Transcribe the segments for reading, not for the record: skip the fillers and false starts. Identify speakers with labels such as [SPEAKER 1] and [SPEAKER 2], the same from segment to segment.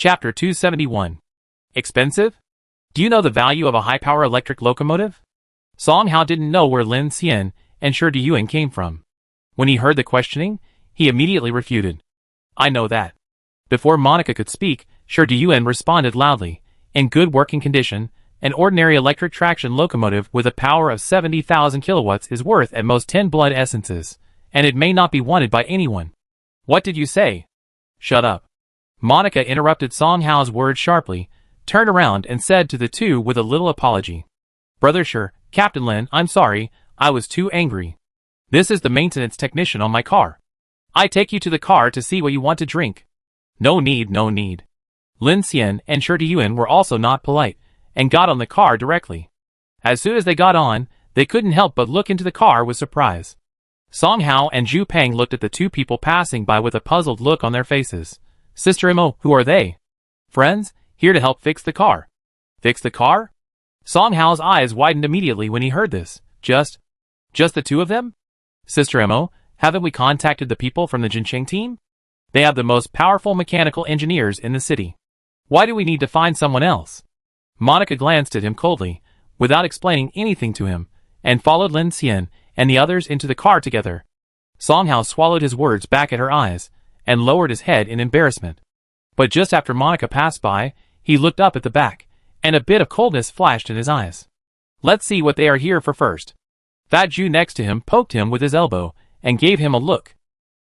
[SPEAKER 1] Chapter 271. Expensive? Do you know the value of a high-power electric locomotive? Song Hao didn't know where Lin Xian and Shi Deyuan came from. When he heard the questioning, he immediately refuted. I know that. Before Monica could speak, Shi Deyuan responded loudly. In good working condition, an ordinary electric traction locomotive with a power of 70,000 kilowatts is worth at most 10 blood essences, and it may not be wanted by anyone. What did you say? Shut up. Monica interrupted Song Hao's words sharply, turned around and said to the two with a little apology. Brother Shi, Captain Lin, I'm sorry, I was too angry. This is the maintenance technician on my car. I take you to the car to see what you want to drink. No need, no need. Lin Xian and Shi Deyuan were also not polite, and got on the car directly. As soon as they got on, they couldn't help but look into the car with surprise. Song Hao and Zhu Peng looked at the two people passing by with a puzzled look on their faces. Sister Mo, who are they? Friends, here to help fix the car. Fix the car? Song Hao's eyes widened immediately when he heard this. Just the two of them? Sister Mo, haven't we contacted the people from the Jincheng team? They have the most powerful mechanical engineers in the city. Why do we need to find someone else? Monica glanced at him coldly, without explaining anything to him, and followed Lin Xian and the others into the car together. Song Hao swallowed his words back at her eyes, and lowered his head in embarrassment. But just after Monica passed by, he looked up at the back, and a bit of coldness flashed in his eyes. Let's see what they are here for first. Fat Zhu next to him poked him with his elbow, and gave him a look.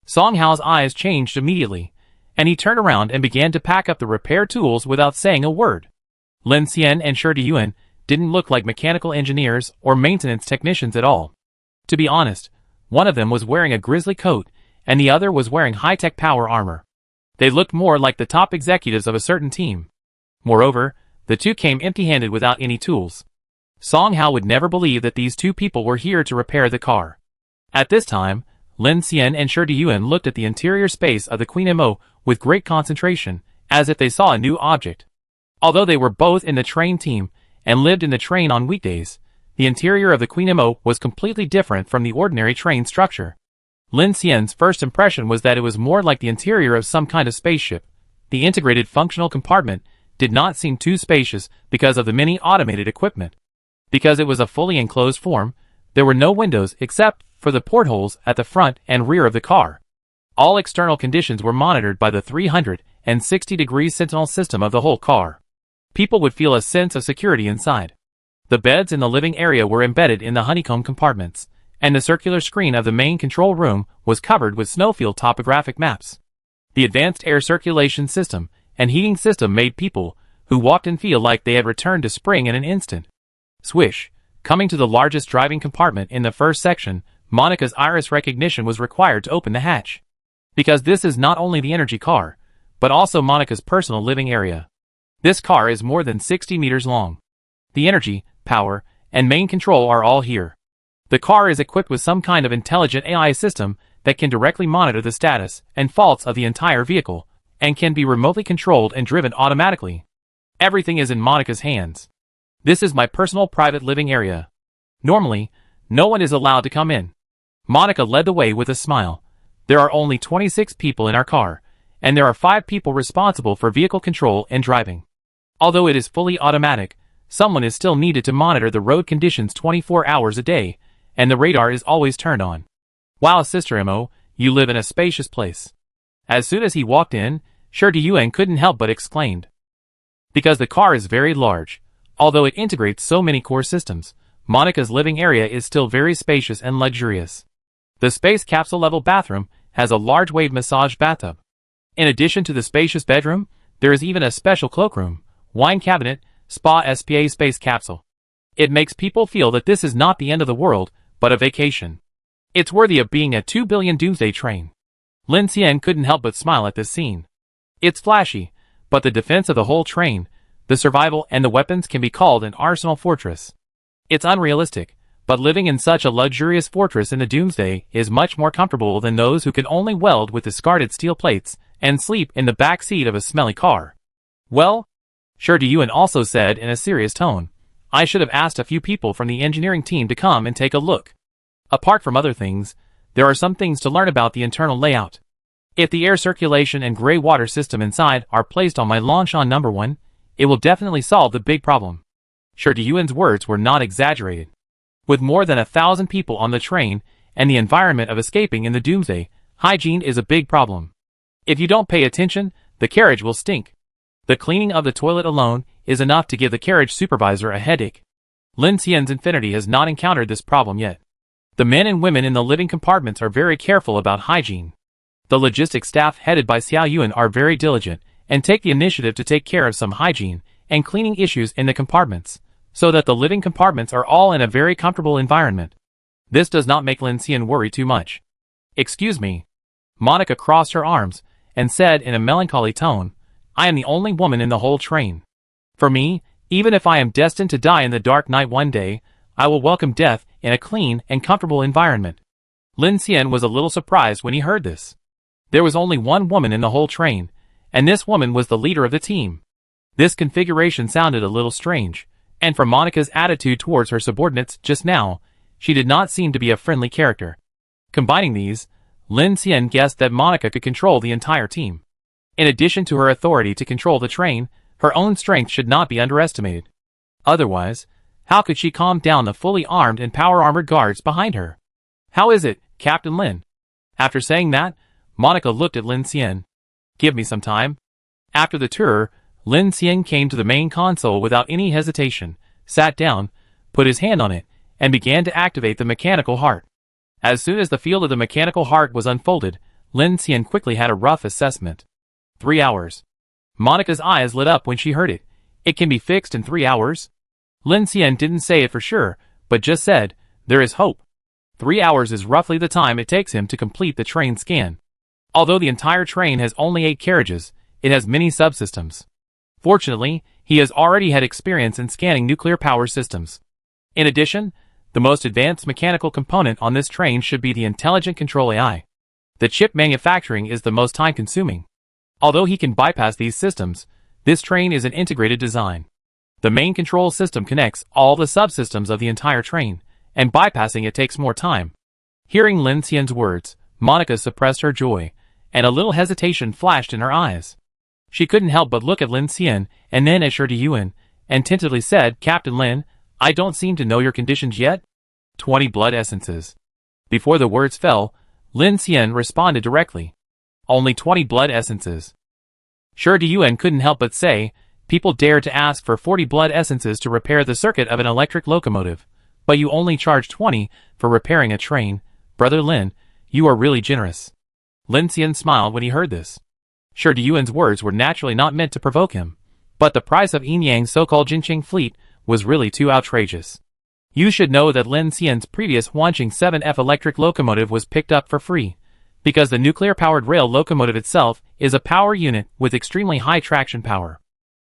[SPEAKER 1] Song Hao's eyes changed immediately, and he turned around and began to pack up the repair tools without saying a word. Lin Xian and Shi Deyuan didn't look like mechanical engineers or maintenance technicians at all. To be honest, one of them was wearing a grizzly coat, and the other was wearing high-tech power armor. They looked more like the top executives of a certain team. Moreover, the two came empty-handed without any tools. Song Hao would never believe that these two people were here to repair the car. At this time, Lin Xian and Shi Deyuan looked at the interior space of the Queen Mo with great concentration, as if they saw a new object. Although they were both in the train team and lived in the train on weekdays, the interior of the Queen Mo was completely different from the ordinary train structure. Lin Xian's first impression was that it was more like the interior of some kind of spaceship. The integrated functional compartment did not seem too spacious because of the many automated equipment. Because it was a fully enclosed form, there were no windows except for the portholes at the front and rear of the car. All external conditions were monitored by the 360-degree sentinel system of the whole car. People would feel a sense of security inside. The beds in the living area were embedded in the honeycomb compartments, and the circular screen of the main control room was covered with snowfield topographic maps. The advanced air circulation system and heating system made people who walked in feel like they had returned to spring in an instant. Swish! Coming to the largest driving compartment in the first section, Monica's iris recognition was required to open the hatch. Because this is not only the energy car, but also Monica's personal living area. This car is more than 60 meters long. The energy, power, and main control are all here. The car is equipped with some kind of intelligent AI system that can directly monitor the status and faults of the entire vehicle, and can be remotely controlled and driven automatically. Everything is in Monica's hands. This is my personal private living area. Normally, no one is allowed to come in. Monica led the way with a smile. There are only 26 people in our car, and there are 5 people responsible for vehicle control and driving. Although it is fully automatic, someone is still needed to monitor the road conditions 24 hours a day, and the radar is always turned on. Wow, Sister Mo, you live in a spacious place. As soon as he walked in, Shi Deyuan couldn't help but exclaimed. Because the car is very large, although it integrates so many core systems, Monica's living area is still very spacious and luxurious. The space capsule-level bathroom has a large wave massage bathtub. In addition to the spacious bedroom, there is even a special cloakroom, wine cabinet, spa space capsule. It makes people feel that this is not the end of the world, but a vacation. It's worthy of being a 2 billion Doomsday train. Lin Xian couldn't help but smile at this scene. It's flashy, but the defense of the whole train, the survival and the weapons can be called an arsenal fortress. It's unrealistic, but living in such a luxurious fortress in the Doomsday is much more comfortable than those who can only weld with discarded steel plates and sleep in the back seat of a smelly car. Well, Shi Deyuan also said in a serious tone, I should have asked a few people from the engineering team to come and take a look. Apart from other things, there are some things to learn about the internal layout. If the air circulation and gray water system inside are placed on my Longshan number 1, it will definitely solve the big problem. Sure Yuan's words were not exaggerated. With more than 1,000 people on the train, and the environment of escaping in the Doomsday, hygiene is a big problem. If you don't pay attention, the carriage will stink. The cleaning of the toilet alone is enough to give the carriage supervisor a headache. Lin Xian's Infinity has not encountered this problem yet. The men and women in the living compartments are very careful about hygiene. The logistics staff headed by Xiao Yuan are very diligent and take the initiative to take care of some hygiene and cleaning issues in the compartments, so that the living compartments are all in a very comfortable environment. This does not make Lin Xian worry too much. "Excuse me." Monica crossed her arms and said in a melancholy tone, "I am the only woman in the whole train. For me, even if I am destined to die in the dark night one day, I will welcome death in a clean and comfortable environment." Lin Xian was a little surprised when he heard this. There was only one woman in the whole train, and this woman was the leader of the team. This configuration sounded a little strange, and from Monica's attitude towards her subordinates just now, she did not seem to be a friendly character. Combining these, Lin Xian guessed that Monica could control the entire team. In addition to her authority to control the train, her own strength should not be underestimated. Otherwise, how could she calm down the fully armed and power-armored guards behind her? "How is it, Captain Lin?" After saying that, Monica looked at Lin Xian. "Give me some time." After the tour, Lin Xian came to the main console without any hesitation, sat down, put his hand on it, and began to activate the mechanical heart. As soon as the field of the mechanical heart was unfolded, Lin Xian quickly had a rough assessment. 3 hours. Monica's eyes lit up when she heard it. "It can be fixed in 3 hours?" Lin Xian didn't say it for sure, but just said, "There is hope." 3 hours is roughly the time it takes him to complete the train scan. Although the entire train has only 8 carriages, it has many subsystems. Fortunately, he has already had experience in scanning nuclear power systems. In addition, the most advanced mechanical component on this train should be the intelligent control AI. The chip manufacturing is the most time-consuming. Although he can bypass these systems, this train is an integrated design. The main control system connects all the subsystems of the entire train, and bypassing it takes more time. Hearing Lin Xian's words, Monica suppressed her joy, and a little hesitation flashed in her eyes. She couldn't help but look at Lin Xian, and then at Shi Yuan, and tentatively said, "Captain Lin, I don't seem to know your conditions yet." 20 blood essences. Before the words fell, Lin Xian responded directly. "Only 20 blood essences." Shi Yuan couldn't help but say, "People dare to ask for 40 blood essences to repair the circuit of an electric locomotive, but you only charge 20 for repairing a train. Brother Lin, you are really generous." Lin Xian smiled when he heard this. Shi Yuan's words were naturally not meant to provoke him, but the price of Yin Yang's so-called Jinqing fleet was really too outrageous. You should know that Lin Xian's previous Wanqing 7F electric locomotive was picked up for free, because the nuclear-powered rail locomotive itself is a power unit with extremely high traction power.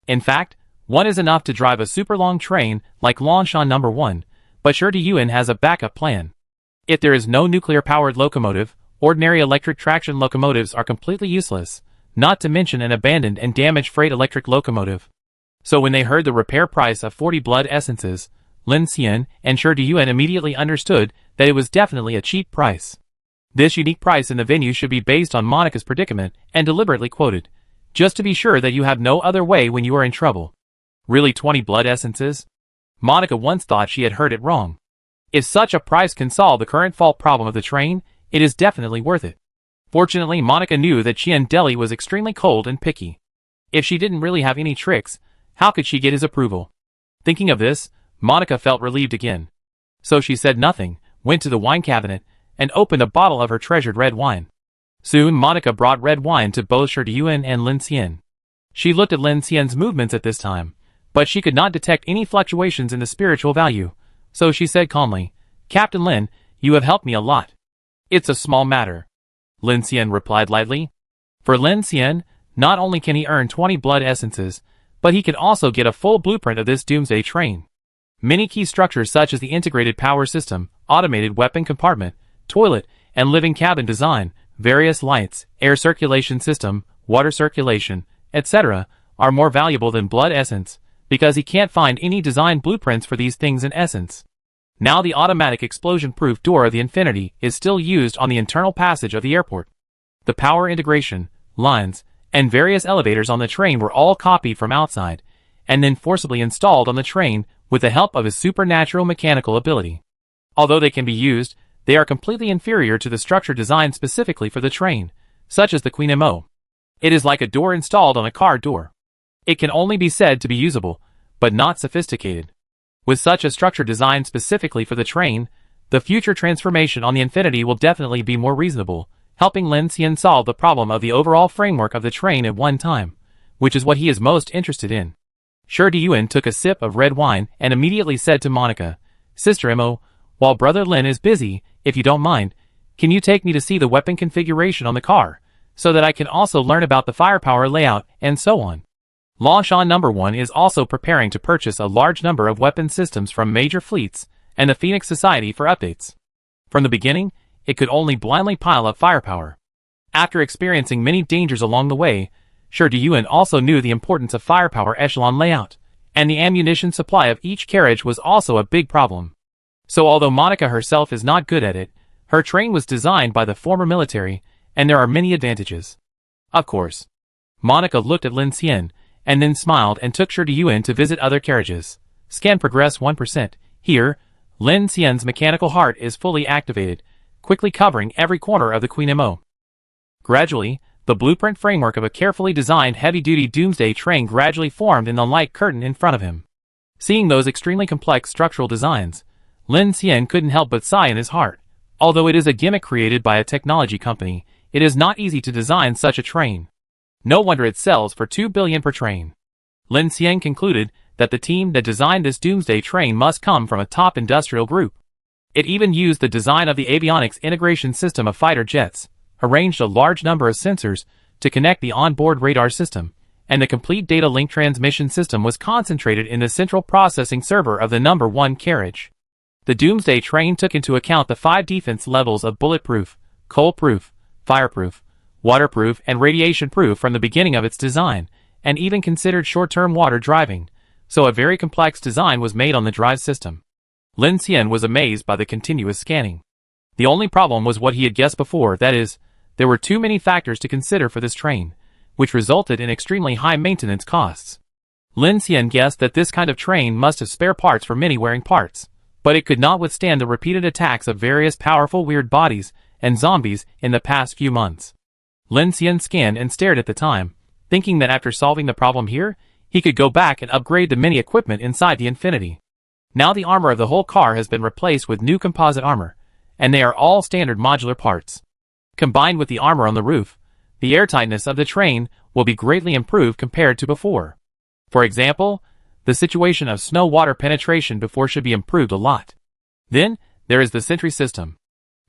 [SPEAKER 1] In fact, one is enough to drive a super long train like Longshan number 1, but Shi Yuan has a backup plan. If there is no nuclear-powered locomotive, ordinary electric traction locomotives are completely useless, not to mention an abandoned and damaged freight electric locomotive. So when they heard the repair price of 40 blood essences, Lin Xian and Shi Yuan immediately understood that it was definitely a cheap price. This unique price in the venue should be based on Monica's predicament and deliberately quoted, just to be sure that you have no other way when you are in trouble. Really 20 blood essences? Monica once thought she had heard it wrong. If such a price can solve the current fault problem of the train, it is definitely worth it. Fortunately, Monica knew that Qian Deli was extremely cold and picky. If she didn't really have any tricks, how could she get his approval? Thinking of this, Monica felt relieved again. So she said nothing, went to the wine cabinet, and opened a bottle of her treasured red wine. Soon Monica brought red wine to both Shi Yuan and Lin Xian. She looked at Lin Xian's movements at this time, but she could not detect any fluctuations in the spiritual value, so she said calmly, "Captain Lin, you have helped me a lot." "It's a small matter," Lin Xian replied lightly. For Lin Xian, not only can he earn 20 blood essences, but he can also get a full blueprint of this Doomsday train. Many key structures such as the integrated power system, automated weapon compartment, toilet, and living cabin design, various lights, air circulation system, water circulation, etc., are more valuable than blood essence, because he can't find any design blueprints for these things in essence. Now the automatic explosion-proof door of the Infinity is still used on the internal passage of the airport. The power integration, lines, and various elevators on the train were all copied from outside, and then forcibly installed on the train with the help of his supernatural mechanical ability. Although they can be used, they are completely inferior to the structure designed specifically for the train, such as the Queen Mo. It is like a door installed on a car door. It can only be said to be usable, but not sophisticated. With such a structure designed specifically for the train, the future transformation on the Infinity will definitely be more reasonable, helping Lin Xian solve the problem of the overall framework of the train at one time, which is what he is most interested in. Shi Diyuan took a sip of red wine and immediately said to Monica, "Sister Mo, while Brother Lin is busy, if you don't mind, can you take me to see the weapon configuration on the car, so that I can also learn about the firepower layout and so on?" Longshan No. 1 is also preparing to purchase a large number of weapon systems from major fleets and the Phoenix Society for updates. From the beginning, it could only blindly pile up firepower. After experiencing many dangers along the way, Shi Diyuan also knew the importance of firepower echelon layout, and the ammunition supply of each carriage was also a big problem. So although Monica herself is not good at it, her train was designed by the former military, and there are many advantages. Of course. Monica looked at Lin Xian, and then smiled and took Shi Diyuan to visit other carriages. Scan progress 1%. Here, Lin Xian's mechanical heart is fully activated, quickly covering every corner of the Queen Mo. Gradually, the blueprint framework of a carefully designed heavy-duty Doomsday train gradually formed in the light curtain in front of him. Seeing those extremely complex structural designs, Lin Xian couldn't help but sigh in his heart. Although it is a gimmick created by a technology company, it is not easy to design such a train. No wonder it sells for 2 billion per train. Lin Xian concluded that the team that designed this Doomsday train must come from a top industrial group. It even used the design of the avionics integration system of fighter jets, arranged a large number of sensors to connect the onboard radar system, and the complete data link transmission system was concentrated in the central processing server of the No. 1 carriage. The Doomsday train took into account the 5 defense levels of bulletproof, coal-proof, fireproof, waterproof, and radiation-proof from the beginning of its design, and even considered short-term water driving, so a very complex design was made on the drive system. Lin Xian was amazed by the continuous scanning. The only problem was what he had guessed before, that is, there were too many factors to consider for this train, which resulted in extremely high maintenance costs. Lin Xian guessed that this kind of train must have spare parts for many wearing parts, but it could not withstand the repeated attacks of various powerful weird bodies and zombies in the past few months. Lin Xian scanned and stared at the time, thinking that after solving the problem here, he could go back and upgrade the mini equipment inside the Infinity. Now the armor of the whole car has been replaced with new composite armor, and they are all standard modular parts. Combined with the armor on the roof, the airtightness of the train will be greatly improved compared to before. For example, the situation of snow water penetration before should be improved a lot. Then, there is the sentry system.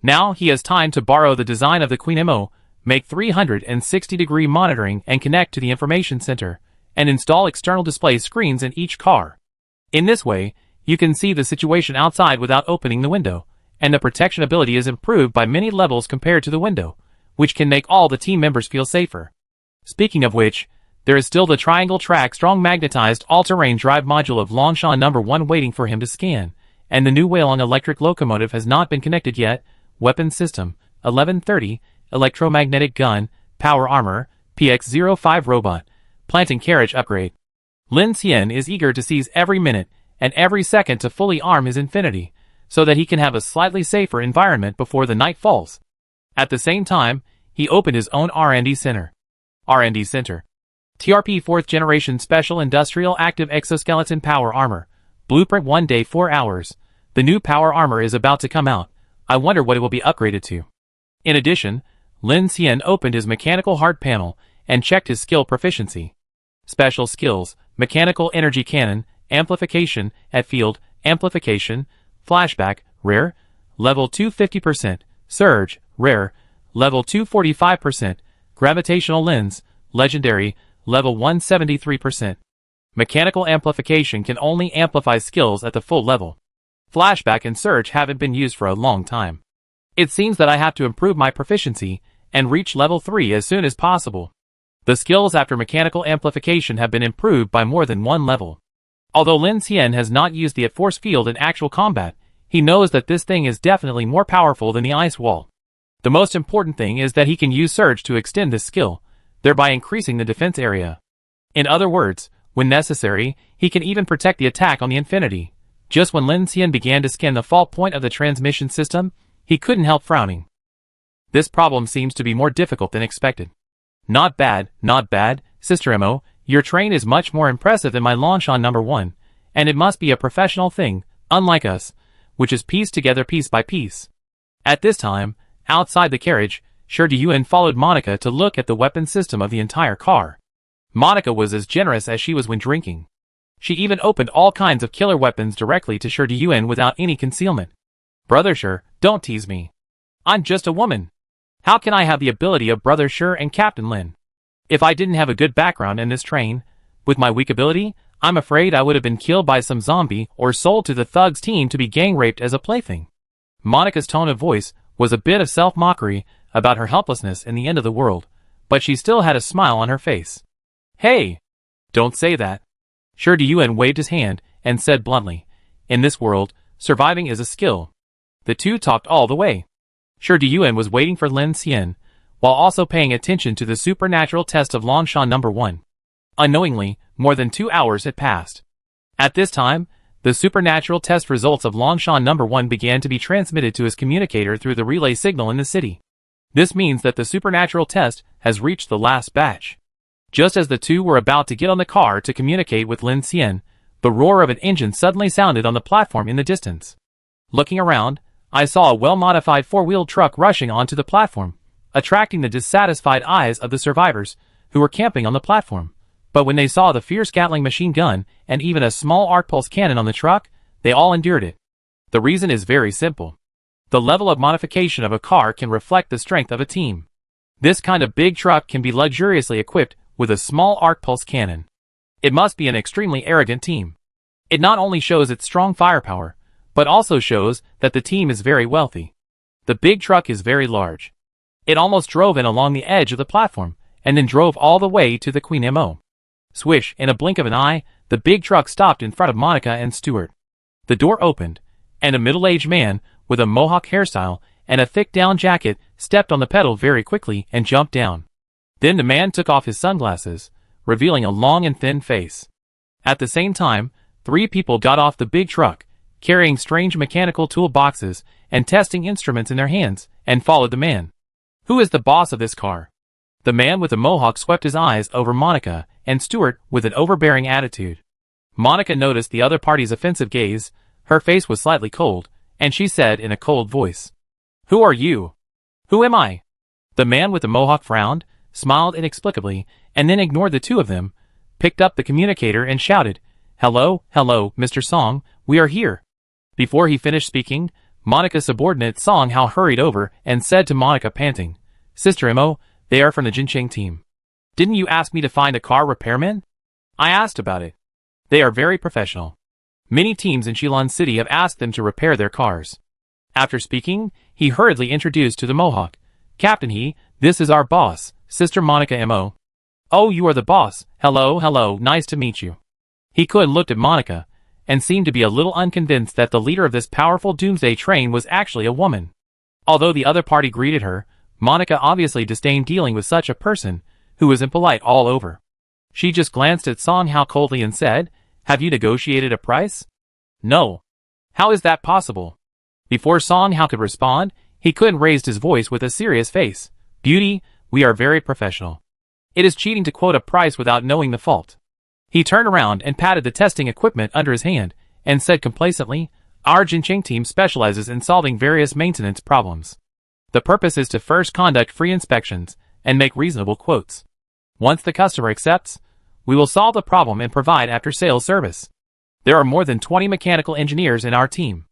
[SPEAKER 1] Now he has time to borrow the design of the Queen Mo, make 360-degree monitoring and connect to the information center, and install external display screens in each car. In this way, you can see the situation outside without opening the window, and the protection ability is improved by many levels compared to the window, which can make all the team members feel safer. Speaking of which, there is still the triangle track strong magnetized all-terrain drive module of Longshan No. 1 waiting for him to scan, and the new Weilong electric locomotive has not been connected yet. Weapon system, 1130, electromagnetic gun, power armor, PX-05 robot, planting carriage upgrade. Lin Xian is eager to seize every minute and every second to fully arm his Infinity, so that he can have a slightly safer environment before the night falls. At the same time, he opened his own R&D center. R&D Center. TRP 4th Generation Special Industrial Active Exoskeleton Power Armor. Blueprint 1 day 4 hours. The new power armor is about to come out. I wonder what it will be upgraded to. In addition, Lin Xian opened his mechanical heart panel and checked his skill proficiency. Special skills, mechanical energy cannon, amplification, at field, amplification, flashback, rare, level 250%, surge, rare, level 245%, gravitational lens, legendary, level 173%. Mechanical amplification can only amplify skills at the full level. Flashback and surge haven't been used for a long time. It seems that I have to improve my proficiency and reach level 3 as soon as possible. The skills after mechanical amplification have been improved by more than one level. Although Lin Xian has not used the force field in actual combat, he knows that this thing is definitely more powerful than the ice wall. The most important thing is that he can use Surge to extend this skill, thereby increasing the defense area. In other words, when necessary, he can even protect the attack on the Infinity. Just when Lin Xian began to scan the fault point of the transmission system, he couldn't help frowning. This problem seems to be more difficult than expected. Not bad, Sister Mo. Your train is much more impressive than my Longshan number 1, and it must be a professional thing, unlike us, which is pieced together piece by piece. At this time, outside the carriage, Shi Deyuan followed Monica to look at the weapon system of the entire car. Monica was as generous as she was when drinking. She even opened all kinds of killer weapons directly to Shi Deyuan without any concealment. Brother Shi, don't tease me. I'm just a woman. How can I have the ability of Brother Shi and Captain Lin? If I didn't have a good background in this train, with my weak ability, I'm afraid I would have been killed by some zombie or sold to the thugs team to be gang-raped as a plaything. Monica's tone of voice was a bit of self-mockery about her helplessness in the end of the world, but she still had a smile on her face. Hey! Don't say that. Shi Deyuan waved his hand and said bluntly, in this world, surviving is a skill. The two talked all the way. Shi Deyuan was waiting for Lin Xian, while also paying attention to the supernatural test of Longshan number 1. Unknowingly, more than 2 hours had passed. At this time, the supernatural test results of Longshan number 1 began to be transmitted to his communicator through the relay signal in the city. This means that the supernatural test has reached the last batch. Just as the two were about to get on the car to communicate with Lin Xian, the roar of an engine suddenly sounded on the platform in the distance. Looking around, I saw a well-modified four-wheeled truck rushing onto the platform, attracting the dissatisfied eyes of the survivors who were camping on the platform. But when they saw the fierce Gatling machine gun and even a small arc pulse cannon on the truck, they all endured it. The reason is very simple. The level of modification of a car can reflect the strength of a team. This kind of big truck can be luxuriously equipped with a small arc pulse cannon. It must be an extremely arrogant team. It not only shows its strong firepower, but also shows that the team is very wealthy. The big truck is very large. It almost drove in along the edge of the platform, and then drove all the way to the Queen Mo. Swish, in a blink of an eye, the big truck stopped in front of Monica and Stuart. The door opened, and a middle-aged man, with a mohawk hairstyle and a thick down jacket, stepped on the pedal very quickly and jumped down. Then the man took off his sunglasses, revealing a long and thin face. At the same time, 3 people got off the big truck, carrying strange mechanical tool boxes and testing instruments in their hands, and followed the man. Who is the boss of this car? The man with the mohawk swept his eyes over Monica and Stuart with an overbearing attitude. Monica noticed the other party's offensive gaze. Her face was slightly cold, and she said in a cold voice, "Who are you?" "Who am I?" The man with the mohawk frowned, smiled inexplicably, and then ignored the two of them, picked up the communicator and shouted, "Hello, Mr. Song, we are here." Before he finished speaking, Monica's subordinate Song Hao hurried over and said to Monica panting, "Sister Mo, they are from the Jincheng team. Didn't you ask me to find a car repairman? I asked about it. They are very professional. Many teams in Shilin City have asked them to repair their cars." After speaking, he hurriedly introduced to the Mohawk, "Captain He, this is our boss, Sister Monica Mo." "Oh, you are the boss. Hello, nice to meet you." He looked at Monica, and seemed to be a little unconvinced that the leader of this powerful Doomsday train was actually a woman. Although the other party greeted her, Monica obviously disdained dealing with such a person, who was impolite all over. She just glanced at Song Hao coldly and said, "Have you negotiated a price?" "No." "How is that possible?" Before Song Hao could respond, he raised his voice with a serious face. "Beauty, we are very professional. It is cheating to quote a price without knowing the fault." He turned around and patted the testing equipment under his hand, and said complacently, "Our Jincheng team specializes in solving various maintenance problems. The purpose is to first conduct free inspections, and make reasonable quotes. Once the customer accepts, we will solve the problem and provide after-sales service. There are more than 20 mechanical engineers in our team.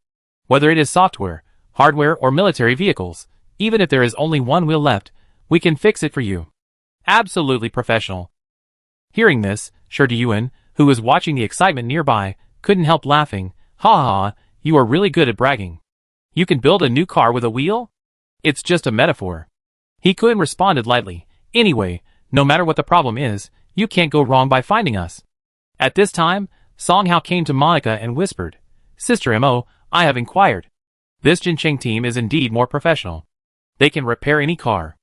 [SPEAKER 1] Whether it is software, hardware, or military vehicles, even if there is only one wheel left, we can fix it for you. Absolutely professional." Hearing this, Shi Deyuan, who was watching the excitement nearby, couldn't help laughing. "Ha, you are really good at bragging. You can build a new car with a wheel? It's just a metaphor." He responded lightly, "Anyway, no matter what the problem is, you can't go wrong by finding us." At this time, Song Hao came to Monica and whispered, "Sister Mo, I have inquired. This Jincheng team is indeed more professional. They can repair any car.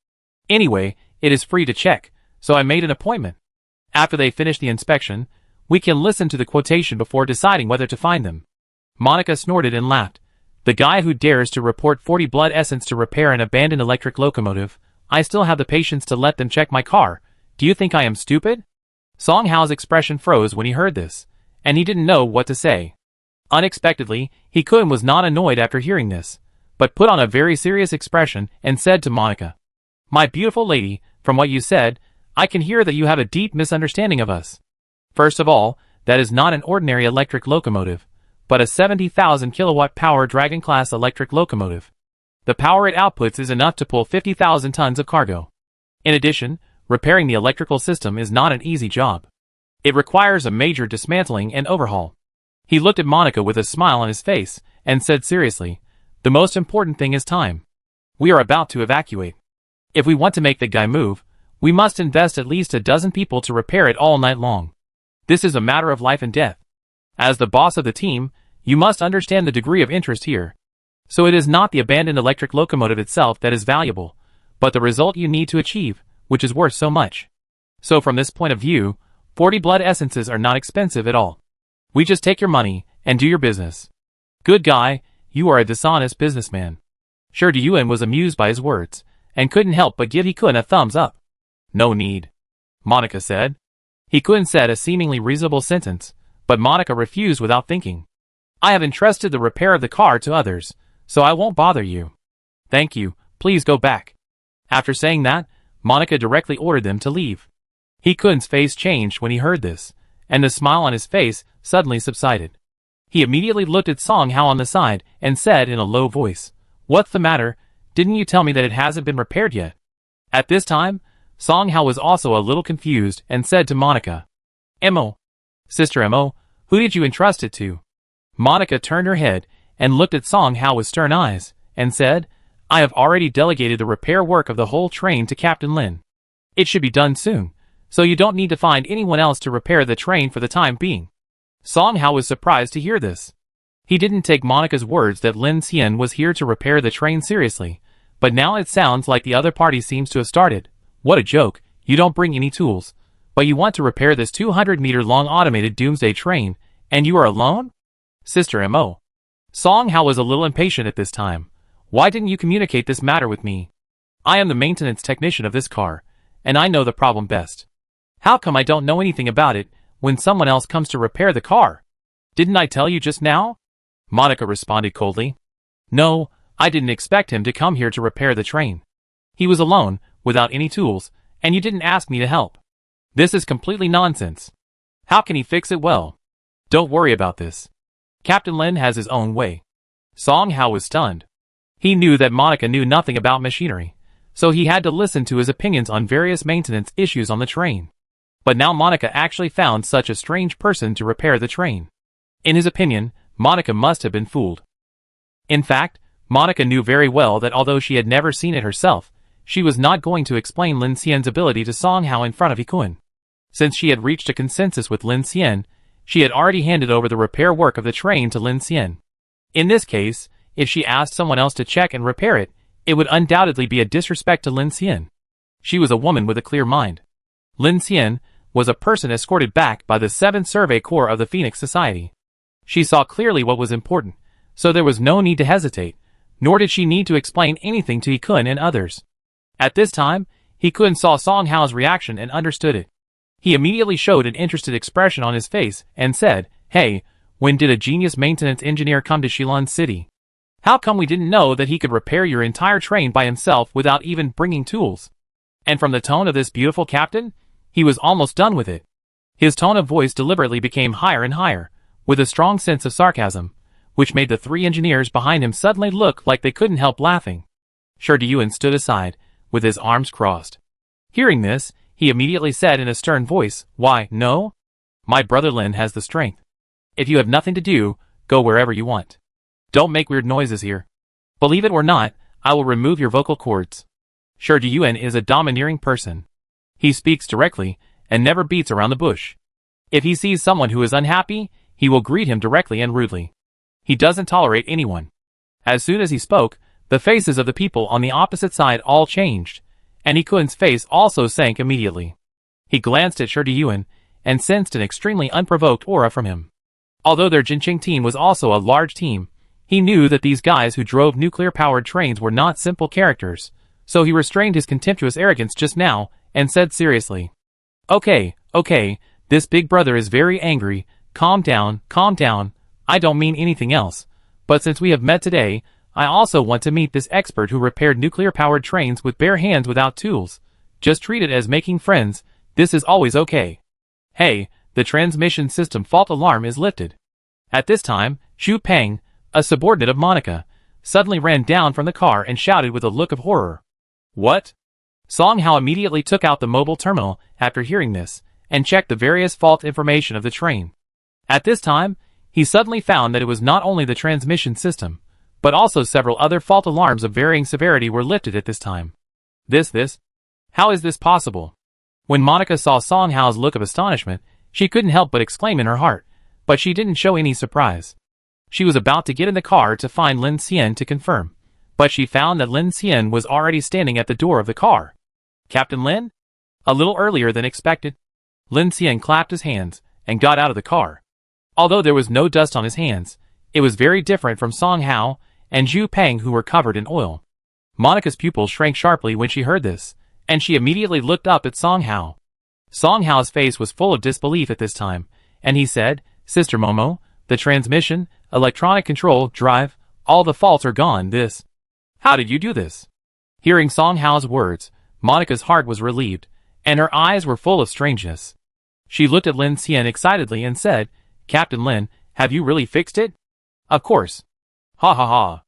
[SPEAKER 1] Anyway, it is free to check, so I made an appointment. After they finish the inspection, we can listen to the quotation before deciding whether to find them. Monica snorted and laughed. The guy who dares to report 40 blood essence to repair an abandoned electric locomotive. I still have the patience to let them check my car. Do you think I am stupid? Song Hao's expression froze when he heard this, and he didn't know what to say. Unexpectedly, He-kun was not annoyed after hearing this, but put on a very serious expression and said to Monica, "My beautiful lady, from what you said, I can hear that you have a deep misunderstanding of us. First of all, that is not an ordinary electric locomotive, but a 70,000 kilowatt power Dragon-class electric locomotive. The power it outputs is enough to pull 50,000 tons of cargo. In addition, repairing the electrical system is not an easy job. It requires a major dismantling and overhaul." He looked at Monica with a smile on his face and said seriously, "The most important thing is time. We are about to evacuate. If we want to make the guy move, we must invest at least a dozen people to repair it all night long. This is a matter of life and death. As the boss of the team, you must understand the degree of interest here. So it is not the abandoned electric locomotive itself that is valuable, but the result you need to achieve, which is worth so much. So from this point of view, 40 blood essences are not expensive at all. We just take your money and do your business. Good guy, you are a dishonest businessman." Sure Diyuan was amused by his words, and couldn't help but give He-kun a thumbs up. "No need," Monica said. He-kun said a seemingly reasonable sentence, but Monica refused without thinking. "I have entrusted the repair of the car to others, so I won't bother you. Thank you, please go back." After saying that, Monica directly ordered them to leave. He-kun's face changed when he heard this, and the smile on his face suddenly subsided. He immediately looked at Song Hao on the side and said in a low voice, "What's the matter? Didn't you tell me that it hasn't been repaired yet?" At this time, Song Hao was also a little confused and said to Monica, "Mo, Sister Mo, who did you entrust it to?" Monica turned her head and looked at Song Hao with stern eyes, and said, "I have already delegated the repair work of the whole train to Captain Lin. It should be done soon, so you don't need to find anyone else to repair the train for the time being." Song Hao was surprised to hear this. He didn't take Monica's words that Lin Xian was here to repair the train seriously, but now it sounds like the other party seems to have started. What a joke, you don't bring any tools, but you want to repair this 200-meter-long automated Doomsday train, and you are alone? Sister Mo. Song Hao was a little impatient at this time. Why didn't you communicate this matter with me? I am the maintenance technician of this car, and I know the problem best. How come I don't know anything about it when someone else comes to repair the car? Didn't I tell you just now? Monica responded coldly. No, I didn't expect him to come here to repair the train. He was alone, without any tools, and you didn't ask me to help. This is completely nonsense. How can he fix it well? Don't worry about this. Captain Lin has his own way. Song Hao was stunned. He knew that Monica knew nothing about machinery, so he had to listen to his opinions on various maintenance issues on the train. But now Monica actually found such a strange person to repair the train. In his opinion, Monica must have been fooled. In fact, Monica knew very well that although she had never seen it herself, she was not going to explain Lin Xian's ability to Song Hao in front of He-kun. Since she had reached a consensus with Lin Xian, she had already handed over the repair work of the train to Lin Xian. In this case, if she asked someone else to check and repair it, it would undoubtedly be a disrespect to Lin Xian. She was a woman with a clear mind. Lin Xian was a person escorted back by the 7th Survey Corps of the Phoenix Society. She saw clearly what was important, so there was no need to hesitate, nor did she need to explain anything to He-kun and others. At this time, He-kun saw Song Hao's reaction and understood it. He immediately showed an interested expression on his face and said, "Hey, when did a genius maintenance engineer come to Shilin City? How come we didn't know that he could repair your entire train by himself without even bringing tools?" And from the tone of this beautiful captain, he was almost done with it. His tone of voice deliberately became higher and higher, with a strong sense of sarcasm, which made the 3 engineers behind him suddenly look like they couldn't help laughing. Sure Diyuan stood aside, with his arms crossed. Hearing this, he immediately said in a stern voice, "Why, no? My brother Lin has the strength. If you have nothing to do, go wherever you want. Don't make weird noises here. Believe it or not, I will remove your vocal cords." Sure Diyuan is a domineering person. He speaks directly, and never beats around the bush. If he sees someone who is unhappy, he will greet him directly and rudely. He doesn't tolerate anyone. As soon as he spoke, The faces of the people on the opposite side all changed, and Ikuen's face also sank immediately. He glanced at Shi Yuan and sensed an extremely unprovoked aura from him. Although their Jinqing team was also a large team, he knew that these guys who drove nuclear-powered trains were not simple characters, so he restrained his contemptuous arrogance just now and said seriously, Okay, this big brother is very angry. Calm down. I don't mean anything else. But since we have met today, I also want to meet this expert who repaired nuclear-powered trains with bare hands without tools. Just treat it as making friends. This is always okay. Hey, the transmission system fault alarm is lifted. At this time, Xu Peng, a subordinate of Monica, suddenly ran down from the car and shouted with a look of horror. What? Song Hao immediately took out the mobile terminal after hearing this, and checked the various fault information of the train. At this time, he suddenly found that it was not only the transmission system, but also several other fault alarms of varying severity were lifted at this time. How is this possible? When Monica saw Song Hao's look of astonishment, she couldn't help but exclaim in her heart, but she didn't show any surprise. She was about to get in the car to find Lin Xian to confirm, but she found that Lin Xian was already standing at the door of the car. Captain Lin? A little earlier than expected. Lin Xian clapped his hands and got out of the car. Although there was no dust on his hands, it was very different from Song Hao and Xu Peng, who were covered in oil. Monica's pupils shrank sharply when she heard this, and she immediately looked up at Song Hao. Song Hao's face was full of disbelief at this time, and he said, Sister Momo, the transmission, electronic control, drive, all the faults are gone. How did you do this? Hearing Song Hao's words, Monica's heart was relieved, and her eyes were full of strangeness. She looked at Lin Xian excitedly and said, Captain Lin, have you really fixed it? Of course. Ha ha ha.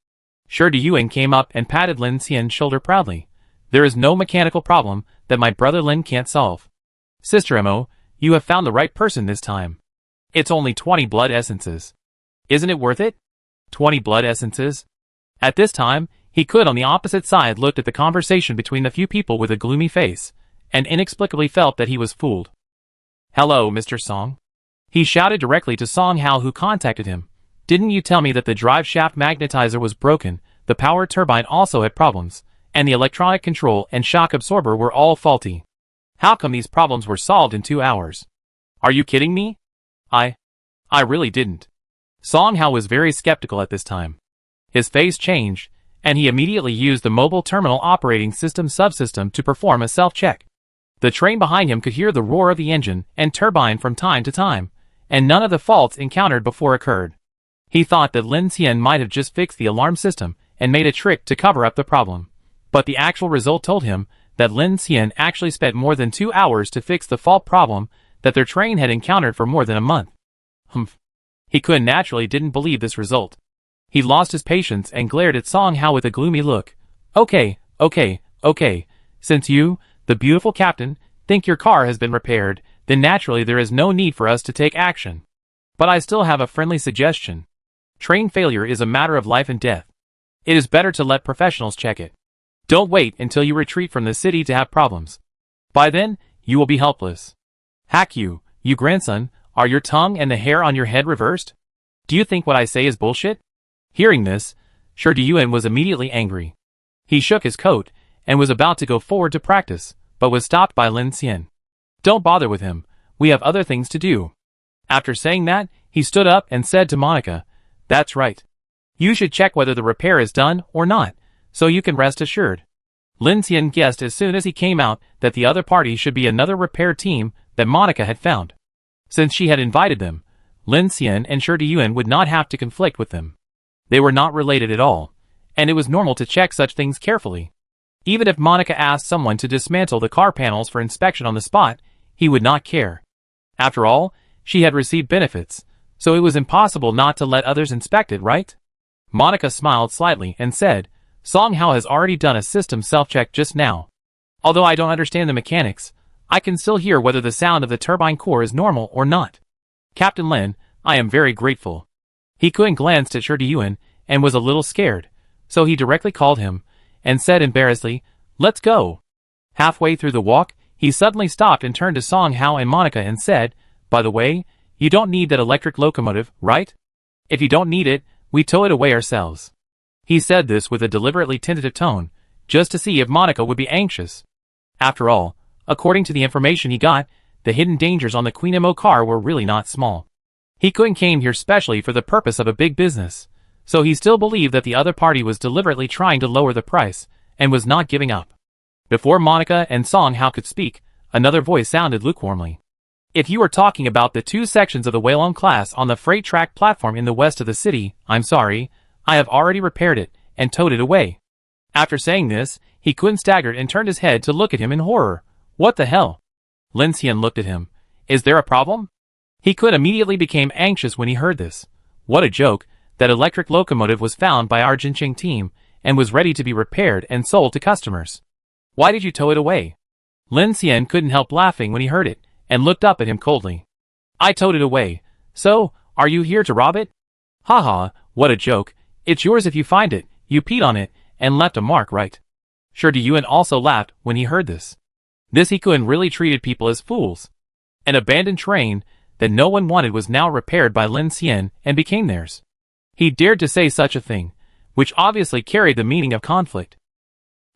[SPEAKER 1] Shi Yuan came up and patted Lin Xian's shoulder proudly. There is no mechanical problem that my brother Lin can't solve. Sister Mo, you have found the right person this time. It's only 20 blood essences. Isn't it worth it? 20 blood essences? At this time, he could on the opposite side looked at the conversation between the few people with a gloomy face, and inexplicably felt that he was fooled. Hello, Mr. Song. He shouted directly to Song Hao, who contacted him. Didn't you tell me that the drive shaft magnetizer was broken, the power turbine also had problems, and the electronic control and shock absorber were all faulty? How come these problems were solved in 2 hours? Are you kidding me? I really didn't. Song Hao was very skeptical at this time. His face changed, and he immediately used the mobile terminal operating system subsystem to perform a self-check. The train behind him could hear the roar of the engine and turbine from time to time, and none of the faults encountered before occurred. He thought that Lin Xian might have just fixed the alarm system and made a trick to cover up the problem, but the actual result told him that Lin Xian actually spent more than 2 hours to fix the fault problem that their train had encountered for more than a month. He naturally didn't believe this result. He lost his patience and glared at Song Hao with a gloomy look. Okay. Since you, the beautiful captain, think your car has been repaired, then naturally there is no need for us to take action. But I still have a friendly suggestion. Train failure is a matter of life and death. It is better to let professionals check it. Don't wait until you retreat from the city to have problems. By then, you will be helpless. Hack you grandson, are your tongue and the hair on your head reversed? Do you think what I say is bullshit? Hearing this, Shi Yuan was immediately angry. He shook his coat and was about to go forward to practice, but was stopped by Lin Xian. Don't bother with him, we have other things to do. After saying that, he stood up and said to Monica, That's right. You should check whether the repair is done or not, so you can rest assured. Lin Xian guessed as soon as he came out that the other party should be another repair team that Monica had found. Since she had invited them, Lin Xian and Shi Yuan would not have to conflict with them. They were not related at all, and it was normal to check such things carefully. Even if Monica asked someone to dismantle the car panels for inspection on the spot, he would not care. After all, she had received benefits, so it was impossible not to let others inspect it, right? Monica smiled slightly and said, Song Hao has already done a system self-check just now. Although I don't understand the mechanics, I can still hear whether the sound of the turbine core is normal or not. Captain Lin, I am very grateful. He glanced at Shi Yuan and was a little scared, so he directly called him and said embarrassedly, Let's go. Halfway through the walk, he suddenly stopped and turned to Song Hao and Monica and said, By the way, you don't need that electric locomotive, right? If you don't need it, we tow it away ourselves. He said this with a deliberately tentative tone, just to see if Monica would be anxious. After all, according to the information he got, the hidden dangers on the Queen Mo car were really not small. He couldn't came here specially for the purpose of a big business, so he still believed that the other party was deliberately trying to lower the price, and was not giving up. Before Monica and Song Hao could speak, another voice sounded lukewarmly. If you are talking about the 2 sections of the Whalong class on the freight track platform in the west of the city, I'm sorry, I have already repaired it, and towed it away. After saying this, he couldn't staggered and turned his head to look at him in horror. What the hell? Lin Xian looked at him. Is there a problem? He could immediately became anxious when he heard this. What a joke, that electric locomotive was found by our Jinqing team, and was ready to be repaired and sold to customers. Why did you tow it away? Lin Xian couldn't help laughing when he heard it, and looked up at him coldly. I towed it away. So, are you here to rob it? Haha, what a joke. It's yours if you find it. You peed on it, and left a mark, right? Sure Yuan also laughed when he heard this. This Hikun really treated people as fools. An abandoned train that no one wanted was now repaired by Lin Xian and became theirs. He dared to say such a thing, which obviously carried the meaning of conflict.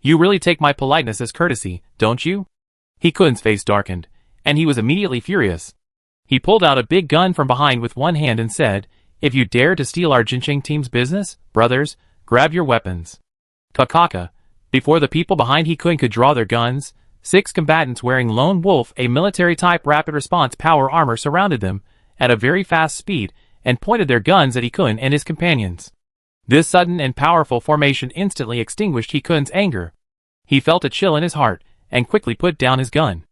[SPEAKER 1] You really take my politeness as courtesy, don't you? Hikun's face darkened, and he was immediately furious. He pulled out a big gun from behind with one hand and said, if you dare to steal our Jinqing team's business, brothers, grab your weapons. Kakaka. Before the people behind Hikun could draw their guns, 6 combatants wearing Lone Wolf, a military-type rapid response power armor surrounded them at a very fast speed and pointed their guns at Hikun and his companions. This sudden and powerful formation instantly extinguished Hikun's anger. He felt a chill in his heart and quickly put down his gun.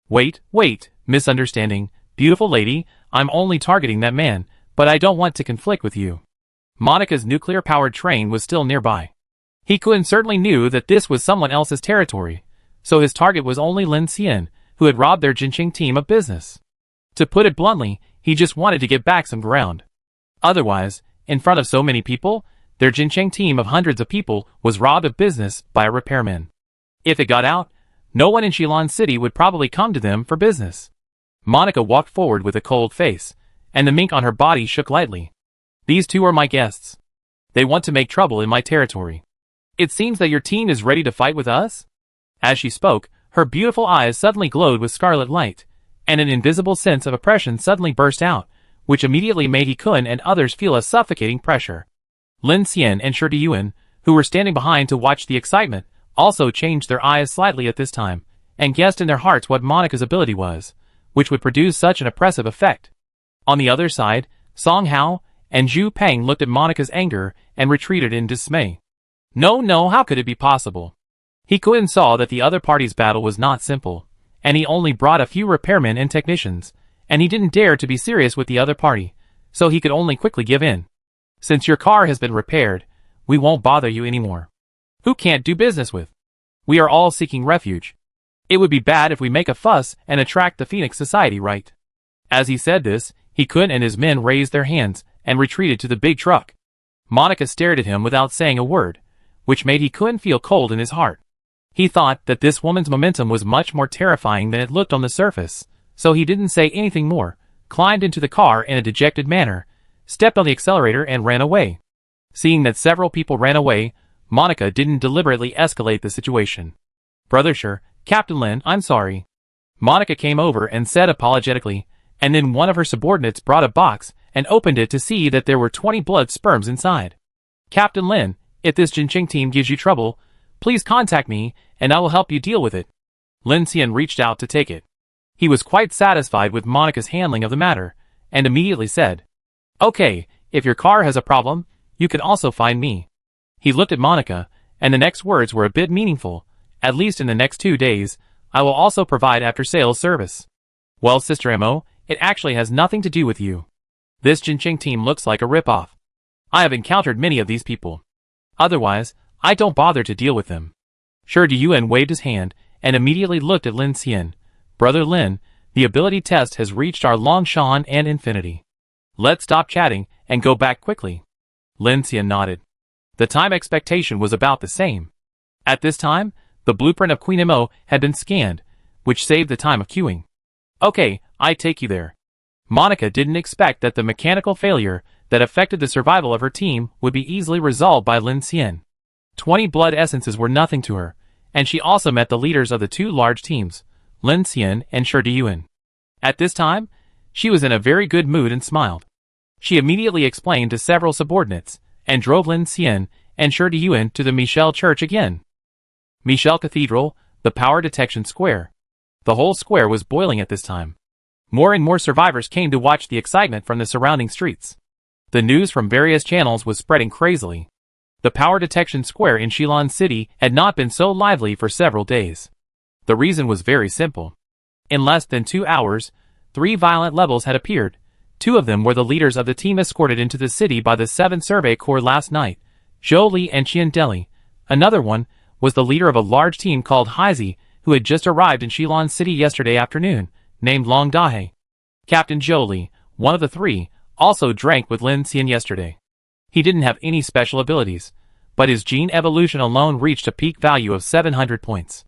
[SPEAKER 1] Wait, misunderstanding, beautiful lady, I'm only targeting that man, but I don't want to conflict with you. Monica's nuclear-powered train was still nearby. Hikun certainly knew that this was someone else's territory, so his target was only Lin Xian, who had robbed their Jinqing team of business. To put it bluntly, he just wanted to get back some ground. Otherwise, in front of so many people, their Jinqing team of hundreds of people was robbed of business by a repairman. If it got out, no one in Shilin City would probably come to them for business. Monica walked forward with a cold face, and the mink on her body shook lightly. These 2 are my guests. They want to make trouble in my territory. It seems that your team is ready to fight with us? As she spoke, her beautiful eyes suddenly glowed with scarlet light, and an invisible sense of oppression suddenly burst out, which immediately made Hikun and others feel a suffocating pressure. Lin Xian and Shi Yuan, who were standing behind to watch the excitement, also changed their eyes slightly at this time, and guessed in their hearts what Monica's ability was, which would produce such an oppressive effect. On the other side, Song Hao and Zhu Peng looked at Monica's anger and retreated in dismay. No, how could it be possible? Hikun saw that the other party's battle was not simple, and he only brought a few repairmen and technicians, and he didn't dare to be serious with the other party, so he could only quickly give in. Since your car has been repaired, we won't bother you anymore. Who can't do business with? We are all seeking refuge. It would be bad if we make a fuss and attract the Phoenix Society, right? As he said this, Hikun and his men raised their hands and retreated to the big truck. Monica stared at him without saying a word, which made Hikun feel cold in his heart. He thought that this woman's momentum was much more terrifying than it looked on the surface, so he didn't say anything more, climbed into the car in a dejected manner, stepped on the accelerator and ran away. Seeing that several people ran away, Monica didn't deliberately escalate the situation. Brother Sure, Captain Lin, I'm sorry. Monica came over and said apologetically, and then one of her subordinates brought a box and opened it to see that there were 20 blood sperms inside. Captain Lin, if this Jinqing team gives you trouble, please contact me and I will help you deal with it. Lin Xian reached out to take it. He was quite satisfied with Monica's handling of the matter, and immediately said, Okay, if your car has a problem, you can also find me. He looked at Monica, and the next words were a bit meaningful. At least in the next 2 days, I will also provide after-sales service. Well, Sister Mo, it actually has nothing to do with you. This Jinqing team looks like a rip-off. I have encountered many of these people. Otherwise, I don't bother to deal with them. Shi Yuan waved his hand and immediately looked at Lin Xian. Brother Lin, the ability test has reached our Longshan and Infinity. Let's stop chatting and go back quickly. Lin Xian nodded. The time expectation was about the same. At this time, the blueprint of Queen Mo had been scanned, which saved the time of queuing. Okay, I take you there. Monica didn't expect that the mechanical failure that affected the survival of her team would be easily resolved by Lin Xian. 20 blood essences were nothing to her, and she also met the leaders of the two large teams, Lin Xian and Shi Diyuan. At this time, she was in a very good mood and smiled. She immediately explained to several subordinates, and drove Lin Xian and Shi Diyuan to the Michel Church again. Michel Cathedral, the power detection square. The whole square was boiling at this time. More and more survivors came to watch the excitement from the surrounding streets. The news from various channels was spreading crazily. The power detection square in Shilan City had not been so lively for several days. The reason was very simple. In less than 2 hours, 3 violent levels had appeared. 2 of them were the leaders of the team escorted into the city by the 7th Survey Corps last night, Zhou Li and Qian Deli. Another one was the leader of a large team called Haizi, who had just arrived in Shilan City yesterday afternoon, named Long Dahe. Captain Zhou Li, one of the 3, also drank with Lin Xian yesterday. He didn't have any special abilities, but his gene evolution alone reached a peak value of 700 points.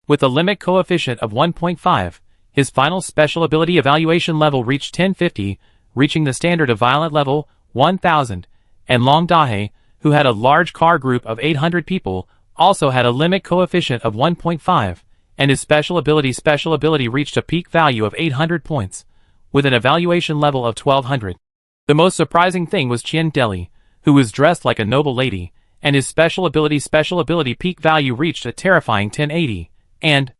[SPEAKER 1] With a limit coefficient of 1.5, his final special ability evaluation level reached 1050, reaching the standard of violent level 1000, and Long Dahe, who had a large car group of 800 people, also had a limit coefficient of 1.5, and his special ability reached a peak value of 800 points, with an evaluation level of 1200. The most surprising thing was Qian Deli, who was dressed like a noble lady, and his special ability peak value reached a terrifying 1080, and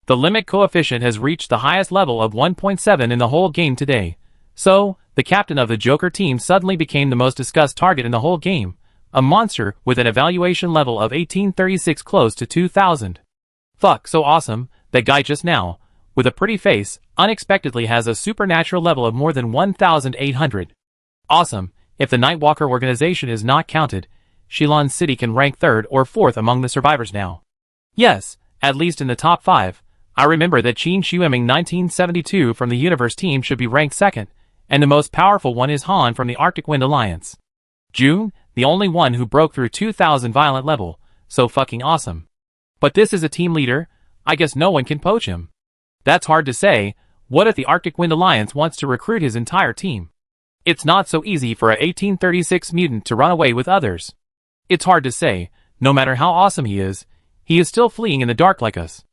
[SPEAKER 1] the limit coefficient has reached the highest level of 1.7 in the whole game today. So, the captain of the Joker team suddenly became the most discussed target in the whole game, a monster with an evaluation level of 1836 close to 2000. Fuck, so awesome, that guy just now, with a pretty face, unexpectedly has a supernatural level of more than 1800. Awesome, if the Nightwalker organization is not counted, Shilan City can rank 3rd or 4th among the survivors now. Yes, at least in the top 5. I remember that Qin Xueming 1972 from the Universe team should be ranked 2nd, and the most powerful one is Han from the Arctic Wind Alliance. June, the only one who broke through 2000 violent level, so fucking awesome. But this is a team leader, I guess no one can poach him. That's hard to say. What if the Arctic Wind Alliance wants to recruit his entire team? It's not so easy for a 1836 mutant to run away with others. It's hard to say, no matter how awesome he is still fleeing in the dark like us.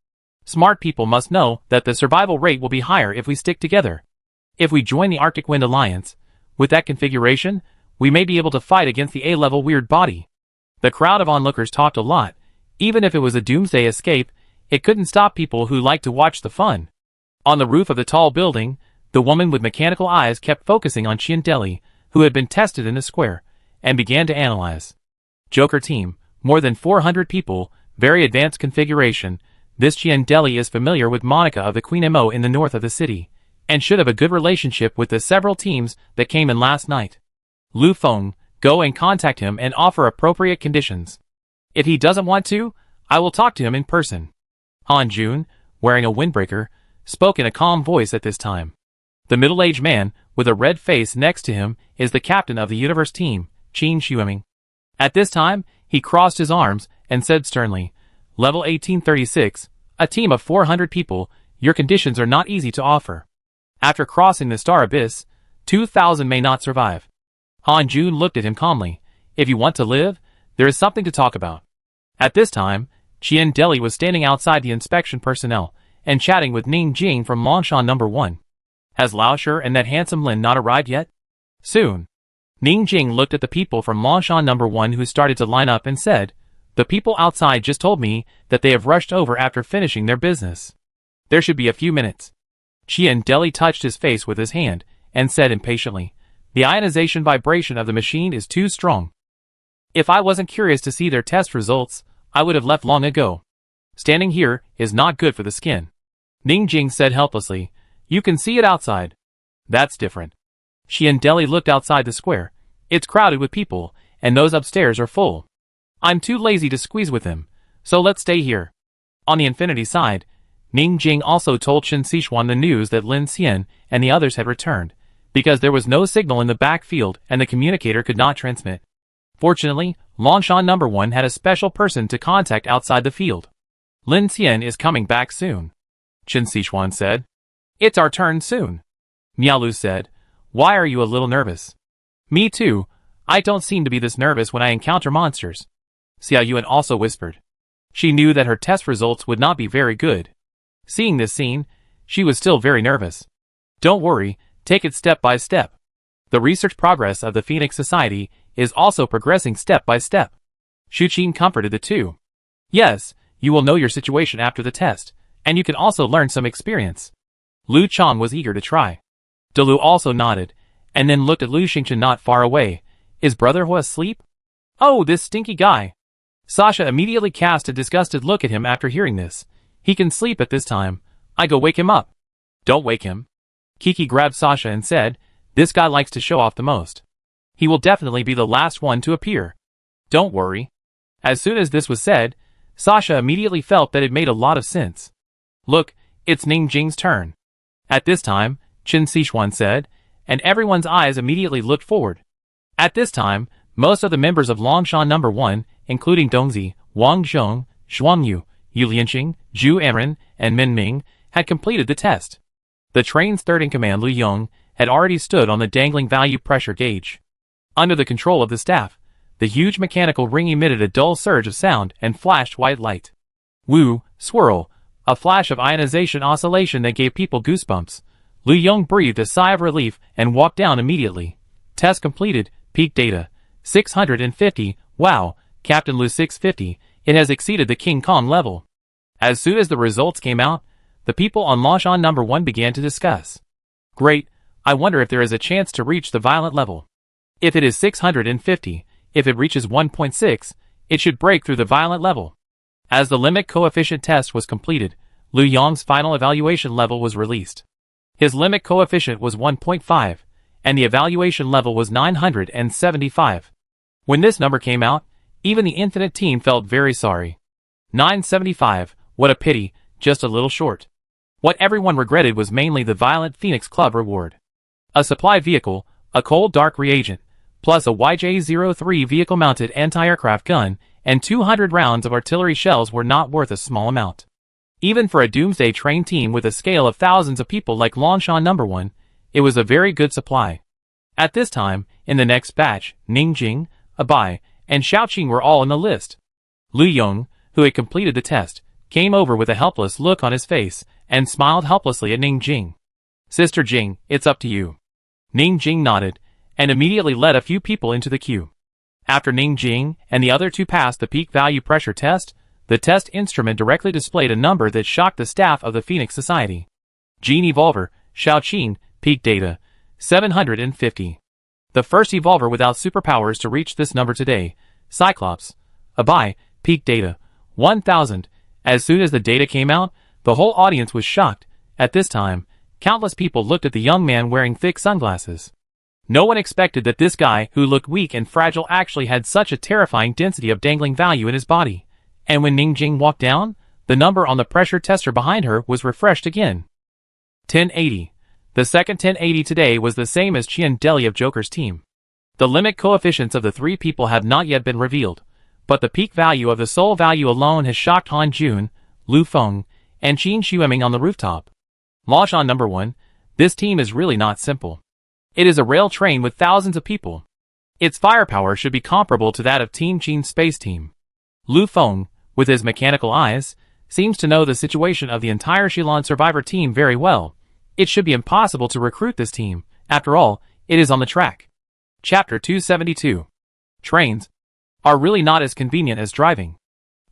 [SPEAKER 1] Smart people must know that the survival rate will be higher if we stick together. If we join the Arctic Wind Alliance, with that configuration, we may be able to fight against the A-level weird body. The crowd of onlookers talked a lot. Even if it was a Doomsday escape, it couldn't stop people who liked to watch the fun. On the roof of the tall building, the woman with mechanical eyes kept focusing on Qian Deli, who had been tested in the square, and began to analyze. Joker team, more than 400 people, very advanced configuration. This Qian Deli is familiar with Monica of the Queen Mo in the north of the city, and should have a good relationship with the several teams that came in last night. Lu Feng, go and contact him and offer appropriate conditions. If he doesn't want to, I will talk to him in person. Han Jun, wearing a windbreaker, spoke in a calm voice at this time. The middle-aged man, with a red face next to him, is the captain of the Universe team, Qin Xueming. At this time, he crossed his arms and said sternly, Level 1836, a team of 400 people, your conditions are not easy to offer. After crossing the star abyss, 2000 may not survive. Han Jun looked at him calmly. If you want to live, there is something to talk about. At this time, Qian Deli was standing outside the inspection personnel and chatting with Ning Jing from Longshan No. 1. Has Lao Shi and that handsome Lin not arrived yet? Soon. Ning Jing looked at the people from Longshan No. 1 who started to line up and said, the people outside just told me that they have rushed over after finishing their business. There should be a few minutes. Qian Deli touched his face with his hand and said impatiently, the ionization vibration of the machine is too strong. If I wasn't curious to see their test results, I would have left long ago. Standing here is not good for the skin. Ning Jing said helplessly, you can see it outside. That's different. Qian Deli looked outside the square. It's crowded with people, and those upstairs are full. I'm too lazy to squeeze with them, so let's stay here. On the Infinity side, Ning Jing also told Chen Sichuan the news that Lin Xian and the others had returned, because there was no signal in the backfield and the communicator could not transmit. Fortunately, Longshan No. 1 had a special person to contact outside the field. Lin Xian is coming back soon. Chen Sichuan said. It's our turn soon. Miaolu said. Why are you a little nervous? Me too. I don't seem to be this nervous when I encounter monsters. Xia Yuan also whispered. She knew that her test results would not be very good. Seeing this scene, she was still very nervous. Don't worry, take it step by step. The research progress of the Phoenix Society is also progressing step by step. Xu Qin comforted the two. Yes, you will know your situation after the test, and you can also learn some experience. Lu Chang was eager to try. Delu also nodded, and then looked at Lu Xingchen not far away. Is Brother Hua asleep? Oh, this stinky guy. Sasha immediately cast a disgusted look at him after hearing this. He can sleep at this time. I go wake him up. Don't wake him. Kiki grabbed Sasha and said, this guy likes to show off the most. He will definitely be the last one to appear. Don't worry. As soon as this was said, Sasha immediately felt that it made a lot of sense. Look, it's Ning Jing's turn. At this time, Qin Sichuan said, and everyone's eyes immediately looked forward. At this time, most of the members of Longshan No. 1, including Dongzi, Wang Zhong, Zhuang Yu, Yu Lianqing, Zhu Enren, and Min Ming, had completed the test. The train's third-in-command Lu Yong had already stood on the dangling value pressure gauge. Under the control of the staff, the huge mechanical ring emitted a dull surge of sound and flashed white light. Woo, swirl, a flash of ionization oscillation that gave people goosebumps. Lu Yong breathed a sigh of relief and walked down immediately. Test completed, peak data, 650, wow, Captain Lu 650, it has exceeded the King Kong level. As soon as the results came out, the people on Longshan No. 1 began to discuss. Great, I wonder if there is a chance to reach the violent level. If it is 650, if it reaches 1.6, it should break through the violent level. As the limit coefficient test was completed, Lu Yong's final evaluation level was released. His limit coefficient was 1.5, and the evaluation level was 975. When this number came out, even the Infinite team felt very sorry. 975, what a pity, just a little short. What everyone regretted was mainly the Violent Phoenix Club reward. A supply vehicle, a cold dark reagent, plus a YJ-03 vehicle-mounted anti-aircraft gun, and 200 rounds of artillery shells were not worth a small amount. Even for a Doomsday train team with a scale of thousands of people like Longshan No. 1, it was a very good supply. At this time, in the next batch, Ning Jing, Abai, and Xiaoqing were all on the list. Lu Yong, who had completed the test, came over with a helpless look on his face, and smiled helplessly at Ning Jing. Sister Jing, it's up to you. Ning Jing nodded, and immediately led a few people into the queue. After Ning Jing and the other two passed the peak value pressure test, the test instrument directly displayed a number that shocked the staff of the Phoenix Society. Gene Evolver, Xiaoqing, peak data, 750. The first evolver without superpowers to reach this number today, Cyclops. Abai, peak data, 1000. As soon as the data came out, the whole audience was shocked. At this time, countless people looked at the young man wearing thick sunglasses. No one expected that this guy, who looked weak and fragile, actually had such a terrifying density of dangling value in his body. And when Ning Jing walked down, the number on the pressure tester behind her was refreshed again. 1080. The second 1080 today was the same as Qian Deli of Joker's team. The limit coefficients of the three people have not yet been revealed, but the peak value of the soul value alone has shocked Han Jun, Lu Feng, and Qin Xueming on the rooftop. Longshan No. 1, this team is really not simple. It is a rail train with thousands of people. Its firepower should be comparable to that of Team Qin's space team. Lu Feng, with his mechanical eyes, seems to know the situation of the entire Shilon Survivor team very well. It should be impossible to recruit this team. After all, it is on the track. Chapter 272. Trains are really not as convenient as driving.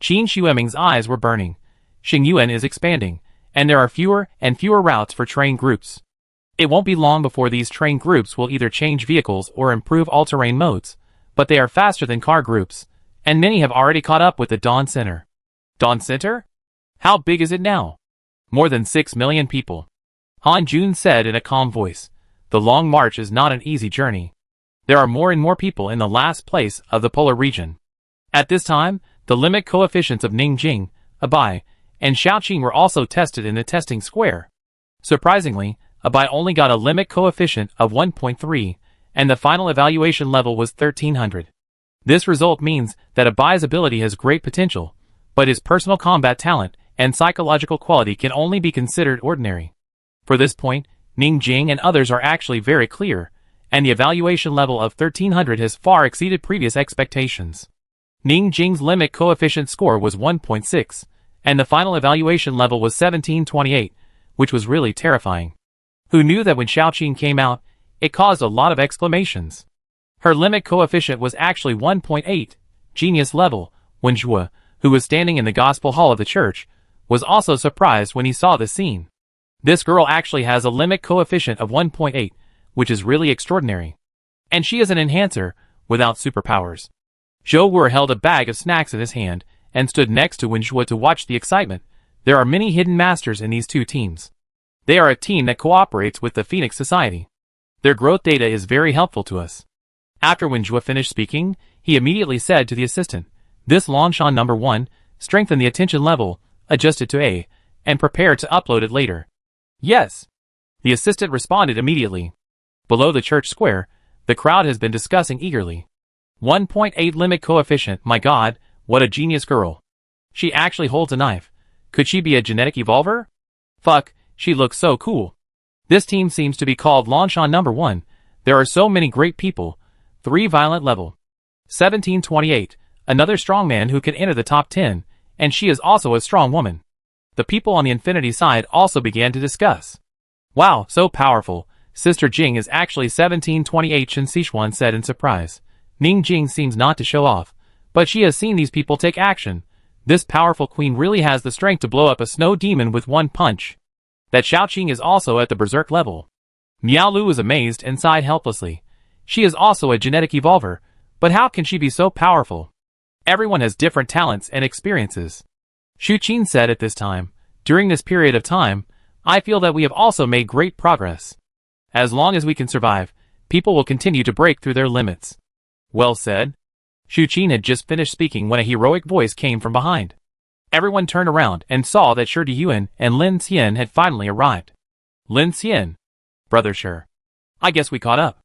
[SPEAKER 1] Qin Xueming's eyes were burning. Xingyuan is expanding, and there are fewer and fewer routes for train groups. It won't be long before these train groups will either change vehicles or improve all-terrain modes, but they are faster than car groups, and many have already caught up with the Dawn Center. Dawn Center? How big is it now? More than 6 million people. Han Jun said in a calm voice. The long march is not an easy journey. There are more and more people in the last place of the polar region. At this time, the limit coefficients of Ning Jing, Abai, and Xiaoqing were also tested in the testing square. Surprisingly, Abai only got a limit coefficient of 1.3, and the final evaluation level was 1300. This result means that Abai's ability has great potential, but his personal combat talent and psychological quality can only be considered ordinary. For this point, Ning Jing and others are actually very clear, and the evaluation level of 1300 has far exceeded previous expectations. Ning Jing's limit coefficient score was 1.6, and the final evaluation level was 1728, which was really terrifying. Who knew that when Xiaoqing came out, it caused a lot of exclamations. Her limit coefficient was actually 1.8, genius level, when Zhuo, who was standing in the gospel hall of the church, was also surprised when he saw the scene. This girl actually has a limit coefficient of 1.8, which is really extraordinary. And she is an enhancer, without superpowers. Zhou Wu held a bag of snacks in his hand, and stood next to Wen Zhuo to watch the excitement. There are many hidden masters in these two teams. They are a team that cooperates with the Phoenix Society. Their growth data is very helpful to us. After Wen Zhuo finished speaking, he immediately said to the assistant, "This Longshan number 1, strengthen the attention level, adjust it to A, and prepare to upload it later." "Yes." The assistant responded immediately. Below the church square, the crowd has been discussing eagerly. 1.8 limit coefficient, my god, what a genius girl. She actually holds a knife. Could she be a genetic evolver? Fuck, she looks so cool. This team seems to be called Longshan number 1. There are so many great people. 3 violent level. 1728, another strong man who can enter the top 10, and she is also a strong woman. The people on the Infinity side also began to discuss. Wow, so powerful. Sister Jing is actually 1728, Chen Sichuan said in surprise. Ning Jing seems not to show off, but she has seen these people take action. This powerful queen really has the strength to blow up a snow demon with one punch. That Xiaoqing is also at the berserk level. Miao Lu was amazed and sighed helplessly. She is also a genetic evolver, but how can she be so powerful? Everyone has different talents and experiences. Xu Qin said at this time, during this period of time, I feel that we have also made great progress. As long as we can survive, people will continue to break through their limits. Well said. Xu Qin had just finished speaking when a heroic voice came from behind. Everyone turned around and saw that Shi Diyuan and Lin Xian had finally arrived. Lin Xian. Brother Shi. I guess we caught up.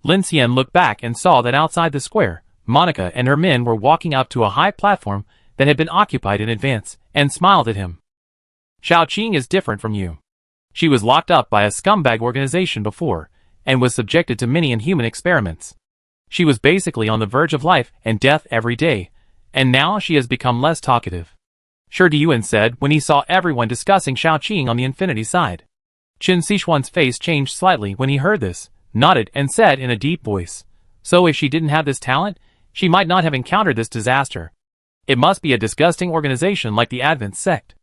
[SPEAKER 1] Lin Xian looked back and saw that outside the square, Monica and her men were walking up to a high platform that had been occupied in advance, and smiled at him. Xiaoqing is different from you. She was locked up by a scumbag organization before, and was subjected to many inhuman experiments. She was basically on the verge of life and death every day, and now she has become less talkative. Shi Diyuan said when he saw everyone discussing Xiaoqing on the Infinity side. Chen Sichuan's face changed slightly when he heard this, nodded and said in a deep voice, so if she didn't have this talent, she might not have encountered this disaster. It must be a disgusting organization like the Advent sect.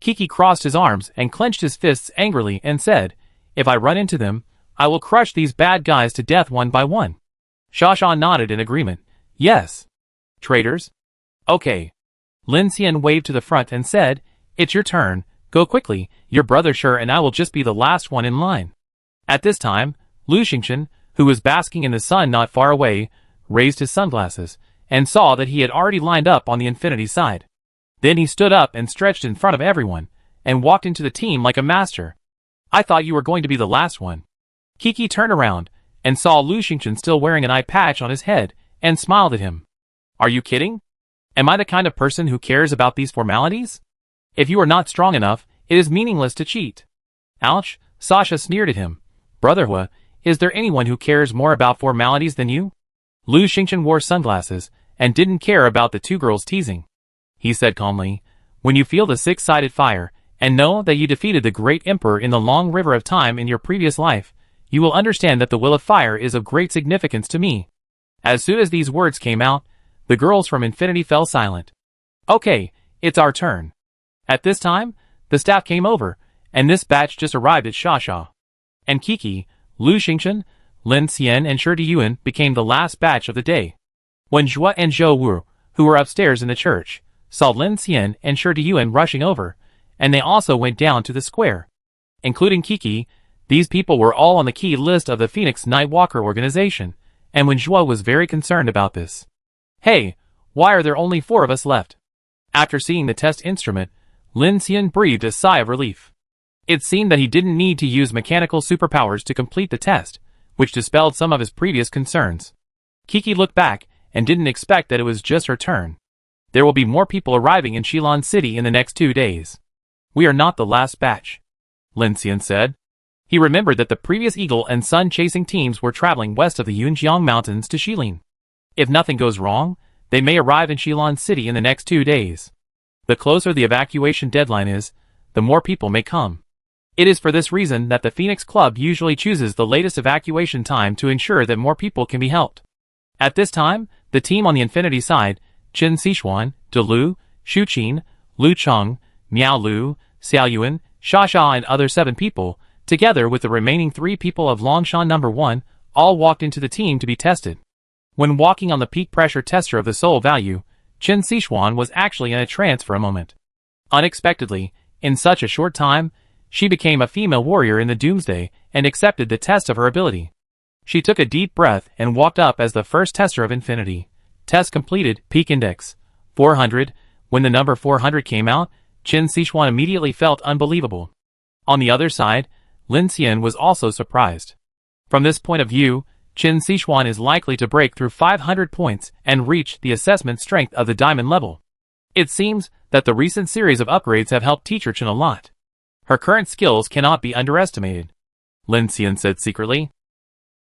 [SPEAKER 1] Kiki crossed his arms and clenched his fists angrily and said, if I run into them, I will crush these bad guys to death one by one. Shasha nodded in agreement. Yes. Traitors? Okay. Lin Xian waved to the front and said, it's your turn, go quickly, your brother Shi and I will just be the last one in line. At this time, Lu Xingchen, who was basking in the sun not far away, raised his sunglasses, and saw that he had already lined up on the Infinity side. Then he stood up and stretched in front of everyone, and walked into the team like a master. I thought you were going to be the last one. Kiki turned around, and saw Lu Xingchen still wearing an eye patch on his head, and smiled at him. Are you kidding? Am I the kind of person who cares about these formalities? If you are not strong enough, it is meaningless to cheat. Ouch, Sasha sneered at him. Brother Hua, is there anyone who cares more about formalities than you? Lu Xingchen wore sunglasses, and didn't care about the two girls teasing. He said calmly, when you feel the six-sided fire, and know that you defeated the great emperor in the long river of time in your previous life, you will understand that the will of fire is of great significance to me. As soon as these words came out, the girls from Infinity fell silent. Okay, it's our turn. At this time, the staff came over, and this batch just arrived at Shasha. And Kiki, Lu Xingchen, Lin Xian and Shi Diyuan became the last batch of the day. When Zhuo and Zhou Wu, who were upstairs in the church, saw Lin Xian and Shi Diyuan rushing over, and they also went down to the square. Including Kiki, these people were all on the key list of the Phoenix Nightwalker organization, and when Zhuo was very concerned about this. Hey, why are there only 4 of us left? After seeing the test instrument, Lin Xian breathed a sigh of relief. It seemed that he didn't need to use mechanical superpowers to complete the test, which dispelled some of his previous concerns. Kiki looked back, and didn't expect that it was just her turn. There will be more people arriving in Xilan City in the next 2 days. We are not the last batch, Lin Xian said. He remembered that the previous Eagle and Sun chasing teams were traveling west of the Yunjiang Mountains to Shilin. If nothing goes wrong, they may arrive in Shilin City in the next 2 days. The closer the evacuation deadline is, the more people may come. It is for this reason that the Phoenix Club usually chooses the latest evacuation time to ensure that more people can be helped. At this time, the team on the Infinity side, Qin Sichuan, De Lu, Xu Qin, Lu Cheng, Miao Lu, Xiao Yuan, Xia Xia and other 7 people, together with the remaining 3 people of Longshan No. 1, all walked into the team to be tested. When walking on the peak pressure tester of the soul value, Qin Sichuan was actually in a trance for a moment. Unexpectedly, in such a short time, she became a female warrior in the Doomsday and accepted the test of her ability. She took a deep breath and walked up as the first tester of Infinity. Test completed, peak index 400. When the number 400 came out, Qin Sichuan immediately felt unbelievable. On the other side, Lin Xian was also surprised. From this point of view, Qin Sichuan is likely to break through 500 points and reach the assessment strength of the diamond level. It seems that the recent series of upgrades have helped Teacher Qin a lot. Her current skills cannot be underestimated, Lin Xian said secretly.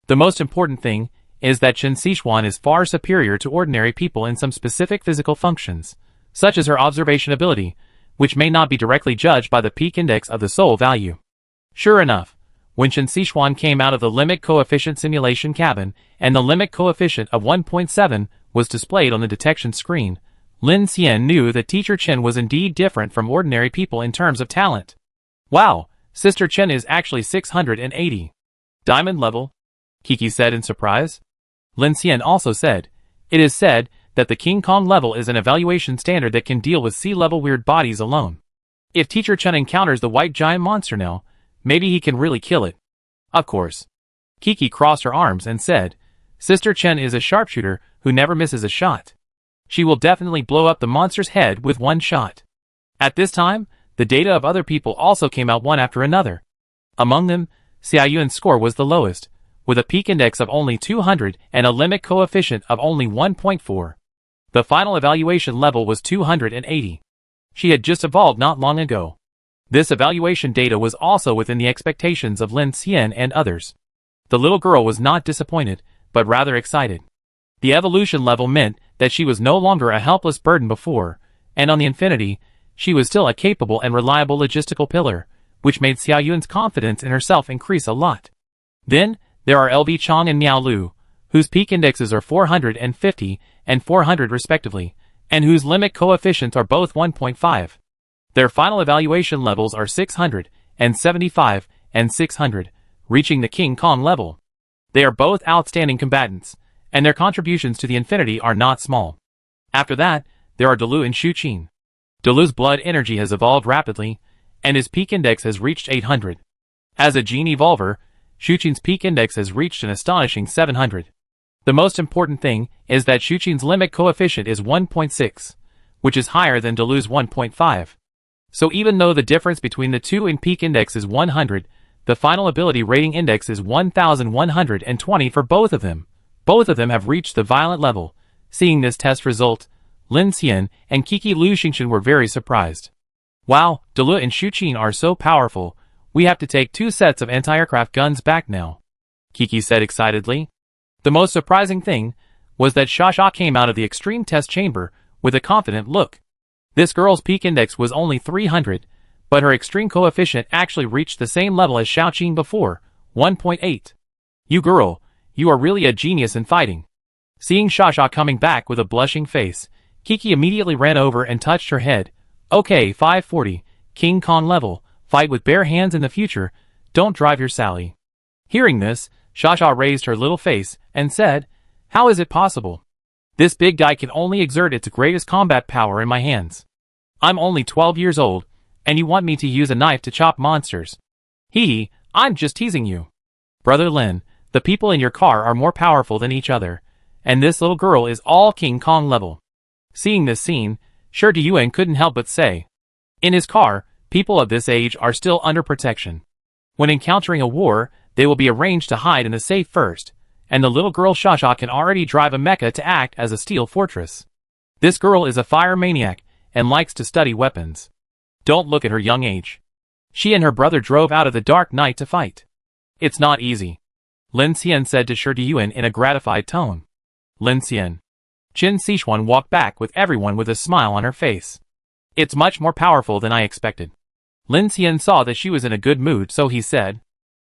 [SPEAKER 1] The most important thing is that Qin Sichuan is far superior to ordinary people in some specific physical functions, such as her observation ability, which may not be directly judged by the peak index of the soul value. Sure enough, when Qin Sichuan came out of the limit coefficient simulation cabin and the limit coefficient of 1.7 was displayed on the detection screen, Lin Xian knew that Teacher Qin was indeed different from ordinary people in terms of talent. Wow, Sister Qin is actually 680. Diamond level? Kiki said in surprise. Lin Xian also said, it is said that the King Kong level is an evaluation standard that can deal with sea-level weird bodies alone. If Teacher Qin encounters the white giant monster now, maybe he can really kill it. Of course. Kiki crossed her arms and said, Sister Qin is a sharpshooter who never misses a shot. She will definitely blow up the monster's head with one shot. At this time, the data of other people also came out one after another. Among them, Xiao Yuan's score was the lowest, with a peak index of only 200 and a limit coefficient of only 1.4. The final evaluation level was 280. She had just evolved not long ago. This evaluation data was also within the expectations of Lin Xian and others. The little girl was not disappointed, but rather excited. The evolution level meant that she was no longer a helpless burden before, and on the Infinity, she was still a capable and reliable logistical pillar, which made Xiao Yuan's confidence in herself increase a lot. Then, there are LV Chong and Miao Lu, whose peak indexes are 450 and 400 respectively, and whose limit coefficients are both 1.5. Their final evaluation levels are 600 and 75 and 600, reaching the King Kong level. They are both outstanding combatants, and their contributions to the Infinity are not small. After that, there are De Lu and Xu Qin. De Lu's blood energy has evolved rapidly, and his peak index has reached 800. As a gene evolver, Xu Qin's peak index has reached an astonishing 700. The most important thing is that Xu Qin's limit coefficient is 1.6, which is higher than De Lu's 1.5. So even though the difference between the two in peak index is 100, the final ability rating index is 1120 for both of them. Both of them have reached the violet level. Seeing this test result, Lin Xian and Kiki Lu Xingxin were very surprised. Wow, De Lu and Xu Qin are so powerful, we have to take 2 sets of anti-aircraft guns back now, Kiki said excitedly. The most surprising thing was that Xia Xia came out of the extreme test chamber with a confident look. This girl's peak index was only 300, but her extreme coefficient actually reached the same level as Xiao Qin before, 1.8. You girl, you are really a genius in fighting. Seeing Xia Xia coming back with a blushing face, Kiki immediately ran over and touched her head. Okay, 540, King Kong level, fight with bare hands in the future, don't drive your Sally. Hearing this, Xia Xia raised her little face and said, how is it possible? This big guy can only exert its greatest combat power in my hands. I'm only 12 years old, and you want me to use a knife to chop monsters. Hee, I'm just teasing you. Brother Lin, the people in your car are more powerful than each other, and this little girl is all King Kong level. Seeing this scene, Shi Yuan couldn't help but say, in his car, people of this age are still under protection. When encountering a war, they will be arranged to hide in the safe first, and the little girl Xia Xia can already drive a mecha to act as a steel fortress. This girl is a fire maniac, and likes to study weapons. Don't look at her young age. She and her brother drove out of the dark night to fight. It's not easy, Lin Xian said to Shi Diyuan in a gratified tone. Lin Xian. Qin Sichuan walked back with everyone with a smile on her face. It's much more powerful than I expected. Lin Xian saw that she was in a good mood, so he said.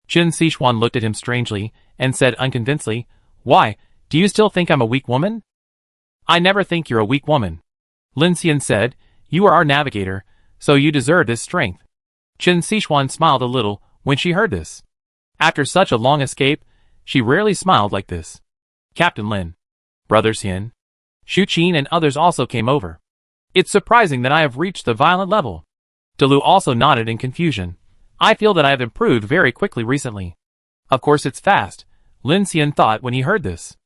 [SPEAKER 1] Qin Sichuan looked at him strangely and said unconvincedly, Why, do you still think I'm a weak woman? I never think you're a weak woman. Lin Xian said, You are our navigator, so you deserve this strength. Qin Sichuan smiled a little when she heard this. After such a long escape, she rarely smiled like this. Captain Lin. Brother Xian. Shu Qin and others also came over. It's surprising that I have reached the violent level. Delu also nodded in confusion. I feel that I have improved very quickly recently. Of course it's fast, Lin Xian thought when he heard this.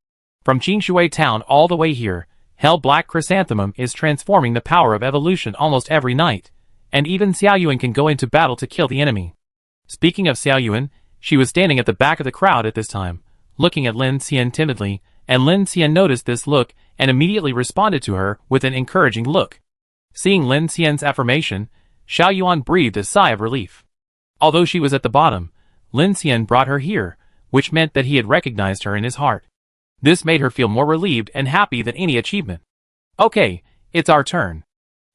[SPEAKER 1] From Qingshui town all the way here, Hell Black Chrysanthemum is transforming the power of evolution almost every night, and even Xiaoyuan can go into battle to kill the enemy. Speaking of Xiaoyuan, she was standing at the back of the crowd at this time, looking at Lin Xian timidly, and Lin Xian noticed this look and immediately responded to her with an encouraging look. Seeing Lin Xian's affirmation, Xiaoyuan breathed a sigh of relief. Although she was at the bottom, Lin Xian brought her here, which meant that he had recognized her in his heart. This made her feel more relieved and happy than any achievement. Okay, it's our turn.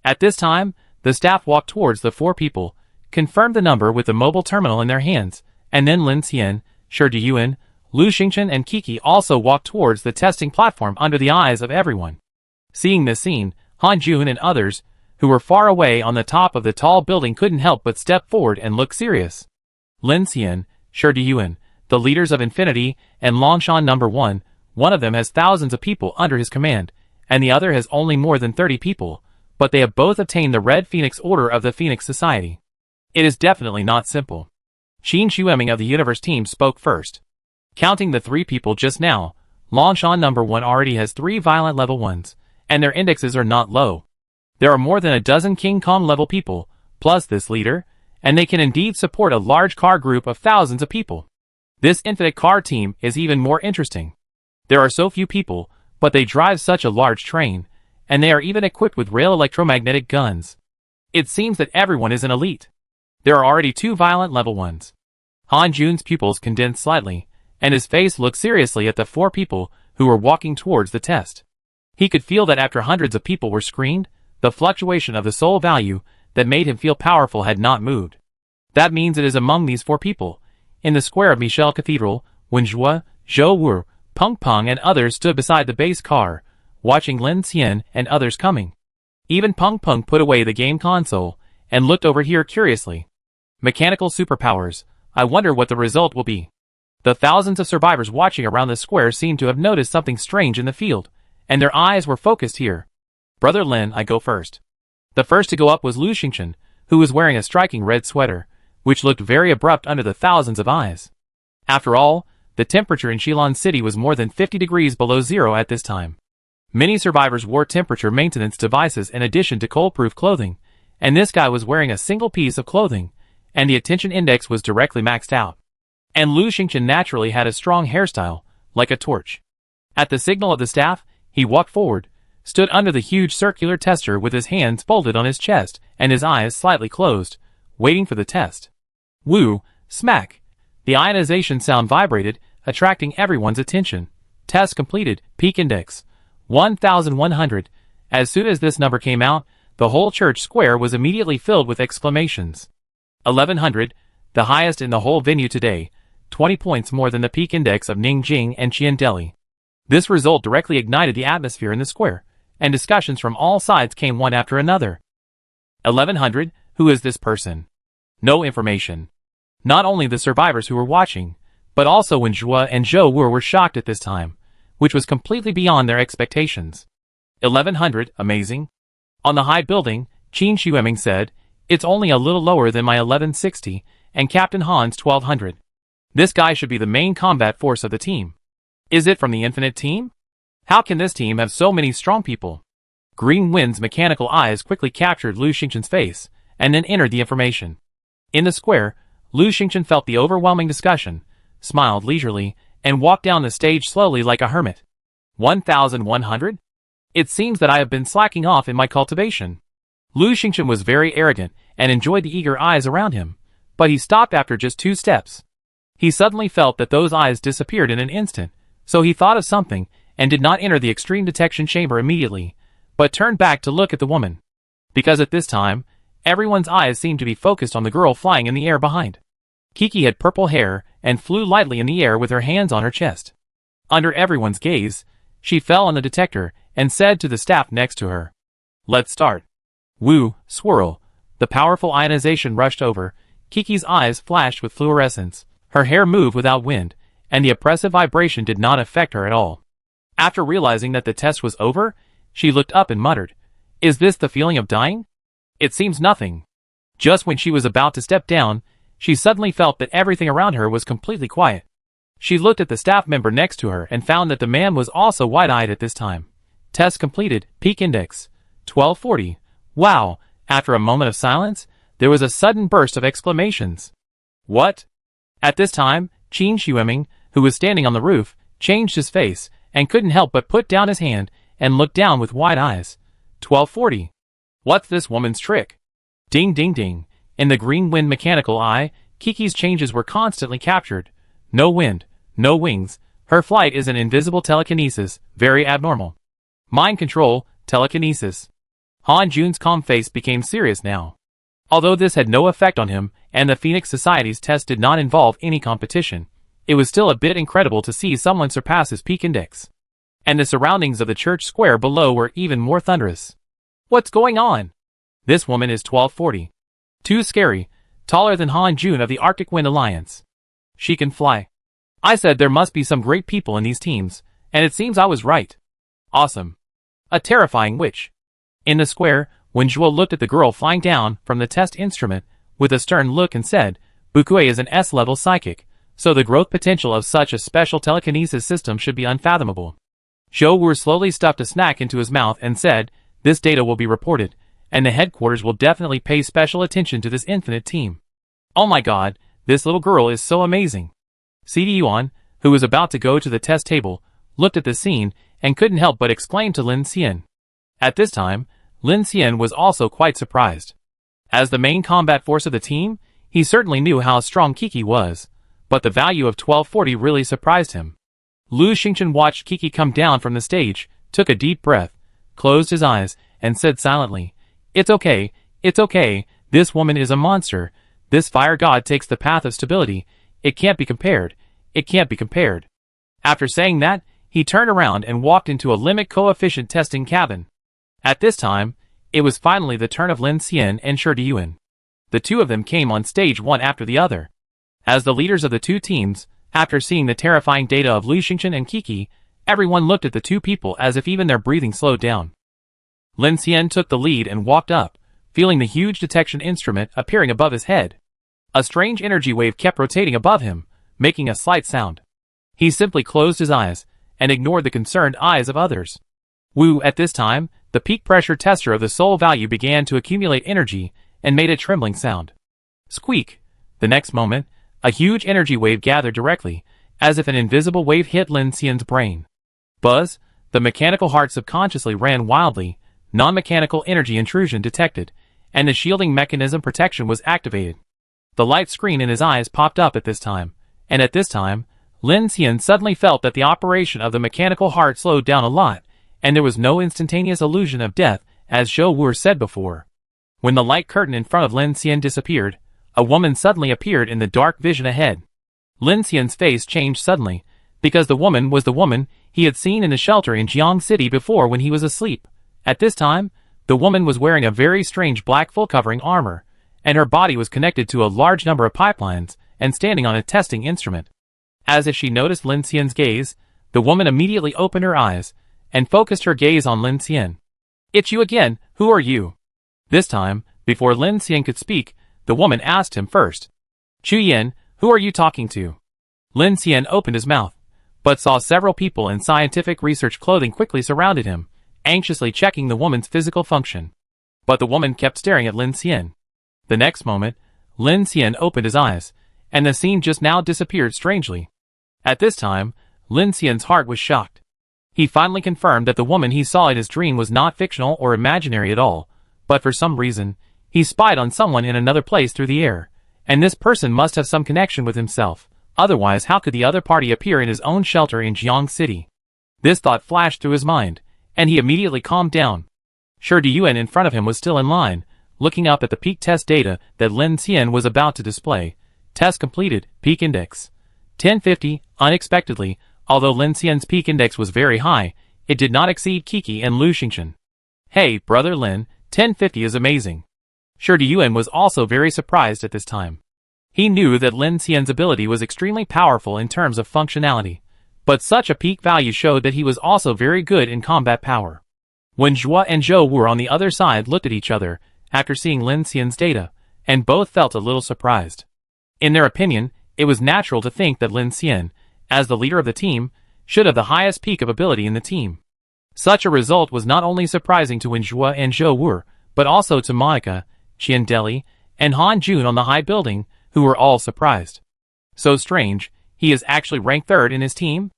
[SPEAKER 1] At this time, the staff walked towards the 4 people, confirmed the number with the mobile terminal in their hands, and then Lin Xian, Shi Diyuan, Lu Xingchen and Kiki also walked towards the testing platform under the eyes of everyone. Seeing this scene, Han Jun and others, who were far away on the top of the tall building couldn't help but step forward and look serious. Lin Xian, Shi Diyuan, the leaders of Infinity, and Longshan No. 1, one of them has thousands of people under his command, and the other has only more than 30 people, but they have both obtained the Red Phoenix Order of the Phoenix Society. It is definitely not simple. Qin Shueming of the Universe team spoke first. Counting the 3 people just now, Longshan No. 1 already has 3 violent level 1s, and their indexes are not low. There are more than a dozen King Kong level people, plus this leader, and they can indeed support a large car group of thousands of people. This infinite car team is even more interesting. There are so few people, but they drive such a large train, and they are even equipped with rail electromagnetic guns. It seems that everyone is an elite. There are already 2 violent level 1s. Han Jun's pupils condensed slightly, and his face looked seriously at the 4 people who were walking towards the test. He could feel that after hundreds of people were screened, the fluctuation of the soul value that made him feel powerful had not moved. That means it is among these 4 people. In the square of Michelle Cathedral, Wen Zhua, Zhou Wu, Peng Peng and others stood beside the base car, watching Lin Xian and others coming. Even Peng Peng put away the game console and looked over here curiously. Mechanical superpowers, I wonder what the result will be. The thousands of survivors watching around the square seemed to have noticed something strange in the field, and their eyes were focused here. Brother Lin, I go first. The first to go up was Lu Xingchen, who was wearing a striking red sweater, which looked very abrupt under the thousands of eyes. After all, the temperature in Shilin City was more than 50 degrees below zero at this time. Many survivors wore temperature maintenance devices in addition to cold-proof clothing, and this guy was wearing a single piece of clothing, and the attention index was directly maxed out. And Lu Xingchen naturally had a strong hairstyle, like a torch. At the signal of the staff, he walked forward, stood under the huge circular tester with his hands folded on his chest and his eyes slightly closed, waiting for the test. Woo, smack! The ionization sound vibrated, attracting everyone's attention. Test completed, peak index 1100. As soon as this number came out, the whole church square was immediately filled with exclamations. 1100, the highest in the whole venue today, 20 points more than the peak index of Ningjing and Qiandeli. This result directly ignited the atmosphere in the square, and discussions from all sides came one after another. 1100, who is this person? No information. Not only the survivors who were watching, but also Wen Zhua and Zhou Wu were shocked at this time, which was completely beyond their expectations. 1100, amazing. On the high building, Qin Shueming said, it's only a little lower than my 1160, and Captain Han's 1200. This guy should be the main combat force of the team. Is it from the Infinite team? How can this team have so many strong people? Green Wind's mechanical eyes quickly captured Lu Xingchen's face, and then entered the information. In the square, Lu Xingchen felt the overwhelming discussion, smiled leisurely, and walked down the stage slowly like a hermit. 1100? It seems that I have been slacking off in my cultivation. Lu Xingchen was very arrogant and enjoyed the eager eyes around him, but he stopped after just 2 steps. He suddenly felt that those eyes disappeared in an instant, so he thought of something, and did not enter the extreme detection chamber immediately, but turned back to look at the woman. Because at this time, everyone's eyes seemed to be focused on the girl flying in the air behind. Kiki had purple hair, and flew lightly in the air with her hands on her chest. Under everyone's gaze, she fell on the detector, and said to the staff next to her, "Let's start." Woo, swirl. The powerful ionization rushed over. Kiki's eyes flashed with fluorescence. Her hair moved without wind, and the oppressive vibration did not affect her at all. After realizing that the test was over, she looked up and muttered, "Is this the feeling of dying? It seems nothing." Just when she was about to step down, she suddenly felt that everything around her was completely quiet. She looked at the staff member next to her and found that the man was also wide-eyed at this time. Test completed, peak index, 1240. Wow! After a moment of silence, there was a sudden burst of exclamations. What? At this time, Qin Xueming, who was standing on the roof, changed his face, and couldn't help but put down his hand, and look down with wide eyes. 1240. What's this woman's trick? Ding ding ding. In the green wind mechanical eye, Kiki's changes were constantly captured. No wind, no wings. Her flight is an invisible telekinesis, very abnormal. Mind control, telekinesis. Han Jun's calm face became serious now. Although this had no effect on him, and the Phoenix Society's test did not involve any competition, it was still a bit incredible to see someone surpass his peak index. And the surroundings of the church square below were even more thunderous. What's going on? This woman is 1240. Too scary, taller than Han Jun of the Arctic Wind Alliance. She can fly. I said there must be some great people in these teams, and it seems I was right. Awesome. A terrifying witch. In the square, Wen Zhuo looked at the girl flying down from the test instrument with a stern look and said, "Bukui is an S-level psychic, so the growth potential of such a special telekinesis system should be unfathomable." Zhou Wu slowly stuffed a snack into his mouth and said, "This data will be reported, and the headquarters will definitely pay special attention to this infinite team. Oh my god, this little girl is so amazing." CD Yuan, who was about to go to the test table, looked at the scene and couldn't help but exclaim to Lin Xian. At this time, Lin Xian was also quite surprised. As the main combat force of the team, he certainly knew how strong Kiki was, but the value of 1240 really surprised him. Lu Xingchen watched Kiki come down from the stage, took a deep breath, closed his eyes, and said silently, it's okay, this woman is a monster, this fire god takes the path of stability, it can't be compared. After saying that, he turned around and walked into a limit coefficient testing cabin. At this time, it was finally the turn of Lin Xian and Shi Diyuan. The two of them came on stage one after the other. As the leaders of the two teams, after seeing the terrifying data of Lu Xingchen and Kiki, everyone looked at the two people as if even their breathing slowed down. Lin Xian took the lead and walked up, feeling the huge detection instrument appearing above his head. A strange energy wave kept rotating above him, making a slight sound. He simply closed his eyes, and ignored the concerned eyes of others. Wu, at this time, the peak pressure tester of the soul value began to accumulate energy, and made a trembling sound. Squeak! The next moment, a huge energy wave gathered directly, as if an invisible wave hit Lin Xian's brain. Buzz! The mechanical heart subconsciously ran wildly, non-mechanical energy intrusion detected, and the shielding mechanism protection was activated. The light screen in his eyes popped up at this time, and at this time, Lin Xian suddenly felt that the operation of the mechanical heart slowed down a lot, and there was no instantaneous illusion of death, as Zhou Wu said before. When the light curtain in front of Lin Xian disappeared, a woman suddenly appeared in the dark vision ahead. Lin Xian's face changed suddenly, because the woman was the woman he had seen in the shelter in Jiang City before when he was asleep. At this time, the woman was wearing a very strange black full-covering armor, and her body was connected to a large number of pipelines, and standing on a testing instrument. As if she noticed Lin Xian's gaze, the woman immediately opened her eyes, and focused her gaze on Lin Xian. "It's you again, who are you?" This time, before Lin Xian could speak, the woman asked him first. "Chu Yin, who are you talking to?" Lin Xian opened his mouth, but saw several people in scientific research clothing quickly surrounded him, anxiously checking the woman's physical function. But the woman kept staring at Lin Xian. The next moment, Lin Xian opened his eyes, and the scene just now disappeared strangely. At this time, Lin Xian's heart was shocked. He finally confirmed that the woman he saw in his dream was not fictional or imaginary at all, but for some reason, he spied on someone in another place through the air, and this person must have some connection with himself, Otherwise, how could the other party appear in his own shelter in Jiang City? This thought flashed through his mind, and he immediately calmed down. Sure Diyuan in front of him was still in line, looking up at the peak test data that Lin Xian was about to display. Test completed, peak index 1050. Unexpectedly, although Lin Xian's peak index was very high, it did not exceed Kiki and Lu Xingchen. Hey, brother Lin, 1050 is amazing. Sure Diyuan was also very surprised at this time. He knew that Lin Xian's ability was extremely powerful in terms of functionality, but such a peak value showed that he was also very good in combat power. When Zhua and Zhou were on the other side looked at each other, after seeing Lin Xian's data, and both felt a little surprised. In their opinion, it was natural to think that Lin Xian, as the leader of the team, should have the highest peak of ability in the team. Such a result was not only surprising to Wen Zhua and Zhou were, but also to Monica, Qian Deli, and Han Jun on the high building, who were all surprised. So strange, he is actually ranked third in his team?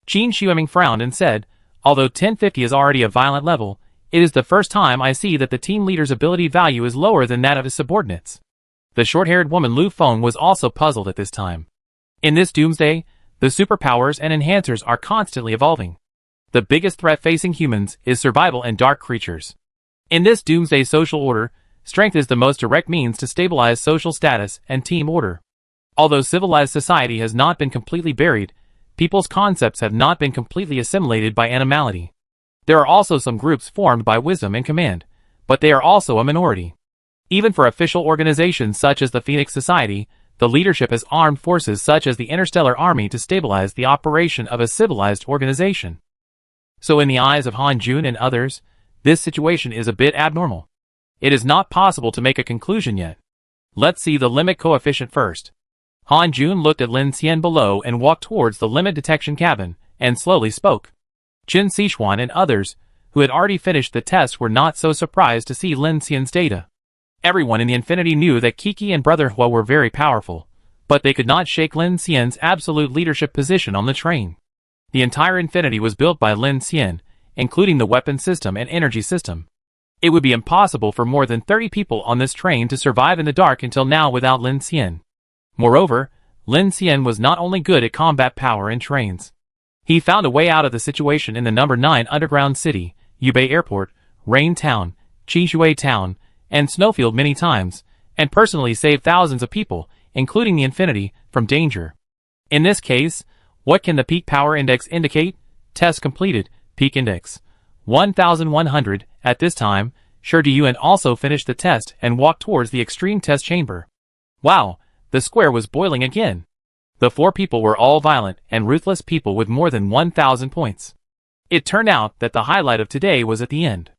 [SPEAKER 1] Qin Xueming frowned and said, although 1050 is already a violent level, it is the first time I see that the team leader's ability value is lower than that of his subordinates. The short-haired woman Lu Feng was also puzzled at this time. In this Doomsday, the superpowers and enhancers are constantly evolving. The biggest threat facing humans is survival and dark creatures. In this Doomsday social order, strength is the most direct means to stabilize social status and team order. Although civilized society has not been completely buried, people's concepts have not been completely assimilated by animality. There are also some groups formed by wisdom and command, but they are also a minority. Even for official organizations such as the Phoenix Society, the leadership has armed forces such as the Interstellar Army to stabilize the operation of a civilized organization. So in the eyes of Han Jun and others, this situation is a bit abnormal. It is not possible to make a conclusion yet. Let's see the limit coefficient first. Han Jun looked at Lin Xian below and walked towards the limit detection cabin, and slowly spoke. Qin Sichuan and others, who had already finished the test, were not so surprised to see Lin Xian's data. Everyone in the Infinity knew that Kiki and Brother Hua were very powerful, but they could not shake Lin Xian's absolute leadership position on the train. The entire Infinity was built by Lin Xian, including the weapon system and energy system. It would be impossible for more than 30 people on this train to survive in the dark until now without Lin Xian. Moreover, Lin Xian was not only good at combat power and trains. He found a way out of the situation in the number 9 underground city, Yubei Airport, Rain Town, Qishui Town, and Snowfield many times, and personally saved thousands of people, including the Infinity, from danger. In this case, what can the peak power index indicate? Test completed, peak index 1100. At this time, Shi Diyuan also finished the test and walked towards the extreme test chamber. Wow, the square was boiling again. The 4 people were all violent and ruthless people with more than 1,000 points. It turned out that the highlight of today was at the end.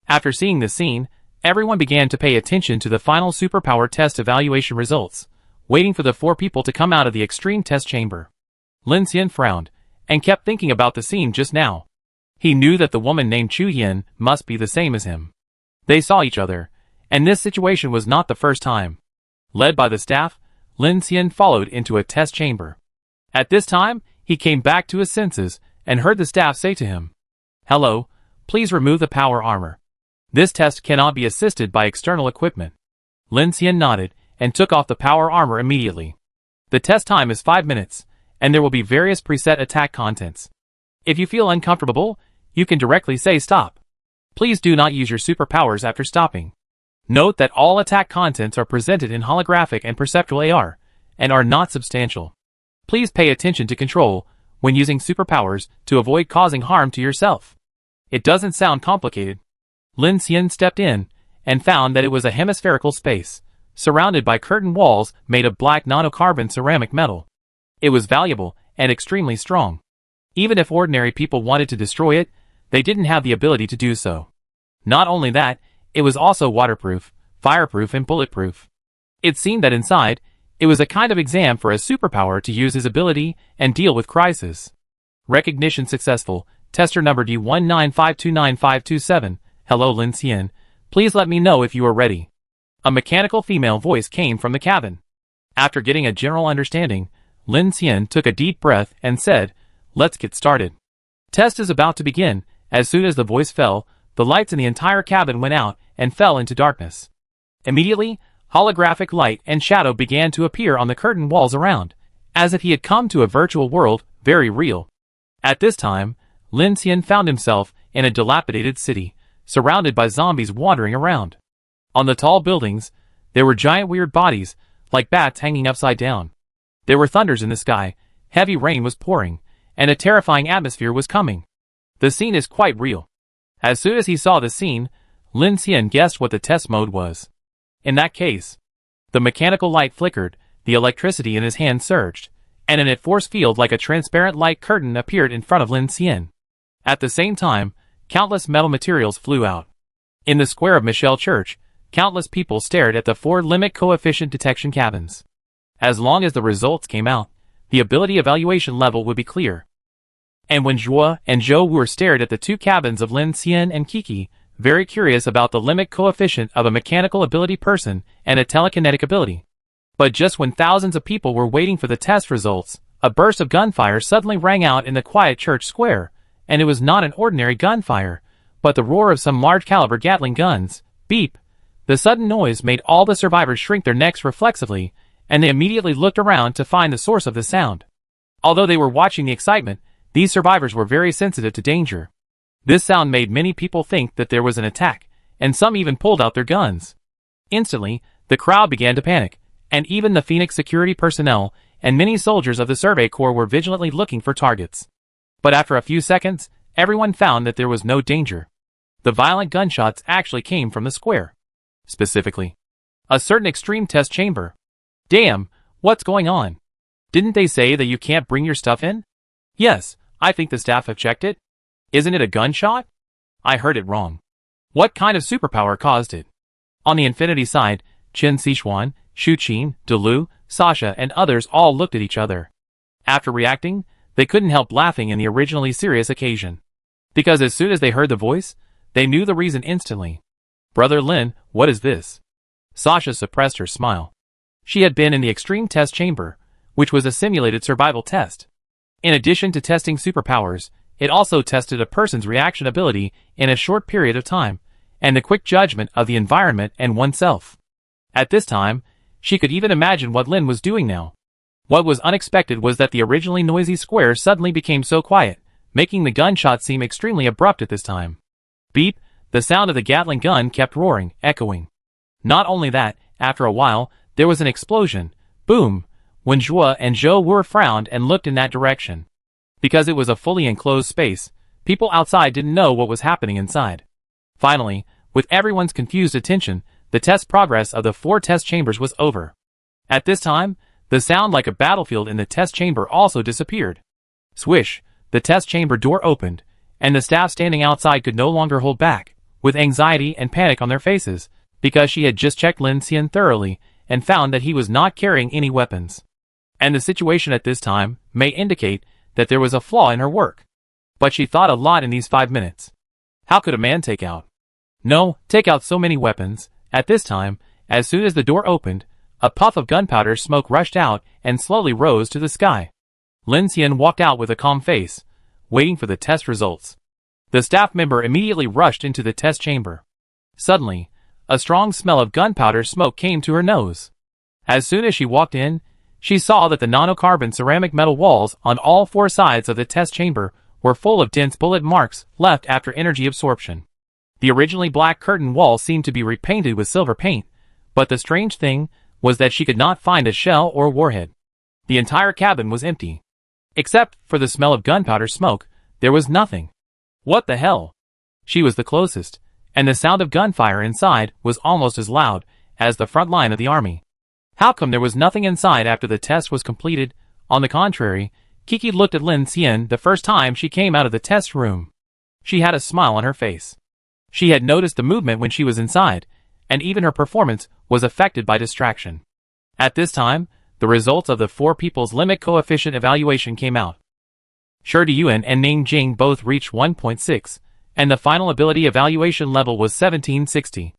[SPEAKER 1] After seeing this scene, everyone began to pay attention to the final superpower test evaluation results, waiting for the 4 people to come out of the extreme test chamber. Lin Xian frowned, and kept thinking about the scene just now. He knew that the woman named Chu Yin must be the same as him. They saw each other, and this situation was not the first time. Led by the staff, Lin Xian followed into a test chamber. At this time, he came back to his senses, and heard the staff say to him, "Hello, please remove the power armor. This test cannot be assisted by external equipment." Lin Xian nodded, and took off the power armor immediately. The test time is 5 minutes, and there will be various preset attack contents. If you feel uncomfortable, you can directly say stop. Please do not use your superpowers after stopping. Note that all attack contents are presented in holographic and perceptual AR, and are not substantial. Please pay attention to control when using superpowers to avoid causing harm to yourself. It doesn't sound complicated. Lin Xian stepped in, and found that it was a hemispherical space, surrounded by curtain walls made of black nanocarbon ceramic metal. It was valuable, and extremely strong. Even if ordinary people wanted to destroy it, they didn't have the ability to do so. Not only that, it was also waterproof, fireproof and bulletproof. It seemed that inside, it was a kind of exam for a superpower to use his ability and deal with crisis. Recognition successful. Tester number D195295527. Hello Lin Xian. Please let me know if you are ready. A mechanical female voice came from the cabin. After getting a general understanding, Lin Xian took a deep breath and said, "Let's get started." Test is about to begin. As soon as the voice fell, the lights in the entire cabin went out and fell into darkness. Immediately, holographic light and shadow began to appear on the curtain walls around, as if he had come to a virtual world, very real. At this time, Lin Xian found himself in a dilapidated city, surrounded by zombies wandering around. On the tall buildings, there were giant weird bodies, like bats hanging upside down. There were thunders in the sky, heavy rain was pouring, and a terrifying atmosphere was coming. The scene is quite real. As soon as he saw the scene, Lin Xian guessed what the test mode was. In that case, the mechanical light flickered, the electricity in his hand surged, and in a force field like a transparent light curtain appeared in front of Lin Xian. At the same time, countless metal materials flew out. In the square of Michelle Church, countless people stared at the 4 limit coefficient detection cabins. As long as the results came out, the ability evaluation level would be clear. And when Zhuo and Zhou Wu stared at the 2 cabins of Lin Xian and Kiki, very curious about the limit coefficient of a mechanical ability person and a telekinetic ability. But just when thousands of people were waiting for the test results, a burst of gunfire suddenly rang out in the quiet church square, and it was not an ordinary gunfire, but the roar of some large-caliber Gatling guns. Beep! The sudden noise made all the survivors shrink their necks reflexively, and they immediately looked around to find the source of the sound. Although they were watching the excitement, these survivors were very sensitive to danger. This sound made many people think that there was an attack, and some even pulled out their guns. Instantly, the crowd began to panic, and even the Phoenix security personnel and many soldiers of the Survey Corps were vigilantly looking for targets. But after a few seconds, everyone found that there was no danger. The violent gunshots actually came from the square. Specifically, a certain extreme test chamber. Damn, what's going on? Didn't they say that you can't bring your stuff in? Yes, I think the staff have checked it. Isn't it a gunshot? I heard it wrong. What kind of superpower caused it? On the Infinity side, Chen Xishuan, Shu Qin, Delu, Sasha, and others all looked at each other. After reacting, they couldn't help laughing in the originally serious occasion. Because as soon as they heard the voice, they knew the reason instantly. Brother Lin, what is this? Sasha suppressed her smile. She had been in the extreme test chamber, which was a simulated survival test. In addition to testing superpowers, it also tested a person's reaction ability in a short period of time, and the quick judgment of the environment and oneself. At this time, she could even imagine what Lin was doing now. What was unexpected was that the originally noisy square suddenly became so quiet, making the gunshot seem extremely abrupt at this time. Beep, the sound of the Gatling gun kept roaring, echoing. Not only that, after a while, there was an explosion. Boom! When Zhuo and Zhou Wu frowned and looked in that direction. Because it was a fully enclosed space, people outside didn't know what was happening inside. Finally, with everyone's confused attention, the test progress of the 4 test chambers was over. At this time, the sound like a battlefield in the test chamber also disappeared. Swish, the test chamber door opened, and the staff standing outside could no longer hold back, with anxiety and panic on their faces, because she had just checked Lin Xian thoroughly and found that he was not carrying any weapons. And the situation at this time may indicate that there was a flaw in her work. But she thought a lot in these 5 minutes. How could a man take out so many weapons? At this time, as soon as the door opened, a puff of gunpowder smoke rushed out and slowly rose to the sky. Lin Xian walked out with a calm face, waiting for the test results. The staff member immediately rushed into the test chamber. Suddenly, a strong smell of gunpowder smoke came to her nose. As soon as she walked in, she saw that the nanocarbon ceramic metal walls on all 4 sides of the test chamber were full of dense bullet marks left after energy absorption. The originally black curtain wall seemed to be repainted with silver paint, but the strange thing was that she could not find a shell or warhead. The entire cabin was empty. Except for the smell of gunpowder smoke, there was nothing. What the hell? She was the closest, and the sound of gunfire inside was almost as loud as the front line of the army. How come there was nothing inside after the test was completed? On the contrary, Kiki looked at Lin Xian the first time she came out of the test room. She had a smile on her face. She had noticed the movement when she was inside, and even her performance was affected by distraction. At this time, the results of the 4 people's limit coefficient evaluation came out. Shi Diyuan and Ning Jing both reached 1.6, and the final ability evaluation level was 1760.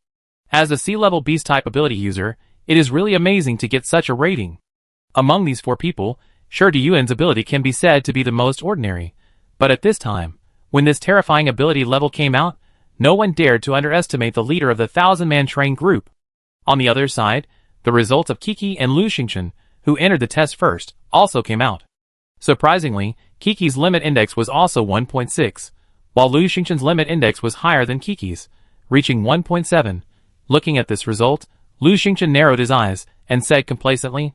[SPEAKER 1] As a C-level beast-type ability user, it is really amazing to get such a rating. Among these 4 people, Shi Diyuan's ability can be said to be the most ordinary, but at this time, when this terrifying ability level came out, no one dared to underestimate the leader of the 1,000-man train group. On the other side, the results of Kiki and Lu Xingchen, who entered the test first, also came out. Surprisingly, Kiki's limit index was also 1.6, while Lu Xingchen's limit index was higher than Kiki's, reaching 1.7. Looking at this result, Lu Xingchen narrowed his eyes and said complacently,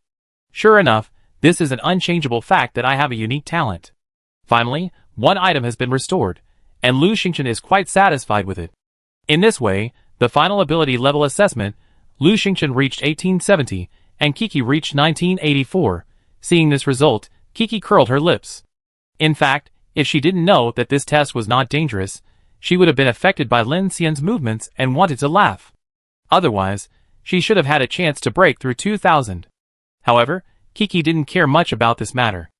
[SPEAKER 1] "Sure enough, this is an unchangeable fact that I have a unique talent." Finally, one item has been restored, and Lu Xingchen is quite satisfied with it. In this way, the final ability level assessment, Lu Xingchen reached 1870, and Kiki reached 1984. Seeing this result, Kiki curled her lips. In fact, if she didn't know that this test was not dangerous, she would have been affected by Lin Xian's movements and wanted to laugh. Otherwise, she should have had a chance to break through 2000. However, Kiki didn't care much about this matter.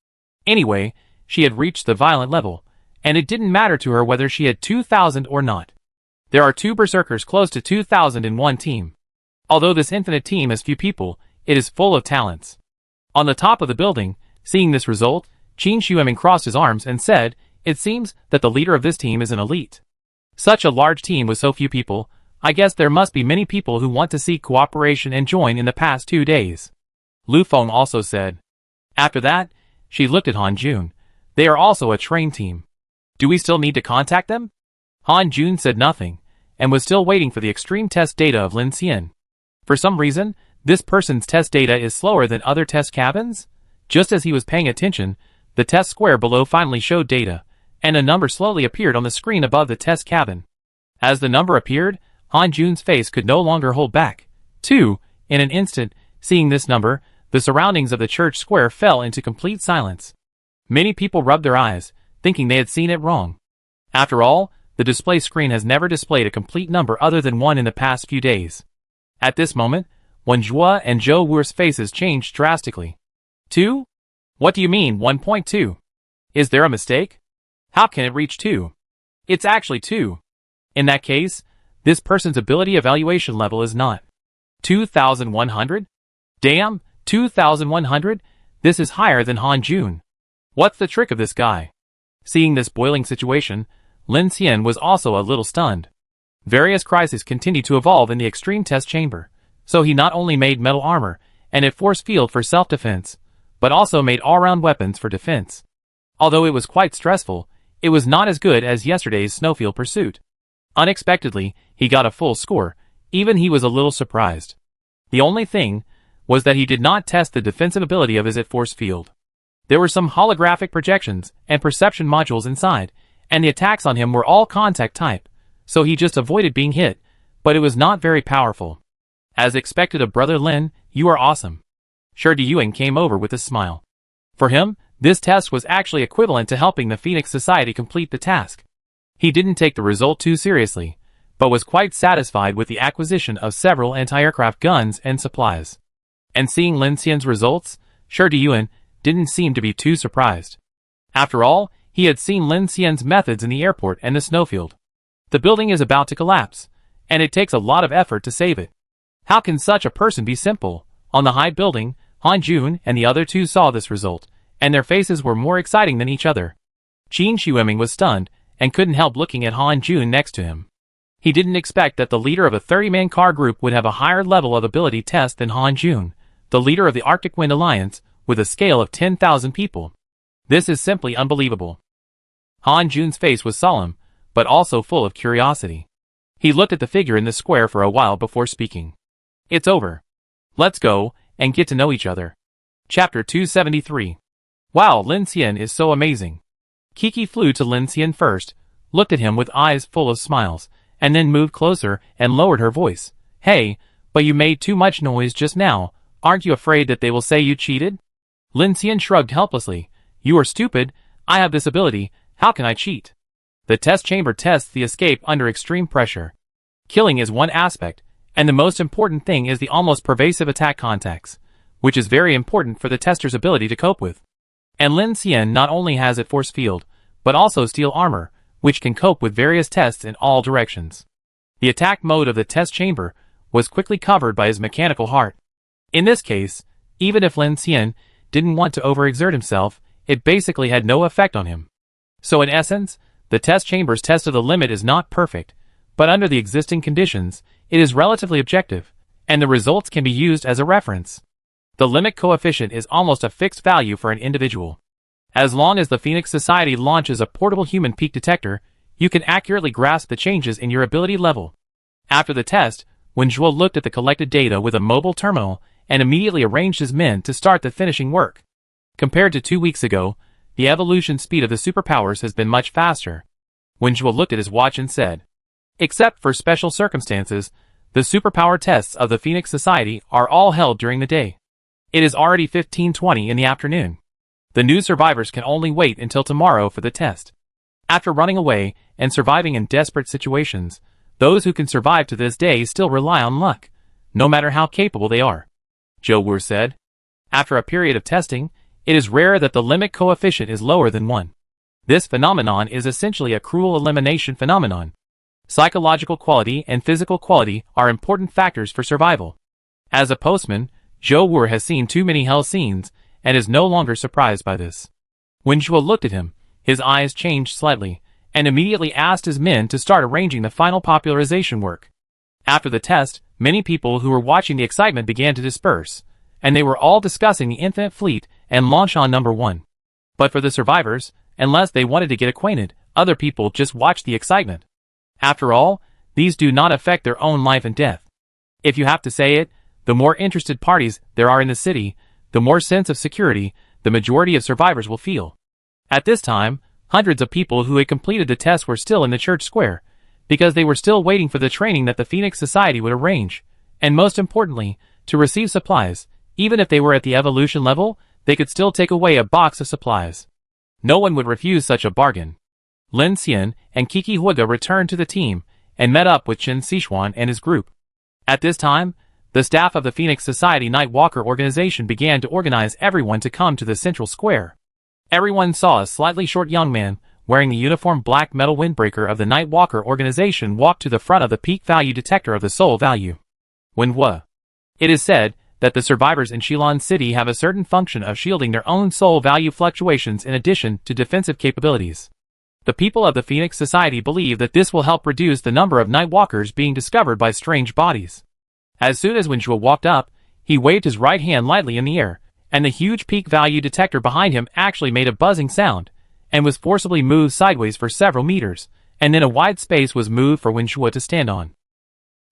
[SPEAKER 1] Anyway, she had reached the violent level, and it didn't matter to her whether she had 2000 or not. There are 2 berserkers close to 2000 in one team. Although this infinite team has few people, it is full of talents. On the top of the building, seeing this result, Qin Xueming crossed his arms and said, "It seems that the leader of this team is an elite. Such a large team with so few people, I guess there must be many people who want to seek cooperation and join in the past 2 days." Lu Feng also said. After that, she looked at Han Jun. They are also a trained team. Do we still need to contact them? Han Jun said nothing, and was still waiting for the extreme test data of Lin Xian. For some reason, this person's test data is slower than other test cabins. Just as he was paying attention, the test square below finally showed data, and a number slowly appeared on the screen above the test cabin. As the number appeared, Han Jun's face could no longer hold back. 2. In an instant, seeing this number, the surroundings of the church square fell into complete silence. Many people rubbed their eyes, thinking they had seen it wrong. After all, the display screen has never displayed a complete number other than 1 in the past few days. At this moment, Wen Zhuo and Zhou Wu's faces changed drastically. 2? What do you mean 1.2? Is there a mistake? How can it reach 2? It's actually 2. In that case, this person's ability evaluation level is not 2100? Damn, 2100? This is higher than Han Jun. What's the trick of this guy? Seeing this boiling situation, Lin Xian was also a little stunned. Various crises continued to evolve in the extreme test chamber, so he not only made metal armor and a force field for self-defense, but also made all-round weapons for defense. Although it was quite stressful, it was not as good as yesterday's snowfield pursuit. Unexpectedly, he got a full score. Even he was a little surprised. The only thing was that he did not test the defensive ability of his force field. There were some holographic projections and perception modules inside, and the attacks on him were all contact type, so he just avoided being hit, but it was not very powerful. As expected of Brother Lin, you are awesome. Shi Diyuan came over with a smile. For him, this test was actually equivalent to helping the Phoenix Society complete the task. He didn't take the result too seriously, but was quite satisfied with the acquisition of several anti-aircraft guns and supplies. And seeing Lin Xian's results, Shi Diyuan didn't seem to be too surprised. After all, he had seen Lin Xian's methods in the airport and the snowfield. The building is about to collapse, and it takes a lot of effort to save it. How can such a person be simple? On the high building, Han Jun and the other 2 saw this result, and their faces were more exciting than each other. Qin Xueming was stunned, and couldn't help looking at Han Jun next to him. He didn't expect that the leader of a 30-man car group would have a higher level of ability test than Han Jun, the leader of the Arctic Wind Alliance, with a scale of 10,000 people. This is simply unbelievable. Han Jun's face was solemn, but also full of curiosity. He looked at the figure in the square for a while before speaking. It's over. Let's go and get to know each other. Chapter 273. Wow, Lin Xian is so amazing. Kiki flew to Lin Xian first, looked at him with eyes full of smiles, and then moved closer and lowered her voice. Hey, but you made too much noise just now. Aren't you afraid that they will say you cheated? Lin Xian shrugged helplessly. You are stupid. I have this ability. How can I cheat? The test chamber tests the escape under extreme pressure. Killing is one aspect, and the most important thing is the almost pervasive attack contacts, which is very important for the tester's ability to cope with. And Lin Xian not only has a force field, but also steel armor, which can cope with various tests in all directions. The attack mode of the test chamber was quickly covered by his mechanical heart. In this case, even if Lin Xian didn't want to overexert himself, it basically had no effect on him. So in essence, the test chamber's test of the limit is not perfect, but under the existing conditions, it is relatively objective, and the results can be used as a reference. The limit coefficient is almost a fixed value for an individual. As long as the Phoenix Society launches a portable human peak detector, you can accurately grasp the changes in your ability level. After the test, Wenjue looked at the collected data with a mobile terminal and immediately arranged his men to start the finishing work. Compared to 2 weeks ago, the evolution speed of the superpowers has been much faster. Wenjue looked at his watch and said, "Except for special circumstances, the superpower tests of the Phoenix Society are all held during the day. It is already 15:20 in the afternoon. The new survivors can only wait until tomorrow for the test." After running away and surviving in desperate situations, those who can survive to this day still rely on luck, no matter how capable they are, Zhou Wu said. After a period of testing, it is rare that the limit coefficient is lower than 1. This phenomenon is essentially a cruel elimination phenomenon. Psychological quality and physical quality are important factors for survival. As a postman, Zhou Wu has seen too many hell scenes and is no longer surprised by this. When Zhou looked at him, his eyes changed slightly, and immediately asked his men to start arranging the final popularization work. After the test, many people who were watching the excitement began to disperse, and they were all discussing the Infinite Fleet and launch on number 1. But for the survivors, unless they wanted to get acquainted, other people just watched the excitement. After all, these do not affect their own life and death. If you have to say it, the more interested parties there are in the city, the more sense of security the majority of survivors will feel. At this time, hundreds of people who had completed the test were still in the church square, because they were still waiting for the training that the Phoenix Society would arrange, and most importantly, to receive supplies. Even if they were at the evolution level, they could still take away a box of supplies. No one would refuse such a bargain. Lin Xian and Qi Huige returned to the team, and met up with Chen Xishuan and his group. At this time, the staff of the Phoenix Society Nightwalker organization began to organize everyone to come to the central square. Everyone saw a slightly short young man, wearing the uniform black metal windbreaker of the Nightwalker organization, walk to the front of the peak value detector of the soul value. Wenhua. It is said that the survivors in Shilin City have a certain function of shielding their own soul value fluctuations in addition to defensive capabilities. The people of the Phoenix Society believe that this will help reduce the number of Nightwalkers being discovered by strange bodies. As soon as Wenjue walked up, he waved his right hand lightly in the air, and the huge peak value detector behind him actually made a buzzing sound, and was forcibly moved sideways for several meters, and then a wide space was moved for Wenjue to stand on.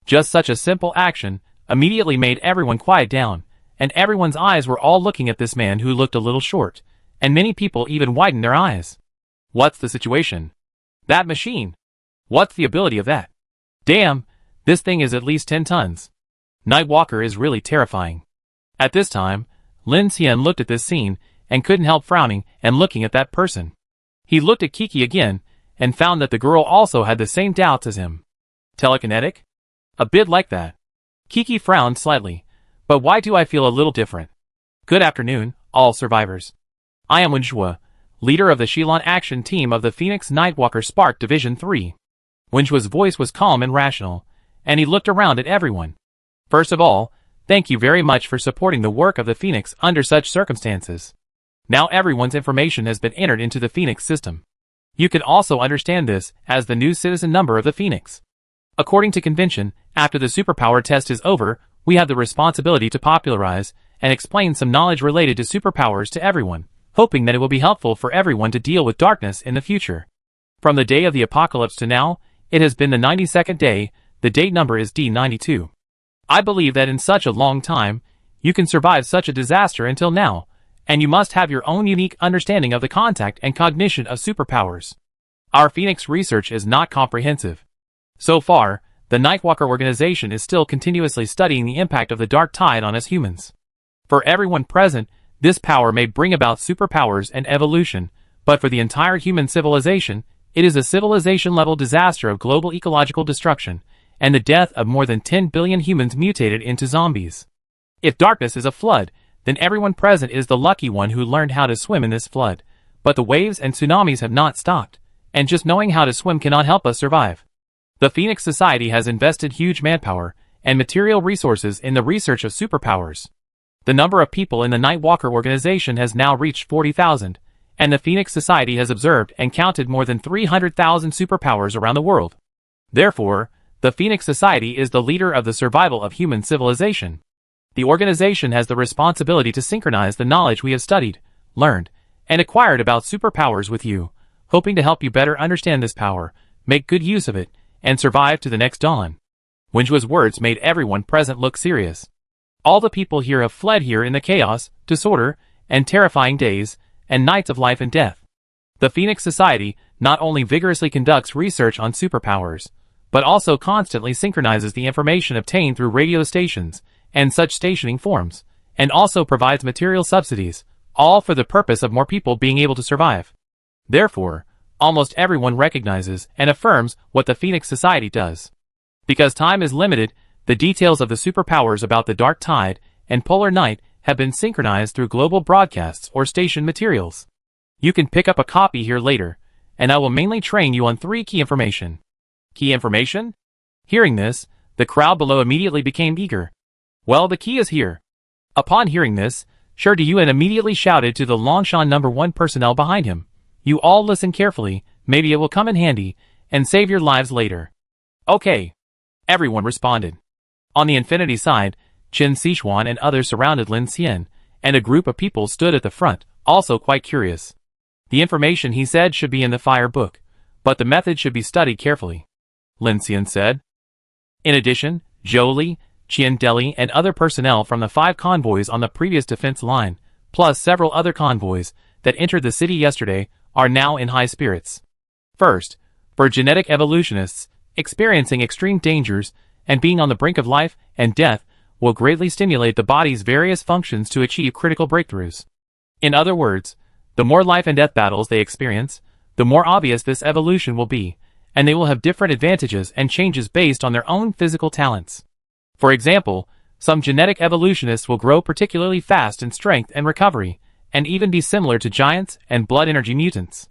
[SPEAKER 1] Just such a simple action immediately made everyone quiet down, and everyone's eyes were all looking at this man who looked a little short, and many people even widened their eyes. What's the situation? That machine! What's the ability of that? Damn, this thing is at least 10 tons. Nightwalker is really terrifying. At this time, Lin Xian looked at this scene, and couldn't help frowning and looking at that person. He looked at Qi again, and found that the girl also had the same doubts as him. Telekinetic? A bit like that. Qi frowned slightly. But why do I feel a little different? Good afternoon, all survivors. I am Wenjue, leader of the Shilin Action Team of the Phoenix Nightwalker Spark Division 3. Wenjue's voice was calm and rational, and he looked around at everyone. First of all, thank you very much for supporting the work of the Phoenix under such circumstances. Now everyone's information has been entered into the Phoenix system. You can also understand this as the new citizen number of the Phoenix. According to convention, after the superpower test is over, we have the responsibility to popularize and explain some knowledge related to superpowers to everyone, hoping that it will be helpful for everyone to deal with darkness in the future. From the day of the apocalypse to now, it has been the 92nd day. The date number is D92. I believe that in such a long time, you can survive such a disaster until now, and you must have your own unique understanding of the contact and cognition of superpowers. Our Phoenix research is not comprehensive. So far, the Nightwalker organization is still continuously studying the impact of the dark tide on us humans. For everyone present, this power may bring about superpowers and evolution, but for the entire human civilization, it is a civilization-level disaster of global ecological destruction, and the death of more than 10 billion humans mutated into zombies. If darkness is a flood, then everyone present is the lucky one who learned how to swim in this flood, but the waves and tsunamis have not stopped, and just knowing how to swim cannot help us survive. The Phoenix Society has invested huge manpower and material resources in the research of superpowers. The number of people in the Nightwalker organization has now reached 40,000, and the Phoenix Society has observed and counted more than 300,000 superpowers around the world. Therefore, the Phoenix Society is the leader of the survival of human civilization. The organization has the responsibility to synchronize the knowledge we have studied, learned, and acquired about superpowers with you, hoping to help you better understand this power, make good use of it, and survive to the next dawn. Wenjua's words made everyone present look serious. All the people here have fled here in the chaos, disorder, and terrifying days and nights of life and death. The Phoenix Society not only vigorously conducts research on superpowers, but also constantly synchronizes the information obtained through radio stations and such stationing forms, and also provides material subsidies, all for the purpose of more people being able to survive. Therefore, almost everyone recognizes and affirms what the Phoenix Society does. Because time is limited, the details of the superpowers about the Dark Tide and Polar Night have been synchronized through global broadcasts or station materials. You can pick up a copy here later, and I will mainly train you on 3 key information. Key information? Hearing this, the crowd below immediately became eager. Well, the key is here. Upon hearing this, Shi Diyuan immediately shouted to the Longshan No. 1 personnel behind him. You all listen carefully, maybe it will come in handy, and save your lives later. Okay. Everyone responded. On the Infinity side, Qin Sichuan and others surrounded Lin Xian, and a group of people stood at the front, also quite curious. The information he said should be in the fire book, but the method should be studied carefully, Lin Xian said. In addition, Zhou Li, Qian Deli and other personnel from the 5 convoys on the previous defense line, plus several other convoys that entered the city yesterday, are now in high spirits. First, for genetic evolutionists, experiencing extreme dangers and being on the brink of life and death will greatly stimulate the body's various functions to achieve critical breakthroughs. In other words, the more life and death battles they experience, the more obvious this evolution will be, and they will have different advantages and changes based on their own physical talents. For example, some genetic evolutionists will grow particularly fast in strength and recovery, and even be similar to giants and blood energy mutants.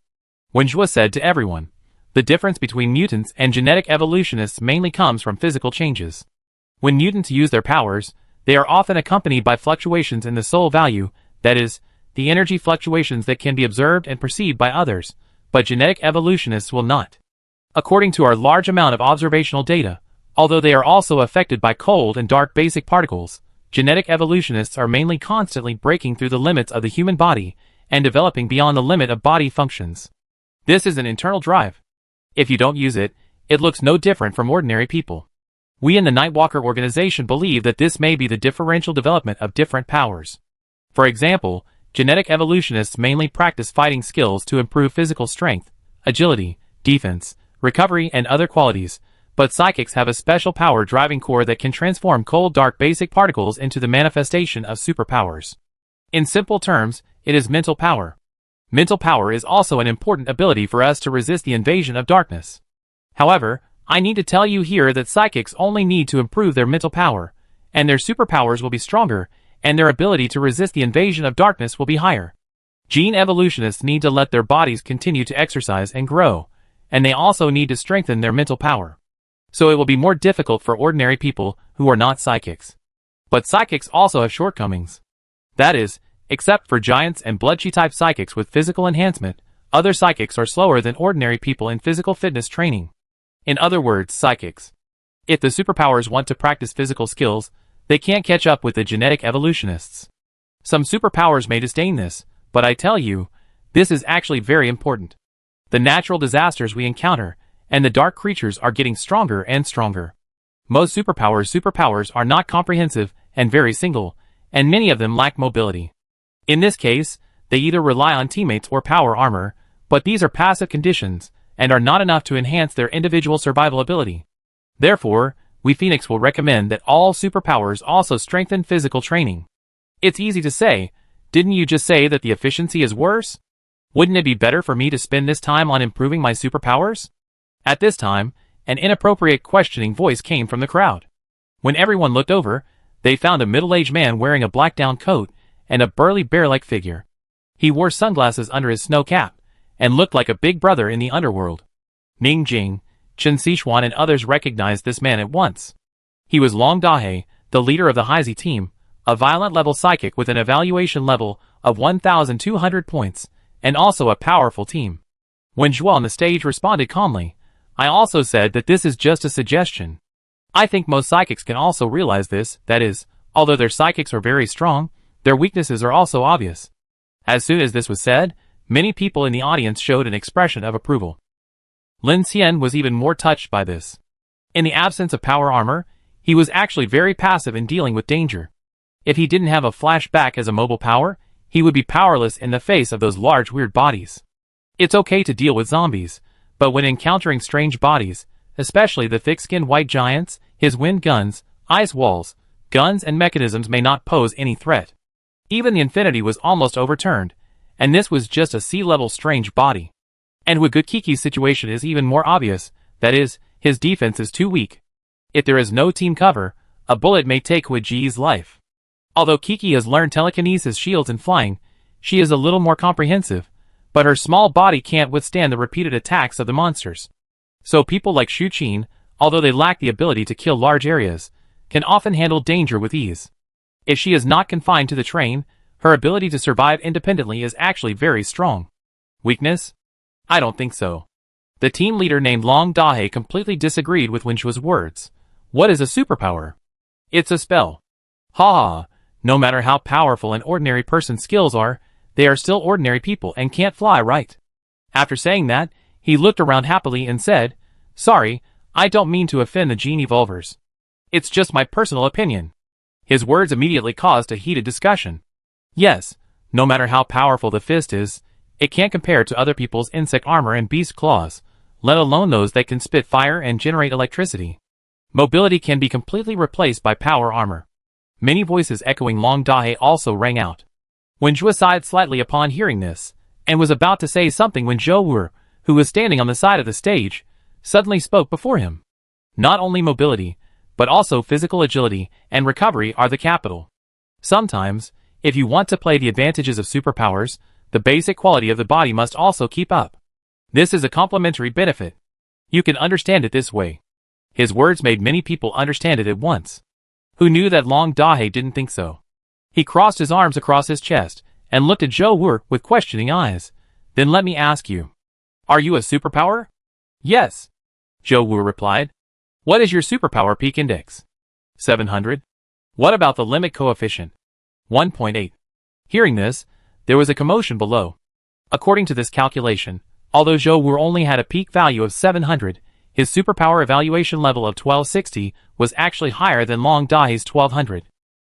[SPEAKER 1] Wenjua said to everyone, the difference between mutants and genetic evolutionists mainly comes from physical changes. When mutants use their powers, they are often accompanied by fluctuations in the soul value, that is, the energy fluctuations that can be observed and perceived by others, but genetic evolutionists will not. According to our large amount of observational data, although they are also affected by cold and dark basic particles, genetic evolutionists are mainly constantly breaking through the limits of the human body and developing beyond the limit of body functions. This is an internal drive. If you don't use it, it looks no different from ordinary people. We in the Nightwalker organization believe that this may be the differential development of different powers. For example, genetic evolutionists mainly practice fighting skills to improve physical strength, agility, defense, recovery and other qualities, but psychics have a special power-driving core that can transform cold dark basic particles into the manifestation of superpowers. In simple terms, it is mental power. Mental power is also an important ability for us to resist the invasion of darkness. However, I need to tell you here that psychics only need to improve their mental power, and their superpowers will be stronger, and their ability to resist the invasion of darkness will be higher. Gene evolutionists need to let their bodies continue to exercise and grow, and they also need to strengthen their mental power. So it will be more difficult for ordinary people who are not psychics. But psychics also have shortcomings. That is, except for giants and blood-chi-type psychics with physical enhancement, other psychics are slower than ordinary people in physical fitness training. In other words, psychics. If the superpowers want to practice physical skills, they can't catch up with the genetic evolutionists. Some superpowers may disdain this, but I tell you, this is actually very important. The natural disasters we encounter, and the dark creatures are getting stronger and stronger. Most superpowers are not comprehensive and very single, and many of them lack mobility. In this case, they either rely on teammates or power armor, but these are passive conditions, and are not enough to enhance their individual survival ability. Therefore, we Phoenix will recommend that all superpowers also strengthen physical training. It's easy to say, didn't you just say that the efficiency is worse? Wouldn't it be better for me to spend this time on improving my superpowers? At this time, an inappropriate questioning voice came from the crowd. When everyone looked over, they found a middle-aged man wearing a black down coat and a burly bear-like figure. He wore sunglasses under his snow cap, and looked like a big brother in the underworld. Ning Jing, Chen Sichuan and others recognized this man at once. He was Long Dahe, the leader of the Haizi team, a violent-level psychic with an evaluation level of 1,200 points, and also a powerful team. When Zhuo on the stage responded calmly, I also said that this is just a suggestion. I think most psychics can also realize this, that is, Although their psychics are very strong, their weaknesses are also obvious. As soon as this was said, many people in the audience showed an expression of approval. Lin Xian was even more touched by this. In the absence of power armor, he was actually very passive in dealing with danger. If he didn't have a flashback as a mobile power, he would be powerless in the face of those large weird bodies. It's okay to deal with zombies, but when encountering strange bodies, especially the thick-skinned white giants, his wind guns, ice walls, guns and mechanisms may not pose any threat. Even the Infinity was almost overturned, and this was just a sea-level strange body. And with Good Kiki's situation is even more obvious, that is, his defense is too weak. If there is no team cover, a bullet may take Huiji's life. Although Kiki has learned telekinesis, shields and flying, she is a little more comprehensive, but her small body can't withstand the repeated attacks of the monsters. So people like Shu Qin, although they lack the ability to kill large areas, can often handle danger with ease. If she is not confined to the train, her ability to survive independently is actually very strong. Weakness? I don't think so. The team leader named Long Dahe completely disagreed with Wenchua's words. What is a superpower? It's a spell. Ha ha, no matter how powerful an ordinary person's skills are, they are still ordinary people and can't fly, right? After saying that, he looked around happily and said, Sorry, I don't mean to offend the Gene Evolvers. It's just my personal opinion. His words immediately caused a heated discussion. Yes, no matter how powerful the fist is, it can't compare to other people's insect armor and beast claws, let alone those that can spit fire and generate electricity. Mobility can be completely replaced by power armor. Many voices echoing Long Dahe also rang out. Wenjue sighed slightly upon hearing this, and was about to say something when Zhou Wu, who was standing on the side of the stage, suddenly spoke before him. Not only mobility, but also physical agility and recovery are the capital. Sometimes, if you want to play the advantages of superpowers, the basic quality of the body must also keep up. This is a complementary benefit. You can understand it this way. His words made many people understand it at once. Who knew that Long Dahe didn't think so? He crossed his arms across his chest and looked at Zhou Wu with questioning eyes. Then let me ask you. Are you a superpower? Yes. Zhou Wu replied. What is your superpower peak index? 700. What about the limit coefficient? 1.8. Hearing this, there was a commotion below. According to this calculation, although Zhou Wu only had a peak value of 700, his superpower evaluation level of 1260 was actually higher than Long Dahe's 1200.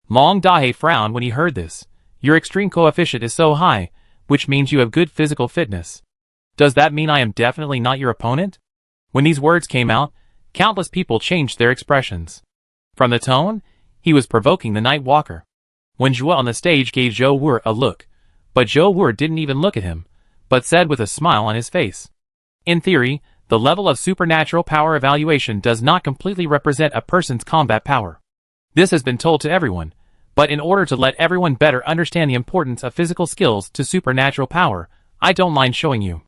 [SPEAKER 1] Long Dahe frowned when he heard this. Your extreme coefficient is so high, which means you have good physical fitness. Does that mean I am definitely not your opponent? When these words came out, countless people changed their expressions. From the tone, he was provoking the Night Walker. When Zhou on the stage gave Zhou Wu a look, but Zhou Wu didn't even look at him, but said with a smile on his face. In theory, the level of supernatural power evaluation does not completely represent a person's combat power. This has been told to everyone, but in order to let everyone better understand the importance of physical skills to supernatural power, I don't mind showing you.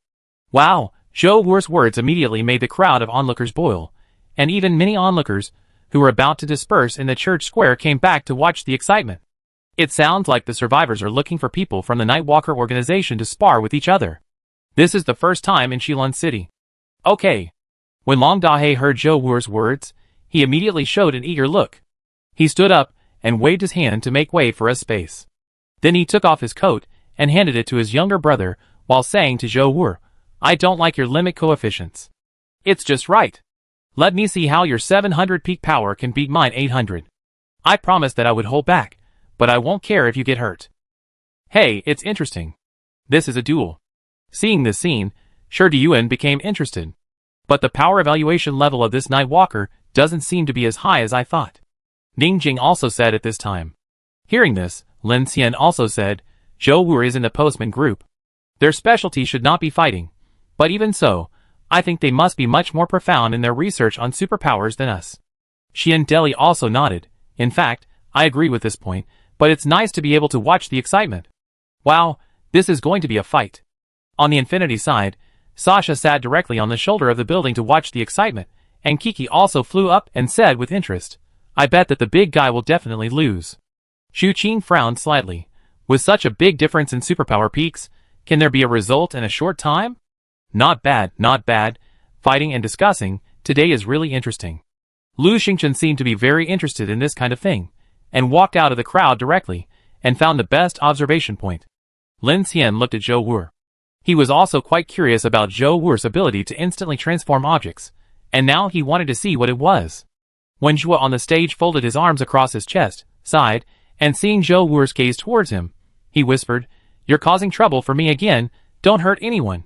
[SPEAKER 1] Wow, Zhou Wu's words immediately made the crowd of onlookers boil, and even many onlookers, who were about to disperse in the church square, came back to watch the excitement. It sounds like the survivors are looking for people from the Nightwalker organization to spar with each other. This is the first time in Shilin City. Okay. When Long Dahe heard Zhou Wu's words, he immediately showed an eager look. He stood up and waved his hand to make way for a space. Then he took off his coat and handed it to his younger brother while saying to Zhou Wu, I don't like your limit coefficients. It's just right. Let me see how your 700 peak power can beat mine 800. I promised that I would hold back, but I won't care if you get hurt. Hey, it's interesting. This is a duel. Seeing this scene, Shi Diyuan became interested. But the power evaluation level of this Night Walker doesn't seem to be as high as I thought. Ning Jing also said at this time. Hearing this, Lin Xian also said, Zhou Wu is in the postman group. Their specialty should not be fighting. But even so, I think they must be much more profound in their research on superpowers than us. Xian Deli also nodded. In fact, I agree with this point, but it's nice to be able to watch the excitement. Wow, this is going to be a fight. On the Infinity side, Sasha sat directly on the shoulder of the building to watch the excitement, and Kiki also flew up and said with interest, I bet that the big guy will definitely lose. Shu Qin frowned slightly. With such a big difference in superpower peaks, can there be a result in a short time? Not bad, not bad. Fighting and discussing, today is really interesting. Lu Xingchen seemed to be very interested in this kind of thing, and walked out of the crowd directly, and found the best observation point. Lin Xian looked at Zhou Wu. He was also quite curious about Zhou Wu's ability to instantly transform objects, and now he wanted to see what it was. When Zhou on the stage folded his arms across his chest, sighed, and seeing Zhou Wu's gaze towards him, he whispered, "You're causing trouble for me again, don't hurt anyone."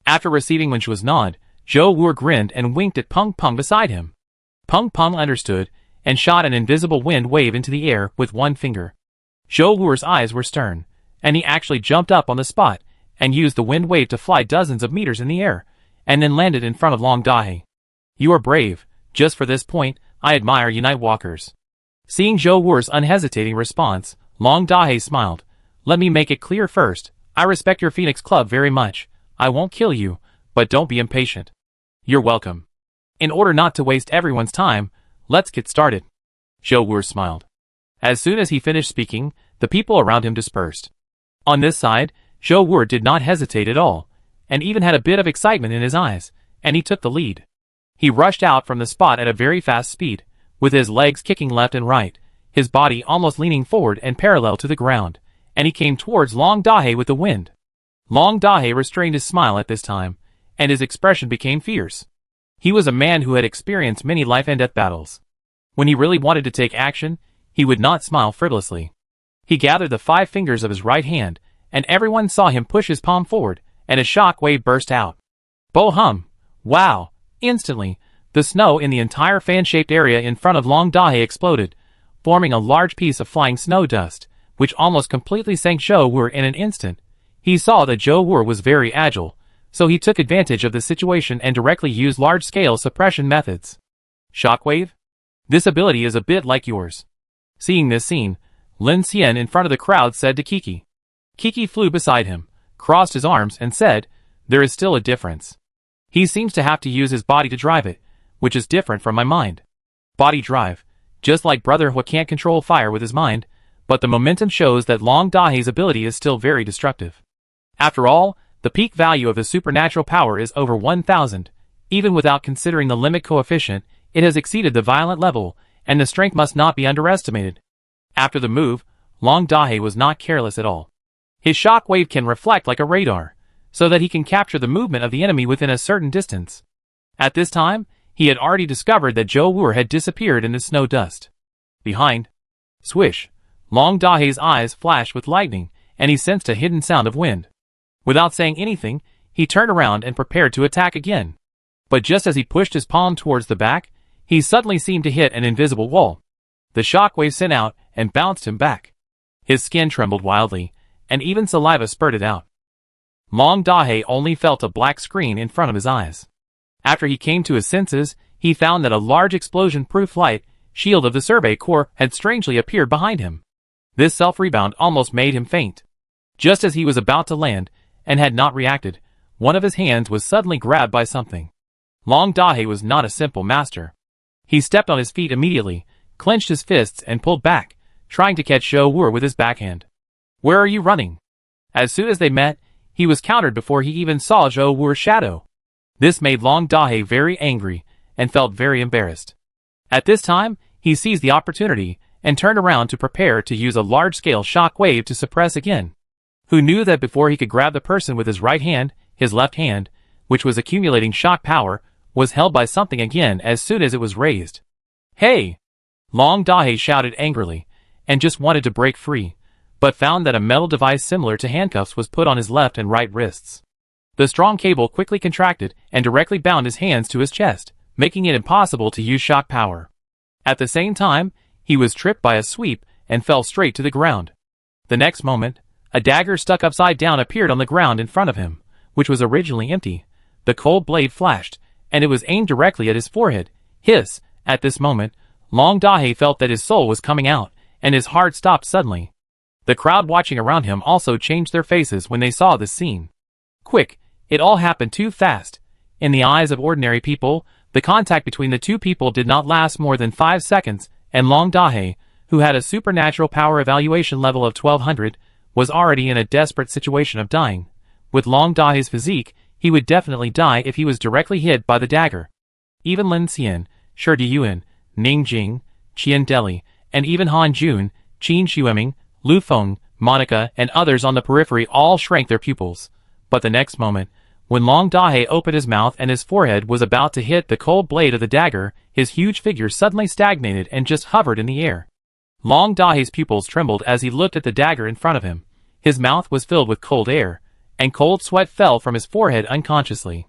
[SPEAKER 1] After receiving Wen Shuo's nod, Zhou Wu grinned and winked at Peng Peng beside him. Peng Peng understood, and shot an invisible wind wave into the air with one finger. Zhou Wu's eyes were stern, and he actually jumped up on the spot, and used the wind wave to fly dozens of meters in the air, and then landed in front of Long Dahe. "You are brave, just for this point, I admire you night walkers." Seeing Zhou Wu's unhesitating response, Long Dahe smiled. "Let me make it clear first, I respect your Phoenix Club very much. I won't kill you, but don't be impatient." "You're welcome. In order not to waste everyone's time, let's get started." Zhou Wu smiled. As soon as he finished speaking, the people around him dispersed. On this side, Zhou Wu did not hesitate at all, and even had a bit of excitement in his eyes, and he took the lead. He rushed out from the spot at a very fast speed, with his legs kicking left and right, his body almost leaning forward and parallel to the ground, and he came towards Long Dahe with the wind. Long Dahe restrained his smile at this time, and his expression became fierce. He was a man who had experienced many life and death battles. When he really wanted to take action, he would not smile frivolously. He gathered the 5 fingers of his right hand, and everyone saw him push his palm forward, and a shock wave burst out. Bo-hum! Wow! Instantly, the snow in the entire fan-shaped area in front of Long Dahe exploded, forming a large piece of flying snow dust, which almost completely sank Zhou Wu in an instant. He saw that Zhou Wu was very agile, so he took advantage of the situation and directly used large-scale suppression methods. Shockwave? This ability is a bit like yours. Seeing this scene, Lin Xian in front of the crowd said to Kiki. Kiki flew beside him, crossed his arms and said, "There is still a difference. He seems to have to use his body to drive it, which is different from my mind. Body drive, just like Brother Hua can't control fire with his mind, but the momentum shows that Long Dahe's ability is still very destructive. After all, the peak value of his supernatural power is over 1,000. Even without considering the limit coefficient, it has exceeded the violent level, and the strength must not be underestimated." After the move, Long Dahe was not careless at all. His shock wave can reflect like a radar, so that he can capture the movement of the enemy within a certain distance. At this time, he had already discovered that Zhou Wu had disappeared in the snow dust. Behind, swish, Long Dahe's eyes flashed with lightning, and he sensed a hidden sound of wind. Without saying anything, he turned around and prepared to attack again. But just as he pushed his palm towards the back, he suddenly seemed to hit an invisible wall. The shockwave sent out and bounced him back. His skin trembled wildly, and even saliva spurted out. Long Dahe only felt a black screen in front of his eyes. After he came to his senses, he found that a large explosion-proof light shield of the Survey Corps had strangely appeared behind him. This self-rebound almost made him faint. Just as he was about to land, and had not reacted, one of his hands was suddenly grabbed by something. Long Dahe was not a simple master. He stepped on his feet immediately, clenched his fists and pulled back, trying to catch Zhou Wu with his backhand. "Where are you running?" As soon as they met, he was countered before he even saw Zhou Wu's shadow. This made Long Dahe very angry, and felt very embarrassed. At this time, he seized the opportunity, and turned around to prepare to use a large-scale shock wave to suppress again. Who knew that before he could grab the person with his right hand, his left hand, which was accumulating shock power, was held by something again as soon as it was raised. "Hey!" Long Dahe shouted angrily, and just wanted to break free, but found that a metal device similar to handcuffs was put on his left and right wrists. The strong cable quickly contracted and directly bound his hands to his chest, making it impossible to use shock power. At the same time, he was tripped by a sweep and fell straight to the ground. The next moment, a dagger stuck upside down appeared on the ground in front of him, which was originally empty. The cold blade flashed, and it was aimed directly at his forehead. Hiss! At this moment, Long Dahe felt that his soul was coming out, and his heart stopped suddenly. The crowd watching around him also changed their faces when they saw this scene. Quick! It all happened too fast. In the eyes of ordinary people, the contact between the two people did not last more than 5 seconds, and Long Dahe, who had a supernatural power evaluation level of 1200, was already in a desperate situation of dying. With Long Dahe's physique, he would definitely die if he was directly hit by the dagger. Even Lin Xian, Shi Diyuan, Ning Jing, Qian Deli, and even Han Jun, Qin Xueming, Lu Feng, Monica, and others on the periphery all shrank their pupils. But the next moment, when Long Dahe opened his mouth and his forehead was about to hit the cold blade of the dagger, his huge figure suddenly stagnated and just hovered in the air. Long Dahe's pupils trembled as he looked at the dagger in front of him. His mouth was filled with cold air, and cold sweat fell from his forehead unconsciously.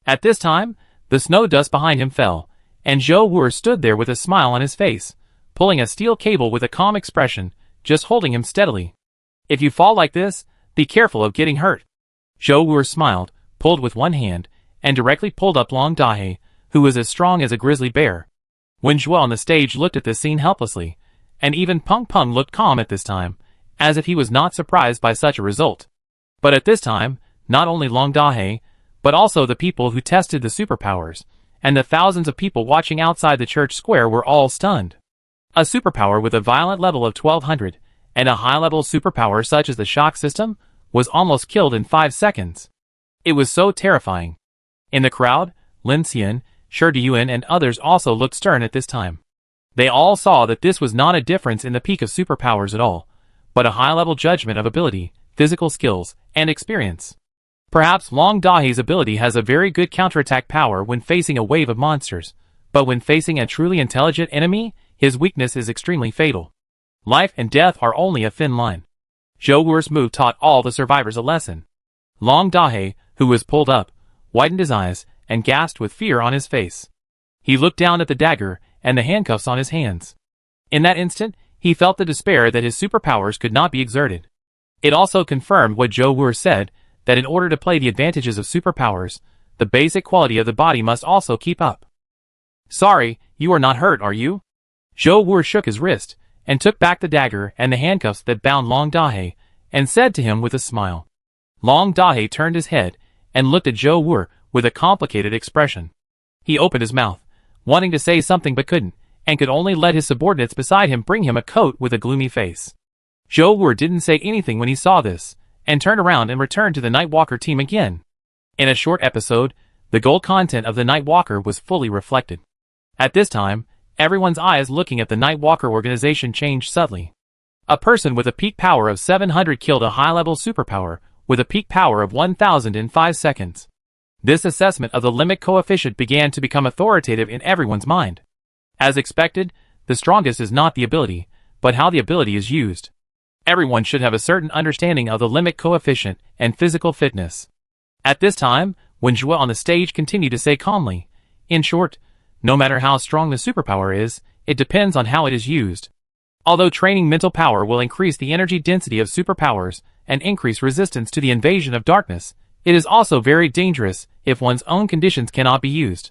[SPEAKER 1] At this time, the snow dust behind him fell, and Zhou Wu stood there with a smile on his face, pulling a steel cable with a calm expression, just holding him steadily. If you fall like this, be careful of getting hurt. Zhou Wu smiled, pulled with one hand, and directly pulled up Long Dahe, who was as strong as a grizzly bear. Wen Zhuo on the stage looked at this scene helplessly, and even Peng Peng looked calm at this time, as if he was not surprised by such a result. But at this time, not only Long Dahe, but also the people who tested the superpowers, and the thousands of people watching outside the church square were all stunned. A superpower with a violent level of 1200, and a high-level superpower such as the shock system, was almost killed in 5 seconds. It was so terrifying. In the crowd, Lin Xian, Shi Deyuan and others also looked stern at this time. They all saw that this was not a difference in the peak of superpowers at all, but a high-level judgment of ability, physical skills, and experience. Perhaps Long Dahe's ability has a very good counterattack power when facing a wave of monsters, but when facing a truly intelligent enemy, his weakness is extremely fatal. Life and death are only a thin line. Zhou Wu's move taught all the survivors a lesson. Long Dahe, who was pulled up, widened his eyes, and gasped with fear on his face. He looked down at the dagger and the handcuffs on his hands. In that instant, he felt the despair that his superpowers could not be exerted. It also confirmed what Zhou Wu said, that in order to play the advantages of superpowers, the basic quality of the body must also keep up. Sorry, you are not hurt, are you? Zhou Wu shook his wrist, and took back the dagger and the handcuffs that bound Long Dahe, and said to him with a smile. Long Dahe turned his head, and looked at Zhou Wu with a complicated expression. He opened his mouth, wanting to say something but couldn't, and could only let his subordinates beside him bring him a coat with a gloomy face. Zhou Wu didn't say anything when he saw this, and turned around and returned to the Nightwalker team again. In a short episode, the gold content of the Nightwalker was fully reflected. At this time, everyone's eyes looking at the Nightwalker organization changed subtly. A person with a peak power of 700 killed a high-level superpower with a peak power of 1000 in 5 seconds. This assessment of the limit coefficient began to become authoritative in everyone's mind. As expected, the strongest is not the ability, but how the ability is used. Everyone should have a certain understanding of the limit coefficient and physical fitness. At this time, Wen Zhuo on the stage continued to say calmly, in short, no matter how strong the superpower is, it depends on how it is used. Although training mental power will increase the energy density of superpowers and increase resistance to the invasion of darkness, it is also very dangerous if one's own conditions cannot be used.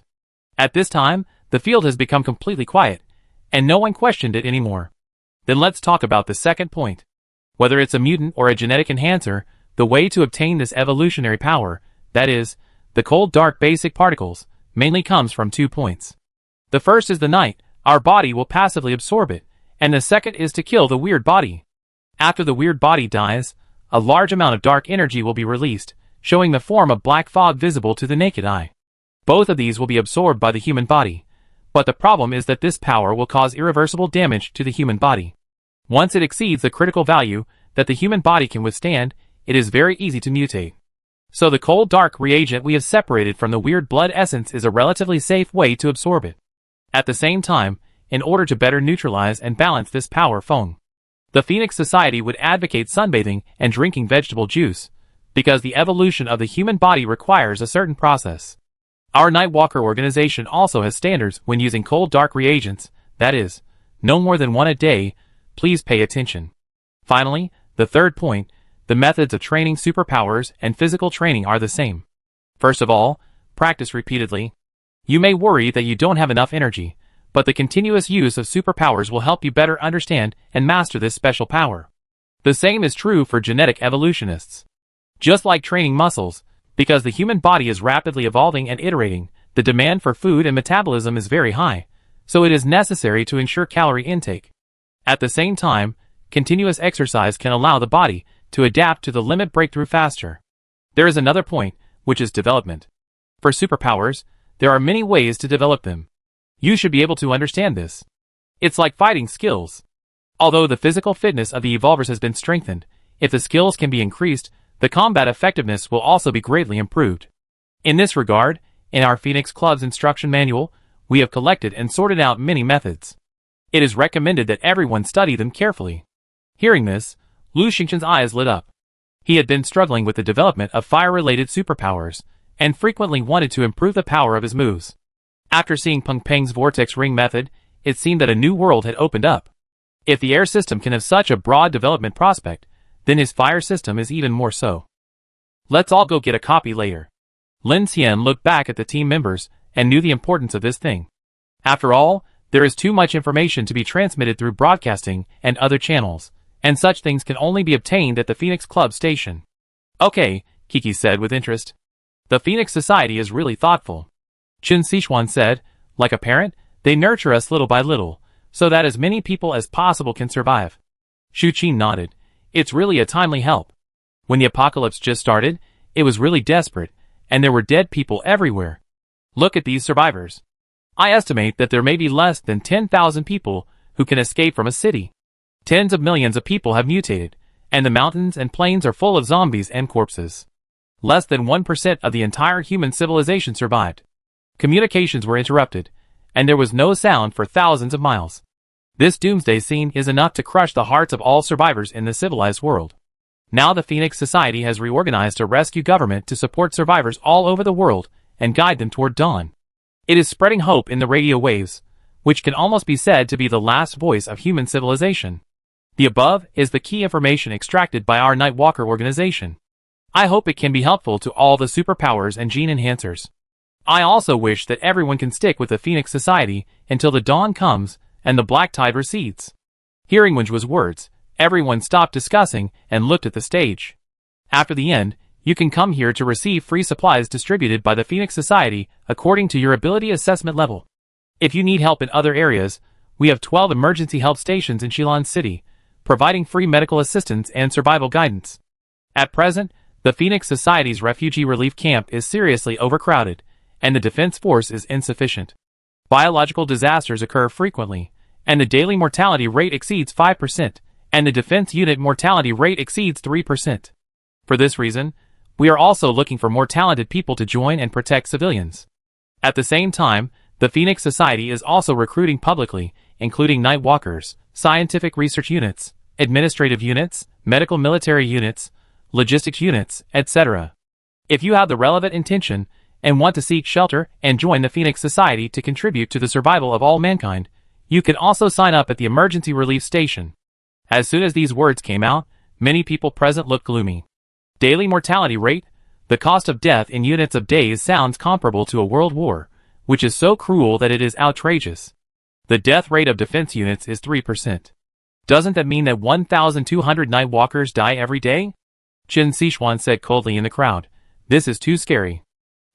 [SPEAKER 1] At this time, the field has become completely quiet, and no one questioned it anymore. Then let's talk about the second point. Whether it's a mutant or a genetic enhancer, the way to obtain this evolutionary power, that is, the cold dark basic particles, mainly comes from 2 points. The first is the night, our body will passively absorb it, and the second is to kill the weird body. After the weird body dies, a large amount of dark energy will be released, showing the form of black fog visible to the naked eye. Both of these will be absorbed by the human body, but the problem is that this power will cause irreversible damage to the human body. Once it exceeds the critical value that the human body can withstand, it is very easy to mutate. So the cold dark reagent we have separated from the weird blood essence is a relatively safe way to absorb it. At the same time, in order to better neutralize and balance this power Feng, the Phoenix Society would advocate sunbathing and drinking vegetable juice, because the evolution of the human body requires a certain process. Our Nightwalker organization also has standards when using cold dark reagents, that is, no more than 1 a day. Please pay attention. Finally, the third point, the methods of training superpowers and physical training are the same. First of all, practice repeatedly. You may worry that you don't have enough energy, but the continuous use of superpowers will help you better understand and master this special power. The same is true for genetic evolutionists. Just like training muscles, because the human body is rapidly evolving and iterating, the demand for food and metabolism is very high, so it is necessary to ensure calorie intake. At the same time, continuous exercise can allow the body to adapt to the limit breakthrough faster. There is another point, which is development. For superpowers, there are many ways to develop them. You should be able to understand this. It's like fighting skills. Although the physical fitness of the evolvers has been strengthened, if the skills can be increased, the combat effectiveness will also be greatly improved. In this regard, in our Phoenix Club's instruction manual, we have collected and sorted out many methods. It is recommended that everyone study them carefully. Hearing this, Lu Xingchen's eyes lit up. He had been struggling with the development of fire-related superpowers, and frequently wanted to improve the power of his moves. After seeing Peng Peng's Vortex Ring method, it seemed that a new world had opened up. If the air system can have such a broad development prospect, then his fire system is even more so. Let's all go get a copy later. Lin Xian looked back at the team members and knew the importance of this thing. After all, there is too much information to be transmitted through broadcasting and other channels, and such things can only be obtained at the Phoenix Club station. Okay, Kiki said with interest. The Phoenix Society is really thoughtful. Chen Sichuan said, like a parent, they nurture us little by little, so that as many people as possible can survive. Shu Qin nodded. It's really a timely help. When the apocalypse just started, it was really desperate, and there were dead people everywhere. Look at these survivors. I estimate that there may be less than 10,000 people who can escape from a city. Tens of millions of people have mutated, and the mountains and plains are full of zombies and corpses. Less than 1% of the entire human civilization survived. Communications were interrupted, and there was no sound for thousands of miles. This doomsday scene is enough to crush the hearts of all survivors in the civilized world. Now the Phoenix Society has reorganized a rescue government to support survivors all over the world and guide them toward dawn. It is spreading hope in the radio waves, which can almost be said to be the last voice of human civilization. The above is the key information extracted by our Nightwalker organization. I hope it can be helpful to all the superpowers and gene enhancers. I also wish that everyone can stick with the Phoenix Society until the dawn comes and the black tide recedes. Hearing Wenju's words, everyone stopped discussing and looked at the stage. After the end, you can come here to receive free supplies distributed by the Phoenix Society according to your ability assessment level. If you need help in other areas, we have 12 emergency help stations in Xilan City, providing free medical assistance and survival guidance. At present, the Phoenix Society's refugee relief camp is seriously overcrowded, and the defense force is insufficient. Biological disasters occur frequently, and the daily mortality rate exceeds 5%, and the defense unit mortality rate exceeds 3%. For this reason, we are also looking for more talented people to join and protect civilians. At the same time, the Phoenix Society is also recruiting publicly, including night walkers, scientific research units, administrative units, medical military units, logistics units, etc. If you have the relevant intention and want to seek shelter and join the Phoenix Society to contribute to the survival of all mankind, you can also sign up at the emergency relief station. As soon as these words came out, many people present looked gloomy. Daily mortality rate, the cost of death in units of days sounds comparable to a world war, which is so cruel that it is outrageous. The death rate of defense units is 3%. Doesn't that mean that 1,200 night walkers die every day? Chen Sichuan said coldly in the crowd. This is too scary.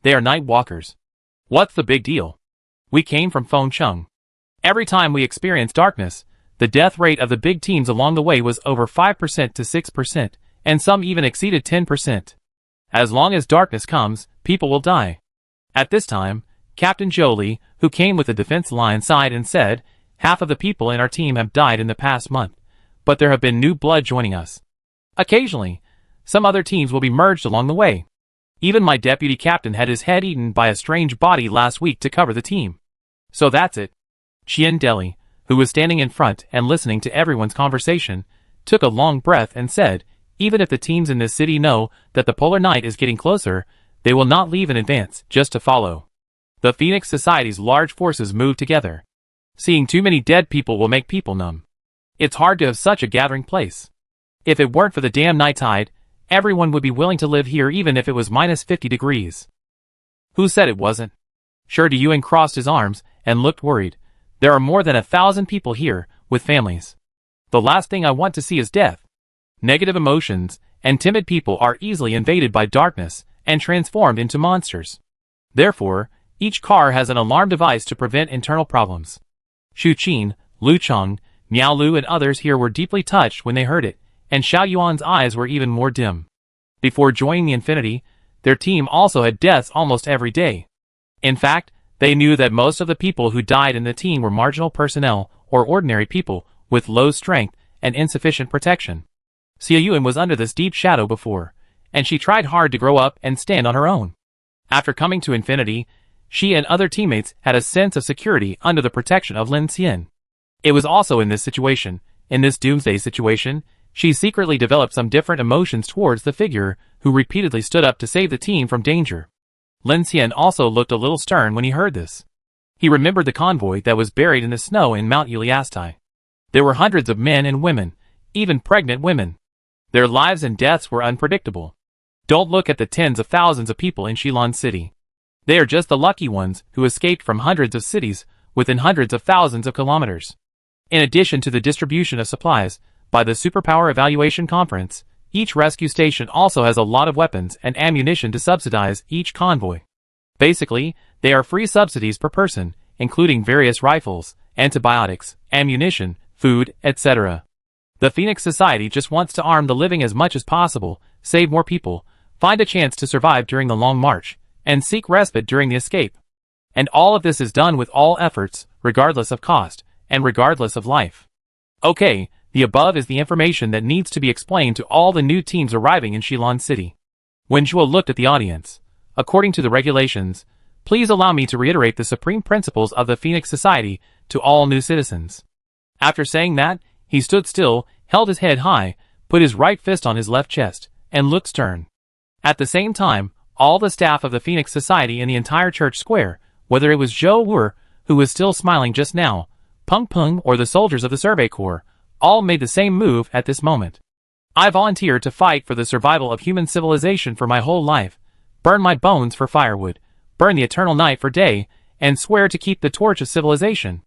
[SPEAKER 1] They are night walkers. What's the big deal? We came from Fengcheng. Every time we experienced darkness, the death rate of the big teams along the way was over 5% to 6%, and some even exceeded 10%. As long as darkness comes, people will die. At this time, Captain Jolie, who came with the defense line, sighed and said, half of the people in our team have died in the past month, but there have been new blood joining us. Occasionally, some other teams will be merged along the way. Even my deputy captain had his head eaten by a strange body last week to cover the team. So that's it. Xian Deli, who was standing in front and listening to everyone's conversation, took a long breath and said, even if the teams in this city know that the polar night is getting closer, they will not leave in advance just to follow. The Phoenix Society's large forces move together. Seeing too many dead people will make people numb. It's hard to have such a gathering place. If it weren't for the damn night tide, everyone would be willing to live here even if it was minus 50 degrees. Who said it wasn't? Sure Diyuan crossed his arms and looked worried. There are more than 1,000 people here, with families. The last thing I want to see is death. Negative emotions and timid people are easily invaded by darkness and transformed into monsters. Therefore, each car has an alarm device to prevent internal problems. Shu Qin, Lu Cheng, Miao Lu and others here were deeply touched when they heard it, and Xiao Yuan's eyes were even more dim. Before joining the Infinity, their team also had deaths almost every day. In fact, they knew that most of the people who died in the team were marginal personnel or ordinary people with low strength and insufficient protection. Xia Yuan was under this deep shadow before, and she tried hard to grow up and stand on her own. After coming to Infinity, she and other teammates had a sense of security under the protection of Lin Xian. It was also in this Doomsday situation, she secretly developed some different emotions towards the figure who repeatedly stood up to save the team from danger. Lin Xian also looked a little stern when he heard this. He remembered the convoy that was buried in the snow in Mount Uliastai. There were hundreds of men and women, even pregnant women. Their lives and deaths were unpredictable. Don't look at the tens of thousands of people in Shilin City. They are just the lucky ones who escaped from hundreds of cities within hundreds of thousands of kilometers. In addition to the distribution of supplies, by the Superpower Evaluation Conference, each rescue station also has a lot of weapons and ammunition to subsidize each convoy. Basically, they are free subsidies per person, including various rifles, antibiotics, ammunition, food, etc. The Phoenix Society just wants to arm the living as much as possible, save more people, find a chance to survive during the long march, and seek respite during the escape. And all of this is done with all efforts, regardless of cost, and regardless of life. Okay, the above is the information that needs to be explained to all the new teams arriving in Shilin City. When Zhuo looked at the audience, according to the regulations, please allow me to reiterate the supreme principles of the Phoenix Society to all new citizens. After saying that, he stood still, held his head high, put his right fist on his left chest, and looked stern. At the same time, all the staff of the Phoenix Society in the entire church square, whether it was Zhou Wu, who was still smiling just now, Peng Peng, or the soldiers of the Survey Corps, all made the same move at this moment. I volunteered to fight for the survival of human civilization for my whole life, burn my bones for firewood, burn the eternal night for day, and swear to keep the torch of civilization.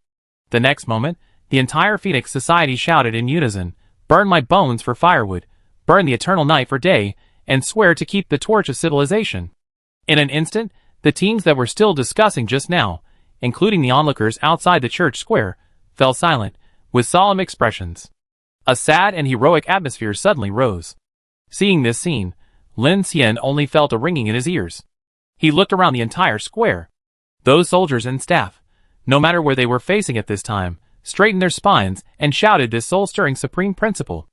[SPEAKER 1] The next moment, the entire Phoenix Society shouted in unison, burn my bones for firewood, burn the eternal night for day, and swear to keep the torch of civilization. In an instant, the teams that were still discussing just now, including the onlookers outside the church square, fell silent, with solemn expressions. A sad and heroic atmosphere suddenly rose. Seeing this scene, Lin Xian only felt a ringing in his ears. He looked around the entire square. Those soldiers and staff, no matter where they were facing at this time, straightened their spines and shouted this soul-stirring supreme principle.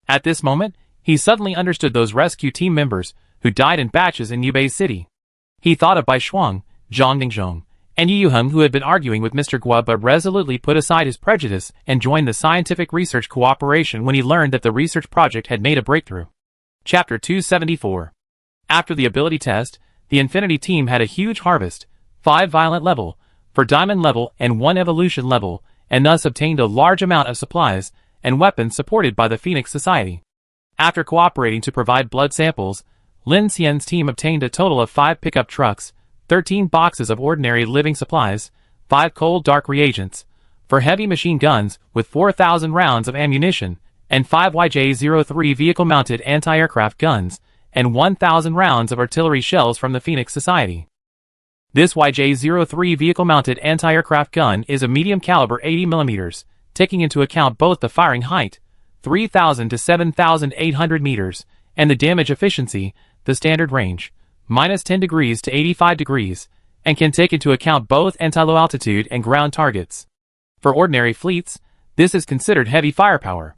[SPEAKER 1] At this moment, he suddenly understood those rescue team members who died in batches in Yubei City. He thought of Bai Shuang, Zhang Dingzhong, and Yu Yuheng, who had been arguing with Mr. Gua but resolutely put aside his prejudice and joined the scientific research cooperation when he learned that the research project had made a breakthrough. Chapter 274. After the ability test, the Infinity team had a huge harvest, 5 violent level, 4 diamond level and 1 evolution level, and thus obtained a large amount of supplies and weapons supported by the Phoenix Society. After cooperating to provide blood samples, Lin Xian's team obtained a total of 5 pickup trucks, 13 boxes of ordinary living supplies, 5 cold dark reagents, 4 heavy machine guns with 4,000 rounds of ammunition, and 5 YJ-03 vehicle-mounted anti-aircraft guns, and 1,000 rounds of artillery shells from the Phoenix Society. This YJ-03 vehicle-mounted anti-aircraft gun is a medium-caliber 80mm, taking into account both the firing height, 3,000 to 7,800 meters, and the damage efficiency, the standard range, -10 degrees to 85 degrees, and can take into account both anti-low altitude and ground targets. For ordinary fleets, this is considered heavy firepower.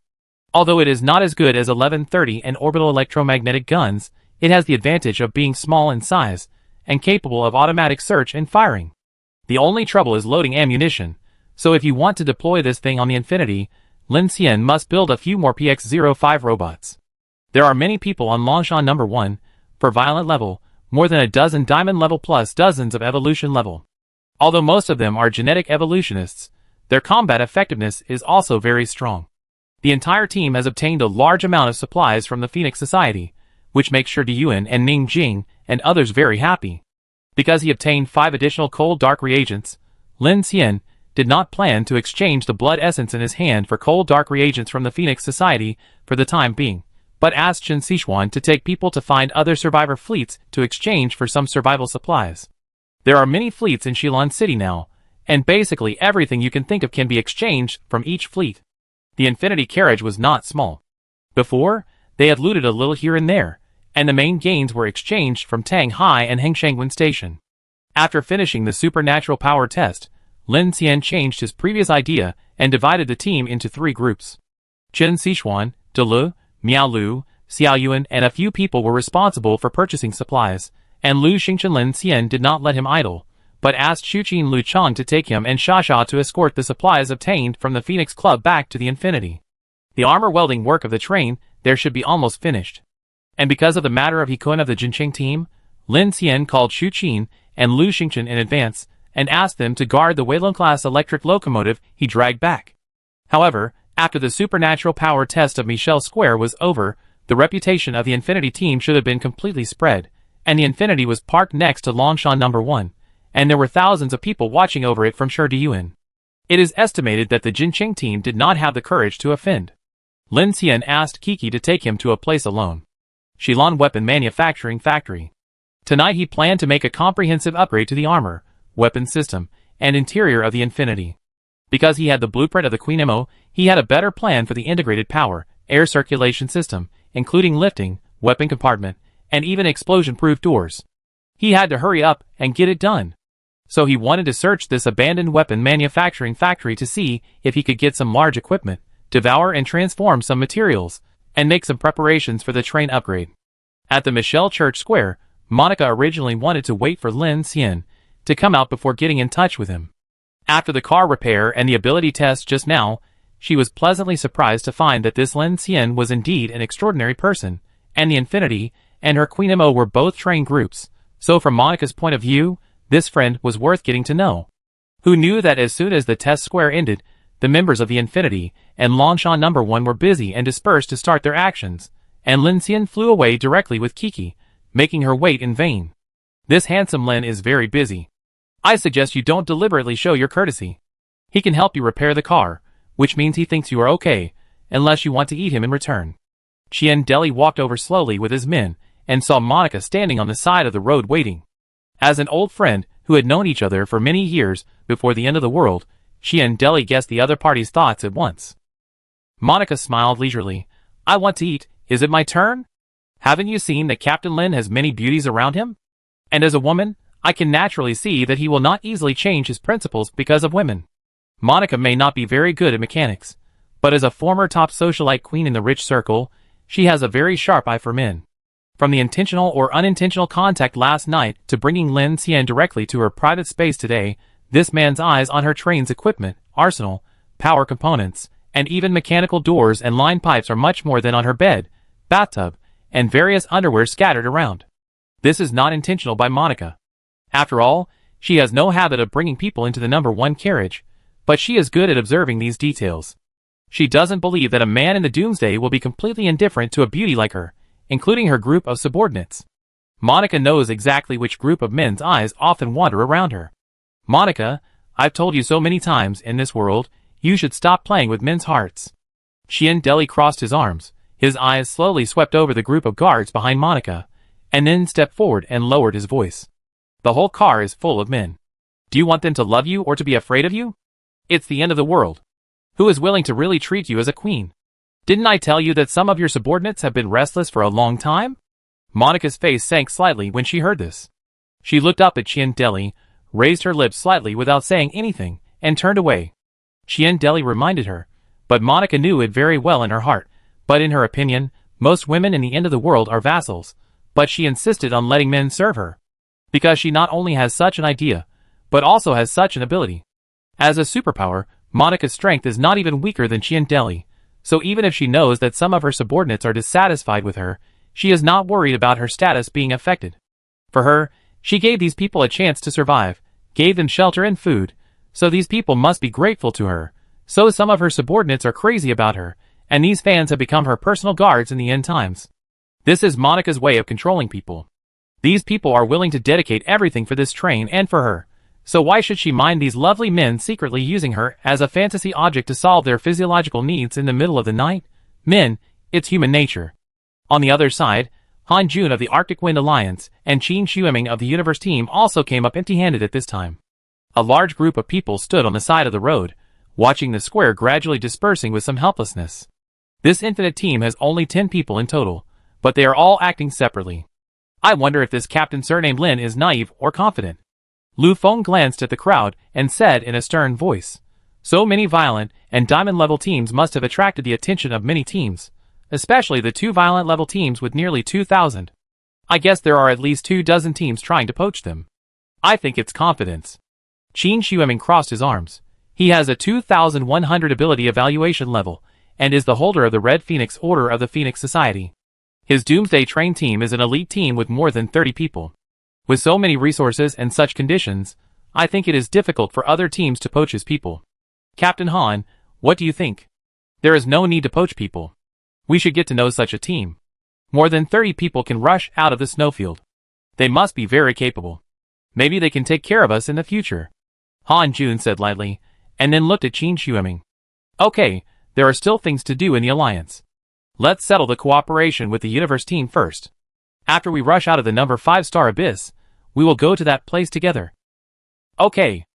[SPEAKER 1] Although it is not as good as 1130 and orbital electromagnetic guns, it has the advantage of being small in size, and capable of automatic search and firing. The only trouble is loading ammunition, so if you want to deploy this thing on the Infinity, Lin Xian must build a few more PX-05 robots. There are many people on Longshan No. 1, for violent level, more than a dozen diamond level plus dozens of evolution level. Although most of them are genetic evolutionists, their combat effectiveness is also very strong. The entire team has obtained a large amount of supplies from the Phoenix Society, which makes sure Yuan and Ning Jing and others very happy. Because he obtained 5 additional cold dark reagents, Lin Xian did not plan to exchange the blood essence in his hand for cold dark reagents from the Phoenix Society for the time being, but asked Chen Xishuan to take people to find other survivor fleets to exchange for some survival supplies. There are many fleets in Shilin City now, and basically everything you can think of can be exchanged from each fleet. The Infinity carriage was not small. Before, they had looted a little here and there, and the main gains were exchanged from Tang Hai and Hengshangwen Station. After finishing the supernatural power test, Lin Xian changed his previous idea and divided the team into 3 groups. Chen Sichuan, De Lu, Miao Lu, Xiao Yuan and a few people were responsible for purchasing supplies, and Lu Xingchen. Lin Xian did not let him idle, but asked Shuqin Lu Chang to take him and Xia to escort the supplies obtained from the Phoenix Club back to the Infinity. The armor welding work of the train there should be almost finished. And because of the matter of Hikun of the Jincheng team, Lin Xian called Shuqin and Lu Xingchen in advance and asked them to guard the Weilong-class electric locomotive he dragged back. However, after the supernatural power test of Michelle Square was over, the reputation of the Infinity team should have been completely spread, and the Infinity was parked next to Longshan No. 1, and there were thousands of people watching over it from Sherdiyuan. It is estimated that the Jincheng team did not have the courage to offend. Lin Xian asked Kiki to take him to a place alone. Shilan Weapon Manufacturing Factory. Tonight he planned to make a comprehensive upgrade to the armor, weapon system, and interior of the Infinity. Because he had the blueprint of the Queen Mo, he had a better plan for the integrated power, air circulation system, including lifting, weapon compartment, and even explosion-proof doors. He had to hurry up and get it done. So he wanted to search this abandoned weapon manufacturing factory to see if he could get some large equipment, devour and transform some materials, and make some preparations for the train upgrade. At the Michelle Church Square, Monica originally wanted to wait for Lin Xian to come out before getting in touch with him. After the car repair and the ability test just now, she was pleasantly surprised to find that this Lin Xian was indeed an extraordinary person, and the Infinity and her Queen Mo were both train groups, so from Monica's point of view, this friend was worth getting to know. Who knew that as soon as the test square ended, the members of the Infinity and Longshan No. 1 were busy and dispersed to start their actions, and Lin Xian flew away directly with Kiki, making her wait in vain. This handsome Lin is very busy. I suggest you don't deliberately show your courtesy. He can help you repair the car, which means he thinks you are okay, unless you want to eat him in return. Qian Deli walked over slowly with his men, and saw Monica standing on the side of the road waiting. As an old friend who had known each other for many years before the end of the world, Qian Deli guessed the other party's thoughts at once. Monica smiled leisurely. I want to eat, is it my turn? Haven't you seen that Captain Lin has many beauties around him? And as a woman, I can naturally see that he will not easily change his principles because of women. Monica may not be very good at mechanics, but as a former top socialite queen in the rich circle, she has a very sharp eye for men. From the intentional or unintentional contact last night to bringing Lin Xian directly to her private space today, this man's eyes on her train's equipment, arsenal, power components, and even mechanical doors and line pipes are much more than on her bed, bathtub, and various underwear scattered around. This is not intentional by Monica. After all, she has no habit of bringing people into the No. 1 carriage, but she is good at observing these details. She doesn't believe that a man in the Doomsday will be completely indifferent to a beauty like her, including her group of subordinates. Monica knows exactly which group of men's eyes often wander around her. Monica, I've told you so many times in this world, you should stop playing with men's hearts. Qian Deli crossed his arms, his eyes slowly swept over the group of guards behind Monica, and then stepped forward and lowered his voice. The whole car is full of men. Do you want them to love you or to be afraid of you? It's the end of the world. Who is willing to really treat you as a queen? Didn't I tell you that some of your subordinates have been restless for a long time? Monica's face sank slightly when she heard this. She looked up at Qian Deli, raised her lips slightly without saying anything, and turned away. Qian Deli reminded her, but Monica knew it very well in her heart, but in her opinion, most women in the end of the world are vassals, but she insisted on letting men serve her. Because she not only has such an idea, but also has such an ability. As a superpower, Monica's strength is not even weaker than Qian Deli, so even if she knows that some of her subordinates are dissatisfied with her, she is not worried about her status being affected. For her, she gave these people a chance to survive, gave them shelter and food, so these people must be grateful to her. So some of her subordinates are crazy about her, and these fans have become her personal guards in the end times. This is Monica's way of controlling people. These people are willing to dedicate everything for this train and for her, so why should she mind these lovely men secretly using her as a fantasy object to solve their physiological needs in the middle of the night? Men, it's human nature. On the other side, Han Jun of the Arctic Wind Alliance and Qin Xueming of the Universe team also came up empty-handed at this time. A large group of people stood on the side of the road, watching the square gradually dispersing with some helplessness. This infinite team has only 10 people in total, but they are all acting separately. I wonder if this captain surnamed Lin is naive or confident. Lu Feng glanced at the crowd and said in a stern voice, "So many violent and diamond-level teams must have attracted the attention of many teams, especially the 2 violent-level teams with nearly 2,000. I guess there are at least 24 teams trying to poach them. I think it's confidence." Qin Xueming crossed his arms. He has a 2,100 ability evaluation level, and is the holder of the Red Phoenix Order of the Phoenix Society. His Doomsday train team is an elite team with more than 30 people. With so many resources and such conditions, I think it is difficult for other teams to poach his people. Captain Han, what do you think? There is no need to poach people. We should get to know such a team. More than 30 people can rush out of the snowfield. They must be very capable. Maybe they can take care of us in the future. Han Jun said lightly, and then looked at Qin Xueming. Okay, there are still things to do in the alliance. Let's settle the cooperation with the universe team first. After we rush out of the number 5-star abyss, we will go to that place together. Okay.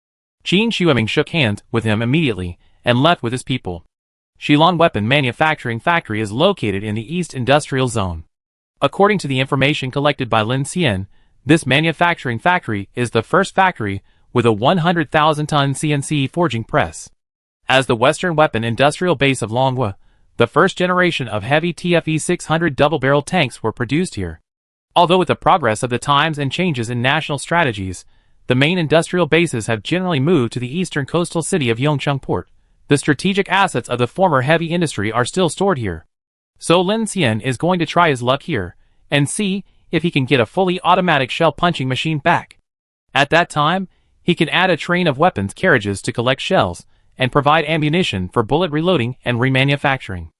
[SPEAKER 1] Qin Xueming shook hands with him immediately and left with his people. Shilon Weapon Manufacturing Factory is located in the East Industrial Zone. According to the information collected by Lin Xian, this manufacturing factory is the first factory with a 100,000-ton CNC forging press. As the Western Weapon Industrial Base of Longhua, the first generation of heavy TFE 600 double-barrel tanks were produced here. Although with the progress of the times and changes in national strategies, the main industrial bases have generally moved to the eastern coastal city of Yongcheng Port. The strategic assets of the former heavy industry are still stored here. So Lin Xian is going to try his luck here, and see if he can get a fully automatic shell punching machine back. At that time, he can add a train of weapons carriages to collect shells, and provide ammunition for bullet reloading and remanufacturing.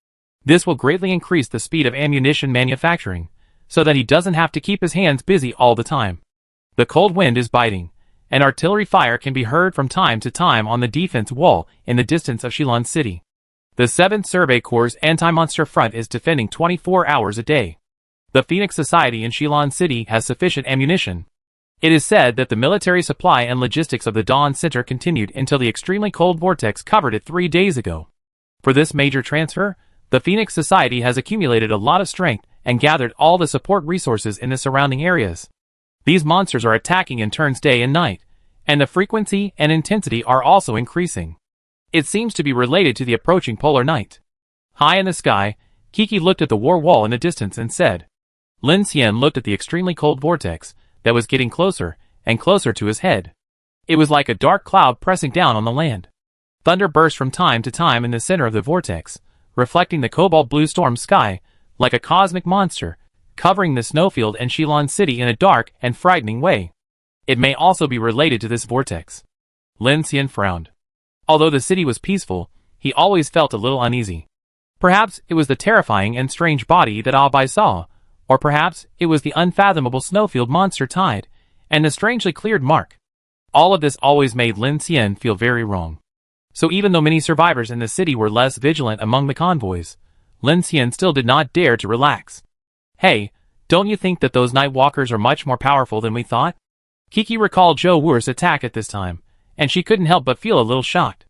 [SPEAKER 1] This will greatly increase the speed of ammunition manufacturing, so that he doesn't have to keep his hands busy all the time. The cold wind is biting, and artillery fire can be heard from time to time on the defense wall in the distance of Shilon City. The 7th Survey Corps' anti-monster front is defending 24 hours a day. The Phoenix Society in Shilon City has sufficient ammunition. It is said that the military supply and logistics of the Dawn Center continued until the extremely cold vortex covered it 3 days ago. For this major transfer, the Phoenix Society has accumulated a lot of strength and gathered all the support resources in the surrounding areas. These monsters are attacking in turns day and night, and the frequency and intensity are also increasing. It seems to be related to the approaching polar night. High in the sky, Kiki looked at the war wall in the distance and said. Lin Xian looked at the extremely cold vortex that was getting closer and closer to his head. It was like a dark cloud pressing down on the land. Thunder burst from time to time in the center of the vortex, reflecting the cobalt blue storm sky like a cosmic monster, covering the snowfield and Shilon City in a dark and frightening way. It may also be related to this vortex. Lin Xian frowned. Although the city was peaceful, he always felt a little uneasy. Perhaps it was the terrifying and strange body that Abai saw, or perhaps it was the unfathomable snowfield monster tide, and the strangely cleared mark. All of this always made Lin Xian feel very wrong. So even though many survivors in the city were less vigilant among the convoys, Lin Xian still did not dare to relax. Hey, don't you think that those night walkers are much more powerful than we thought? Kiki recalled Zhou Wu's attack at this time, and she couldn't help but feel a little shocked.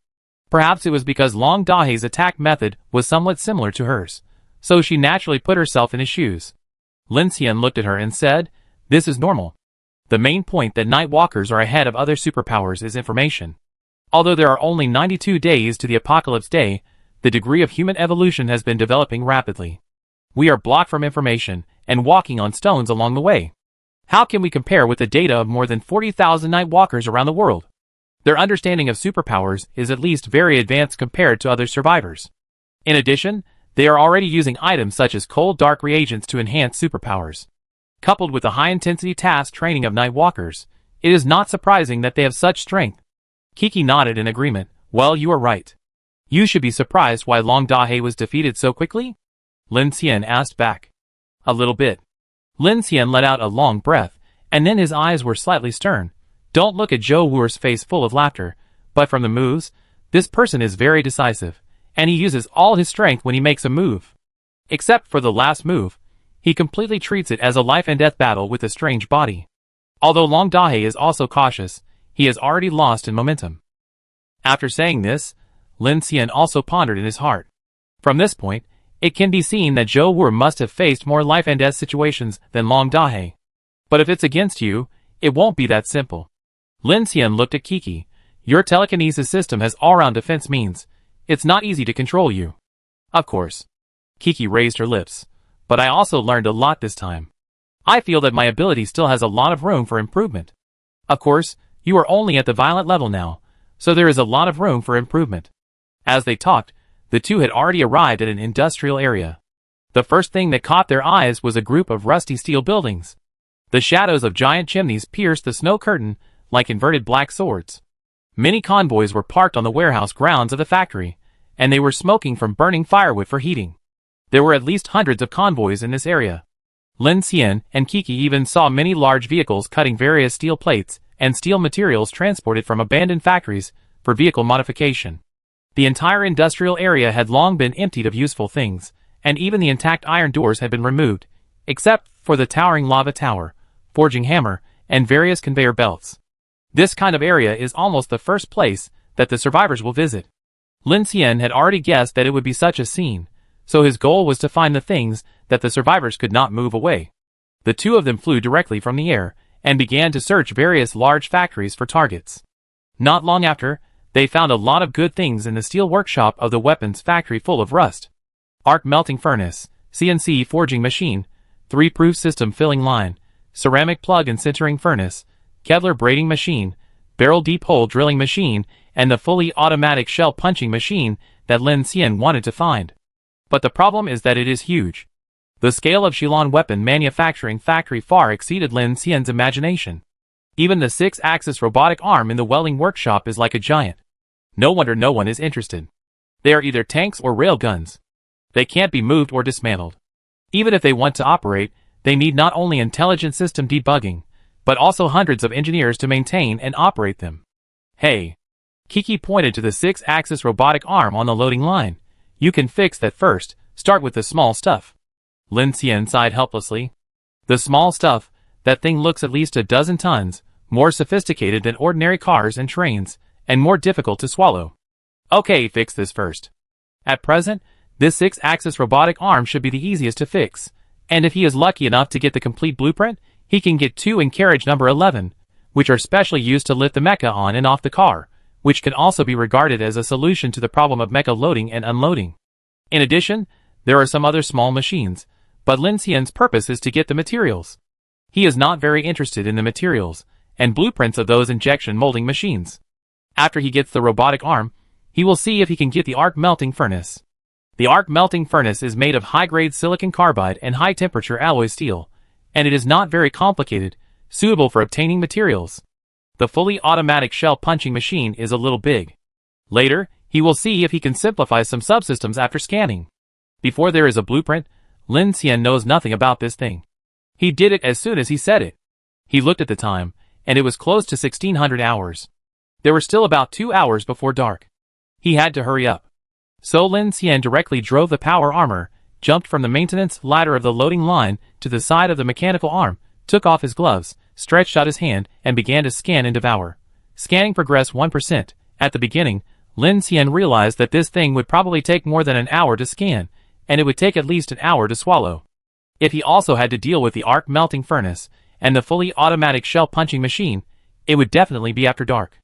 [SPEAKER 1] Perhaps it was because Long Dahe's attack method was somewhat similar to hers, so she naturally put herself in his shoes. Lin Xian looked at her and said, "This is normal. The main point that night walkers are ahead of other superpowers is information. Although there are only 92 days to the apocalypse day, the degree of human evolution has been developing rapidly. We are blocked from information and walking on stones along the way. How can we compare with the data of more than 40,000 night walkers around the world? Their understanding of superpowers is at least very advanced compared to other survivors. In addition, they are already using items such as cold dark reagents to enhance superpowers. Coupled with the high-intensity task training of night walkers, it is not surprising that they have such strength." Kiki nodded in agreement. "Well, you are right. You should be surprised why Long Dahe was defeated so quickly?" Lin Xian asked back. "A little bit." Lin Xian let out a long breath, and then his eyes were slightly stern. Don't look at Zhou Wu's face full of laughter, but from the moves, this person is very decisive, and he uses all his strength when he makes a move. Except for the last move, he completely treats it as a life and death battle with a strange body. Although Long Dahe is also cautious, he has already lost in momentum. After saying this, Lin Xian also pondered in his heart. From this point, it can be seen that Zhou Wu must have faced more life and death situations than Long Dahe. But if it's against you, it won't be that simple. Lin Xian looked at Kiki. Your telekinesis system has all-round defense means it's not easy to control you. Of course. Kiki raised her lips. But I also learned a lot this time. I feel that my ability still has a lot of room for improvement. Of course, you are only at the violet level now, so there is a lot of room for improvement. As they talked, the two had already arrived at an industrial area. The first thing that caught their eyes was a group of rusty steel buildings. The shadows of giant chimneys pierced the snow curtain like inverted black swords. Many convoys were parked on the warehouse grounds of the factory, and they were smoking from burning firewood for heating. There were at least hundreds of convoys in this area. Lin Xian and Kiki even saw many large vehicles cutting various steel plates and steel materials transported from abandoned factories for vehicle modification. The entire industrial area had long been emptied of useful things, and even the intact iron doors had been removed, except for the towering lava tower, forging hammer, and various conveyor belts. This kind of area is almost the first place that the survivors will visit. Lin Xian had already guessed that it would be such a scene, so his goal was to find the things that the survivors could not move away. The two of them flew directly from the air and began to search various large factories for targets. Not long after, they found a lot of good things in the steel workshop of the weapons factory full of rust. Arc melting furnace, CNC forging machine, 3-proof system filling line, ceramic plug and sintering furnace, Kevlar braiding machine, barrel deep hole drilling machine, and the fully automatic shell punching machine that Lin Xian wanted to find. But the problem is that it is huge. The scale of Shilon weapon manufacturing factory far exceeded Lin Xian's imagination. Even the 6-axis robotic arm in the welding workshop is like a giant. No wonder no one is interested. They are either tanks or rail guns. They can't be moved or dismantled. Even if they want to operate, they need not only intelligent system debugging, but also hundreds of engineers to maintain and operate them. Hey! Kiki pointed to the 6-axis robotic arm on the loading line. You can fix that first, start with the small stuff. Lin Xian sighed helplessly. The small stuff, that thing looks at least a dozen tons, more sophisticated than ordinary cars and trains, and more difficult to swallow. Okay, fix this first. At present, this 6-axis robotic arm should be the easiest to fix, and if he is lucky enough to get the complete blueprint, he can get 2 in carriage number 11, which are specially used to lift the mecha on and off the car, which can also be regarded as a solution to the problem of mecha loading and unloading. In addition, there are some other small machines, but Lin Xian's purpose is to get the materials. He is not very interested in the materials and blueprints of those injection molding machines. After he gets the robotic arm, he will see if he can get the arc melting furnace. The arc melting furnace is made of high-grade silicon carbide and high-temperature alloy steel, and it is not very complicated, suitable for obtaining materials. The fully automatic shell punching machine is a little big. Later, he will see if he can simplify some subsystems after scanning. Before there is a blueprint, Lin Xian knows nothing about this thing. He did it as soon as he said it. He looked at the time, and it was close to 1600 hours. There were still about 2 hours before dark. He had to hurry up. So Lin Xian directly drove the power armor, jumped from the maintenance ladder of the loading line to the side of the mechanical arm, took off his gloves, stretched out his hand, and began to scan and devour. Scanning progressed 1%. At the beginning, Lin Xian realized that this thing would probably take more than an hour to scan, and it would take at least an hour to swallow. If he also had to deal with the arc melting furnace and the fully automatic shell punching machine, it would definitely be after dark.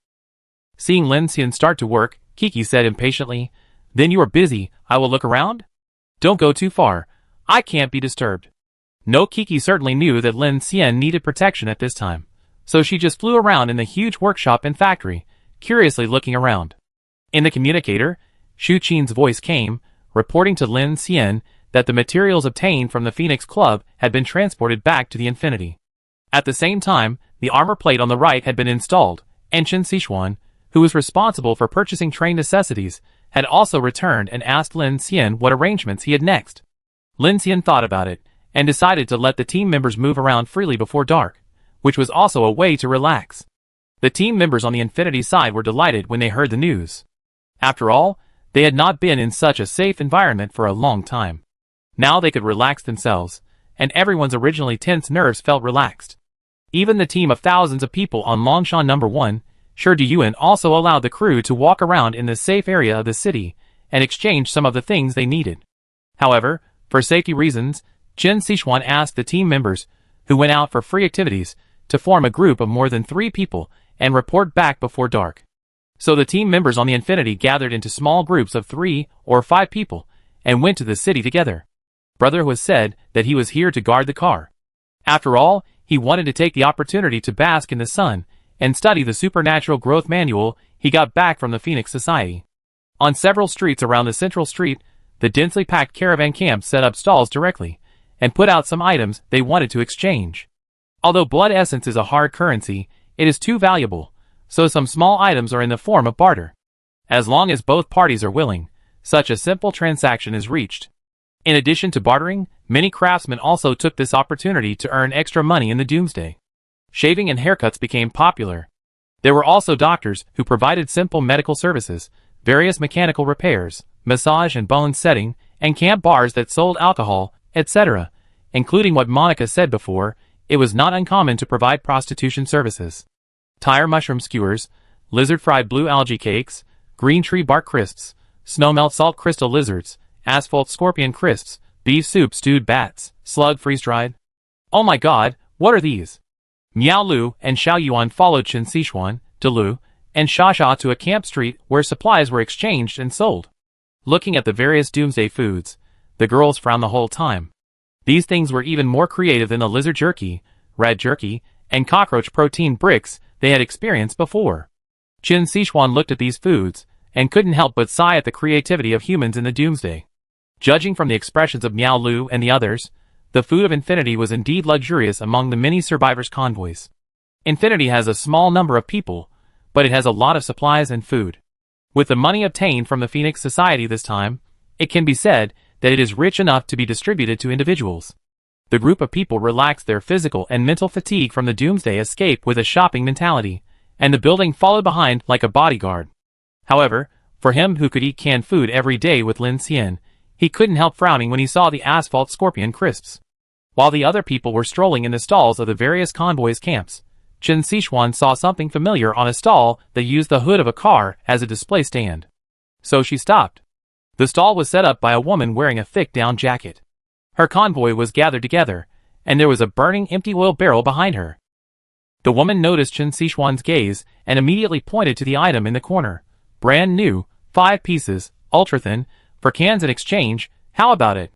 [SPEAKER 1] Seeing Lin Xian start to work, Kiki said impatiently, "Then you are busy, I will look around? Don't go too far, I can't be disturbed." No, Kiki certainly knew that Lin Xian needed protection at this time, so she just flew around in the huge workshop and factory, curiously looking around. In the communicator, Shu Qin's voice came, reporting to Lin Xian that the materials obtained from the Phoenix Club had been transported back to the Infinity. At the same time, the armor plate on the right had been installed, and Chen Sichuan, who was responsible for purchasing train necessities, had also returned and asked Lin Xian what arrangements he had next. Lin Xian thought about it, and decided to let the team members move around freely before dark, which was also a way to relax. The team members on the Infinity side were delighted when they heard the news. After all, they had not been in such a safe environment for a long time. Now they could relax themselves, and everyone's originally tense nerves felt relaxed. Even the team of thousands of people on Longshan No. 1, Shi Diyuan, also allowed the crew to walk around in the safe area of the city and exchange some of the things they needed. However, for safety reasons, Chen Sichuan asked the team members, who went out for free activities, to form a group of more than 3 people and report back before dark. So the team members on the Infinity gathered into small groups of 3 or 5 people and went to the city together. Brother was said that he was here to guard the car. After all, he wanted to take the opportunity to bask in the sun and study the supernatural growth manual he got back from the Phoenix Society. On several streets around the central street, the densely packed caravan camp set up stalls directly and put out some items they wanted to exchange. Although blood essence is a hard currency, it is too valuable, so some small items are in the form of barter. As long as both parties are willing, such a simple transaction is reached. In addition to bartering, many craftsmen also took this opportunity to earn extra money in the Doomsday. Shaving and haircuts became popular. There were also doctors who provided simple medical services, various mechanical repairs, massage and bone setting, and camp bars that sold alcohol, etc., including what Monica said before. It was not uncommon to provide prostitution services. Tire mushroom skewers, lizard-fried blue algae cakes, green tree bark crisps, snowmelt salt crystal lizards, asphalt scorpion crisps, beef soup stewed bats, slug freeze-dried. Oh my god, what are these? Miao Lu and Xiao Yuan followed Chen Sichuan, Delu, and Xia to a camp street where supplies were exchanged and sold. Looking at the various Doomsday foods, the girls frowned the whole time. These things were even more creative than the lizard jerky, rat jerky, and cockroach protein bricks they had experienced before. Chen Sichuan looked at these foods and couldn't help but sigh at the creativity of humans in the Doomsday. Judging from the expressions of Miao Lu and the others, the food of Infinity was indeed luxurious among the many survivors' convoys. Infinity has a small number of people, but it has a lot of supplies and food. With the money obtained from the Phoenix Society this time, it can be said that it is rich enough to be distributed to individuals. The group of people relaxed their physical and mental fatigue from the Doomsday escape with a shopping mentality, and the building followed behind like a bodyguard. However, for him who could eat canned food every day with Lin Xian, he couldn't help frowning when he saw the asphalt scorpion crisps. While the other people were strolling in the stalls of the various convoys' camps, Chen Sichuan saw something familiar on a stall that used the hood of a car as a display stand. So she stopped. The stall was set up by a woman wearing a thick down jacket. Her convoy was gathered together, and there was a burning empty oil barrel behind her. The woman noticed Chen Sichuan's gaze and immediately pointed to the item in the corner. Brand new, 5 pieces, ultra-thin, for cans in exchange. How about it?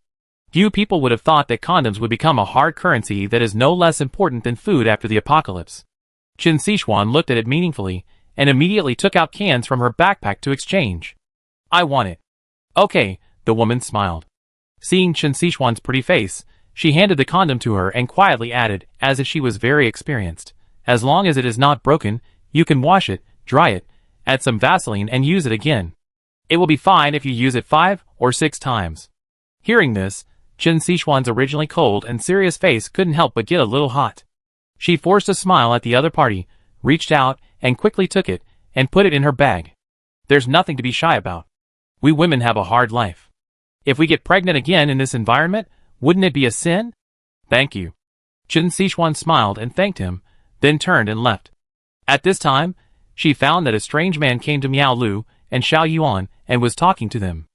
[SPEAKER 1] Few people would have thought that condoms would become a hard currency that is no less important than food after the apocalypse. Chen Sichuan looked at it meaningfully and immediately took out cans from her backpack to exchange. I want it. Okay, the woman smiled. Seeing Chen Sichuan's pretty face, she handed the condom to her and quietly added, as if she was very experienced, as long as it is not broken, you can wash it, dry it, add some Vaseline and use it again. It will be fine if you use it 5 or 6 times. Hearing this, Chen Sichuan's originally cold and serious face couldn't help but get a little hot. She forced a smile at the other party, reached out, and quickly took it, and put it in her bag. There's nothing to be shy about. We women have a hard life. If we get pregnant again in this environment, wouldn't it be a sin? Thank you. Chen Sichuan smiled and thanked him, then turned and left. At this time, she found that a strange man came to Miao Lu and Xiao Yuan and was talking to them.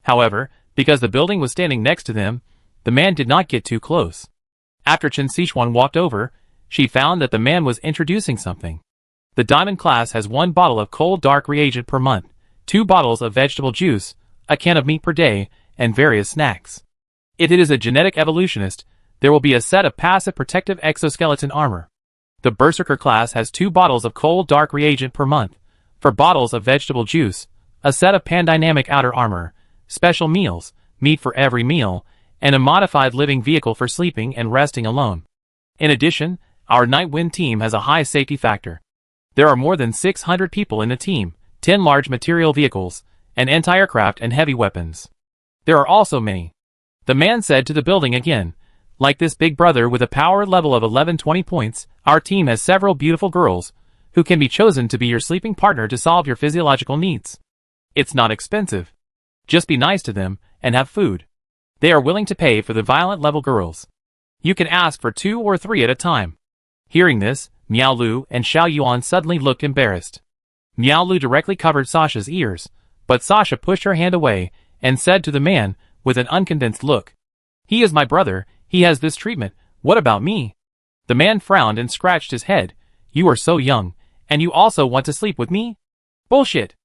[SPEAKER 1] However, because the building was standing next to them, the man did not get too close. After Chen Sichuan walked over, she found that the man was introducing something. The diamond class has 1 bottle of cold dark reagent per month, 2 bottles of vegetable juice, a can of meat per day, and various snacks. If it is a genetic evolutionist, there will be a set of passive protective exoskeleton armor. The Berserker class has 2 bottles of cold dark reagent per month, 4 bottles of vegetable juice, a set of pandynamic outer armor, special meals, meat for every meal, and a modified living vehicle for sleeping and resting alone. In addition, our Nightwind team has a high safety factor. There are more than 600 people in the team, 10 large material vehicles, and anti-aircraft and heavy weapons. There are also many. The man said to the building again, like this big brother with a power level of 1120 points, our team has several beautiful girls, who can be chosen to be your sleeping partner to solve your physiological needs. It's not expensive. Just be nice to them, and have food. They are willing to pay for the violent level girls. You can ask for 2 or 3 at a time. Hearing this, Miao Lu and Xiao Yuan suddenly looked embarrassed. Miao Lu directly covered Sasha's ears, but Sasha pushed her hand away and said to the man, with an unconvinced look, "He is my brother, he has this treatment, what about me?" The man frowned and scratched his head. "You are so young, And you also want to sleep with me? Bullshit.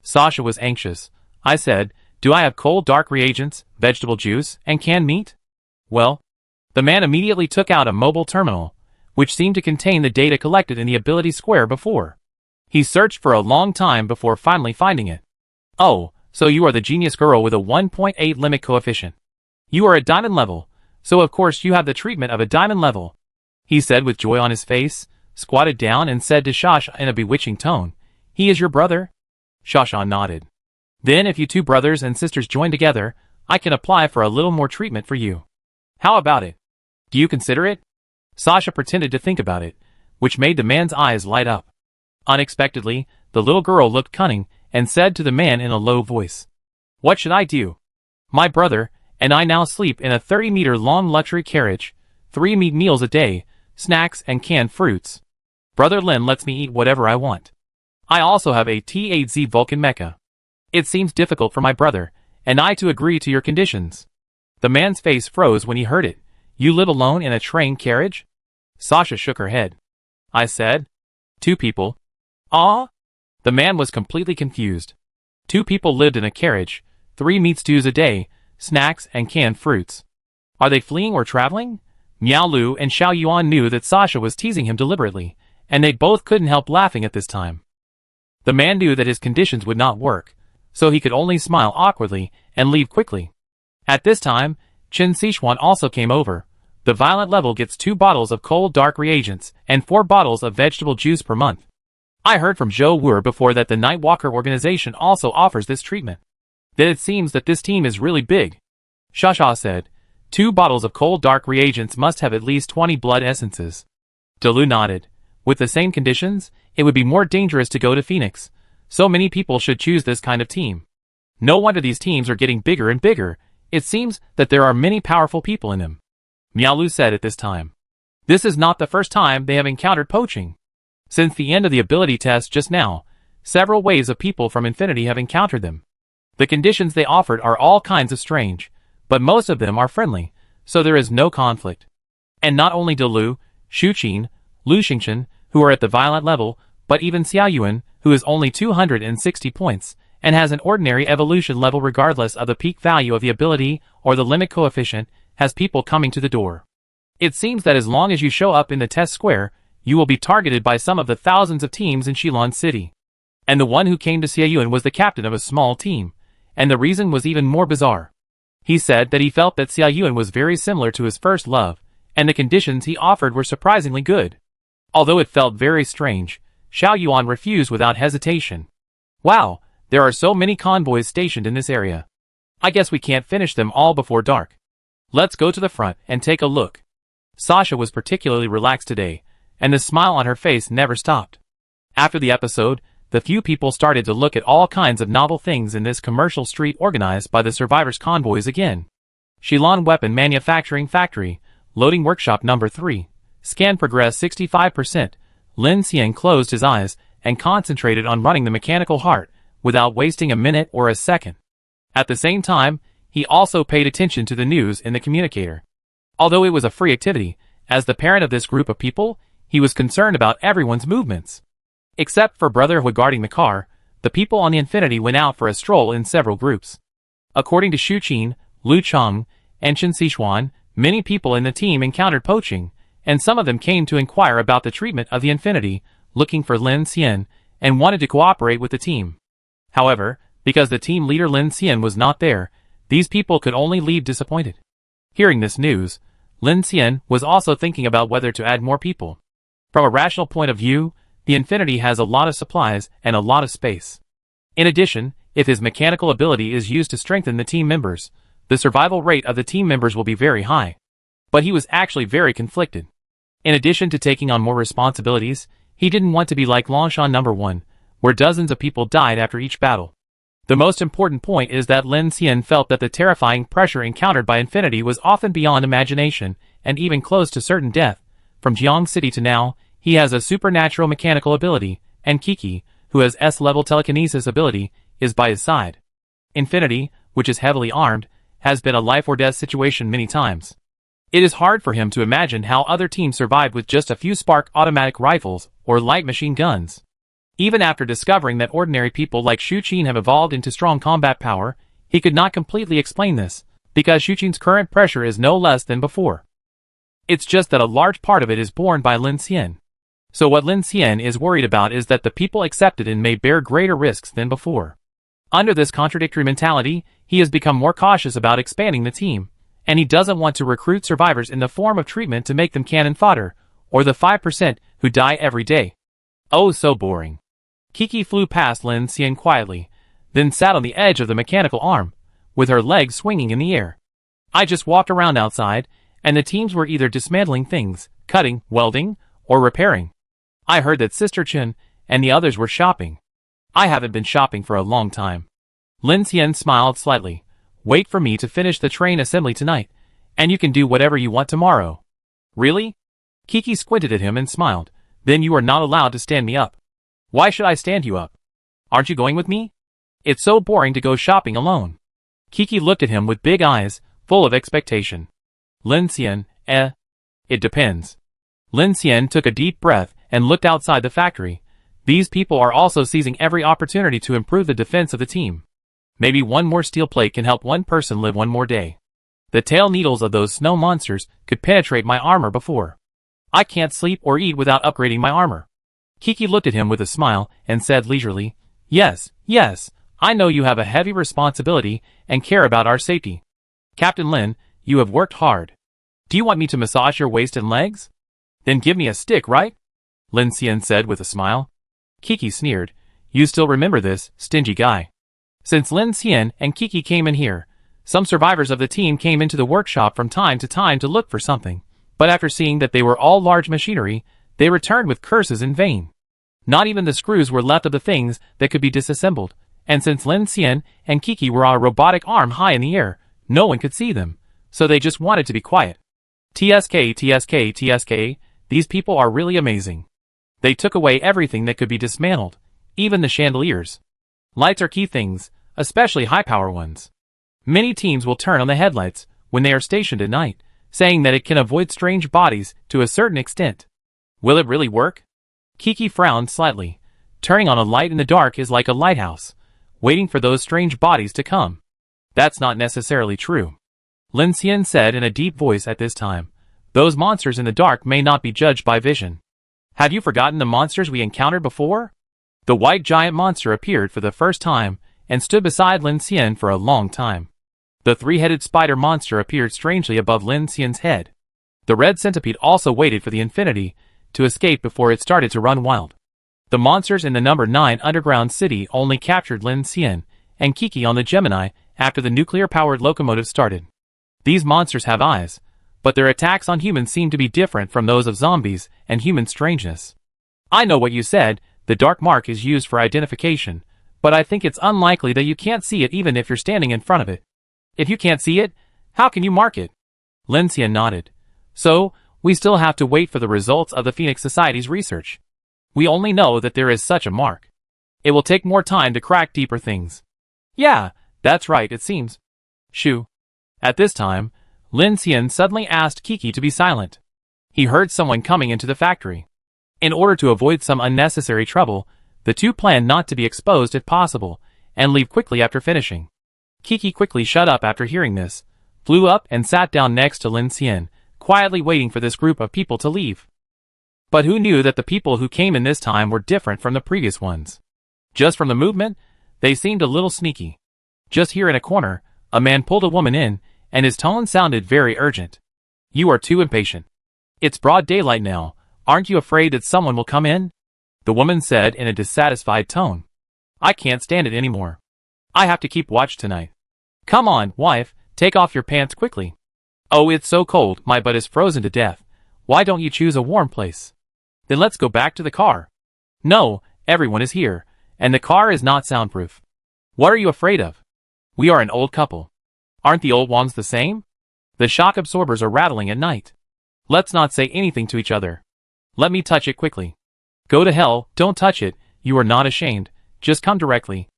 [SPEAKER 1] Sasha was anxious. I said, do I have cold dark reagents, vegetable juice, and canned meat? Well, the man immediately took out a mobile terminal, which seemed to contain the data collected in the ability square before. He searched for a long time before finally finding it. Oh, so you are the genius girl with a 1.8 limit coefficient. You are a diamond level, so of course you have the treatment of a diamond level, he said with joy on his face, squatted down and said to Shasha in a bewitching tone, he is your brother? Shasha nodded. Then if you two brothers and sisters join together, I can apply for a little more treatment for you. How about it? Do you consider it? Sasha pretended to think about it, which made the man's eyes light up. Unexpectedly, the little girl looked cunning and said to the man in a low voice, what should I do? My brother and I now sleep in a 30-meter long luxury carriage, 3 meat meals a day, snacks and canned fruits. Brother Lin lets me eat whatever I want. I also have a T8Z Vulcan mecha. It seems difficult for my brother and I to agree to your conditions. The man's face froze when he heard it. You live alone in a train carriage? Sasha shook her head. I said, 2 people. Ah? The man was completely confused. 2 people lived in a carriage, 3 meat stews a day, snacks and canned fruits. Are they fleeing or traveling? Miao Lu and Xiao Yuan knew that Sasha was teasing him deliberately, and they both couldn't help laughing at this time. The man knew that his conditions would not work, so he could only smile awkwardly and leave quickly. At this time, Chen Sichuan also came over. The violent level gets 2 bottles of cold dark reagents and 4 bottles of vegetable juice per month. I heard from Zhou Wu before that the Nightwalker organization also offers this treatment. Then it seems that this team is really big. Shasha said, 2 bottles of cold dark reagents must have at least 20 blood essences. Delu nodded. With the same conditions, it would be more dangerous to go to Phoenix. So many people should choose this kind of team. No wonder these teams are getting bigger and bigger. It seems that there are many powerful people in them. Miao Lu said at this time. This is not the first time they have encountered poaching. Since the end of the ability test just now, several waves of people from Infinity have encountered them. The conditions they offered are all kinds of strange, but most of them are friendly, so there is no conflict. And not only Delu, Shuqin, Lu Xingchen, who are at the violent level, but even Xiao Yuan, who is only 260 points, and has an ordinary evolution level regardless of the peak value of the ability or the limit coefficient, has people coming to the door. It seems that as long as you show up in the test square, you will be targeted by some of the thousands of teams in Shilon City. And the one who came to Xiao Yuan was the captain of a small team, and the reason was even more bizarre. He said that he felt that Xiao Yuan was very similar to his first love, and the conditions he offered were surprisingly good. Although it felt very strange, Xiao Yuan refused without hesitation. Wow, there are so many convoys stationed in this area. I guess we can't finish them all before dark. Let's go to the front and take a look. Sasha was particularly relaxed today, and the smile on her face never stopped. After the episode, the few people started to look at all kinds of novel things in this commercial street organized by the survivors' convoys again. Shilon Weapon Manufacturing Factory, Loading Workshop Number 3. Scan progress 65%. Lin Xian closed his eyes and concentrated on running the mechanical heart without wasting a minute or a second. At the same time, he also paid attention to the news in the communicator. Although it was a free activity, as the parent of this group of people, he was concerned about everyone's movements. Except for Brotherhood guarding the car, the people on the Infinity went out for a stroll in several groups. According to Xu Qin, Lu Cheng, and Chen Sichuan, many people in the team encountered poaching, and some of them came to inquire about the treatment of the Infinity, looking for Lin Xian, and wanted to cooperate with the team. However, because the team leader Lin Xian was not there, these people could only leave disappointed. Hearing this news, Lin Xian was also thinking about whether to add more people. From a rational point of view, the Infinity has a lot of supplies and a lot of space. In addition, if his mechanical ability is used to strengthen the team members, the survival rate of the team members will be very high. But he was actually very conflicted. In addition to taking on more responsibilities, he didn't want to be like Longshan No. 1, where dozens of people died after each battle. The most important point is that Lin Xian felt that the terrifying pressure encountered by Infinity was often beyond imagination, and even close to certain death. From Jiang City to now, he has a supernatural mechanical ability, and Kiki, who has S-level telekinesis ability, is by his side. Infinity, which is heavily armed, has been a life-or-death situation many times. It is hard for him to imagine how other teams survived with just a few spark automatic rifles or light machine guns. Even after discovering that ordinary people like Shu Qin have evolved into strong combat power, he could not completely explain this, because Shu Qin's current pressure is no less than before. It's just that a large part of it is borne by Lin Xian. So what Lin Xian is worried about is that the people accepted and may bear greater risks than before. Under this contradictory mentality, he has become more cautious about expanding the team, and he doesn't want to recruit survivors in the form of treatment to make them cannon fodder, or the 5% who die every day. Oh, so boring. Kiki flew past Lin Xian quietly, then sat on the edge of the mechanical arm, with her legs swinging in the air. I just walked around outside, and the teams were either dismantling things, cutting, welding, or repairing. I heard that Sister Chen and the others were shopping. I haven't been shopping for a long time. Lin Xian smiled slightly. Wait for me to finish the train assembly tonight, and you can do whatever you want tomorrow. Really? Kiki squinted at him and smiled. Then you are not allowed to stand me up. Why should I stand you up? Aren't you going with me? It's so boring to go shopping alone. Kiki looked at him with big eyes, full of expectation. Lin Xian, it depends. Lin Xian took a deep breath and looked outside the factory. These people are also seizing every opportunity to improve the defense of the team. Maybe one more steel plate can help one person live one more day. The tail needles of those snow monsters could penetrate my armor before. I can't sleep or eat without upgrading my armor. Kiki looked at him with a smile and said leisurely, Yes, I know you have a heavy responsibility and care about our safety. Captain Lin, you have worked hard. Do you want me to massage your waist and legs? Then give me a stick, right? Lin Xian said with a smile. Kiki sneered. You still remember this, stingy guy. Since Lin Xian and Kiki came in here, some survivors of the team came into the workshop from time to time to look for something, but after seeing that they were all large machinery, they returned with curses in vain. Not even the screws were left of the things that could be disassembled, and since Lin Xian and Kiki were on a robotic arm high in the air, no one could see them, so they just wanted to be quiet. TSK, these people are really amazing. They took away everything that could be dismantled, even the chandeliers. Lights are key things, especially high-power ones. Many teams will turn on the headlights when they are stationed at night, saying that it can avoid strange bodies to a certain extent. Will it really work? Kiki frowned slightly. Turning on a light in the dark is like a lighthouse, waiting for those strange bodies to come. That's not necessarily true. Lin Xian said in a deep voice at this time. Those monsters in the dark may not be judged by vision. Have you forgotten the monsters we encountered before? The white giant monster appeared for the first time and stood beside Lin Xian for a long time. The three-headed spider monster appeared strangely above Lin Xian's head. The red centipede also waited for the infinity to escape before it started to run wild. The monsters in the number 9 underground city only captured Lin Xian and Kiki on the Gemini after the nuclear-powered locomotive started. These monsters have eyes, but their attacks on humans seem to be different from those of zombies and human strangeness. I know what you said, the dark mark is used for identification, but I think it's unlikely that you can't see it even if you're standing in front of it. If you can't see it, how can you mark it? Lin Xian nodded. So, we still have to wait for the results of the Phoenix Society's research. We only know that there is such a mark. It will take more time to crack deeper things. Yeah, that's right, it seems. Shoo. At this time, Lin Xian suddenly asked Kiki to be silent. He heard someone coming into the factory. In order to avoid some unnecessary trouble, the two planned not to be exposed if possible, and leave quickly after finishing. Kiki quickly shut up after hearing this, flew up and sat down next to Lin Xian, quietly waiting for this group of people to leave. But who knew that the people who came in this time were different from the previous ones? Just from the movement, they seemed a little sneaky. Just here in a corner, a man pulled a woman in, and his tone sounded very urgent. You are too impatient. It's broad daylight now, aren't you afraid that someone will come in? The woman said in a dissatisfied tone. I can't stand it anymore. I have to keep watch tonight. Come on, wife, take off your pants quickly. Oh, it's so cold, my butt is frozen to death. Why don't you choose a warm place? Then let's go back to the car. No, everyone is here, and the car is not soundproof. What are you afraid of? We are an old couple. Aren't the old ones the same? The shock absorbers are rattling at night. Let's not say anything to each other. Let me touch it quickly. Go to hell, don't touch it, you are not ashamed, just come directly.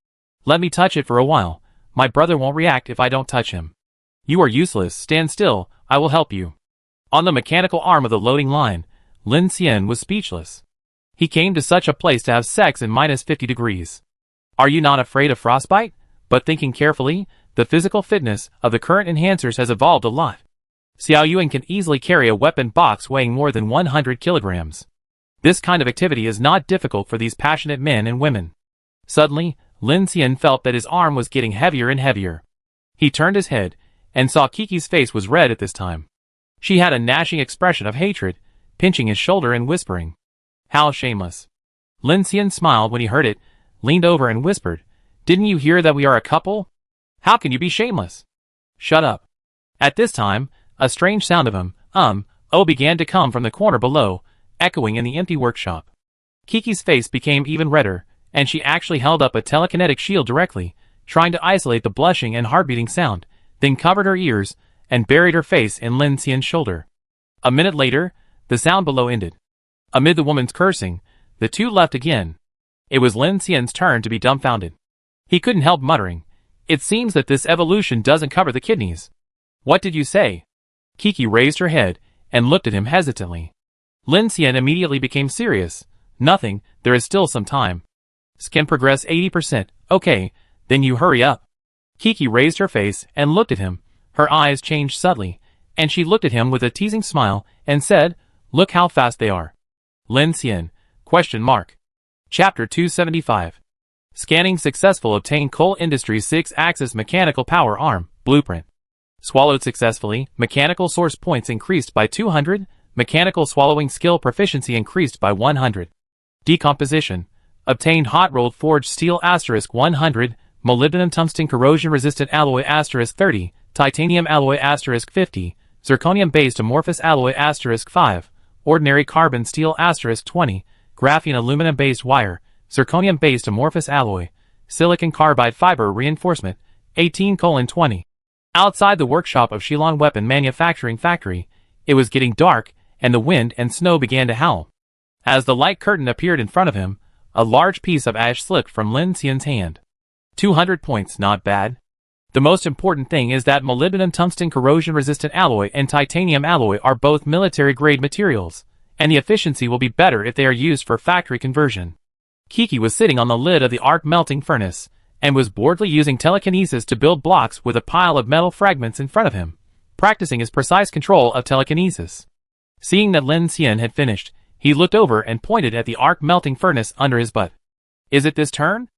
[SPEAKER 1] Let me touch it for a while, my brother won't react if I don't touch him. You are useless, stand still, I will help you. On the mechanical arm of the loading line, Lin Xian was speechless. He came to such a place to have sex in -50 degrees. Are you not afraid of frostbite? But thinking carefully, the physical fitness of the current enhancers has evolved a lot. Xiao Yuan can easily carry a weapon box weighing more than 100 kilograms. This kind of activity is not difficult for these passionate men and women. Suddenly, Lin Xian felt that his arm was getting heavier and heavier. He turned his head, and saw Kiki's face was red at this time. She had a gnashing expression of hatred, pinching his shoulder and whispering, "How shameless." Lin Xian smiled when he heard it, leaned over and whispered, "Didn't you hear that we are a couple? How can you be shameless?" "Shut up." At this time, a strange sound of began to come from the corner below, echoing in the empty workshop. Kiki's face became even redder, and she actually held up a telekinetic shield directly, trying to isolate the blushing and heart-beating sound, then covered her ears, and buried her face in Lin Xian's shoulder. A minute later, the sound below ended. Amid the woman's cursing, the two left again. It was Lin Xian's turn to be dumbfounded. He couldn't help muttering, "It seems that this evolution doesn't cover the kidneys." "What did you say?" Kiki raised her head, and looked at him hesitantly. Lin Xian immediately became serious. "Nothing, there is still some time. Scan progress 80%, okay, then you hurry up." Kiki raised her face and looked at him. Her eyes changed subtly, and she looked at him with a teasing smile, and said, "Look how fast they are." Lin Xian, ? Chapter 275. Scanning successful. Obtained Coal Industries 6-axis mechanical power arm, blueprint. Swallowed successfully, mechanical source points increased by 200, mechanical swallowing skill proficiency increased by 100. Decomposition. Obtained hot rolled forged steel *100, molybdenum tungsten corrosion resistant alloy *30, titanium alloy *50, zirconium based amorphous alloy *5, ordinary carbon steel *20, graphene aluminum based wire, zirconium based amorphous alloy, silicon carbide fiber reinforcement, 18:20. Outside the workshop of Shilon Weapon Manufacturing Factory, it was getting dark, and the wind and snow began to howl. As the light curtain appeared in front of him, a large piece of ash slipped from Lin Xian's hand. 200 points, not bad. The most important thing is that molybdenum tungsten corrosion-resistant alloy and titanium alloy are both military-grade materials, and the efficiency will be better if they are used for factory conversion. Kiki was sitting on the lid of the arc melting furnace, and was boredly using telekinesis to build blocks with a pile of metal fragments in front of him, practicing his precise control of telekinesis. Seeing that Lin Xian had finished, he looked over and pointed at the arc melting furnace under his butt. "Is it this turn?"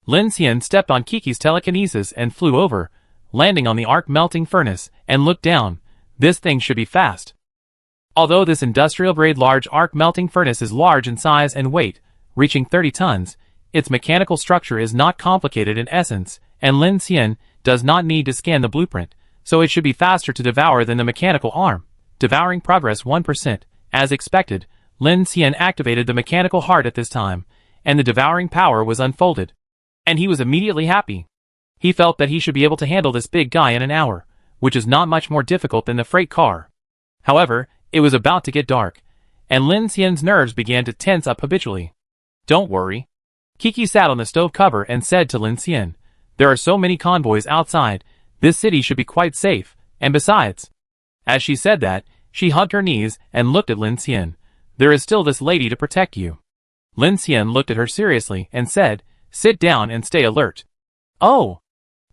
[SPEAKER 1] Lin Xian stepped on Kiki's telekinesis and flew over, landing on the arc melting furnace, and looked down. This thing should be fast. Although this industrial-grade large arc melting furnace is large in size and weight, reaching 30 tons, its mechanical structure is not complicated in essence, and Lin Xian does not need to scan the blueprint, so it should be faster to devour than the mechanical arm. Devouring progress 1%. As expected, Lin Xian activated the mechanical heart at this time, and the devouring power was unfolded. And he was immediately happy. He felt that he should be able to handle this big guy in an hour, which is not much more difficult than the freight car. However, it was about to get dark, and Lin Xian's nerves began to tense up habitually. "Don't worry." Kiki sat on the stove cover and said to Lin Xian, "There are so many convoys outside, this city should be quite safe, and besides..." As she said that, she hugged her knees and looked at Lin Xian. "There is still this lady to protect you." Lin Xian looked at her seriously and said, "Sit down and stay alert." "Oh!"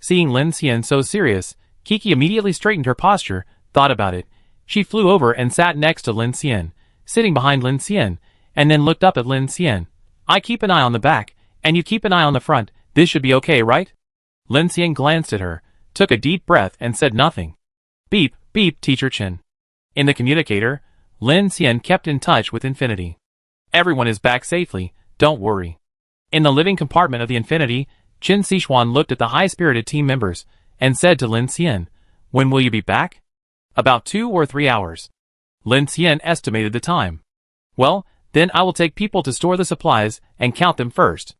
[SPEAKER 1] Seeing Lin Xian so serious, Kiki immediately straightened her posture, thought about it. She flew over and sat next to Lin Xian, sitting behind Lin Xian, and then looked up at Lin Xian. "I keep an eye on the back, and you keep an eye on the front. This should be okay, right?" Lin Xian glanced at her, took a deep breath and said nothing. "Beep, beep, Teacher Chen." In the communicator, Lin Xian kept in touch with Infinity. "Everyone is back safely, don't worry." In the living compartment of the Infinity, Qin Sichuan looked at the high-spirited team members, and said to Lin Xian, "When will you be back?" "About 2 or 3 hours." Lin Xian estimated the time. "Well, then I will take people to store the supplies, and count them first."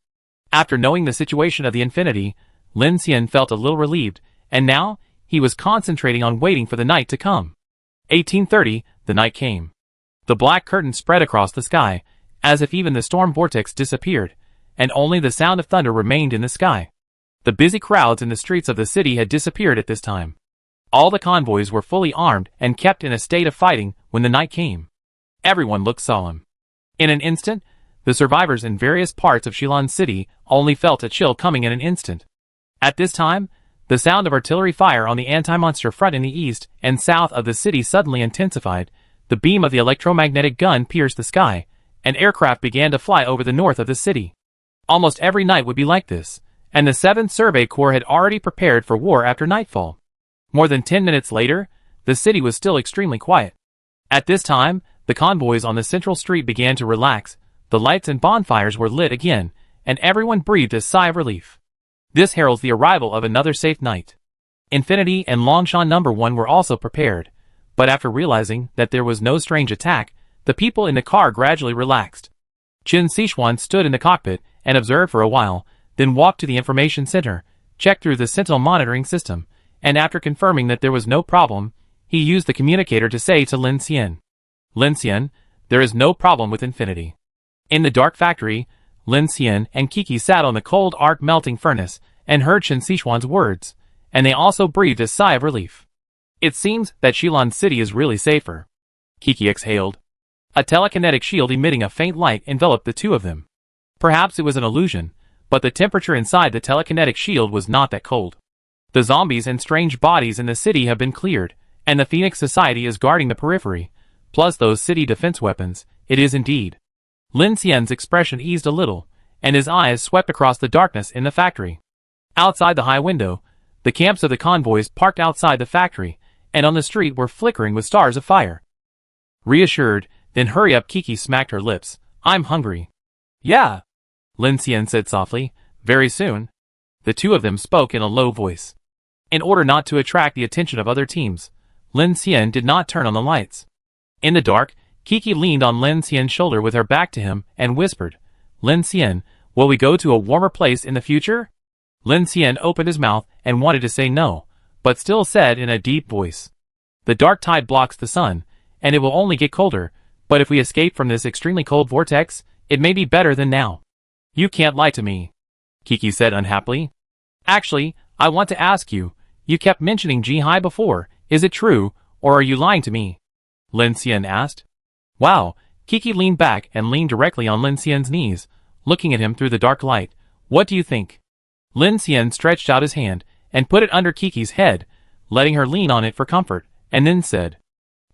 [SPEAKER 1] After knowing the situation of the Infinity, Lin Xian felt a little relieved, and now, he was concentrating on waiting for the night to come. 18:30, the night came. The black curtain spread across the sky, as if even the storm vortex disappeared, and only the sound of thunder remained in the sky. The busy crowds in the streets of the city had disappeared at this time. All the convoys were fully armed and kept in a state of fighting when the night came. Everyone looked solemn. In an instant, The survivors in various parts of Shilin City only felt a chill coming in an instant. At this time, the sound of artillery fire on the anti-monster front in the east and south of the city suddenly intensified. The beam of the electromagnetic gun pierced the sky, and aircraft began to fly over the north of the city. Almost every night would be like this, and the 7th Survey Corps had already prepared for war after nightfall. More than 10 minutes later, the city was still extremely quiet. At this time, the convoys on the central street began to relax, the lights and bonfires were lit again, and everyone breathed a sigh of relief. This heralds the arrival of another safe night. Infinity and Longshan No. 1 were also prepared, but after realizing that there was no strange attack, the people in the car gradually relaxed. Qin Sichuan stood in the cockpit and observed for a while, then walked to the information center, checked through the Sentinel monitoring system, and after confirming that there was no problem, he used the communicator to say to Lin Xian, "Lin Xian, there is no problem with Infinity." In the dark factory, Lin Xian and Kiki sat on the cold arc melting furnace and heard Qin Sichuan's words, and they also breathed a sigh of relief. It seems that Shilin City is really safer. Kiki exhaled. A telekinetic shield emitting a faint light enveloped the two of them. Perhaps it was an illusion, but the temperature inside the telekinetic shield was not that cold. The zombies and strange bodies in the city have been cleared, and the Phoenix Society is guarding the periphery, plus those city defense weapons. It is indeed. Lin Xian's expression eased a little, and his eyes swept across the darkness in the factory. Outside the high window, the camps of the convoys parked outside the factory, and on the street were flickering with stars of fire. Reassured, "Then hurry up," Kiki smacked her lips. "I'm hungry." "Yeah," Lin Xian said softly, "very soon." The two of them spoke in a low voice. In order not to attract the attention of other teams, Lin Xian did not turn on the lights. In the dark, Kiki leaned on Lin Xian's shoulder with her back to him and whispered, "Lin Xian, will we go to a warmer place in the future?" Lin Xian opened his mouth and wanted to say no, but still said in a deep voice, "The dark tide blocks the sun, and it will only get colder, but if we escape from this extremely cold vortex, it may be better than now." "You can't lie to me," Kiki said unhappily. "Actually, I want to ask you, you kept mentioning Jihai before, is it true, or are you lying to me?" Lin Xian asked. "Wow," Kiki leaned back and leaned directly on Lin Xian's knees, looking at him through the dark light. "What do you think?" Lin Xian stretched out his hand and put it under Kiki's head, letting her lean on it for comfort, and then said,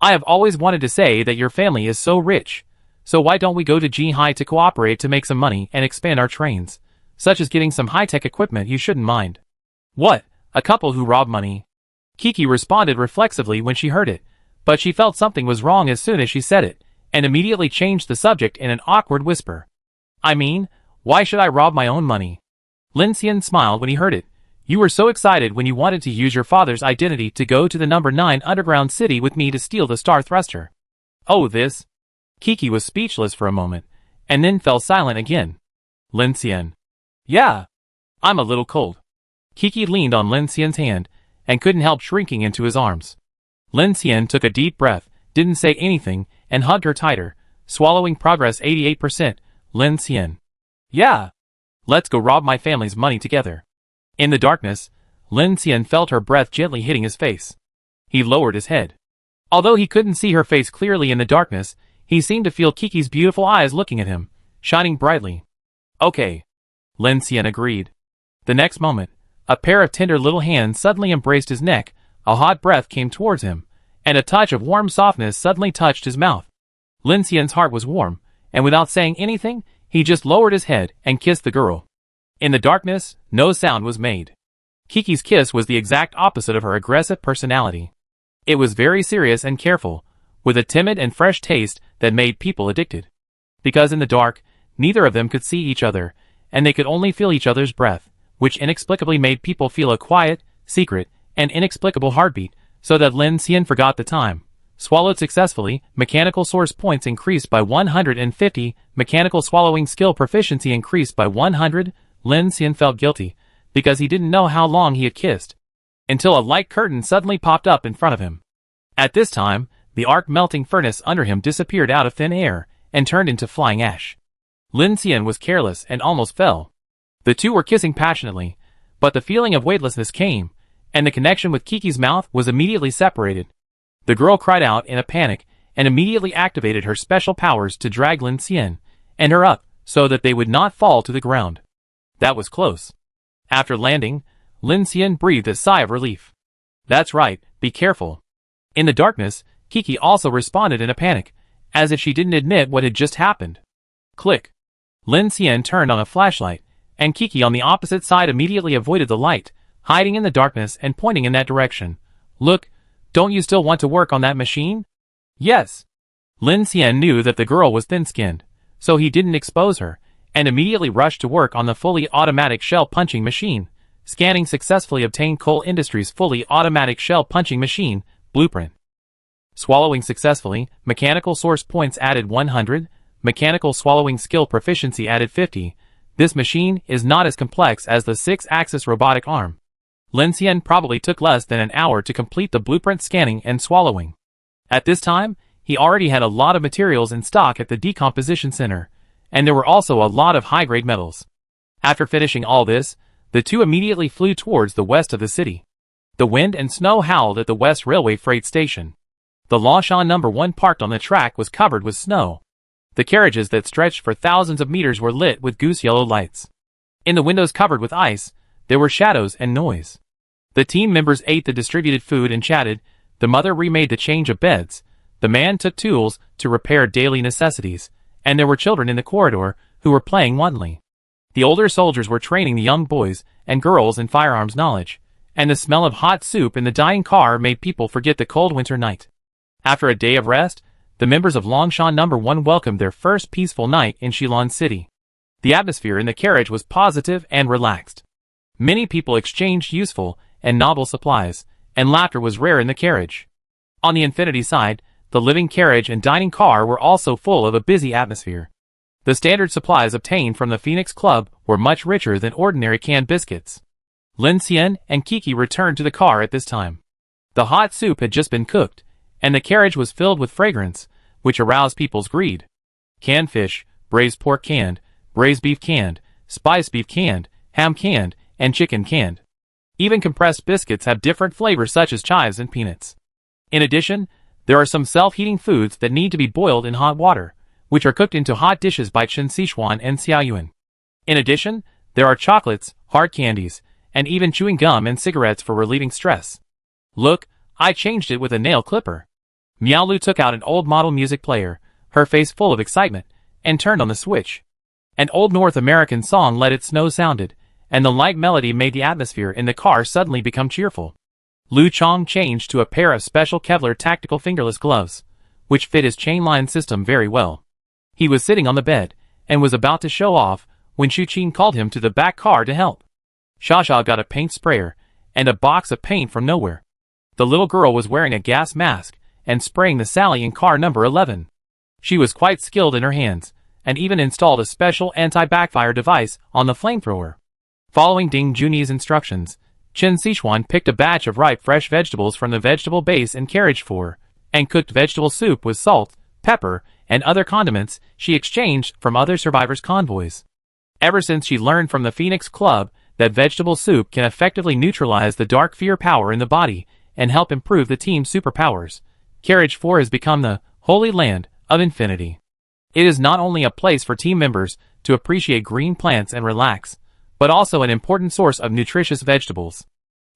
[SPEAKER 1] "I have always wanted to say that your family is so rich, so why don't we go to Jihai to cooperate to make some money and expand our trains, such as getting some high-tech equipment you shouldn't mind." "What, a couple who rob money?" Kiki responded reflexively when she heard it, but she felt something was wrong as soon as she said it, and immediately changed the subject in an awkward whisper. "I mean, why should I rob my own money?" Lin Xian smiled when he heard it. "You were so excited when you wanted to use your father's identity to go to the No. 9 underground city with me to steal the Star Thruster." "Oh, this?" Kiki was speechless for a moment, and then fell silent again. Lin Xian. "Yeah. I'm a little cold." Kiki leaned on Lin Xian's hand, and couldn't help shrinking into his arms. Lin Xian took a deep breath, didn't say anything, and hugged her tighter, swallowing progress 88%. Lin Xian. "Yeah. Let's go rob my family's money together." In the darkness, Lin Xian felt her breath gently hitting his face. He lowered his head. Although he couldn't see her face clearly in the darkness, he seemed to feel Kiki's beautiful eyes looking at him, shining brightly. "Okay," Lin Xian agreed. The next moment, a pair of tender little hands suddenly embraced his neck, a hot breath came towards him, and a touch of warm softness suddenly touched his mouth. Lin Xian's heart was warm, and without saying anything, he just lowered his head and kissed the girl. In the darkness, no sound was made. Kiki's kiss was the exact opposite of her aggressive personality. It was very serious and careful, with a timid and fresh taste that made people addicted. Because in the dark, neither of them could see each other, and they could only feel each other's breath, which inexplicably made people feel a quiet, secret, and inexplicable heartbeat, so that Lin Xian forgot the time. Swallowed successfully, mechanical source points increased by 150, mechanical swallowing skill proficiency increased by 100, Lin Xian felt guilty, because he didn't know how long he had kissed, until a light curtain suddenly popped up in front of him. At this time, the arc melting furnace under him disappeared out of thin air, and turned into flying ash. Lin Xian was careless and almost fell. The two were kissing passionately, but the feeling of weightlessness came, and the connection with Kiki's mouth was immediately separated. The girl cried out in a panic, and immediately activated her special powers to drag Lin Xian and her up so that they would not fall to the ground. That was close. After landing, Lin Xian breathed a sigh of relief. That's right, be careful. In the darkness, Kiki also responded in a panic, as if she didn't admit what had just happened. Click. Lin Xian turned on a flashlight, and Kiki on the opposite side immediately avoided the light, hiding in the darkness and pointing in that direction. Look, don't you still want to work on that machine? Yes. Lin Xian knew that the girl was thin-skinned, so he didn't expose her, and immediately rushed to work on the fully automatic shell punching machine. Scanning successfully obtained Coal Industries fully automatic shell punching machine, blueprint. Swallowing successfully, mechanical source points added 100, mechanical swallowing skill proficiency added 50. This machine is not as complex as the 6-axis robotic arm. Lin Xian probably took less than an hour to complete the blueprint scanning and swallowing. At this time, he already had a lot of materials in stock at the decomposition center, and there were also a lot of high-grade metals. After finishing all this, the two immediately flew towards the west of the city. The wind and snow howled at the West Railway Freight Station. The Longchamp No. 1 parked on the track was covered with snow. The carriages that stretched for thousands of meters were lit with goose-yellow lights. In the windows covered with ice, there were shadows and noise. The team members ate the distributed food and chatted. The mother remade the change of beds. The man took tools to repair daily necessities, and there were children in the corridor who were playing wantonly. The older soldiers were training the young boys and girls in firearms knowledge, and the smell of hot soup in the dying car made people forget the cold winter night. After a day of rest, the members of Longchamp No. 1 welcomed their first peaceful night in Shilin City. The atmosphere in the carriage was positive and relaxed. Many people exchanged useful and novel supplies, and laughter was rare in the carriage. On the Infinity side, the living carriage and dining car were also full of a busy atmosphere. The standard supplies obtained from the Phoenix Club were much richer than ordinary canned biscuits. Lin Xian and Kiki returned to the car at this time. The hot soup had just been cooked, and the carriage was filled with fragrance, which aroused people's greed. Canned fish, braised pork canned, braised beef canned, spiced beef canned, ham canned, and chicken canned. Even compressed biscuits have different flavors such as chives and peanuts. In addition, there are some self-heating foods that need to be boiled in hot water, which are cooked into hot dishes by Chen Sichuan and Xiaoyuan. In addition, there are chocolates, hard candies, and even chewing gum and cigarettes for relieving stress. Look, I changed it with a nail clipper. Miao Lu took out an old model music player, her face full of excitement, and turned on the switch. An old North American song Let It Snow sounded, and the light melody made the atmosphere in the car suddenly become cheerful. Lu Chong changed to a pair of special Kevlar tactical fingerless gloves, which fit his chain-line system very well. He was sitting on the bed, and was about to show off, when Shu Qin called him to the back car to help. Shasha got a paint sprayer, and a box of paint from nowhere. The little girl was wearing a gas mask, and spraying the Sally in car number 11. She was quite skilled in her hands, and even installed a special anti-backfire device on the flamethrower. Following Ding Junyi's instructions, Chen Sichuan picked a batch of ripe fresh vegetables from the vegetable base and carriage for, and cooked vegetable soup with salt, pepper, and other condiments she exchanged from other survivors' convoys. Ever since she learned from the Phoenix Club that vegetable soup can effectively neutralize the dark fear power in the body and help improve the team's superpowers, Carriage 4 has become the Holy Land of Infinity. It is not only a place for team members to appreciate green plants and relax, but also an important source of nutritious vegetables.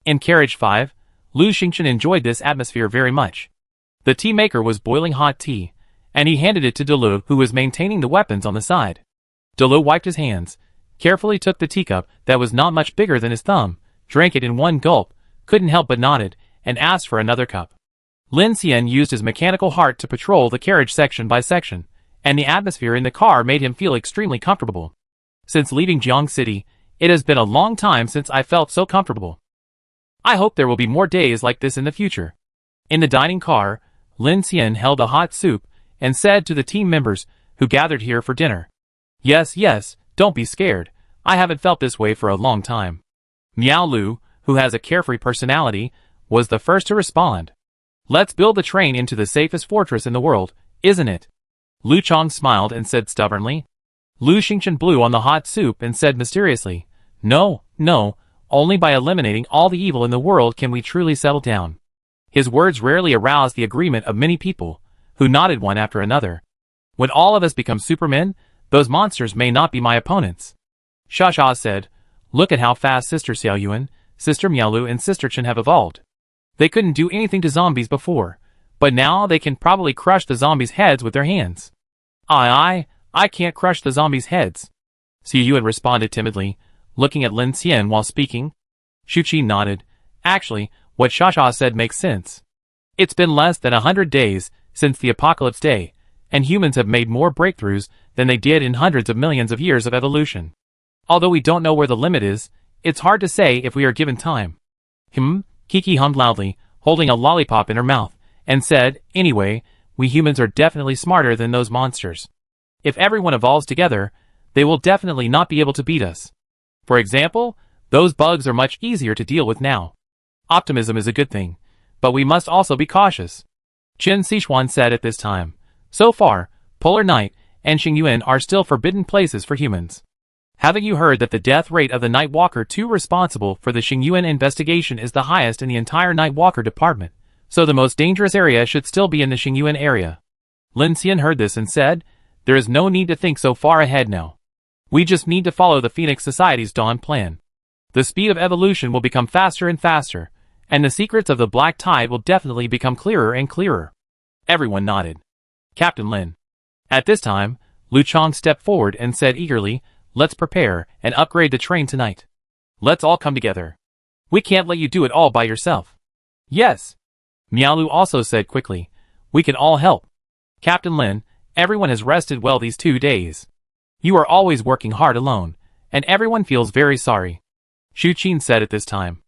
[SPEAKER 1] In Carriage 5, Lu Xingchen enjoyed this atmosphere very much. The tea maker was boiling hot tea, and he handed it to Delu, who was maintaining the weapons on the side. Delu wiped his hands, carefully took the teacup that was not much bigger than his thumb, drank it in one gulp, couldn't help but nodded, and asked for another cup. Lin Xian used his mechanical heart to patrol the carriage section by section, and the atmosphere in the car made him feel extremely comfortable. Since leaving Jiang City, it has been a long time since I felt so comfortable. I hope there will be more days like this in the future. In the dining car, Lin Xian held a hot soup and said to the team members who gathered here for dinner, Yes, don't be scared. I haven't felt this way for a long time. Miao Lu, who has a carefree personality, was the first to respond. Let's build the train into the safest fortress in the world, isn't it? Lu Chong smiled and said stubbornly. Lu Xingchen blew on the hot soup and said mysteriously, No, only by eliminating all the evil in the world can we truly settle down. His words rarely aroused the agreement of many people, who nodded one after another. When all of us become supermen, Those monsters may not be my opponents. Sha Sha said, look at how fast Sister Xiao Yuan, Sister Miaolu and Sister Chen have evolved. They couldn't do anything to zombies before, but now they can probably crush the zombies' heads with their hands. I can't crush the zombies' heads. Xiao Yuan responded timidly, looking at Lin Xian while speaking. Shu Qi nodded. Actually, what Sha Sha said makes sense. It's been less than 100 days since the Apocalypse Day, and humans have made more breakthroughs than they did in hundreds of millions of years of evolution. Although we don't know where the limit is, it's hard to say if we are given time. Kiki hummed loudly, holding a lollipop in her mouth, and said, anyway, we humans are definitely smarter than those monsters. If everyone evolves together, they will definitely not be able to beat us. For example, those bugs are much easier to deal with now. Optimism is a good thing, but we must also be cautious. Qin Sixuan said at this time. So far, Polar Night and Xingyuan are still forbidden places for humans. Haven't you heard that the death rate of the Night Walker 2 responsible for the Xingyuan investigation is the highest in the entire Night Walker department, so the most dangerous area should still be in the Xingyuan area? Lin Xian heard this and said, there is no need to think so far ahead now. We just need to follow the Phoenix Society's Dawn plan. The speed of evolution will become faster and faster, and the secrets of the Black Tide will definitely become clearer and clearer. Everyone nodded. Captain Lin. At this time, Lu Chong stepped forward and said eagerly, let's prepare and upgrade the train tonight. Let's all come together. We can't let you do it all by yourself. Yes. Miaolu also said quickly, we can all help. Captain Lin, everyone has rested well these 2 days. You are always working hard alone, and everyone feels very sorry. Shu Qin said at this time.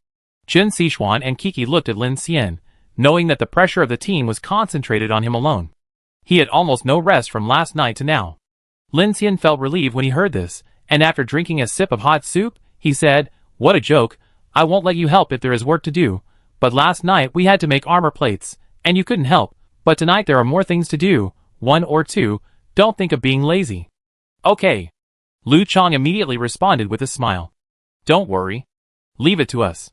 [SPEAKER 1] Qin Sixuan and Kiki looked at Lin Xian, knowing that the pressure of the team was concentrated on him alone. He had almost no rest from last night to now. Lin Xian felt relieved when he heard this, and after drinking a sip of hot soup, he said, what a joke, I won't let you help if there is work to do, but last night we had to make armor plates, and you couldn't help, but tonight there are more things to do, 1 or 2, don't think of being lazy. Okay. Lu Chong immediately responded with a smile. Don't worry. Leave it to us.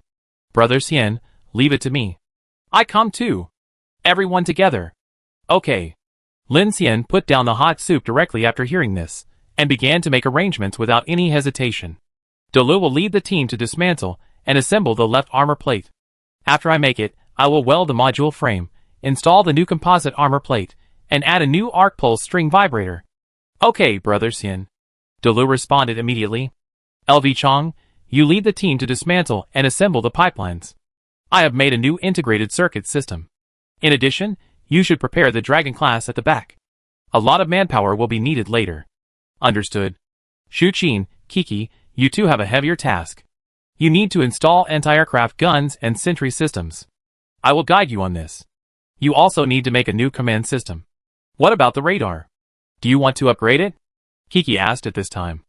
[SPEAKER 1] Brother Xian, leave it to me. I come too. Everyone together. Okay. Lin Xian put down the hot soup directly after hearing this, and began to make arrangements without any hesitation. Delu will lead the team to dismantle and assemble the left armor plate. After I make it, I will weld the module frame, install the new composite armor plate, and add a new arc pulse string vibrator. Okay, Brother Xian. Delu responded immediately. LV Chong, you lead the team to dismantle and assemble the pipelines. I have made a new integrated circuit system. In addition, you should prepare the Dragon class at the back. A lot of manpower will be needed later. Understood. Shu Qin, Kiki, you two have a heavier task. You need to install anti-aircraft guns and sentry systems. I will guide you on this. You also need to make a new command system. What about the radar? Do you want to upgrade it? Kiki asked at this time.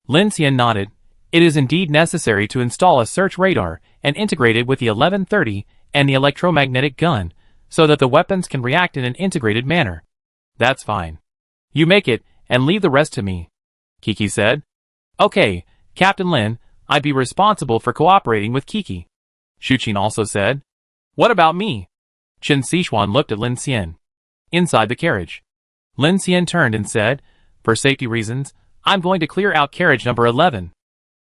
[SPEAKER 1] Lin Xian nodded. It is indeed necessary to install a search radar and integrate it with the 1130 and the electromagnetic gun, so that the weapons can react in an integrated manner. That's fine. You make it, and leave the rest to me. Kiki said. Okay, Captain Lin, I'd be responsible for cooperating with Kiki. Shu Qin also said. What about me? Qin Sixuan looked at Lin Xian. Inside the carriage. Lin Xian turned and said, for safety reasons, I'm going to clear out carriage number 11.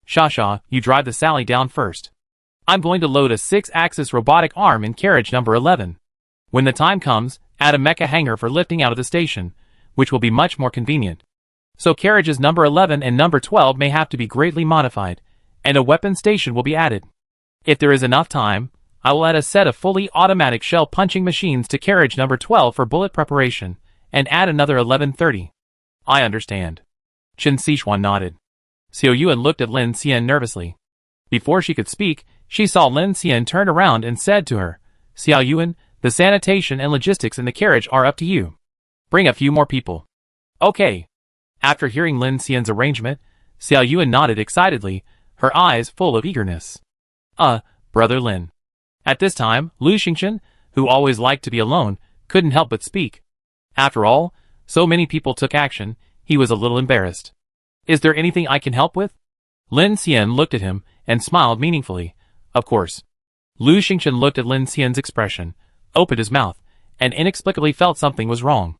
[SPEAKER 1] Sha Sha, you drive the Sally down first. I'm going to load a 6-axis robotic arm in carriage number 11. When the time comes, add a mecha hanger for lifting out of the station, which will be much more convenient. So carriages number 11 and number 12 may have to be greatly modified, and a weapon station will be added. If there is enough time, I will add a set of fully automatic shell punching machines to carriage number 12 for bullet preparation, and add another 1130. I understand. Qin Sixuan nodded. Xiao Yuan looked at Lin Xian nervously. Before she could speak, she saw Lin Xian turn around and said to her, Xiao Yuan, the sanitation and logistics in the carriage are up to you. Bring a few more people. Okay. After hearing Lin Xian's arrangement, Xiao Yuan nodded excitedly, her eyes full of eagerness. Brother Lin. At this time, Lu Xingchen, who always liked to be alone, couldn't help but speak. After all, so many people took action, he was a little embarrassed. Is there anything I can help with? Lin Xian looked at him and smiled meaningfully. Of course. Lu Xingchen looked at Lin Xian's expression, opened his mouth, and inexplicably felt something was wrong.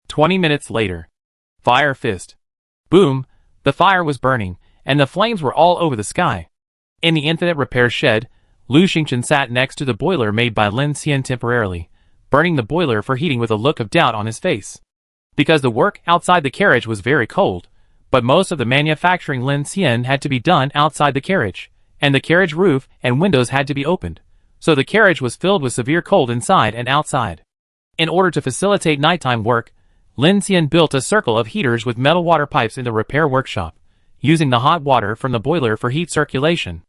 [SPEAKER 1] 20 minutes later. Fire Fist. Boom! The fire was burning, and the flames were all over the sky. In the infinite repair shed, Lu Xingchen sat next to the boiler made by Lin Xian temporarily, burning the boiler for heating with a look of doubt on his face. Because the work outside the carriage was very cold, but most of the manufacturing Lin Xian had to be done outside the carriage, and the carriage roof and windows had to be opened, so the carriage was filled with severe cold inside and outside. In order to facilitate nighttime work, Lin Xian built a circle of heaters with metal water pipes in the repair workshop, using the hot water from the boiler for heat circulation.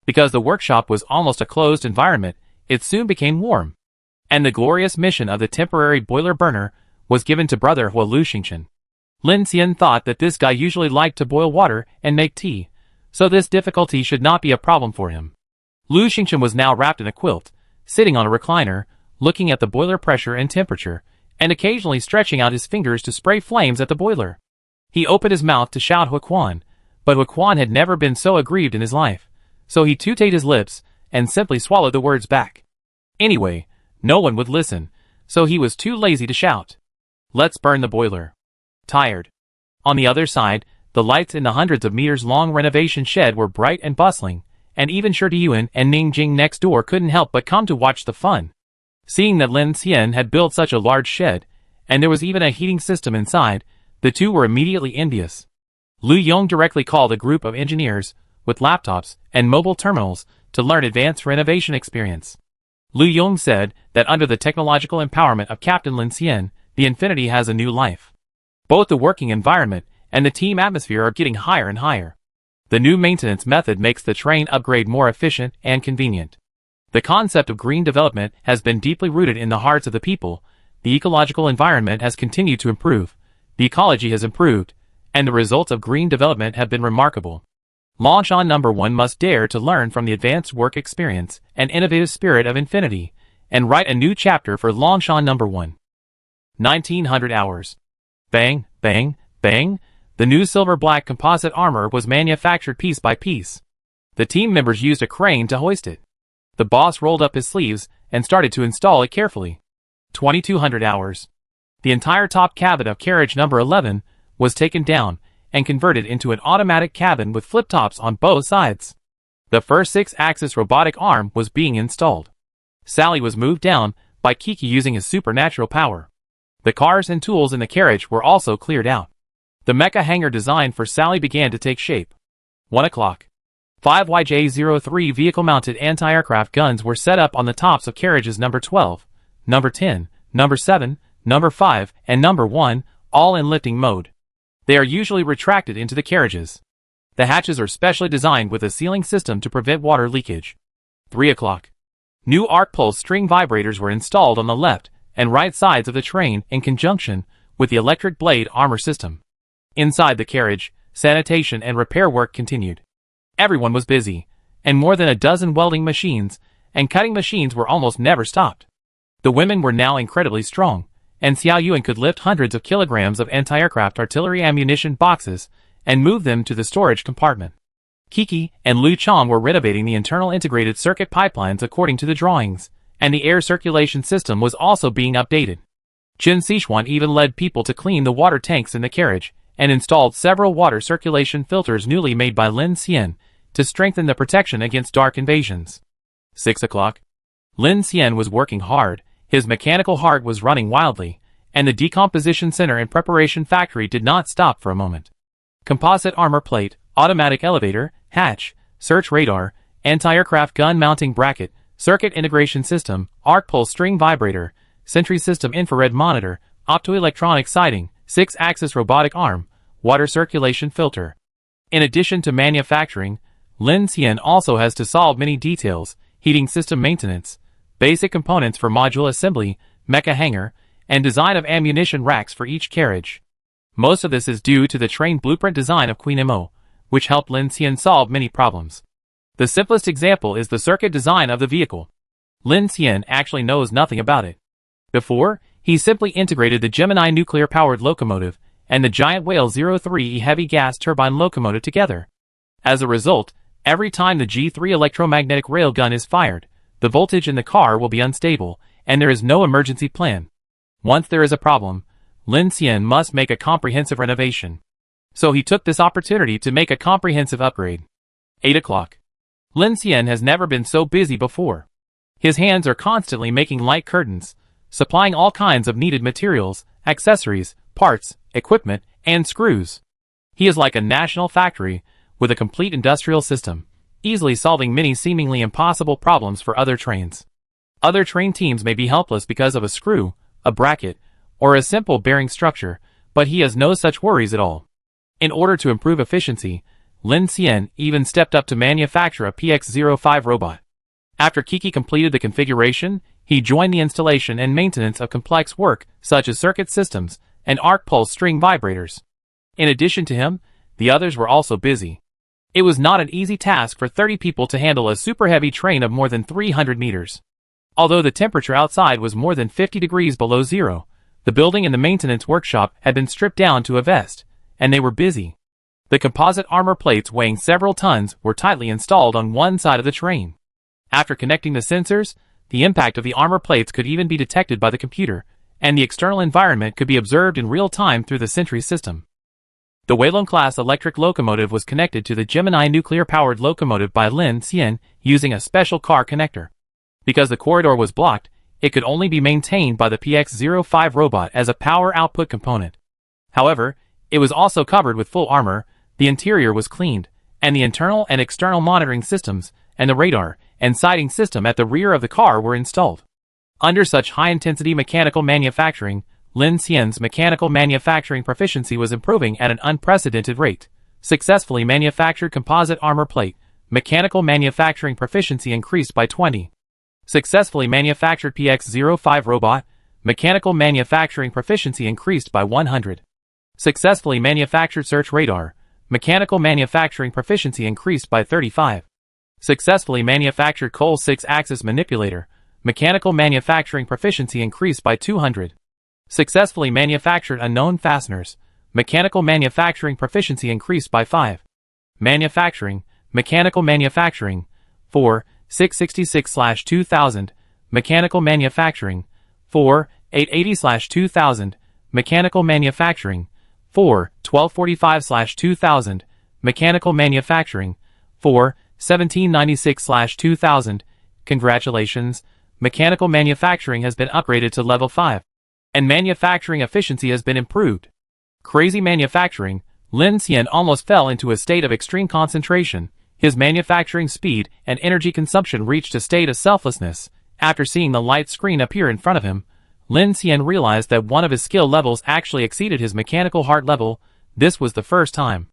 [SPEAKER 1] Because the workshop was almost a closed environment, it soon became warm. And the glorious mission of the temporary boiler burner was given to brother Hua Lu Xingchen. Lin Xian thought that this guy usually liked to boil water and make tea, so this difficulty should not be a problem for him. Lu Xingchen was now wrapped in a quilt, sitting on a recliner, looking at the boiler pressure and temperature, and occasionally stretching out his fingers to spray flames at the boiler. He opened his mouth to shout Hua Quan, but Hua Quan had never been so aggrieved in his life, so he tooted his lips and simply swallowed the words back. Anyway, no one would listen, so he was too lazy to shout. Let's burn the boiler. Tired. On the other side, the lights in the hundreds of meters long renovation shed were bright and bustling, and even Shi Diyuan and Ning Jing next door couldn't help but come to watch the fun. Seeing that Lin Xian had built such a large shed, and there was even a heating system inside, the two were immediately envious. Lu Yong directly called a group of engineers, with laptops and mobile terminals, to learn advanced renovation experience. Lu Yong said that under the technological empowerment of Captain Lin Xian, the Infinity has a new life. Both the working environment and the team atmosphere are getting higher and higher. The new maintenance method makes the train upgrade more efficient and convenient. The concept of green development has been deeply rooted in the hearts of the people, the ecological environment has continued to improve, the ecology has improved, and the results of green development have been remarkable. Longshan No. 1 must dare to learn from the advanced work experience and innovative spirit of Infinity, and write a new chapter for Longshan No. 1. 1900 hours. Bang, bang, bang, the new silver-black composite armor was manufactured piece by piece. The team members used a crane to hoist it. The boss rolled up his sleeves and started to install it carefully. 2200 hours. The entire top cabin of carriage number 11 was taken down and converted into an automatic cabin with flip-tops on both sides. The first 6-axis robotic arm was being installed. Sally was moved down by Kiki using his supernatural power. The cars and tools in the carriage were also cleared out. The mecha hangar design for Sally began to take shape. 1 o'clock. 5 YJ-03 vehicle-mounted anti-aircraft guns were set up on the tops of carriages number 12, number 10, number 7, number 5, and number 1, all in lifting mode. They are usually retracted into the carriages. The hatches are specially designed with a sealing system to prevent water leakage. 3 o'clock. New arc pulse string vibrators were installed on the left and right sides of the train in conjunction with the electric blade armor system. Inside the carriage, sanitation and repair work continued. Everyone was busy, and more than a dozen welding machines and cutting machines were almost never stopped. The women were now incredibly strong, and Xiao Yuan could lift hundreds of kilograms of anti-aircraft artillery ammunition boxes and move them to the storage compartment. Kiki and Lu Chong were renovating the internal integrated circuit pipelines according to the drawings, and the air circulation system was also being updated. Jin Sichuan even led people to clean the water tanks in the carriage and installed several water circulation filters newly made by Lin Xian to strengthen the protection against dark invasions. 6 o'clock. Lin Xian was working hard, his mechanical heart was running wildly, and the decomposition center and preparation factory did not stop for a moment. Composite armor plate, automatic elevator, hatch, search radar, anti-aircraft gun mounting bracket, circuit integration system, arc pulse string vibrator, sentry system infrared monitor, optoelectronic sighting, 6-axis robotic arm, water circulation filter. In addition to manufacturing, Lin Xian also has to solve many details, heating system maintenance, basic components for module assembly, mecha hangar, and design of ammunition racks for each carriage. Most of this is due to the train blueprint design of Queen Mo, which helped Lin Xian solve many problems. The simplest example is the circuit design of the vehicle. Lin Xian actually knows nothing about it. Before, he simply integrated the Gemini nuclear-powered locomotive and the Giant Whale 03E heavy gas turbine locomotive together. As a result, every time the G3 electromagnetic railgun is fired, the voltage in the car will be unstable, and there is no emergency plan. Once there is a problem, Lin Xian must make a comprehensive renovation. So he took this opportunity to make a comprehensive upgrade. 8 o'clock. Lin Xian has never been so busy before. His hands are constantly making light curtains, supplying all kinds of needed materials, accessories, parts, equipment, and screws. He is like a national factory, with a complete industrial system, easily solving many seemingly impossible problems for other trains. Other train teams may be helpless because of a screw, a bracket, or a simple bearing structure, but he has no such worries at all. In order to improve efficiency, Lin Xian even stepped up to manufacture a PX-05 robot. After Kiki completed the configuration, he joined the installation and maintenance of complex work such as circuit systems and arc pulse string vibrators. In addition to him, the others were also busy. It was not an easy task for 30 people to handle a super heavy train of more than 300 meters. Although the temperature outside was more than 50 degrees below zero, the building and the maintenance workshop had been stripped down to a vest, and they were busy. The composite armor plates weighing several tons were tightly installed on one side of the train. After connecting the sensors, the impact of the armor plates could even be detected by the computer, and the external environment could be observed in real time through the Sentry system. The Weilong-class electric locomotive was connected to the Gemini nuclear-powered locomotive by Lin Xian using a special car connector. Because the corridor was blocked, it could only be maintained by the PX-05 robot as a power output component. However, it was also covered with full armor, the interior was cleaned, and the internal and external monitoring systems, and the radar and sighting system at the rear of the car were installed. Under such high-intensity mechanical manufacturing, Lin Xian's mechanical manufacturing proficiency was improving at an unprecedented rate. Successfully manufactured composite armor plate, mechanical manufacturing proficiency increased by 20. Successfully manufactured PX-05 robot, mechanical manufacturing proficiency increased by 100. Successfully manufactured search radar, mechanical manufacturing proficiency increased by 35. Successfully manufactured coal 6-axis manipulator, mechanical manufacturing proficiency increased by 200. Successfully manufactured unknown fasteners, mechanical manufacturing proficiency increased by 5. Manufacturing, mechanical manufacturing, 4, 666/2000, mechanical manufacturing, 4, 880/2000, mechanical manufacturing, 4, 1245/2000, mechanical manufacturing, 4, 1796/2000. Congratulations, mechanical manufacturing has been upgraded to level 5. And manufacturing efficiency has been improved. Crazy manufacturing, Lin Xian almost fell into a state of extreme concentration. His manufacturing speed and energy consumption reached a state of selflessness. After seeing the light screen appear in front of him, Lin Xian realized that one of his skill levels actually exceeded his mechanical heart level. This was the first time.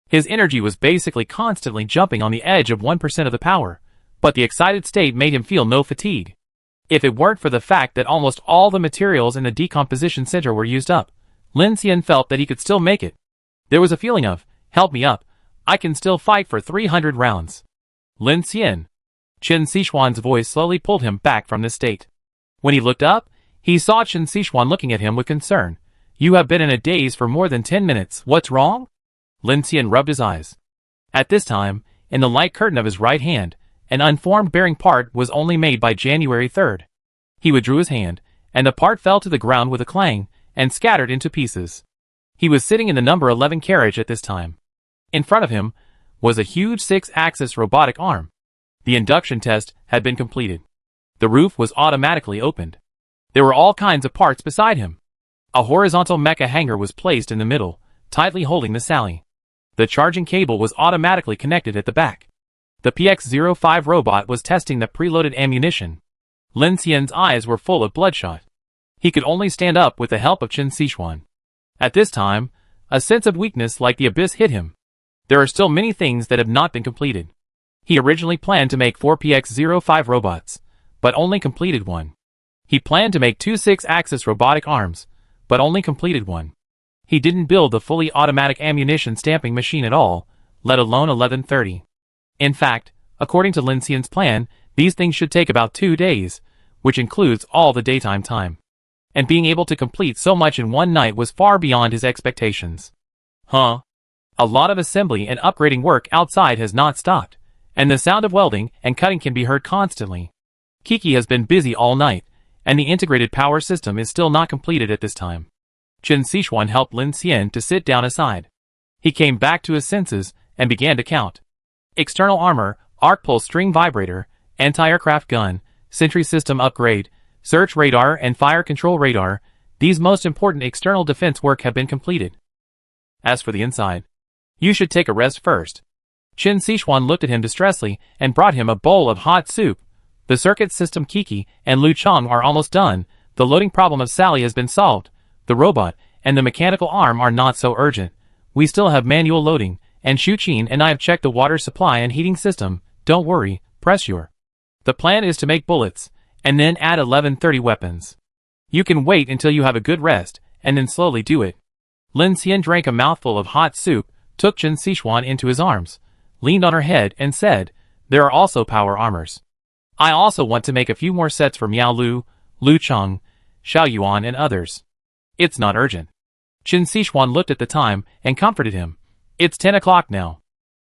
[SPEAKER 1] His energy was basically constantly jumping on the edge of 1% of the power, but the excited state made him feel no fatigue. If it weren't for the fact that almost all the materials in the decomposition center were used up, Lin Xian felt that he could still make it. There was a feeling of, help me up, I can still fight for 300 rounds. Lin Xian. Chen Sichuan's voice slowly pulled him back from this state. When he looked up, he saw Chen Sichuan looking at him with concern. You have been in a daze for more than 10 minutes, what's wrong? Lin Xian rubbed his eyes. At this time, in the light curtain of his right hand, an unformed bearing part was only made by January 3rd. He withdrew his hand, and the part fell to the ground with a clang, and scattered into pieces. He was sitting in the number 11 carriage at this time. In front of him was a huge 6-axis robotic arm. The induction test had been completed. The roof was automatically opened. There were all kinds of parts beside him. A horizontal mecha hanger was placed in the middle, tightly holding the Sally. The charging cable was automatically connected at the back. The PX-05 robot was testing the preloaded ammunition. Lin Xian's eyes were full of bloodshot. He could only stand up with the help of Chen Sichuan. At this time, a sense of weakness like the abyss hit him. There are still many things that have not been completed. He originally planned to make 4 PX-05 robots, but only completed 1. He planned to make 2 6-axis robotic arms, but only completed 1. He didn't build the fully automatic ammunition stamping machine at all, let alone 1130. In fact, according to Lin Xian's plan, these things should take about 2 days, which includes all the daytime time. And being able to complete so much in one night was far beyond his expectations. A lot of assembly and upgrading work outside has not stopped, and the sound of welding and cutting can be heard constantly. Kiki has been busy all night, and the integrated power system is still not completed at this time. Chen Sichuan helped Lin Xian to sit down aside. He came back to his senses and began to count. External armor, arc pulse string vibrator, anti-aircraft gun, sentry system upgrade, search radar and fire control radar. These most important external defense work have been completed. As for the inside, you should take a rest first. Qin Sichuan looked at him distressfully and brought him a bowl of hot soup. The circuit system Kiki and Lu Chong are almost done. The loading problem of Sally has been solved. The robot and the mechanical arm are not so urgent. We still have manual loading, and Shu Qin and I have checked the water supply and heating system. Don't worry, press your. The plan is to make bullets, and then add 1130 weapons. You can wait until you have a good rest, and then slowly do it. Lin Xian drank a mouthful of hot soup, took Qin Sichuan into his arms, leaned on her head and said, there are also power armors. I also want to make a few more sets for Miao Lu, Lu Cheng, Xiao Yuan and others. It's not urgent. Qin Sichuan looked at the time and comforted him. It's 10 o'clock now.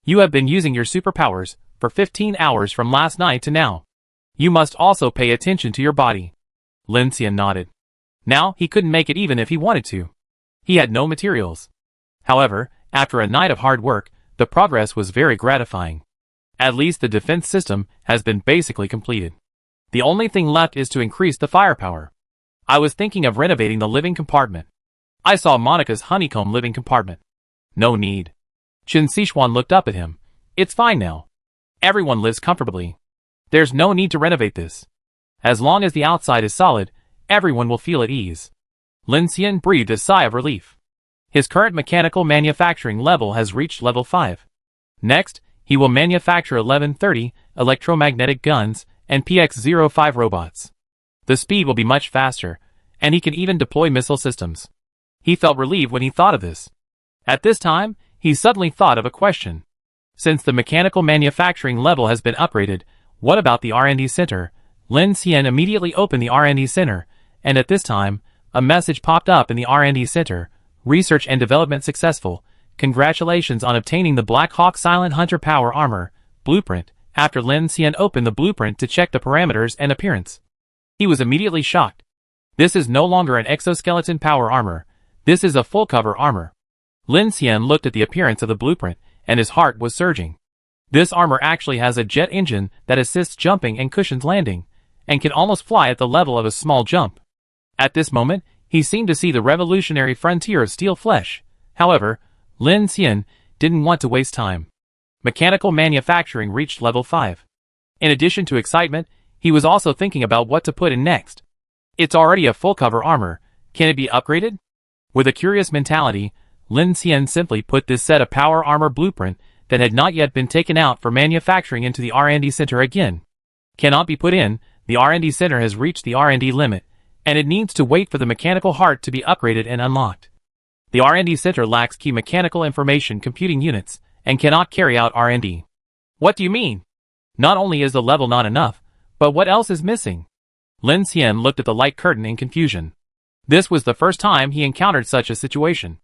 [SPEAKER 1] You have been using your superpowers for 15 hours from last night to now. You must also pay attention to your body. Lin Xian nodded. Now he couldn't make it even if he wanted to. He had no materials. However, after a night of hard work, the progress was very gratifying. At least the defense system has been basically completed. The only thing left is to increase the firepower. I was thinking of renovating the living compartment. I saw Monica's honeycomb living compartment. No need. Qin Sichuan looked up at him. It's fine now. Everyone lives comfortably. There's no need to renovate this. As long as the outside is solid, everyone will feel at ease. Lin Xian breathed a sigh of relief. His current mechanical manufacturing level has reached level 5. Next, he will manufacture 1130 electromagnetic guns and PX-05 robots. The speed will be much faster, and he can even deploy missile systems. He felt relieved when he thought of this. At this time, he suddenly thought of a question. Since the mechanical manufacturing level has been upgraded, what about the R&D center? Lin Xian immediately opened the R&D center, and at this time, a message popped up in the R&D center. Research and development successful. Congratulations on obtaining the Black Hawk Silent Hunter Power Armor blueprint. After Lin Xian opened the blueprint to check the parameters and appearance, he was immediately shocked. This is no longer an exoskeleton power armor. This is a full cover armor. Lin Xian looked at the appearance of the blueprint, and his heart was surging. This armor actually has a jet engine that assists jumping and cushions landing, and can almost fly at the level of a small jump. At this moment, he seemed to see the revolutionary frontier of steel flesh. However, Lin Xian didn't want to waste time. Mechanical manufacturing reached level 5. In addition to excitement, he was also thinking about what to put in next. It's already a full cover armor. Can it be upgraded? With a curious mentality, Lin Xian simply put this set of power armor blueprint that had not yet been taken out for manufacturing into the R&D center again. Cannot be put in. The R&D center has reached the R&D limit, and it needs to wait for the mechanical heart to be upgraded and unlocked. The R&D center lacks key mechanical information computing units, and cannot carry out R&D. What do you mean? Not only is the level not enough, but what else is missing? Lin Xian looked at the light curtain in confusion. This was the first time he encountered such a situation.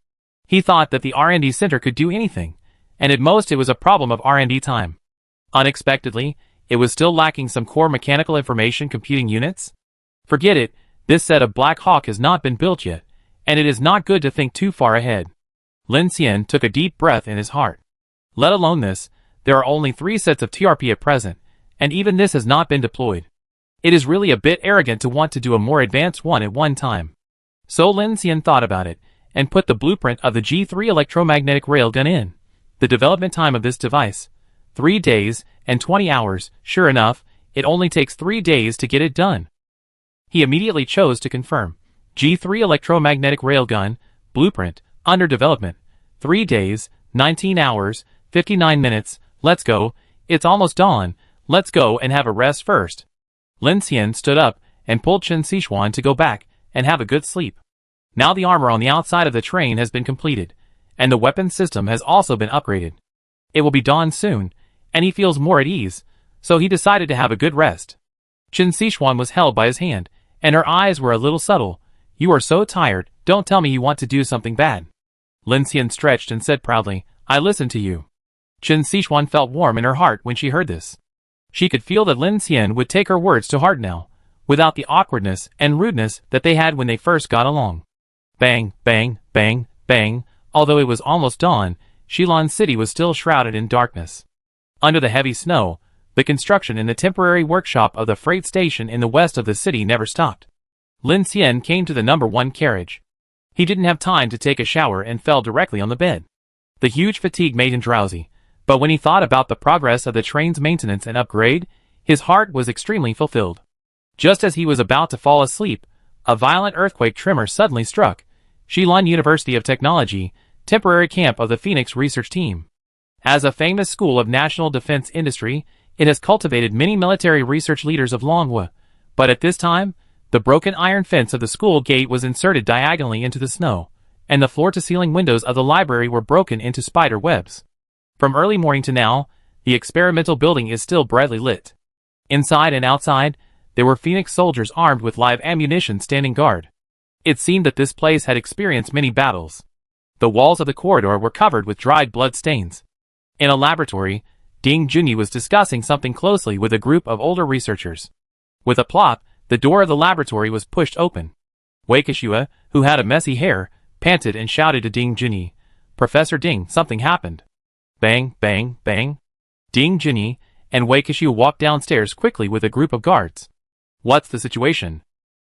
[SPEAKER 1] He thought that the R&D center could do anything, and at most it was a problem of R&D time. Unexpectedly, it was still lacking some core mechanical information computing units? Forget it, this set of Black Hawk has not been built yet, and it is not good to think too far ahead. Lin Xian took a deep breath in his heart. Let alone this, there are only 3 sets of TRP at present, and even this has not been deployed. It is really a bit arrogant to want to do a more advanced one at one time. So Lin Xian thought about it, and put the blueprint of the G3 electromagnetic railgun in. The development time of this device, 3 days and 20 hours. Sure enough, it only takes 3 days to get it done. He immediately chose to confirm. G3 electromagnetic railgun, blueprint, under development. 3 days, 19 hours, 59 minutes, let's go, it's almost dawn, let's go and have a rest first. Lin Xian stood up and pulled Qin Sichuan to go back and have a good sleep. Now the armor on the outside of the train has been completed, and the weapon system has also been upgraded. It will be dawn soon, and he feels more at ease, so he decided to have a good rest. Qin Sichuan was held by his hand, and her eyes were a little subtle. You are so tired, don't tell me you want to do something bad. Lin Xian stretched and said proudly, I listen to you. Qin Sichuan felt warm in her heart when she heard this. She could feel that Lin Xian would take her words to heart now, without the awkwardness and rudeness that they had when they first got along. Bang, bang, bang, bang. Although it was almost dawn, Shilin City was still shrouded in darkness. Under the heavy snow, the construction in the temporary workshop of the freight station in the west of the city never stopped. Lin Xian came to the number 1 carriage. He didn't have time to take a shower and fell directly on the bed. The huge fatigue made him drowsy, but when he thought about the progress of the train's maintenance and upgrade, his heart was extremely fulfilled. Just as he was about to fall asleep, a violent earthquake tremor suddenly struck Shilin University of Technology, temporary camp of the Phoenix research team. As a famous school of national defense industry, it has cultivated many military research leaders of Longhua, but at this time, the broken iron fence of the school gate was inserted diagonally into the snow, and the floor-to-ceiling windows of the library were broken into spider webs. From early morning to now, the experimental building is still brightly lit. Inside and outside, there were Phoenix soldiers armed with live ammunition standing guard. It seemed that this place had experienced many battles. The walls of the corridor were covered with dried blood stains. In a laboratory, Ding Junyi was discussing something closely with a group of older researchers. With a plop, the door of the laboratory was pushed open. Wei Kishua, who had a messy hair, panted and shouted to Ding Junyi, "Professor Ding, something happened." Bang, bang, bang. Ding Junyi and Wei Kishua walked downstairs quickly with a group of guards. "What's the situation?"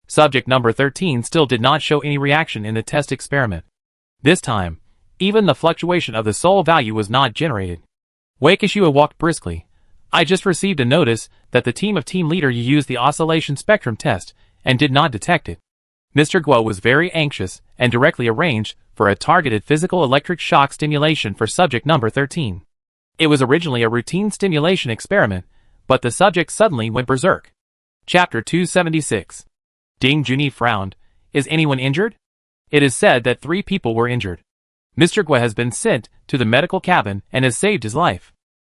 [SPEAKER 1] Subject number 13 still did not show any reaction in the test experiment. This time, even the fluctuation of the soul value was not generated. Wei Kishua walked briskly. "I just received a notice that the team leader used the oscillation spectrum test and did not detect it." Mr. Guo was very anxious and directly arranged for a targeted physical electric shock stimulation for subject number 13. It was originally a routine stimulation experiment, but the subject suddenly went berserk. Chapter 276. Ding Junyi frowned. "Is anyone injured?" "It is said that 3 people were injured. Mr. Guo has been sent to the medical cabin and has saved his life."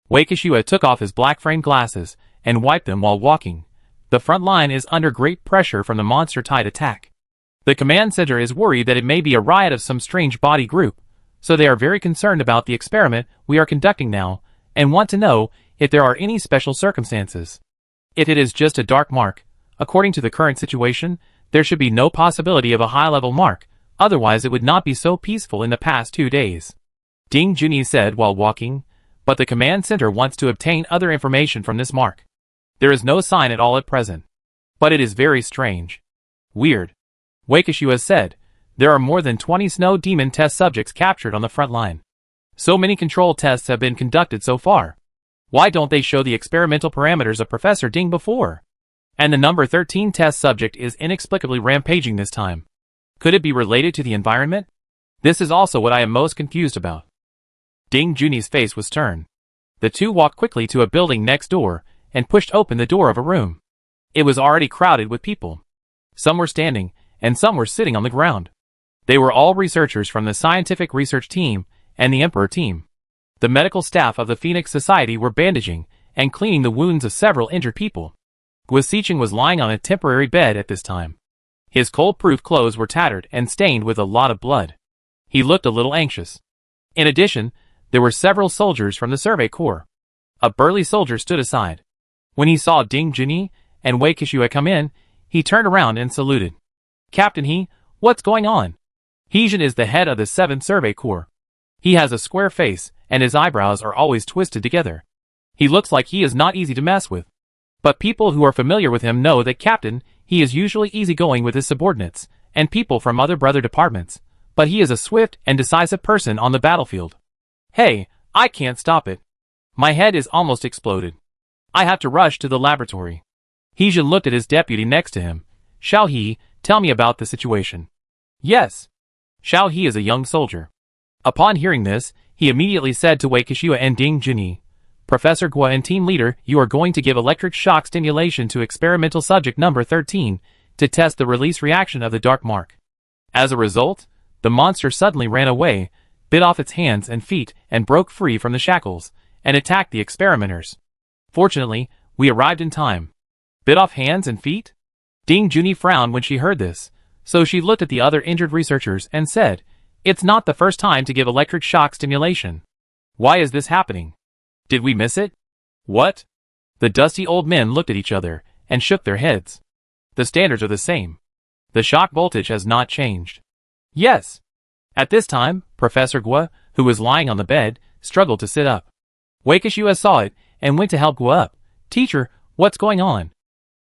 [SPEAKER 1] Wei Kishua took off his black frame glasses and wiped them while walking. "The front line is under great pressure from the monster-tide attack. The command center is worried that it may be a riot of some strange body group, so they are very concerned about the experiment we are conducting now, and want to know if there are any special circumstances. If it is just a dark mark, according to the current situation, there should be no possibility of a high-level mark, otherwise it would not be so peaceful in the past 2 days." Ding Junyi said while walking, "But the command center wants to obtain other information from this mark. There is no sign at all at present. But it is very strange. Weird." Wei Kishua said, "There are more than 20 snow demon test subjects captured on the front line. So many control tests have been conducted so far. Why don't they show the experimental parameters of Professor Ding before? And the number 13 test subject is inexplicably rampaging this time. Could it be related to the environment? This is also what I am most confused about." Ding Junyi's face was turned. The two walked quickly to a building next door and pushed open the door of a room. It was already crowded with people. Some were standing, and some were sitting on the ground. They were all researchers from the scientific research team and the Emperor team. The medical staff of the Phoenix Society were bandaging and cleaning the wounds of several injured people. Guo Xiqing was lying on a temporary bed at this time. His cold-proof clothes were tattered and stained with a lot of blood. He looked a little anxious. In addition, there were several soldiers from the Survey Corps. A burly soldier stood aside. When he saw Ding Junyi and Wei Kishua come in, he turned around and saluted. "Captain He, what's going on?" Heejin is the head of the 7th Survey Corps. He has a square face, and his eyebrows are always twisted together. He looks like he is not easy to mess with. But people who are familiar with him know that Captain He is usually easygoing with his subordinates, and people from other brother departments, but he is a swift and decisive person on the battlefield. "Hey, I can't stop it. My head is almost exploded. I have to rush to the laboratory." Heejin looked at his deputy next to him. "Xiao He, tell me about the situation." "Yes." Xiao He is a young soldier. Upon hearing this, he immediately said to Wei Kishua and Ding Junyi, "Professor Guo and team leader, you are going to give electric shock stimulation to experimental subject number 13 to test the release reaction of the dark mark." As a result, the monster suddenly ran away, bit off its hands and feet and broke free from the shackles, and attacked the experimenters. Fortunately, we arrived in time. Bit off hands and feet? Ding Junyi frowned when she heard this, so she looked at the other injured researchers and said, "It's not the first time to give electric shock stimulation. Why is this happening? Did we miss it? What?" The dusty old men looked at each other and shook their heads. The standards are the same. The shock voltage has not changed. Yes. At this time, Professor Guo, who was lying on the bed, struggled to sit up. Wakishua saw it and went to help Guo up. "Teacher, what's going on?"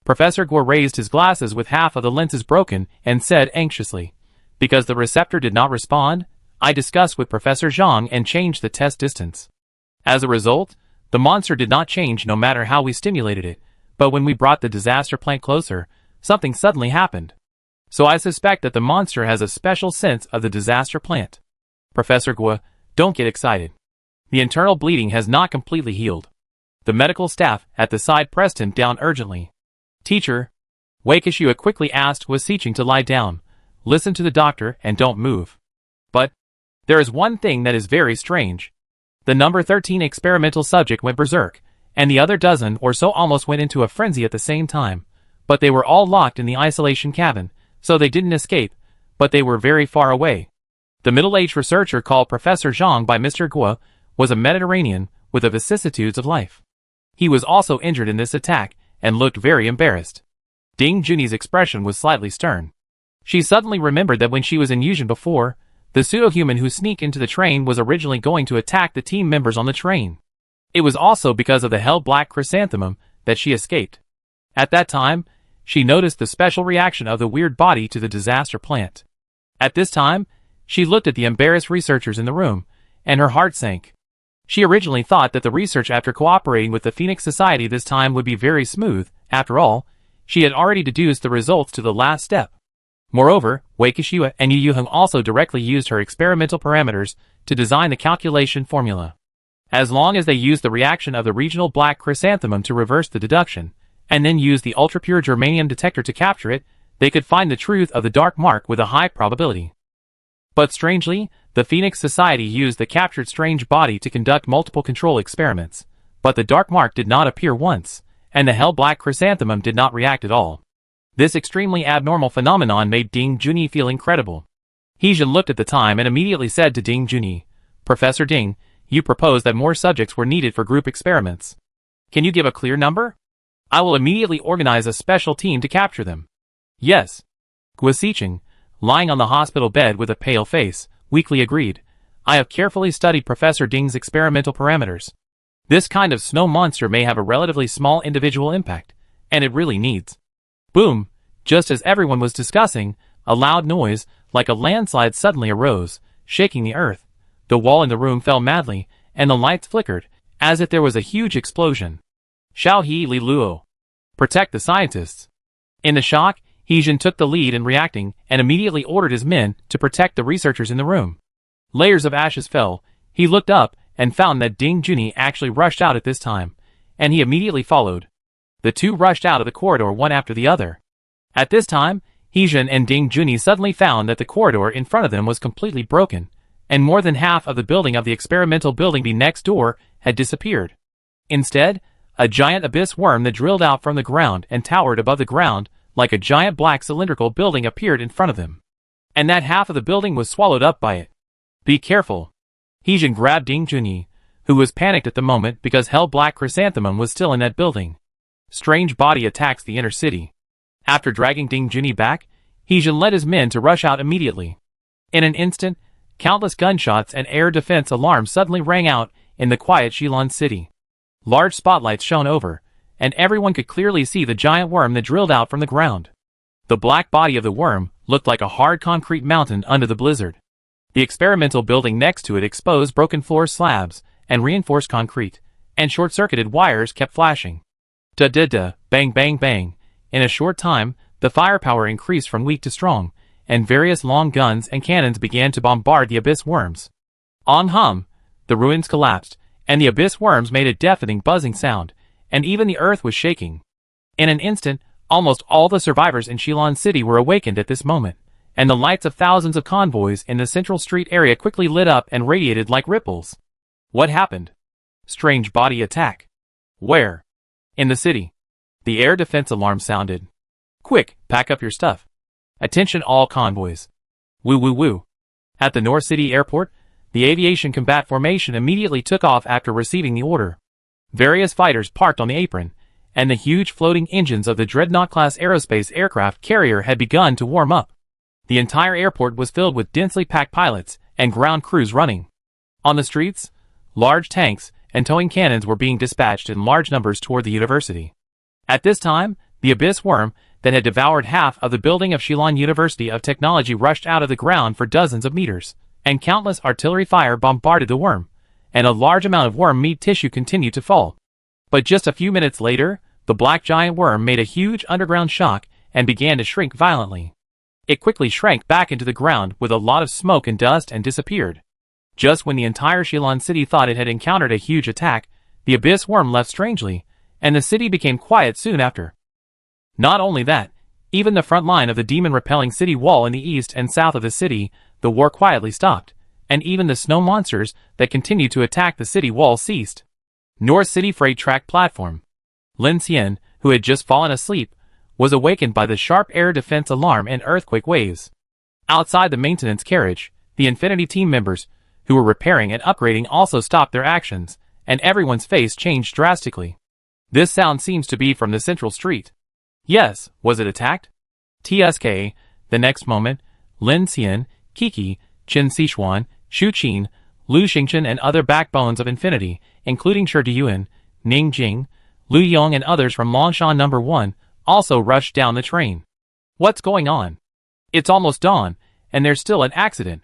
[SPEAKER 1] Professor Guo raised his glasses with half of the lenses broken and said anxiously, "Because the receptor did not respond, I discussed with Professor Zhang and changed the test distance. As a result, the monster did not change no matter how we stimulated it, but when we brought the disaster plant closer, something suddenly happened. So I suspect that the monster has a special sense of the disaster plant." Professor Guo, don't get excited. The internal bleeding has not completely healed. The medical staff at the side pressed him down urgently. "Teacher," Wakishua quickly asked Guo Siqing to lie down, "listen to the doctor and don't move." But there is one thing that is very strange. The number 13 experimental subject went berserk, and the other dozen or so almost went into a frenzy at the same time, but they were all locked in the isolation cabin, so they didn't escape, but they were very far away. The middle-aged researcher called Professor Zhang by Mr. Guo was a Mediterranean with the vicissitudes of life. He was also injured in this attack and looked very embarrassed. Ding Junyi's expression was slightly stern. She suddenly remembered that when she was in Yuzhen before, the pseudo-human who sneaked into the train was originally going to attack the team members on the train. It was also because of the hell-black chrysanthemum that she escaped. At that time, she noticed the special reaction of the weird body to the disaster plant. At this time, she looked at the embarrassed researchers in the room, and her heart sank. She originally thought that the research after cooperating with the Phoenix Society this time would be very smooth. After all, she had already deduced the results to the last step. Moreover, Wakishua and Yu Yuheng also directly used her experimental parameters to design the calculation formula. As long as they used the reaction of the regional black chrysanthemum to reverse the deduction, and then used the ultra-pure germanium detector to capture it, they could find the truth of the dark mark with a high probability. But strangely, the Phoenix Society used the captured strange body to conduct multiple control experiments, but the dark mark did not appear once, and the hell-black chrysanthemum did not react at all. This extremely abnormal phenomenon made Ding Junyi feel incredible. Heijin looked at the time and immediately said to Ding Junyi, "Professor Ding, you proposed that more subjects were needed for group experiments. Can you give a clear number? I will immediately organize a special team to capture them." "Yes." Guo Siqing, lying on the hospital bed with a pale face, weakly agreed. "I have carefully studied Professor Ding's experimental parameters. This kind of snow monster may have a relatively small individual impact, and it really needs." Boom! Just as everyone was discussing, a loud noise, like a landslide suddenly arose, shaking the earth. The wall in the room fell madly, and the lights flickered, as if there was a huge explosion. Xiao He Li Luo. Protect the scientists. In the shock, Heijin took the lead in reacting and immediately ordered his men to protect the researchers in the room. Layers of ashes fell. He looked up and found that Ding Junyi actually rushed out at this time, and he immediately followed. The two rushed out of the corridor one after the other. At this time, Heijin and Ding Junyi suddenly found that the corridor in front of them was completely broken, and more than half of the building of the experimental building B next door had disappeared. Instead, a giant abyss worm that drilled out from the ground and towered above the ground like a giant black cylindrical building appeared in front of them. And that half of the building was swallowed up by it. "Be careful." Heijin grabbed Ding Junyi, who was panicked at the moment because hell-black chrysanthemum was still in that building. Strange body attacks the inner city. After dragging Ding Junyi back, Heijin led his men to rush out immediately. In an instant, countless gunshots and air defense alarms suddenly rang out in the quiet Shilin city. Large spotlights shone over, and everyone could clearly see the giant worm that drilled out from the ground. The black body of the worm looked like a hard concrete mountain under the blizzard. The experimental building next to it exposed broken floor slabs and reinforced concrete, and short-circuited wires kept flashing. Da-da-da, bang bang bang. In a short time, the firepower increased from weak to strong, and various long guns and cannons began to bombard the abyss worms. On hum, the ruins collapsed, and the abyss worms made a deafening buzzing sound, and even the earth was shaking. In an instant, almost all the survivors in Shilin City were awakened at this moment, and the lights of thousands of convoys in the central street area quickly lit up and radiated like ripples. What happened? Strange body attack. Where? In the city. The air defense alarm sounded. Quick, pack up your stuff. Attention all convoys. Woo woo woo. At the North City Airport, the aviation combat formation immediately took off after receiving the order. Various fighters parked on the apron, and the huge floating engines of the Dreadnought-class aerospace aircraft carrier had begun to warm up. The entire airport was filled with densely packed pilots and ground crews running. On the streets, large tanks and towing cannons were being dispatched in large numbers toward the university. At this time, the abyss worm that had devoured half of the building of Shillong University of Technology rushed out of the ground for dozens of meters, and countless artillery fire bombarded the worm, and a large amount of worm meat tissue continued to fall. But just a few minutes later, the black giant worm made a huge underground shock and began to shrink violently. It quickly shrank back into the ground with a lot of smoke and dust and disappeared. Just when the entire Shillong city thought it had encountered a huge attack, the abyss worm left strangely, and the city became quiet soon after. Not only that, even the front line of the demon-repelling city wall in the east and south of the city, the war quietly stopped, and even the snow monsters that continued to attack the city wall ceased. North City Freight Track Platform. Lin Xian, who had just fallen asleep, was awakened by the sharp air defense alarm and earthquake waves. Outside the maintenance carriage, the Infinity team members, who were repairing and upgrading, also stopped their actions, and everyone's face changed drastically. This sound seems to be from the central street. Yes, was it attacked? TSK. The next moment, Lin Xian, Kiki, Qin Sichuan, Shu Qin, Lu Xingchen and other backbones of Infinity, including Shi Diyuan, Ning Jing, Lu Yong and others from Longshan No. 1, also rushed down the train. What's going on? It's almost dawn, and there's still an accident,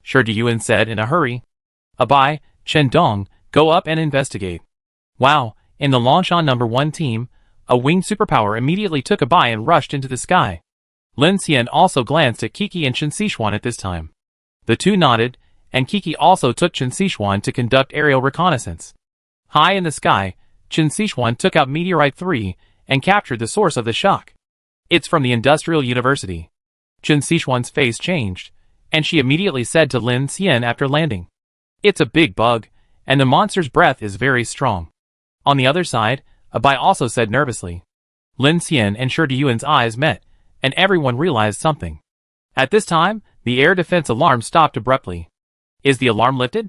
[SPEAKER 1] Shi Diyuan said in a hurry. Abai, Chen Dong, go up and investigate. Wow, in the Longshan No. 1 team, a winged superpower immediately took Abai and rushed into the sky. Lin Xian also glanced at Kiki and Qin Sichuan at this time. The two nodded, and Kiki also took Qin Sichuan to conduct aerial reconnaissance. High in the sky, Qin Sichuan took out Meteorite 3 and captured the source of the shock. It's from the Industrial University. Qin Sichuan's face changed, and she immediately said to Lin Xian after landing, "It's a big bug, and the monster's breath is very strong." On the other side, Abai also said nervously. Lin Xian and Shi Diyuan's eyes met, and everyone realized something. At this time, the air defense alarm stopped abruptly. Is the alarm lifted?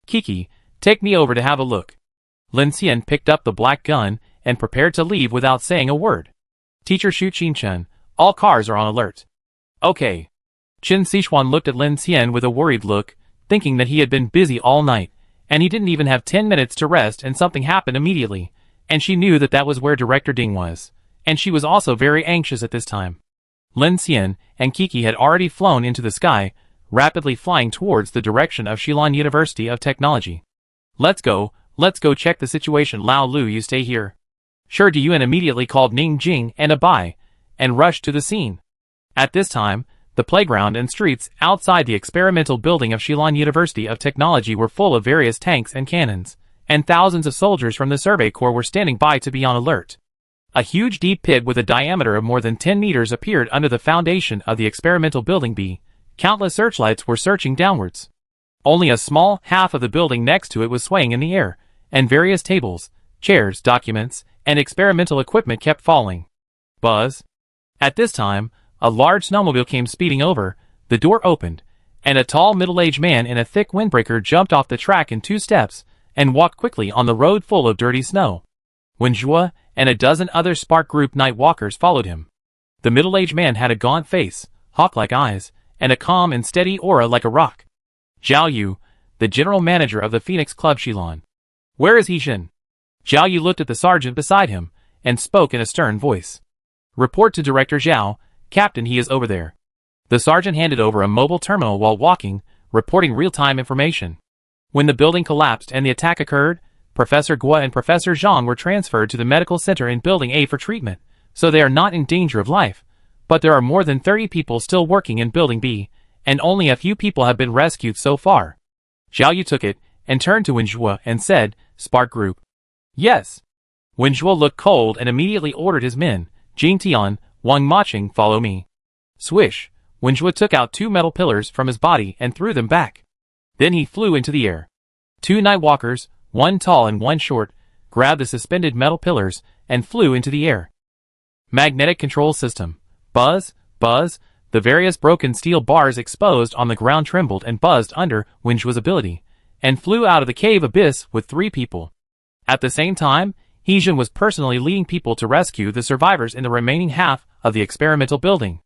[SPEAKER 1] Kiki, take me over to have a look. Lin Xian picked up the black gun and prepared to leave without saying a word. Teacher Shu Qinchen, all cars are on alert. Okay. Qin Sichuan looked at Lin Xian with a worried look, thinking that he had been busy all night, and he didn't even have 10 minutes to rest, and something happened immediately, and she knew that that was where Director Ding was, and she was also very anxious at this time. Lin Xian and Kiki had already flown into the sky, rapidly flying towards the direction of Shillong University of Technology. Let's go check the situation. Lao Lu, you stay here. Shi Diyuan immediately called Ning Jing and Abai, and rushed to the scene. At this time, the playground and streets outside the experimental building of Shillong University of Technology were full of various tanks and cannons, and thousands of soldiers from the Survey Corps were standing by to be on alert. A huge deep pit with a diameter of more than 10 meters appeared under the foundation of the experimental building B. Countless searchlights were searching downwards. Only a small half of the building next to it was swaying in the air, and various tables, chairs, documents, and experimental equipment kept falling. Buzz. At this time, a large snowmobile came speeding over, the door opened, and a tall middle-aged man in a thick windbreaker jumped off the track in 2 steps, and walked quickly on the road full of dirty snow. Wenjue and a dozen other Spark Group night walkers followed him. The middle-aged man had a gaunt face, hawk-like eyes, and a calm and steady aura like a rock. Zhao Yu, the general manager of the Phoenix Club Shillong. Where is He-shin? Zhao Yu looked at the sergeant beside him, and spoke in a stern voice. Report to Director Zhao, Captain, he is over there. The sergeant handed over a mobile terminal while walking, reporting real-time information. When the building collapsed and the attack occurred, Professor Guo and Professor Zhang were transferred to the medical center in Building A for treatment, so they are not in danger of life. But there are more than 30 people still working in Building B, and only a few people have been rescued so far. Zhao Yu took it, and turned to Wenjue and said, Spark Group. Yes. Wenjue looked cold and immediately ordered his men, Jing Tian, Wang Maching, follow me. Swish, Wenjue took out 2 metal pillars from his body and threw them back. Then he flew into the air. 2 night walkers, one tall and one short, grabbed the suspended metal pillars and flew into the air. Magnetic control system. Buzz, buzz, the various broken steel bars exposed on the ground trembled and buzzed under Wenjue's ability, and flew out of the cave abyss with 3 people. At the same time, He-jin was personally leading people to rescue the survivors in the remaining half of the experimental building.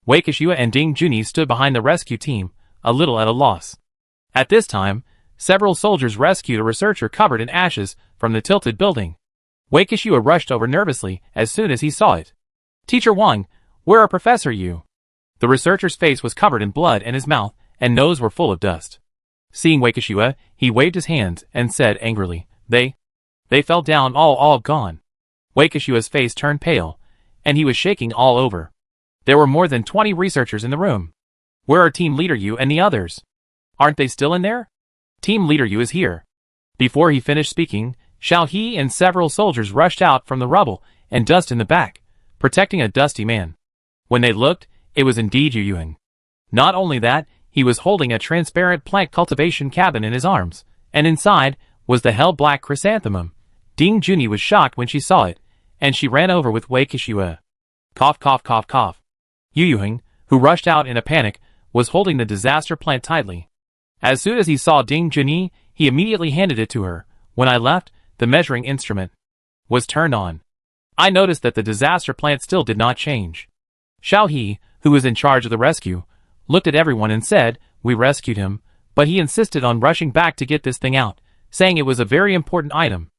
[SPEAKER 1] Wei Kishua and Ding Junyi stood behind the rescue team, a little at a loss. At this time, several soldiers rescued a researcher covered in ashes from the tilted building. Wei Kishua rushed over nervously as soon as he saw it. "Teacher Wang, where are Professor Yu?" The researcher's face was covered in blood and his mouth and nose were full of dust. Seeing Wei Kishua, he waved his hands and said angrily, They fell down all gone." Wei Kishua's face turned pale, and he was shaking all over. There were more than 20 researchers in the room. "Where are Team Leader Yu and the others? Aren't they still in there?" "Team Leader Yu is here." Before he finished speaking, Xiao He and several soldiers rushed out from the rubble and dust in the back, protecting a dusty man. When they looked, it was indeed Yu Yuheng. Not only that, he was holding a transparent plant cultivation cabin in his arms, and inside was the hell-black chrysanthemum. Ding Junyi was shocked when she saw it, and she ran over with Wei Kishua. Cough, cough, cough, cough. Yu Yuheng, who rushed out in a panic, was holding the disaster plant tightly. As soon as he saw Ding Junyi, he immediately handed it to her. When I left, the measuring instrument was turned on. I noticed that the disaster plant still did not change. Xiao He, who was in charge of the rescue, looked at everyone and said, "We rescued him," but he insisted on rushing back to get this thing out, saying it was a very important item.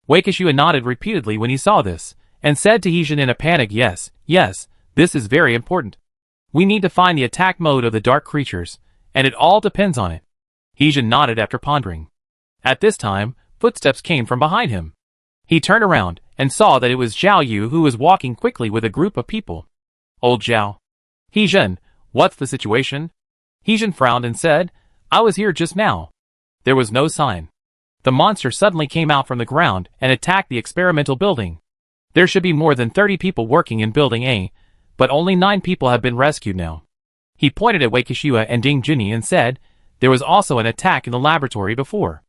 [SPEAKER 1] Wei Kishua nodded repeatedly when he saw this, and said to Heijin in a panic, yes, this is very important. We need to find the attack mode of the dark creatures, and it all depends on it. Heijin nodded after pondering. At this time, footsteps came from behind him. He turned around, and saw that it was Zhao Yu who was walking quickly with a group of people. "Old Zhao." "Heijin, what's the situation?" Heijin frowned and said, "I was here just now." There was no sign. The monster suddenly came out from the ground and attacked the experimental building. There should be more than 30 people working in Building A, but only 9 people have been rescued now. He pointed at Wei Kishua and Ding Junyi and said, "There was also an attack in the laboratory before.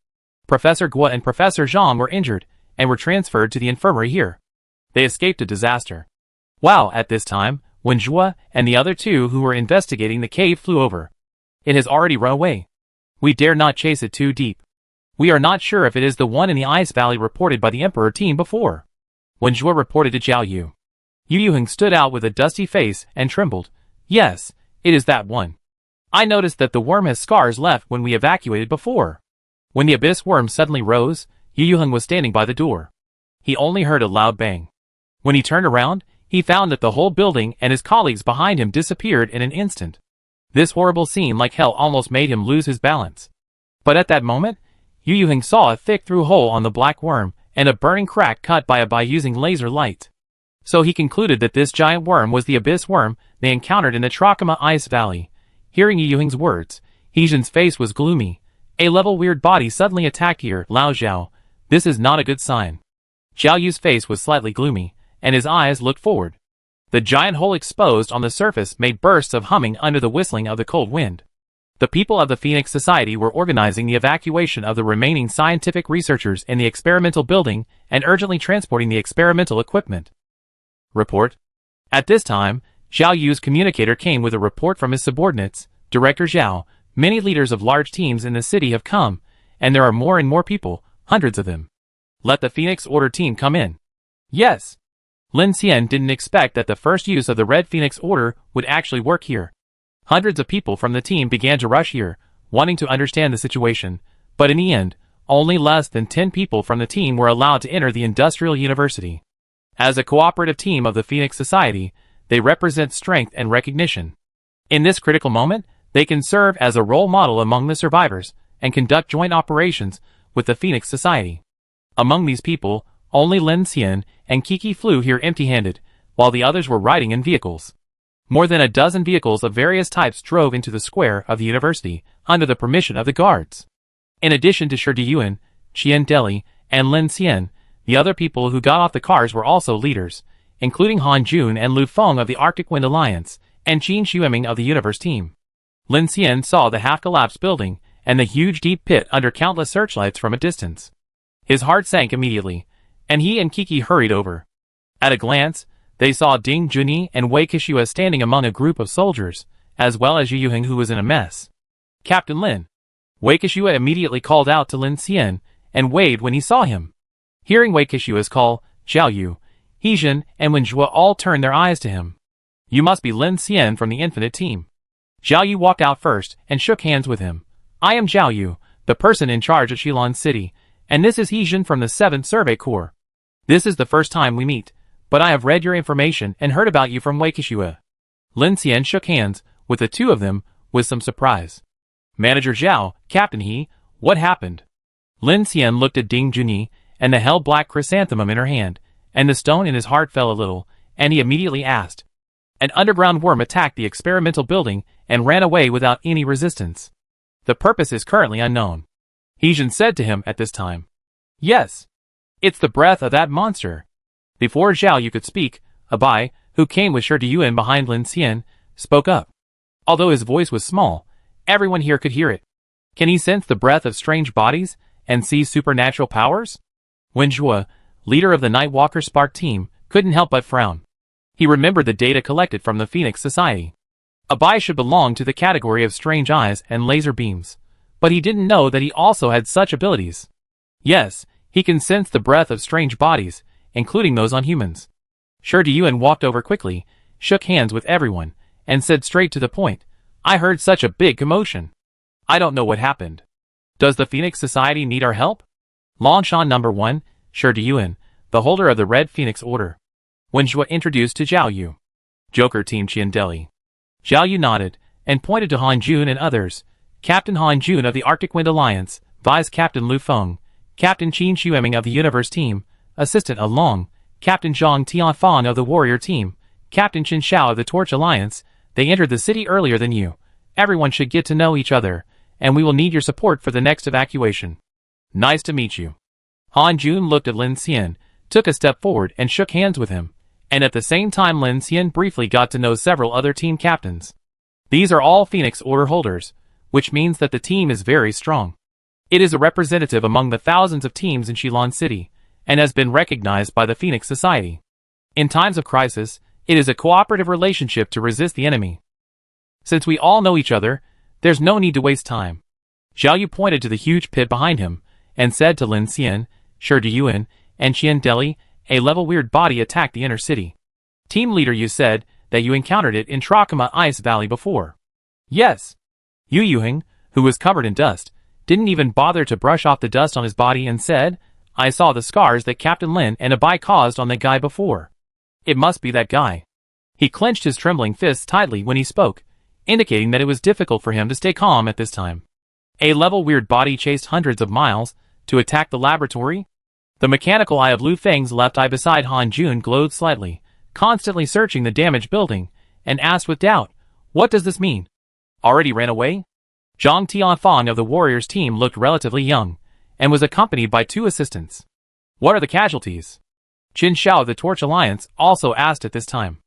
[SPEAKER 1] Professor Guo and Professor Zhang were injured and were transferred to the infirmary here. They escaped a disaster." Wow, at this time, when Zhuo and the other 2 who were investigating the cave flew over. "It has already run away. We dare not chase it too deep. We are not sure if it is the one in the Ice Valley reported by the Emperor team before." When Zhuo reported to Zhao Yu, Yu Yuheng stood out with a dusty face and trembled. "Yes, it is that one. I noticed that the worm has scars left when we evacuated before." When the abyss worm suddenly rose, Yu Yuheng was standing by the door. He only heard a loud bang. When he turned around, he found that the whole building and his colleagues behind him disappeared in an instant. This horrible scene like hell almost made him lose his balance. But at that moment, Yu Yuheng saw a thick through hole on the black worm and a burning crack cut by using laser light. So he concluded that this giant worm was the abyss worm they encountered in the Trakama Ice Valley. Hearing Yu Yuheng's words, Heijin's face was gloomy. A level weird body suddenly attacked here, Lao Zhao. This is not a good sign. Zhao Yu's face was slightly gloomy, and his eyes looked forward. The giant hole exposed on the surface made bursts of humming under the whistling of the cold wind. The people of the Phoenix Society were organizing the evacuation of the remaining scientific researchers in the experimental building and urgently transporting the experimental equipment. Report. At this time, Zhao Yu's communicator came with a report from his subordinates. "Director Zhao, many leaders of large teams in the city have come, and there are more and more people, hundreds of them. Let the Phoenix Order team come in." "Yes." Lin Xian didn't expect that the first use of the Red Phoenix Order would actually work here. Hundreds of people from the team began to rush here, wanting to understand the situation, but in the end, only less than 10 people from the team were allowed to enter the Industrial University. As a cooperative team of the Phoenix Society, they represent strength and recognition. In this critical moment, they can serve as a role model among the survivors and conduct joint operations with the Phoenix Society. Among these people, only Lin Xian and Kiki flew here empty-handed, while the others were riding in vehicles. More than a dozen vehicles of various types drove into the square of the university under the permission of the guards. In addition to Shi Diyuan, Qian Deli, and Lin Xian, the other people who got off the cars were also leaders, including Han Jun and Lu Feng of the Arctic Wind Alliance, and Qin Xueming of the Universe team. Lin Xian saw the half-collapsed building and the huge deep pit under countless searchlights from a distance. His heart sank immediately, and he and Kiki hurried over. At a glance, they saw Ding Junyi and Wei Kishua standing among a group of soldiers, as well as Yu Yuheng who was in a mess. "Captain Lin." Wei Kishua immediately called out to Lin Xian, and waved when he saw him. Hearing Wei Kishua's call, Zhao Yu, Heijin, and Wen Zhuo all turned their eyes to him. "You must be Lin Xian from the Infinite Team." Zhao Yu walked out first and shook hands with him. "I am Zhao Yu, the person in charge at Shilon City, and this is Heejin from the 7th Survey Corps. This is the first time we meet, but I have read your information and heard about you from Waikishua. Lin Xian shook hands with the two of them with some surprise. Manager Zhao, Captain He, what happened? Lin Xian looked at Ding Junyi and the hell-black chrysanthemum in her hand, and the stone in his heart fell a little, and he immediately asked. An underground worm attacked the experimental building and ran away without any resistance. The purpose is currently unknown. Heejin said to him at this time. Yes. It's the breath of that monster. Before Zhao Yu could speak, Abai, who came with Shi Yuan behind Lin Xian, spoke up. Although his voice was small, everyone here could hear it. Can he sense the breath of strange bodies and see supernatural powers? Wen Zhua, leader of the Nightwalker Spark team, couldn't help but frown. He remembered the data collected from the Phoenix Society. Abai should belong to the category of strange eyes and laser beams, but he didn't know that he also had such abilities. Yes, he can sense the breath of strange bodies, including those on humans. Shi Yuan walked over quickly, shook hands with everyone, and said straight to the point, I heard such a big commotion. I don't know what happened. Does the Phoenix Society need our help? Longshan No. 1, Shi Yuan, the holder of the Red Phoenix Order. Wen Zhua introduced to Zhao Yu. Joker Team Qian Deli. Zhao Yu nodded, and pointed to Han Jun and others, Captain Han Jun of the Arctic Wind Alliance, Vice Captain Lu Feng, Captain Qin Xueming of the Universe Team, Assistant Along, Captain Zhang Tianfang of the Warrior Team, Captain Qin Xiao of the Torch Alliance. They entered the city earlier than you. Everyone should get to know each other, and we will need your support for the next evacuation. Nice to meet you. Han Jun looked at Lin Xian, took a step forward and shook hands with him, and at the same time Lin Xian briefly got to know several other team captains. These are all Phoenix Order holders, which means that the team is very strong. It is a representative among the thousands of teams in Shilon City, and has been recognized by the Phoenix Society. In times of crisis, it is a cooperative relationship to resist the enemy. Since we all know each other, there's no need to waste time. Zhao Yu pointed to the huge pit behind him, and said to Lin Xian, Shi Yuan, and Qian Deli, a level weird body attacked the inner city. Team leader, you said that you encountered it in Trakama Ice Valley before. Yes. Yu Yuheng, who was covered in dust, didn't even bother to brush off the dust on his body and said, I saw the scars that Captain Lin and Abai caused on that guy before. It must be that guy. He clenched his trembling fists tightly when he spoke, indicating that it was difficult for him to stay calm at this time. A level weird body chased hundreds of miles to attack the laboratory? The mechanical eye of Lu Feng's left eye beside Han Jun glowed slightly, constantly searching the damaged building, and asked with doubt, what does this mean? Already ran away? Zhang Tianfang of the Warriors team looked relatively young, and was accompanied by 2 assistants. What are the casualties? Qin Xiao of the Torch Alliance also asked at this time.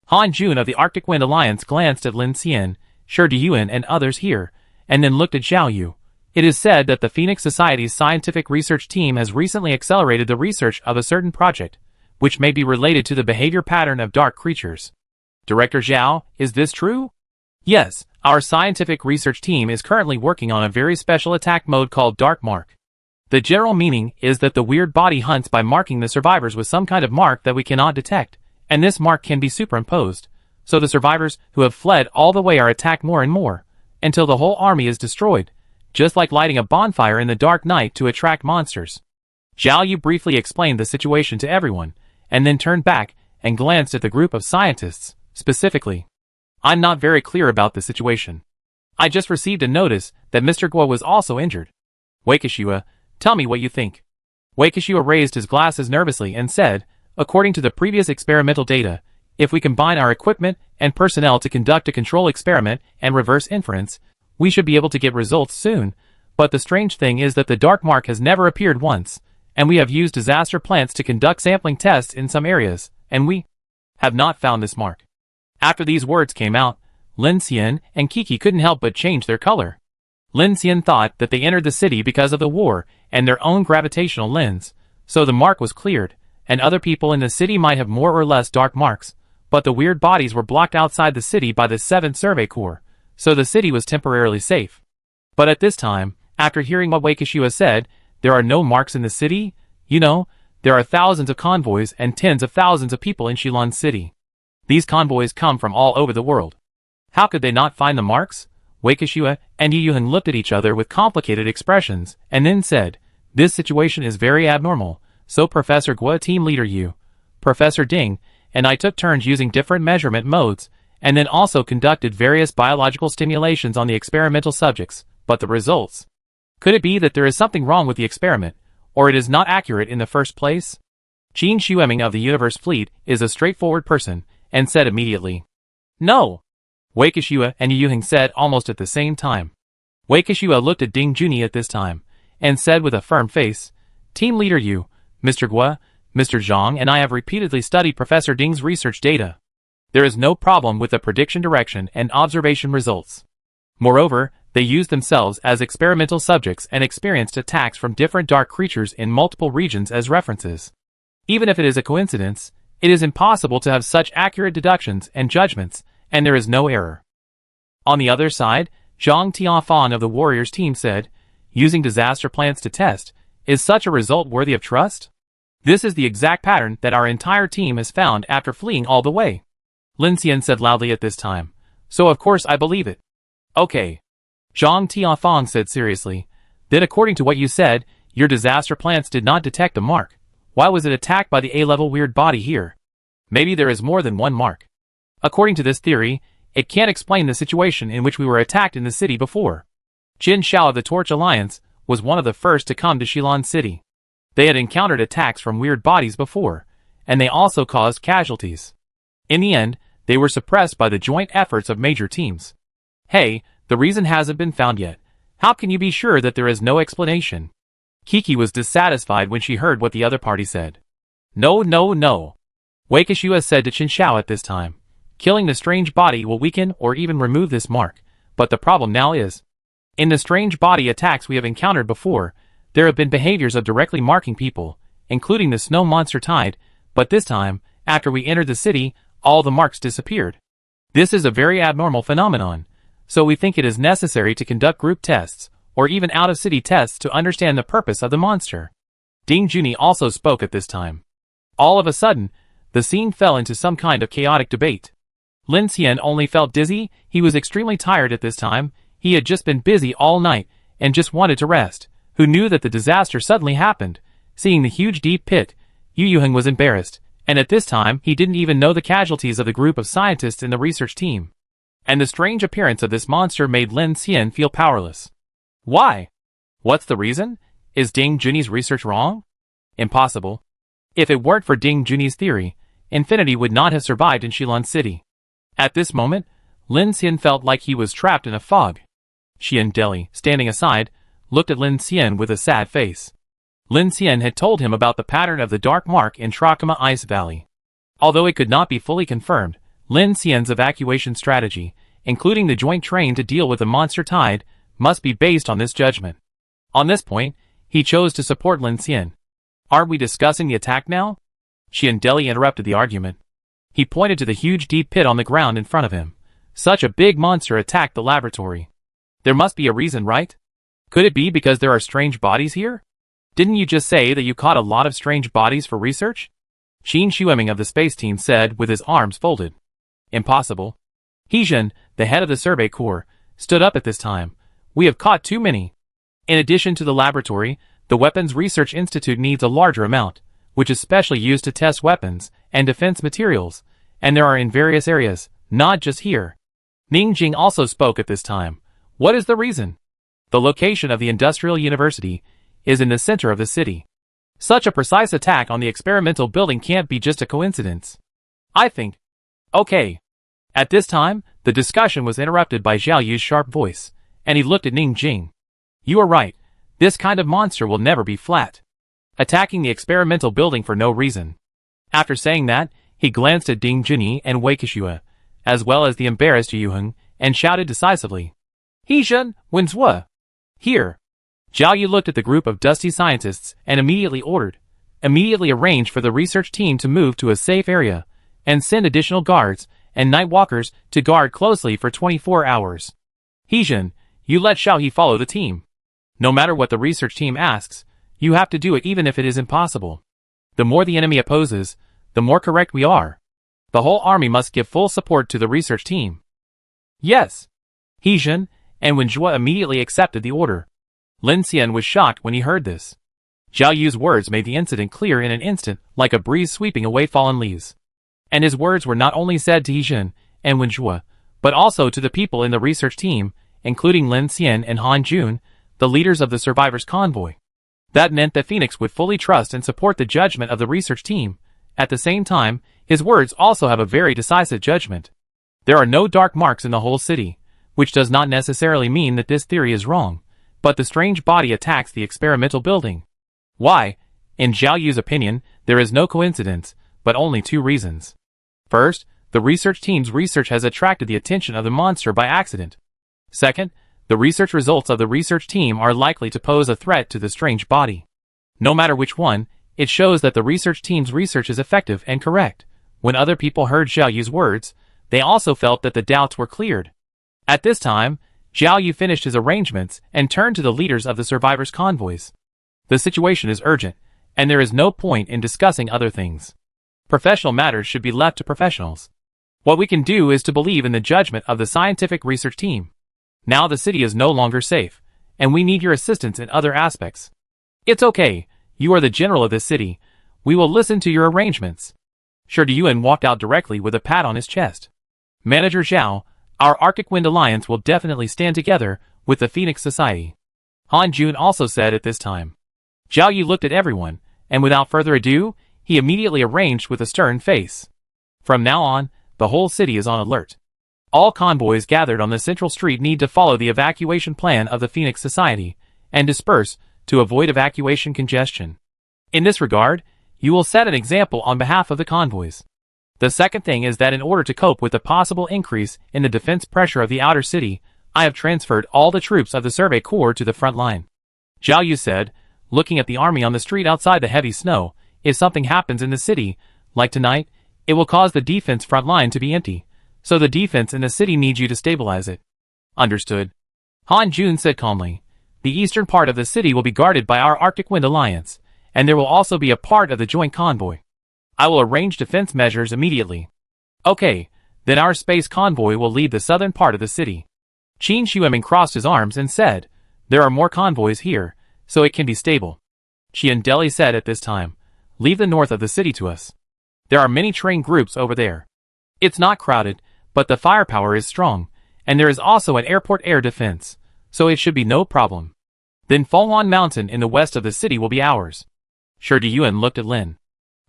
[SPEAKER 1] Han Jun of the Arctic Wind Alliance glanced at Lin Xian, Shi Yuan and others here, and then looked at Zhao Yu. It is said that the Phoenix Society's scientific research team has recently accelerated the research of a certain project, which may be related to the behavior pattern of dark creatures. Director Zhao, is this true? Yes, our scientific research team is currently working on a very special attack mode called Dark Mark. The general meaning is that the weird body hunts by marking the survivors with some kind of mark that we cannot detect, and this mark can be superimposed, so the survivors who have fled all the way are attacked more and more, until the whole army is destroyed, just like lighting a bonfire in the dark night to attract monsters. Zhao Yu briefly explained the situation to everyone, and then turned back and glanced at the group of scientists, specifically. I'm not very clear about the situation. I just received a notice that Mr. Guo was also injured. Waikishua, tell me what you think. Waikishua raised his glasses nervously and said, according to the previous experimental data, if we combine our equipment and personnel to conduct a control experiment and reverse inference, we should be able to get results soon, but the strange thing is that the dark mark has never appeared once, and we have used disaster plants to conduct sampling tests in some areas, and we have not found this mark. After these words came out, Lin Xian and Kiki couldn't help but change their color. Lin Xian thought that they entered the city because of the war and their own gravitational lens, so the mark was cleared, and other people in the city might have more or less dark marks, but the weird bodies were blocked outside the city by the 7th Survey Corps, so the city was temporarily safe. But at this time, after hearing what Waikishua said, there are no marks in the city? You know, there are thousands of convoys and tens of thousands of people in Shilon City. These convoys come from all over the world. How could they not find the marks? Wei Kishua and Yu Yuheng looked at each other with complicated expressions, and then said, "This situation is very abnormal, so Professor Gua, Team Leader Yu, Professor Ding, and I took turns using different measurement modes, and then also conducted various biological stimulations on the experimental subjects, but the results. Could it be that there is something wrong with the experiment, or it is not accurate in the first place?" Qin Shueming of the Universe Fleet is a straightforward person, and said immediately, "No." Wei Kishua and Yu Yuheng said almost at the same time. Wei Kishua looked at Ding Junyi at this time, and said with a firm face, "Team Leader Yu, Mr. Gua, Mr. Zhang and I have repeatedly studied Professor Ding's research data. There is no problem with the prediction direction and observation results. Moreover, they used themselves as experimental subjects and experienced attacks from different dark creatures in multiple regions as references. Even if it is a coincidence, it is impossible to have such accurate deductions and judgments, and there is no error." On the other side, Zhang Tianfan of the Warriors team said, "Using disaster plants to test, is such a result worthy of trust? This is the exact pattern that our entire team has found after fleeing all the way." Lin Xian said loudly at this time, "So of course I believe it." "Okay." Zhang Tianfan said seriously, "Then according to what you said, your disaster plants did not detect the mark. Why was it attacked by the A-level weird body here? Maybe there is more than one mark. According to this theory, it can't explain the situation in which we were attacked in the city before." Jin Xiao of the Torch Alliance was one of the first to come to Shilin City. They had encountered attacks from weird bodies before, and they also caused casualties. In the end, they were suppressed by the joint efforts of major teams. "Hey, the reason hasn't been found yet. How can you be sure that there is no explanation?" Kiki was dissatisfied when she heard what the other party said. "No, Wei Kishua said to Qin Xiao at this time. "Killing the strange body will weaken or even remove this mark, but the problem now is, in the strange body attacks we have encountered before, there have been behaviors of directly marking people, including the snow monster Tide, but this time, after we entered the city, all the marks disappeared. This is a very abnormal phenomenon, so we think it is necessary to conduct group tests, or even out-of-city tests to understand the purpose of the monster." Ding Junyi also spoke at this time. All of a sudden, the scene fell into some kind of chaotic debate. Lin Xian only felt dizzy. He was extremely tired at this time. He had just been busy all night, and just wanted to rest. Who knew that the disaster suddenly happened? Seeing the huge deep pit, Yu Yuheng was embarrassed, and at this time he didn't even know the casualties of the group of scientists in the research team. And the strange appearance of this monster made Lin Xian feel powerless. Why? What's the reason? Is Ding Junyi's research wrong? Impossible. If it weren't for Ding Junyi's theory, Infinity would not have survived in Shilin City. At this moment, Lin Xian felt like he was trapped in a fog. Xian Deli, standing aside, looked at Lin Xian with a sad face. Lin Xian had told him about the pattern of the dark mark in Trakama Ice Valley. Although it could not be fully confirmed, Lin Xian's evacuation strategy, including the joint train to deal with the monster Tide, must be based on this judgment. On this point, he chose to support Lin Xian. "Aren't we discussing the attack now?" Xian Deli interrupted the argument. He pointed to the huge deep pit on the ground in front of him. "Such a big monster attacked the laboratory. There must be a reason, right? Could it be because there are strange bodies here? Didn't you just say that you caught a lot of strange bodies for research?" Qin Shueming of the space team said with his arms folded. "Impossible." Heijun, the head of the survey corps, stood up at this time. "We have caught too many. In addition to the laboratory, the Weapons Research Institute needs a larger amount, which is specially used to test weapons and defense materials, and there are in various areas, not just here." Ning Jing also spoke at this time. "What is the reason?" "The location of the Industrial University is in the center of the city. Such a precise attack on the experimental building can't be just a coincidence. I think." "Okay." At this time, the discussion was interrupted by Zhao Yu's sharp voice, and he looked at Ning Jing. "You are right. This kind of monster will never be flat. Attacking the experimental building for no reason." After saying that, he glanced at Ding Junyi and Wei Kishua, as well as the embarrassed Yu Yuheng, and shouted decisively, "Heijun, Wenzhua! Here!" Zhao Yu looked at the group of dusty scientists and immediately arranged for the research team to move to a safe area, and send additional guards and night walkers to guard closely for 24 hours. "Heijun, you let Xiao He follow the team. No matter what the research team asks, you have to do it even if it is impossible. The more the enemy opposes, the more correct we are. The whole army must give full support to the research team." "Yes." Heijun and Wenjue immediately accepted the order. Lin Xian was shocked when he heard this. Zhao Yu's words made the incident clear in an instant, like a breeze sweeping away fallen leaves. And his words were not only said to Yijin and Wenjue, but also to the people in the research team, including Lin Xian and Han Jun, the leaders of the survivors' convoy. That meant that Phoenix would fully trust and support the judgment of the research team. At the same time, his words also have a very decisive judgment. There are no dark marks in the whole city, which does not necessarily mean that this theory is wrong, but the strange body attacks the experimental building. Why? In Zhao Yu's opinion, there is no coincidence, but only two reasons. First, the research team's research has attracted the attention of the monster by accident. Second, the research results of the research team are likely to pose a threat to the strange body. No matter which one, it shows that the research team's research is effective and correct. When other people heard Zhao Yu's words, they also felt that the doubts were cleared. At this time, Zhao Yu finished his arrangements and turned to the leaders of the survivors' convoys. The situation is urgent, and there is no point in discussing other things. Professional matters should be left to professionals. What we can do is to believe in the judgment of the scientific research team. Now the city is no longer safe, and we need your assistance in other aspects. It's okay, you are the general of this city. We will listen to your arrangements. Shi Diyuan walked out directly with a pat on his chest. Manager Zhao, our Arctic Wind Alliance will definitely stand together with the Phoenix Society. Han Jun also said at this time. Zhao Yu looked at everyone, and without further ado, he immediately arranged with a stern face. From now on, the whole city is on alert. All convoys gathered on the central street need to follow the evacuation plan of the Phoenix Society, and disperse to avoid evacuation congestion. In this regard, you will set an example on behalf of the convoys. The second thing is that in order to cope with the possible increase in the defense pressure of the outer city, I have transferred all the troops of the Survey Corps to the front line. Zhao Yu said, looking at the army on the street outside the heavy snow. If something happens in the city, like tonight, it will cause the defense front line to be empty, so the defense in the city needs you to stabilize it. Understood. Han Jun said calmly. The eastern part of the city will be guarded by our Arctic Wind Alliance, and there will also be a part of the joint convoy. I will arrange defense measures immediately. Okay, then our space convoy will lead the southern part of the city. Qin Xuemin crossed his arms and said, there are more convoys here, so it can be stable. Qian Deli said at this time, leave the north of the city to us. There are many train groups over there. It's not crowded, but the firepower is strong, and there is also an airport air defense, so it should be no problem. Then Fenghuan Mountain in the west of the city will be ours. Shi Diyuan looked at Lin.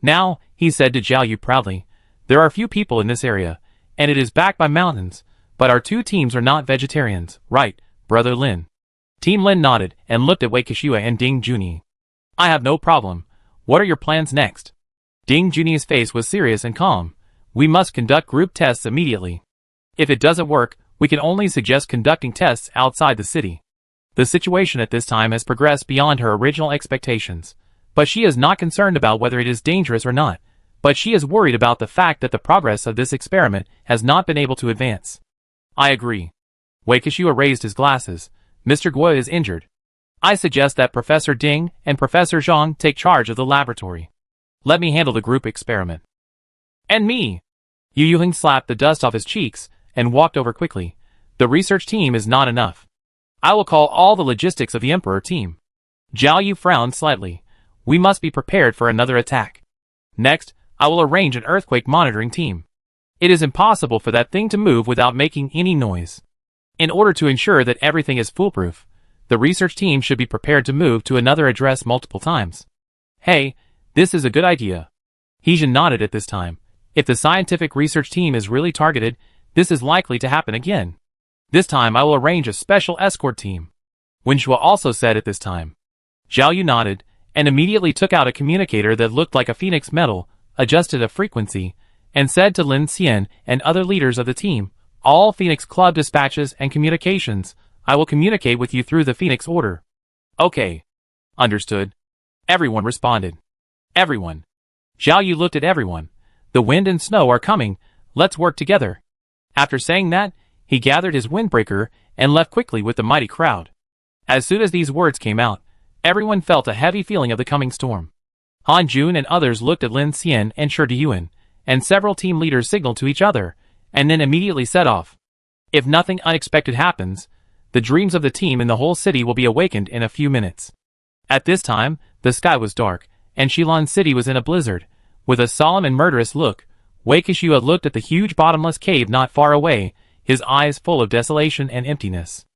[SPEAKER 1] Now, he said to Zhao Yu proudly, there are few people in this area, and it is backed by mountains, but our two teams are not vegetarians, right, brother Lin? Team Lin nodded and looked at Wei Kishue and Ding Junyi. I have no problem. What are your plans next? Ding Junyi's face was serious and calm. We must conduct group tests immediately. If it doesn't work, we can only suggest conducting tests outside the city. The situation at this time has progressed beyond her original expectations, but she is not concerned about whether it is dangerous or not, but she is worried about the fact that the progress of this experiment has not been able to advance. I agree. Wei Kishue raised his glasses. Mr. Guo is injured. I suggest that Professor Ding and Professor Zhang take charge of the laboratory. Let me handle the group experiment. And me! Yu Yuheng slapped the dust off his cheeks and walked over quickly. The research team is not enough. I will call all the logistics of the Emperor team. Zhao Yu frowned slightly. We must be prepared for another attack. Next, I will arrange an earthquake monitoring team. It is impossible for that thing to move without making any noise. In order to ensure that everything is foolproof, the research team should be prepared to move to another address multiple times. Hey, this is a good idea. Heijin nodded at this time. If the scientific research team is really targeted, this is likely to happen again. This time I will arrange a special escort team. Wenjue also said at this time. Zhao Yu nodded, and immediately took out a communicator that looked like a phoenix metal, adjusted a frequency, and said to Lin Xian and other leaders of the team, all Phoenix Club dispatches and communications, I will communicate with you through the Phoenix Order. Okay. Understood. Everyone responded. Everyone. Zhao Yu looked at everyone. The wind and snow are coming, let's work together. After saying that, he gathered his windbreaker and left quickly with the mighty crowd. As soon as these words came out, everyone felt a heavy feeling of the coming storm. Han Jun and others looked at Lin Xian and Shi Diyuan, and several team leaders signaled to each other, and then immediately set off. If nothing unexpected happens, The dreams of the team in the whole city will be awakened in a few minutes. At this time, the sky was dark, and Shilon City was in a blizzard. With a solemn and murderous look, Wakishua looked at the huge bottomless cave not far away, his eyes full of desolation and emptiness.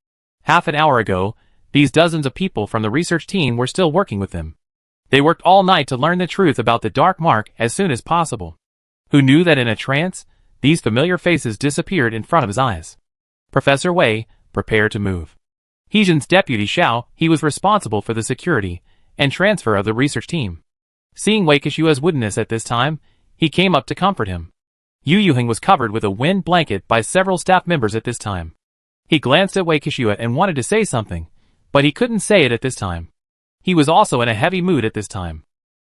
[SPEAKER 1] Half an hour ago, these dozens of people from the research team were still working with him. They worked all night to learn the truth about the dark mark as soon as possible. Who knew that in a trance, these familiar faces disappeared in front of his eyes. Professor Wei, prepare to move. Heejin's deputy Xiao, he was responsible for the security and transfer of the research team. Seeing Wakishua's woodenness at this time, he came up to comfort him. Yu Yuheng was covered with a wind blanket by several staff members at this time. He glanced at Wakishua and wanted to say something, but he couldn't say it at this time. He was also in a heavy mood at this time.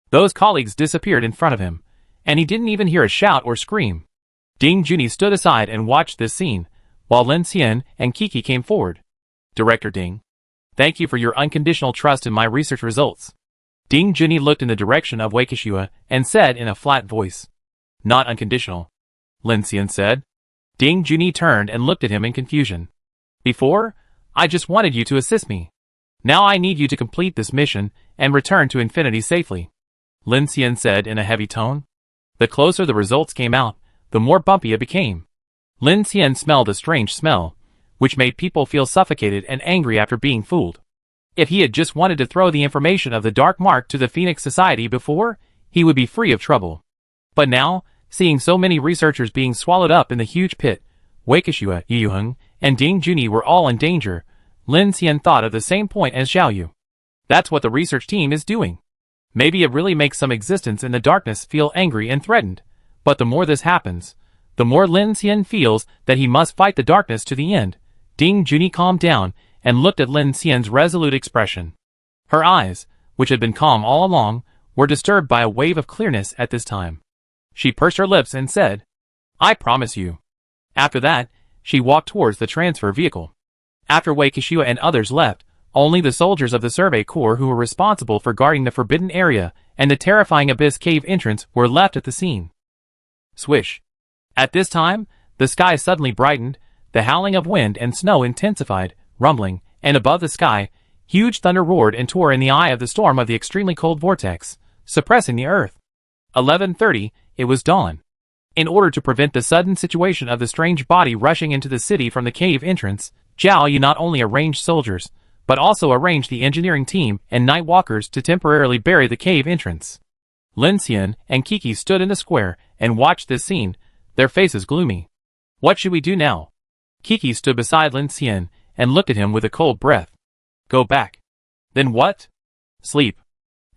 [SPEAKER 1] Those colleagues disappeared in front of him, and he didn't even hear a shout or scream. Ding Junyi stood aside and watched this scene, while Lin Xian and Kiki came forward. Director Ding, thank you for your unconditional trust in my research results. Ding Junyi looked in the direction of Wakishua and said in a flat voice. Not unconditional, Lin Xian said. Ding Junyi turned and looked at him in confusion. Before, I just wanted you to assist me. Now I need you to complete this mission and return to infinity safely, Lin Xian said in a heavy tone. The closer the results came out, the more bumpy it became. Lin Xian smelled a strange smell, which made people feel suffocated and angry after being fooled. If he had just wanted to throw the information of the Dark Mark to the Phoenix Society before, he would be free of trouble. But now, seeing so many researchers being swallowed up in the huge pit, Wakishua, Yu Yuheng, and Ding Junyi were all in danger, Lin Xian thought of the same point as Xiao Yu. That's what the research team is doing. Maybe it really makes some existence in the darkness feel angry and threatened, but the more this happens, the more Lin Xian feels that he must fight the darkness to the end. Ding Junyi calmed down and looked at Lin Xian's resolute expression. Her eyes, which had been calm all along, were disturbed by a wave of clearness at this time. She pursed her lips and said, I promise you. After that, she walked towards the transfer vehicle. After Wakishua and others left, only the soldiers of the Survey Corps who were responsible for guarding the forbidden area and the terrifying abyss cave entrance were left at the scene. Swish. At this time, the sky suddenly brightened, the howling of wind and snow intensified, rumbling, and above the sky, huge thunder roared and tore in the eye of the storm of the extremely cold vortex, suppressing the earth. 11:30, it was dawn. In order to prevent the sudden situation of the strange body rushing into the city from the cave entrance, Zhao Yu not only arranged soldiers, but also arranged the engineering team and night walkers to temporarily bury the cave entrance. Lin Xian and Kiki stood in the square and watched this scene, their faces gloomy. What should we do now? Kiki stood beside Lin Xian and looked at him with a cold breath. Go back. Then what? Sleep.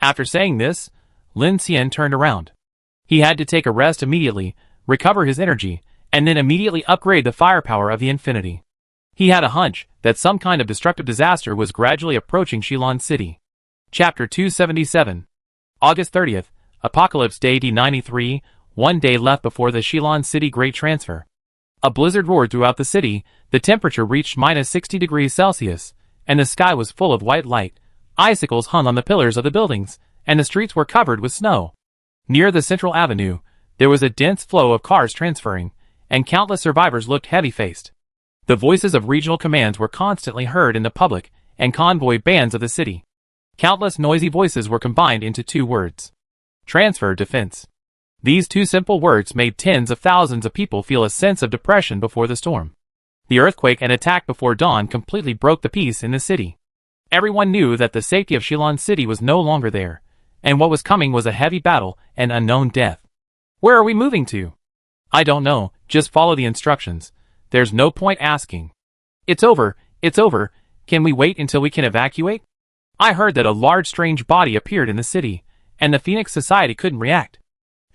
[SPEAKER 1] After saying this, Lin Xian turned around. He had to take a rest immediately, recover his energy, and then immediately upgrade the firepower of the Infinity. He had a hunch that some kind of destructive disaster was gradually approaching Shilon City. Chapter 277. August 30th, Apocalypse Day D93, 1 day left before the Shilon City Great Transfer. A blizzard roared throughout the city, the temperature reached minus 60 degrees Celsius, and the sky was full of white light. Icicles hung on the pillars of the buildings, and the streets were covered with snow. Near the central avenue, there was a dense flow of cars transferring, and countless survivors looked heavy-faced. The voices of regional commands were constantly heard in the public and convoy bands of the city. Countless noisy voices were combined into two words. Transfer defense. These two simple words made tens of thousands of people feel a sense of depression before the storm. The earthquake and attack before dawn completely broke the peace in the city. Everyone knew that the safety of Shilon City was no longer there, and what was coming was a heavy battle and unknown death. Where are we moving to? I don't know, just follow the instructions. There's no point asking. It's over, can we wait until we can evacuate? I heard that a large strange body appeared in the city, and the Phoenix Society couldn't react.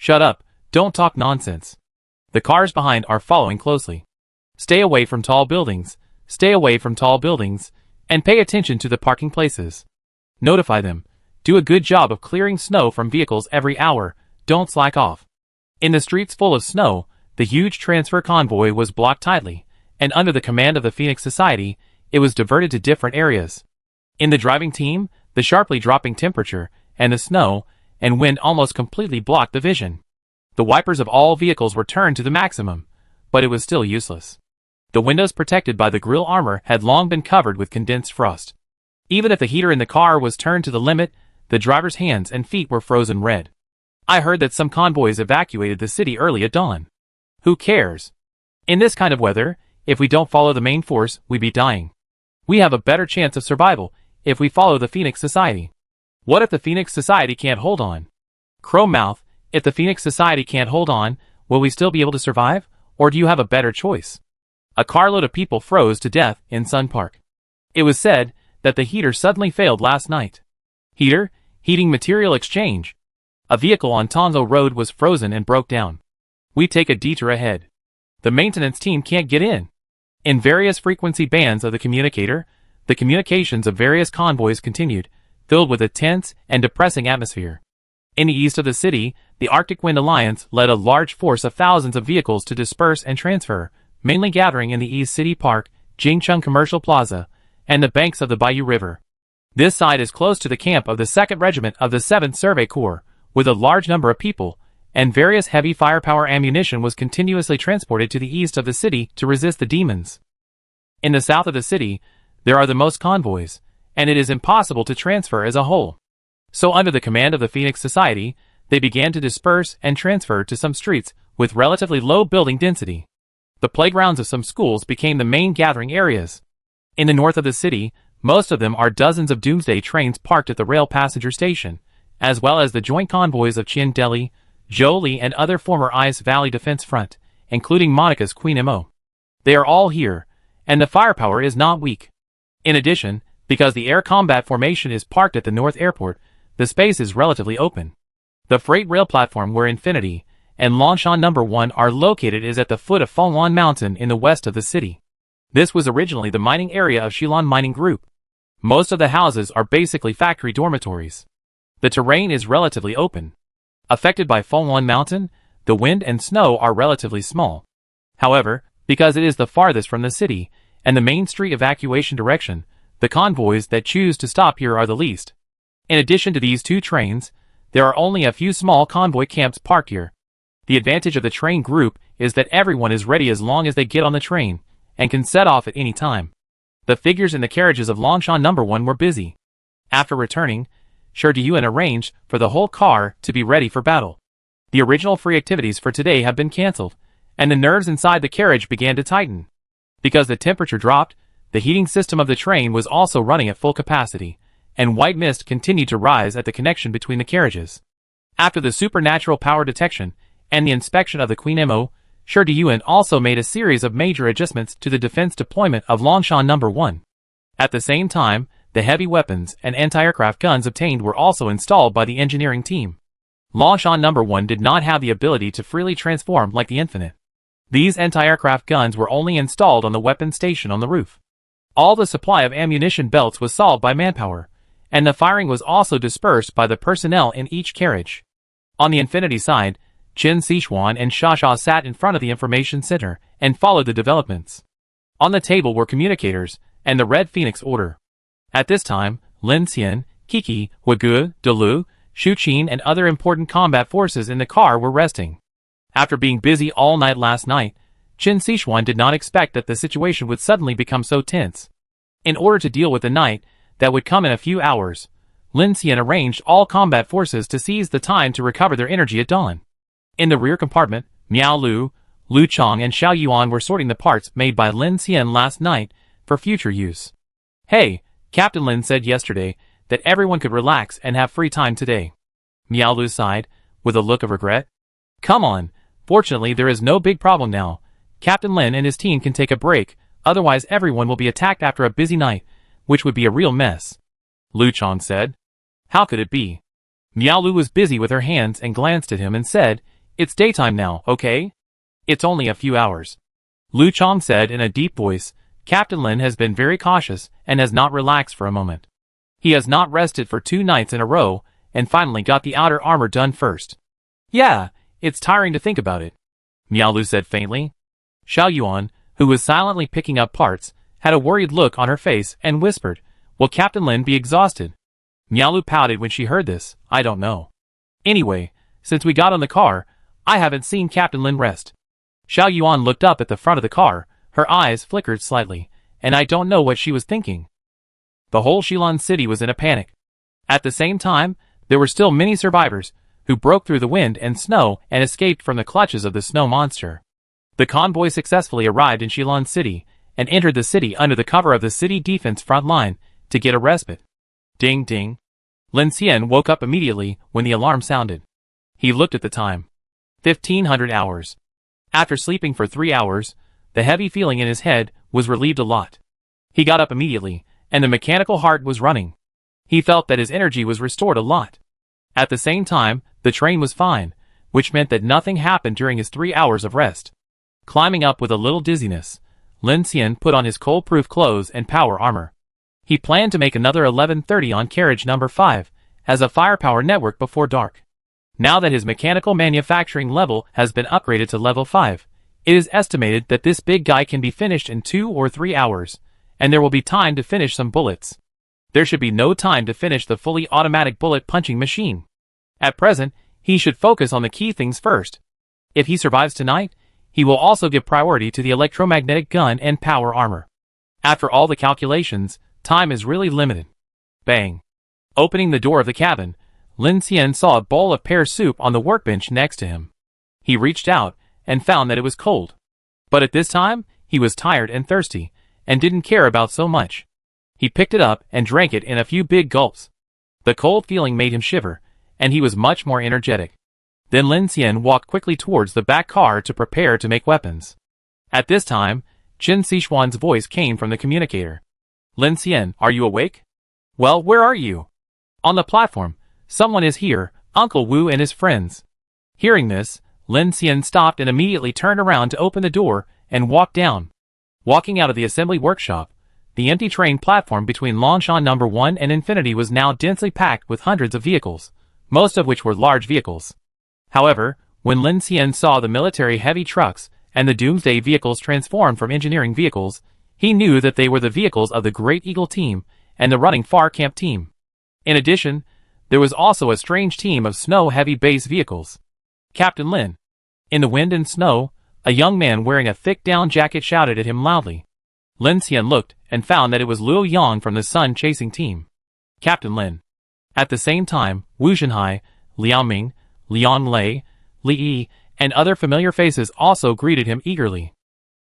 [SPEAKER 1] Shut up, don't talk nonsense. The cars behind are following closely. Stay away from tall buildings, and pay attention to the parking places. Notify them. Do a good job of clearing snow from vehicles every hour, don't slack off. In the streets full of snow, the huge transfer convoy was blocked tightly, and under the command of the Phoenix Society, it was diverted to different areas. In the driving team, the sharply dropping temperature, and the snow, and wind almost completely blocked the vision. The wipers of all vehicles were turned to the maximum, but it was still useless. The windows protected by the grille armor had long been covered with condensed frost. Even if the heater in the car was turned to the limit, the driver's hands and feet were frozen red. I heard that some convoys evacuated the city early at dawn. Who cares? In this kind of weather, if we don't follow the main force, we'd be dying. We have a better chance of survival if we follow the Phoenix Society. What if the Phoenix Society can't hold on? Chrome Mouth, if the Phoenix Society can't hold on, will we still be able to survive, or do you have a better choice? A carload of people froze to death in Sun Park. It was said that the heater suddenly failed last night. Heater? Heating material exchange. A vehicle on Tonzo Road was frozen and broke down. We take a detour ahead. The maintenance team can't get in. In various frequency bands of the communicator, the communications of various convoys continued, filled with a tense and depressing atmosphere. In the east of the city, the Arctic Wind Alliance led a large force of thousands of vehicles to disperse and transfer, mainly gathering in the East City Park, Jingcheng Commercial Plaza, and the banks of the Bayou River. This side is close to the camp of the 2nd Regiment of the 7th Survey Corps, with a large number of people, and various heavy firepower ammunition was continuously transported to the east of the city to resist the demons. In the south of the city, there are the most convoys, and it is impossible to transfer as a whole. So under the command of the Phoenix Society, they began to disperse and transfer to some streets with relatively low building density. The playgrounds of some schools became the main gathering areas. In the north of the city, most of them are dozens of Doomsday trains parked at the rail passenger station, as well as the joint convoys of Chin Deli, Jolie and other former Ice Valley Defense Front, including Monica's Queen Mo. They are all here, and the firepower is not weak. In addition, because the air combat formation is parked at the North Airport, the space is relatively open. The freight rail platform where Infinity and Longshan No. 1 are located is at the foot of Fengwan Mountain in the west of the city. This was originally the mining area of Shilon Mining Group. Most of the houses are basically factory dormitories. The terrain is relatively open. Affected by Fengwan Mountain, the wind and snow are relatively small. However, because it is the farthest from the city and the main street evacuation direction, the convoys that choose to stop here are the least. In addition to these two trains, there are only a few small convoy camps parked here. The advantage of the train group is that everyone is ready as long as they get on the train, and can set off at any time. The figures in the carriages of Longshan No. 1 were busy. After returning, Sherdiyuan arranged for the whole car to be ready for battle. The original free activities for today have been cancelled, and the nerves inside the carriage began to tighten. Because the temperature dropped, the heating system of the train was also running at full capacity, and white mist continued to rise at the connection between the carriages. After the supernatural power detection and the inspection of the Queen Mo, Sherdiyuan also made a series of major adjustments to the defense deployment of Longshan No. 1. At the same time, the heavy weapons and anti-aircraft guns obtained were also installed by the engineering team. Longshan No. 1 did not have the ability to freely transform like the Infinite. These anti-aircraft guns were only installed on the weapon station on the roof. All the supply of ammunition belts was solved by manpower, and the firing was also dispersed by the personnel in each carriage. On the Infinity side, Qin Sichuan and Shasha sat in front of the information center and followed the developments. On the table were communicators and the Red Phoenix Order. At this time, Lin Xian, Kiki, Wagu, Delu, Shuqin and other important combat forces in the car were resting. After being busy all night last night, Qin Sichuan did not expect that the situation would suddenly become so tense. In order to deal with the night that would come in a few hours, Lin Xian arranged all combat forces to seize the time to recover their energy at dawn. In the rear compartment, Miao Lu, Lu Chong and Xiao Yuan were sorting the parts made by Lin Xian last night for future use. Hey, Captain Lin said yesterday that everyone could relax and have free time today. Miao Lu sighed, with a look of regret. Come on, fortunately there is no big problem now. Captain Lin and his team can take a break, otherwise everyone will be attacked after a busy night, which would be a real mess. Lu Chong said. How could it be? Miao Lu was busy with her hands and glanced at him and said, It's daytime now, okay? It's only a few hours. Lu Chong said in a deep voice, Captain Lin has been very cautious and has not relaxed for a moment. He has not rested for 2 nights in a row and finally got the outer armor done first. Yeah, it's tiring to think about it. Miao Lu said faintly. Xiao Yuan, who was silently picking up parts, had a worried look on her face and whispered, Will Captain Lin be exhausted? Miao Lu pouted when she heard this. I don't know. Anyway, since we got on the car, I haven't seen Captain Lin rest. Xiao Yuan looked up at the front of the car, Her eyes flickered slightly, and I don't know what she was thinking. The whole Shilin city was in a panic. At the same time, there were still many survivors, who broke through the wind and snow and escaped from the clutches of the snow monster. The convoy successfully arrived in Shilin city, and entered the city under the cover of the city defense front line, to get a respite. Ding ding. Lin Xian woke up immediately when the alarm sounded. He looked at the time. 1500 hours. After sleeping for 3 hours, the heavy feeling in his head was relieved a lot. He got up immediately, and the mechanical heart was running. He felt that his energy was restored a lot. At the same time, the train was fine, which meant that nothing happened during his 3 hours of rest. Climbing up with a little dizziness, Lin Xian put on his cold-proof clothes and power armor. He planned to make another 11:30 on carriage number 5, as a firepower network before dark. Now that his mechanical manufacturing level has been upgraded to level 5, it is estimated that this big guy can be finished in 2 or 3 hours, and there will be time to finish some bullets. There should be no time to finish the fully automatic bullet punching machine. At present, he should focus on the key things first. If he survives tonight, he will also give priority to the electromagnetic gun and power armor. After all the calculations, time is really limited. Bang. Opening the door of the cabin, Lin Xian saw a bowl of pear soup on the workbench next to him. He reached out, and found that it was cold. But at this time, he was tired and thirsty, and didn't care about so much. He picked it up and drank it in a few big gulps. The cold feeling made him shiver, and he was much more energetic. Then Lin Xian walked quickly towards the back car to prepare to make weapons. At this time, Qin Sichuan's voice came from the communicator. Lin Xian, are you awake? Well, where are you? On the platform. Someone is here, Uncle Wu and his friends. Hearing this, Lin Xian stopped and immediately turned around to open the door and walk down. Walking out of the assembly workshop, the empty train platform between Longshan No. 1 and Infinity was now densely packed with hundreds of vehicles, most of which were large vehicles. However, when Lin Xian saw the military heavy trucks and the Doomsday vehicles transformed from engineering vehicles, he knew that they were the vehicles of the Great Eagle team and the Running Far Camp team. In addition, there was also a strange team of snow-heavy base vehicles. Captain Lin. In the wind and snow, a young man wearing a thick down jacket shouted at him loudly. Lin Xian looked and found that it was Liu Yang from the sun-chasing team. Captain Lin. At the same time, Wu Zhenhai, Liao Ming, Liang Lei, Li Yi, and other familiar faces also greeted him eagerly.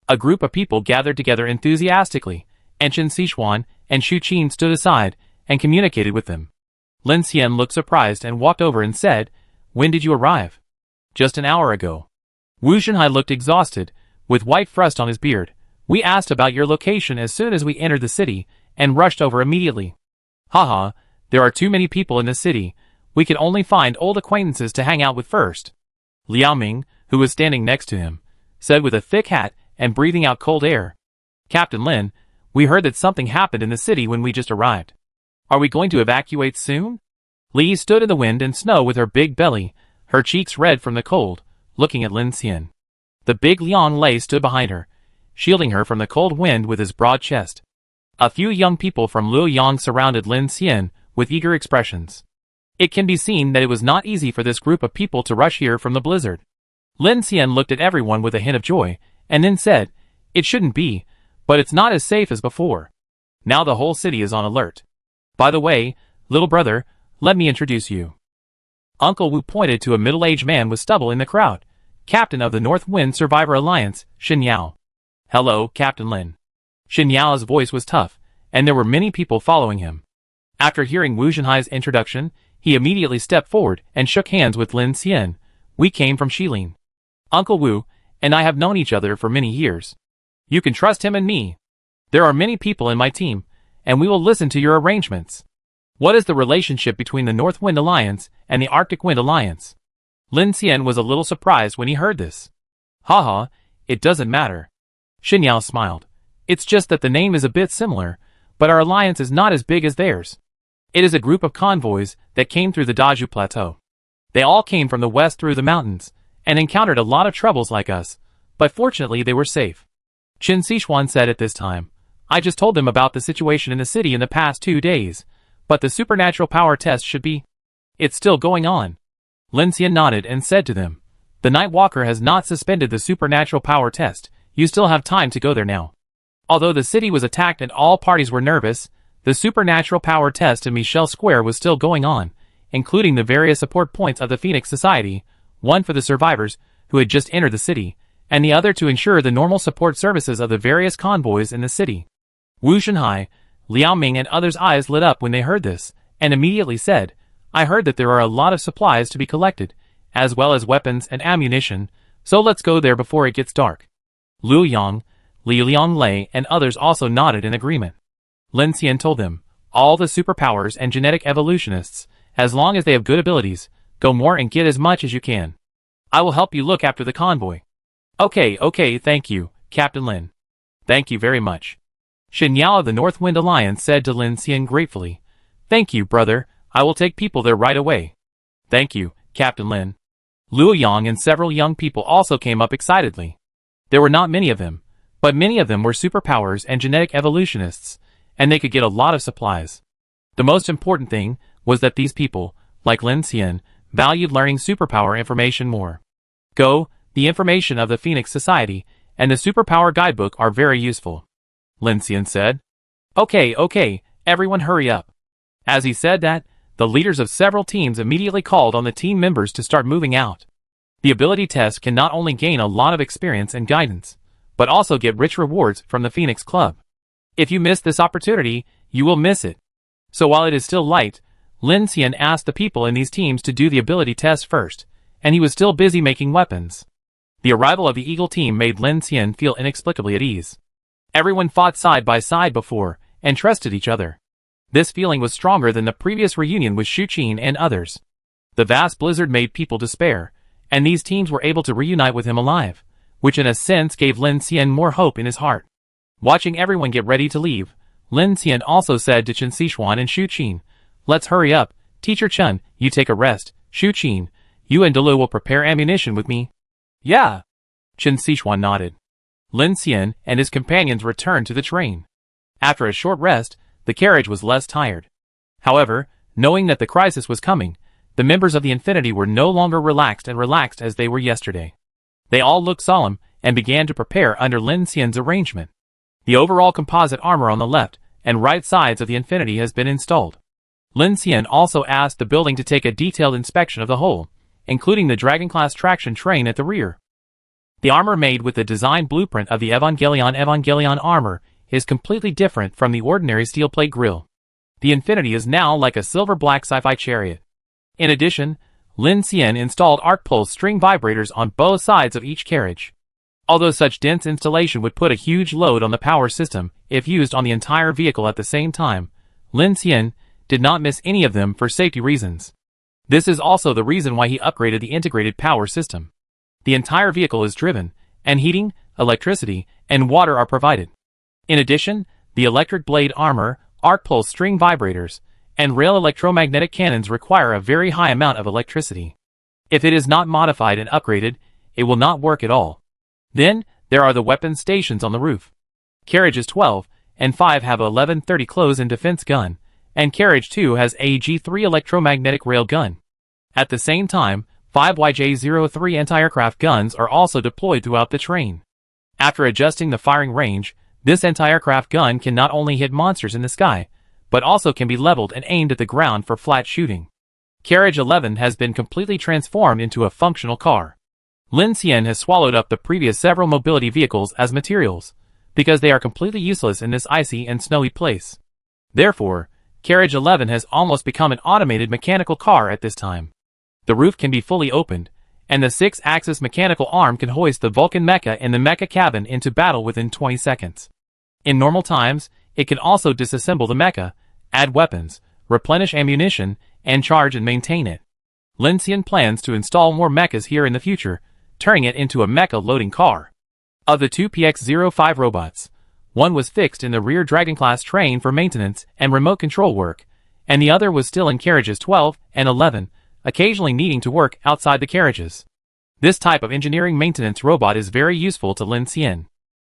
[SPEAKER 1] A group of people gathered together enthusiastically, and Qin Sichuan and Xu Qin stood aside and communicated with them. Lin Xian looked surprised and walked over and said, "When did you arrive?" "Just an hour ago." Wu Zhenhai looked exhausted, with white frost on his beard. "We asked about your location as soon as we entered the city, and rushed over immediately." "Haha, there are too many people in the city. We can only find old acquaintances to hang out with first." Liao Ming, who was standing next to him, said with a thick hat and breathing out cold air. "Captain Lin, we heard that something happened in the city when we just arrived. Are we going to evacuate soon?" Li stood in the wind and snow with her big belly, her cheeks red from the cold, looking at Lin Xian. The big Liang Lei stood behind her, shielding her from the cold wind with his broad chest. A few young people from Luoyang surrounded Lin Xian with eager expressions. It can be seen that it was not easy for this group of people to rush here from the blizzard. Lin Xian looked at everyone with a hint of joy, and then said, "It shouldn't be, but it's not as safe as before. Now the whole city is on alert. By the way, little brother, let me introduce you." Uncle Wu pointed to a middle-aged man with stubble in the crowd, captain of the North Wind Survivor Alliance, Shin Yao. "Hello, Captain Lin." Shin Yao's voice was tough, and there were many people following him. After hearing Wu Zhenhai's introduction, he immediately stepped forward and shook hands with Lin Xian. "We came from Shilin. Uncle Wu and I have known each other for many years. You can trust him and me. There are many people in my team, and we will listen to your arrangements. What is the relationship between the North Wind Alliance and the Arctic Wind Alliance?" Lin Xian was a little surprised when he heard this. "Haha, it doesn't matter." Shin Yao smiled. "It's just that the name is a bit similar, but our alliance is not as big as theirs. It is a group of convoys that came through the Daju Plateau. They all came from the west through the mountains, and encountered a lot of troubles like us, but fortunately they were safe." Qin Sichuan said at this time, "I just told them about the situation in the city in the past 2 days, but the supernatural power test should be... It's still going on." Lin Xian nodded and said to them, "The Night Walker has not suspended the supernatural power test. You still have time to go there now. Although the city was attacked and all parties were nervous, the supernatural power test in Michelle Square was still going on, including the various support points of the Phoenix Society, one for the survivors who had just entered the city, and the other to ensure the normal support services of the various convoys in the city. Wu Shanhai, Liao Ming and others' eyes lit up when they heard this, and immediately said, I heard that there are a lot of supplies to be collected, as well as weapons and ammunition, so let's go there before it gets dark. Liu Yang, Li Lianglei and others also nodded in agreement. Lin Xian told them, all the superpowers and genetic evolutionists, as long as they have good abilities, go more and get as much as you can. I will help you look after the convoy. Okay, thank you, Captain Lin. Thank you very much. Shen Yao of the North Wind Alliance said to Lin Xian gratefully, Thank you, brother, I will take people there right away. Thank you, Captain Lin. Liu Yang and several young people also came up excitedly. There were not many of them, but many of them were superpowers and genetic evolutionists, and they could get a lot of supplies. The most important thing was that these people, like Lin Xian, valued learning superpower information more. The information of the Phoenix Society and the Superpower Guidebook are very useful. Lin Xian said. Okay, everyone hurry up. As he said that, the leaders of several teams immediately called on the team members to start moving out. The ability test can not only gain a lot of experience and guidance, but also get rich rewards from the Phoenix Club. If you miss this opportunity, you will miss it. So while it is still light, Lin Xian asked the people in these teams to do the ability test first, and he was still busy making weapons. The arrival of the Eagle team made Lin Xian feel inexplicably at ease. Everyone fought side by side before, and trusted each other. This feeling was stronger than the previous reunion with Shu Qin and others. The vast blizzard made people despair, and these teams were able to reunite with him alive, which in a sense gave Lin Xian more hope in his heart. Watching everyone get ready to leave, Lin Xian also said to Chen Xishuan and Shu Qin, Let's hurry up, Teacher Chen, you take a rest, Shu Qin, you and Delu will prepare ammunition with me. Yeah. Chen Xishuan nodded. Lin Xian and his companions returned to the train. After a short rest, the carriage was less tired. However, knowing that the crisis was coming, the members of the Infinity were no longer relaxed as they were yesterday. They all looked solemn and began to prepare under Lin Xian's arrangement. The overall composite armor on the left and right sides of the Infinity has been installed. Lin Xian also asked the building to take a detailed inspection of the whole, including the Dragon-class traction train at the rear. The armor made with the design blueprint of the Evangelion armor is completely different from the ordinary steel plate grille. The Infinity is now like a silver-black sci-fi chariot. In addition, Lin Xian installed arc pulse string vibrators on both sides of each carriage. Although such dense installation would put a huge load on the power system if used on the entire vehicle at the same time, Lin Xian did not miss any of them for safety reasons. This is also the reason why he upgraded the integrated power system. The entire vehicle is driven, and heating, electricity, and water are provided. In addition, the electric blade armor, arc pulse string vibrators, and rail electromagnetic cannons require a very high amount of electricity. If it is not modified and upgraded, it will not work at all. Then, there are the weapon stations on the roof. Carriages 12 and 5 have a 1130 close-in defense gun, and Carriage 2 has a G3 electromagnetic rail gun. At the same time, 5 YJ-03 anti-aircraft guns are also deployed throughout the train. After adjusting the firing range, this anti-aircraft gun can not only hit monsters in the sky, but also can be leveled and aimed at the ground for flat shooting. Carriage 11 has been completely transformed into a functional car. Lin Xian has swallowed up the previous several mobility vehicles as materials, because they are completely useless in this icy and snowy place. Therefore, Carriage 11 has almost become an automated mechanical car at this time. The roof can be fully opened, and the 6-axis mechanical arm can hoist the Vulcan mecha in the mecha cabin into battle within 20 seconds. In normal times, it can also disassemble the mecha, add weapons, replenish ammunition, and charge and maintain it. Lin Xian plans to install more mechas here in the future, turning it into a mecha loading car. Of the 2 PX-05 robots, one was fixed in the rear Dragon-class train for maintenance and remote control work, and the other was still in carriages 12 and 11, occasionally needing to work outside the carriages. This type of engineering maintenance robot is very useful to Lin Xian.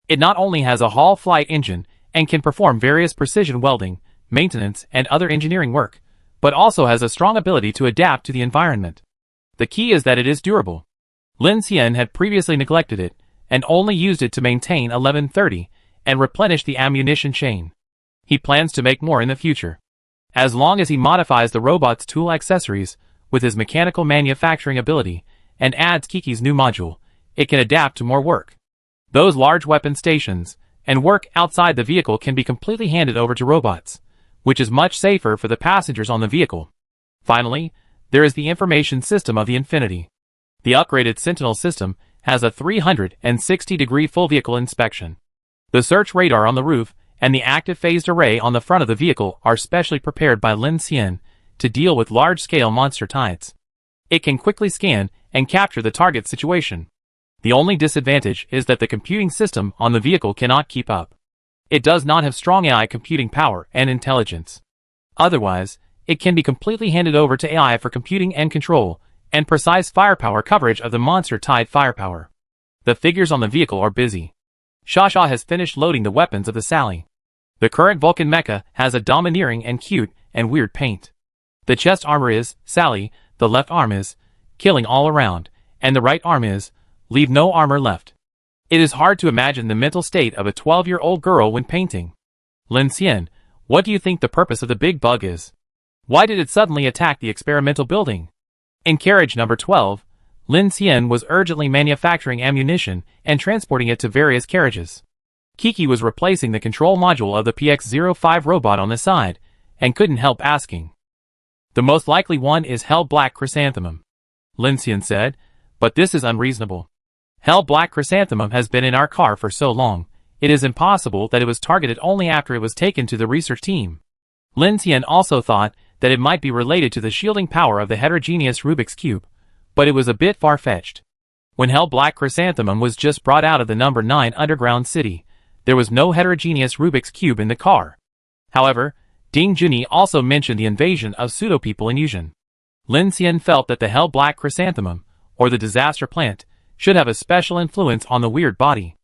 [SPEAKER 1] It not only has a Hall flight engine and can perform various precision welding, maintenance, and other engineering work, but also has a strong ability to adapt to the environment. The key is that it is durable. Lin Xian had previously neglected it, and only used it to maintain 1130 and replenish the ammunition chain. He plans to make more in the future. As long as he modifies the robot's tool accessories with his mechanical manufacturing ability and adds Kiki's new module, it can adapt to more work. Those large weapon stations and work outside the vehicle can be completely handed over to robots, which is much safer for the passengers on the vehicle. Finally, there is the information system of the Infinity. The upgraded Sentinel system has a 360-degree full vehicle inspection. The search radar on the roof and the active phased array on the front of the vehicle are specially prepared by Lin Xian to deal with large-scale monster tides. It can quickly scan and capture the target situation. The only disadvantage is that the computing system on the vehicle cannot keep up. It does not have strong AI computing power and intelligence. Otherwise, it can be completely handed over to AI for computing and control, and precise firepower coverage of the monster tide firepower. The figures on the vehicle are busy. Shasha has finished loading the weapons of the Sally. The current Vulcan mecha has a domineering and cute and weird paint. The chest armor is Sally, the left arm is killing all around, and the right arm is leave no armor left. It is hard to imagine the mental state of a 12-year-old girl when painting. Lin Xian, what do you think the purpose of the big bug is? Why did it suddenly attack the experimental building? In carriage number 12, Lin Xian was urgently manufacturing ammunition and transporting it to various carriages. Kiki was replacing the control module of the PX-05 robot on the side, and couldn't help asking. The most likely one is Hell Black Chrysanthemum, Lin Xian said, but this is unreasonable. Hell Black Chrysanthemum has been in our car for so long, it is impossible that it was targeted only after it was taken to the research team. Lin Xian also thought that it might be related to the shielding power of the heterogeneous Rubik's Cube, but it was a bit far-fetched. When Hell Black Chrysanthemum was just brought out of the number 9 underground city, there was no heterogeneous Rubik's Cube in the car. However, Ding Junyi also mentioned the invasion of pseudo-people in Yuzhen. Lin Xian felt that the Hell Black Chrysanthemum, or the disaster plant, should have a special influence on the weird body.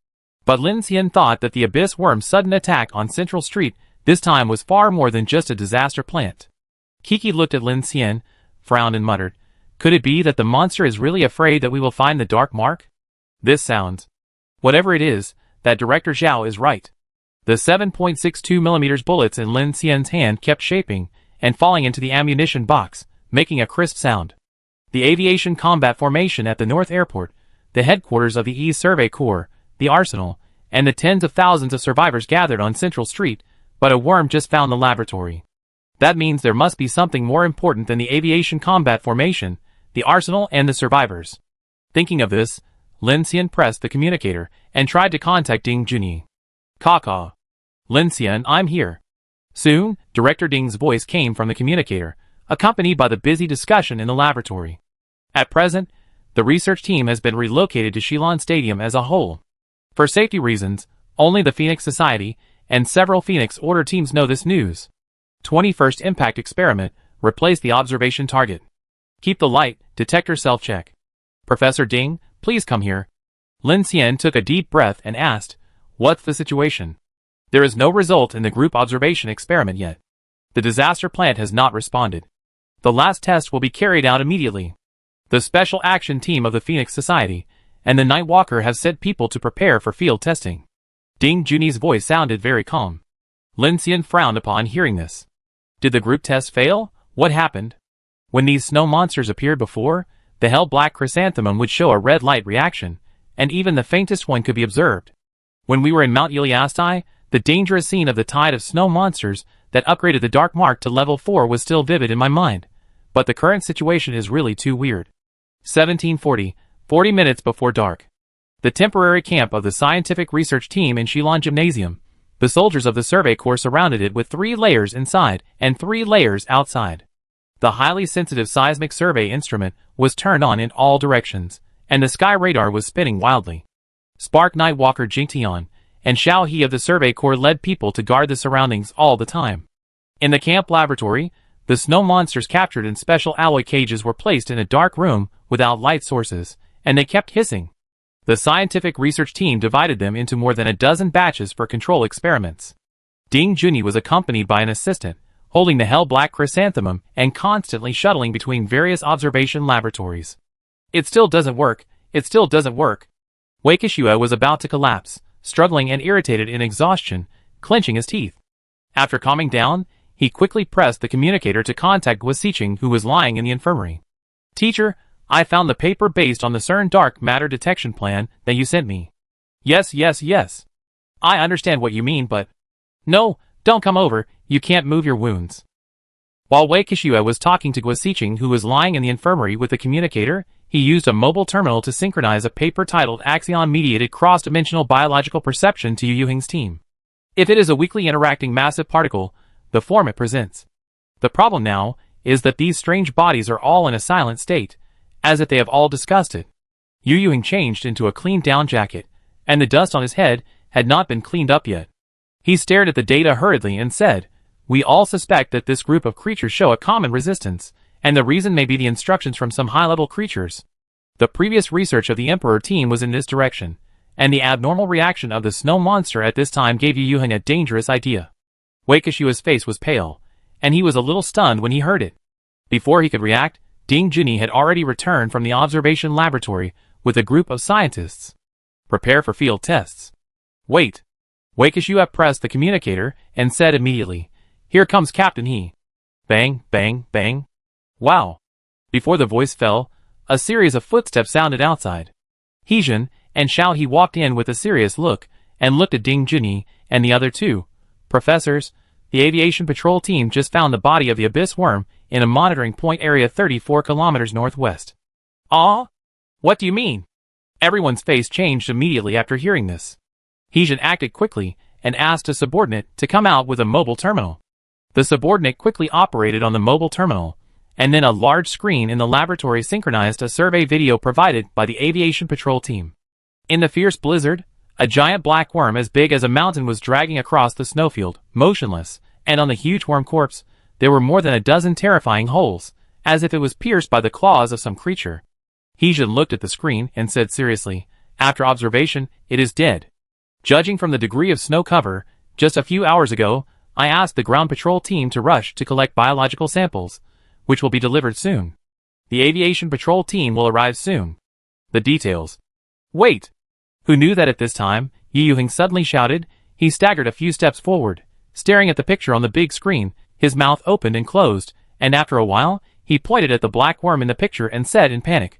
[SPEAKER 1] But Lin Xian thought that the Abyss Worm's sudden attack on Central Street this time was far more than just a disaster plant. Kiki looked at Lin Xian, frowned and muttered, could it be that the monster is really afraid that we will find the Dark Mark? This sounds. Whatever it is, that Director Zhao is right. The 7.62mm bullets in Lin Xian's hand kept shaping and falling into the ammunition box, making a crisp sound. The aviation combat formation at the North Airport, the headquarters of the E-Survey Corps, the arsenal, and the tens of thousands of survivors gathered on Central Street, but a worm just found the laboratory. That means there must be something more important than the aviation combat formation, the arsenal and the survivors. Thinking of this, Lin Xian pressed the communicator and tried to contact Ding Junyi. Caw. Lin Xian, I'm here. Soon, Director Ding's voice came from the communicator, accompanied by the busy discussion in the laboratory. At present, the research team has been relocated to Shilon Stadium as a whole. For safety reasons, only the Phoenix Society and several Phoenix Order teams know this news. 21st Impact Experiment, replace the observation target. Keep the light detector self-check. Professor Ding, please come here. Lin Xian took a deep breath and asked, what's the situation? There is no result in the group observation experiment yet. The disaster plant has not responded. The last test will be carried out immediately. The special action team of the Phoenix Society and the Nightwalker have sent people to prepare for field testing. Ding Junyi's voice sounded very calm. Lin Xian frowned upon hearing this. Did the group test fail? What happened? When these snow monsters appeared before, the Hell Black Chrysanthemum would show a red light reaction, and even the faintest one could be observed. When we were in Mount Iliastai, the dangerous scene of the tide of snow monsters that upgraded the Dark Mark to level 4 was still vivid in my mind, but the current situation is really too weird. 1740, 40 minutes before dark. The temporary camp of the scientific research team in Shilon Gymnasium. The soldiers of the Survey Corps surrounded it with 3 layers inside and 3 layers outside. The highly sensitive seismic survey instrument was turned on in all directions, and the sky radar was spinning wildly. Spark Nightwalker Jingtian and Xiao He of the Survey Corps led people to guard the surroundings all the time. In the camp laboratory, the snow monsters captured in special alloy cages were placed in a dark room without light sources, and they kept hissing. The scientific research team divided them into more than a dozen batches for control experiments. Ding Junyi was accompanied by an assistant, holding the Hell Black Chrysanthemum and constantly shuttling between various observation laboratories. It still doesn't work. Wei Kishua was about to collapse, struggling and irritated in exhaustion, clenching his teeth. After calming down, he quickly pressed the communicator to contact Guo Siqing, who was lying in the infirmary. Teacher, I found the paper based on the CERN dark matter detection plan that you sent me. Yes. I understand what you mean, but... No, don't come over, you can't move your wounds. While Wei Kishua was talking to Guo Siqing, who was lying in the infirmary with the communicator, he used a mobile terminal to synchronize a paper titled Axion-Mediated Cross-Dimensional Biological Perception to Yu Yuheng's team. If it is a weakly interacting massive particle, the form it presents. The problem now is that these strange bodies are all in a silent state, as if they have all discussed it. Yu Yuheng changed into a cleaned down jacket, and the dust on his head had not been cleaned up yet. He stared at the data hurriedly and said, "We all suspect that this group of creatures show a common resistance, and the reason may be the instructions from some high-level creatures. The previous research of the Emperor team was in this direction, and the abnormal reaction of the snow monster at this time gave Yu Yuheng a dangerous idea." Wei Kishua's face was pale, and he was a little stunned when he heard it. Before he could react, Ding Junyi had already returned from the observation laboratory with a group of scientists. Prepare for field tests. Wait. Wei Kishua pressed the communicator and said immediately, "Here comes Captain He." Bang, bang, bang. Wow. Before the voice fell, a series of footsteps sounded outside. Hijin and Xiao He walked in with a serious look and looked at Ding Junyi and the other two. "Professors, the aviation patrol team just found the body of the abyss worm in a monitoring point area 34 kilometers northwest." "Ah? What do you mean?" Everyone's face changed immediately after hearing this. Hijin acted quickly and asked a subordinate to come out with a mobile terminal. The subordinate quickly operated on the mobile terminal, and then a large screen in the laboratory synchronized a survey video provided by the aviation patrol team. In the fierce blizzard, a giant black worm as big as a mountain was dragging across the snowfield, motionless, and on the huge worm corpse, there were more than a dozen terrifying holes, as if it was pierced by the claws of some creature. Hijin looked at the screen and said seriously, "After observation, it is dead. Judging from the degree of snow cover, just a few hours ago, I asked the ground patrol team to rush to collect biological samples, which will be delivered soon. The aviation patrol team will arrive soon. The details." "Wait!" Who knew that at this time, Yu Yuheng suddenly shouted. He staggered a few steps forward, staring at the picture on the big screen, his mouth opened and closed, and after a while, he pointed at the black worm in the picture and said in panic,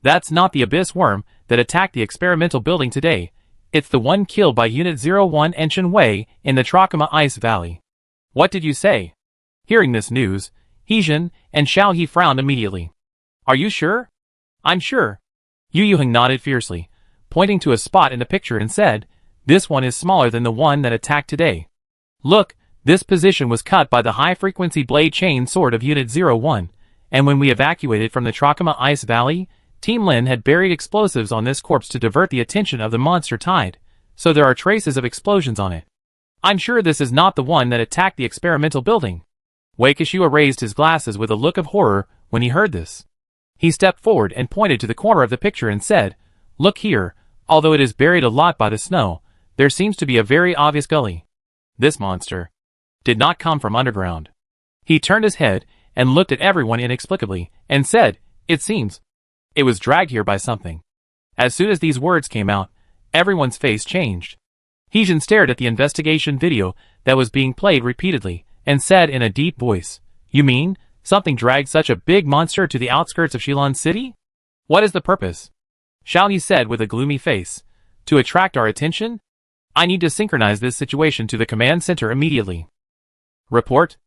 [SPEAKER 1] "That's not the abyss worm that attacked the experimental building today. It's the one killed by Unit 01 Enshin Wei in the Trachoma Ice Valley." "What did you say?" Hearing this news, Hijin and Xiao He frowned immediately. "Are you sure?" "I'm sure." Yu Yuheng nodded fiercely, pointing to a spot in the picture and said, "This one is smaller than the one that attacked today. Look, this position was cut by the high-frequency blade chain sword of Unit 01, and when we evacuated from the Trachoma Ice Valley, Team Lin had buried explosives on this corpse to divert the attention of the monster tide, so there are traces of explosions on it. I'm sure this is not the one that attacked the experimental building." Wei Kishua raised his glasses with a look of horror when he heard this. He stepped forward and pointed to the corner of the picture and said, "Look here, although it is buried a lot by the snow, there seems to be a very obvious gully. This monster did not come from underground." He turned his head and looked at everyone inexplicably and said, "It seems it was dragged here by something." As soon as these words came out, everyone's face changed. Hijin stared at the investigation video that was being played repeatedly and said in a deep voice, "You mean, something dragged such a big monster to the outskirts of Shilin City? What is the purpose?" Xiao He said with a gloomy face, "To attract our attention? I need to synchronize this situation to the command center immediately." Report.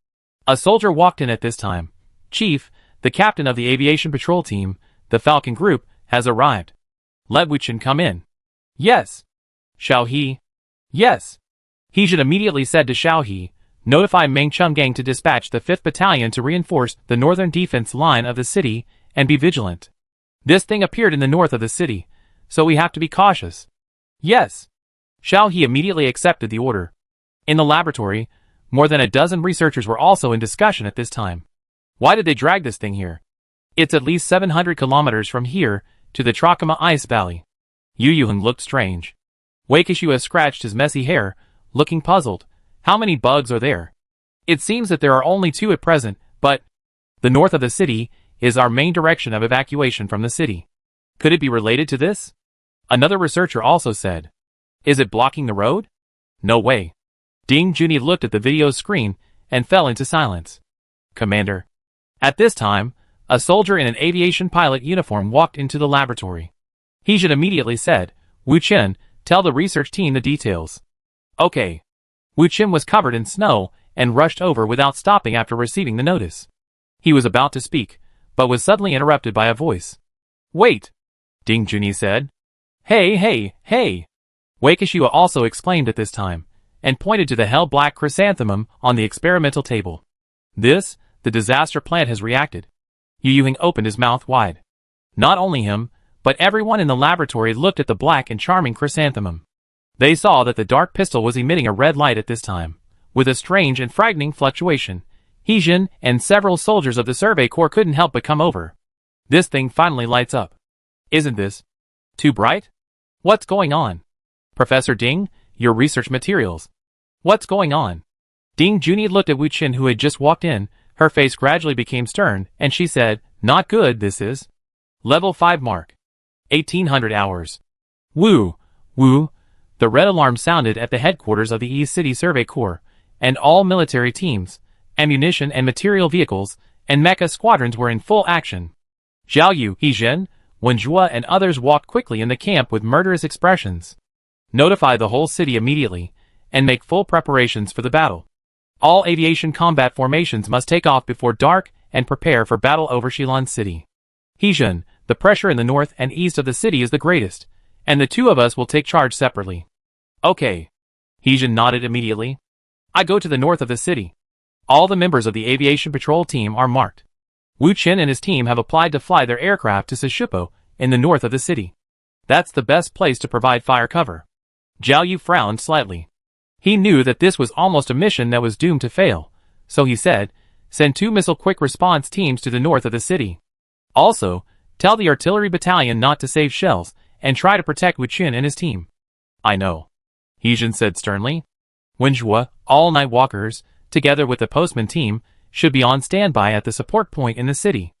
[SPEAKER 1] A soldier walked in at this time. "Chief, the captain of the aviation patrol team, the Falcon Group, has arrived." "Let Wuchen come in." "Yes." "Xiao He." "Yes." Hijin immediately said to Xiao He, "Notify Meng Chungang to dispatch the 5th Battalion to reinforce the northern defense line of the city, and be vigilant. This thing appeared in the north of the city, so we have to be cautious." "Yes." Xiao He immediately accepted the order. In the laboratory, more than a dozen researchers were also in discussion at this time. Why did they drag this thing here? It's at least 700 kilometers from here to the Trachoma Ice Valley. Yu Yuheng looked strange. Wei Kishua scratched his messy hair, looking puzzled. How many bugs are there? It seems that there are only 2 at present, but the north of the city is our main direction of evacuation from the city. Could it be related to this? Another researcher also said. Is it blocking the road? No way. Ding Junyi looked at the video screen and fell into silence. Commander. At this time, a soldier in an aviation pilot uniform walked into the laboratory. Heejin immediately said, Wu Chen, tell the research team the details. Okay. Wu Chen was covered in snow and rushed over without stopping after receiving the notice. He was about to speak, but was suddenly interrupted by a voice. Wait! Ding Junyi said. Hey! Wei Kishua also exclaimed at this time, and pointed to the hell-black chrysanthemum on the experimental table. The disaster plant has reacted. Yu Yuheng opened his mouth wide. Not only him, but everyone in the laboratory looked at the black and charming chrysanthemum. They saw that the dark pistol was emitting a red light at this time, with a strange and frightening fluctuation. Heejin and several soldiers of the Survey Corps couldn't help but come over. This thing finally lights up. Isn't this too bright? What's going on? Professor Ding, your research materials. What's going on? Ding Junyi looked at Wu Chen who had just walked in. Her face gradually became stern, and she said, Not good, this is. Level 5 mark. 1800 hours. Woo! The red alarm sounded at the headquarters of the East City Survey Corps, and all military teams, ammunition and material vehicles, and mecha squadrons were in full action. Zhao Yu, Heejin, Wenjue and others walked quickly in the camp with murderous expressions. Notify the whole city immediately, and make full preparations for the battle. All aviation combat formations must take off before dark and prepare for battle over Shilin City. Heejin, the pressure in the north and east of the city is the greatest, and the two of us will take charge separately. Okay. Heejin nodded immediately. I go to the north of the city. All the members of the aviation patrol team are marked. Wu Chen and his team have applied to fly their aircraft to Sishupo, in the north of the city. That's the best place to provide fire cover. Zhao Yu frowned slightly. He knew that this was almost a mission that was doomed to fail, so he said, Send 2 missile quick response teams to the north of the city. Also, tell the artillery battalion not to save shells, and try to protect Wu Chen and his team. I know. Heejin said sternly. Wenjue, all night walkers, together with the postman team, should be on standby at the support point in the city.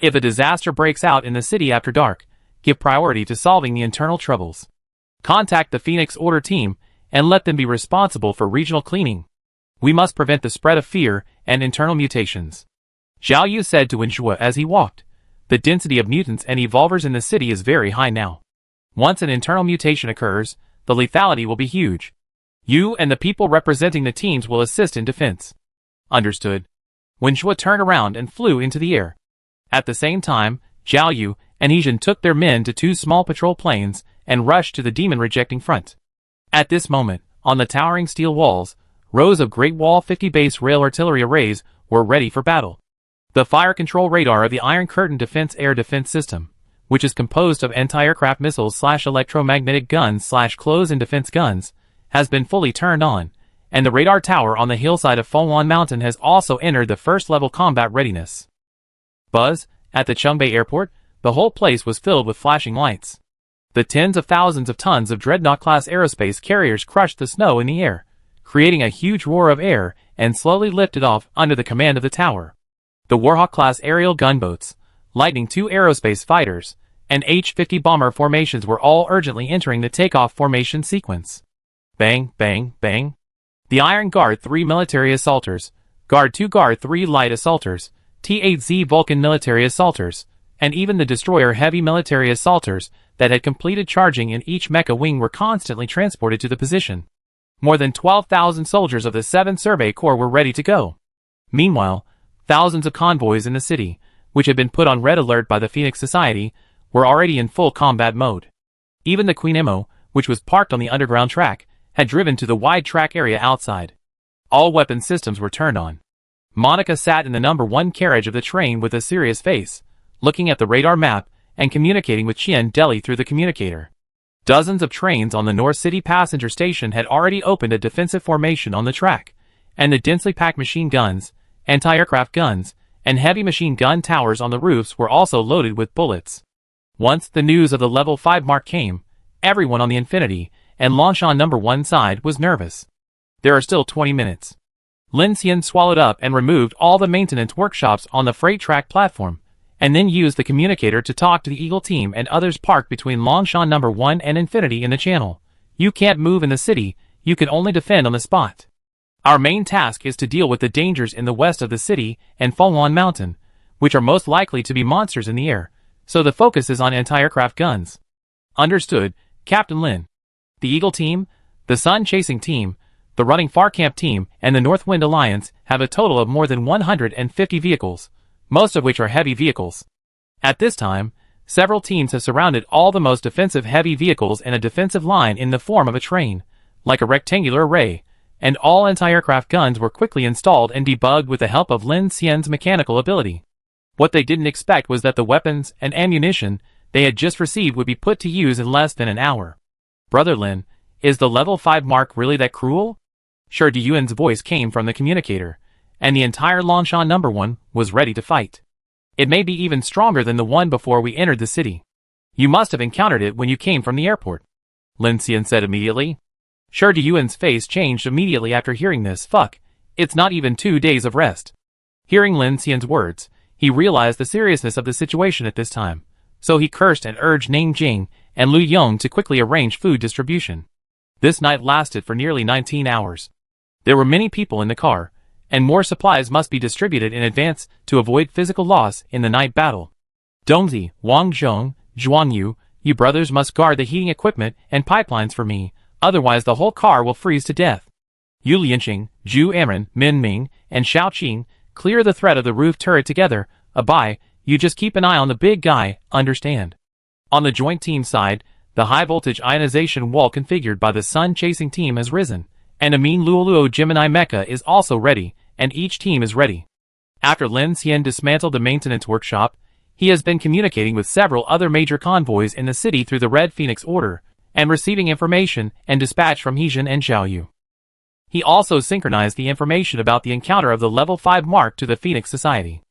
[SPEAKER 1] If a disaster breaks out in the city after dark, give priority to solving the internal troubles. Contact the Phoenix Order team, and let them be responsible for regional cleaning. We must prevent the spread of fear and internal mutations. Zhao Yu said to Wenjue as he walked. The density of mutants and evolvers in the city is very high now. Once an internal mutation occurs, the lethality will be huge. You and the people representing the teams will assist in defense. Understood. Wenjue turned around and flew into the air. At the same time, Zhao Yu and Heejin took their men to 2 small patrol planes and rushed to the demon-rejecting front. At this moment, on the towering steel walls, rows of Great Wall 50 base rail artillery arrays were ready for battle. The fire control radar of the Iron Curtain Defense Air Defense System, which is composed of anti-aircraft missiles/electromagnetic guns/close-in defense guns, has been fully turned on, and the radar tower on the hillside of Fengwan Mountain has also entered the first-level combat readiness. Buzz, at the Chongbei Airport, the whole place was filled with flashing lights. The tens of thousands of tons of Dreadnought-class aerospace carriers crushed the snow in the air, creating a huge roar of air and slowly lifted off under the command of the tower. The Warhawk-class aerial gunboats, Lightning II aerospace fighters, and H-50 bomber formations were all urgently entering the takeoff formation sequence. Bang, bang, bang. The Iron Guard 3 military assaulters, Guard 2 Guard 3 light assaulters, T-8Z Vulcan military assaulters, and even the Destroyer heavy military assaulters that had completed charging in each mecha wing were constantly transported to the position. More than 12,000 soldiers of the 7th Survey Corps were ready to go. Meanwhile, thousands of convoys in the city, which had been put on red alert by the Phoenix Society, were already in full combat mode. Even the Queen Emo, which was parked on the underground track, had driven to the wide track area outside. All weapon systems were turned on. Monica sat in the number 1 carriage of the train with a serious face, looking at the radar map and communicating with Chien Deli through the communicator. Dozens of trains on the North City passenger station had already opened a defensive formation on the track, and the densely packed machine guns, anti-aircraft guns, and heavy machine gun towers on the roofs were also loaded with bullets. Once the news of the level 5 mark came, everyone on the Infinity and Longshan number 1 side was nervous. There are still 20 minutes. Lin Xian swallowed up and removed all the maintenance workshops on the freight track platform, and then used the communicator to talk to the Eagle team and others parked between Longshan No. 1 and Infinity in the channel. You can't move in the city, you can only defend on the spot. Our main task is to deal with the dangers in the west of the city and Fenghuan Mountain, which are most likely to be monsters in the air, so the focus is on anti-aircraft guns. Understood, Captain Lin. The Eagle team, the Sun Chasing team, the Running Far Camp team, and the Northwind Alliance have a total of more than 150 vehicles, most of which are heavy vehicles. At this time, several teams have surrounded all the most defensive heavy vehicles in a defensive line in the form of a train, like a rectangular array, and all anti-aircraft guns were quickly installed and debugged with the help of Lin Xian's mechanical ability. What they didn't expect was that the weapons and ammunition they had just received would be put to use in less than an hour. Brother Lin, is the level 5 mark really that cruel? Sure, Yuan's voice came from the communicator, and the entire Longshan No. 1 was ready to fight. It may be even stronger than the one before we entered the city. You must have encountered it when you came from the airport, Lin Xian said immediately. Sure, Yuan's face changed immediately after hearing this. Fuck, it's not even 2 days of rest. Hearing Lin Xian's words, he realized the seriousness of the situation at this time, so he cursed and urged Ning Jing and Lu Yong to quickly arrange food distribution. This night lasted for nearly 19 hours. There were many people in the car, and more supplies must be distributed in advance to avoid physical loss in the night battle. Dongzi, Wang Zhong, Zhuang Yu, you brothers must guard the heating equipment and pipelines for me, otherwise the whole car will freeze to death. Yu Lianqing, Zhu Amren, Min Ming, and Xiao Qing, clear the threat of the roof turret together. Abai, you just keep an eye on the big guy, understand? On the joint team side, the high-voltage ionization wall configured by the Sun Chasing team has risen, and a mean Luoluo Gemini mecha is also ready, and each team is ready. After Lin Xian dismantled the maintenance workshop, he has been communicating with several other major convoys in the city through the Red Phoenix Order, and receiving information and dispatch from Heijin and Xiaoyu. He also synchronized the information about the encounter of the level 5 mark to the Phoenix Society.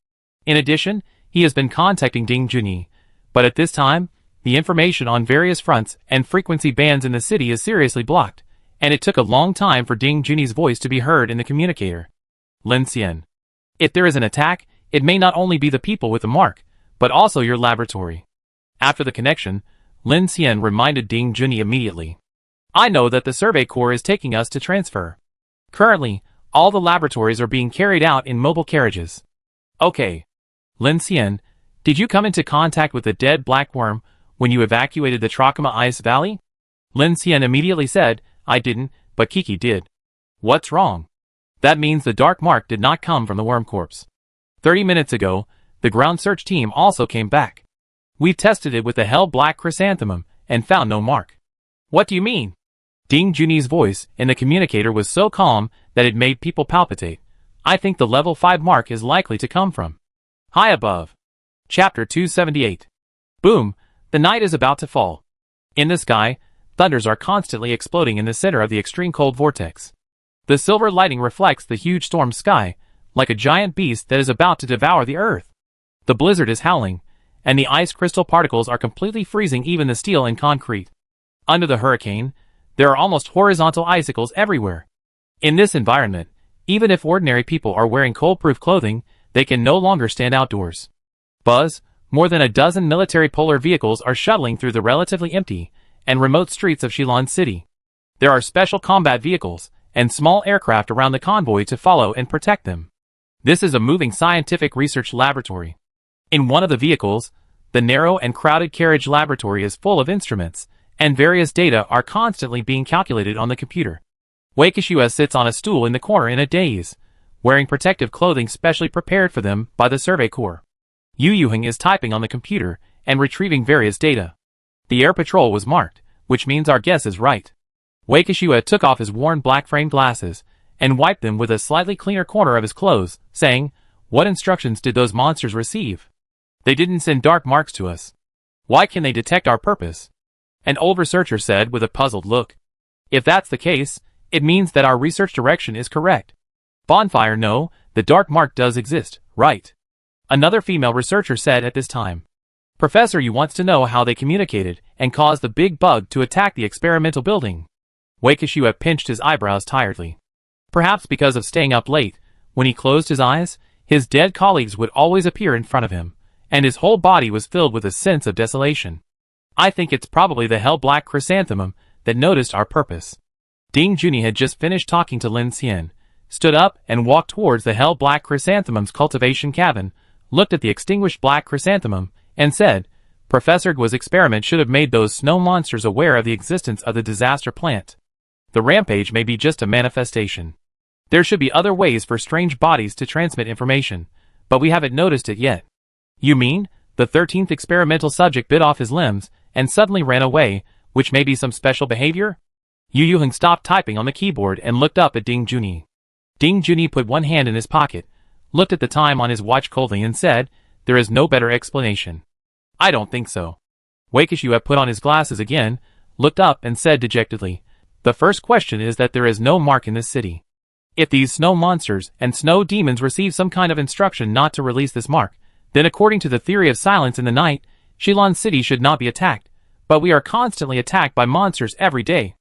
[SPEAKER 1] In addition, he has been contacting Ding Junyi, but at this time, the information on various fronts and frequency bands in the city is seriously blocked, and it took a long time for Ding Junyi's voice to be heard in the communicator. Lin Xian. If there is an attack, it may not only be the people with the mark, but also your laboratory. After the connection, Lin Xian reminded Ding Junyi immediately. I know that the Survey Corps is taking us to transfer. Currently, all the laboratories are being carried out in mobile carriages. Okay. Lin Xian, did you come into contact with the dead black worm when you evacuated the Trakama Ice Valley? Lin Xian immediately said, I didn't, but Kiki did. What's wrong? That means the dark mark did not come from the worm corpse. 30 minutes ago, the ground search team also came back. We've tested it with the hell black chrysanthemum and found no mark. What do you mean? Ding Junyi's voice in the communicator was so calm that it made people palpitate. I think the level 5 mark is likely to come from high above. Chapter 278. Boom, the night is about to fall. In the sky, thunders are constantly exploding in the center of the extreme cold vortex. The silver lighting reflects the huge storm sky, like a giant beast that is about to devour the earth. The blizzard is howling, and the ice crystal particles are completely freezing even the steel and concrete. Under the hurricane, there are almost horizontal icicles everywhere. In this environment, even if ordinary people are wearing cold-proof clothing, they can no longer stand outdoors. Buzz, more than a dozen military polar vehicles are shuttling through the relatively empty and remote streets of Shilin City. There are special combat vehicles and small aircraft around the convoy to follow and protect them. This is a moving scientific research laboratory. In one of the vehicles, the narrow and crowded carriage laboratory is full of instruments, and various data are constantly being calculated on the computer. Wei Kishua sits on a stool in the corner in a daze, wearing protective clothing specially prepared for them by the Survey Corps. Yu Yuheng is typing on the computer and retrieving various data. The air patrol was marked, which means our guess is right. Wei Kishua took off his worn black framed glasses and wiped them with a slightly cleaner corner of his clothes, saying, What instructions did those monsters receive? They didn't send dark marks to us. Why can they detect our purpose? An old researcher said with a puzzled look. If that's the case, it means that our research direction is correct. Bonfire, no, the dark mark does exist, right? Another female researcher said at this time. Professor Yu wants to know how they communicated and caused the big bug to attack the experimental building. Wei Kishua pinched his eyebrows tiredly. Perhaps because of staying up late, when he closed his eyes, his dead colleagues would always appear in front of him, and his whole body was filled with a sense of desolation. I think it's probably the hell-black chrysanthemum that noticed our purpose. Ding Junyi had just finished talking to Lin Xian, stood up and walked towards the hell-black chrysanthemum's cultivation cabin, looked at the extinguished black chrysanthemum, and said, Professor Guo's experiment should have made those snow monsters aware of the existence of the disaster plant. The rampage may be just a manifestation. There should be other ways for strange bodies to transmit information, but we haven't noticed it yet. You mean, the 13th experimental subject bit off his limbs and suddenly ran away, which may be some special behavior? Yu Yuheng stopped typing on the keyboard and looked up at Ding Junyi. Ding Junyi put one hand in his pocket, looked at the time on his watch coldly and said, There is no better explanation. I don't think so. Wei Kexue put on his glasses again, looked up and said dejectedly, The first question is that there is no mark in this city. If these snow monsters and snow demons receive some kind of instruction not to release this mark, then according to the theory of silence in the night, Shilin City should not be attacked, but we are constantly attacked by monsters every day.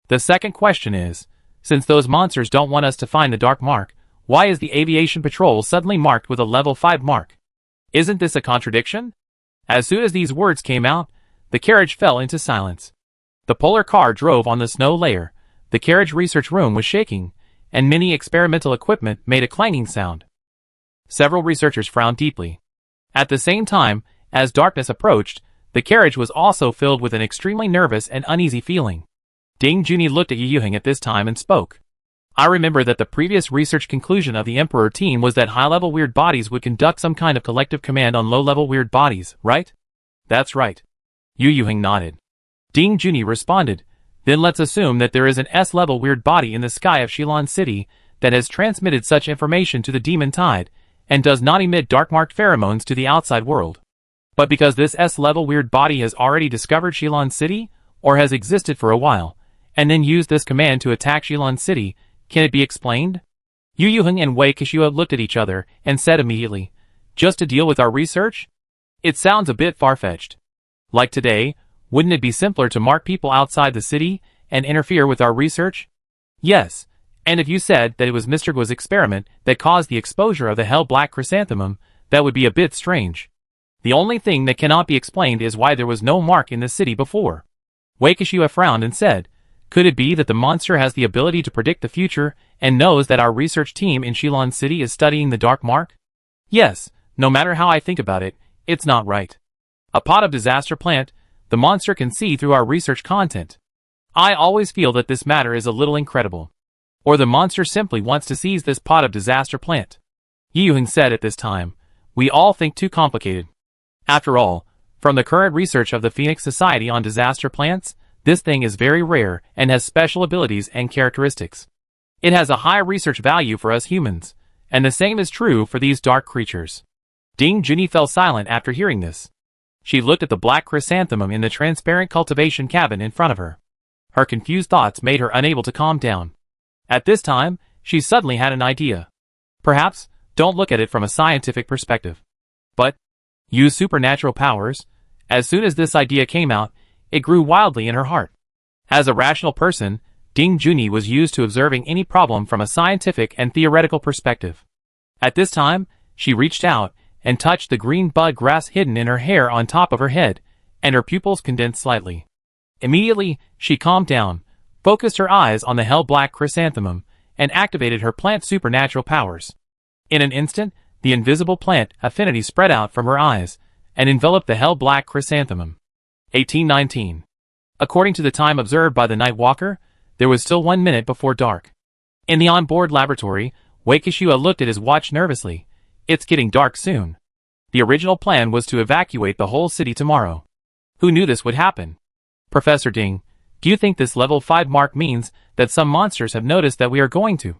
[SPEAKER 1] The second question is, since those monsters don't want us to find the dark mark, why is the aviation patrol suddenly marked with a level 5 mark? Isn't this a contradiction? As soon as these words came out, the carriage fell into silence. The polar car drove on the snow layer, the carriage research room was shaking, and many experimental equipment made a clanging sound. Several researchers frowned deeply. At the same time, as darkness approached, the carriage was also filled with an extremely nervous and uneasy feeling. Ding Junyi looked at Yu Yuheng at this time and spoke. I remember that the previous research conclusion of the Emperor team was that high-level weird bodies would conduct some kind of collective command on low-level weird bodies, right? That's right. Yu Yuheng nodded. Ding Junyi responded, Then let's assume that there is an S-level weird body in the sky of Shilin City that has transmitted such information to the demon tide, and does not emit dark-marked pheromones to the outside world. But because this S-level weird body has already discovered Shilin City, or has existed for a while, and then used this command to attack Shilin City, can it be explained? Yu Yuheng and Wei Kexue looked at each other and said immediately, Just to deal with our research? It sounds a bit far-fetched. Like today, wouldn't it be simpler to mark people outside the city and interfere with our research? Yes, and if you said that it was Mr. Guo's experiment that caused the exposure of the hell-black chrysanthemum, that would be a bit strange. The only thing that cannot be explained is why there was no mark in the city before. Wei Kexue frowned and said, Could it be that the monster has the ability to predict the future and knows that our research team in Shilin City is studying the dark mark? Yes, no matter how I think about it, it's not right. A pot of disaster plant, the monster can see through our research content. I always feel that this matter is a little incredible. Or the monster simply wants to seize this pot of disaster plant. Yu Yuheng said at this time, We all think too complicated. After all, from the current research of the Phoenix Society on disaster plants, this thing is very rare and has special abilities and characteristics. It has a high research value for us humans, and the same is true for these dark creatures. Ding Junyi fell silent after hearing this. She looked at the black chrysanthemum in the transparent cultivation cabin in front of her. Her confused thoughts made her unable to calm down. At this time, she suddenly had an idea. Perhaps, don't look at it from a scientific perspective, but use supernatural powers. As soon as this idea came out, it grew wildly in her heart. As a rational person, Ding Junyi was used to observing any problem from a scientific and theoretical perspective. At this time, she reached out and touched the green bud grass hidden in her hair on top of her head, and her pupils condensed slightly. Immediately, she calmed down, focused her eyes on the hell-black chrysanthemum, and activated her plant supernatural powers. In an instant, the invisible plant affinity spread out from her eyes, and enveloped the hell-black chrysanthemum. 1819. According to the time observed by the night walker, there was still 1 minute before dark. In the on-board laboratory, Wei Kexue looked at his watch nervously. It's getting dark soon. The original plan was to evacuate the whole city tomorrow. Who knew this would happen? Professor Ding, do you think this level 5 mark means that some monsters have noticed that we are going to?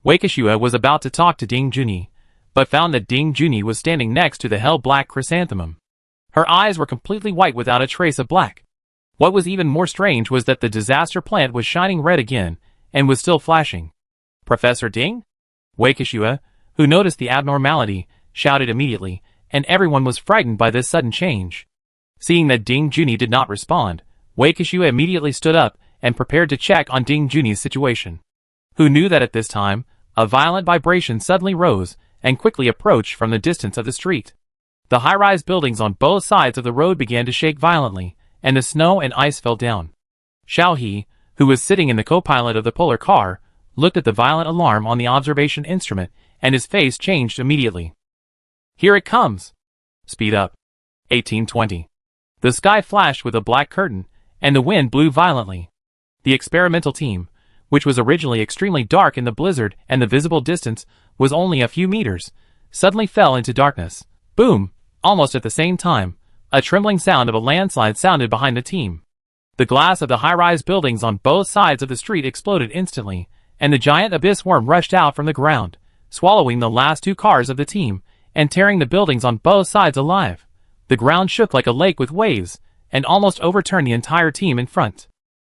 [SPEAKER 1] Wei Kexue was about to talk to Ding Junyi, but found that Ding Junyi was standing next to the hell-black chrysanthemum. Her eyes were completely white without a trace of black. What was even more strange was that the disaster plant was shining red again, and was still flashing. Professor Ding? Wei Kexue, who noticed the abnormality, shouted immediately, and everyone was frightened by this sudden change. Seeing that Ding Junyi did not respond, Wei Kexue immediately stood up and prepared to check on Ding Junyi's situation. Who knew that at this time, a violent vibration suddenly rose and quickly approached from the distance of the street. The high-rise buildings on both sides of the road began to shake violently, and the snow and ice fell down. Xiao He, who was sitting in the co-pilot of the polar car, looked at the violent alarm on the observation instrument, and his face changed immediately. Here it comes! Speed up. 1820. The sky flashed with a black curtain, and the wind blew violently. The experimental team, which was originally extremely dark in the blizzard and the visible distance was only a few meters, suddenly fell into darkness. Boom! Almost at the same time, a trembling sound of a landslide sounded behind the team. The glass of the high-rise buildings on both sides of the street exploded instantly, and the giant abyss worm rushed out from the ground, swallowing the last two cars of the team, and tearing the buildings on both sides alive. The ground shook like a lake with waves, and almost overturned the entire team in front.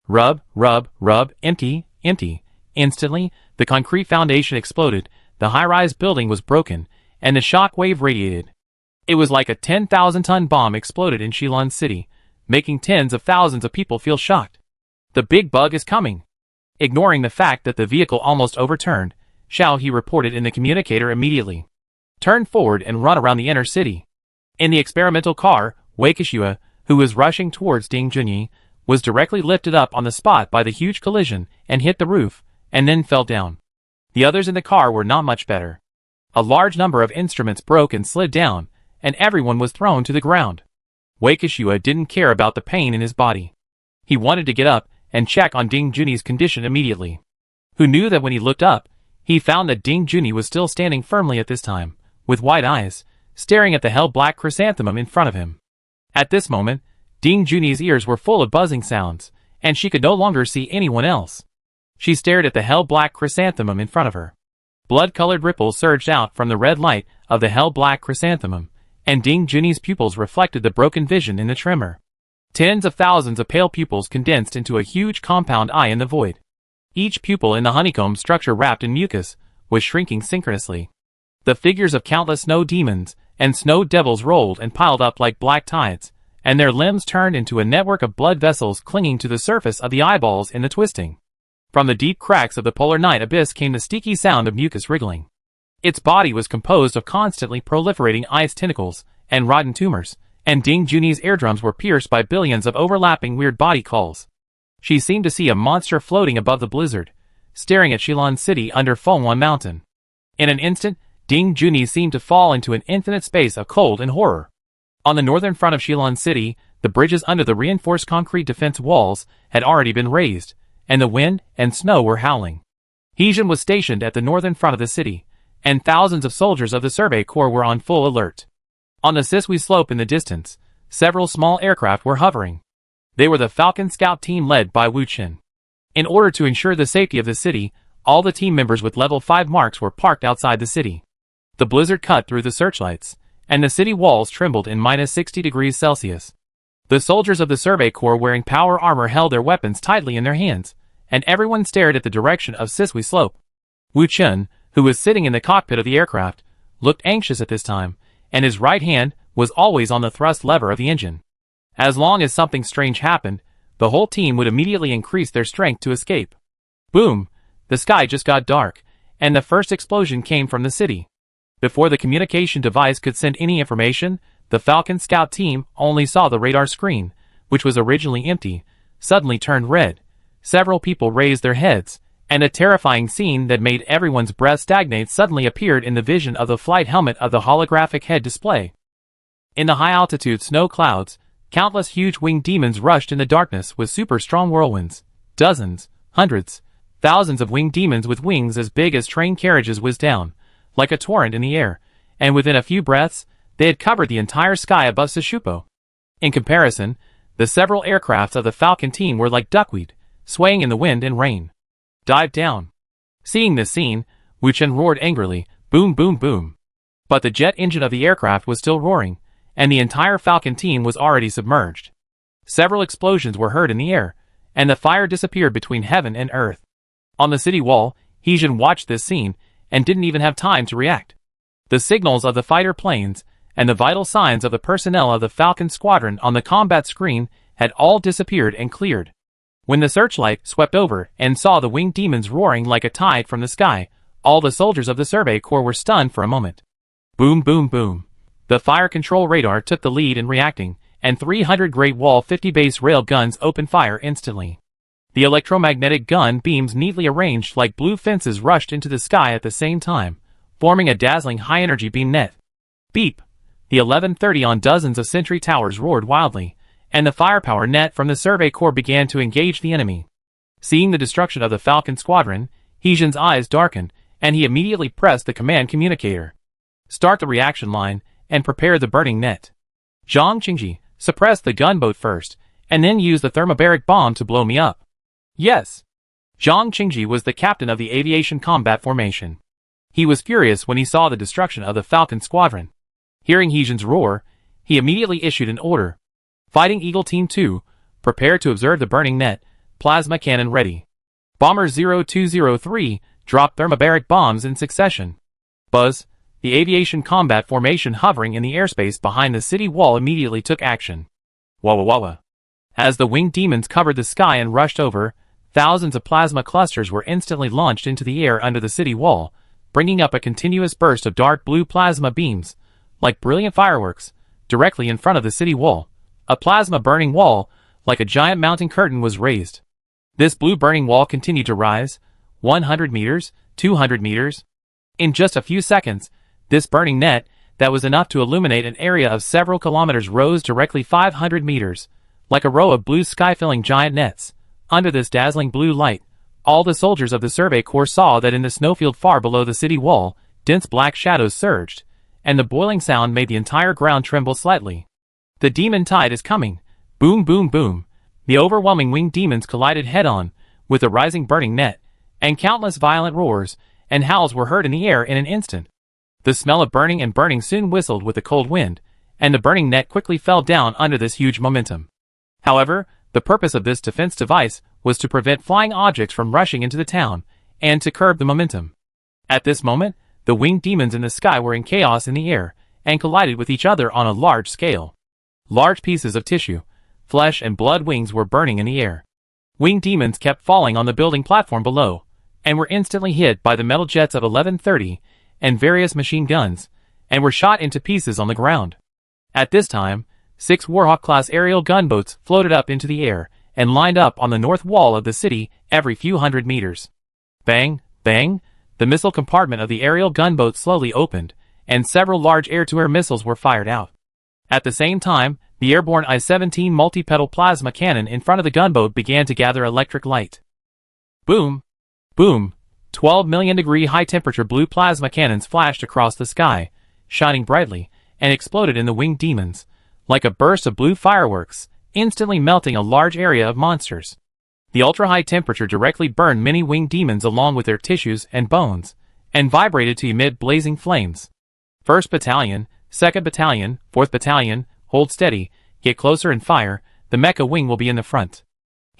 [SPEAKER 1] Rub, rub, rub, empty, empty. Instantly, the concrete foundation exploded, the high-rise building was broken, and the shock wave radiated. It was like a 10,000-ton bomb exploded in Shilin City, making tens of thousands of people feel shocked. The big bug is coming. Ignoring the fact that the vehicle almost overturned, Xiao He reported in the communicator immediately. Turn forward and run around the inner city. In the experimental car, Wei Kexue, who was rushing towards Ding Junyi, was directly lifted up on the spot by the huge collision and hit the roof, and then fell down. The others in the car were not much better. A large number of instruments broke and slid down, and everyone was thrown to the ground. Wei Kexue didn't care about the pain in his body. He wanted to get up and check on Ding Junyi's condition immediately. Who knew that when he looked up, he found that Ding Junyi was still standing firmly at this time, with wide eyes, staring at the hell-black chrysanthemum in front of him. At this moment, Ding Junyi's ears were full of buzzing sounds, and she could no longer see anyone else. She stared at the hell-black chrysanthemum in front of her. Blood-colored ripples surged out from the red light of the hell-black chrysanthemum, and Ding Junyi's pupils reflected the broken vision in the tremor. Tens of thousands of pale pupils condensed into a huge compound eye in the void. Each pupil in the honeycomb structure wrapped in mucus was shrinking synchronously. The figures of countless snow demons and snow devils rolled and piled up like black tides, and their limbs turned into a network of blood vessels clinging to the surface of the eyeballs in the twisting. From the deep cracks of the polar night abyss came the sticky sound of mucus wriggling. Its body was composed of constantly proliferating ice tentacles and rotten tumors, and Ding Junyi's eardrums were pierced by billions of overlapping weird body calls. She seemed to see a monster floating above the blizzard, staring at Shilin City under Fengwan Mountain. In an instant, Ding Junyi seemed to fall into an infinite space of cold and horror. On the northern front of Shilin City, the bridges under the reinforced concrete defense walls had already been raised, and the wind and snow were howling. Heijin was stationed at the northern front of the city, and thousands of soldiers of the Survey Corps were on full alert. On the Sisui slope in the distance, several small aircraft were hovering. They were the Falcon Scout team led by Wu Qin. In order to ensure the safety of the city, all the team members with level 5 marks were parked outside the city. The blizzard cut through the searchlights, and the city walls trembled in -60°C. The soldiers of the Survey Corps wearing power armor held their weapons tightly in their hands, and everyone stared at the direction of Sisui slope. Wu Qin, who was sitting in the cockpit of the aircraft, looked anxious at this time, and his right hand was always on the thrust lever of the engine. As long as something strange happened, the whole team would immediately increase their strength to escape. Boom! The sky just got dark, and the first explosion came from the city. Before the communication device could send any information, the Falcon Scout team only saw the radar screen, which was originally empty, suddenly turned red. Several people raised their heads, and a terrifying scene that made everyone's breath stagnate suddenly appeared in the vision of the flight helmet of the holographic head display. In the high-altitude snow clouds, countless huge winged demons rushed in the darkness with super-strong whirlwinds. Dozens, hundreds, thousands of winged demons with wings as big as train carriages whizzed down, like a torrent in the air, and within a few breaths, they had covered the entire sky above Shishupo. In comparison, the several aircrafts of the Falcon team were like duckweed, swaying in the wind and rain. Dive down. Seeing this scene, Wu Chen roared angrily, boom boom boom. But the jet engine of the aircraft was still roaring, and the entire Falcon team was already submerged. Several explosions were heard in the air, and the fire disappeared between heaven and earth. On the city wall, Heijin watched this scene, and didn't even have time to react. The signals of the fighter planes, and the vital signs of the personnel of the Falcon Squadron on the combat screen had all disappeared and cleared. When the searchlight swept over and saw the winged demons roaring like a tide from the sky, all the soldiers of the Survey Corps were stunned for a moment. Boom boom boom. The fire control radar took the lead in reacting, and 300 Great Wall 50 base rail guns opened fire instantly. The electromagnetic gun beams neatly arranged like blue fences rushed into the sky at the same time, forming a dazzling high-energy beam net. Beep! The 1130 on dozens of sentry towers roared wildly, and the firepower net from the Survey Corps began to engage the enemy. Seeing the destruction of the Falcon Squadron, Heejin's eyes darkened, and he immediately pressed the command communicator. Start the reaction line, and prepare the burning net. Zhang Qingji, suppress the gunboat first, and then use the thermobaric bomb to blow me up. Yes. Zhang Qingji was the captain of the aviation combat formation. He was furious when he saw the destruction of the Falcon Squadron. Hearing Heejin's roar, he immediately issued an order. Fighting Eagle Team 2, prepare to observe the burning net, plasma cannon ready. Bomber 0203, drop thermobaric bombs in succession. Buzz, the aviation combat formation hovering in the airspace behind the city wall immediately took action. Wah wah wah. As the winged demons covered the sky and rushed over, thousands of plasma clusters were instantly launched into the air under the city wall, bringing up a continuous burst of dark blue plasma beams, like brilliant fireworks, directly in front of the city wall. A plasma burning wall, like a giant mountain curtain, was raised. This blue burning wall continued to rise, 100 meters, 200 meters. In just a few seconds, this burning net, that was enough to illuminate an area of several kilometers, rose directly 500 meters, like a row of blue sky-filling giant nets. Under this dazzling blue light, all the soldiers of the Survey Corps saw that in the snowfield far below the city wall, dense black shadows surged, and the boiling sound made the entire ground tremble slightly. The demon tide is coming. Boom boom boom. The overwhelming winged demons collided head-on with the rising burning net, and countless violent roars and howls were heard in the air in an instant. The smell of burning and burning soon whistled with the cold wind, and the burning net quickly fell down under this huge momentum. However, the purpose of this defense device was to prevent flying objects from rushing into the town, and to curb the momentum. At this moment, the winged demons in the sky were in chaos in the air, and collided with each other on a large scale. Large pieces of tissue, flesh and blood wings were burning in the air. Winged demons kept falling on the building platform below, and were instantly hit by the metal jets of 1130 and various machine guns, and were shot into pieces on the ground. At this time, 6 Warhawk-class aerial gunboats floated up into the air and lined up on the north wall of the city every few hundred meters. Bang, bang, the missile compartment of the aerial gunboat slowly opened, and several large air-to-air missiles were fired out. At the same time, the airborne I-17 multi-pedal plasma cannon in front of the gunboat began to gather electric light. Boom! Boom! 12 million degree high-temperature blue plasma cannons flashed across the sky, shining brightly, and exploded in the winged demons, like a burst of blue fireworks, instantly melting a large area of monsters. The ultra-high temperature directly burned many winged demons along with their tissues and bones, and vibrated to emit blazing flames. 1st Battalion, 2nd Battalion, 4th Battalion, hold steady, get closer and fire, the mecha wing will be in the front.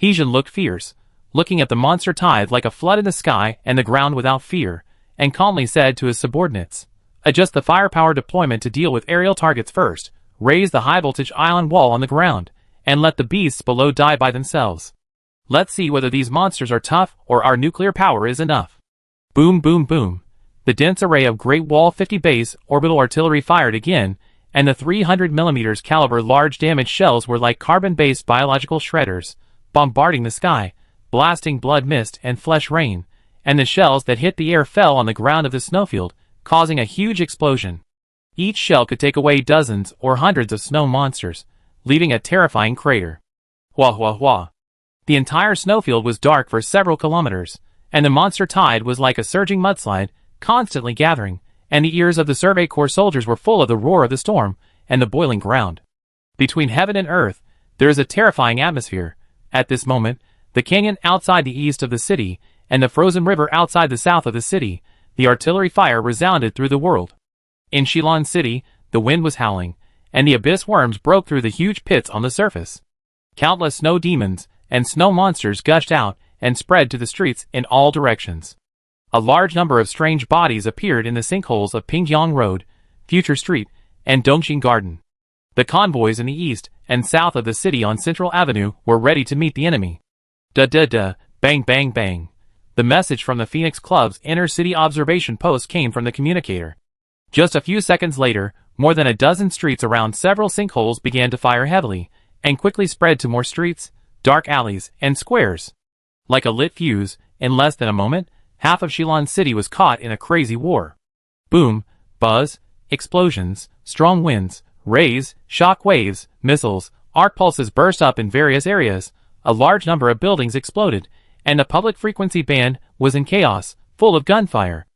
[SPEAKER 1] Heejin looked fierce, looking at the monster tide like a flood in the sky and the ground without fear, and calmly said to his subordinates, adjust the firepower deployment to deal with aerial targets first, raise the high-voltage ion wall on the ground, and let the beasts below die by themselves. Let's see whether these monsters are tough or our nuclear power is enough. Boom boom boom. The dense array of Great Wall 50 base orbital artillery fired again, and the 300mm caliber large damage shells were like carbon-based biological shredders, bombarding the sky, blasting blood mist and flesh rain, and the shells that hit the air fell on the ground of the snowfield, causing a huge explosion. Each shell could take away dozens or hundreds of snow monsters, leaving a terrifying crater. Wah wah wah. The entire snowfield was dark for several kilometers, and the monster tide was like a surging mudslide, constantly gathering, and the ears of the Survey Corps soldiers were full of the roar of the storm and the boiling ground. Between heaven and earth, there is a terrifying atmosphere. At this moment, the canyon outside the east of the city and the frozen river outside the south of the city, the artillery fire resounded through the world. In Shilon City, the wind was howling, and the abyss worms broke through the huge pits on the surface. Countless snow demons and snow monsters gushed out and spread to the streets in all directions. A large number of strange bodies appeared in the sinkholes of Pingyang Road, Future Street, and Dongxing Garden. The convoys in the east and south of the city on Central Avenue were ready to meet the enemy. Da-da-da, bang bang bang. The message from the Phoenix Club's inner city observation post came from the communicator. Just a few seconds later, more than a dozen streets around several sinkholes began to fire heavily, and quickly spread to more streets, dark alleys, and squares. Like a lit fuse, in less than a moment, half of Shilon City was caught in a crazy war. Boom, buzz, explosions, strong winds, rays, shock waves, missiles, arc pulses burst up in various areas, a large number of buildings exploded, and the public frequency band was in chaos, full of gunfire.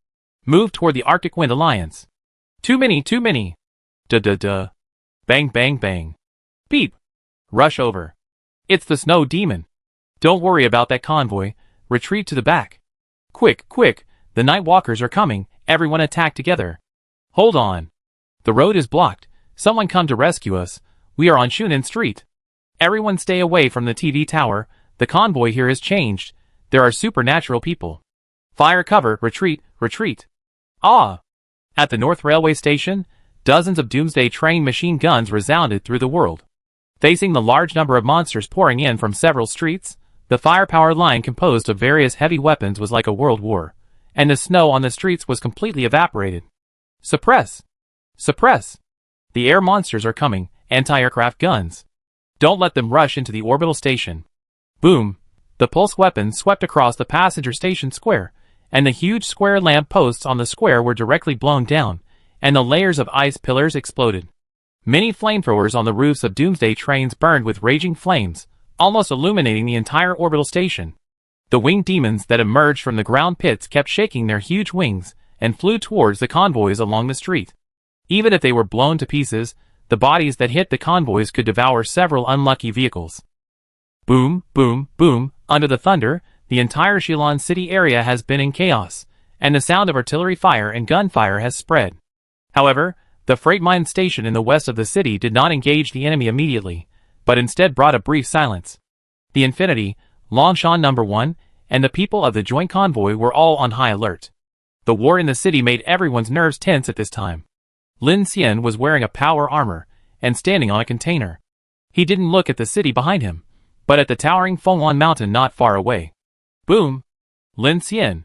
[SPEAKER 1] Move toward the Arctic Wind Alliance. Too many, too many. Duh. Bang, bang, bang. Beep. Rush over. It's the snow demon. Don't worry about that convoy, retreat to the back. Quick, quick, the night walkers are coming, everyone attack together. Hold on. The road is blocked, someone come to rescue us, we are on Shunan Street. Everyone stay away from the TV tower, the convoy here has changed, there are supernatural people. Fire cover, retreat, retreat. Ah! At the North Railway Station, dozens of Doomsday trained machine guns resounded through the world. Facing the large number of monsters pouring in from several streets, the firepower line composed of various heavy weapons was like a world war, and the snow on the streets was completely evaporated. Suppress! Suppress! The air monsters are coming, anti-aircraft guns. Don't let them rush into the orbital station. Boom! The pulse weapons swept across the passenger station square, and the huge square lamp posts on the square were directly blown down, and the layers of ice pillars exploded. Many flamethrowers on the roofs of Doomsday trains burned with raging flames, almost illuminating the entire orbital station. The winged demons that emerged from the ground pits kept shaking their huge wings and flew towards the convoys along the street. Even if they were blown to pieces, the bodies that hit the convoys could devour several unlucky vehicles. Boom, boom, boom, under the thunder, the entire Shilon City area has been in chaos, and the sound of artillery fire and gunfire has spread. However, the freight mine station in the west of the city did not engage the enemy immediately, but instead brought a brief silence. The Infinity, Longshan No. 1, and the people of the joint convoy were all on high alert. The war in the city made everyone's nerves tense at this time. Lin Xian was wearing a power armor and standing on a container. He didn't look at the city behind him, but at the towering Fengwan mountain not far away. Boom! Lin Xian.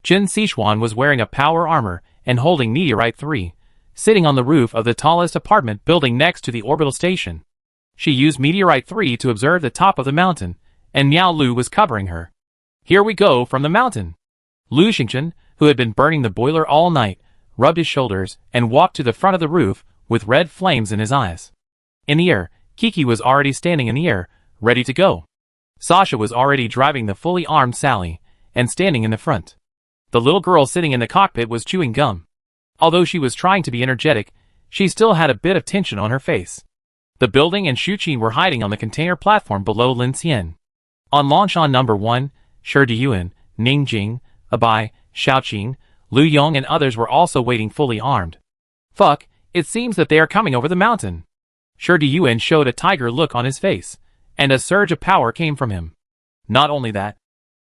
[SPEAKER 1] Jin Sichuan was wearing a power armor and holding Meteorite 3, sitting on the roof of the tallest apartment building next to the orbital station. She used Meteorite 3 to observe the top of the mountain, and Miao Lu was covering her. Here we go from the mountain. Lu Xingchen, who had been burning the boiler all night, rubbed his shoulders and walked to the front of the roof with red flames in his eyes. In the air, Kiki was already standing in the air, ready to go. Sasha was already driving the fully armed Sally and standing in the front. The little girl sitting in the cockpit was chewing gum. Although she was trying to be energetic, she still had a bit of tension on her face. The building and Shuqin were hiding on the container platform below Lin Xian. On Longshan No. 1, Shi Diyuan, Ning Jing, Abai, Xiaoqing, Lu Yong and others were also waiting fully armed. Fuck, it seems that they are coming over the mountain. Shi Diyuan showed a tiger look on his face, and a surge of power came from him. Not only that,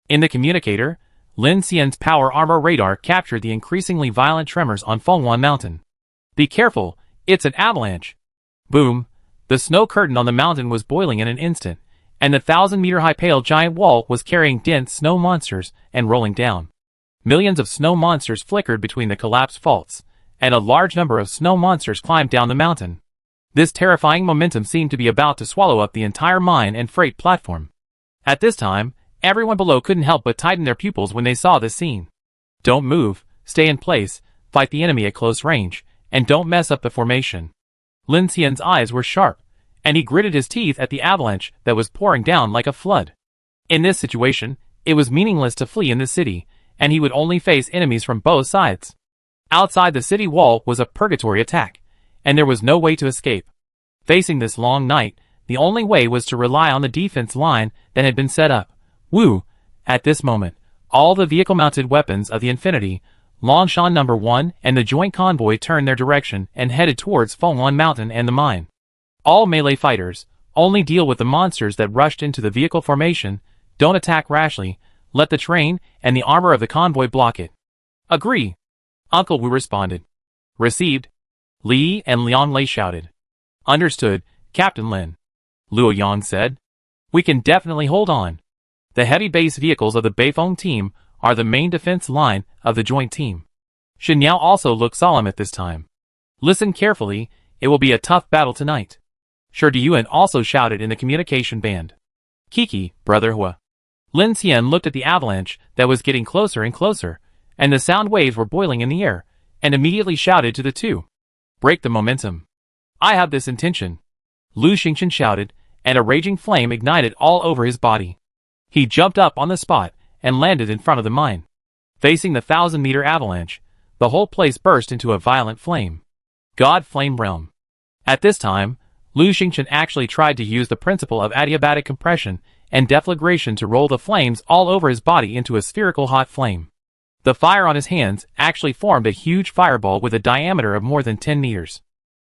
[SPEAKER 1] in the communicator, Lin Xian's power armor radar captured the increasingly violent tremors on Fengwan Mountain. Be careful, it's an avalanche. Boom, the snow curtain on the mountain was boiling in an instant, and the 1,000-meter-high pale giant wall was carrying dense snow monsters and rolling down. Millions of snow monsters flickered between the collapsed faults, and a large number of snow monsters climbed down the mountain. This terrifying momentum seemed to be about to swallow up the entire mine and freight platform. At this time, everyone below couldn't help but tighten their pupils when they saw this scene. Don't move, stay in place, fight the enemy at close range, and don't mess up the formation. Lin Xian's eyes were sharp, and he gritted his teeth at the avalanche that was pouring down like a flood. In this situation, it was meaningless to flee in the city, and he would only face enemies from both sides. Outside the city wall was a purgatory attack, and there was no way to escape. Facing this long night, the only way was to rely on the defense line that had been set up. Woo! At this moment, all the vehicle-mounted weapons of the Infinity, Longshan No. 1 and the joint convoy turned their direction and headed towards Fengwan Mountain and the mine. All melee fighters, only deal with the monsters that rushed into the vehicle formation, don't attack rashly, let the train and the armor of the convoy block it. Agree. Uncle Wu responded. Received. Li and Liang Lei shouted. Understood, Captain Lin. Luo Yang said. We can definitely hold on. The heavy base vehicles of the Beifeng team are the main defense line of the joint team. Shen Yao also looked solemn at this time. Listen carefully, it will be a tough battle tonight. Sure Diyuan also shouted in the communication band. Kiki, brother Hua. Lin Xian looked at the avalanche that was getting closer and closer, and the sound waves were boiling in the air, and immediately shouted to the two. Break the momentum. I have this intention. Lu Xingchen shouted, and a raging flame ignited all over his body. He jumped up on the spot and landed in front of the mine. Facing the 1,000-meter avalanche, the whole place burst into a violent flame. God Flame Realm. At this time, Lu Xingchen actually tried to use the principle of adiabatic compression and deflagration to roll the flames all over his body into a spherical hot flame. The fire on his hands actually formed a huge fireball with a diameter of more than 10 meters.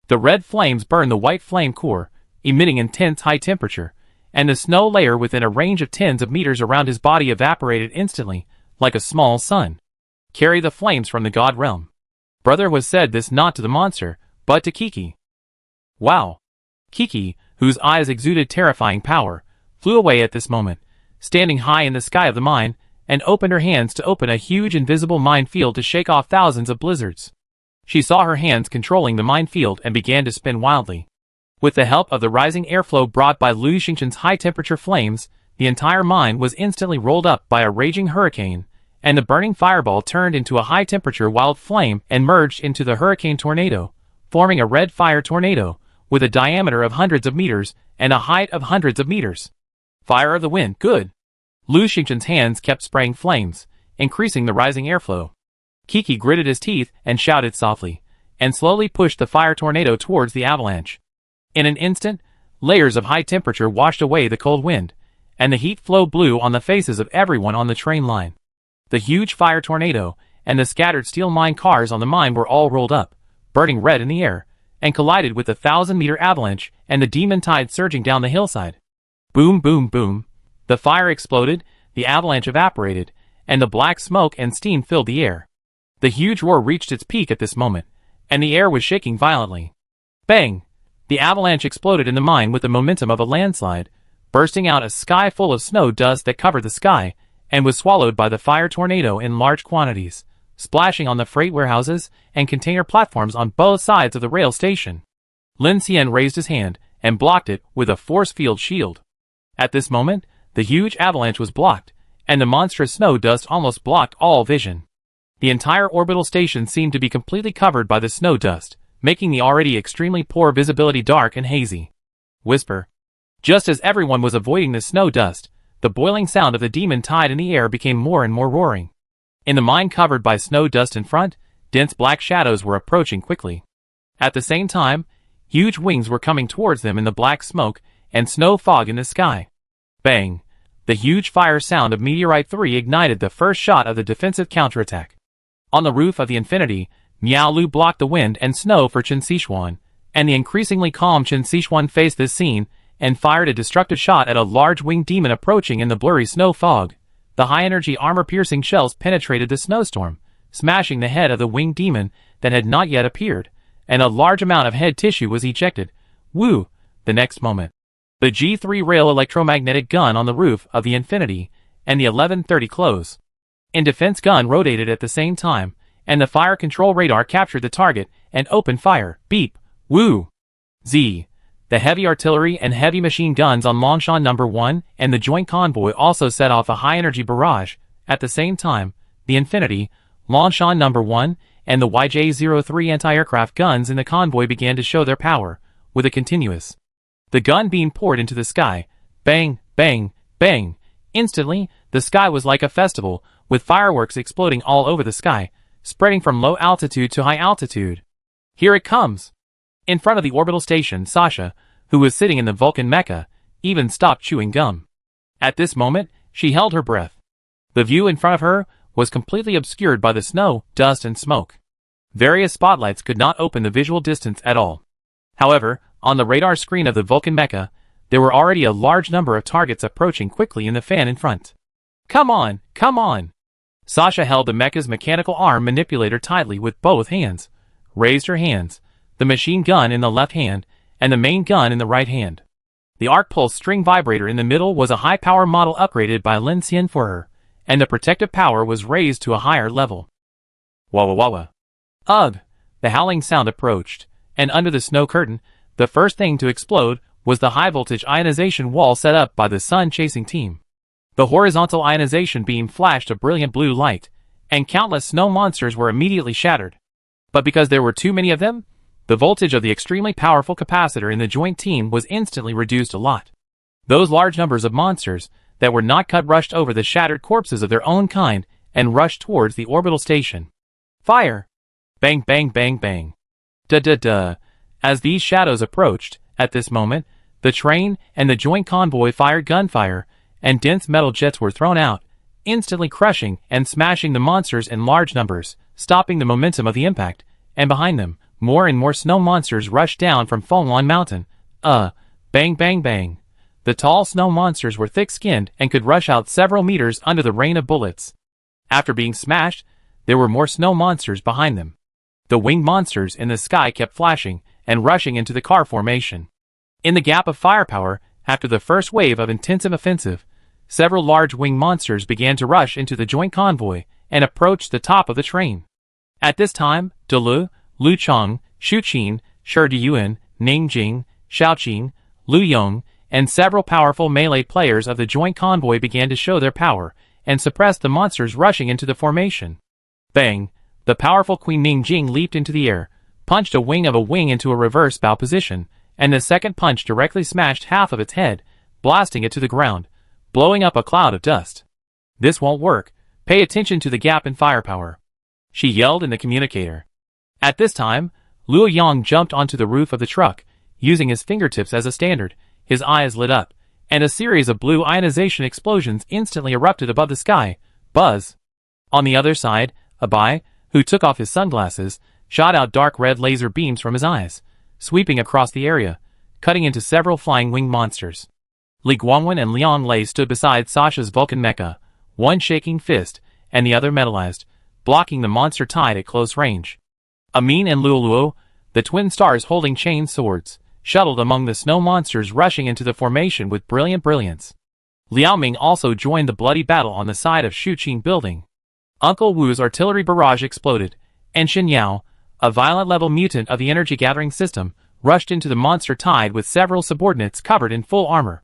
[SPEAKER 1] The red flames burned the white flame core, emitting intense high temperature, and the snow layer within a range of tens of meters around his body evaporated instantly, like a small sun. Carry the flames from the God realm. Brother was said this not to the monster, but to Kiki. Wow! Kiki, whose eyes exuded terrifying power, flew away at this moment, standing high in the sky of the mine, and opened her hands to open a huge invisible mine field to shake off thousands of blizzards. She saw her hands controlling the mine field and began to spin wildly. With the help of the rising airflow brought by Lu Xingchen's high-temperature flames, the entire mine was instantly rolled up by a raging hurricane, and the burning fireball turned into a high-temperature wild flame and merged into the hurricane tornado, forming a red fire tornado, with a diameter of hundreds of meters and a height of hundreds of meters. Fire of the wind, good! Lu Xingchen's hands kept spraying flames, increasing the rising airflow. Kiki gritted his teeth and shouted softly, and slowly pushed the fire tornado towards the avalanche. In an instant, layers of high temperature washed away the cold wind, and the heat flow blew on the faces of everyone on the train line. The huge fire tornado and the scattered steel mine cars on the mine were all rolled up, burning red in the air, and collided with the 1,000-meter avalanche and the demon tide surging down the hillside. Boom, boom, boom. The fire exploded, the avalanche evaporated, and the black smoke and steam filled the air. The huge roar reached its peak at this moment, and the air was shaking violently. Bang! The avalanche exploded in the mine with the momentum of a landslide, bursting out a sky full of snow dust that covered the sky, and was swallowed by the fire tornado in large quantities, splashing on the freight warehouses and container platforms on both sides of the rail station. Lin Xian raised his hand and blocked it with a force field shield. At this moment, the huge avalanche was blocked, and the monstrous snow dust almost blocked all vision. The entire orbital station seemed to be completely covered by the snow dust, making the already extremely poor visibility dark and hazy. Whisper. Just as everyone was avoiding the snow dust, the boiling sound of the demon tide in the air became more and more roaring. In the mine covered by snow dust in front, dense black shadows were approaching quickly. At the same time, huge wings were coming towards them in the black smoke and snow fog in the sky. Bang! The huge fire sound of Meteorite 3 ignited the first shot of the defensive counterattack. On the roof of the Infinity, Miao Lu blocked the wind and snow for Chen Xishuan, and the increasingly calm Chen Xishuan faced this scene and fired a destructive shot at a large winged demon approaching in the blurry snow fog. The high-energy armor-piercing shells penetrated the snowstorm, smashing the head of the winged demon that had not yet appeared, and a large amount of head tissue was ejected. Woo! The next moment, the G3 rail electromagnetic gun on the roof of the Infinity and the 1130 close in defense gun rotated at the same time, and the fire control radar captured the target and opened fire. Beep! Woo! Z. The heavy artillery and heavy machine guns on Longshan No. 1 and the joint convoy also set off a high-energy barrage. At the same time, the Infinity, Longshan No. 1, and the YJ-03 anti-aircraft guns in the convoy began to show their power, with a continuous. The gun beam poured into the sky. Bang, bang, bang. Instantly, the sky was like a festival, with fireworks exploding all over the sky, spreading from low altitude to high altitude. Here it comes! In front of the orbital station, Sasha, who was sitting in the Vulcan mecha, even stopped chewing gum. At this moment, she held her breath. The view in front of her was completely obscured by the snow, dust and smoke. Various spotlights could not open the visual distance at all. However, on the radar screen of the Vulcan mecha, there were already a large number of targets approaching quickly in the fan in front. Come on, come on! Sasha held the mecha's mechanical arm manipulator tightly with both hands, raised her hands, the machine gun in the left hand, and the main gun in the right hand. The arc pulse string vibrator in the middle was a high-power model upgraded by Lin Xian for her, and the protective power was raised to a higher level. Wah wah wah wah. Ugh! the howling sound approached, and under the snow curtain, the first thing to explode was the high-voltage ionization wall set up by the sun-chasing team. The horizontal ionization beam flashed a brilliant blue light, and countless snow monsters were immediately shattered. But because there were too many of them, the voltage of the extremely powerful capacitor in the joint team was instantly reduced a lot. Those large numbers of monsters that were not cut rushed over the shattered corpses of their own kind and rushed towards the orbital station. Fire! Bang, bang, bang, bang. Da-da-da. As these shadows approached, at this moment, the train and the joint convoy fired gunfire, and dense metal jets were thrown out, instantly crushing and smashing the monsters in large numbers, stopping the momentum of the impact, and behind them, more and more snow monsters rushed down from Fenghuan Mountain. Bang, bang, bang. The tall snow monsters were thick-skinned and could rush out several meters under the rain of bullets. After being smashed, there were more snow monsters behind them. The winged monsters in the sky kept flashing and rushing into the car formation. In the gap of firepower, after the first wave of intensive offensive, several large winged monsters began to rush into the joint convoy and approach the top of the train. At this time, Delu, Lu Chong, Shu Qin, Shi Diyuan, Ning Jing, Xiaoqing, Lu Yong, and several powerful melee players of the joint convoy began to show their power and suppress the monsters rushing into the formation. Bang! The powerful Queen Ning Jing leaped into the air, punched a wing of a wing into a reverse bow position, and the second punch directly smashed half of its head, blasting it to the ground, blowing up a cloud of dust. This won't work. Pay attention to the gap in firepower, she yelled in the communicator. At this time, Luo Yang jumped onto the roof of the truck, using his fingertips as a standard. His eyes lit up, and a series of blue ionization explosions instantly erupted above the sky. Buzz! On the other side, Abai, who took off his sunglasses, shot out dark red laser beams from his eyes, sweeping across the area, cutting into several flying winged monsters. Li Guangwen and Liang Lei stood beside Sasha's Vulcan mecha, one shaking fist and the other metallized, blocking the monster tide at close range. Amin and Luoluo, the twin stars holding chain swords, shuttled among the snow monsters rushing into the formation with brilliant brilliance. Liao Ming also joined the bloody battle on the side of Shuqing building. Uncle Wu's artillery barrage exploded, and Xin Yao, a violent-level mutant of the energy-gathering system, rushed into the monster tide with several subordinates covered in full armor.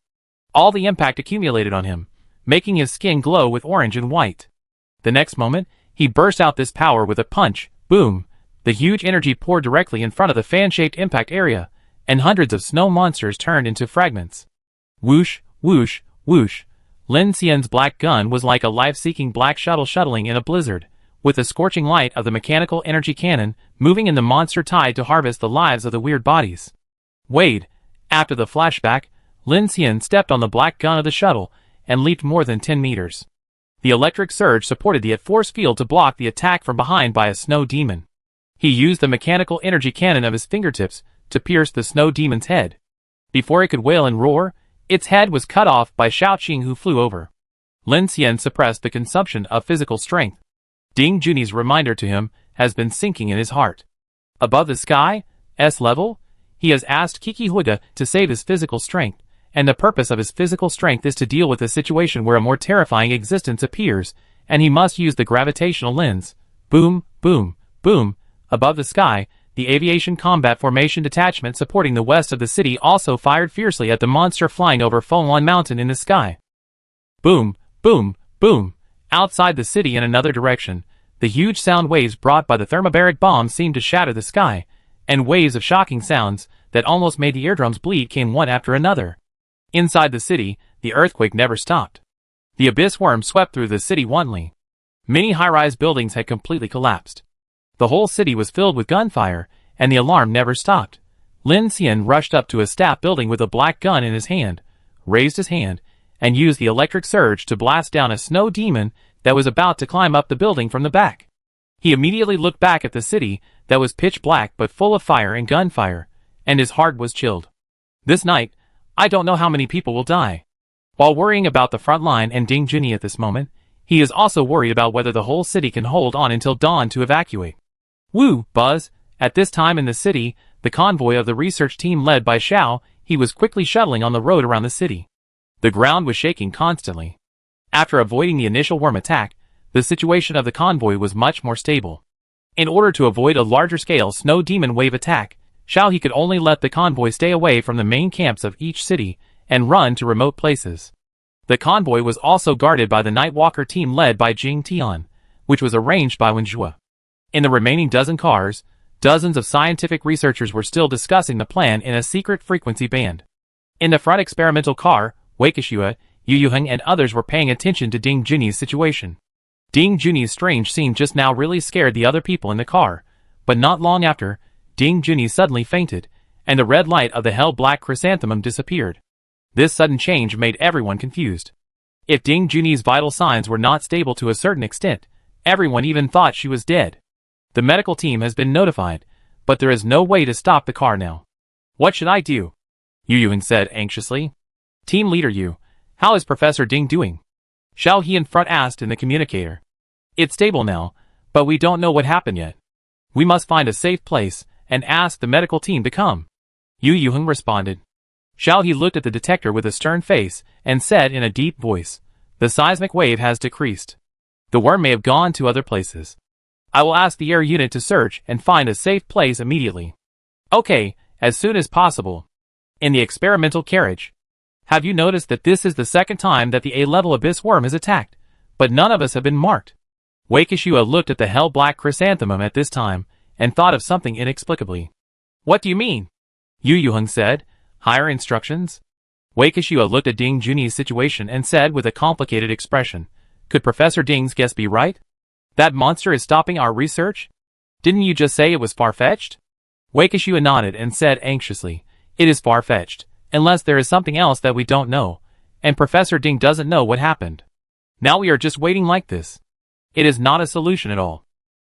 [SPEAKER 1] All the impact accumulated on him, making his skin glow with orange and white. The next moment, he burst out this power with a punch. Boom! The huge energy poured directly in front of the fan-shaped impact area, and hundreds of snow monsters turned into fragments. Whoosh, whoosh, whoosh. Lin Xian's black gun was like a life-seeking black shuttle shuttling in a blizzard, with the scorching light of the mechanical energy cannon moving in the monster tide to harvest the lives of the weird bodies. Wade, after the flashback, Lin Xian stepped on the black gun of the shuttle and leaped more than 10 meters. The electric surge supported the force field to block the attack from behind by a snow demon. He used the mechanical energy cannon of his fingertips to pierce the snow demon's head. Before it could wail and roar, its head was cut off by Xiaoqing, who flew over. Lin Xian suppressed the consumption of physical strength. Ding Junyi's reminder to him has been sinking in his heart. Above the sky, S-level, he has asked Kiki Huda to save his physical strength, and the purpose of his physical strength is to deal with a situation where a more terrifying existence appears, and he must use the gravitational lens. Boom, boom, boom. Above the sky, the aviation combat formation detachment supporting the west of the city also fired fiercely at the monster flying over Fenghuan Mountain in the sky. Boom, boom, boom. Outside the city in another direction, the huge sound waves brought by the thermobaric bomb seemed to shatter the sky, and waves of shocking sounds that almost made the eardrums bleed came one after another. Inside the city, the earthquake never stopped. The abyss worm swept through the city wantonly. Many high-rise buildings had completely collapsed. The whole city was filled with gunfire, and the alarm never stopped. Lin Xian rushed up to a staff building with a black gun in his hand, raised his hand, and used the electric surge to blast down a snow demon that was about to climb up the building from the back. He immediately looked back at the city that was pitch black but full of fire and gunfire, and his heart was chilled. This night, I don't know how many people will die. While worrying about the front line and Ding Junyi at this moment, he is also worried about whether the whole city can hold on until dawn to evacuate. Woo, Buzz! At this time in the city, the convoy of the research team led by Xiao, he was quickly shuttling on the road around the city. The ground was shaking constantly. After avoiding the initial worm attack, the situation of the convoy was much more stable. In order to avoid a larger-scale snow demon wave attack, Xiao could only let the convoy stay away from the main camps of each city and run to remote places. The convoy was also guarded by the Nightwalker team led by Jing Tian, which was arranged by Wenjue. In the remaining dozen cars, dozens of scientific researchers were still discussing the plan in a secret frequency band. In the front experimental car, Wei Kexue, Yu Yuheng and others were paying attention to Ding Junyi's situation. Ding Junyi's strange scene just now really scared the other people in the car, but not long after, Ding Junyi suddenly fainted, and the red light of the hell-black chrysanthemum disappeared. This sudden change made everyone confused. If Ding Junyi's vital signs were not stable to a certain extent, everyone even thought she was dead. The medical team has been notified, but there is no way to stop the car now. What should I do? Yu Yuheng said anxiously. Team leader Yu, how is Professor Ding doing? Xiao He in front asked in the communicator. It's stable now, but we don't know what happened yet. We must find a safe place and ask the medical team to come. Yu Yuheng responded. Xiao He looked at the detector with a stern face and said in a deep voice, the seismic wave has decreased. The worm may have gone to other places. I will ask the air unit to search and find a safe place immediately. Okay, as soon as possible. In the experimental carriage. Have you noticed that this is the second time that the A-level abyss worm is attacked, but none of us have been marked? Wei Kexue looked at the hell-black chrysanthemum at this time and thought of something inexplicably. What do you mean? Yu Yuheng said. Higher instructions? Wei Kexue looked at Ding Junyi's situation and said with a complicated expression, could Professor Ding's guess be right? That monster is stopping our research? Didn't you just say it was far-fetched? Wei Kexue nodded and said anxiously, it is far-fetched, unless there is something else that we don't know, and Professor Ding doesn't know what happened. Now we are just waiting like this. It is not a solution at all.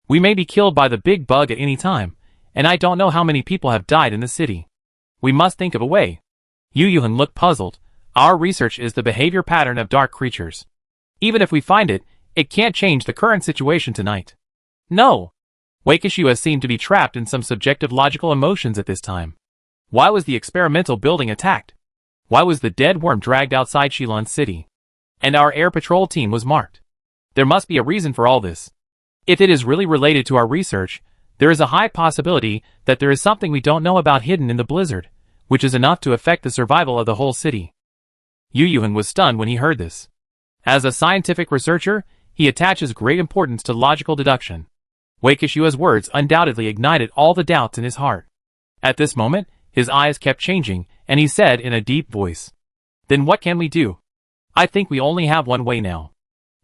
[SPEAKER 1] We may be killed by the big bug at any time, and I don't know how many people have died in the city. We must think of a way. Yu Yuheng looked puzzled. Our research is the behavior pattern of dark creatures. Even if we find it, it can't change the current situation tonight. No. Wei Kexue seemed to be trapped in some subjective logical emotions at this time. Why was the experimental building attacked? Why was the dead worm dragged outside Shilon City? And our air patrol team was marked. There must be a reason for all this. If it is really related to our research, there is a high possibility that there is something we don't know about hidden in the blizzard, which is enough to affect the survival of the whole city. Yu Yuheng was stunned when he heard this. As a scientific researcher, he attaches great importance to logical deduction. Wei Kexue's words undoubtedly ignited all the doubts in his heart. At this moment, his eyes kept changing, and he said in a deep voice, then what can we do? I think we only have one way now.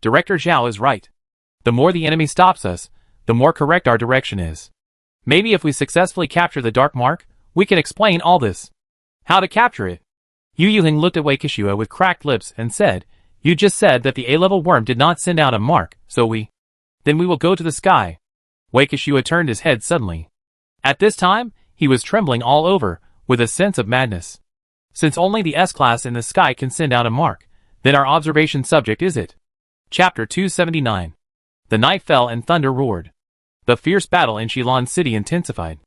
[SPEAKER 1] Director Zhao is right. The more the enemy stops us, the more correct our direction is. Maybe if we successfully capture the Dark Mark, we can explain all this. How to capture it? Yu Yuheng looked at Wei Kexue with cracked lips and said, you just said that the A-level worm did not send out a mark, so then we will go to the sky. Wei Kexue turned his head suddenly. At this time, he was trembling all over, with a sense of madness. Since only the S-class in the sky can send out a mark, then our observation subject is it. Chapter 279. The night fell and thunder roared. The fierce battle in Shilon City intensified.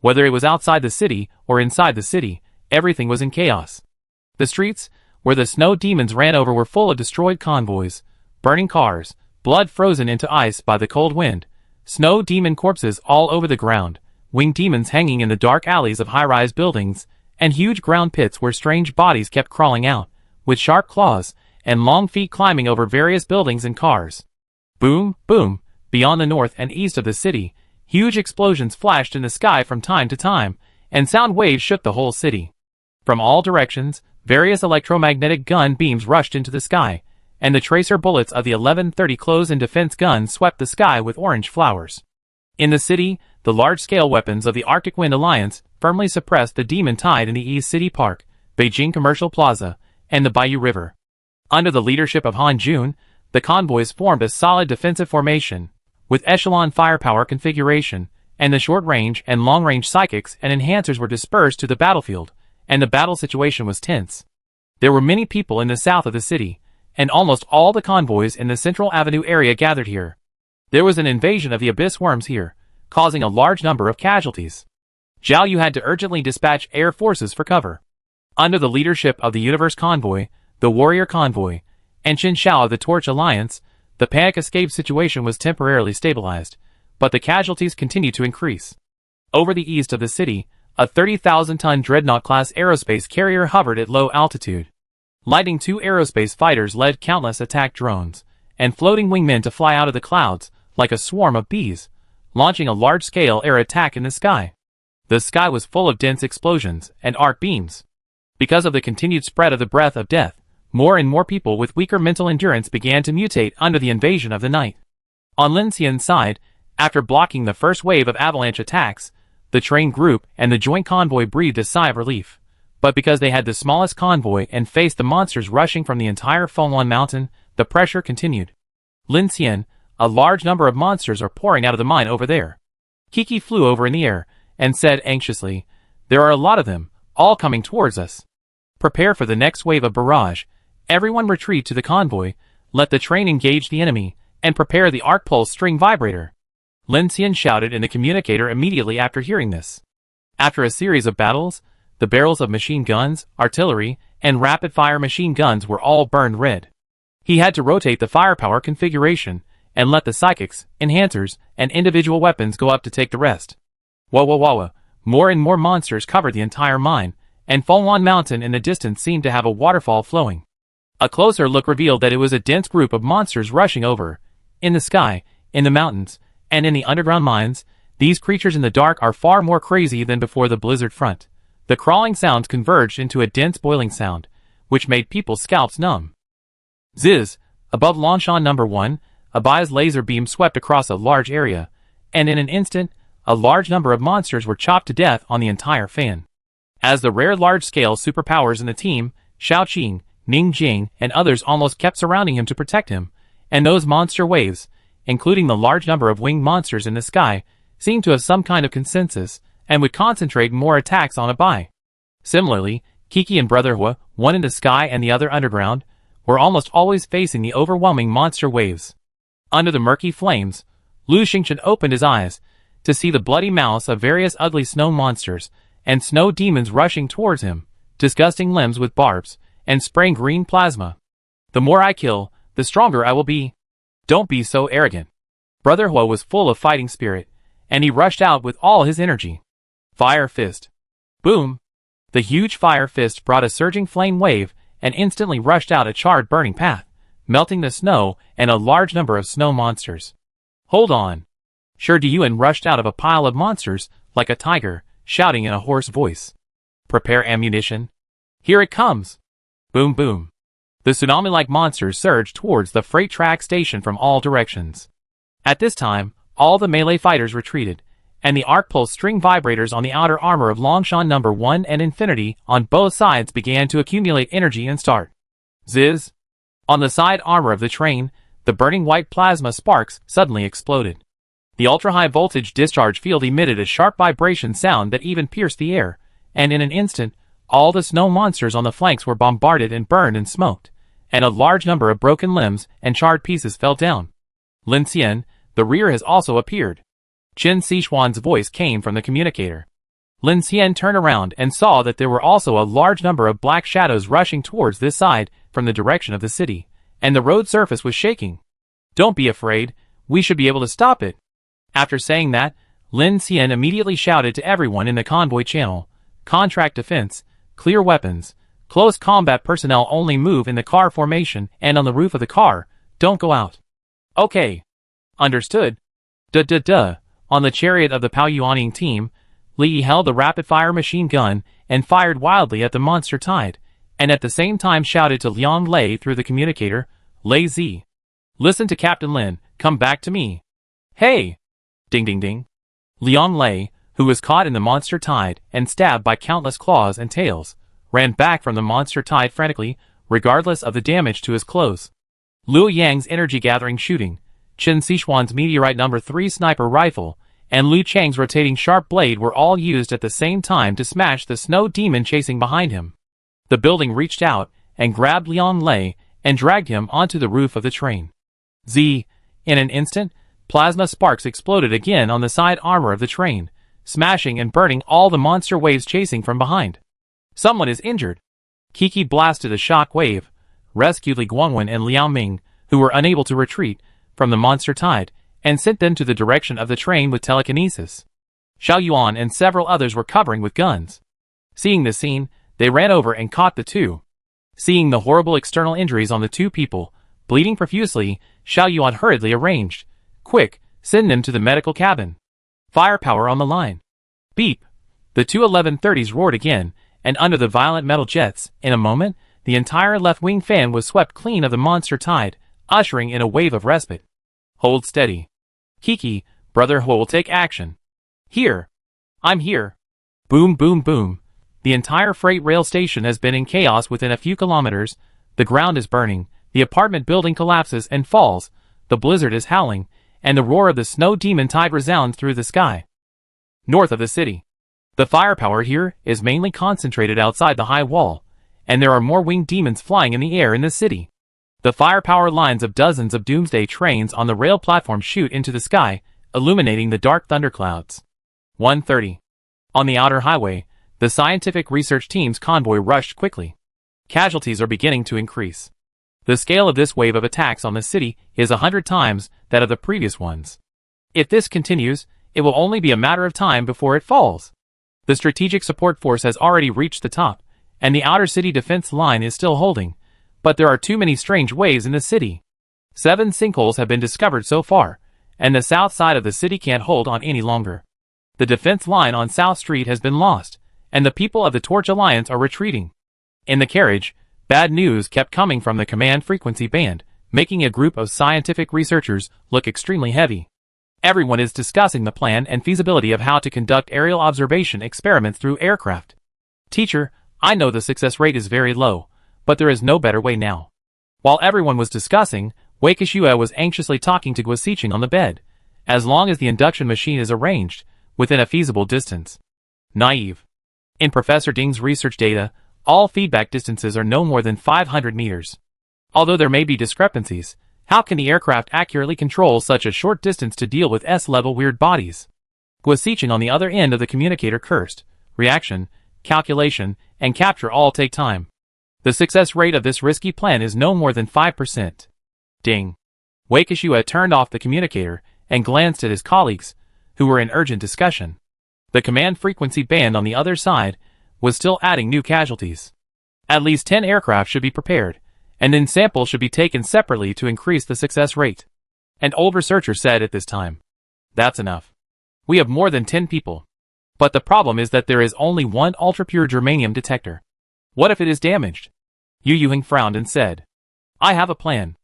[SPEAKER 1] Whether it was outside the city or inside the city, everything was in chaos. The streets, where the snow demons ran over, were full of destroyed convoys, burning cars, blood frozen into ice by the cold wind, snow demon corpses all over the ground, winged demons hanging in the dark alleys of high-rise buildings, and huge ground pits where strange bodies kept crawling out, with sharp claws and long feet climbing over various buildings and cars. Boom, boom, beyond the north and east of the city, huge explosions flashed in the sky from time to time, and sound waves shook the whole city. From all directions, various electromagnetic gun beams rushed into the sky, and the tracer bullets of the 1130 close-in defense guns swept the sky with orange flowers. In the city, the large-scale weapons of the Arctic Wind Alliance firmly suppressed the demon tide in the East City Park, Beijing Commercial Plaza, and the Baiyu River. Under the leadership of Han Jun, the convoys formed a solid defensive formation, with echelon firepower configuration, and the short-range and long-range psychics and enhancers were dispersed to the battlefield, and the battle situation was tense. There were many people in the south of the city, and almost all the convoys in the Central Avenue area gathered here. There was an invasion of the abyss worms here, causing a large number of casualties. Zhao Yu had to urgently dispatch air forces for cover. Under the leadership of the Universe Convoy, the Warrior Convoy, and Qin Shao of the Torch Alliance, the panic escape situation was temporarily stabilized, but the casualties continued to increase. Over the east of the city, a 30,000-ton Dreadnought-class aerospace carrier hovered at low altitude. Lightning II aerospace fighters led countless attack drones and floating wingmen to fly out of the clouds like a swarm of bees, launching a large-scale air attack in the sky. The sky was full of dense explosions and arc beams. Because of the continued spread of the breath of death, more and more people with weaker mental endurance began to mutate under the invasion of the night. On Lin Xian's side, after blocking the first wave of avalanche attacks, the train group and the joint convoy breathed a sigh of relief. But because they had the smallest convoy and faced the monsters rushing from the entire Fenghuan Mountain, the pressure continued. Lin Xian, a large number of monsters are pouring out of the mine over there. Kiki flew over in the air and said anxiously, "There are a lot of them, all coming towards us. Prepare for the next wave of barrage. Everyone retreat to the convoy, let the train engage the enemy, and prepare the arc pulse string vibrator." Lin Xian shouted in the communicator immediately after hearing this. After a series of battles, the barrels of machine guns, artillery, and rapid-fire machine guns were all burned red. He had to rotate the firepower configuration and let the psychics, enhancers, and individual weapons go up to take the rest. Wah! More and more monsters covered the entire mine, and Fenghuan Mountain in the distance seemed to have a waterfall flowing. A closer look revealed that it was a dense group of monsters rushing over. In the sky, in the mountains, and in the underground mines, these creatures in the dark are far more crazy than before the blizzard front. The crawling sounds converged into a dense boiling sound, which made people's scalps numb. Ziz, above Longshan No. 1, Abaya's laser beam swept across a large area, and in an instant, a large number of monsters were chopped to death on the entire fan. As the rare large-scale superpowers in the team, Shaoqing, Ning Jing, and others almost kept surrounding him to protect him, and those monster waves, including the large number of winged monsters in the sky, seemed to have some kind of consensus, and would concentrate more attacks on Abai. Similarly, Kiki and Brother Hua, one in the sky and the other underground, were almost always facing the overwhelming monster waves. Under the murky flames, Lu Xingchen opened his eyes to see the bloody mouths of various ugly snow monsters and snow demons rushing towards him, disgusting limbs with barbs, and spraying green plasma. "The more I kill, the stronger I will be. Don't be so arrogant." Brother Hua was full of fighting spirit, and he rushed out with all his energy. Fire Fist. Boom! The huge fire fist brought a surging flame wave and instantly rushed out a charred burning path, melting the snow and a large number of snow monsters. "Hold on!" Shi Diyuan rushed out of a pile of monsters like a tiger, shouting in a hoarse voice. "Prepare ammunition. Here it comes!" Boom boom. The tsunami-like monsters surged towards the freight track station from all directions. At this time, all the melee fighters retreated, and the arc pulse string vibrators on the outer armor of Longshan No. 1 and Infinity on both sides began to accumulate energy and start. Ziz! On the side armor of the train, the burning white plasma sparks suddenly exploded. The ultra-high voltage discharge field emitted a sharp vibration sound that even pierced the air, and in an instant, all the snow monsters on the flanks were bombarded and burned and smoked, and a large number of broken limbs and charred pieces fell down. "Lin Xian, the rear has also appeared." Qin Sixuan's voice came from the communicator. Lin Xian turned around and saw that there were also a large number of black shadows rushing towards this side from the direction of the city, and the road surface was shaking. "Don't be afraid, we should be able to stop it." After saying that, Lin Xian immediately shouted to everyone in the convoy channel, "Contract defense, clear weapons, close combat personnel only move in the car formation and on the roof of the car, don't go out." "Okay. Understood." Duh. On the chariot of the Pao Yuaning team, Li held a rapid-fire machine gun and fired wildly at the monster tide, and at the same time shouted to Liang Lei through the communicator, "Lei Zi. Listen to Captain Lin, come back to me." "Hey!" Ding ding ding. Liang Lei, who was caught in the monster tide and stabbed by countless claws and tails, ran back from the monster tide frantically, regardless of the damage to his clothes. Liu Yang's energy-gathering shooting, Qin Sixuan's Meteorite No. 3 sniper rifle, and Lu Chang's rotating sharp blade were all used at the same time to smash the snow demon chasing behind him. The building reached out and grabbed Liang Lei and dragged him onto the roof of the train. In an instant, plasma sparks exploded again on the side armor of the train, smashing and burning all the monster waves chasing from behind. "Someone is injured." Kiki blasted a shock wave, rescued Li Guangwen and Liao Ming, who were unable to retreat, from the monster tide, and sent them to the direction of the train with telekinesis. Xiao Yuan and several others were covering with guns. Seeing the scene, they ran over and caught the two. Seeing the horrible external injuries on the two people, bleeding profusely, Xiao Yuan hurriedly arranged. Quick, send them to the medical cabin. Firepower on the line. Beep. The two 1130s roared again, and under the violent metal jets, in a moment, the entire left wing fan was swept clean of the monster tide, ushering in a wave of respite. Hold steady. Kiki, Brother Ho will take action. Here. I'm here. Boom, boom, boom. The entire freight rail station has been in chaos within a few kilometers. The ground is burning, the apartment building collapses and falls, the blizzard is howling, and the roar of the snow demon tide resounds through the sky. North of the city. The firepower here is mainly concentrated outside the high wall, and there are more winged demons flying in the air in the city. The firepower lines of dozens of Doomsday trains on the rail platform shoot into the sky, illuminating the dark thunderclouds. 1:30. On the outer highway, the scientific research team's convoy rushed quickly. Casualties are beginning to increase. The scale of this wave of attacks on the city is 100 times that of the previous ones. If this continues, it will only be a matter of time before it falls. The strategic support force has already reached the top, and the outer city defense line is still holding, but there are too many strange waves in the city. 7 sinkholes have been discovered so far, and the south side of the city can't hold on any longer. The defense line on South Street has been lost, and the people of the Torch Alliance are retreating. In the carriage, bad news kept coming from the command frequency band, making a group of scientific researchers look extremely heavy. Everyone is discussing the plan and feasibility of how to conduct aerial observation experiments through aircraft. Teacher, I know the success rate is very low, but there is no better way now. While everyone was discussing, Wei Kishua was anxiously talking to Guosicheng on the bed. As long as the induction machine is arranged, within a feasible distance. Naive. In Professor Ding's research data, all feedback distances are no more than 500 meters. Although there may be discrepancies, how can the aircraft accurately control such a short distance to deal with S-level weird bodies? Guosicheng on the other end of the communicator cursed. Reaction, calculation, and capture all take time. The success rate of this risky plan is no more than 5%. Ding. Wei Kishua turned off the communicator and glanced at his colleagues, who were in urgent discussion. The command frequency band on the other side was still adding new casualties. At least 10 aircraft should be prepared, and then samples should be taken separately to increase the success rate. An old researcher said at this time. That's enough. We have more than 10 people. But the problem is that there is only one ultra-pure germanium detector. What if it is damaged? Yu Yuheng frowned and said, I have a plan.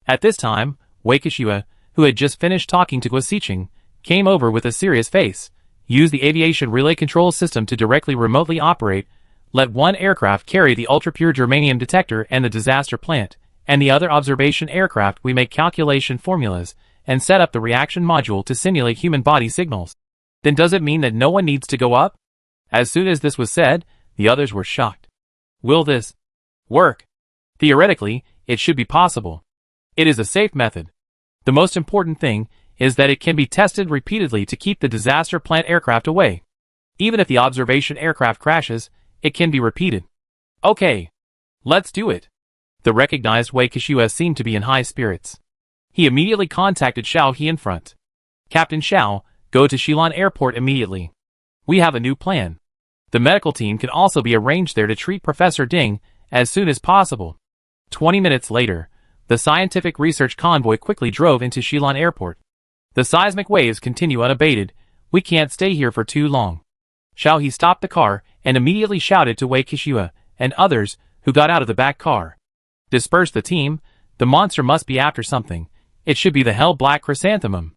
[SPEAKER 1] At this time, Wei Kishua, who had just finished talking to Guosicheng, came over with a serious face. Use the aviation relay control system to directly remotely operate. Let one aircraft carry the ultra-pure germanium detector and the disaster plant, and the other observation aircraft we make calculation formulas, and set up the reaction module to simulate human body signals. Then does it mean that no one needs to go up? As soon as this was said, the others were shocked. Will this work? Theoretically, it should be possible. It is a safe method. The most important thing is that it can be tested repeatedly to keep the disaster plant aircraft away. Even if the observation aircraft crashes, it can be repeated. Okay. Let's do it. The recognized Wei Kishua seemed to be in high spirits. He immediately contacted Xiao He in front. Captain Xiao, go to Shilin Airport immediately. We have a new plan. The medical team can also be arranged there to treat Professor Ding as soon as possible. 20 minutes later, the scientific research convoy quickly drove into Shilin Airport. The seismic waves continue unabated. We can't stay here for too long. Xiao He stopped the car and immediately shouted to Wei Kishua and others who got out of the back car. Disperse the team. The monster must be after something. It should be the hell black chrysanthemum.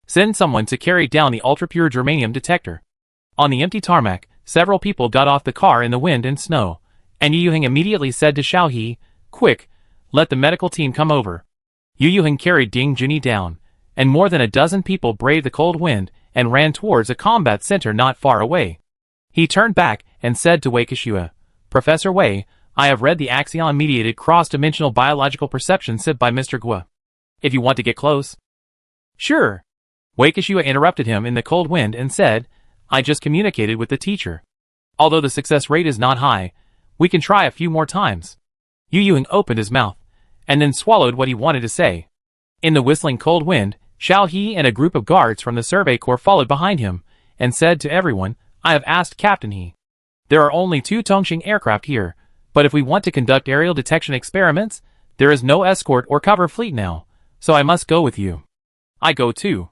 [SPEAKER 1] Send someone to carry down the ultra-pure germanium detector. On the empty tarmac, several people got off the car in the wind and snow, and Yu Yuheng immediately said to Xiao He, Quick, let the medical team come over. Yu Yuheng carried Ding Junyi down, and more than a dozen people braved the cold wind and ran towards a combat center not far away. He turned back and said to Wei Kishua, Professor Wei, I have read the axion-mediated cross-dimensional biological perception said by Mr. Guo. If you want to get close. Sure. Wei Kishua interrupted him in the cold wind and said, I just communicated with the teacher. Although the success rate is not high, we can try a few more times. Yu Yuheng opened his mouth, and then swallowed what he wanted to say. In the whistling cold wind, Xiao He and a group of guards from the Survey Corps followed behind him, and said to everyone, I have asked Captain He. There are only 2 Tongxing aircraft here, but if we want to conduct aerial detection experiments, there is no escort or cover fleet now, so I must go with you. I go too.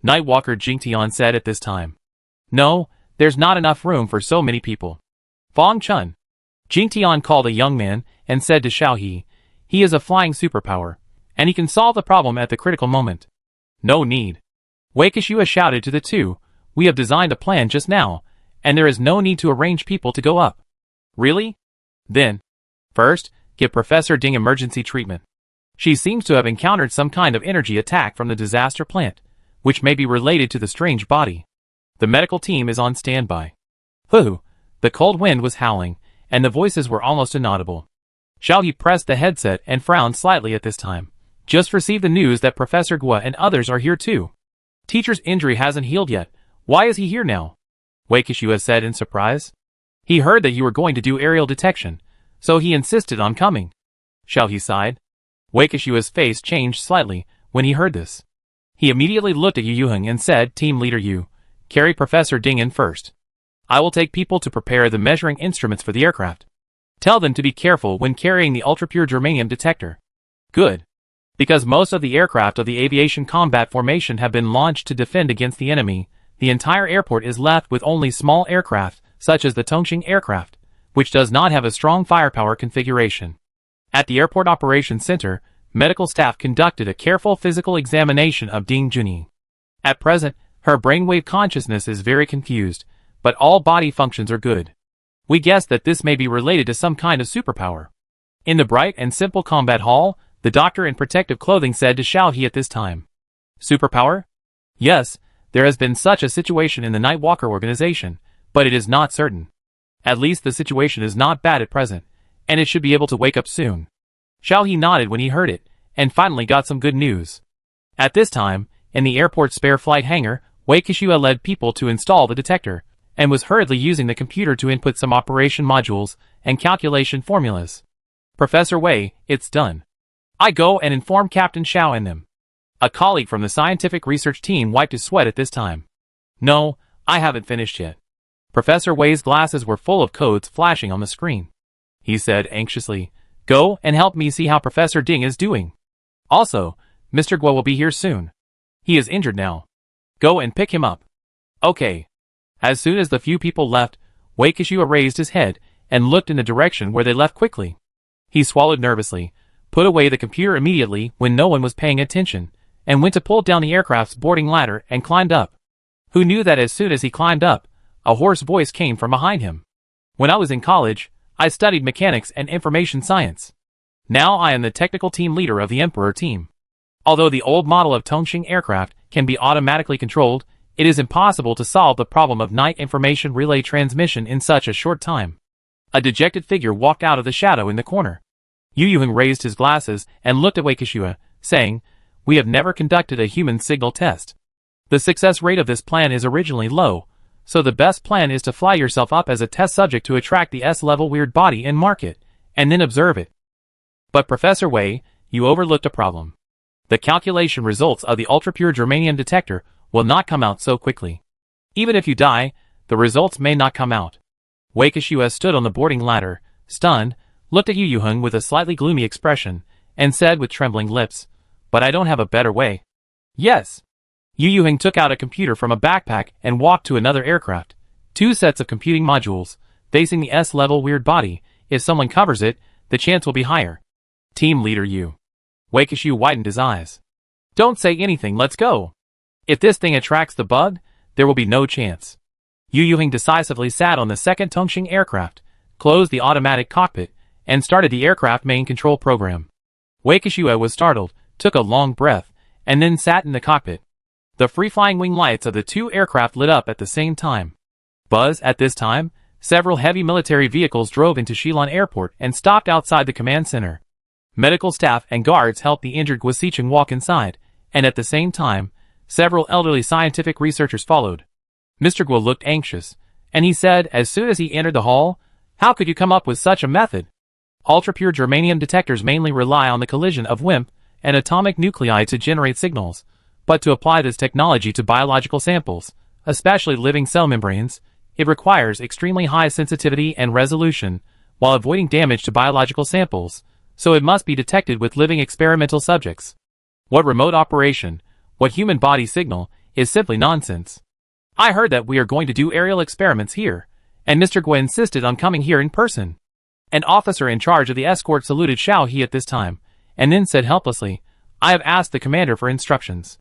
[SPEAKER 1] Nightwalker Jingtian said at this time. No, there's not enough room for so many people. Fong Chun. Jingtian called a young man and said to Xiao He, he is a flying superpower, and he can solve the problem at the critical moment. No need. Wei Kishua shouted to the 2, we have designed a plan just now, and there is no need to arrange people to go up. Really? Then, first, give Professor Ding emergency treatment. She seems to have encountered some kind of energy attack from the disaster plant, which may be related to the strange body. The medical team is on standby. Hoo! The cold wind was howling, and the voices were almost inaudible. Xiao He pressed the headset and frowned slightly at this time. Just received the news that Professor Gua and others are here too. Teacher's injury hasn't healed yet. Why is he here now? Wei Kishua said in surprise. He heard that you were going to do aerial detection, so he insisted on coming. Xiao He sighed. Wei Kishua's face changed slightly when he heard this. He immediately looked at Yu Yuheng and said, Team Leader Yu, carry Professor Ding in first. I will take people to prepare the measuring instruments for the aircraft. Tell them to be careful when carrying the ultra-pure germanium detector. Good. Because most of the aircraft of the aviation combat formation have been launched to defend against the enemy, the entire airport is left with only small aircraft, such as the Tongxing aircraft, which does not have a strong firepower configuration. At the Airport Operations Center, medical staff conducted a careful physical examination of Ding Junyi. At present, her brainwave consciousness is very confused, but all body functions are good. We guess that this may be related to some kind of superpower. In the bright and simple combat hall, the doctor in protective clothing said to Xiao He at this time. Superpower? Yes, there has been such a situation in the Nightwalker organization, but it is not certain. At least the situation is not bad at present, and it should be able to wake up soon. Xiao He nodded when he heard it, and finally got some good news. At this time, in the airport spare flight hangar, Wei Kishua led people to install the detector, and was hurriedly using the computer to input some operation modules and calculation formulas. Professor Wei, it's done. I go and inform Captain Xiao and them. A colleague from the scientific research team wiped his sweat at this time. No, I haven't finished yet. Professor Wei's glasses were full of codes flashing on the screen. He said anxiously, go and help me see how Professor Ding is doing. Also, Mr. Guo will be here soon. He is injured now. Go and pick him up. Okay. As soon as the few people left, Wei Kishua raised his head and looked in the direction where they left quickly. He swallowed nervously, put away the computer immediately when no one was paying attention, and went to pull down the aircraft's boarding ladder and climbed up. Who knew that as soon as he climbed up, a hoarse voice came from behind him. When I was in college, I studied mechanics and information science. Now I am the technical team leader of the Emperor team. Although the old model of Tongxing aircraft can be automatically controlled, it is impossible to solve the problem of night information relay transmission in such a short time. A dejected figure walked out of the shadow in the corner. Yu Yuheng raised his glasses and looked at Wei Kishua, saying, we have never conducted a human signal test. The success rate of this plan is originally low, so the best plan is to fly yourself up as a test subject to attract the S-level weird body and mark it, and then observe it. But Professor Wei, you overlooked a problem. The calculation results of the ultra-pure germanium detector will not come out so quickly. Even if you die, the results may not come out. Wei Kishua stood on the boarding ladder, stunned, looked at Yu Yuheng with a slightly gloomy expression, and said with trembling lips, but I don't have a better way. Yes. Yu Yuheng took out a computer from a backpack and walked to another aircraft. 2 sets of computing modules, facing the S-level weird body. If someone covers it, the chance will be higher. Team Leader Yu. Wei Kishua widened his eyes. Don't say anything, let's go. If this thing attracts the bug, there will be no chance. Yu Yuheng decisively sat on the second Tongxing aircraft, closed the automatic cockpit, and started the aircraft main control program. Wei Kishua was startled, took a long breath, and then sat in the cockpit. The free-flying wing lights of the 2 aircraft lit up at the same time. Buzz, at this time, several heavy military vehicles drove into Shilin Airport and stopped outside the command center. Medical staff and guards helped the injured Guosicheng walk inside, and at the same time, several elderly scientific researchers followed. Mr. Guo looked anxious, and he said as soon as he entered the hall, how could you come up with such a method? Ultra-pure germanium detectors mainly rely on the collision of WIMP and atomic nuclei to generate signals, But to apply this technology to biological samples, especially living cell membranes, it requires extremely high sensitivity and resolution, while avoiding damage to biological samples, so it must be detected with living experimental subjects. What remote operation, what human body signal, is simply nonsense. I heard that we are going to do aerial experiments here, and Mr. Guo insisted on coming here in person. An officer in charge of the escort saluted Xiao He at this time, and then said helplessly, I have asked the commander for instructions.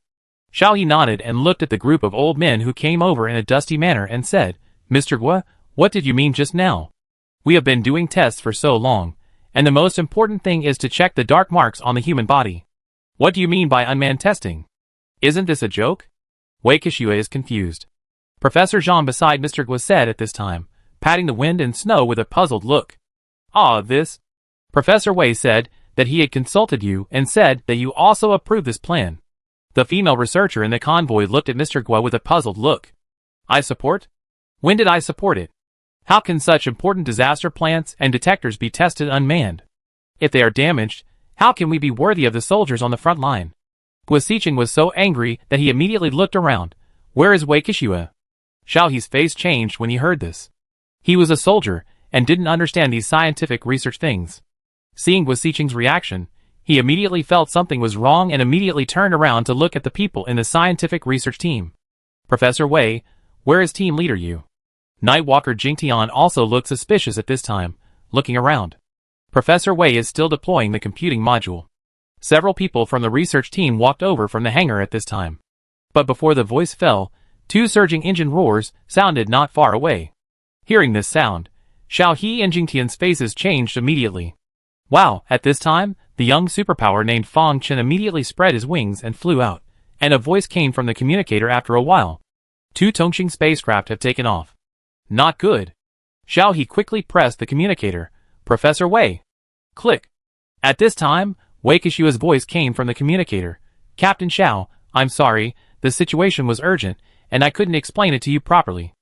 [SPEAKER 1] Xiao He nodded and looked at the group of old men who came over in a dusty manner and said, Mr. Guo, what did you mean just now? We have been doing tests for so long, and the most important thing is to check the dark marks on the human body. What do you mean by unmanned testing? Isn't this a joke? Wei Kishua is confused. Professor Zhang beside Mr. Guo said at this time, patting the wind and snow with a puzzled look. This? Professor Wei said that he had consulted you and said that you also approve this plan. The female researcher in the convoy looked at Mr. Guo with a puzzled look. I support? When did I support it? How can such important disaster plants and detectors be tested unmanned? If they are damaged, how can we be worthy of the soldiers on the front line? Guo Xiqing was so angry that he immediately looked around. Where is Wei Kishua? Xiao He's face changed when he heard this. He was a soldier and didn't understand these scientific research things. Seeing Guo Xiqing's reaction, he immediately felt something was wrong and immediately turned around to look at the people in the scientific research team. Professor Wei, where is team leader Yu? Nightwalker Jingtian also looked suspicious at this time, looking around. Professor Wei is still deploying the computing module. Several people from the research team walked over from the hangar at this time. But before the voice fell, two surging engine roars sounded not far away. Hearing this sound, Xiao He and Jingtian's faces changed immediately. Wow, at this time, the young superpower named Fang Chen immediately spread his wings and flew out, and a voice came from the communicator after a while. Two Tongqing spacecraft have taken off. Not good. Xiao He quickly pressed the communicator. Professor Wei. Click. At this time, Wei Kishua's voice came from the communicator. Captain Xiao, I'm sorry, the situation was urgent, and I couldn't explain it to you properly.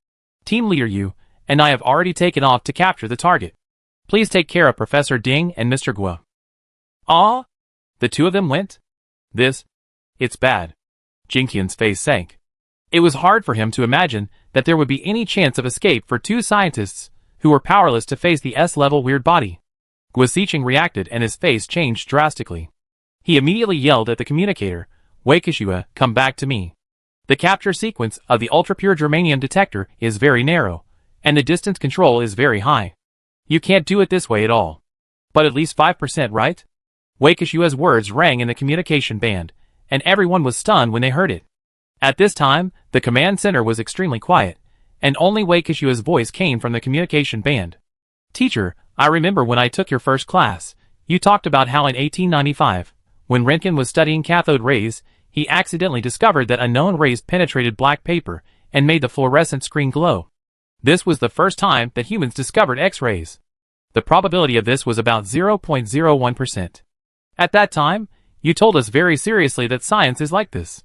[SPEAKER 1] Team leader Yu, and I have already taken off to capture the target. Please take care of Professor Ding and Mr. Guo. The two of them went? It's bad. Jingtian's face sank. It was hard for him to imagine that there would be any chance of escape for two scientists who were powerless to face the S-level weird body. Guo Xiqing reacted and his face changed drastically. He immediately yelled at the communicator, Wei Kishua, come back to me. The capture sequence of the ultra-pure germanium detector is very narrow, and the distance control is very high. You can't do it this way at all. But at least 5%, right? Wei Kishua's words rang in the communication band, and everyone was stunned when they heard it. At this time, the command center was extremely quiet, and only Wei Kishua's voice came from the communication band. Teacher, I remember when I took your first class, you talked about how in 1895, when Röntgen was studying cathode rays, he accidentally discovered that unknown rays penetrated black paper and made the fluorescent screen glow. This was the first time that humans discovered X-rays. The probability of this was about 0.01%. At that time, you told us very seriously that science is like this.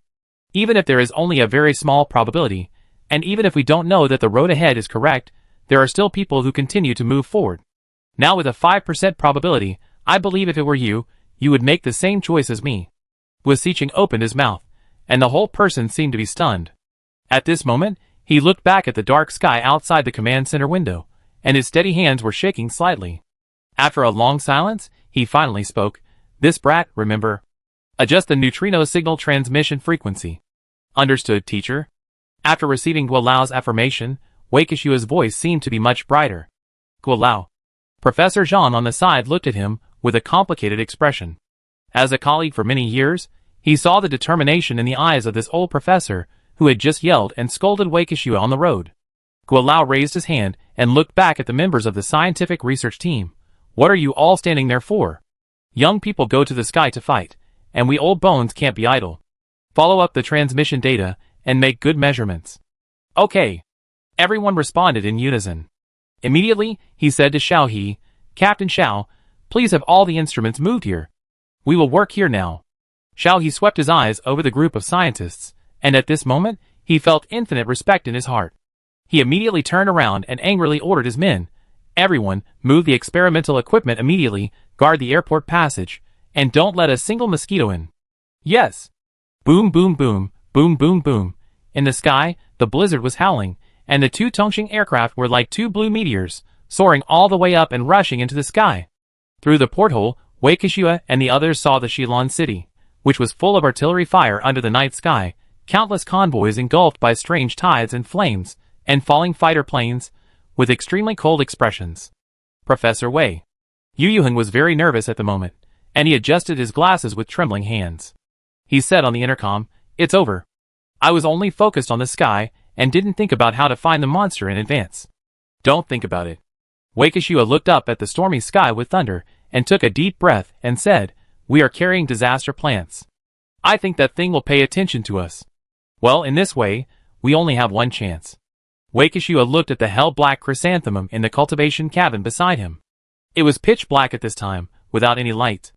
[SPEAKER 1] Even if there is only a very small probability, and even if we don't know that the road ahead is correct, there are still people who continue to move forward. Now with a 5% probability, I believe if it were you, you would make the same choice as me. Guo Xiqing opened his mouth, and the whole person seemed to be stunned. At this moment, he looked back at the dark sky outside the command center window, and his steady hands were shaking slightly. After a long silence, he finally spoke. This brat, remember? Adjust the neutrino signal transmission frequency. Understood, teacher. After receiving Guo Lao's affirmation, Wei Kishua's voice seemed to be much brighter. Guo Lao. Professor Zhang on the side looked at him with a complicated expression. As a colleague for many years, he saw the determination in the eyes of this old professor who had just yelled and scolded Wei Kishua on the road. Guo Lao raised his hand and looked back at the members of the scientific research team. What are you all standing there for? Young people go to the sky to fight, and we old bones can't be idle. Follow up the transmission data and make good measurements. Okay. Everyone responded in unison. Immediately, he said to Xiao He, Captain Xiao, please have all the instruments moved here. We will work here now. Xiao He swept his eyes over the group of scientists, and at this moment, he felt infinite respect in his heart. He immediately turned around and angrily ordered his men, everyone, move the experimental equipment immediately, guard the airport passage, and don't let a single mosquito in. Yes. Boom, boom, boom, boom, boom, boom. In the sky, the blizzard was howling, and the two Tongxing aircraft were like two blue meteors, soaring all the way up and rushing into the sky. Through the porthole, Wei Kishua and the others saw the Shilin city, which was full of artillery fire under the night sky, countless convoys engulfed by strange tides and flames, and falling fighter planes, with extremely cold expressions. Professor Wei. Yu Yuheng was very nervous at the moment, and he adjusted his glasses with trembling hands. He said on the intercom, "It's over. I was only focused on the sky, and didn't think about how to find the monster in advance." "Don't think about it." Wei Kishua looked up at the stormy sky with thunder, and took a deep breath, and said, "We are carrying disaster plants. I think that thing will pay attention to us. Well, in this way, we only have one chance." Wei Kishua looked at the hell-black chrysanthemum in the cultivation cabin beside him. It was pitch black at this time, without any light.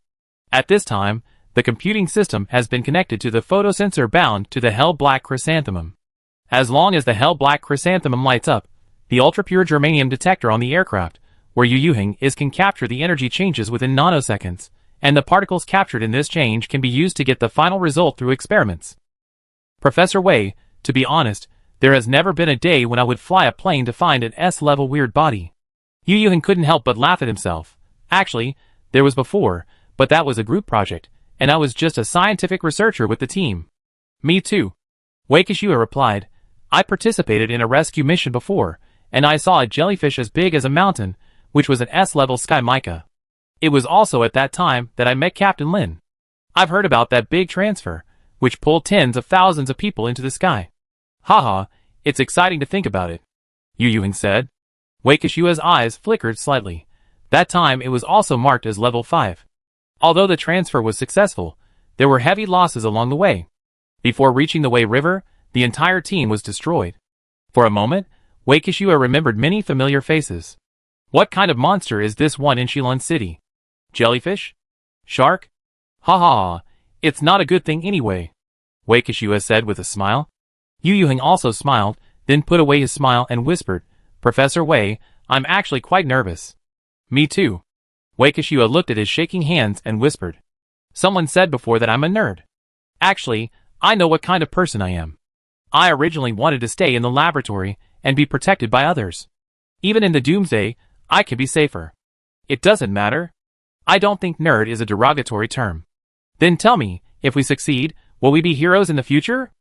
[SPEAKER 1] At this time, the computing system has been connected to the photosensor bound to the hell-black chrysanthemum. As long as the hell-black chrysanthemum lights up, the ultra-pure germanium detector on the aircraft, where Yu Yuheng is, can capture the energy changes within nanoseconds, and the particles captured in this change can be used to get the final result through experiments. Professor Wei, to be honest, there has never been a day when I would fly a plane to find an S-level weird body. Yu Yuheng couldn't help but laugh at himself. Actually, there was before, but that was a group project, and I was just a scientific researcher with the team. Me too. Wei Kishua replied, "I participated in a rescue mission before, and I saw a jellyfish as big as a mountain, which was an S-level sky mica. It was also at that time that I met Captain Lin. I've heard about that big transfer, which pulled tens of thousands of people into the sky. Haha, it's exciting to think about it," Yu Yuheng said. Wei Kishua's eyes flickered slightly. That time it was also marked as level 5. Although the transfer was successful, there were heavy losses along the way. Before reaching the Wei River, the entire team was destroyed. For a moment, Wei Kishua remembered many familiar faces. What kind of monster is this one in Shilin City? Jellyfish? Shark? Ha ha ha, it's not a good thing anyway, Wei Kishua said with a smile. Yu Yuheng also smiled, then put away his smile and whispered, "Professor Wei, I'm actually quite nervous." "Me too." Wei Kishua looked at his shaking hands and whispered, "Someone said before that I'm a nerd. Actually, I know what kind of person I am. I originally wanted to stay in the laboratory and be protected by others. Even in the Doomsday, I can be safer. It doesn't matter. I don't think nerd is a derogatory term. Then tell me, if we succeed, will we be heroes in the future?"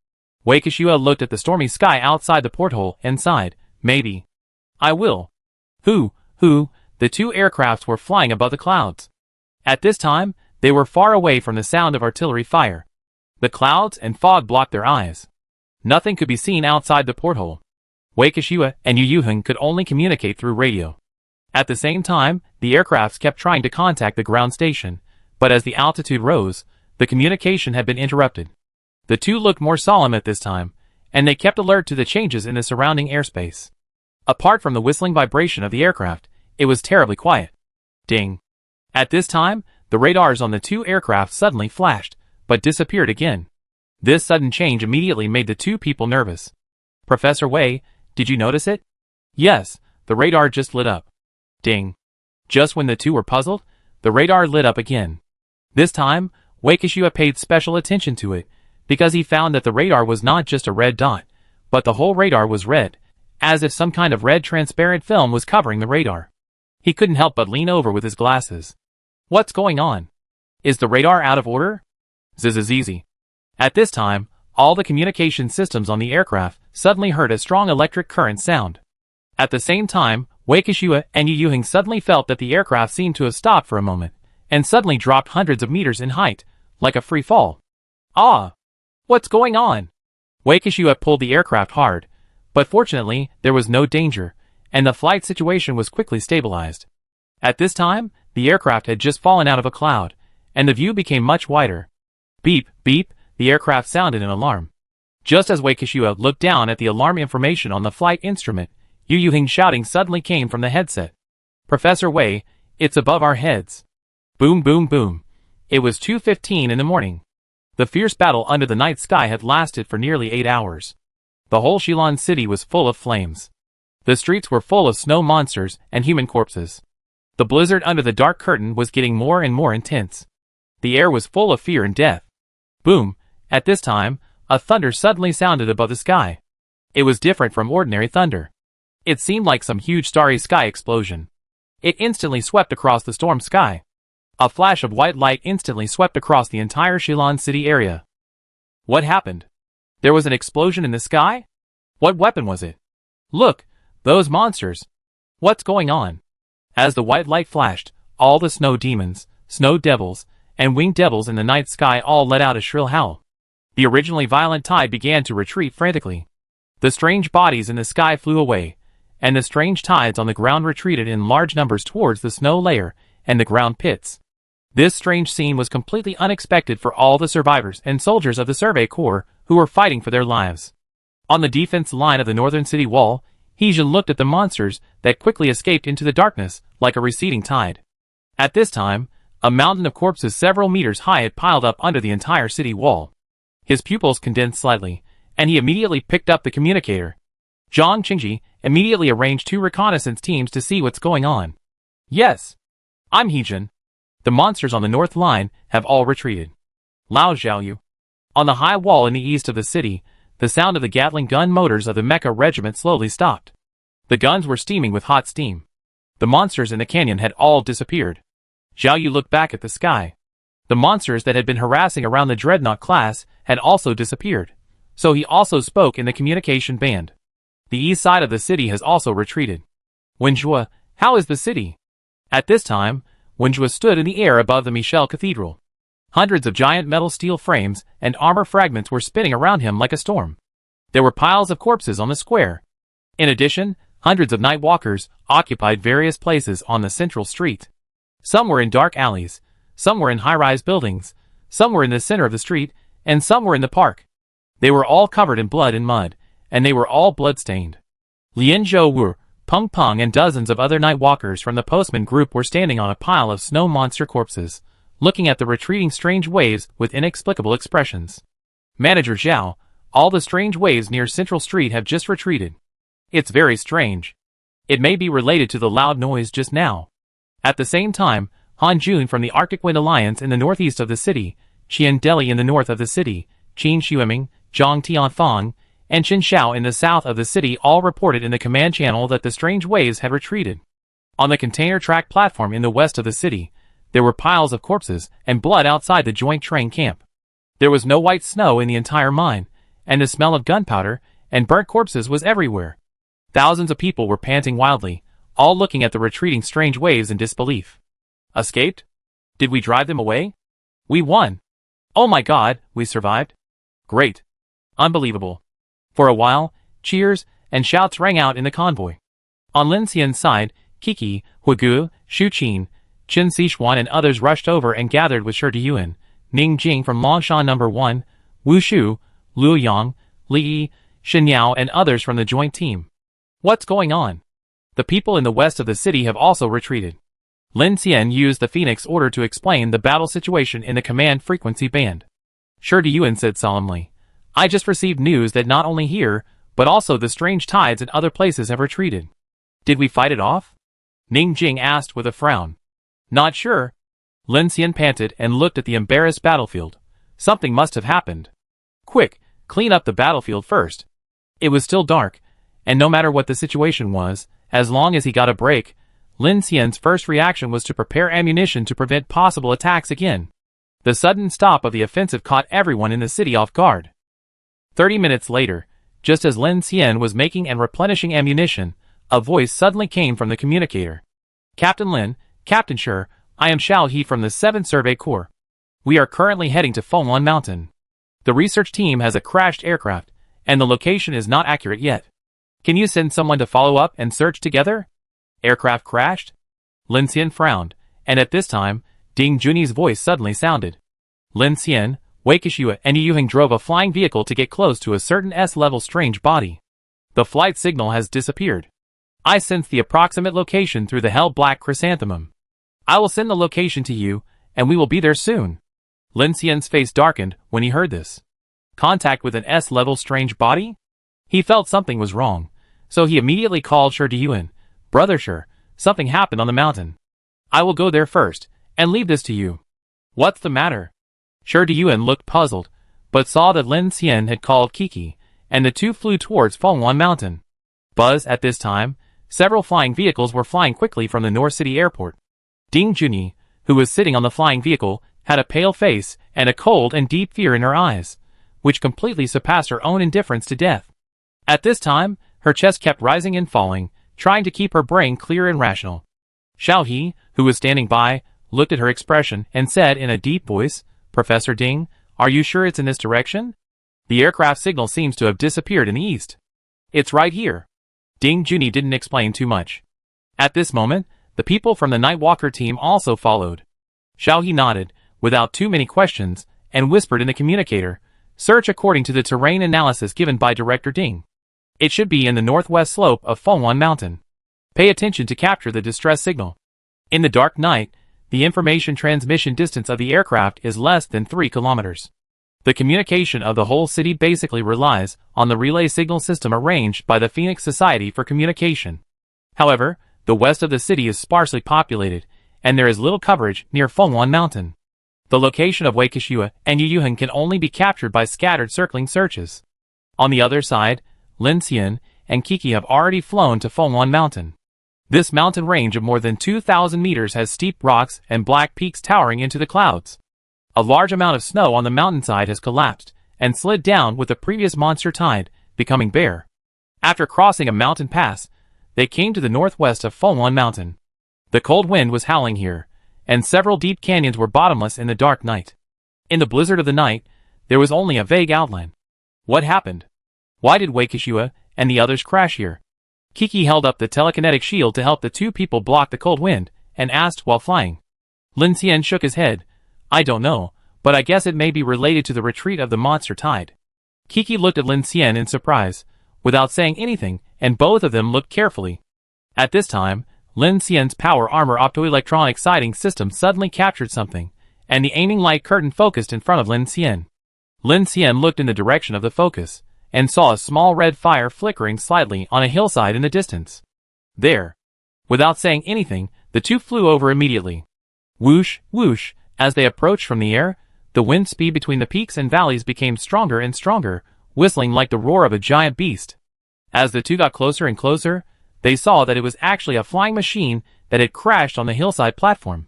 [SPEAKER 1] Wei Kishua looked at the stormy sky outside the porthole and sighed, "Maybe. I will." Who, the two aircrafts were flying above the clouds. At this time, they were far away from the sound of artillery fire. The clouds and fog blocked their eyes. Nothing could be seen outside the porthole. Wei Kishua and Yu Yuheng could only communicate through radio. At the same time, the aircrafts kept trying to contact the ground station, but as the altitude rose, the communication had been interrupted. The two looked more solemn at this time, and they kept alert to the changes in the surrounding airspace. Apart from the whistling vibration of the aircraft, it was terribly quiet. Ding. At this time, the radars on the two aircraft suddenly flashed, but disappeared again. This sudden change immediately made the two people nervous. "Professor Wei, did you notice it?" "Yes, the radar just lit up." Ding. Just when the two were puzzled, the radar lit up again. This time, Wei Kishua paid special attention to it, because he found that the radar was not just a red dot, but the whole radar was red, as if some kind of red transparent film was covering the radar. He couldn't help but lean over with his glasses. "What's going on? Is the radar out of order?" Zzz. At this time, all the communication systems on the aircraft suddenly heard a strong electric current sound. At the same time, Wei Kishua and Yu Yuheng suddenly felt that the aircraft seemed to have stopped for a moment, and suddenly dropped hundreds of meters in height, like a free fall. "Ah! What's going on?" Wei Kishua pulled the aircraft hard, but fortunately there was no danger, and the flight situation was quickly stabilized. At this time, the aircraft had just fallen out of a cloud, and the view became much wider. Beep, beep, the aircraft sounded an alarm. Just as Wei Kishua looked down at the alarm information on the flight instrument, Yu Yuheng shouting suddenly came from the headset. "Professor Wei, it's above our heads." Boom, boom, boom. It was 2:15 in the morning. The fierce battle under the night sky had lasted for nearly 8 hours. The whole Shilin city was full of flames. The streets were full of snow monsters and human corpses. The blizzard under the dark curtain was getting more and more intense. The air was full of fear and death. Boom, At this time, a thunder suddenly sounded above the sky. It was different from ordinary thunder. It seemed like some huge starry sky explosion. It instantly swept across the storm sky. A flash of white light instantly swept across the entire Shilin city area. What happened? There was an explosion in the sky? What weapon was it? Look, those monsters. What's going on? As the white light flashed, all the snow demons, snow devils, and winged devils in the night sky all let out a shrill howl. The originally violent tide began to retreat frantically. The strange bodies in the sky flew away, and the strange tides on the ground retreated in large numbers towards the snow layer and the ground pits. This strange scene was completely unexpected for all the survivors and soldiers of the Survey Corps who were fighting for their lives. On the defense line of the northern city wall, Heejin looked at the monsters that quickly escaped into the darkness like a receding tide. At this time, a mountain of corpses several meters high had piled up under the entire city wall. His pupils condensed slightly, and he immediately picked up the communicator. Zhang Qingji immediately arranged 2 reconnaissance teams to see what's going on. Yes. I'm Heejin. The monsters on the north line have all retreated. Lao Xiaoyu. On the high wall in the east of the city, the sound of the Gatling gun motors of the Mecha regiment slowly stopped. The guns were steaming with hot steam. The monsters in the canyon had all disappeared. Xiaoyu looked back at the sky. The monsters that had been harassing around the Dreadnought class had also disappeared, so he also spoke in the communication band. The east side of the city has also retreated. Wenjue, how is the city? At this time, Wenjue stood in the air above the Michel Cathedral. Hundreds of giant metal steel frames and armor fragments were spinning around him like a storm. There were piles of corpses on the square. In addition, hundreds of night walkers occupied various places on the central street. Some were in dark alleys, some were in high-rise buildings, some were in the center of the street, and some were in the park. They were all covered in blood and mud, and they were all blood-stained. Lin Zhou, Peng Peng and dozens of other night walkers from the postman group were standing on a pile of snow monster corpses, looking at the retreating strange waves with inexplicable expressions. Manager Zhao, all the strange waves near Central Street have just retreated. It's very strange. It may be related to the loud noise just now. At the same time, Han Jun from the Arctic Wind Alliance in the northeast of the city, Qian Deli in the north of the city, Qin Xueming, Zhang Tianfang, and Qin Shao in the south of the city all reported in the command channel that the strange waves had retreated. On the container track platform in the west of the city, there were piles of corpses and blood outside the joint train camp. There was no white snow in the entire mine, and the smell of gunpowder and burnt corpses was everywhere. Thousands of people were panting wildly, all looking at the retreating strange waves in disbelief. Escaped? Did we drive them away? We won. Oh my god, we survived. Great. Unbelievable. For a while, cheers and shouts rang out in the convoy. On Lin Xian's side, Kiki, Huigu, Shu Qin, Chen Xishuan and others rushed over and gathered with Shi Diyuan, Ning Jing from Longshan No. 1, Wu Shu, Liu Yang, Li Yi, Shen Yao and others from the joint team. What's going on? The people in the west of the city have also retreated. Lin Xian used the Phoenix order to explain the battle situation in the command frequency band. Shi Diyuan said solemnly, I just received news that not only here, but also the strange tides in other places have retreated. Did we fight it off? Ning Jing asked with a frown. Not sure. Lin Xian panted and looked at the embarrassed battlefield. Something must have happened. Quick, clean up the battlefield first. It was still dark, and no matter what the situation was, as long as he got a break, Lin Xian's first reaction was to prepare ammunition to prevent possible attacks again. The sudden stop of the offensive caught everyone in the city off guard. 30 minutes later, just as Lin Xian was making and replenishing ammunition, a voice suddenly came from the communicator. Captain Lin, Captain Shi, I am Xiao He from the 7th Survey Corps. We are currently heading to Fengwan Mountain. The research team has a crashed aircraft, and the location is not accurate yet. Can you send someone to follow up and search together? Aircraft crashed? Lin Xian frowned, and at this time, Ding Junyi's voice suddenly sounded. Lin Xian, Wei Kishua and Yu Ying drove a flying vehicle to get close to a certain S-level strange body. The flight signal has disappeared. I sense the approximate location through the Hell Black Chrysanthemum. I will send the location to you, and we will be there soon. Lin Xian's face darkened when he heard this. Contact with an S-level strange body? He felt something was wrong, so he immediately called Shi Diyuan. Brother Shi, something happened on the mountain. I will go there first, and leave this to you. What's the matter? Shi Diyuan looked puzzled, but saw that Lin Xian had called Kiki, and the two flew towards Fenghuan Mountain. Buzz, at this time, several flying vehicles were flying quickly from the North City airport. Ding Junyi, who was sitting on the flying vehicle, had a pale face and a cold and deep fear in her eyes, which completely surpassed her own indifference to death. At this time, her chest kept rising and falling, trying to keep her brain clear and rational. Xiao He, who was standing by, looked at her expression and said in a deep voice, "Professor Ding, are you sure it's in this direction? The aircraft signal seems to have disappeared in the east." "It's right here." Ding Junyi didn't explain too much. At this moment, the people from the Nightwalker team also followed. Xiao He nodded, without too many questions, and whispered in the communicator, "Search according to the terrain analysis given by Director Ding. It should be in the northwest slope of Fenghuan Mountain. Pay attention to capture the distress signal. In the dark night, the information transmission distance of the aircraft is less than 3 kilometers. The communication of the whole city basically relies on the relay signal system arranged by the Phoenix Society for Communication. However, the west of the city is sparsely populated, and there is little coverage near Fenghuan Mountain. The location of Wei Kishua and Yu Yuheng can only be captured by scattered circling searches. On the other side, Lin Xian and Kiki have already flown to Fenghuan Mountain. This mountain range of more than 2,000 meters has steep rocks and black peaks towering into the clouds. A large amount of snow on the mountainside has collapsed and slid down with the previous monster tide, becoming bare. After crossing a mountain pass, they came to the northwest of Fenghuan Mountain. The cold wind was howling here, and several deep canyons were bottomless in the dark night. In the blizzard of the night, there was only a vague outline. What happened? Why did Wei Kishua and the others crash here? Kiki held up the telekinetic shield to help the two people block the cold wind, and asked while flying. Lin Xian shook his head. "I don't know, but I guess it may be related to the retreat of the monster tide." Kiki looked at Lin Xian in surprise, without saying anything, and both of them looked carefully. At this time, Lin Xian's power armor optoelectronic sighting system suddenly captured something, and the aiming light curtain focused in front of Lin Xian. Lin Xian looked in the direction of the focus, and saw a small red fire flickering slightly on a hillside in the distance. There. Without saying anything, the two flew over immediately. Whoosh, whoosh, as they approached from the air, the wind speed between the peaks and valleys became stronger and stronger, whistling like the roar of a giant beast. As the two got closer and closer, they saw that it was actually a flying machine that had crashed on the hillside platform.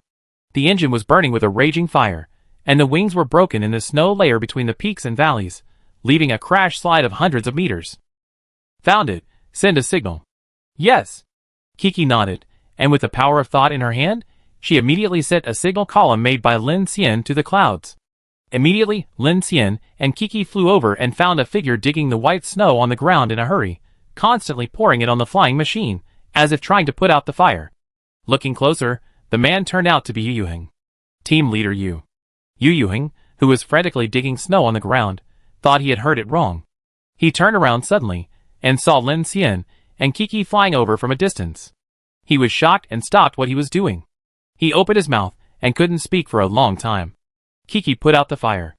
[SPEAKER 1] The engine was burning with a raging fire, and the wings were broken in the snow layer between the peaks and valleys, leaving a crash slide of hundreds of meters. "Found it. Send a signal." "Yes." Kiki nodded, and with the power of thought in her hand, she immediately sent a signal column made by Lin Xian to the clouds. Immediately, Lin Xian and Kiki flew over and found a figure digging the white snow on the ground in a hurry, constantly pouring it on the flying machine, as if trying to put out the fire. Looking closer, the man turned out to be Yu Yuheng. Team leader Yu Yuheng, who was frantically digging snow on the ground, thought he had heard it wrong. He turned around suddenly, and saw Lin Xian and Kiki flying over from a distance. He was shocked and stopped what he was doing. He opened his mouth and couldn't speak for a long time. Kiki put out the fire.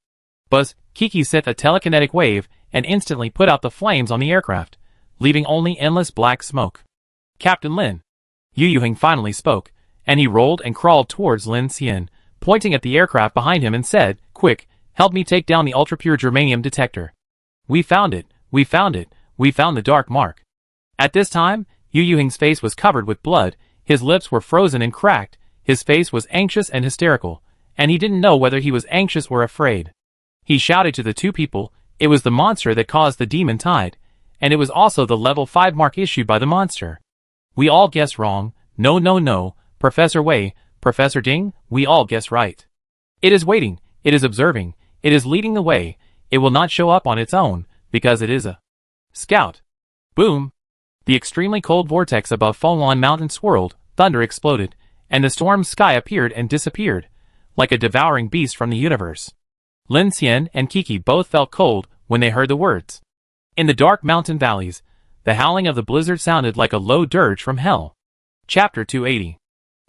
[SPEAKER 1] Buzz, Kiki sent a telekinetic wave and instantly put out the flames on the aircraft, leaving only endless black smoke. "Captain Lin." Yu Yuheng finally spoke, and he rolled and crawled towards Lin Xian, pointing at the aircraft behind him and said, "Quick, help me take down the ultra-pure germanium detector. We found it, we found it, we found the dark mark." At this time, Yu Yuheng's face was covered with blood, his lips were frozen and cracked, his face was anxious and hysterical, and he didn't know whether he was anxious or afraid. He shouted to the two people, it was the monster that caused the demon tide, and it was also the level 5 mark issued by the monster. "We all guessed wrong. No, no, no, Professor Wei, Professor Ding, we all guess right. It is waiting, it is observing, it is leading the way, it will not show up on its own, because it is a scout." Boom! The extremely cold vortex above Fenghuan Mountain swirled, thunder exploded, and the storm sky appeared and disappeared, like a devouring beast from the universe. Lin Xian and Kiki both felt cold when they heard the words. In the dark mountain valleys, the howling of the blizzard sounded like a low dirge from hell. Chapter 280.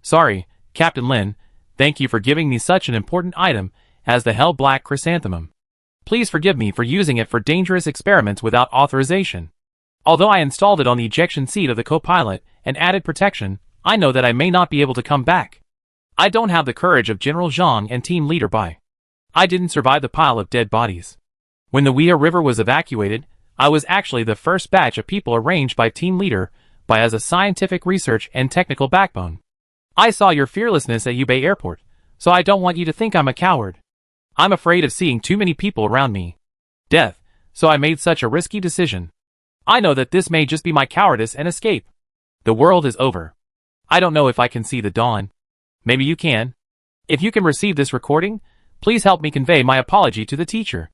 [SPEAKER 1] Sorry, Captain Lin, thank you for giving me such an important item as the Hell Black Chrysanthemum. Please forgive me for using it for dangerous experiments without authorization. Although I installed it on the ejection seat of the co-pilot and added protection, I know that I may not be able to come back. I don't have the courage of General Zhang and team leader Bai. I didn't survive the pile of dead bodies. When the Weah River was evacuated, I was actually the first batch of people arranged by team leader by as a scientific research and technical backbone. I saw your fearlessness at Ubei Airport, so I don't want you to think I'm a coward. I'm afraid of seeing too many people around me. Death, so I made such a risky decision. I know that this may just be my cowardice and escape. The world is over. I don't know if I can see the dawn. Maybe you can. If you can receive this recording, please help me convey my apology to the teacher.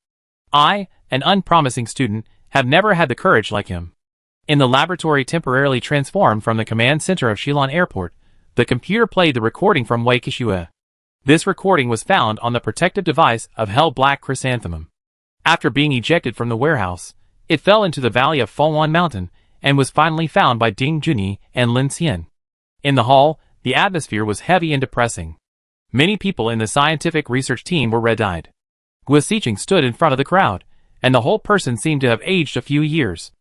[SPEAKER 1] I, an unpromising student, have never had the courage like him. In the laboratory temporarily transformed from the command center of Shillong Airport, the computer played the recording from Waikishua. This recording was found on the protective device of Hell Black Chrysanthemum. After being ejected from the warehouse, it fell into the valley of Folwan Mountain and was finally found by Ding Junyi and Lin Xian. In the hall, the atmosphere was heavy and depressing. Many people in the scientific research team were red-eyed. Guo Siqing stood in front of the crowd, and the whole person seemed to have aged a few years.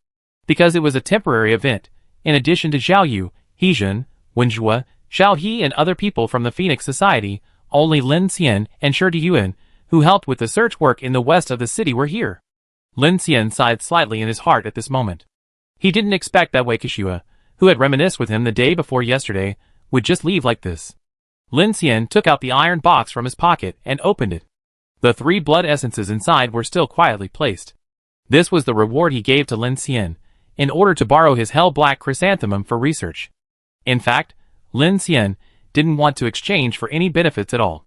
[SPEAKER 1] Because it was a temporary event, in addition to Zhao Yu, He Jun, Wen Zhua, Xiao He and other people from the Phoenix Society, only Lin Xian and Shi Yuan, who helped with the search work in the west of the city, were here. Lin Xian sighed slightly in his heart at this moment. He didn't expect that Waikishua, who had reminisced with him the day before yesterday, would just leave like this. Lin Xian took out the iron box from his pocket and opened it. The 3 blood essences inside were still quietly placed. This was the reward he gave to Lin Xian, in order to borrow his Hell Black Chrysanthemum for research. In fact, Lin Xian didn't want to exchange for any benefits at all.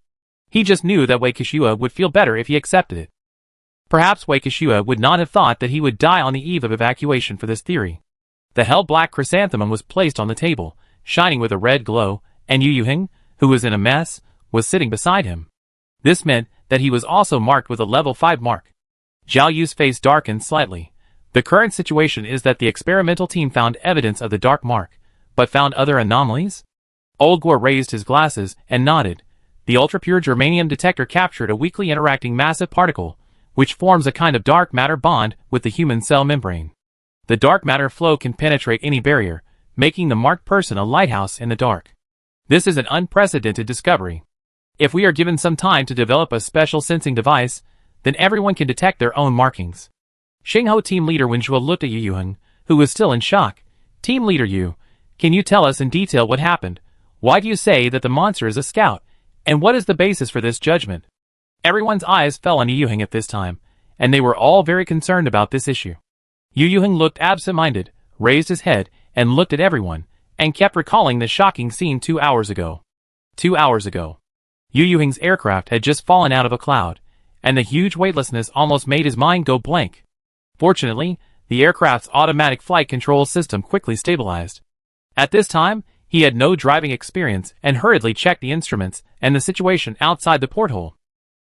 [SPEAKER 1] He just knew that Waikishua would feel better if he accepted it. Perhaps Waikishua would not have thought that he would die on the eve of evacuation for this theory. The Hell Black Chrysanthemum was placed on the table, shining with a red glow, and Yu Yuheng, who was in a mess, was sitting beside him. This meant that he was also marked with a level 5 mark. Zhao Yu's face darkened slightly. The current situation is that the experimental team found evidence of the dark mark, but found other anomalies? Old Guo raised his glasses and nodded. The ultra-pure germanium detector captured a weakly interacting massive particle, which forms a kind of dark matter bond with the human cell membrane. The dark matter flow can penetrate any barrier, making the marked person a lighthouse in the dark. This is an unprecedented discovery. If we are given some time to develop a special sensing device, then everyone can detect their own markings. Xingho team leader Wen Zhua looked at Yu Yuheng, who was still in shock. Team leader Yu, can you tell us in detail what happened? Why do you say that the monster is a scout? And what is the basis for this judgment? Everyone's eyes fell on Yu Yuheng at this time, and they were all very concerned about this issue. Yu Yuheng looked absent-minded, raised his head, and looked at everyone, and kept recalling the shocking scene 2 hours ago. 2 hours ago. Yu Yuheng's aircraft had just fallen out of a cloud, and the huge weightlessness almost made his mind go blank. Fortunately, the aircraft's automatic flight control system quickly stabilized. At this time, he had no driving experience and hurriedly checked the instruments and the situation outside the porthole.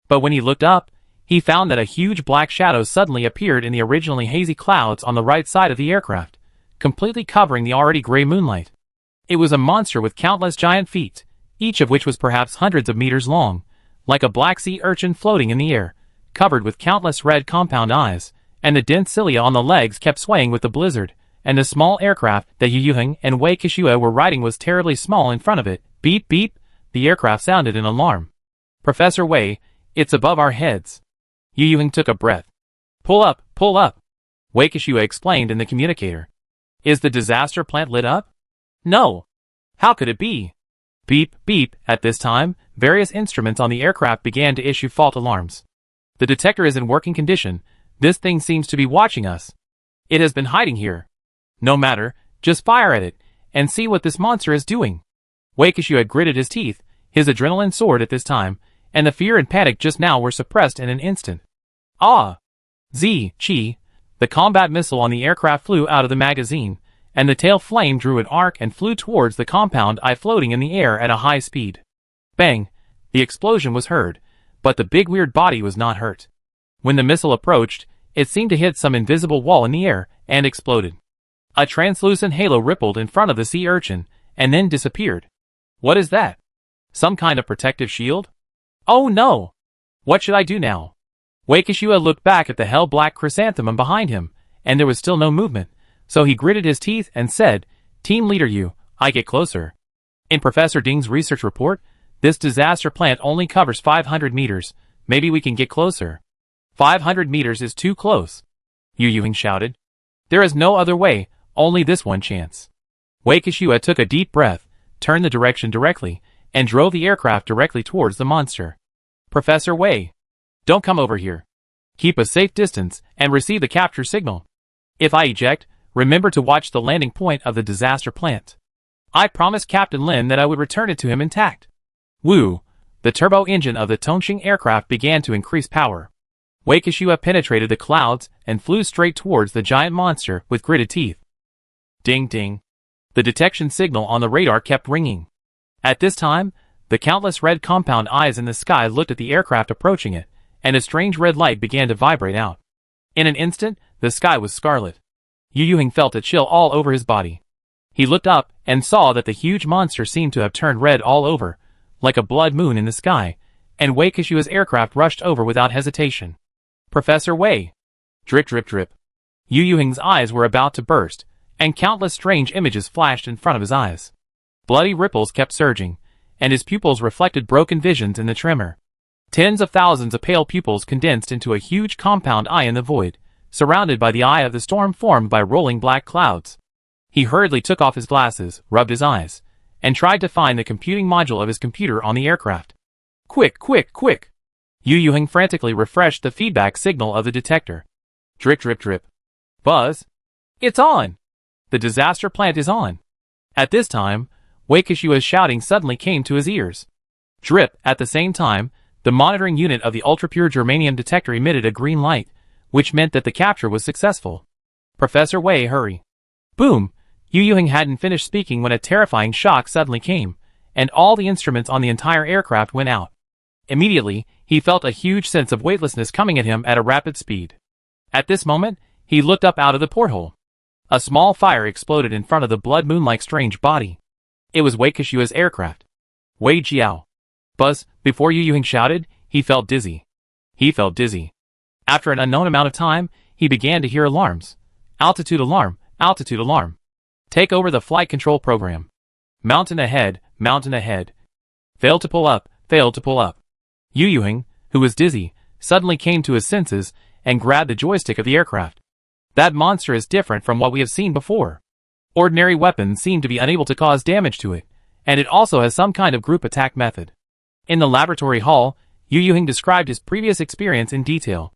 [SPEAKER 1] But when he looked up, he found that a huge black shadow suddenly appeared in the originally hazy clouds on the right side of the aircraft, completely covering the already gray moonlight. It was a monster with countless giant feet, each of which was perhaps hundreds of meters long, like a black sea urchin floating in the air, covered with countless red compound eyes, and the dense cilia on the legs kept swaying with the blizzard, and the small aircraft that Yu Yuheng and Wei Kishua were riding was terribly small in front of it. Beep beep, the aircraft sounded in alarm. Professor Wei, it's above our heads. Yu Yuheng took a breath. Pull up, pull up. Wei Kishua explained in the communicator. Is the disaster plant lit up? No. How could it be? Beep beep, at this time, various instruments on the aircraft began to issue fault alarms. The detector is in working condition. This thing seems to be watching us. It has been hiding here. No matter, just fire at it, and see what this monster is doing. Wei Kishua gritted his teeth, his adrenaline soared at this time, and the fear and panic just now were suppressed in an instant. Ah! Chi! The combat missile on the aircraft flew out of the magazine, and the tail flame drew an arc and flew towards the compound eye floating in the air at a high speed. Bang! The explosion was heard, but the big weird body was not hurt. When the missile approached, it seemed to hit some invisible wall in the air, and exploded. A translucent halo rippled in front of the sea urchin, and then disappeared. What is that? Some kind of protective shield? Oh no! What should I do now? Wei Kishua looked back at the Hell Black Chrysanthemum behind him, and there was still no movement, so he gritted his teeth and said, Team Leader Yu, I get closer. In Professor Ding's research report, this disaster plant only covers 500 meters, maybe we can get closer. 500 meters is too close, Yu Yuheng shouted. There is no other way, only this one chance. Wei Kishua took a deep breath, turned the direction directly, and drove the aircraft directly towards the monster. Professor Wei, don't come over here. Keep a safe distance and receive the capture signal. If I eject, remember to watch the landing point of the disaster plant. I promised Captain Lin that I would return it to him intact. Woo! The turbo engine of the Tongqing aircraft began to increase power. Wei Kishua penetrated the clouds and flew straight towards the giant monster with gritted teeth. Ding ding. The detection signal on the radar kept ringing. At this time, the countless red compound eyes in the sky looked at the aircraft approaching it, and a strange red light began to vibrate out. In an instant, the sky was scarlet. Yu Yuheng felt a chill all over his body. He looked up and saw that the huge monster seemed to have turned red all over, like a blood moon in the sky, and Wei Kishua's aircraft rushed over without hesitation. Professor Wei. Drip drip drip. Yu Yuheng's eyes were about to burst, and countless strange images flashed in front of his eyes. Bloody ripples kept surging, and his pupils reflected broken visions in the tremor. Tens of thousands of pale pupils condensed into a huge compound eye in the void, surrounded by the eye of the storm formed by rolling black clouds. He hurriedly took off his glasses, rubbed his eyes, and tried to find the computing module of his computer on the aircraft. Quick, quick, quick! Yu Yuheng frantically refreshed the feedback signal of the detector. Drip, drip, drip. Buzz! It's on! The disaster plant is on! At this time, Wei Kishua's shouting suddenly came to his ears. Drip! At the same time, the monitoring unit of the ultra-pure germanium detector emitted a green light, which meant that the capture was successful. Professor Wei, hurry! Boom! Yu Yuheng hadn't finished speaking when a terrifying shock suddenly came, and all the instruments on the entire aircraft went out. Immediately, he felt a huge sense of weightlessness coming at him at a rapid speed. At this moment, he looked up out of the porthole. A small fire exploded in front of the blood moon-like strange body. It was Wei Kishua's aircraft. Wei Jiao. Buzz, before Yu Yuheng shouted, he felt dizzy. He felt dizzy. After an unknown amount of time, he began to hear alarms. Altitude alarm, altitude alarm. Take over the flight control program. Mountain ahead, mountain ahead. Failed to pull up, failed to pull up. Yu Yuheng, who was dizzy, suddenly came to his senses and grabbed the joystick of the aircraft. That monster is different from what we have seen before. Ordinary weapons seem to be unable to cause damage to it, and it also has some kind of group attack method. In the laboratory hall, Yu Yuheng described his previous experience in detail.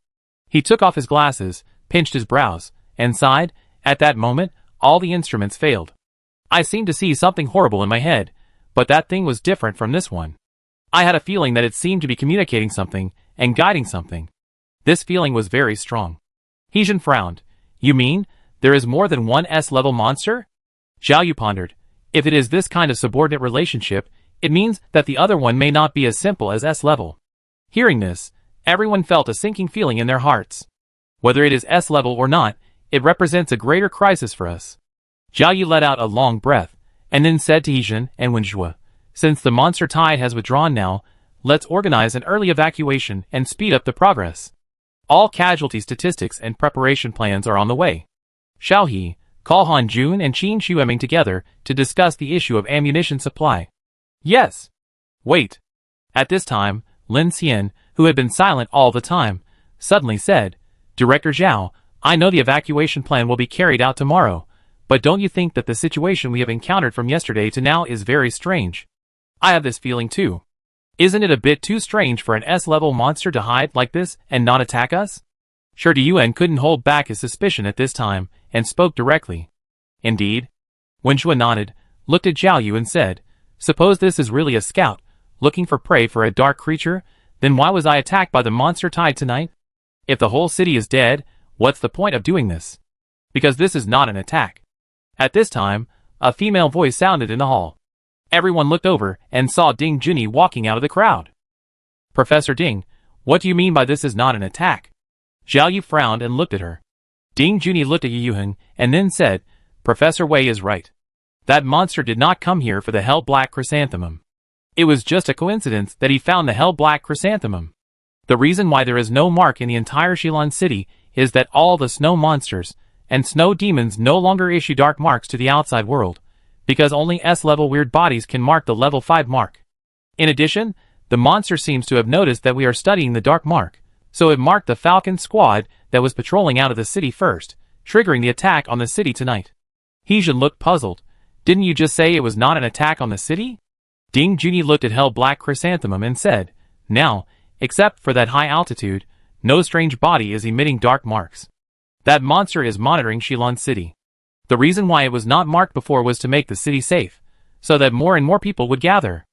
[SPEAKER 1] He took off his glasses, pinched his brows, and sighed. At that moment, all the instruments failed. I seemed to see something horrible in my head, but that thing was different from this one. I had a feeling that it seemed to be communicating something and guiding something. This feeling was very strong. Heijin frowned. You mean, there is more than one S-level monster? Zhao Yu pondered. If it is this kind of subordinate relationship, it means that the other one may not be as simple as S-level. Hearing this, everyone felt a sinking feeling in their hearts. Whether it is S-level or not, it represents a greater crisis for us. Zhao Yu let out a long breath, and then said to Heijin and Wenjue, since the monster tide has withdrawn now, let's organize an early evacuation and speed up the progress. All casualty statistics and preparation plans are on the way. Xiao He, call Han Jun and Qin Shueming together to discuss the issue of ammunition supply. Yes. Wait. At this time, Lin Xian, who had been silent all the time, suddenly said, Director Zhao, I know the evacuation plan will be carried out tomorrow, but don't you think that the situation we have encountered from yesterday to now is very strange? I have this feeling too. Isn't it a bit too strange for an S-level monster to hide like this and not attack us? Shi Diyuan couldn't hold back his suspicion at this time, and spoke directly. Indeed. Wenjue nodded, looked at Zhao Yu and said, suppose this is really a scout, looking for prey for a dark creature, then why was I attacked by the monster tide tonight? If the whole city is dead, what's the point of doing this? Because this is not an attack. At this time, a female voice sounded in the hall. Everyone looked over and saw Ding Junyi walking out of the crowd. Professor Ding, what do you mean by this is not an attack? Zhao Yu frowned and looked at her. Ding Junyi looked at Yu Yuheng and then said, Professor Wei is right. That monster did not come here for the Hell Black Chrysanthemum. It was just a coincidence that he found the Hell Black Chrysanthemum. The reason why there is no mark in the entire Shilin city is that all the snow monsters and snow demons no longer issue dark marks to the outside world, because only S-level weird bodies can mark the level 5 mark. In addition, the monster seems to have noticed that we are studying the dark mark, so it marked the Falcon squad that was patrolling out of the city first, triggering the attack on the city tonight. Heejun looked puzzled. Didn't you just say it was not an attack on the city? Ding Junyi looked at Hell Black Chrysanthemum and said, now, except for that high altitude, no strange body is emitting dark marks. That monster is monitoring Shilon City. The reason why it was not marked before was to make the city safe, so that more and more people would gather.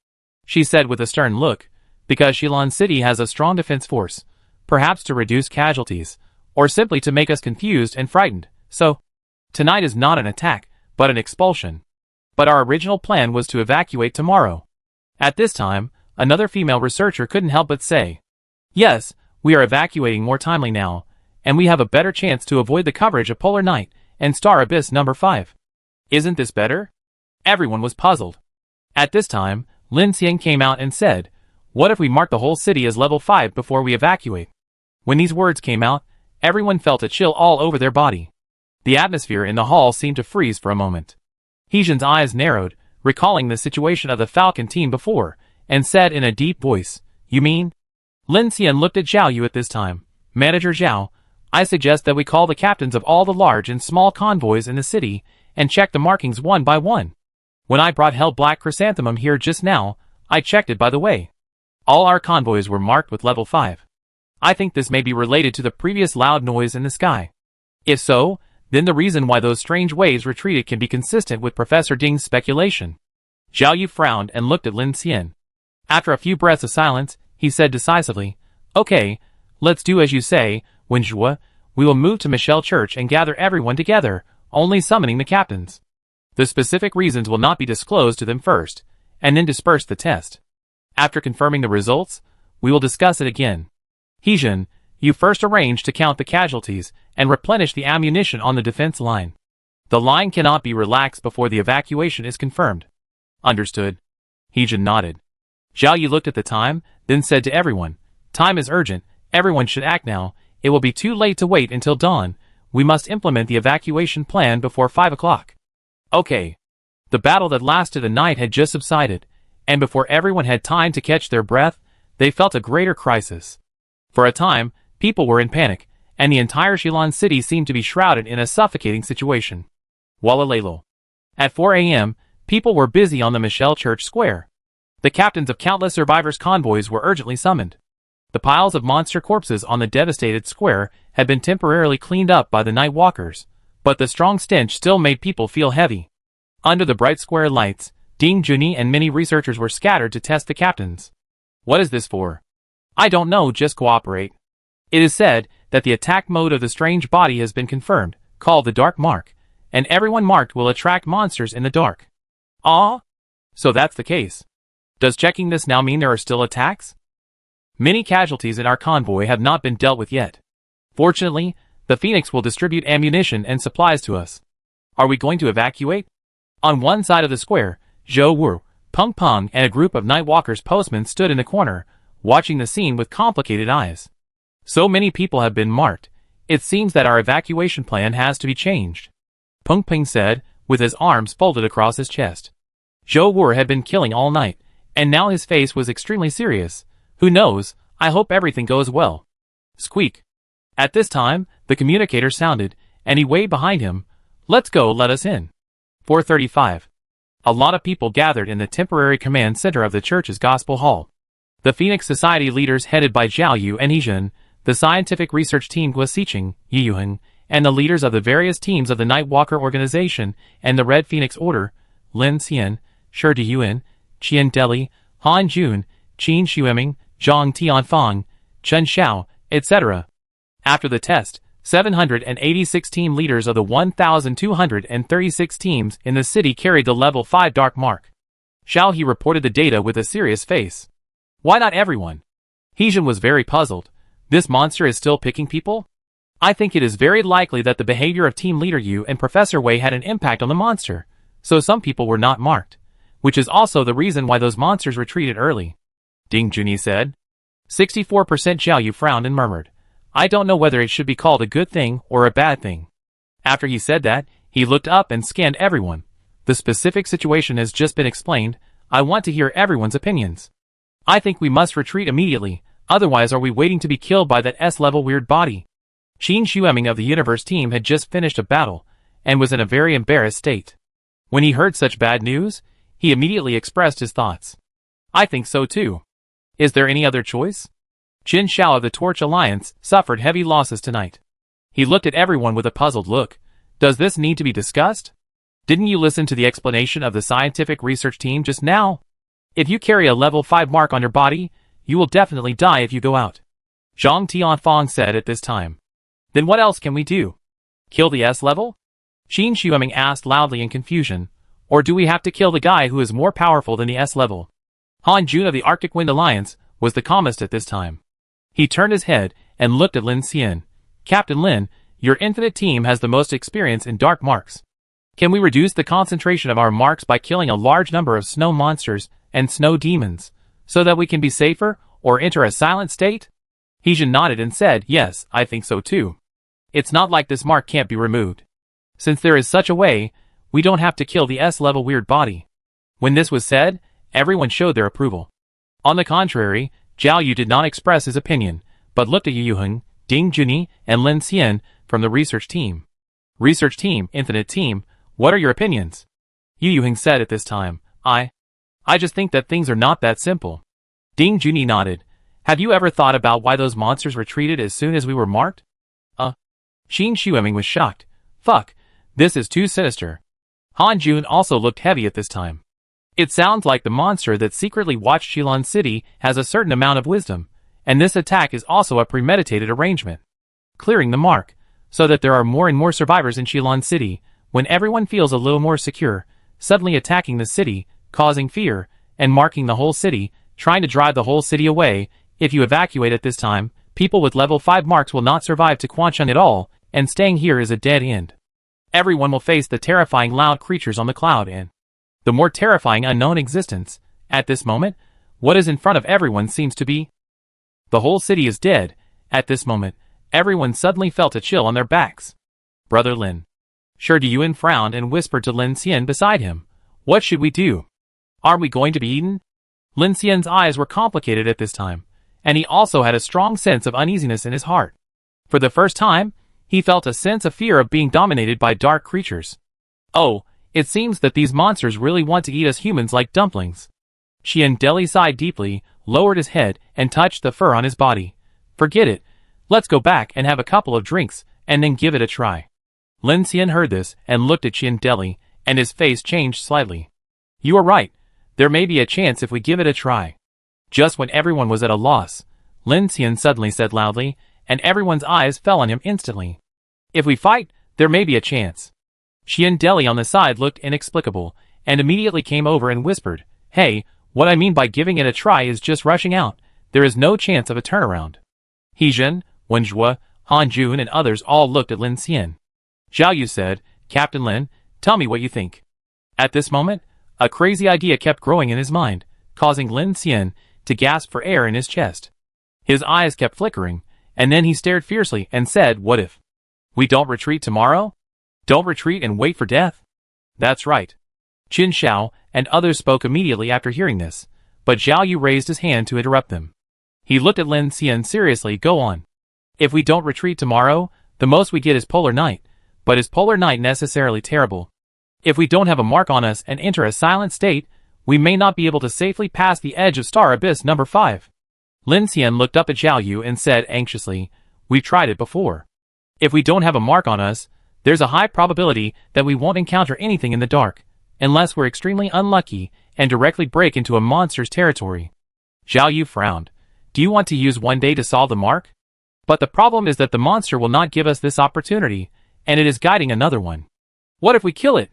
[SPEAKER 1] She said with a stern look, because Shilon City has a strong defense force, perhaps to reduce casualties, or simply to make us confused and frightened, so tonight is not an attack, but an expulsion. But our original plan was to evacuate tomorrow. At this time, another female researcher couldn't help but say, yes, we are evacuating more timely now, and we have a better chance to avoid the coverage of Polar Night and Star Abyss number 5. Isn't this better? Everyone was puzzled. At this time, Lin Xian came out and said, what if we mark the whole city as level 5 before we evacuate? When these words came out, everyone felt a chill all over their body. The atmosphere in the hall seemed to freeze for a moment. Heejun's eyes narrowed, recalling the situation of the Falcon team before, and said in a deep voice, you mean? Lin Xian looked at Zhao Yu at this time. Manager Zhao, I suggest that we call the captains of all the large and small convoys in the city and check the markings one by one. When I brought Hell Black Chrysanthemum here just now, I checked it by the way. All our convoys were marked with level 5. I think this may be related to the previous loud noise in the sky. If so, then the reason why those strange waves retreated can be consistent with Professor Ding's speculation. Zhao Yu frowned and looked at Lin Xian. After a few breaths of silence, he said decisively, okay, let's do as you say, Wenjue. We will move to Michelle Church and gather everyone together, only summoning the captains. The specific reasons will not be disclosed to them first, and then disperse the test. After confirming the results, we will discuss it again. Heejun, you first arrange to count the casualties and replenish the ammunition on the defense line. The line cannot be relaxed before the evacuation is confirmed. Understood. Heejun nodded. Zhao Yu looked at the time, then said to everyone, time is urgent, everyone should act now, it will be too late to wait until dawn, we must implement the evacuation plan before 5 o'clock. Okay. The battle that lasted a night had just subsided, and before everyone had time to catch their breath, they felt a greater crisis. For a time, people were in panic, and the entire Shilon city seemed to be shrouded in a suffocating situation. Walalelo. At 4 a.m., people were busy on the Michelle Church Square. The captains of countless survivors' convoys were urgently summoned. The piles of monster corpses on the devastated square had been temporarily cleaned up by the night walkers, but the strong stench still made people feel heavy. Under the bright square lights, Ding Junyi and many researchers were scattered to test the captains. What is this for? I don't know, just cooperate. It is said that the attack mode of the strange body has been confirmed, called the Dark Mark, and everyone marked will attract monsters in the dark. Ah? So that's the case. Does checking this now mean there are still attacks? Many casualties in our convoy have not been dealt with yet. Fortunately, the Phoenix will distribute ammunition and supplies to us. Are we going to evacuate? On one side of the square, Zhou Wu, Peng Peng and a group of Nightwalkers postmen stood in the corner, watching the scene with complicated eyes. So many people have been marked, it seems that our evacuation plan has to be changed. Peng Peng said, with his arms folded across his chest. Zhou Wu had been killing all night, and now his face was extremely serious. Who knows, I hope everything goes well. Squeak. At this time, the communicator sounded, and he waved behind him. Let's go, let us in. 4:35. A lot of people gathered in the temporary command center of the church's gospel hall. The Phoenix Society leaders headed by Zhao Yu and Heejun, the scientific research team Guo Xiqing, Yi Yuheng, and the leaders of the various teams of the Nightwalker organization and the Red Phoenix Order, Lin Xian, Shi Diyuan, Qian Deli, Han Jun, Qin Xueming, Zhang Tianfang, Chen Xiao, etc. After the test, 786 team leaders of the 1,236 teams in the city carried the level 5 dark mark. Xiao He reported the data with a serious face. Why not everyone? Heejun was very puzzled. This monster is still picking people? I think it is very likely that the behavior of Team Leader Yu and Professor Wei had an impact on the monster, so some people were not marked, which is also the reason why those monsters retreated early. Ding Junyi said. 64% Zhao Yu frowned and murmured, I don't know whether it should be called a good thing or a bad thing. After he said that, he looked up and scanned everyone. The specific situation has just been explained. I want to hear everyone's opinions. I think we must retreat immediately. Otherwise are we waiting to be killed by that S-level weird body? Qin Shueming of the Universe team had just finished a battle, and was in a very embarrassed state. When he heard such bad news, he immediately expressed his thoughts. I think so too. Is there any other choice? Jin Xiao of the Torch Alliance suffered heavy losses tonight. He looked at everyone with a puzzled look. Does this need to be discussed? Didn't you listen to the explanation of the scientific research team just now? If you carry a level 5 mark on your body, you will definitely die if you go out. Zhang Tianfang said at this time. Then what else can we do? Kill the S level? Qin Shueming asked loudly in confusion. Or do we have to kill the guy who is more powerful than the S level? Han Jun of the Arctic Wind Alliance was the calmest at this time. He turned his head and looked at Lin Xian. Captain Lin, your infinite team has the most experience in dark marks. Can we reduce the concentration of our marks by killing a large number of snow monsters and snow demons, so that we can be safer or enter a silent state? Heijin nodded and said, yes, I think so too. It's not like this mark can't be removed. Since there is such a way, we don't have to kill the S-level weird body. When this was said, everyone showed their approval. On the contrary, Zhao Yu did not express his opinion, but looked at Yu Yuheng, Ding Junyi, and Lin Xian from the research team. Research team, infinite team, what are your opinions? Yu Yuheng said at this time, I just think that things are not that simple. Ding Junyi nodded. Have you ever thought about why those monsters retreated as soon as we were marked? Qin Shueming was shocked. Fuck, this is too sinister. Han Jun also looked heavy at this time. It sounds like the monster that secretly watched Shilon City has a certain amount of wisdom, and this attack is also a premeditated arrangement. Clearing the mark, so that there are more and more survivors in Shilon City, when everyone feels a little more secure, suddenly attacking the city, causing fear, and marking the whole city, trying to drive the whole city away. If you evacuate at this time, people with level 5 marks will not survive to Quanchun at all, and staying here is a dead end. Everyone will face the terrifying loud creatures on the cloud and the more terrifying unknown existence. At this moment, what is in front of everyone seems to be the whole city is dead. At this moment, everyone suddenly felt a chill on their backs. Brother Lin. Shi Diyuan frowned and whispered to Lin Xian beside him. What should we do? Are we going to be eaten? Lin Xian's eyes were complicated at this time, and he also had a strong sense of uneasiness in his heart. For the first time, he felt a sense of fear of being dominated by dark creatures. Oh, it seems that these monsters really want to eat us humans like dumplings. Xian Deli sighed deeply, lowered his head, and touched the fur on his body. Forget it. Let's go back and have a couple of drinks, and then give it a try. Lin Xian heard this and looked at Xian Deli, and his face changed slightly. You are right. There may be a chance if we give it a try. Just when everyone was at a loss, Lin Xian suddenly said loudly, and everyone's eyes fell on him instantly. If we fight, there may be a chance. Xian Deli on the side looked inexplicable, and immediately came over and whispered, Hey, what I mean by giving it a try is just rushing out. There is no chance of a turnaround. Heijin, Wenjue, Han Jun and others all looked at Lin Xian. Zhao Yu said, Captain Lin, tell me what you think. At this moment, a crazy idea kept growing in his mind, causing Lin Xian to gasp for air in his chest. His eyes kept flickering, and then he stared fiercely and said, What if we don't retreat tomorrow? Don't retreat and wait for death? That's right. Qin Xiao and others spoke immediately after hearing this, but Zhao Yu raised his hand to interrupt them. He looked at Lin Xian seriously. Go on. If we don't retreat tomorrow, the most we get is polar night, but is polar night necessarily terrible? If we don't have a mark on us and enter a silent state, we may not be able to safely pass the edge of Star Abyss number 5. Lin Xian looked up at Zhao Yu and said anxiously, We've tried it before. If we don't have a mark on us, there's a high probability that we won't encounter anything in the dark, unless we're extremely unlucky and directly break into a monster's territory. Zhao Yu frowned. Do you want to use one day to solve the mark? But the problem is that the monster will not give us this opportunity, and it is guiding another one. What if we kill it?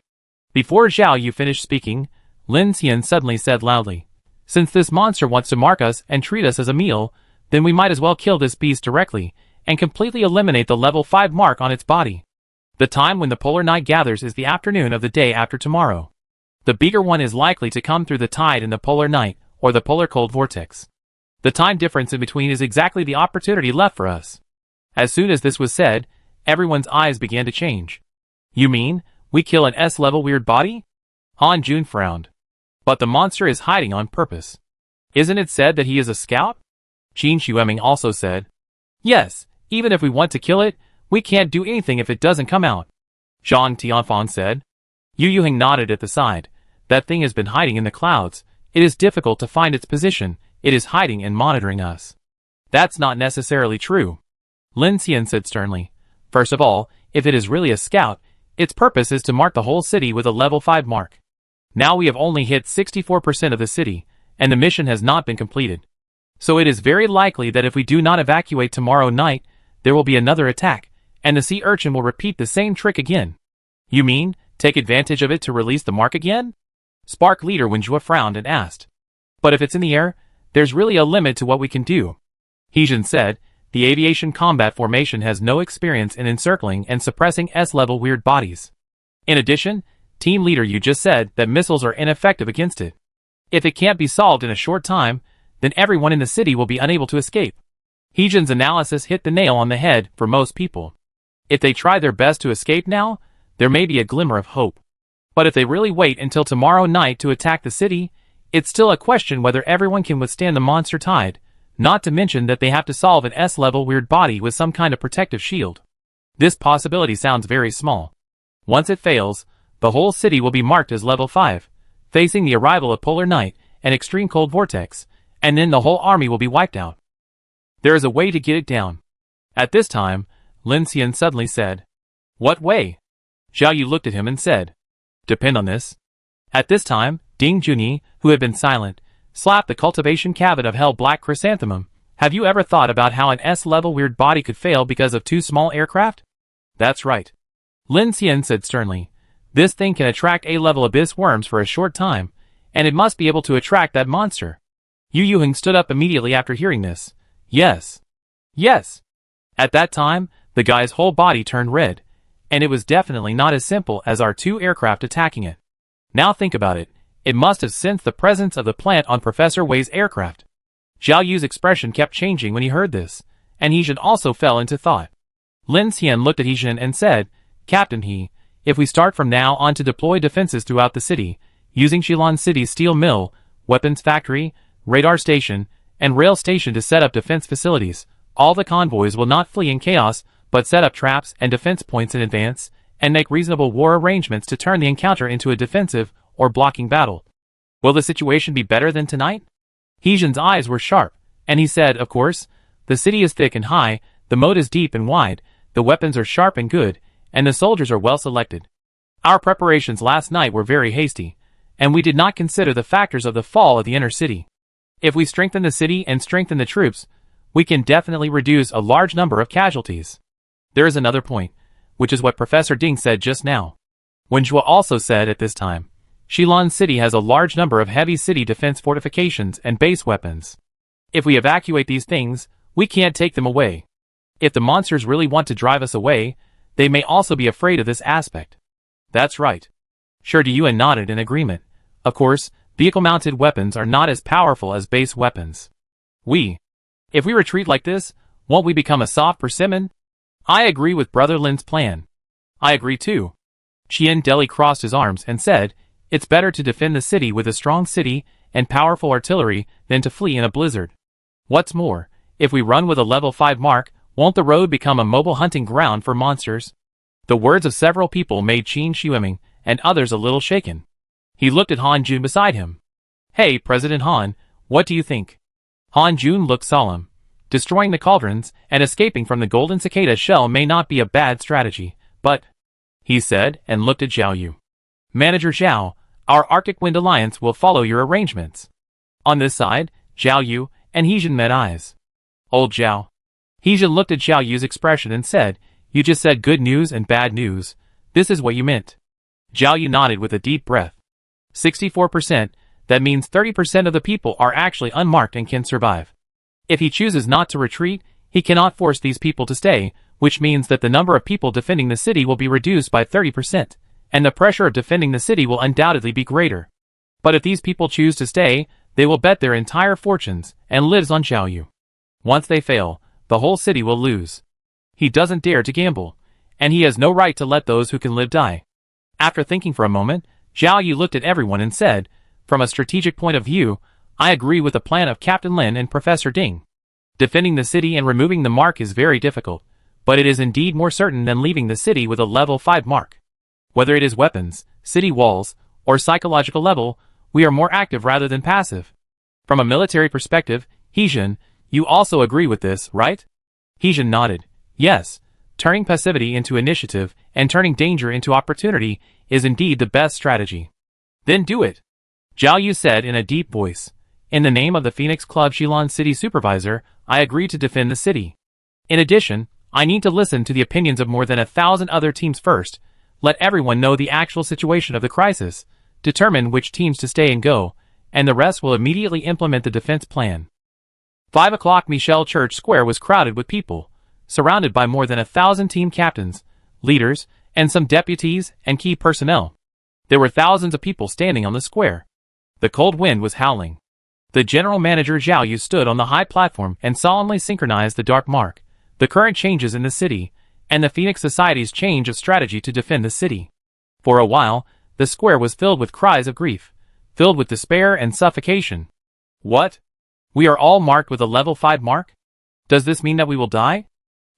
[SPEAKER 1] Before Zhao Yu finished speaking, Lin Xian suddenly said loudly, Since this monster wants to mark us and treat us as a meal, then we might as well kill this beast directly, and completely eliminate the level 5 mark on its body. The time when the polar night gathers is the afternoon of the day after tomorrow. The bigger one is likely to come through the tide in the polar night, or the polar cold vortex. The time difference in between is exactly the opportunity left for us. As soon as this was said, everyone's eyes began to change. You mean, we kill an S-level weird body? Han Jun frowned. But the monster is hiding on purpose. Isn't it said that he is a scout? Qin Shueming also said. Yes, even if we want to kill it, we can't do anything if it doesn't come out. Zhang Tianfang said. Yu Yuheng nodded at the side. That thing has been hiding in the clouds. It is difficult to find its position. It is hiding and monitoring us. That's not necessarily true. Lin Xian said sternly. First of all, if it is really a scout, its purpose is to mark the whole city with a level 5 mark. Now we have only hit 64% of the city, and the mission has not been completed. So it is very likely that if we do not evacuate tomorrow night, there will be another attack, and the sea urchin will repeat the same trick again. You mean, take advantage of it to release the mark again? Spark leader Wenjue frowned and asked. But if it's in the air, there's really a limit to what we can do. Heijin said, the aviation combat formation has no experience in encircling and suppressing S-level weird bodies. In addition, team leader Yu just said that missiles are ineffective against it. If it can't be solved in a short time, then everyone in the city will be unable to escape. Heijin's analysis hit the nail on the head for most people. If they try their best to escape now, there may be a glimmer of hope. But if they really wait until tomorrow night to attack the city, it's still a question whether everyone can withstand the monster tide, not to mention that they have to solve an S-level weird body with some kind of protective shield. This possibility sounds very small. Once it fails, the whole city will be marked as level 5, facing the arrival of polar night and extreme cold vortex, and then the whole army will be wiped out. There is a way to get it down. At this time, Lin Xian suddenly said. What way? Zhao Yu looked at him and said. Depend on this. At this time, Ding Junyi, who had been silent, slapped the cultivation cabinet of hell black chrysanthemum. Have you ever thought about how an S-level weird body could fail because of 2 small aircraft? That's right. Lin Xian said sternly. This thing can attract A-level abyss worms for a short time, and it must be able to attract that monster. Yu Yuheng stood up immediately after hearing this. Yes. Yes. At that time, the guy's whole body turned red, and it was definitely not as simple as our 2 aircraft attacking it. Now think about it. It must have sensed the presence of the plant on Professor Wei's aircraft. Zhao Yu's expression kept changing when he heard this, and Heijin also fell into thought. Lin Xian looked at Heijin and said, Captain He, if we start from now on to deploy defenses throughout the city, using Shilan City's steel mill, weapons factory, radar station, and rail station to set up defense facilities, all the convoys will not flee in chaos, but set up traps and defense points in advance, and make reasonable war arrangements to turn the encounter into a defensive or blocking battle. Will the situation be better than tonight? Heijin's eyes were sharp, and he said, of course, the city is thick and high, the moat is deep and wide, the weapons are sharp and good, and the soldiers are well selected. Our preparations last night were very hasty, and we did not consider the factors of the fall of the inner city. If we strengthen the city and strengthen the troops, we can definitely reduce a large number of casualties. There is another point, which is what Professor Ding said just now. Wenjue also said at this time, Shilan City has a large number of heavy city defense fortifications and base weapons. If we evacuate these things, we can't take them away. If the monsters really want to drive us away, they may also be afraid of this aspect. That's right. Sure Yuan nodded in agreement. Of course, vehicle-mounted weapons are not as powerful as base weapons. If we retreat like this, won't we become a soft persimmon? I agree with Brother Lin's plan. I agree too. Qian Deli crossed his arms and said, it's better to defend the city with a strong city and powerful artillery than to flee in a blizzard. What's more, if we run with a level 5 mark, won't the road become a mobile hunting ground for monsters? The words of several people made Qin Shueming and others a little shaken. He looked at Han Jun beside him. Hey, President Han, what do you think? Han Jun looked solemn. Destroying the cauldrons and escaping from the golden cicada shell may not be a bad strategy, but, he said and looked at Zhao Yu. Manager Zhao, our Arctic Wind Alliance will follow your arrangements. On this side, Zhao Yu and Heijin met eyes. Old Zhao. Heijin looked at Zhao Yu's expression and said, you just said good news and bad news. This is what you meant. Zhao Yu nodded with a deep breath. 64%, that means 30% of the people are actually unmarked and can survive. If he chooses not to retreat, he cannot force these people to stay, which means that the number of people defending the city will be reduced by 30%, and the pressure of defending the city will undoubtedly be greater. But if these people choose to stay, they will bet their entire fortunes and lives on Zhao Yu. Once they fail, the whole city will lose. He doesn't dare to gamble, and he has no right to let those who can live die. After thinking for a moment, Zhao Yu looked at everyone and said, from a strategic point of view, I agree with the plan of Captain Lin and Professor Ding. Defending the city and removing the mark is very difficult, but it is indeed more certain than leaving the city with a level 5 mark. Whether it is weapons, city walls, or psychological level, we are more active rather than passive. From a military perspective, Heejun, you also agree with this, right? Heejun nodded. Yes, turning passivity into initiative and turning danger into opportunity is indeed the best strategy. Then do it, Zhao Yu said in a deep voice. In the name of the Phoenix Club Shilin City Supervisor, I agree to defend the city. In addition, I need to listen to the opinions of more than 1,000 other teams first, let everyone know the actual situation of the crisis, determine which teams to stay and go, and the rest will immediately implement the defense plan. 5 o'clock Michelle Church Square was crowded with people, surrounded by more than 1,000 team captains, leaders, and some deputies and key personnel. There were thousands of people standing on the square. The cold wind was howling. The general manager Zhao Yu stood on the high platform and solemnly synchronized the dark mark, the current changes in the city, and the Phoenix Society's change of strategy to defend the city. For a while, the square was filled with cries of grief, filled with despair and suffocation. What? We are all marked with a level 5 mark? Does this mean that we will die?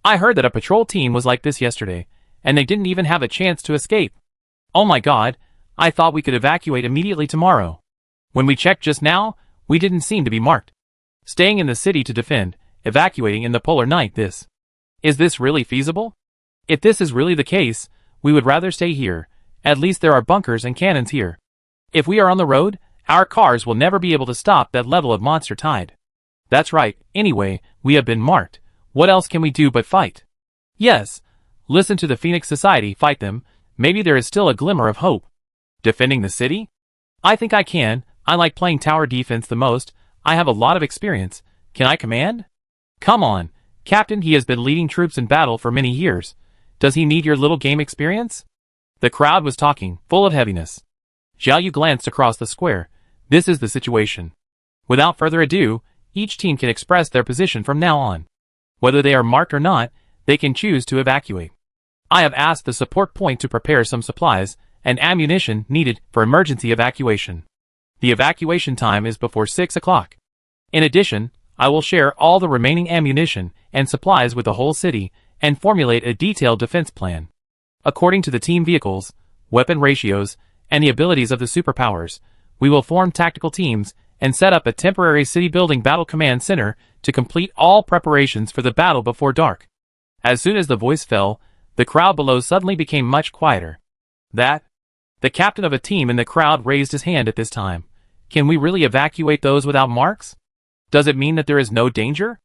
[SPEAKER 1] I heard that a patrol team was like this yesterday, and they didn't even have a chance to escape. Oh my god, I thought we could evacuate immediately tomorrow. When we checked just now, we didn't seem to be marked. Staying in the city to defend, evacuating in the polar night Is this really feasible? If this is really the case, we would rather stay here. At least there are bunkers and cannons here. If we are on the road, our cars will never be able to stop that level of monster tide. That's right, anyway, we have been marked. What else can we do but fight? Yes, listen to the Phoenix Society, fight them, maybe there is still a glimmer of hope. Defending the city? I think I can. I like playing tower defense the most. I have a lot of experience. Can I command? Come on, Captain, he has been leading troops in battle for many years. Does he need your little game experience? The crowd was talking, full of heaviness. Zhao Yu glanced across the square. This is the situation. Without further ado, each team can express their position from now on. Whether they are marked or not, they can choose to evacuate. I have asked the support point to prepare some supplies and ammunition needed for emergency evacuation. The evacuation time is before 6 o'clock. In addition, I will share all the remaining ammunition and supplies with the whole city and formulate a detailed defense plan. According to the team vehicles, weapon ratios, and the abilities of the superpowers, we will form tactical teams and set up a temporary city-building battle command center to complete all preparations for the battle before dark. As soon as the voice fell, the crowd below suddenly became much quieter. The captain of a team in the crowd raised his hand at this time. Can we really evacuate those without marks? Does it mean that there is no danger?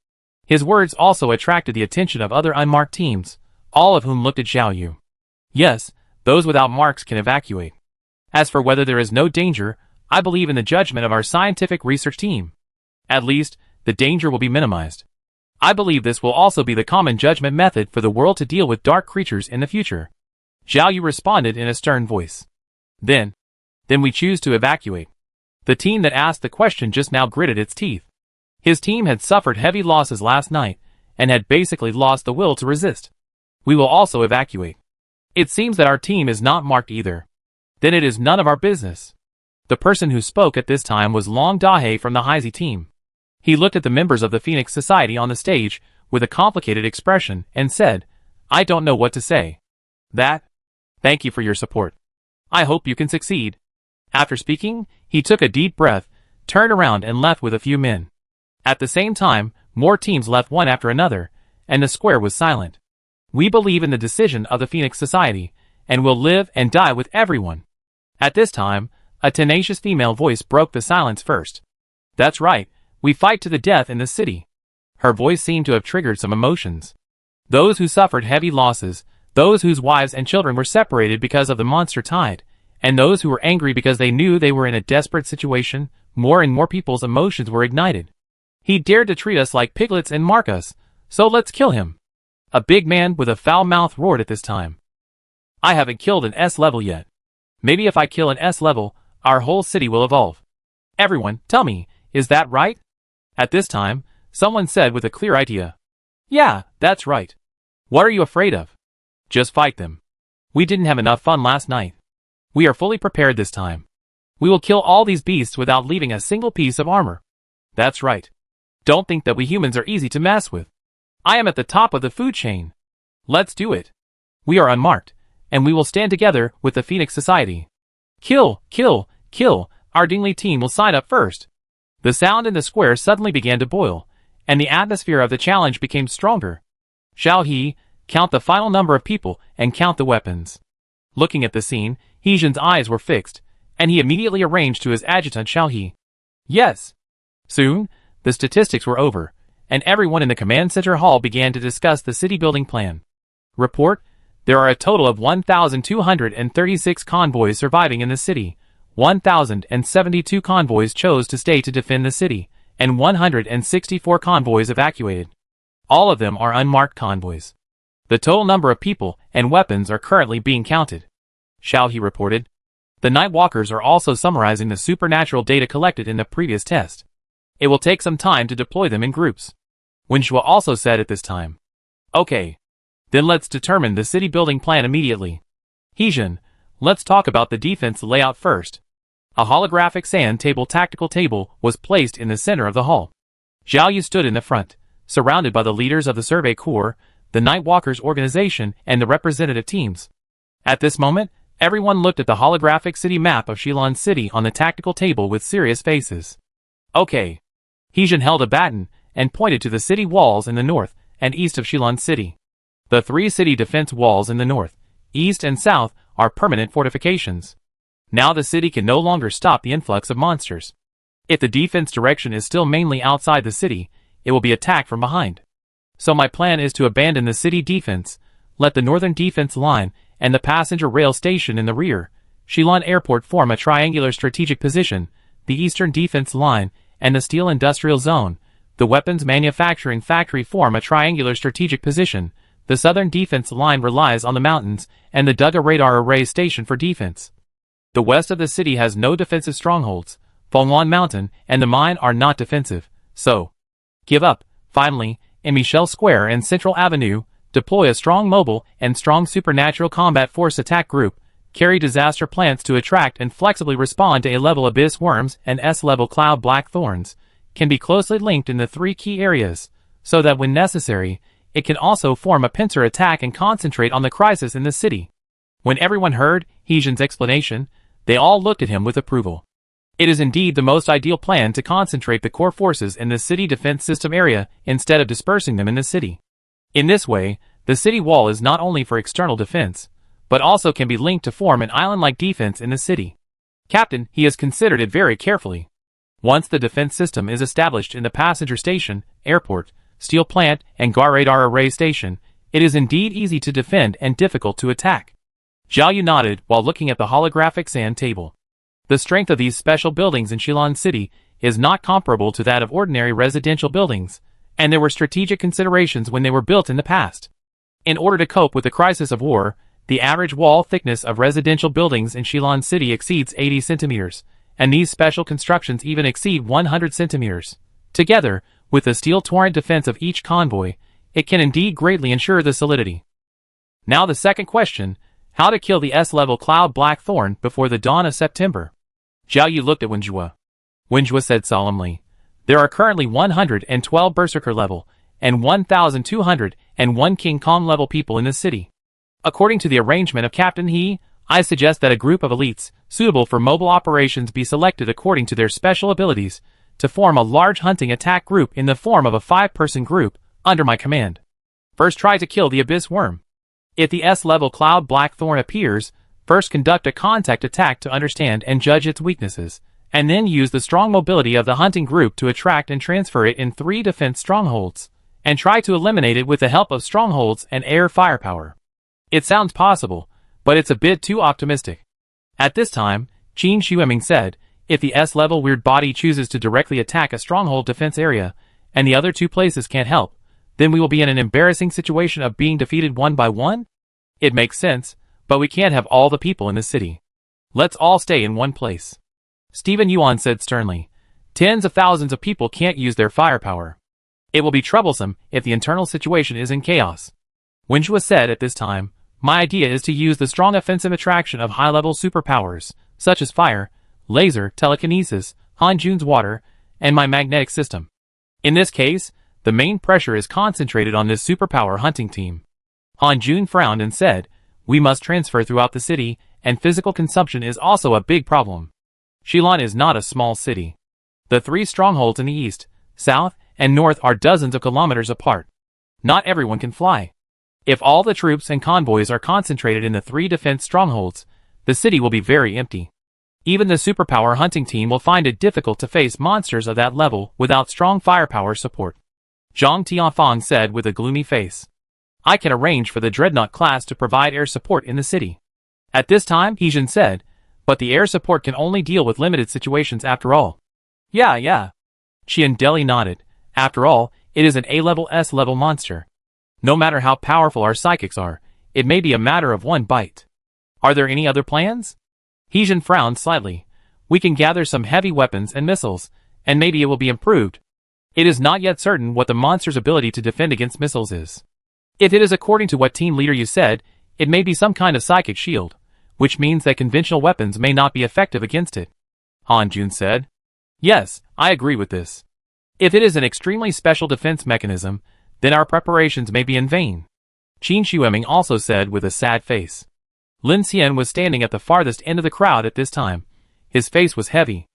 [SPEAKER 1] His words also attracted the attention of other unmarked teams, all of whom looked at Zhao Yu. Yes, those without marks can evacuate. As for whether there is no danger, I believe in the judgment of our scientific research team. At least, the danger will be minimized. I believe this will also be the common judgment method for the world to deal with dark creatures in the future. Zhao Yu responded in a stern voice. Then we choose to evacuate. The team that asked the question just now gritted its teeth. His team had suffered heavy losses last night, and had basically lost the will to resist. We will also evacuate. It seems that our team is not marked either. Then it is none of our business. The person who spoke at this time was Long Dahe from the Heisei team. He looked at the members of the Phoenix Society on the stage with a complicated expression and said, I don't know what to say. Thank you for your support. I hope you can succeed. After speaking, he took a deep breath, turned around and left with a few men. At the same time, more teams left one after another, and the square was silent. We believe in the decision of the Phoenix Society, and will live and die with everyone. At this time, a tenacious female voice broke the silence first. That's right, we fight to the death in the city. Her voice seemed to have triggered some emotions. Those who suffered heavy losses, those whose wives and children were separated because of the monster tide, and those who were angry because they knew they were in a desperate situation, more and more people's emotions were ignited. He dared to treat us like piglets and mark us, so let's kill him. A big man with a foul mouth roared at this time. I haven't killed an S level yet. Maybe if I kill an S level, our whole city will evolve. Everyone, tell me, is that right? At this time, someone said with a clear idea. Yeah, that's right. What are you afraid of? Just fight them. We didn't have enough fun last night. We are fully prepared this time. We will kill all these beasts without leaving a single piece of armor. That's right. Don't think that we humans are easy to mess with. I am at the top of the food chain. Let's do it. We are unmarked, and we will stand together with the Phoenix Society. Kill, kill, kill, our Dingley team will sign up first. The sound in the square suddenly began to boil, and the atmosphere of the challenge became stronger. Shall he count the final number of people and count the weapons? Looking at the scene, Heejin's eyes were fixed, and he immediately arranged to his adjutant Shall he. Yes. Soon, the statistics were over, and everyone in the command center hall began to discuss the city building plan. Report, there are a total of 1,236 convoys surviving in the city. 1,072 convoys chose to stay to defend the city, and 164 convoys evacuated. All of them are unmarked convoys. The total number of people and weapons are currently being counted. Shall he reported. The Nightwalkers are also summarizing the supernatural data collected in the previous test. It will take some time to deploy them in groups. Wenshua also said at this time. Okay. Then let's determine the city building plan immediately. Heejin, let's talk about the defense layout first. A holographic sand table tactical table was placed in the center of the hall. Zhao Yu stood in the front, surrounded by the leaders of the Survey Corps, the Nightwalkers organization, and the representative teams. At this moment, everyone looked at the holographic city map of Shilon City on the tactical table with serious faces. Okay. Heejin held a baton and pointed to the city walls in the north and east of Shilon City. The 3 city defense walls in the north, east, and south are permanent fortifications. Now the city can no longer stop the influx of monsters. If the defense direction is still mainly outside the city, it will be attacked from behind. So my plan is to abandon the city defense, let the northern defense line and the passenger rail station in the rear, Shilon Airport form a triangular strategic position, the eastern defense line and the steel industrial zone, the weapons manufacturing factory form a triangular strategic position, the southern defense line relies on the mountains and the Duga radar array station for defense. The west of the city has no defensive strongholds, Fenghuan Mountain and the mine are not defensive, so give up. Finally, in Michelle Square and Central Avenue, deploy a strong mobile and strong supernatural combat force attack group, carry disaster plants to attract and flexibly respond to A-level abyss worms and S-level cloud black thorns, can be closely linked in the 3 key areas, so that when necessary, it can also form a pincer attack and concentrate on the crisis in the city. When everyone heard Heejin's explanation, they all looked at him with approval. It is indeed the most ideal plan to concentrate the core forces in the city defense system area instead of dispersing them in the city. In this way, the city wall is not only for external defense, but also can be linked to form an island-like defense in the city. Captain, he has considered it very carefully. Once the defense system is established in the passenger station, airport, steel plant, and GAR radar array station, it is indeed easy to defend and difficult to attack. Zhao Yu nodded while looking at the holographic sand table. The strength of these special buildings in Shilon City is not comparable to that of ordinary residential buildings, and there were strategic considerations when they were built in the past. In order to cope with the crisis of war, the average wall thickness of residential buildings in Shilon City exceeds 80 centimeters, and these special constructions even exceed 100 centimeters. Together, with the steel torrent defense of each convoy, it can indeed greatly ensure the solidity. Now the second question, how to kill the S-level cloud black thorn before the dawn of September. Zhao Yu looked at Wenjue. Wenjue said solemnly, there are currently 112 Berserker level and 1,201 King Kong level people in the city. According to the arrangement of Captain He, I suggest that a group of elites, suitable for mobile operations, be selected according to their special abilities, to form a large hunting attack group in the form of a 5-person group, under my command. First try to kill the abyss worm. If the S-level cloud blackthorn appears, first conduct a contact attack to understand and judge its weaknesses, and then use the strong mobility of the hunting group to attract and transfer it in 3 defense strongholds, and try to eliminate it with the help of strongholds and air firepower. It sounds possible, but it's a bit too optimistic. At this time, Qin Shueming said, if the S-level weird body chooses to directly attack a stronghold defense area, and the other 2 places can't help, then we will be in an embarrassing situation of being defeated one by one? It makes sense, but we can't have all the people in the city. Let's all stay in one place. Stephen Yuan said sternly, tens of thousands of people can't use their firepower. It will be troublesome if the internal situation is in chaos. Wenjue said at this time, my idea is to use the strong offensive attraction of high-level superpowers, such as fire, laser, telekinesis, Han Jun's water, and my magnetic system. In this case, the main pressure is concentrated on this superpower hunting team. Han Jun frowned and said, "We must transfer throughout the city, and physical consumption is also a big problem. Shilin is not a small city. The 3 strongholds in the east, south, and north are dozens of kilometers apart. Not everyone can fly. If all the troops and convoys are concentrated in the 3 defense strongholds, the city will be very empty. Even the superpower hunting team will find it difficult to face monsters of that level without strong firepower support." Zhang Tianfang said with a gloomy face. "I can arrange for the Dreadnought class to provide air support in the city." At this time, He Jin said, "But the air support can only deal with limited situations after all." Yeah. Qian Deli nodded. "After all, it is an A-level S-level monster. No matter how powerful our psychics are, it may be a matter of one bite. Are there any other plans?" He Jin frowned slightly. "We can gather some heavy weapons and missiles, and maybe it will be improved. It is not yet certain what the monster's ability to defend against missiles is. If it is according to what team leader you said, it may be some kind of psychic shield, which means that conventional weapons may not be effective against it," Han Jun said. "Yes, I agree with this. If it is an extremely special defense mechanism, then our preparations may be in vain," Qin Shueming also said with a sad face. Lin Xian was standing at the farthest end of the crowd at this time. His face was heavy.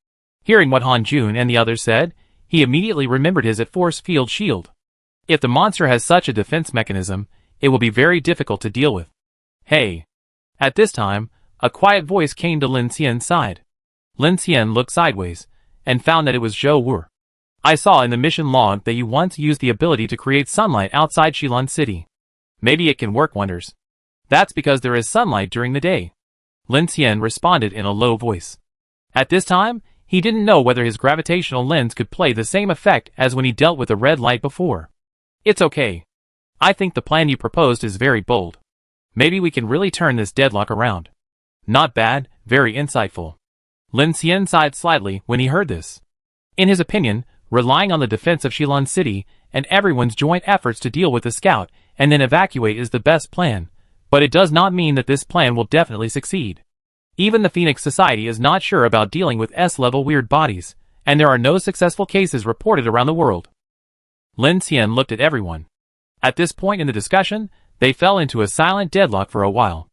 [SPEAKER 1] Hearing what Han Jun and the others said, he immediately remembered his force field shield. If the monster has such a defense mechanism, it will be very difficult to deal with. "Hey!" At this time, a quiet voice came to Lin Xian's side. Lin Xian looked sideways, and found that it was Zhou Wu. "I saw in the mission log that you once used the ability to create sunlight outside Shilin City. Maybe it can work wonders." "That's because there is sunlight during the day," Lin Xian responded in a low voice. At this time, he didn't know whether his gravitational lens could play the same effect as when he dealt with the red light before. "It's okay. I think the plan you proposed is very bold. Maybe we can really turn this deadlock around." "Not bad, very insightful." Lin Xian sighed slightly when he heard this. In his opinion, relying on the defense of Shilin City and everyone's joint efforts to deal with the scout and then evacuate is the best plan, but it does not mean that this plan will definitely succeed. Even the Phoenix Society is not sure about dealing with S-level weird bodies, and there are no successful cases reported around the world. Lin Xian looked at everyone. At this point in the discussion, they fell into a silent deadlock for a while.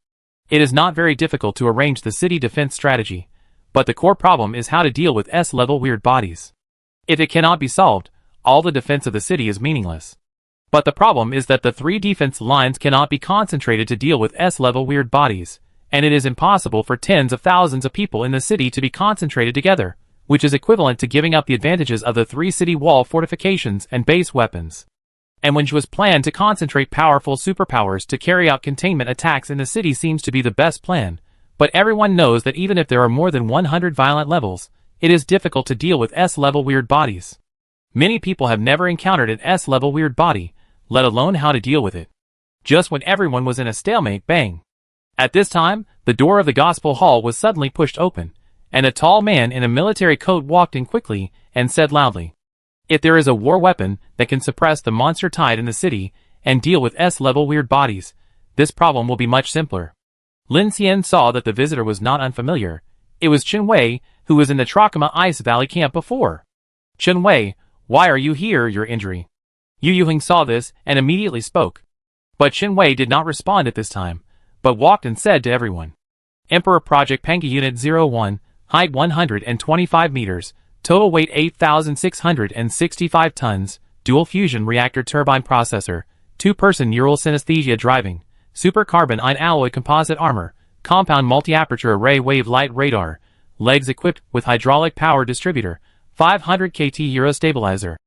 [SPEAKER 1] It is not very difficult to arrange the city defense strategy, but the core problem is how to deal with S-level weird bodies. If it cannot be solved, all the defense of the city is meaningless. But the problem is that the 3 defense lines cannot be concentrated to deal with S-level weird bodies, and it is impossible for tens of thousands of people in the city to be concentrated together, which is equivalent to giving up the advantages of the 3 city wall fortifications and base weapons. And when it was planned to concentrate powerful superpowers to carry out containment attacks in the city seems to be the best plan, but everyone knows that even if there are more than 100 violent levels, it is difficult to deal with S-level weird bodies. Many people have never encountered an S-level weird body, let alone how to deal with it. Just when everyone was in a stalemate, bang! At this time, the door of the Gospel Hall was suddenly pushed open, and a tall man in a military coat walked in quickly and said loudly, "If there is a war weapon that can suppress the monster tide in the city and deal with S-level weird bodies, this problem will be much simpler." Lin Xian saw that the visitor was not unfamiliar. It was Chen Wei, who was in the Trakama Ice Valley camp before. "Chen Wei, why are you here? Your injury?" Yu Yuheng saw this and immediately spoke. But Chen Wei did not respond at this time, but walked and said to everyone, "Emperor Project Panga Unit 01, height 125 meters, total weight 8,665 tons, dual fusion reactor turbine processor, 2-person neural synesthesia driving, super carbon alloy composite armor, compound multi-aperture array wave light radar, legs equipped with hydraulic power distributor, 500 kT Euro stabilizer,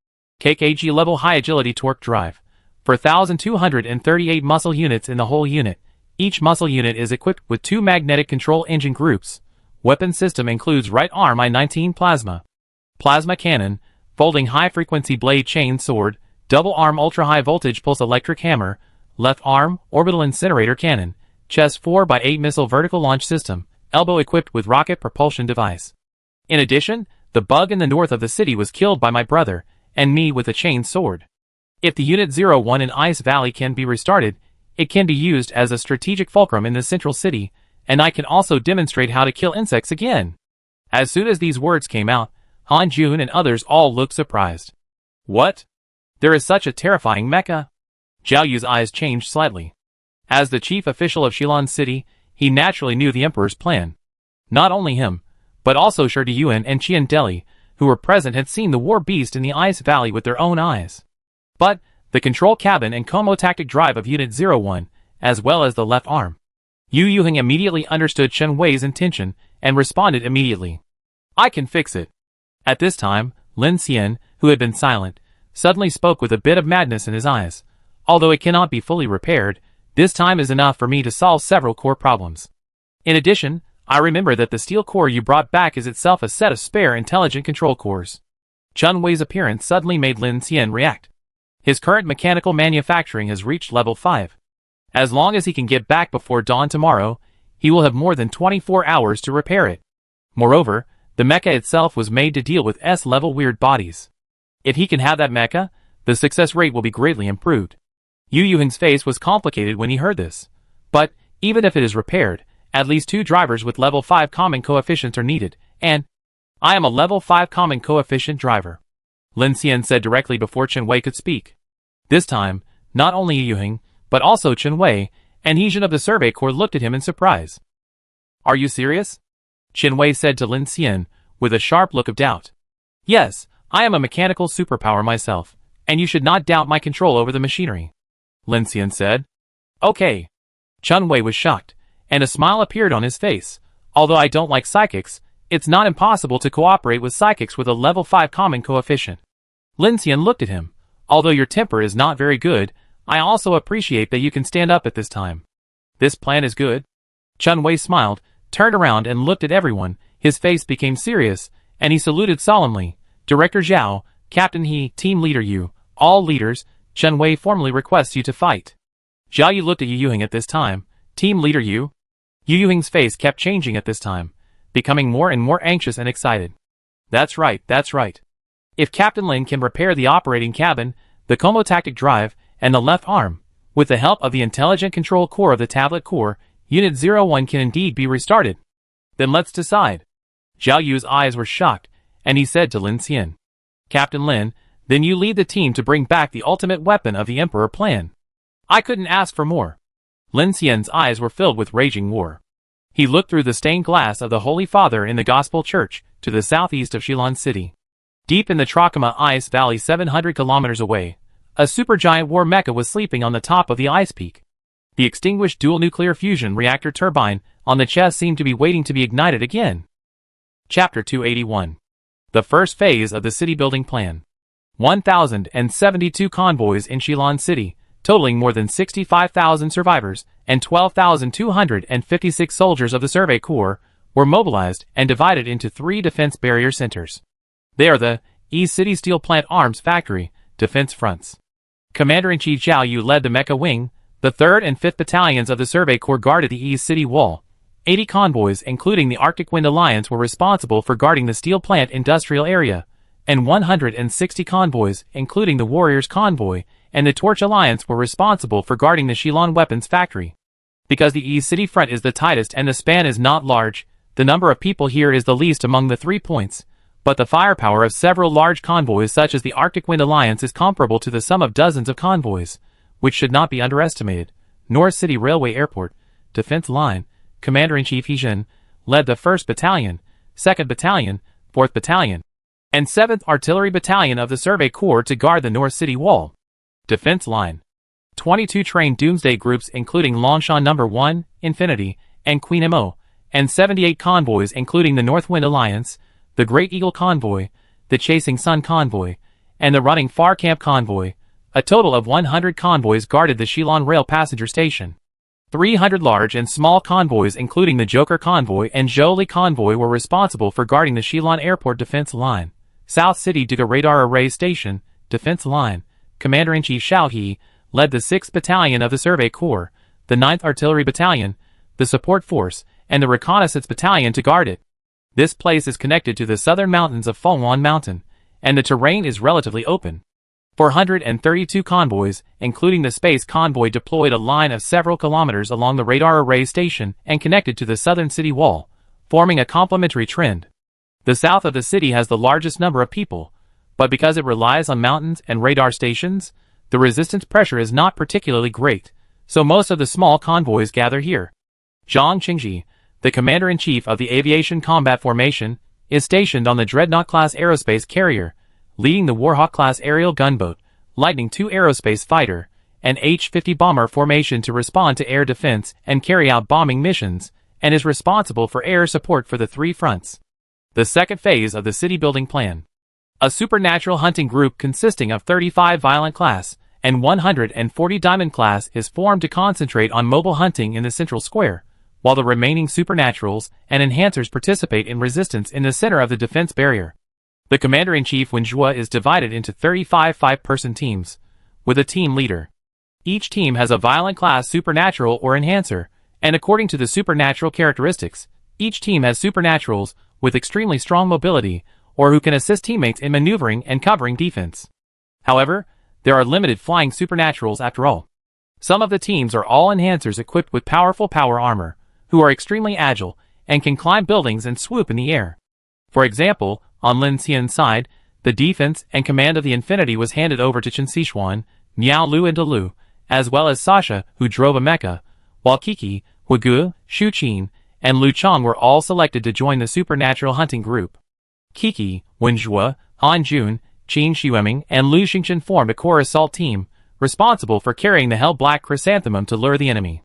[SPEAKER 1] kg level high agility torque drive, 4,238 muscle units in the whole unit. Each muscle unit is equipped with 2 magnetic control engine groups. Weapon system includes right arm I-19 plasma cannon, folding high-frequency blade chain sword, double arm ultra-high voltage pulse electric hammer, left arm orbital incinerator cannon, chest 4x8 missile vertical launch system, elbow equipped with rocket propulsion device. In addition, the bug in the north of the city was killed by my brother and me with a chain sword. If the Unit 01 in Ice Valley can be restarted, it can be used as a strategic fulcrum in the central city, and I can also demonstrate how to kill insects again." As soon as these words came out, Han Jun and others all looked surprised. What? There is such a terrifying mecha? Zhao Yu's eyes changed slightly. As the chief official of Shilin City, he naturally knew the emperor's plan. Not only him, but also Shi Yuan and Qian Deli, who were present, had seen the war beast in the Ice Valley with their own eyes. But the control cabin and Como-tactic drive of Unit 01, as well as the left arm. Yu Yuheng immediately understood Chen Wei's intention and responded immediately. I can fix it. At this time, Lin Xian, who had been silent, suddenly spoke with a bit of madness in his eyes. Although it cannot be fully repaired, this time is enough for me to solve several core problems. In addition, I remember that the steel core you brought back is itself a set of spare intelligent control cores. Chen Wei's appearance suddenly made Lin Xian react. His current mechanical manufacturing has reached level 5. As long as he can get back before dawn tomorrow, he will have more than 24 hours to repair it. Moreover, the mecha itself was made to deal with S-level weird bodies. If he can have that mecha, the success rate will be greatly improved. Yu Yuheng's face was complicated when he heard this. But, even if it is repaired, at least 2 drivers with level 5 common coefficients are needed, and I am a level 5 common coefficient driver. Lin Xian said directly before Chen Wei could speak. This time, not only Yu Yuheng, but also Chen Wei, and Heejun of the Survey Corps looked at him in surprise. Are you serious? Chen Wei said to Lin Xian, with a sharp look of doubt. Yes, I am a mechanical superpower myself, and you should not doubt my control over the machinery. Lin Xian said. Okay. Chen Wei was shocked, and a smile appeared on his face. Although I don't like psychics, it's not impossible to cooperate with psychics with a level 5 common coefficient. Lin Xian looked at him. Although your temper is not very good, I also appreciate that you can stand up at this time. This plan is good. Chen Wei smiled, turned around and looked at everyone. His face became serious, and he saluted solemnly. Director Zhao, Captain He, Team Leader Yu, all leaders, Chen Wei formally requests you to fight. Zhao Yu looked at Yu Yuheng at this time. Team Leader Yu? Yu Yuheng's face kept changing at this time, becoming more and more anxious and excited. That's right, that's right. If Captain Lin can repair the operating cabin, the Como-tactic drive, and the left arm, with the help of the intelligent control core of the tablet core, Unit 01 can indeed be restarted. Then let's decide. Zhao Yu's eyes were shocked, and he said to Lin Xian. Captain Lin, then you lead the team to bring back the ultimate weapon of the Emperor plan. I couldn't ask for more. Lin Xian's eyes were filled with raging war. He looked through the stained glass of the Holy Father in the Gospel Church, to the southeast of Shilin City. Deep in the Trachoma Ice Valley 700 kilometers away, a supergiant war mecha was sleeping on the top of the ice peak. The extinguished dual nuclear fusion reactor turbine on the chest seemed to be waiting to be ignited again. Chapter 281. The first phase of the city building plan. 1,072 convoys in Shilin City, totaling more than 65,000 survivors, and 12,256 soldiers of the Survey Corps, were mobilized and divided into 3 defense barrier centers. They are the East City Steel Plant Arms Factory, defense fronts. Commander-in-Chief Zhao Yu led the Mecha Wing. The 3rd and 5th Battalions of the Survey Corps guarded the East City Wall. 80 convoys, including the Arctic Wind Alliance, were responsible for guarding the steel plant industrial area, and 160 convoys, including the Warriors Convoy, and the Torch Alliance, were responsible for guarding the Shilin Weapons Factory. Because the East City front is the tightest and the span is not large, the number of people here is the least among the 3 points, but the firepower of several large convoys such as the Arctic Wind Alliance is comparable to the sum of dozens of convoys, which should not be underestimated. North City Railway Airport, Defense Line, Commander-in-Chief Heejun, led the 1st Battalion, 2nd Battalion, 4th Battalion, and 7th Artillery Battalion of the Survey Corps to guard the North City Wall. Defense Line. 22 trained Doomsday groups including Longshan No. 1, Infinity, and Queen Mo, and 78 convoys including the North Wind Alliance, the Great Eagle Convoy, the Chasing Sun Convoy, and the Running Far Camp Convoy. A total of 100 convoys guarded the Shilin Rail Passenger Station. 300 large and small convoys including the Joker Convoy and Zhou Li Convoy were responsible for guarding the Shilin Airport Defense Line. South City Duga Radar Array Station, Defense Line. Commander-in-Chief Xiao He led the 6th Battalion of the Survey Corps, the 9th Artillery Battalion, the Support Force, and the Reconnaissance Battalion to guard it. This place is connected to the southern mountains of Fengwan Mountain, and the terrain is relatively open. 432 convoys, including the Space Convoy, deployed a line of several kilometers along the radar array station and connected to the southern city wall, forming a complementary trend. The south of the city has the largest number of people, but because it relies on mountains and radar stations, the resistance pressure is not particularly great, so most of the small convoys gather here. Zhang Qingji, the commander-in-chief of the Aviation Combat Formation, is stationed on the Dreadnought-class aerospace carrier, leading the Warhawk-class aerial gunboat, Lightning II aerospace fighter, and H-50 bomber formation to respond to air defense and carry out bombing missions, and is responsible for air support for the three fronts. The second phase of the city-building plan. A supernatural hunting group consisting of 35 Violent class and 140 Diamond class is formed to concentrate on mobile hunting in the central square, while the remaining supernaturals and enhancers participate in resistance in the center of the defense barrier. The commander-in-chief Wenjua is divided into 35 five-person teams, with a team leader. Each team has a Violent class supernatural or enhancer, and according to the supernatural characteristics, each team has supernaturals with extremely strong mobility, or who can assist teammates in maneuvering and covering defense. However, there are limited flying supernaturals after all. Some of the teams are all enhancers equipped with powerful power armor, who are extremely agile and can climb buildings and swoop in the air. For example, on Lin Xian's side, the defense and command of the Infinity was handed over to Chen Xishuan, Miao Lu and Delu, as well as Sasha, who drove a mecha, while Kiki, Huigu, Xu Qin, and Lu Chang were all selected to join the supernatural hunting group. Kiki, Wenjua, Han Jun, Qin Xueming, and Lu Xingchen formed a core assault team, responsible for carrying the Hell Black Chrysanthemum to lure the enemy.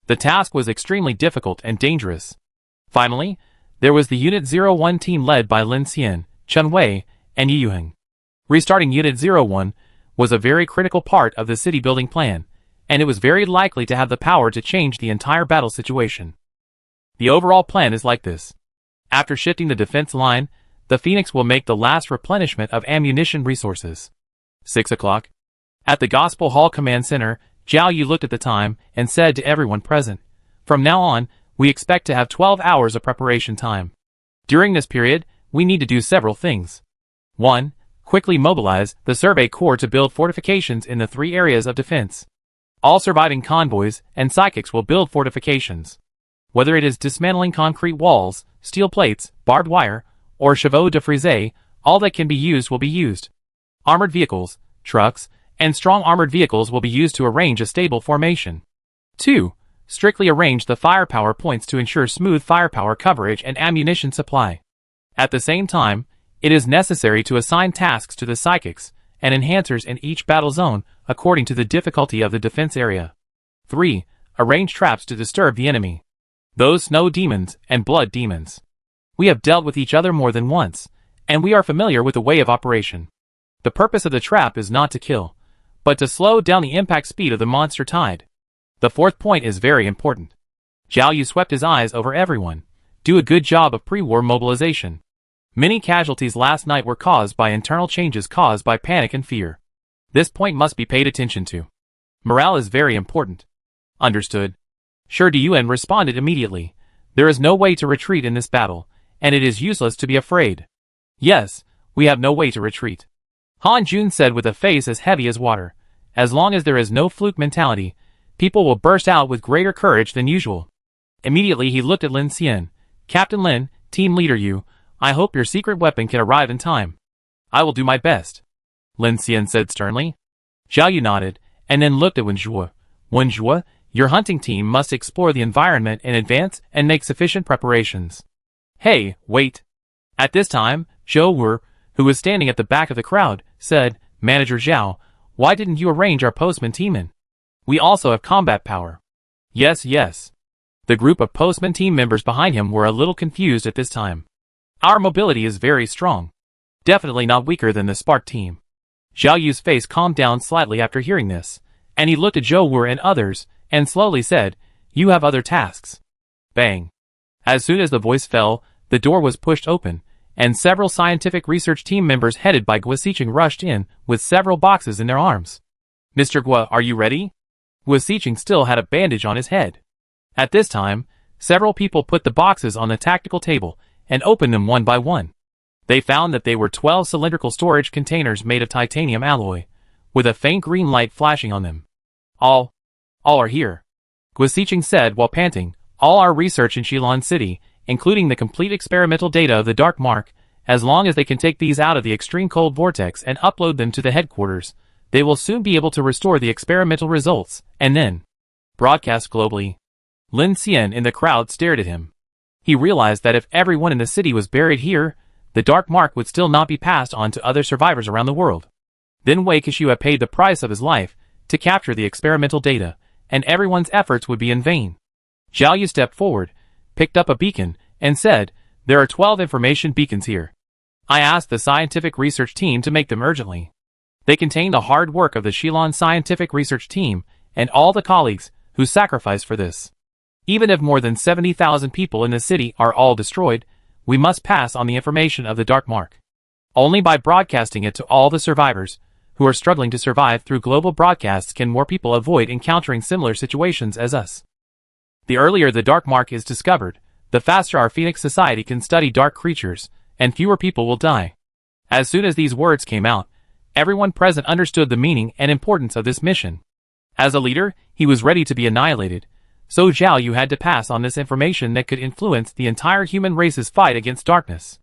[SPEAKER 1] The task was extremely difficult and dangerous. Finally, there was the Unit 01 team led by Lin Xian, Chen Wei, and Yi Yuheng. Restarting Unit 01 was a very critical part of the city-building plan, and it was very likely to have the power to change the entire battle situation. The overall plan is like this. After shifting the defense line, the Phoenix will make the last replenishment of ammunition resources. 6 o'clock. At the Gospel Hall Command Center, Zhao Yu looked at the time and said to everyone present, "From now on, we expect to have 12 hours of preparation time. During this period, we need to do several things. 1. Quickly mobilize the Survey Corps to build fortifications in the 3 areas of defense. All surviving convoys and psychics will build fortifications. Whether it is dismantling concrete walls, steel plates, barbed wire, or chevaux de frise, all that can be used will be used. Armored vehicles, trucks, and strong armored vehicles will be used to arrange a stable formation. 2. Strictly arrange the firepower points to ensure smooth firepower coverage and ammunition supply. At the same time, it is necessary to assign tasks to the psychics and enhancers in each battle zone according to the difficulty of the defense area. 3. Arrange traps to disturb the enemy. Those snow demons and blood demons. We have dealt with each other more than once, and we are familiar with the way of operation. The purpose of the trap is not to kill, but to slow down the impact speed of the monster tide. The 4th point is very important. Zhao Yu swept his eyes over everyone. Do a good job of pre-war mobilization. Many casualties last night were caused by internal changes caused by panic and fear. This point must be paid attention to. Morale is very important. Understood. Shi Diyuan responded immediately. There is no way to retreat in this battle, and it is useless to be afraid. Yes, we have no way to retreat. Han Jun said with a face as heavy as water. As long as there is no fluke mentality, people will burst out with greater courage than usual. Immediately he looked at Lin Xian. Captain Lin, Team Leader Yu, I hope your secret weapon can arrive in time. I will do my best. Lin Xian said sternly. Zhao Yu nodded, and then looked at Wenjua. Wenjua, your hunting team must explore the environment in advance and make sufficient preparations. Hey, wait. At this time, Zhou Wu, who was standing at the back of the crowd, said, Manager Zhao, why didn't you arrange our postman team in? We also have combat power. Yes, yes. The group of postman team members behind him were a little confused at this time. Our mobility is very strong. Definitely not weaker than the Spark team. Zhao Yu's face calmed down slightly after hearing this, and he looked at Zhou Wu and others, and slowly said, You have other tasks. Bang. As soon as the voice fell, the door was pushed open, and several scientific research team members headed by Guo Xiqing rushed in, with several boxes in their arms. Mr. Guo, are you ready? Guo Xiqing still had a bandage on his head. At this time, several people put the boxes on the tactical table, and opened them one by one. They found that they were 12 cylindrical storage containers made of titanium alloy, with a faint green light flashing on them. All are here. Guo Xiqing said while panting, all our research in Shilon City, including the complete experimental data of the Dark Mark, As long as they can take these out of the extreme cold vortex and upload them to the headquarters, they will soon be able to restore the experimental results, and then broadcast globally. Lin Xian in the crowd stared at him. He realized that if everyone in the city was buried here, the dark mark would still not be passed on to other survivors around the world. Then Wei Kishua had paid the price of his life to capture the experimental data, and everyone's efforts would be in vain. Zhao Yu stepped forward, picked up a beacon, and said, "There are 12 information beacons here. I asked the scientific research team to make them urgently." They contain the hard work of the Shilon scientific research team and all the colleagues who sacrificed for this. Even if more than 70,000 people in the city are all destroyed, we must pass on the information of the Dark Mark. Only by broadcasting it to all the survivors who are struggling to survive through global broadcasts can more people avoid encountering similar situations as us. The earlier the Dark Mark is discovered, the faster our Phoenix Society can study dark creatures, and fewer people will die. As soon as these words came out, everyone present understood the meaning and importance of this mission. As a leader, he was ready to be annihilated, so Zhao Yu had to pass on this information that could influence the entire human race's fight against darkness.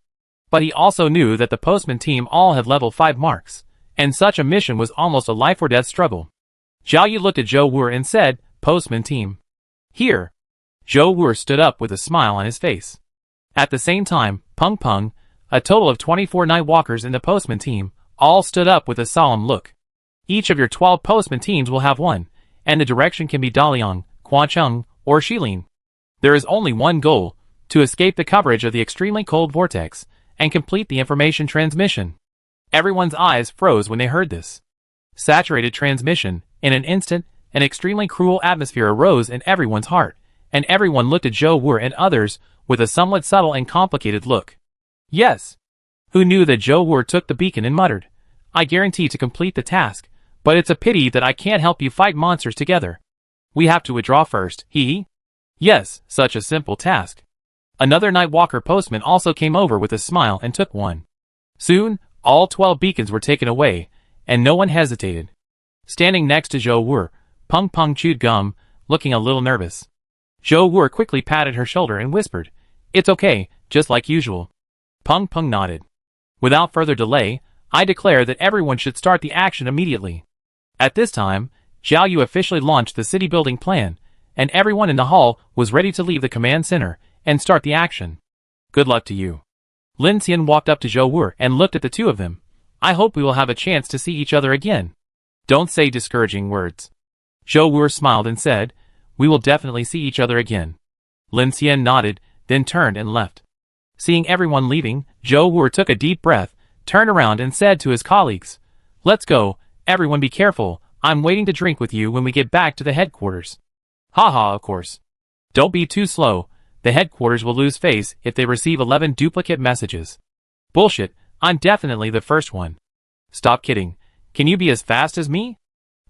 [SPEAKER 1] But he also knew that the postman team all had level 5 marks, and such a mission was almost a life-or-death struggle. Zhao Yu looked at Zhou Wu and said, "Postman team. Here." Zhou Wu stood up with a smile on his face. At the same time, Peng Peng, a total of 24 night walkers in the postman team, all stood up with a solemn look. Each of your 12 postman teams will have one, and the direction can be Daliang, Quancheng, or Shilin. There is only one goal, to escape the coverage of the extremely cold vortex, and complete the information transmission. Everyone's eyes froze when they heard this. Saturated transmission, in an instant, an extremely cruel atmosphere arose in everyone's heart, and everyone looked at Zhou Wu and others with a somewhat subtle and complicated look. Yes. Who knew that Zhou Wu took the beacon and muttered, "I guarantee to complete the task, but it's a pity that I can't help you fight monsters together. We have to withdraw first, hee." Yes, such a simple task. Another Nightwalker postman also came over with a smile and took one. Soon, all 12 beacons were taken away, and no one hesitated. Standing next to Zhou Wu, Peng Peng chewed gum, looking a little nervous. Zhou Wu quickly patted her shoulder and whispered, "It's okay, just like usual." Peng Peng nodded. Without further delay, I declare that everyone should start the action immediately. At this time, Zhao Yu officially launched the city building plan, and everyone in the hall was ready to leave the command center and start the action. Good luck to you. Lin Xian walked up to Zhou Wu and looked at the two of them. I hope we will have a chance to see each other again. Don't say discouraging words. Zhou Wu smiled and said, "We will definitely see each other again." Lin Xian nodded, then turned and left. Seeing everyone leaving, Zhou Wu took a deep breath, turned around and said to his colleagues, "Let's go, everyone be careful, I'm waiting to drink with you when we get back to the headquarters." Haha, of course. Don't be too slow, the headquarters will lose face if they receive 11 duplicate messages. Bullshit, I'm definitely the first one. Stop kidding, can you be as fast as me?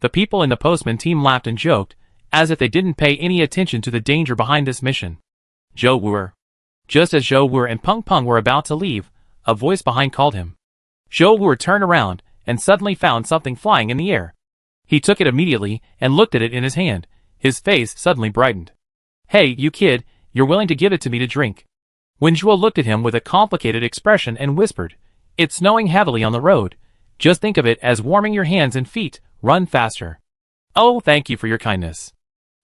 [SPEAKER 1] The people in the postman team laughed and joked, as if they didn't pay any attention to the danger behind this mission. Zhou Wu. Just as Zhou Wu and Peng Peng were about to leave, a voice behind called him. Zhou Wu turned around and suddenly found something flying in the air. He took it immediately and looked at it in his hand. His face suddenly brightened. "Hey, you kid, you're willing to give it to me to drink." Wen Zhuo looked at him with a complicated expression and whispered, "It's snowing heavily on the road. Just think of it as warming your hands and feet. Run faster." "Oh, thank you for your kindness."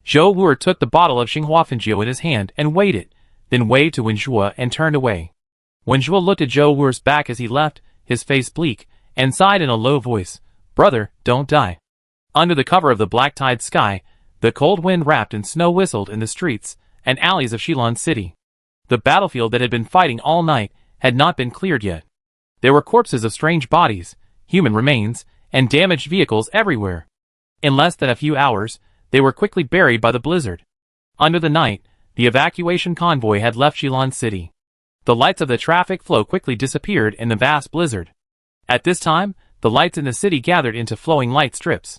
[SPEAKER 1] Zhou Wu took the bottle of Xinghua Fengjiu in his hand and weighed it, then waved to Wen Zhuo and turned away. Wen Zhuo looked at Zhou Wu's back as he left, his face bleak, and sighed in a low voice, "Brother, don't die." Under the cover of the black-tide sky, the cold wind rapped and snow whistled in the streets and alleys of Shilon City. The battlefield that had been fighting all night had not been cleared yet. There were corpses of strange bodies, human remains, and damaged vehicles everywhere. In less than a few hours, they were quickly buried by the blizzard. Under the night, the evacuation convoy had left Shilon City. The lights of the traffic flow quickly disappeared in the vast blizzard. At this time, the lights in the city gathered into flowing light strips.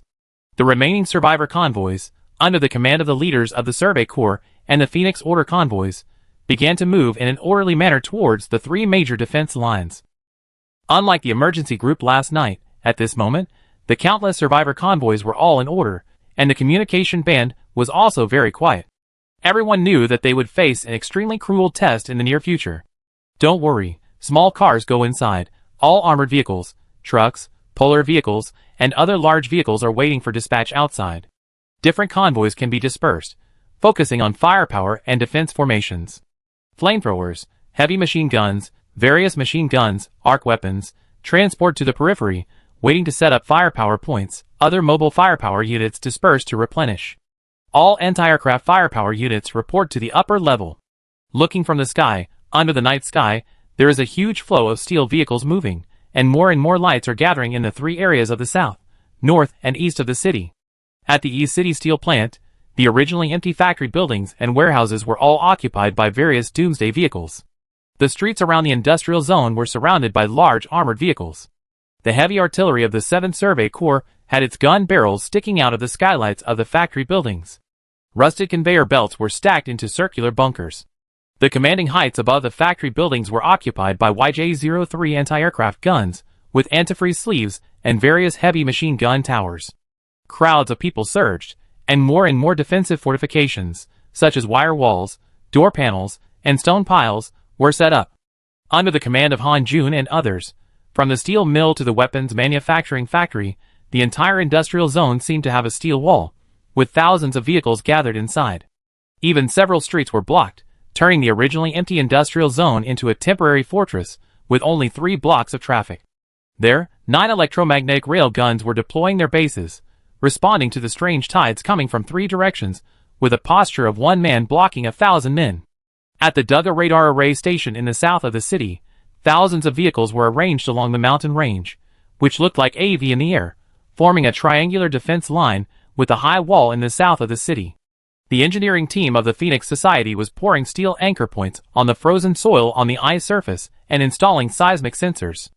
[SPEAKER 1] The remaining survivor convoys, under the command of the leaders of the Survey Corps and the Phoenix Order convoys, began to move in an orderly manner towards the three major defense lines. Unlike the emergency group last night, at this moment, the countless survivor convoys were all in order, and the communication band was also very quiet. Everyone knew that they would face an extremely cruel test in the near future. Don't worry, Small cars go inside. All armored vehicles, trucks, polar vehicles, and other large vehicles are waiting for dispatch outside. Different convoys can be dispersed, focusing on firepower and defense formations. Flamethrowers, heavy machine guns, various machine guns, arc weapons, transport to the periphery, waiting to set up firepower points, other mobile firepower units dispersed to replenish. All anti-aircraft firepower units report to the upper level. Looking from the sky, under the night sky, there is a huge flow of steel vehicles moving, and more lights are gathering in the three areas of the south, north, and east of the city. At the East City Steel Plant, the originally empty factory buildings and warehouses were all occupied by various Doomsday vehicles. The streets around the industrial zone were surrounded by large armored vehicles. The heavy artillery of the 7th Survey Corps had its gun barrels sticking out of the skylights of the factory buildings. Rusted conveyor belts were stacked into circular bunkers. The commanding heights above the factory buildings were occupied by YJ-03 anti-aircraft guns, with antifreeze sleeves and various heavy machine gun towers. Crowds of people surged, and more defensive fortifications, such as wire walls, door panels, and stone piles, were set up. Under the command of Han Jun and others, from the steel mill to the weapons manufacturing factory, the entire industrial zone seemed to have a steel wall, with thousands of vehicles gathered inside. Even several streets were blocked, turning the originally empty industrial zone into a temporary fortress, with only 3 blocks of traffic. There, 9 electromagnetic rail guns were deploying their bases, responding to the strange tides coming from 3 directions, with a posture of one man blocking 1,000 men. At the Duga radar array station in the south of the city, thousands of vehicles were arranged along the mountain range, which looked like a V in the air, forming a triangular defense line with a high wall in the south of the city. The engineering team of the Phoenix Society was pouring steel anchor points on the frozen soil on the ice surface and installing seismic sensors.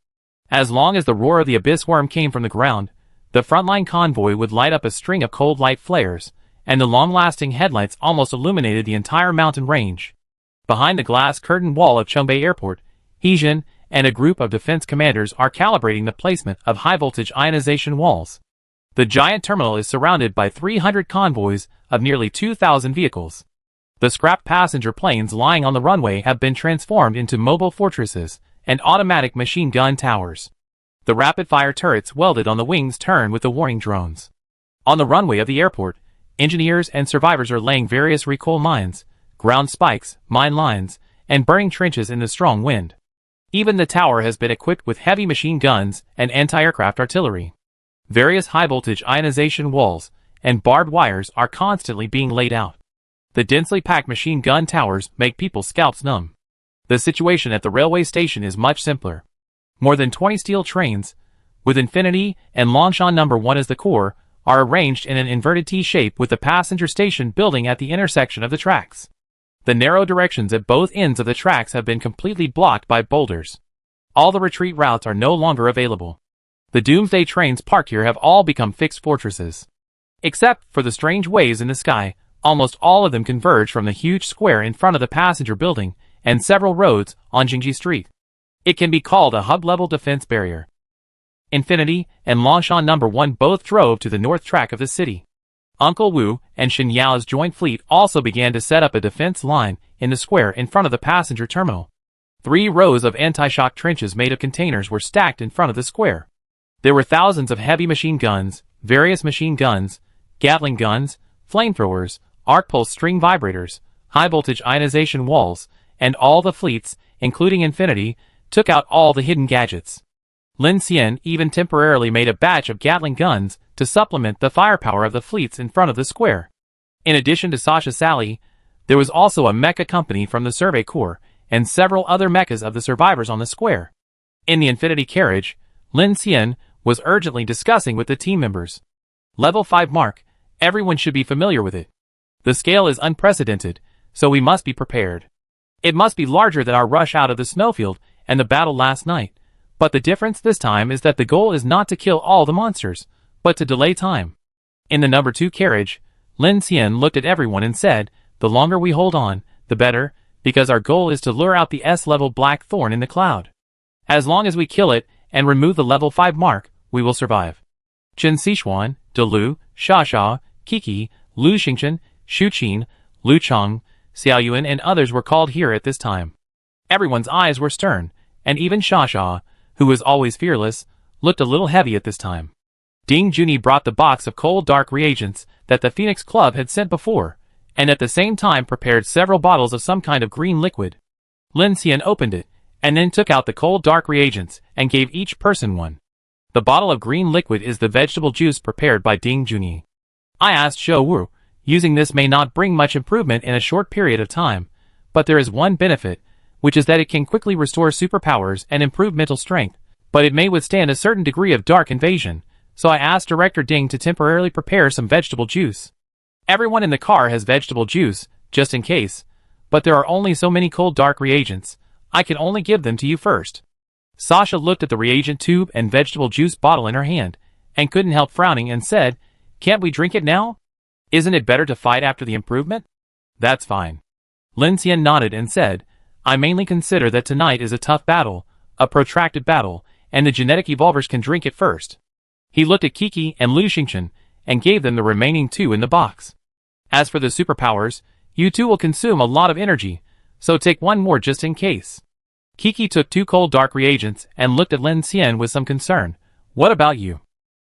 [SPEAKER 1] As long as the roar of the abyss worm came from the ground, the frontline convoy would light up a string of cold light flares, and the long-lasting headlights almost illuminated the entire mountain range. Behind the glass curtain wall of Chongbei Airport, Heejin and a group of defense commanders are calibrating the placement of high-voltage ionization walls. The giant terminal is surrounded by 300 convoys of nearly 2,000 vehicles. The scrap passenger planes lying on the runway have been transformed into mobile fortresses and automatic machine gun towers. The rapid-fire turrets welded on the wings turn with the warning drones. On the runway of the airport, engineers and survivors are laying various recoil mines, ground spikes, mine lines, and burning trenches in the strong wind. Even the tower has been equipped with heavy machine guns and anti-aircraft artillery. Various high-voltage ionization walls and barbed wires are constantly being laid out. The densely packed machine gun towers make people's scalps numb. The situation at the railway station is much simpler. More than 20 steel trains, with Infinity and Longshan No. 1 as the core, are arranged in an inverted T shape with the passenger station building at the intersection of the tracks. The narrow directions at both ends of the tracks have been completely blocked by boulders. All the retreat routes are no longer available. The Doomsday trains parked here have all become fixed fortresses. Except for the strange waves in the sky, almost all of them converge from the huge square in front of the passenger building and several roads on Jingji Street. It can be called a hub-level defense barrier. Infinity and Longshan No. 1 both drove to the north track of the city. Uncle Wu and Shen Yao's joint fleet also began to set up a defense line in the square in front of the passenger terminal. 3 rows of anti-shock trenches made of containers were stacked in front of the square. There were thousands of heavy machine guns, various machine guns, Gatling guns, flamethrowers, arc-pulse string vibrators, high-voltage ionization walls, and all the fleets, including Infinity, took out all the hidden gadgets. Lin Xian even temporarily made a batch of Gatling guns to supplement the firepower of the fleets in front of the square. In addition to Sasha Sally, there was also a mecha company from the Survey Corps and several other mechas of the survivors on the square. In the Infinity carriage, Lin Xian was urgently discussing with the team members. Level 5 mark, everyone should be familiar with it. The scale is unprecedented, so we must be prepared. It must be larger than our rush out of the snowfield and the battle last night, but the difference this time is that the goal is not to kill all the monsters, but to delay time. In the number 2 carriage, Lin Xian looked at everyone and said, the longer we hold on, the better, because our goal is to lure out the S-level black thorn in the cloud. As long as we kill it and remove the level 5 mark, we will survive. Chen Sichuan, De Lu, Sha, Kiki, Lu Xingchen, Xu Qin, Lu Cheng, Xiaoyuan and others were called here at this time. Everyone's eyes were stern, and even Shasha, who was always fearless, looked a little heavy at this time. Ding Junyi brought the box of cold dark reagents that the Phoenix Club had sent before, and at the same time prepared several bottles of some kind of green liquid. Lin Xian opened it, and then took out the cold dark reagents and gave each person one. The bottle of green liquid is the vegetable juice prepared by Ding Junyi. I asked Shou Wu, using this may not bring much improvement in a short period of time, but there is one benefit, which is that it can quickly restore superpowers and improve mental strength, but it may withstand a certain degree of dark invasion, so I asked Director Ding to temporarily prepare some vegetable juice. Everyone in the car has vegetable juice, just in case, but there are only so many cold dark reagents. I can only give them to you first. Sasha looked at the reagent tube and vegetable juice bottle in her hand, and couldn't help frowning and said, "Can't we drink it now? Isn't it better to fight after the improvement?" "That's fine." Lin Xian nodded and said, "I mainly consider that tonight is a tough battle, a protracted battle, and the genetic evolvers can drink it first." He looked at Kiki and Lu Xingchen, and gave them the remaining 2 in the box. "As for the superpowers, you 2 will consume a lot of energy, so take 1 more just in case." Kiki took 2 cold dark reagents and looked at Lin Xian with some concern. "What about you?"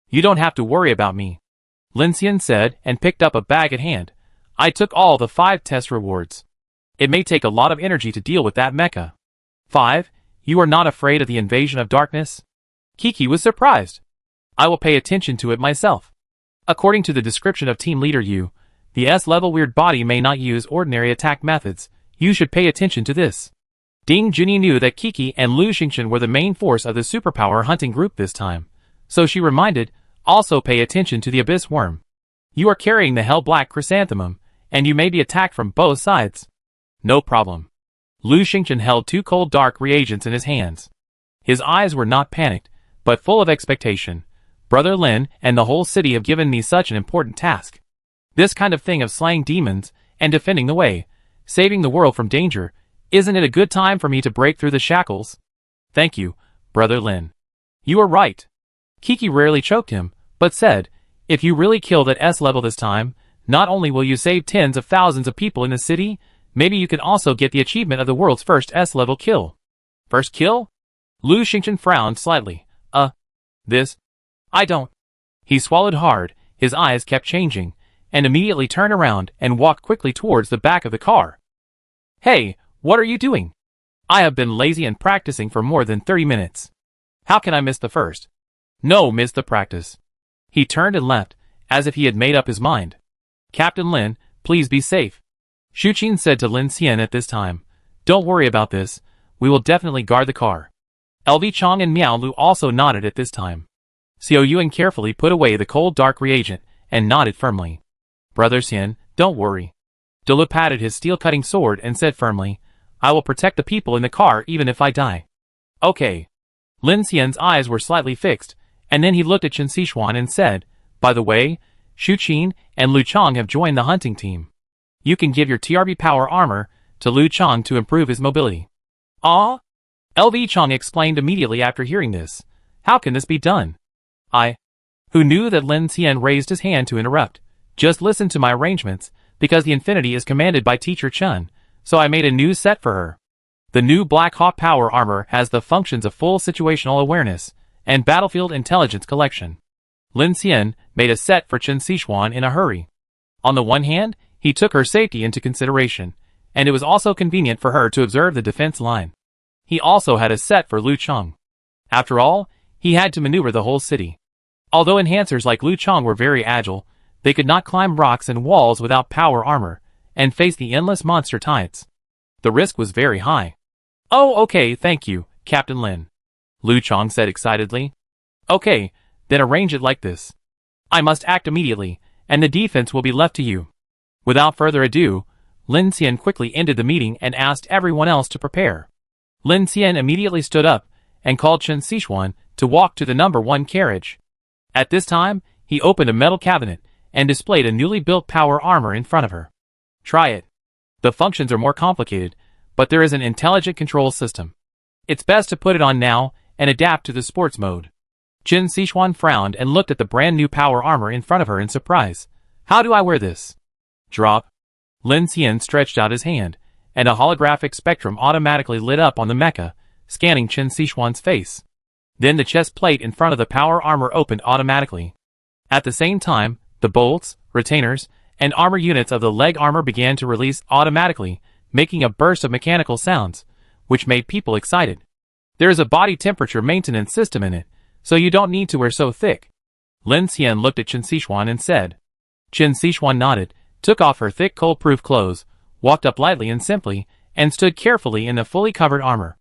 [SPEAKER 1] "You don't have to worry about me," Lin Xian said and picked up a bag at hand. "I took all the 5 test rewards. It may take a lot of energy to deal with that mecha." 5. You are not afraid of the invasion of darkness? Kiki was surprised. "I will pay attention to it myself. According to the description of Team Leader Yu, the S-level weird body may not use ordinary attack methods. You should pay attention to this." Ding Junyi knew that Kiki and Lu Xingchen were the main force of the superpower hunting group this time, so she reminded, "Also pay attention to the Abyss Worm. You are carrying the Hell Black Chrysanthemum, and you may be attacked from both sides." "No problem." Lu Xingchen held 2 cold dark reagents in his hands. His eyes were not panicked, but full of expectation. "Brother Lin and the whole city have given me such an important task. This kind of thing of slaying demons and defending the way, saving the world from danger, isn't it a good time for me to break through the shackles?" "Thank you, Brother Lin. You are right." Kiki rarely choked him, but said, "If you really kill that S level this time, not only will you save tens of thousands of people in the city, maybe you can also get the achievement of the world's first S level kill." "First kill?" Lu Xingchen frowned slightly. This? I don't." He swallowed hard, his eyes kept changing, and immediately turned around and walked quickly towards the back of the car. "Hey, what are you doing? I have been lazy and practicing for more than 30 minutes. How can I miss the first?" "No, miss the practice." He turned and left, as if he had made up his mind. "Captain Lin, please be safe," Shu Qin said to Lin Xian at this time. "Don't worry about this, we will definitely guard the car." LV Chong and Miao Lu also nodded at this time. Xiao Yuan carefully put away the cold dark reagent and nodded firmly. "Brother Xian, don't worry." Dulu patted his steel-cutting sword and said firmly, "I will protect the people in the car even if I die." "Okay." Lin Xian's eyes were slightly fixed, and then he looked at Chen Sichuan and said, "By the way, Shu Qin and Lu Chong have joined the hunting team. You can give your TRB power armor to Lu Chong to improve his mobility." "Ah?" LV Chong explained immediately after hearing this. "How can this be done?" Who knew that Lin Xian raised his hand to interrupt. "Just listen to my arrangements, because the Infinity is commanded by Teacher Chen, so I made a new set for her. The new Black Hawk Power Armor has the functions of full situational awareness and battlefield intelligence collection." Lin Xian made a set for Chen Sichuan in a hurry. On the one hand, he took her safety into consideration, and it was also convenient for her to observe the defense line. He also had a set for Lu Chong. After all, he had to maneuver the whole city. Although enhancers like Lu Chong were very agile, they could not climb rocks and walls without power armor, and face the endless monster tides. The risk was very high. "Oh, okay, thank you, Captain Lin," Lu Chong said excitedly. "Okay, then arrange it like this. I must act immediately, and the defense will be left to you." Without further ado, Lin Xian quickly ended the meeting and asked everyone else to prepare. Lin Xian immediately stood up and called Chen Sichuan to walk to the number 1 carriage. At this time, he opened a metal cabinet and displayed a newly built power armor in front of her. "Try it. The functions are more complicated, but there is an intelligent control system. It's best to put it on now and adapt to the sports mode." Chen Sichuan frowned and looked at the brand new power armor in front of her in surprise. "How do I wear this?" "Drop." Lin Xian stretched out his hand, and a holographic spectrum automatically lit up on the mecha, scanning Qin Sixuan's face. Then the chest plate in front of the power armor opened automatically. At the same time, the bolts, retainers, and armor units of the leg armor began to release automatically, making a burst of mechanical sounds, which made people excited. There is a body temperature maintenance system in it, so you don't need to wear so thick. Lin Xian looked at Qin Sixuan and said. Qin Sixuan nodded, took off her thick cold-proof clothes, walked up lightly and simply, and stood carefully in the fully covered armor.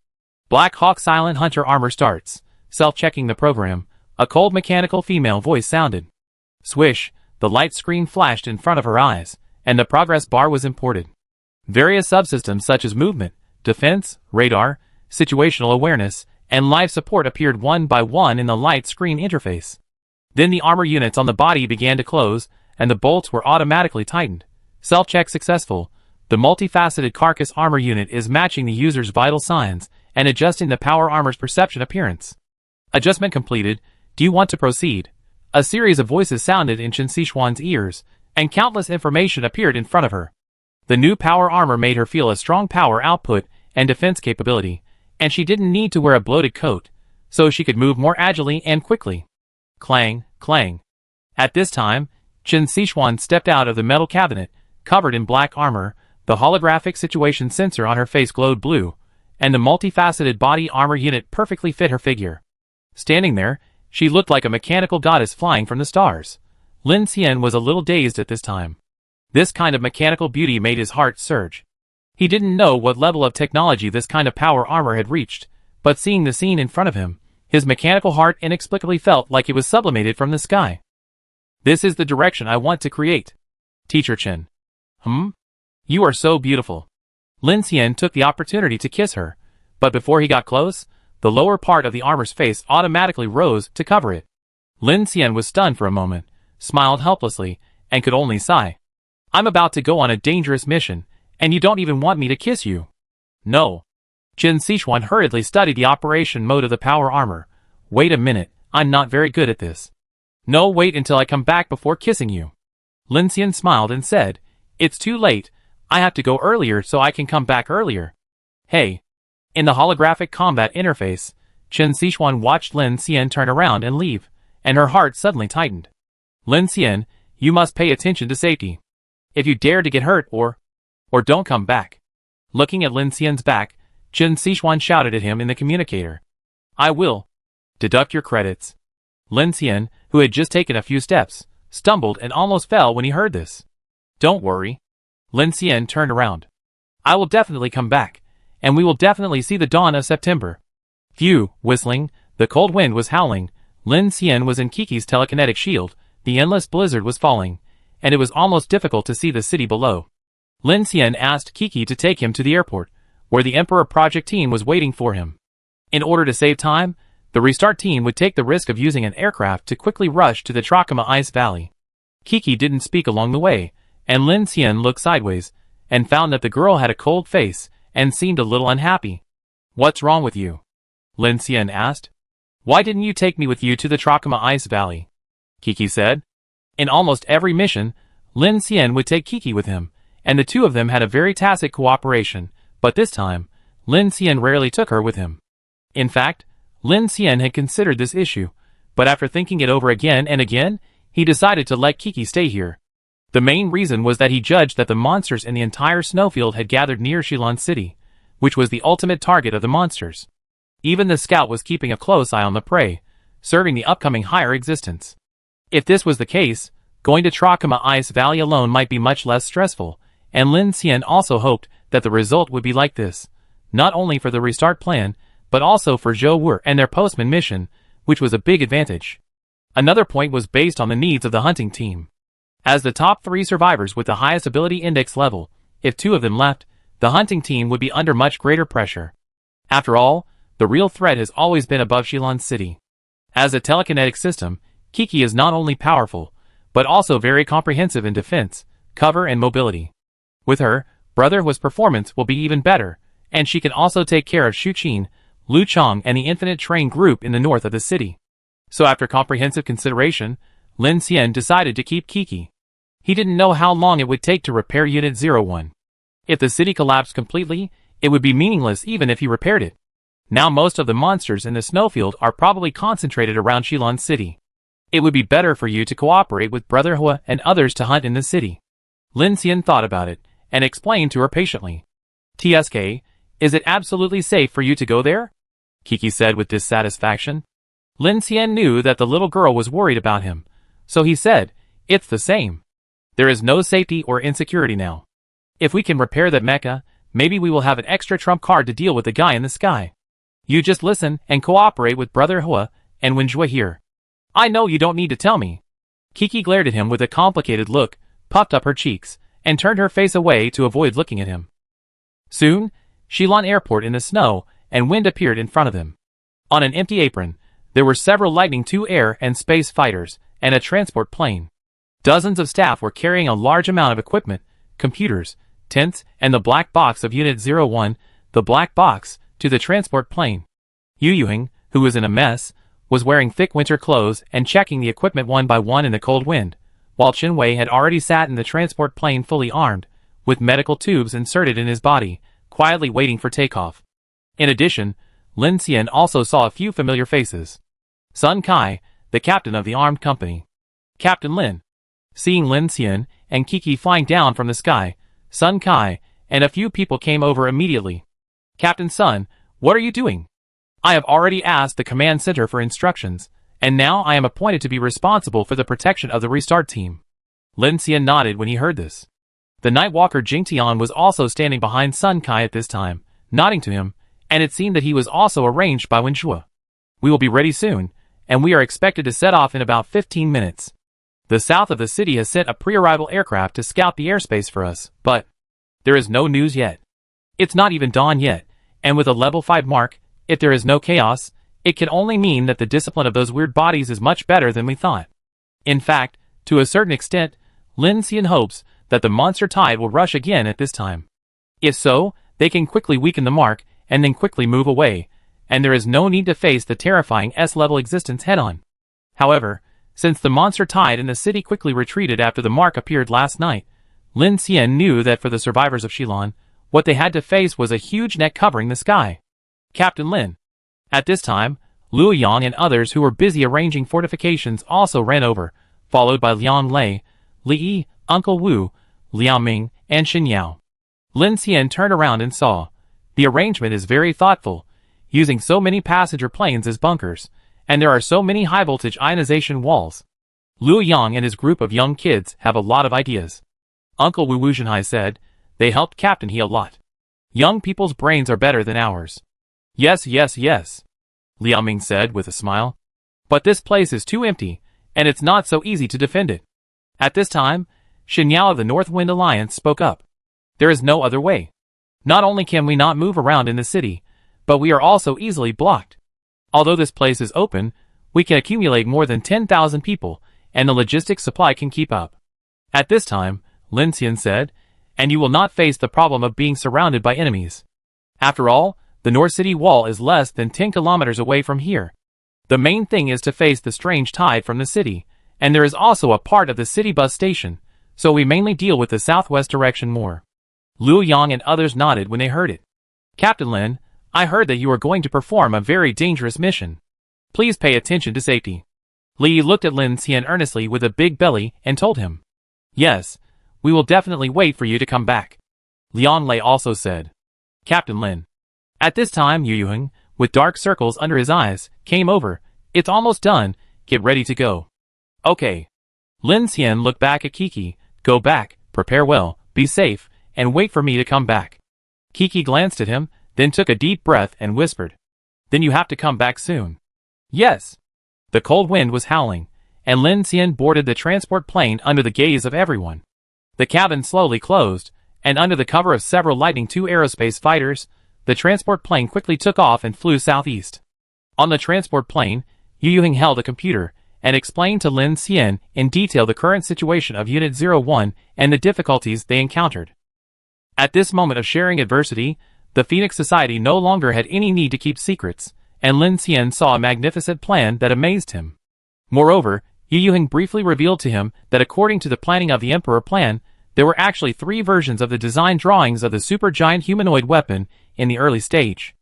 [SPEAKER 1] Black Hawk Silent Hunter armor starts. Self-checking the program, a cold mechanical female voice sounded. Swish, the light screen flashed in front of her eyes, and the progress bar was imported. Various subsystems such as movement, defense, radar, situational awareness, and life support appeared one by one in the light screen interface. Then the armor units on the body began to close, and the bolts were automatically tightened. Self-check successful. The multifaceted carcass armor unit is matching the user's vital signs and adjusting the power armor's perception appearance. Adjustment completed. Do you want to proceed? A series of voices sounded in Qin Sixuan's ears, and countless information appeared in front of her. The new power armor made her feel a strong power output and defense capability, and she didn't need to wear a bloated coat, so she could move more agilely and quickly. Clang, clang. At this time, Qin Sixuan stepped out of the metal cabinet, covered in black armor. The holographic situation sensor on her face glowed blue, and the multifaceted body armor unit perfectly fit her figure. Standing there, she looked like a mechanical goddess flying from the stars. Lin Xian was a little dazed at this time. This kind of mechanical beauty made his heart surge. He didn't know what level of technology this kind of power armor had reached, but seeing the scene in front of him, his mechanical heart inexplicably felt like it was sublimated from the sky. This is the direction I want to create. Teacher Chen. You are so beautiful. Lin Xian took the opportunity to kiss her, but before he got close, the lower part of the armor's face automatically rose to cover it. Lin Xian was stunned for a moment, smiled helplessly, and could only sigh. I'm about to go on a dangerous mission, and you don't even want me to kiss you. No. Qin Sixuan hurriedly studied the operation mode of the power armor. Wait a minute, I'm not very good at this. No, wait until I come back before kissing you. Lin Xian smiled and said, It's too late. I have to go earlier so I can come back earlier. Hey. In the holographic combat interface, Qin Sixuan watched Lin Xian turn around and leave, and her heart suddenly tightened. Lin Xian, you must pay attention to safety. If you dare to get hurt or don't come back. Looking at Lin Xian's back, Qin Sixuan shouted at him in the communicator. I will. Deduct your credits. Lin Xian, who had just taken a few steps, stumbled and almost fell when he heard this. Don't worry. Lin Xian turned around. I will definitely come back, and we will definitely see the dawn of September. Phew, whistling, the cold wind was howling, Lin Xian was in Kiki's telekinetic shield, the endless blizzard was falling, and it was almost difficult to see the city below. Lin Xian asked Kiki to take him to the airport, where the Emperor Project team was waiting for him. In order to save time, the restart team would take the risk of using an aircraft to quickly rush to the Trachoma Ice Valley. Kiki didn't speak along the way, and Lin Xian looked sideways, and found that the girl had a cold face, and seemed a little unhappy. What's wrong with you? Lin Xian asked. Why didn't you take me with you to the Trachoma Ice Valley? Kiki said. In almost every mission, Lin Xian would take Kiki with him, and the two of them had a very tacit cooperation, but this time, Lin Xian rarely took her with him. In fact, Lin Xian had considered this issue, but after thinking it over again and again, he decided to let Kiki stay here. The main reason was that he judged that the monsters in the entire snowfield had gathered near Shilin City, which was the ultimate target of the monsters. Even the scout was keeping a close eye on the prey, serving the upcoming higher existence. If this was the case, going to Trachoma Ice Valley alone might be much less stressful, and Lin Xian also hoped that the result would be like this, not only for the restart plan, but also for Zhou Wu and their postman mission, which was a big advantage. Another point was based on the needs of the hunting team. As the top 3 survivors with the highest ability index level, if 2 of them left, the hunting team would be under much greater pressure. After all, the real threat has always been above Shilin City. As a telekinetic system, Kiki is not only powerful, but also very comprehensive in defense, cover and mobility. With her, Brotherhood's performance will be even better, and she can also take care of Shu Qin, Lu Chong and the Infinite Train group in the north of the city. So after comprehensive consideration, Lin Xian decided to keep Kiki. He didn't know how long it would take to repair Unit 01. If the city collapsed completely, it would be meaningless even if he repaired it. Now most of the monsters in the snowfield are probably concentrated around Shilon City. It would be better for you to cooperate with Brother Hua and others to hunt in the city. Lin Xian thought about it, and explained to her patiently. TSK, is it absolutely safe for you to go there? Kiki said with dissatisfaction. Lin Xian knew that the little girl was worried about him, so he said, it's the same. There is no safety or insecurity now. If we can repair that mecha, maybe we will have an extra trump card to deal with the guy in the sky. You just listen and cooperate with Brother Hua and Wenjue here. I know you don't need to tell me. Kiki glared at him with a complicated look, puffed up her cheeks, and turned her face away to avoid looking at him. Soon, Shilon Airport in the snow and wind appeared in front of them. On an empty apron, there were several Lightning II air and space fighters and a transport plane. Dozens of staff were carrying a large amount of equipment, computers, tents, and the black box of Unit 01, the black box, to the transport plane. Yu Yuhing, who was in a mess, was wearing thick winter clothes and checking the equipment one by one in the cold wind, while Chen Wei had already sat in the transport plane fully armed, with medical tubes inserted in his body, quietly waiting for takeoff. In addition, Lin Xian also saw a few familiar faces. Sun Kai, the captain of the armed company. Captain Lin. Seeing Lin Xian and Kiki flying down from the sky, Sun Kai and a few people came over immediately. Captain Sun, what are you doing? I have already asked the command center for instructions, and now I am appointed to be responsible for the protection of the restart team. Lin Xian nodded when he heard this. The Nightwalker Jingtian was also standing behind Sun Kai at this time, nodding to him, and it seemed that he was also arranged by Wenjue. We will be ready soon, and we are expected to set off in about 15 minutes. The south of the city has sent a pre-arrival aircraft to scout the airspace for us, but there is no news yet. It's not even dawn yet, and with a level 5 mark, if there is no chaos, it can only mean that the discipline of those weird bodies is much better than we thought. In fact, to a certain extent, Lin Xian hopes that the monster tide will rush again at this time. If so, they can quickly weaken the mark, and then quickly move away, and there is no need to face the terrifying S-level existence head-on. However, since the monster tide in the city quickly retreated after the mark appeared last night, Lin Xian knew that for the survivors of Shilon, what they had to face was a huge net covering the sky. Captain Lin. At this time, Luo Yang and others who were busy arranging fortifications also ran over, followed by Liang Lei, Li Yi, Uncle Wu, Liao Ming, and Xin Yao. Lin Xian turned around and saw. The arrangement is very thoughtful, using so many passenger planes as bunkers, and there are so many high-voltage ionization walls. Luo Yang and his group of young kids have a lot of ideas. Uncle Wu Wuzhenhai said, they helped Captain He a lot. Young people's brains are better than ours. Yes, yes, yes, Liao Ming said with a smile. But this place is too empty, and it's not so easy to defend it. At this time, Xin Yao of the North Wind Alliance spoke up. There is no other way. Not only can we not move around in the city, but we are also easily blocked. Although this place is open, we can accumulate more than 10,000 people, and the logistics supply can keep up. At this time, Lin Xian said, and you will not face the problem of being surrounded by enemies. After all, the North City Wall is less than 10 kilometers away from here. The main thing is to face the strange tide from the city, and there is also a part of the city bus station, so we mainly deal with the southwest direction more. Luo Yang and others nodded when they heard it. Captain Lin, I heard that you are going to perform a very dangerous mission. Please pay attention to safety. Li looked at Lin Xian earnestly with a big belly and told him. Yes, we will definitely wait for you to come back. Liang Lei also said. Captain Lin. At this time Yu Yuheng, with dark circles under his eyes, came over. It's almost done, get ready to go. Okay. Lin Xian looked back at Kiki, go back, prepare well, be safe, and wait for me to come back. Kiki glanced at him, then took a deep breath and whispered. Then you have to come back soon. Yes. The cold wind was howling, and Lin Xian boarded the transport plane under the gaze of everyone. The cabin slowly closed, and under the cover of several Lightning II aerospace fighters, the transport plane quickly took off and flew southeast. On the transport plane, Yu Yuheng held a computer, and explained to Lin Xian in detail the current situation of Unit 01 and the difficulties they encountered. At this moment of sharing adversity, the Phoenix Society no longer had any need to keep secrets, and Lin Xian saw a magnificent plan that amazed him. Moreover, Yu Yuheng briefly revealed to him that according to the planning of the Emperor plan, there were actually 3 versions of the design drawings of the supergiant humanoid weapon in the early stage.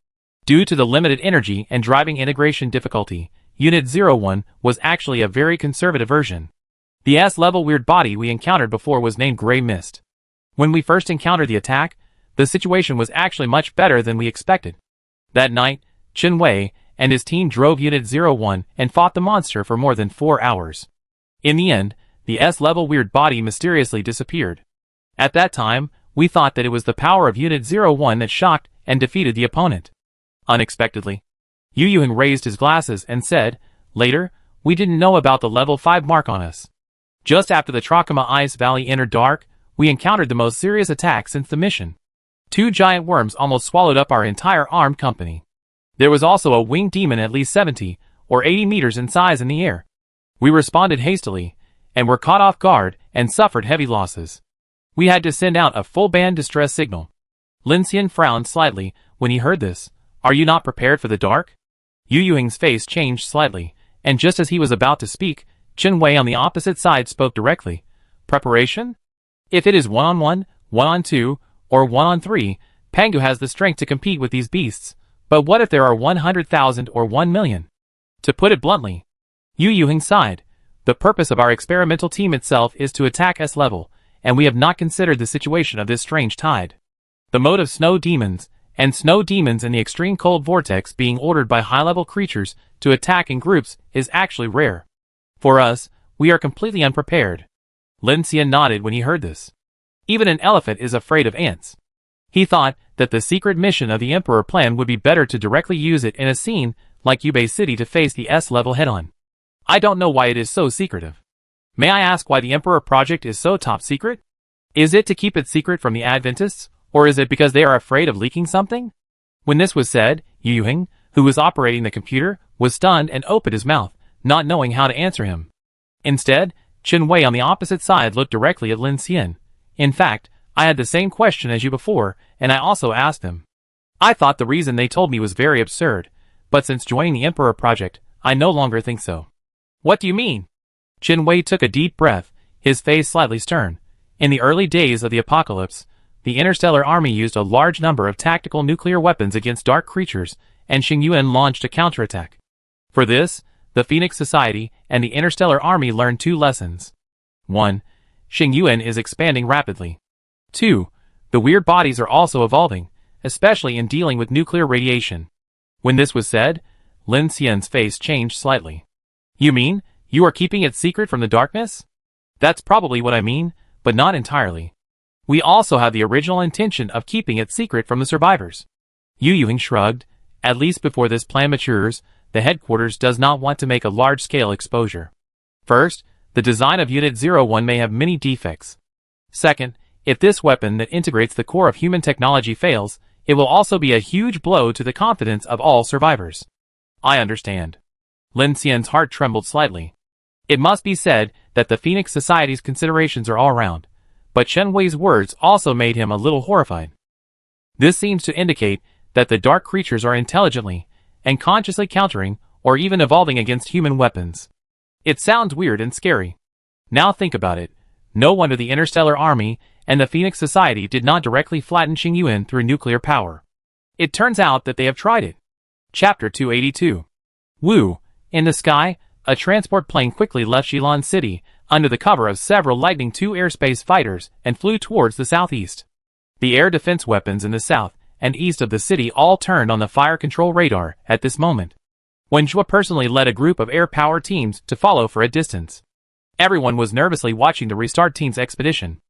[SPEAKER 1] Due to the limited energy and driving integration difficulty, Unit 01 was actually a very conservative version. The S-level weird body we encountered before was named Grey Mist. When we first encountered the attack, the situation was actually much better than we expected. That night, Chen Wei and his team drove Unit 01 and fought the monster for more than 4 hours. In the end, the S-level weird body mysteriously disappeared. At that time, we thought that it was the power of Unit 01 that shocked and defeated the opponent. Unexpectedly, Yu Yuheng raised his glasses and said, "Later, we didn't know about the level 5 mark on us. Just after the Trakama Ice Valley entered dark, we encountered the most serious attack since the mission. 2 giant worms almost swallowed up our entire armed company. There was also a winged demon at least 70 or 80 meters in size in the air. We responded hastily, and were caught off guard and suffered heavy losses. We had to send out a full band distress signal." Lin Xian frowned slightly when he heard this. "Are you not prepared for the dark?" Yu Yuheng's face changed slightly, and just as he was about to speak, Chen Wei on the opposite side spoke directly. "Preparation? If it is 1-on-1, 1-on-2, or 1-on-3, Pangu has the strength to compete with these beasts. But what if there are 100,000 or 1 million? To put it bluntly," Yu Yuheng sighed, "the purpose of our experimental team itself is to attack S-level, and we have not considered the situation of this strange tide. The mode of snow demons, and snow demons in the extreme cold vortex being ordered by high-level creatures to attack in groups is actually rare. For us, we are completely unprepared." Lin Xian nodded when he heard this. Even an elephant is afraid of ants. He thought that the secret mission of the Emperor plan would be better to directly use it in a scene like Yubei City to face the S-level head-on. I don't know why it is so secretive. May I ask why the Emperor project is so top secret? Is it to keep it secret from the Adventists, or is it because they are afraid of leaking something? When this was said, Yu Yuheng, who was operating the computer, was stunned and opened his mouth, not knowing how to answer him. Instead, Chen Wei on the opposite side looked directly at Lin Xian. "In fact, I had the same question as you before, and I also asked them. I thought the reason they told me was very absurd, but since joining the Emperor project, I no longer think so." "What do you mean?" Chen Wei took a deep breath, his face slightly stern. In the early days of the apocalypse, the Interstellar Army used a large number of tactical nuclear weapons against dark creatures, and Xing Yuan launched a counterattack. For this, the Phoenix Society and the Interstellar Army learned 2 lessons. 1. Xing Yuan is expanding rapidly. 2. The weird bodies are also evolving, especially in dealing with nuclear radiation. When this was said, Lin Xian's face changed slightly. "You mean, you are keeping it secret from the darkness?" "That's probably what I mean, but not entirely. We also have the original intention of keeping it secret from the survivors." Yu Yuheng shrugged. "At least before this plan matures, the headquarters does not want to make a large-scale exposure. First, the design of Unit 01 may have many defects. Second, if this weapon that integrates the core of human technology fails, it will also be a huge blow to the confidence of all survivors." "I understand." Lin Xian's heart trembled slightly. It must be said that the Phoenix Society's considerations are all around, but Chen Wei's words also made him a little horrified. This seems to indicate that the dark creatures are intelligently and consciously countering or even evolving against human weapons. It sounds weird and scary. Now think about it. No wonder the Interstellar Army and the Phoenix Society did not directly flatten Xing Yuan through nuclear power. It turns out that they have tried it. Chapter 282. Wu. In the sky, a transport plane quickly left Shilan City under the cover of several Lightning II airspace fighters and flew towards the southeast. The air defense weapons in the south and east of the city all turned on the fire control radar at this moment. Wen Zhuo personally led a group of air power teams to follow for a distance. Everyone was nervously watching the restart team's expedition.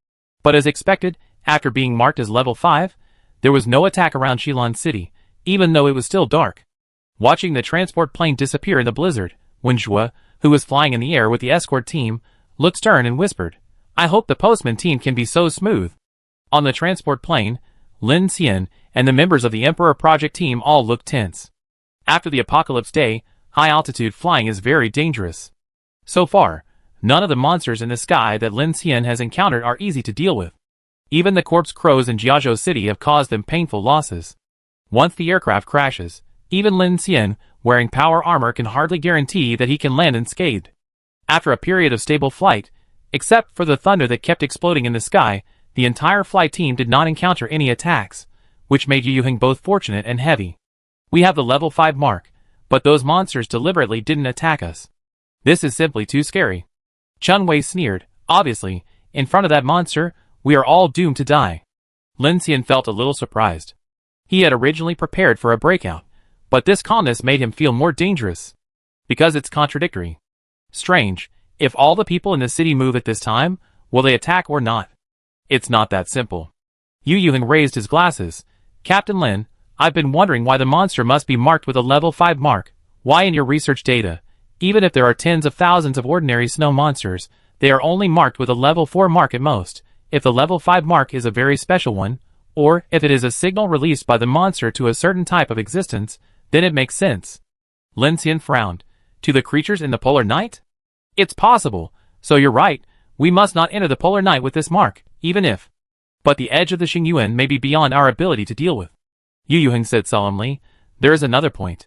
[SPEAKER 1] But as expected, after being marked as level 5, there was no attack around Shilan City, even though it was still dark. Watching the transport plane disappear in the blizzard, Wen Zhuo, who was flying in the air with the escort team, looked stern and whispered, "I hope the postman team can be so smooth." On the transport plane, Lin Xian and the members of the Emperor Project team all looked tense. After the apocalypse day, high-altitude flying is very dangerous. So far, none of the monsters in the sky that Lin Xian has encountered are easy to deal with. Even the corpse crows in Jiazhou City have caused them painful losses. Once the aircraft crashes, even Lin Xian, wearing power armor, can hardly guarantee that he can land unscathed. After a period of stable flight, except for the thunder that kept exploding in the sky, the entire flight team did not encounter any attacks, which made Yu Yuheng both fortunate and heavy. We have the level 5 mark, but those monsters deliberately didn't attack us. This is simply too scary. Chun Wei sneered. Obviously, in front of that monster, we are all doomed to die. Lin Xian felt a little surprised. He had originally prepared for a breakout, but this calmness made him feel more dangerous. Because it's contradictory. Strange, if all the people in the city move at this time, will they attack or not? It's not that simple. Yu Yuheng raised his glasses. Captain Lin, I've been wondering why the monster must be marked with a level 5 mark. Why in your research data, even if there are tens of thousands of ordinary snow monsters, they are only marked with a level 4 mark at most. If the level 5 mark is a very special one, or if it is a signal released by the monster to a certain type of existence, then it makes sense. Lin Xian frowned. To the creatures in the polar night? It's possible, so you're right, we must not enter the polar night with this mark, even if. But the edge of the Xingyuan may be beyond our ability to deal with. Yu Yuheng said solemnly. There is another point.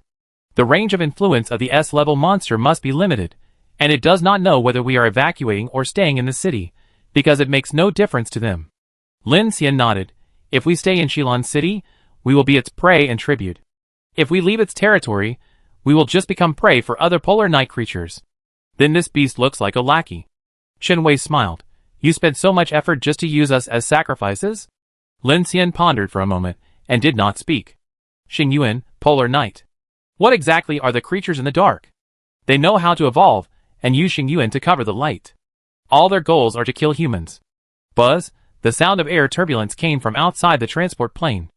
[SPEAKER 1] The range of influence of the S-level monster must be limited, and it does not know whether we are evacuating or staying in the city, because it makes no difference to them. Lin Xian nodded. If we stay in Shilin City, we will be its prey and tribute. If we leave its territory, we will just become prey for other polar night creatures. Then this beast looks like a lackey. Shen Wei smiled. You spent so much effort just to use us as sacrifices? Lin Xian pondered for a moment, and did not speak. Xingyuan, polar night. What exactly are the creatures in the dark? They know how to evolve, and use Xingyuan to cover the light. All their goals are to kill humans. Buzz, the sound of air turbulence came from outside the transport plane.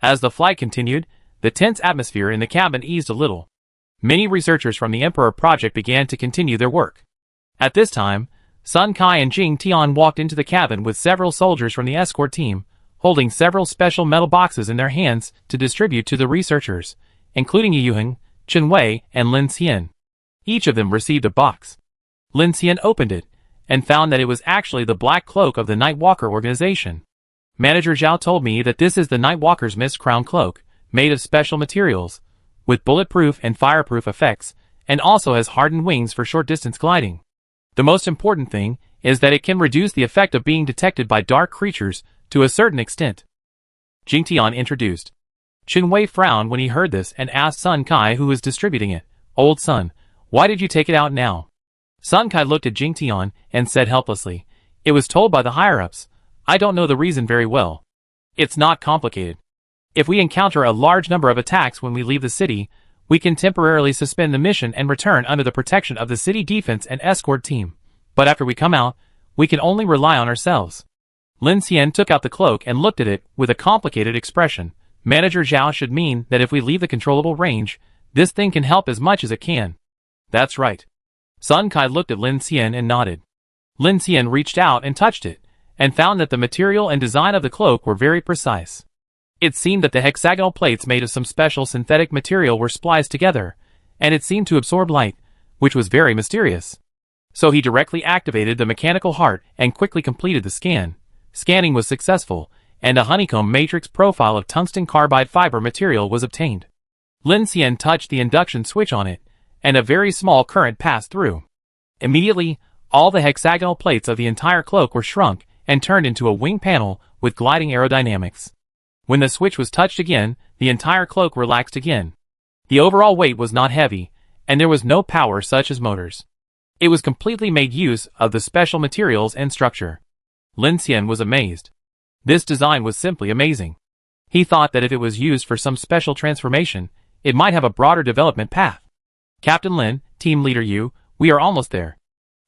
[SPEAKER 1] As the flight continued, the tense atmosphere in the cabin eased a little. Many researchers from the Emperor Project began to continue their work. At this time, Sun Kai and Jing Tian walked into the cabin with several soldiers from the escort team, holding several special metal boxes in their hands to distribute to the researchers, including Yu Yuheng, Chun Wei, and Lin Xian. Each of them received a box. Lin Xian opened it, and found that it was actually the black cloak of the Nightwalker organization. Manager Zhao told me that this is the Nightwalker's Mist Crown cloak, made of special materials, with bulletproof and fireproof effects, and also has hardened wings for short-distance gliding. The most important thing is that it can reduce the effect of being detected by dark creatures to a certain extent. Jing Tian introduced. Chun Wei frowned when he heard this and asked Sun Kai, who was distributing it, Old Sun, why did you take it out now? Sun Kai looked at Jing Tian and said helplessly, It was told by the higher-ups. I don't know the reason very well. It's not complicated. If we encounter a large number of attacks when we leave the city, we can temporarily suspend the mission and return under the protection of the city defense and escort team. But after we come out, we can only rely on ourselves. Lin Xian took out the cloak and looked at it with a complicated expression. Manager Zhao should mean that if we leave the controllable range, this thing can help as much as it can. That's right. Sun Kai looked at Lin Xian and nodded. Lin Xian reached out and touched it, and found that the material and design of the cloak were very precise. It seemed that the hexagonal plates made of some special synthetic material were spliced together, and it seemed to absorb light, which was very mysterious. So he directly activated the mechanical heart and quickly completed the scan. Scanning was successful, and a honeycomb matrix profile of tungsten carbide fiber material was obtained. Lin Xian touched the induction switch on it, and a very small current passed through. Immediately, all the hexagonal plates of the entire cloak were shrunk and turned into a wing panel with gliding aerodynamics. When the switch was touched again, the entire cloak relaxed again. The overall weight was not heavy, and there was no power such as motors. It was completely made use of the special materials and structure. Lin Xian was amazed. This design was simply amazing. He thought that if it was used for some special transformation, it might have a broader development path. Captain Lin, Team Leader Yu, we are almost there.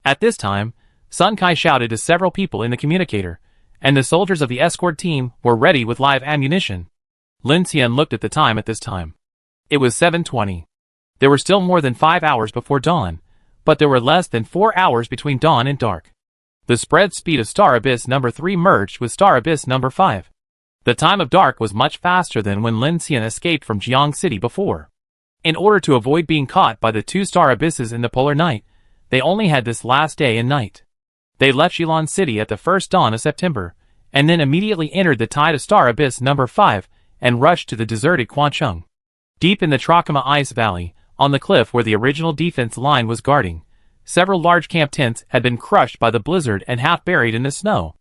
[SPEAKER 1] At this time, Sun Kai shouted to several people in the communicator, and the soldiers of the escort team were ready with live ammunition. Lin Xian looked at the time at this time. It was 7:20. There were still more than 5 hours before dawn, but there were less than 4 hours between dawn and dark. The spread speed of Star Abyss number 3 merged with Star Abyss number 5. The time of dark was much faster than when Lin Xian escaped from Jiang City before. In order to avoid being caught by the 2 Star Abysses in the polar night, they only had this last day and night. They left Shilin City at the first dawn of September, and then immediately entered the tide of Star Abyss number 5, and rushed to the deserted Quancheng. Deep in the Trakama Ice Valley, on the cliff where the original defense line was guarding, several large camp tents had been crushed by the blizzard and half buried in the snow.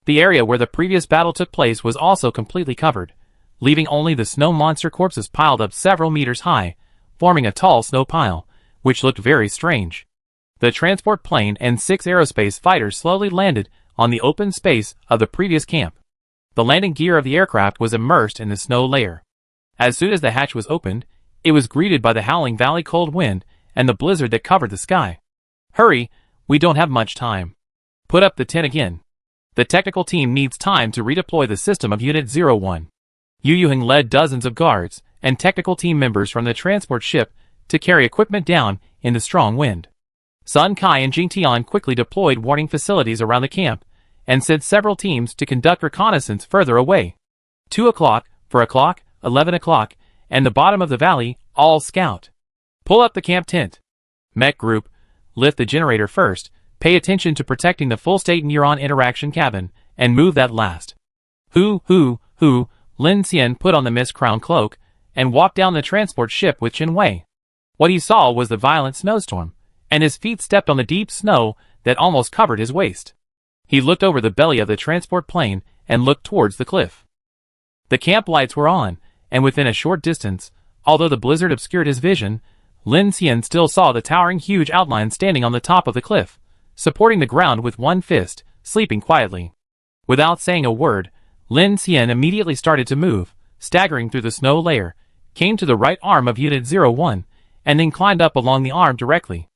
[SPEAKER 1] The area where the previous battle took place was also completely covered. leaving only the snow monster corpses piled up several meters high, forming a tall snow pile, which looked very strange. The transport plane and 6 aerospace fighters slowly landed on the open space of the previous camp. The landing gear of the aircraft was immersed in the snow layer. As soon as the hatch was opened, it was greeted by the howling valley cold wind and the blizzard that covered the sky. Hurry, we don't have much time. Put up the tent again. The technical team needs time to redeploy the system of Unit 01. Yu Yuheng led dozens of guards and technical team members from the transport ship to carry equipment down in the strong wind. Sun Kai and Jing Tian quickly deployed warning facilities around the camp and sent several teams to conduct reconnaissance further away. 2 o'clock, 4 o'clock, 11 o'clock, and the bottom of the valley, all scout. Pull up the camp tent. Mech group, lift the generator first, pay attention to protecting the full-state neuron interaction cabin, and move that last. Who, Lin Xian put on the mist crown cloak and walked down the transport ship with Chen Wei. What he saw was the violent snowstorm, and his feet stepped on the deep snow that almost covered his waist. He looked over the belly of the transport plane and looked towards the cliff. The camp lights were on, and within a short distance, although the blizzard obscured his vision, Lin Xian still saw the towering huge outline standing on the top of the cliff, supporting the ground with one fist, sleeping quietly. Without saying a word, Lin Xian immediately started to move, staggering through the snow layer, came to the right arm of Unit 01, and then climbed up along the arm directly.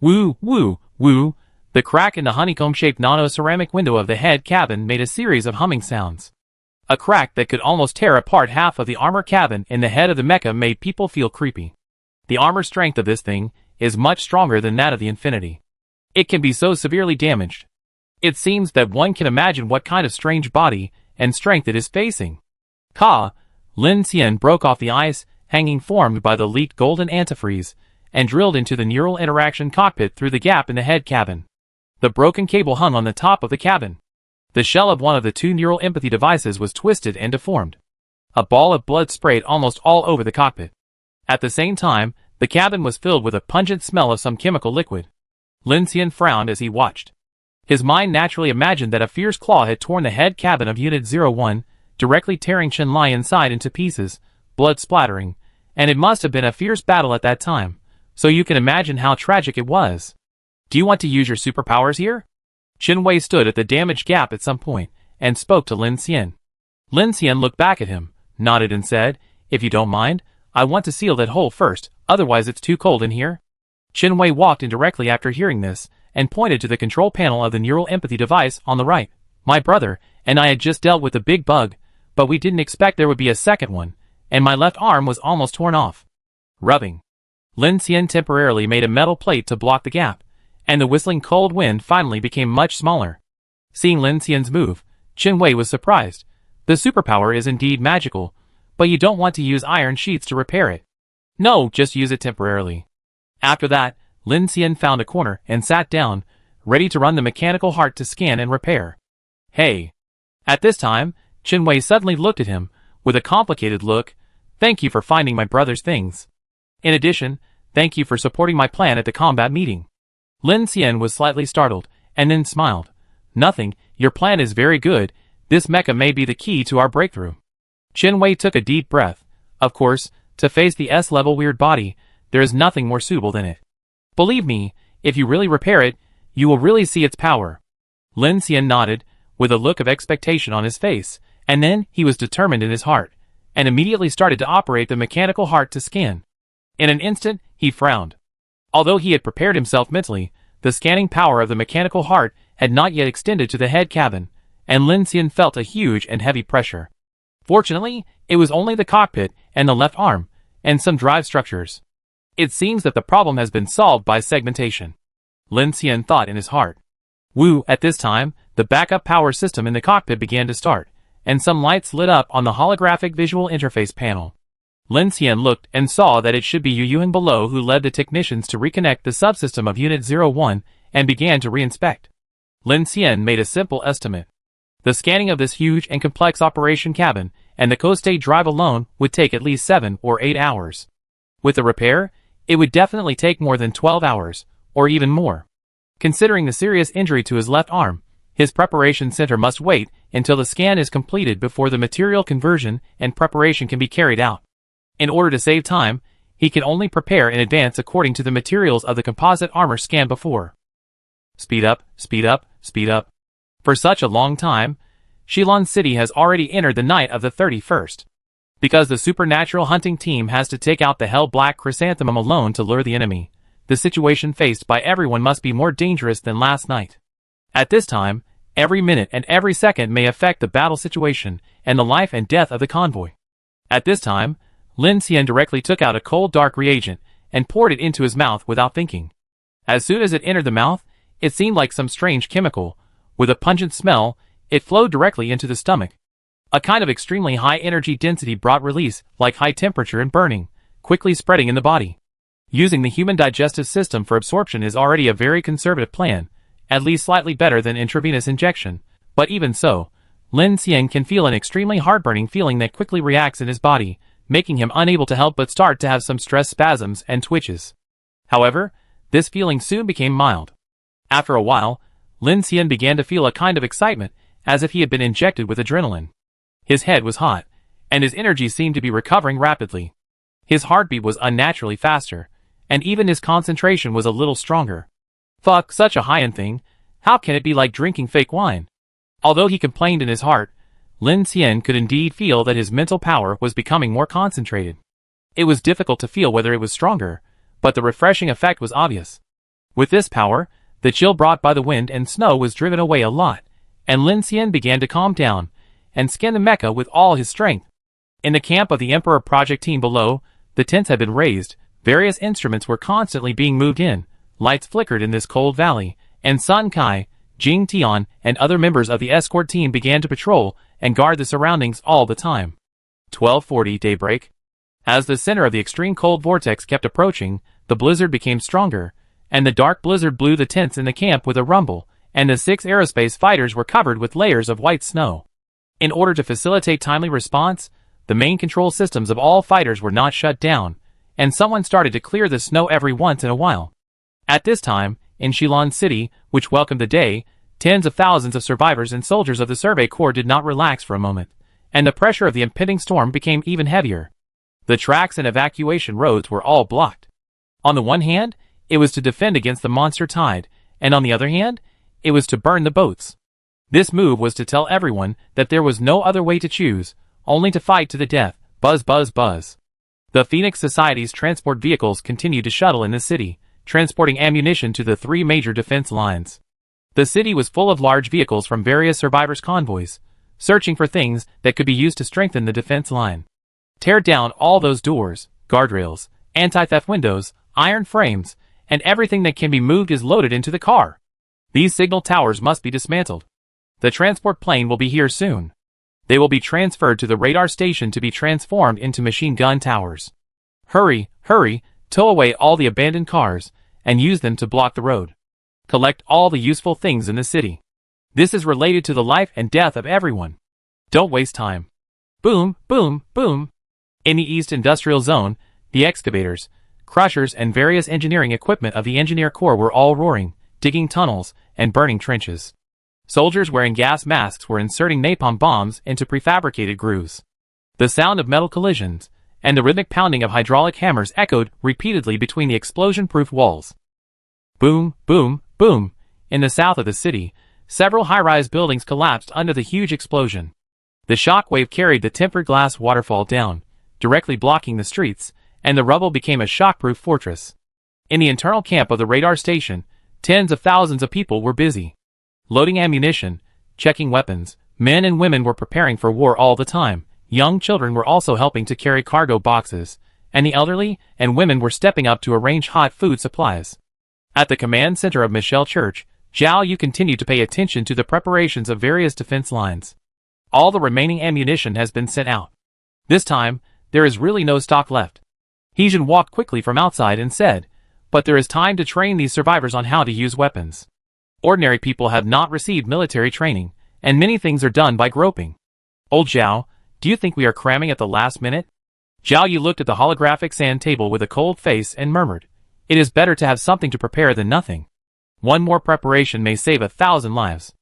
[SPEAKER 1] Woo, woo, woo! The crack in the honeycomb-shaped nano-ceramic window of the head cabin made a series of humming sounds. A crack that could almost tear apart half of the armor cabin in the head of the mecha made people feel creepy. The armor strength of this thing is much stronger than that of the Infinity. It can be so severely damaged. It seems that one can imagine what kind of strange body and strength it is facing. Ka! Lin Xian broke off the ice hanging formed by the leaked golden antifreeze, and drilled into the neural interaction cockpit through the gap in the head cabin. The broken cable hung on the top of the cabin. The shell of one of the 2 neural empathy devices was twisted and deformed. A ball of blood sprayed almost all over the cockpit. At the same time, the cabin was filled with a pungent smell of some chemical liquid. Lin Xian frowned as he watched. His mind naturally imagined that a fierce claw had torn the head cabin of Unit 01, directly tearing Chen Lai inside into pieces, blood splattering, and it must have been a fierce battle at that time, so you can imagine how tragic it was. Do you want to use your superpowers here? Chen Wei stood at the damaged gap at some point, and spoke to Lin Xian. Lin Xian looked back at him, nodded and said, "If you don't mind, I want to seal that hole first, otherwise it's too cold in here." Chen Wei walked in directly after hearing this, and pointed to the control panel of the neural empathy device on the right. "My brother and I had just dealt with a big bug, but we didn't expect there would be a second one, and my left arm was almost torn off." Rubbing. Lin Xian temporarily made a metal plate to block the gap, and the whistling cold wind finally became much smaller. Seeing Lin Xian's move, Chen Wei was surprised. The superpower is indeed magical, but you don't want to use iron sheets to repair it. No, just use it temporarily. After that, Lin Xian found a corner and sat down, ready to run the mechanical heart to scan and repair. Hey! At this time, Chen Wei suddenly looked at him, with a complicated look. "Thank you for finding my brother's things. In addition, thank you for supporting my plan at the combat meeting." Lin Xian was slightly startled, and then smiled. "Nothing, your plan is very good. This mecha may be the key to our breakthrough." Chen Wei took a deep breath. Of course, to face the S-level weird body, there is nothing more suitable than it. Believe me, if you really repair it, you will really see its power. Lin Xian nodded, with a look of expectation on his face, and then he was determined in his heart, and immediately started to operate the mechanical heart to scan. In an instant, he frowned. Although he had prepared himself mentally, the scanning power of the mechanical heart had not yet extended to the head cabin, and Lin Xian felt a huge and heavy pressure. Fortunately, it was only the cockpit and the left arm, and some drive structures. It seems that the problem has been solved by segmentation. Lin Xian thought in his heart. Woo! At this time, the backup power system in the cockpit began to start, and some lights lit up on the holographic visual interface panel. Lin Xian looked and saw that it should be Yu Yuheng below who led the technicians to reconnect the subsystem of Unit 01 and began to reinspect. Lin Xian made a simple estimate. The scanning of this huge and complex operation cabin and the co-state drive alone would take at least 7 or 8 hours. With the repair, it would definitely take more than 12 hours, or even more. Considering the serious injury to his left arm, His preparation center must wait until the scan is completed before the material conversion and preparation can be carried out. In order to save time, he can only prepare in advance according to the materials of the composite armor scanned before. Speed up, speed up, speed up. For such a long time, Shilon City has already entered the night of the 31st. Because the supernatural hunting team has to take out the hell-black chrysanthemum alone to lure the enemy, the situation faced by everyone must be more dangerous than last night. At this time, every minute and every second may affect the battle situation and the life and death of the convoy. At this time, Lin Xian directly took out a cold dark reagent and poured it into his mouth without thinking. As soon as it entered the mouth, it seemed like some strange chemical. With a pungent smell, it flowed directly into the stomach. A kind of extremely high energy density brought release, like high temperature and burning, quickly spreading in the body. Using the human digestive system for absorption is already a very conservative plan, at least slightly better than intravenous injection, but even so, Lin Xian can feel an extremely heartburning feeling that quickly reacts in his body, making him unable to help but start to have some stress spasms and twitches. However, this feeling soon became mild. After a while, Lin Xian began to feel a kind of excitement, as if he had been injected with adrenaline. His head was hot, and his energy seemed to be recovering rapidly. His heartbeat was unnaturally faster, and even his concentration was a little stronger. Fuck, such a high-end thing, how can it be like drinking fake wine? Although he complained in his heart, Lin Xian could indeed feel that his mental power was becoming more concentrated. It was difficult to feel whether it was stronger, but the refreshing effect was obvious. With this power, the chill brought by the wind and snow was driven away a lot, and Lin Xian began to calm down and scan the mecha with all his strength. In the camp of the Emperor Project team below, the tents had been raised, various instruments were constantly being moved in, lights flickered in this cold valley, and Sun Kai, Jing Tian, and other members of the escort team began to patrol and guard the surroundings all the time. 12:40 daybreak. As the center of the extreme cold vortex kept approaching, the blizzard became stronger, and the dark blizzard blew the tents in the camp with a rumble, and the 6 aerospace fighters were covered with layers of white snow. In order to facilitate timely response, the main control systems of all fighters were not shut down, and someone started to clear the snow every once in a while. At this time, in Shilon City, which welcomed the day, tens of thousands of survivors and soldiers of the Survey Corps did not relax for a moment, and the pressure of the impending storm became even heavier. The tracks and evacuation roads were all blocked. On the one hand, it was to defend against the monster tide, and on the other hand, it was to burn the boats. This move was to tell everyone that there was no other way to choose, only to fight to the death. Buzz buzz buzz. The Phoenix Society's transport vehicles continued to shuttle in the city, transporting ammunition to the 3 major defense lines. The city was full of large vehicles from various survivors' convoys, searching for things that could be used to strengthen the defense line. Tear down all those doors, guardrails, anti-theft windows, iron frames, and everything that can be moved is loaded into the car. These signal towers must be dismantled. The transport plane will be here soon. They will be transferred to the radar station to be transformed into machine gun towers. Hurry, hurry, tow away all the abandoned cars, and use them to block the road. Collect all the useful things in the city. This is related to the life and death of everyone. Don't waste time. Boom, boom, boom. In the East Industrial Zone, the excavators, crushers and various engineering equipment of the Engineer Corps were all roaring, digging tunnels, and burning trenches. Soldiers wearing gas masks were inserting napalm bombs into prefabricated grooves. The sound of metal collisions and the rhythmic pounding of hydraulic hammers echoed repeatedly between the explosion-proof walls. Boom, boom, boom. In the south of the city, several high-rise buildings collapsed under the huge explosion. The shock wave carried the tempered glass waterfall down, directly blocking the streets, and the rubble became a shock-proof fortress. In the internal camp of the radar station, tens of thousands of people were busy. Loading ammunition, checking weapons, men and women were preparing for war all the time, young children were also helping to carry cargo boxes, and the elderly and women were stepping up to arrange hot food supplies. At the command center of Michelle Church, Zhao Yu continued to pay attention to the preparations of various defense lines. All the remaining ammunition has been sent out. This time, there is really no stock left. Heijin walked quickly from outside and said, but there is time to train these survivors on how to use weapons. Ordinary people have not received military training, and many things are done by groping. Old Zhao, do you think we are cramming at the last minute? Zhao Yu looked at the holographic sand table with a cold face and murmured, it is better to have something to prepare than nothing. One more preparation may save 1,000 lives.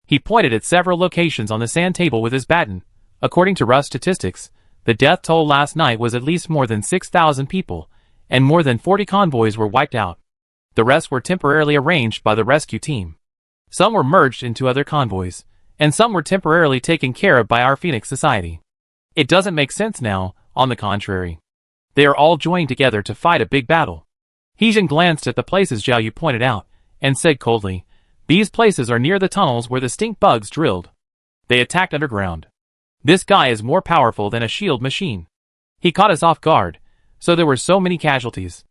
[SPEAKER 1] He pointed at several locations on the sand table with his baton. According to Rust statistics, the death toll last night was at least more than 6,000 people, and more than 40 convoys were wiped out. The rest were temporarily arranged by the rescue team. Some were merged into other convoys, and some were temporarily taken care of by our Phoenix Society. It doesn't make sense now, on the contrary. They are all joined together to fight a big battle. Heejin glanced at the places Zhao Yu pointed out, and said coldly, "These places are near the tunnels where the stink bugs drilled. They attacked underground. This guy is more powerful than a shield machine. He caught us off guard, so there were so many casualties."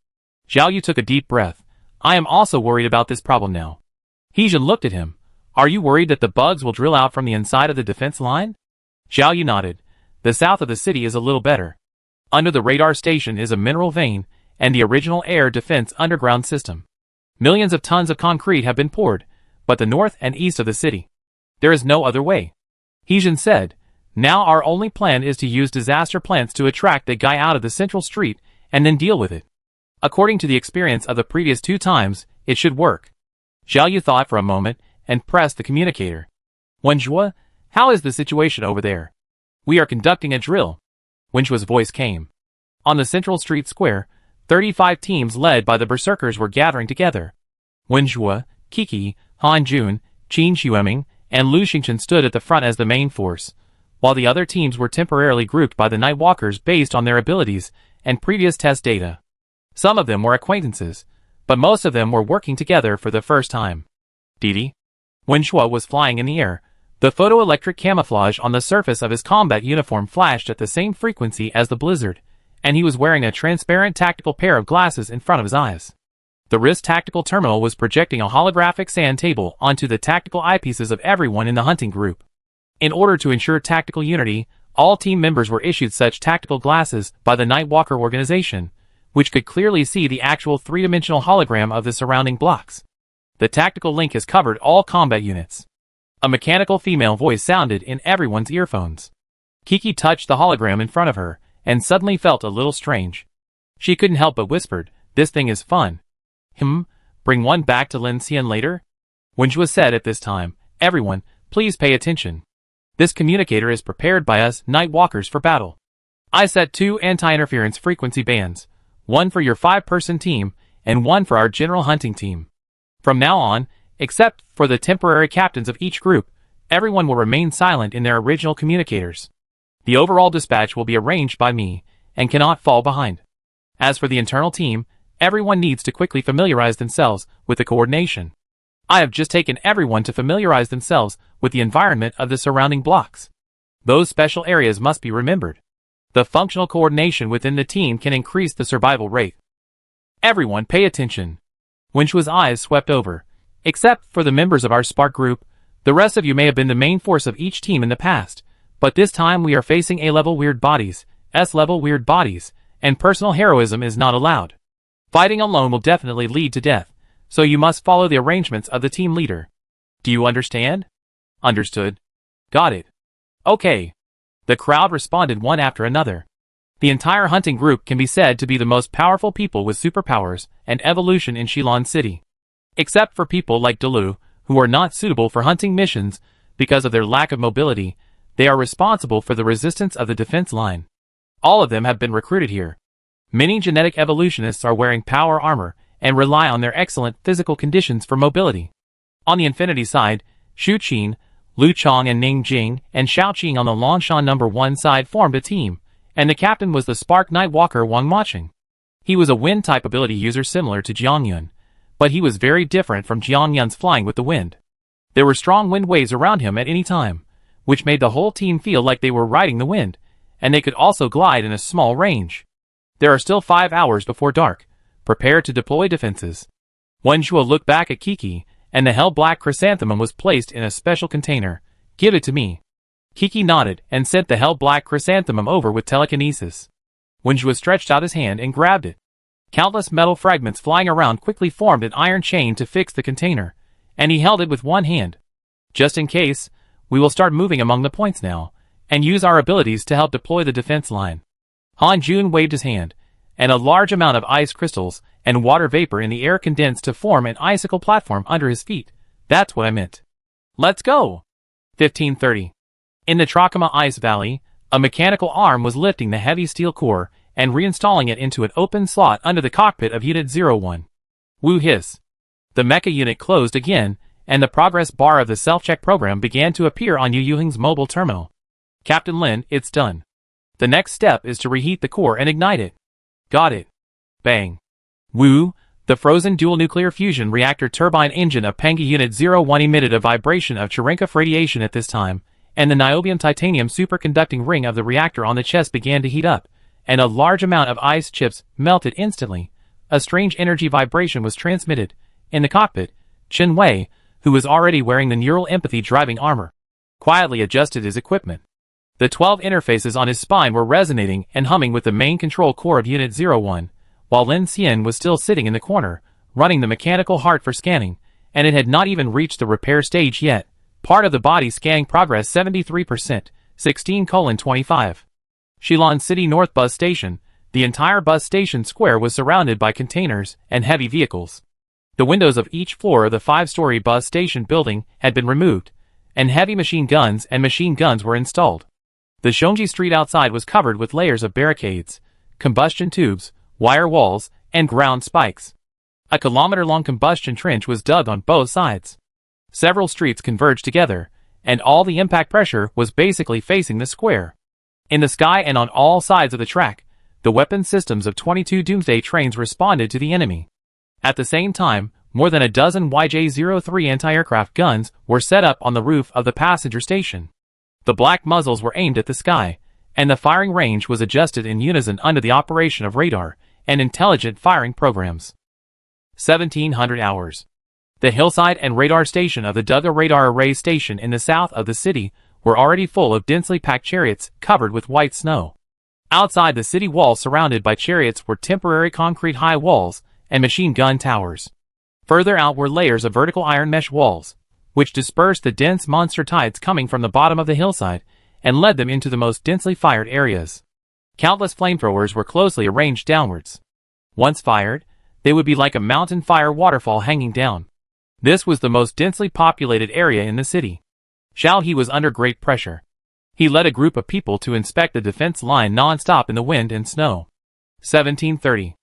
[SPEAKER 1] Zhao Yu took a deep breath. "I am also worried about this problem now." Heejin looked at him. "Are you worried that the bugs will drill out from the inside of the defense line?" Zhao Yu nodded. "The south of the city is a little better. Under the radar station is a mineral vein, and the original air defense underground system. Millions of tons of concrete have been poured, but the north and east of the city, there is no other way." Heejin said, "Now our only plan is to use disaster plants to attract the guy out of the central street and then deal with it. According to the experience of the previous 2 times, it should work." Zhao Yu thought for a moment and pressed the communicator. "Wenjue, how is the situation over there?" "We are conducting a drill." Wenjue's voice came. On the central street square, 35 teams led by the berserkers were gathering together. Wenjue, Kiki, Han Jun, Qin Xueming, and Lu Xingchen stood at the front as the main force, while the other teams were temporarily grouped by the Nightwalkers based on their abilities and previous test data. Some of them were acquaintances, but most of them were working together for the first time. Didi. Wenjue was flying in the air. The photoelectric camouflage on the surface of his combat uniform flashed at the same frequency as the blizzard, and he was wearing a transparent tactical pair of glasses in front of his eyes. The wrist tactical terminal was projecting a holographic sand table onto the tactical eyepieces of everyone in the hunting group. In order to ensure tactical unity, all team members were issued such tactical glasses by the Nightwalker organization, which could clearly see the actual 3-dimensional hologram of the surrounding blocks. The tactical link has covered all combat units. A mechanical female voice sounded in everyone's earphones. Kiki touched the hologram in front of her, and suddenly felt a little strange. She couldn't help but whispered, "This thing is fun." Bring one back to Lin Xian later?" Wenjue said at this time, "Everyone, please pay attention. This communicator is prepared by us Nightwalkers for battle. I set 2 anti-interference frequency bands, one for your 5-person team, and one for our general hunting team. From now on, except for the temporary captains of each group, everyone will remain silent in their original communicators. The overall dispatch will be arranged by me, and cannot fall behind. As for the internal team, everyone needs to quickly familiarize themselves with the coordination. I have just taken everyone to familiarize themselves with the environment of the surrounding blocks. Those special areas must be remembered. The functional coordination within the team can increase the survival rate. Everyone pay attention." Wenjue's eyes swept over. "Except for the members of our Spark group, the rest of you may have been the main force of each team in the past, but this time we are facing A-level weird bodies, S-level weird bodies, and personal heroism is not allowed. Fighting alone will definitely lead to death, so you must follow the arrangements of the team leader. Do you understand?" "Understood." "Got it." "Okay." The crowd responded one after another. The entire hunting group can be said to be the most powerful people with superpowers and evolution in Shilon City. Except for people like Delu, who are not suitable for hunting missions because of their lack of mobility, they are responsible for the resistance of the defense line. All of them have been recruited here. Many genetic evolutionists are wearing power armor and rely on their excellent physical conditions for mobility. On the Infinity side, Xu Qin, Lu Chong and Ning Jing and Xiao Qing on the Longshan No. 1 side formed a team, and the captain was the Spark Nightwalker Wang Maching. He was a wind-type ability user similar to Jiangyun, but he was very different from Jiangyun's flying with the wind. There were strong wind waves around him at any time, which made the whole team feel like they were riding the wind, and they could also glide in a small range. There are still 5 hours before dark. Prepare to deploy defenses. Wenjue looked back at Kiki, and the hell-black chrysanthemum was placed in a special container. "Give it to me." Kiki nodded and sent the hell-black chrysanthemum over with telekinesis. Wenjue stretched out his hand and grabbed it. Countless metal fragments flying around quickly formed an iron chain to fix the container, and he held it with one hand. "Just in case, we will start moving among the points now, and use our abilities to help deploy the defense line." Han Jun waved his hand, and a large amount of ice crystals and water vapor in the air condensed to form an icicle platform under his feet. "That's what I meant. Let's go!" 1530. In the Trachoma Ice Valley, a mechanical arm was lifting the heavy steel core and reinstalling it into an open slot under the cockpit of Unit 01. Woo hiss. The mecha unit closed again, and the progress bar of the self-check program began to appear on Yu Yuheng's mobile terminal. Captain Lin, it's done. The next step is to reheat the core and ignite it. Got it. Bang. Woo, the frozen dual nuclear fusion reactor turbine engine of Pengi Unit 01 emitted a vibration of Cherenkov radiation at this time, and the niobium titanium superconducting ring of the reactor on the chest began to heat up, and a large amount of ice chips melted instantly. A strange energy vibration was transmitted. In the cockpit, Chen Wei, who was already wearing the neural empathy driving armor, quietly adjusted his equipment. The 12 interfaces on his spine were resonating and humming with the main control core of Unit 01, while Lin Xian was still sitting in the corner, running the mechanical heart for scanning, and it had not even reached the repair stage yet. Part of the body scanning progress 73%, 16:25. Shilin City North Bus Station. The entire bus station square was surrounded by containers and heavy vehicles. The windows of each floor of the 5-story bus station building had been removed, and heavy machine guns were installed. The Shonji Street outside was covered with layers of barricades, combustion tubes, wire walls, and ground spikes. A kilometer-long combustion trench was dug on both sides. Several streets converged together, and all the impact pressure was basically facing the square. In the sky and on all sides of the track, the weapon systems of 22 Doomsday trains responded to the enemy. At the same time, more than a dozen YJ-03 anti-aircraft guns were set up on the roof of the passenger station. The black muzzles were aimed at the sky, and the firing range was adjusted in unison under the operation of radar and intelligent firing programs. 1700 hours. The hillside and radar station of the Duga Radar Array Station in the south of the city were already full of densely packed chariots covered with white snow. Outside the city walls surrounded by chariots were temporary concrete high walls and machine gun towers. Further out were layers of vertical iron mesh walls, which dispersed the dense monster tides coming from the bottom of the hillside and led them into the most densely fired areas. Countless flamethrowers were closely arranged downwards. Once fired, they would be like a mountain fire waterfall hanging down. This was the most densely populated area in the city. Xiao He was under great pressure. He led a group of people to inspect the defense line non-stop in the wind and snow. 1730.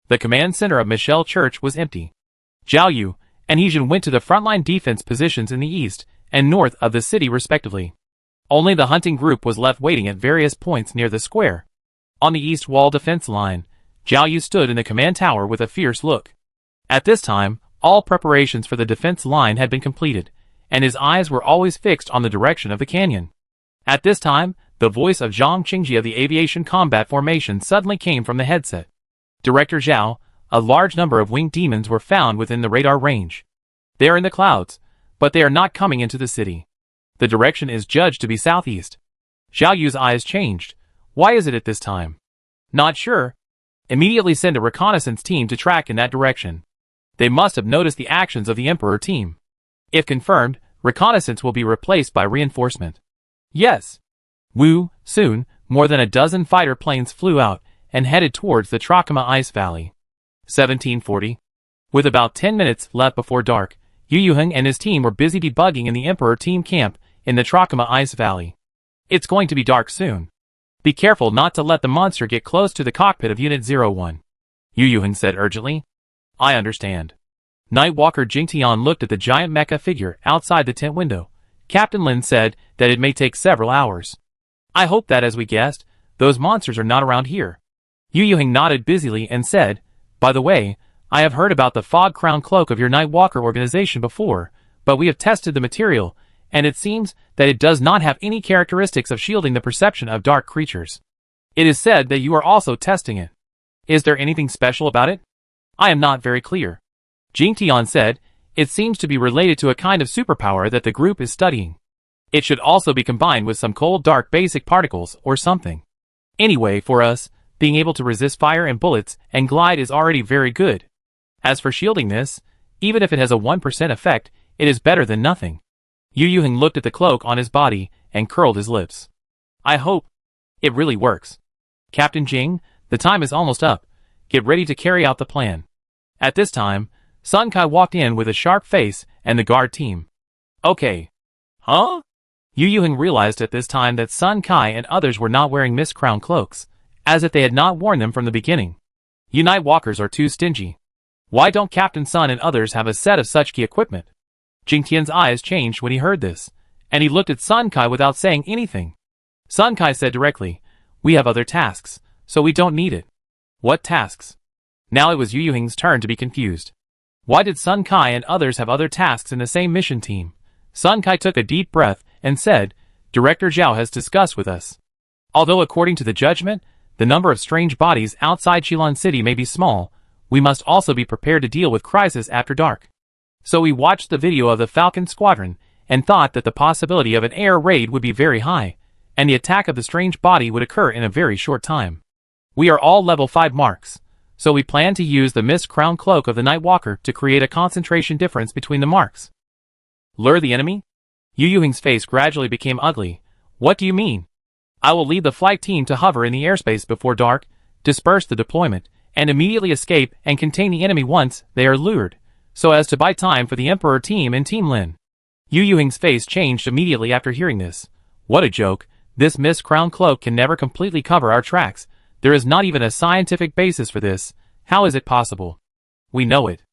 [SPEAKER 1] The command center of Michelle Church was empty. Zhao Yu and Hijin went to the frontline defense positions in the east and north of the city respectively. Only the hunting group was left waiting at various points near the square. On the east wall defense line, Zhao Yu stood in the command tower with a fierce look. At this time, all preparations for the defense line had been completed, and his eyes were always fixed on the direction of the canyon. At this time, the voice of Zhang Qingji of the Aviation Combat Formation suddenly came from the headset. Director Zhao, a large number of winged demons were found within the radar range. They are in the clouds, but they are not coming into the city. The direction is judged to be southeast. Zhao Yu's eyes changed. Why is it at this time? Not sure. Immediately send a reconnaissance team to track in that direction. They must have noticed the actions of the Emperor team. If confirmed, reconnaissance will be replaced by reinforcement. Yes. Woo, soon, more than a dozen fighter planes flew out and headed towards the Trachoma Ice Valley. 1740. With about 10 minutes left before dark, Yu Yuheng and his team were busy debugging in the Emperor team camp in the Trachoma Ice Valley. It's going to be dark soon. Be careful not to let the monster get close to the cockpit of Unit 01. Yu Yuheng said urgently. I understand. Nightwalker Jingtian looked at the giant mecha figure outside the tent window. Captain Lin said that it may take several hours. I hope that, as we guessed, those monsters are not around here. Yu Yuheng nodded busily and said, By the way, I have heard about the fog crown cloak of your Nightwalker organization before, but we have tested the material, and it seems that it does not have any characteristics of shielding the perception of dark creatures. It is said that you are also testing it. Is there anything special about it? I am not very clear. Jingtian said, It seems to be related to a kind of superpower that the group is studying. It should also be combined with some cold dark basic particles or something. Anyway, for us, being able to resist fire and bullets and glide is already very good. As for shielding this, even if it has a 1% effect, it is better than nothing. Yu Yuheng looked at the cloak on his body and curled his lips. I hope it really works. Captain Jing, the time is almost up. Get ready to carry out the plan. At this time, Sun Kai walked in with a sharp face and the guard team. Okay. Huh? Yu Yuheng realized at this time that Sun Kai and others were not wearing mist crown cloaks, as if they had not worn them from the beginning. You night walkers are too stingy. Why don't Captain Sun and others have a set of such key equipment? Jing Tian's eyes changed when he heard this, and he looked at Sun Kai without saying anything. Sun Kai said directly, "We have other tasks, so we don't need it." What tasks? Now it was Yu Yuheng's turn to be confused. Why did Sun Kai and others have other tasks in the same mission team? Sun Kai took a deep breath and said, "Director Zhao has discussed with us. Although according to the judgment, the number of strange bodies outside Qilin City may be small, we must also be prepared to deal with crisis after dark. So we watched the video of the Falcon Squadron and thought that the possibility of an air raid would be very high, and the attack of the strange body would occur in a very short time. We are all level 5 marks, so we plan to use the Mist Crown Cloak of the Night Walker to create a concentration difference between the marks." Lure the enemy? Yu Yuheng's face gradually became ugly. What do you mean? I will lead the flight team to hover in the airspace before dark, disperse the deployment, and immediately escape and contain the enemy once they are lured, so as to buy time for the Emperor team and Team Lin. Yu Yuheng's face changed immediately after hearing this. What a joke. This Mist Crown Cloak can never completely cover our tracks. There is not even a scientific basis for this. How is it possible? We know it.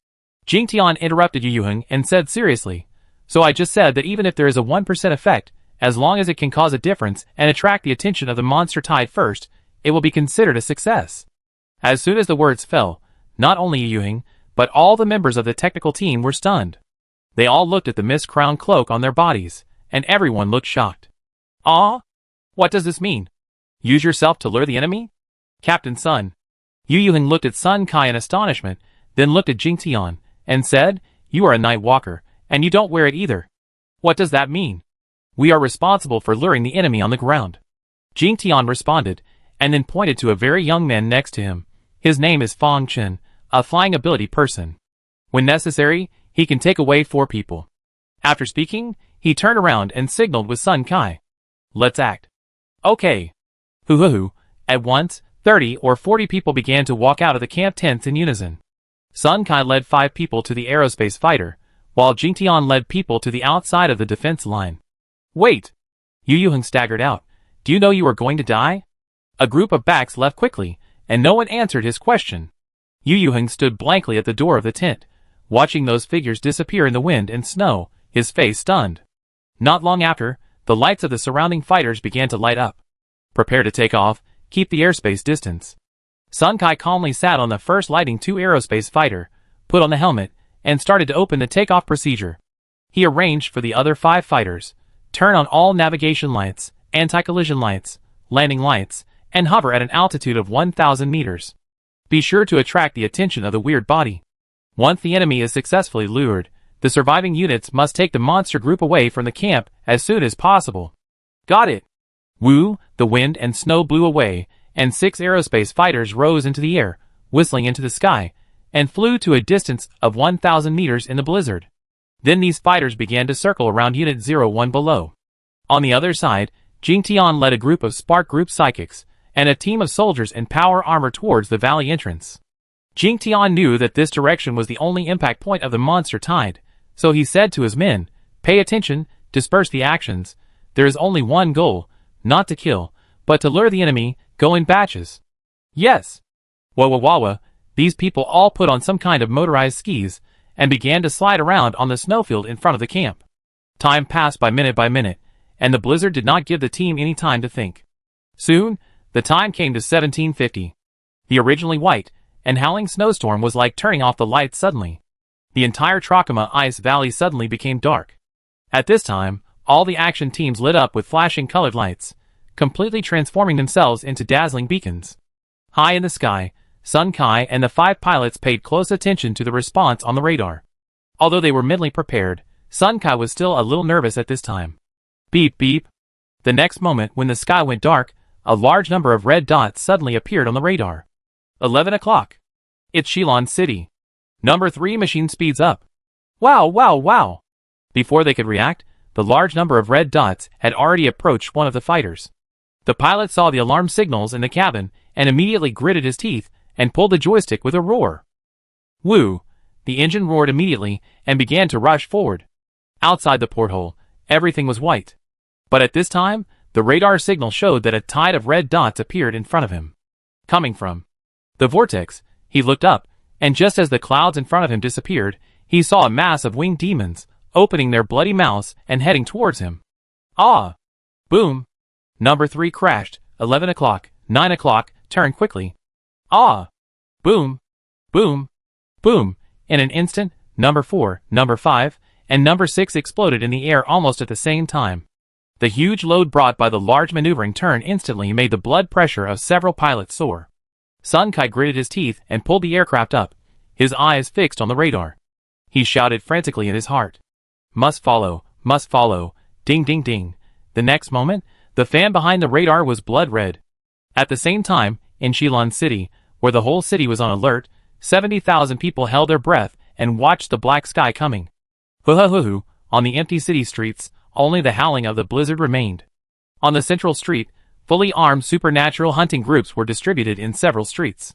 [SPEAKER 1] Jing Tian interrupted Yu Yuheng and said seriously, "So I just said that even if there is a 1% effect, as long as it can cause a difference and attract the attention of the monster tide first, it will be considered a success." As soon as the words fell, not only Yu Yuheng, but all the members of the technical team were stunned. They all looked at the Mist Crown Cloak on their bodies, and everyone looked shocked. "Ah? What does this mean? Use yourself to lure the enemy? Captain Sun." Yu Yuheng looked at Sun Kai in astonishment, then looked at Jing Tian, and said, "You are a night walker, and you don't wear it either. What does that mean?" "We are responsible for luring the enemy on the ground." Jing Tian responded, and then pointed to a very young man next to him. His name is Fang Chen, a flying ability person. When necessary, he can take away 4 people. After speaking, he turned around and signaled with Sun Kai. "Let's act." "Okay." Hoo. At once, 30 or 40 people began to walk out of the camp tents in unison. Sun Kai led 5 people to the aerospace fighter, while Jing Tian led people to the outside of the defense line. "Wait!" Yu Yuheng staggered out. "Do you know you are going to die?" A group of backs left quickly, and no one answered his question. Yu Yuheng stood blankly at the door of the tent, watching those figures disappear in the wind and snow, his face stunned. Not long after, the lights of the surrounding fighters began to light up. "Prepare to take off, keep the airspace distance." Sun Kai calmly sat on the first lighting 2 aerospace fighter, put on the helmet, and started to open the takeoff procedure. He arranged for the other 5 fighters, turn on all navigation lights, anti-collision lights, landing lights, and hover at an altitude of 1,000 meters. Be sure to attract the attention of the weird body. Once the enemy is successfully lured, the surviving units must take the monster group away from the camp as soon as possible. Got it. Woo, the wind and snow blew away, and 6 aerospace fighters rose into the air, whistling into the sky, and flew to a distance of 1,000 meters in the blizzard. Then these fighters began to circle around Unit 01 below. On the other side, Jing Tian led a group of Spark Group Psychics, and a team of soldiers in power armor towards the valley entrance. Jing Tian knew that this direction was the only impact point of the monster tide, so he said to his men, "Pay attention, disperse the actions. There is only one goal, not to kill, but to lure the enemy, go in batches." "Yes." Wah. These people all put on some kind of motorized skis, and began to slide around on the snowfield in front of the camp. Time passed by minute, and the blizzard did not give the team any time to think. Soon, the time came to 1750. The originally white and howling snowstorm was like turning off the lights suddenly. The entire Trakama Ice Valley suddenly became dark. At this time, all the action teams lit up with flashing colored lights, completely transforming themselves into dazzling beacons. High in the sky, Sun Kai and the 5 pilots paid close attention to the response on the radar. Although they were mentally prepared, Sun Kai was still a little nervous at this time. Beep beep. The next moment, when the sky went dark, a large number of red dots suddenly appeared on the radar. 11 o'clock. It's Qilin City. Number 3 machine speeds up. Wow. Before they could react, the large number of red dots had already approached one of the fighters. The pilot saw the alarm signals in the cabin and immediately gritted his teeth and pulled the joystick with a roar. Woo! The engine roared immediately and began to rush forward. Outside the porthole, everything was white. But at this time, the radar signal showed that a tide of red dots appeared in front of him. Coming from the vortex, he looked up, and just as the clouds in front of him disappeared, he saw a mass of winged demons, opening their bloody mouths and heading towards him. Ah! Boom! Number 3 crashed. 11 o'clock, 9 o'clock, turn quickly. Ah! Boom! Boom! Boom! In an instant, number 4, number 5, and number 6 exploded in the air almost at the same time. The huge load brought by the large maneuvering turn instantly made the blood pressure of several pilots soar. Sun Kai gritted his teeth and pulled the aircraft up, his eyes fixed on the radar. He shouted frantically in his heart. Must follow, ding ding ding. The next moment, the fan behind the radar was blood red. At the same time, in Shilon City, where the whole city was on alert, 70,000 people held their breath and watched the black sky coming. Hoo-hoo-hoo-hoo, on the empty city streets, only the howling of the blizzard remained. On the central street, fully armed supernatural hunting groups were distributed in several streets.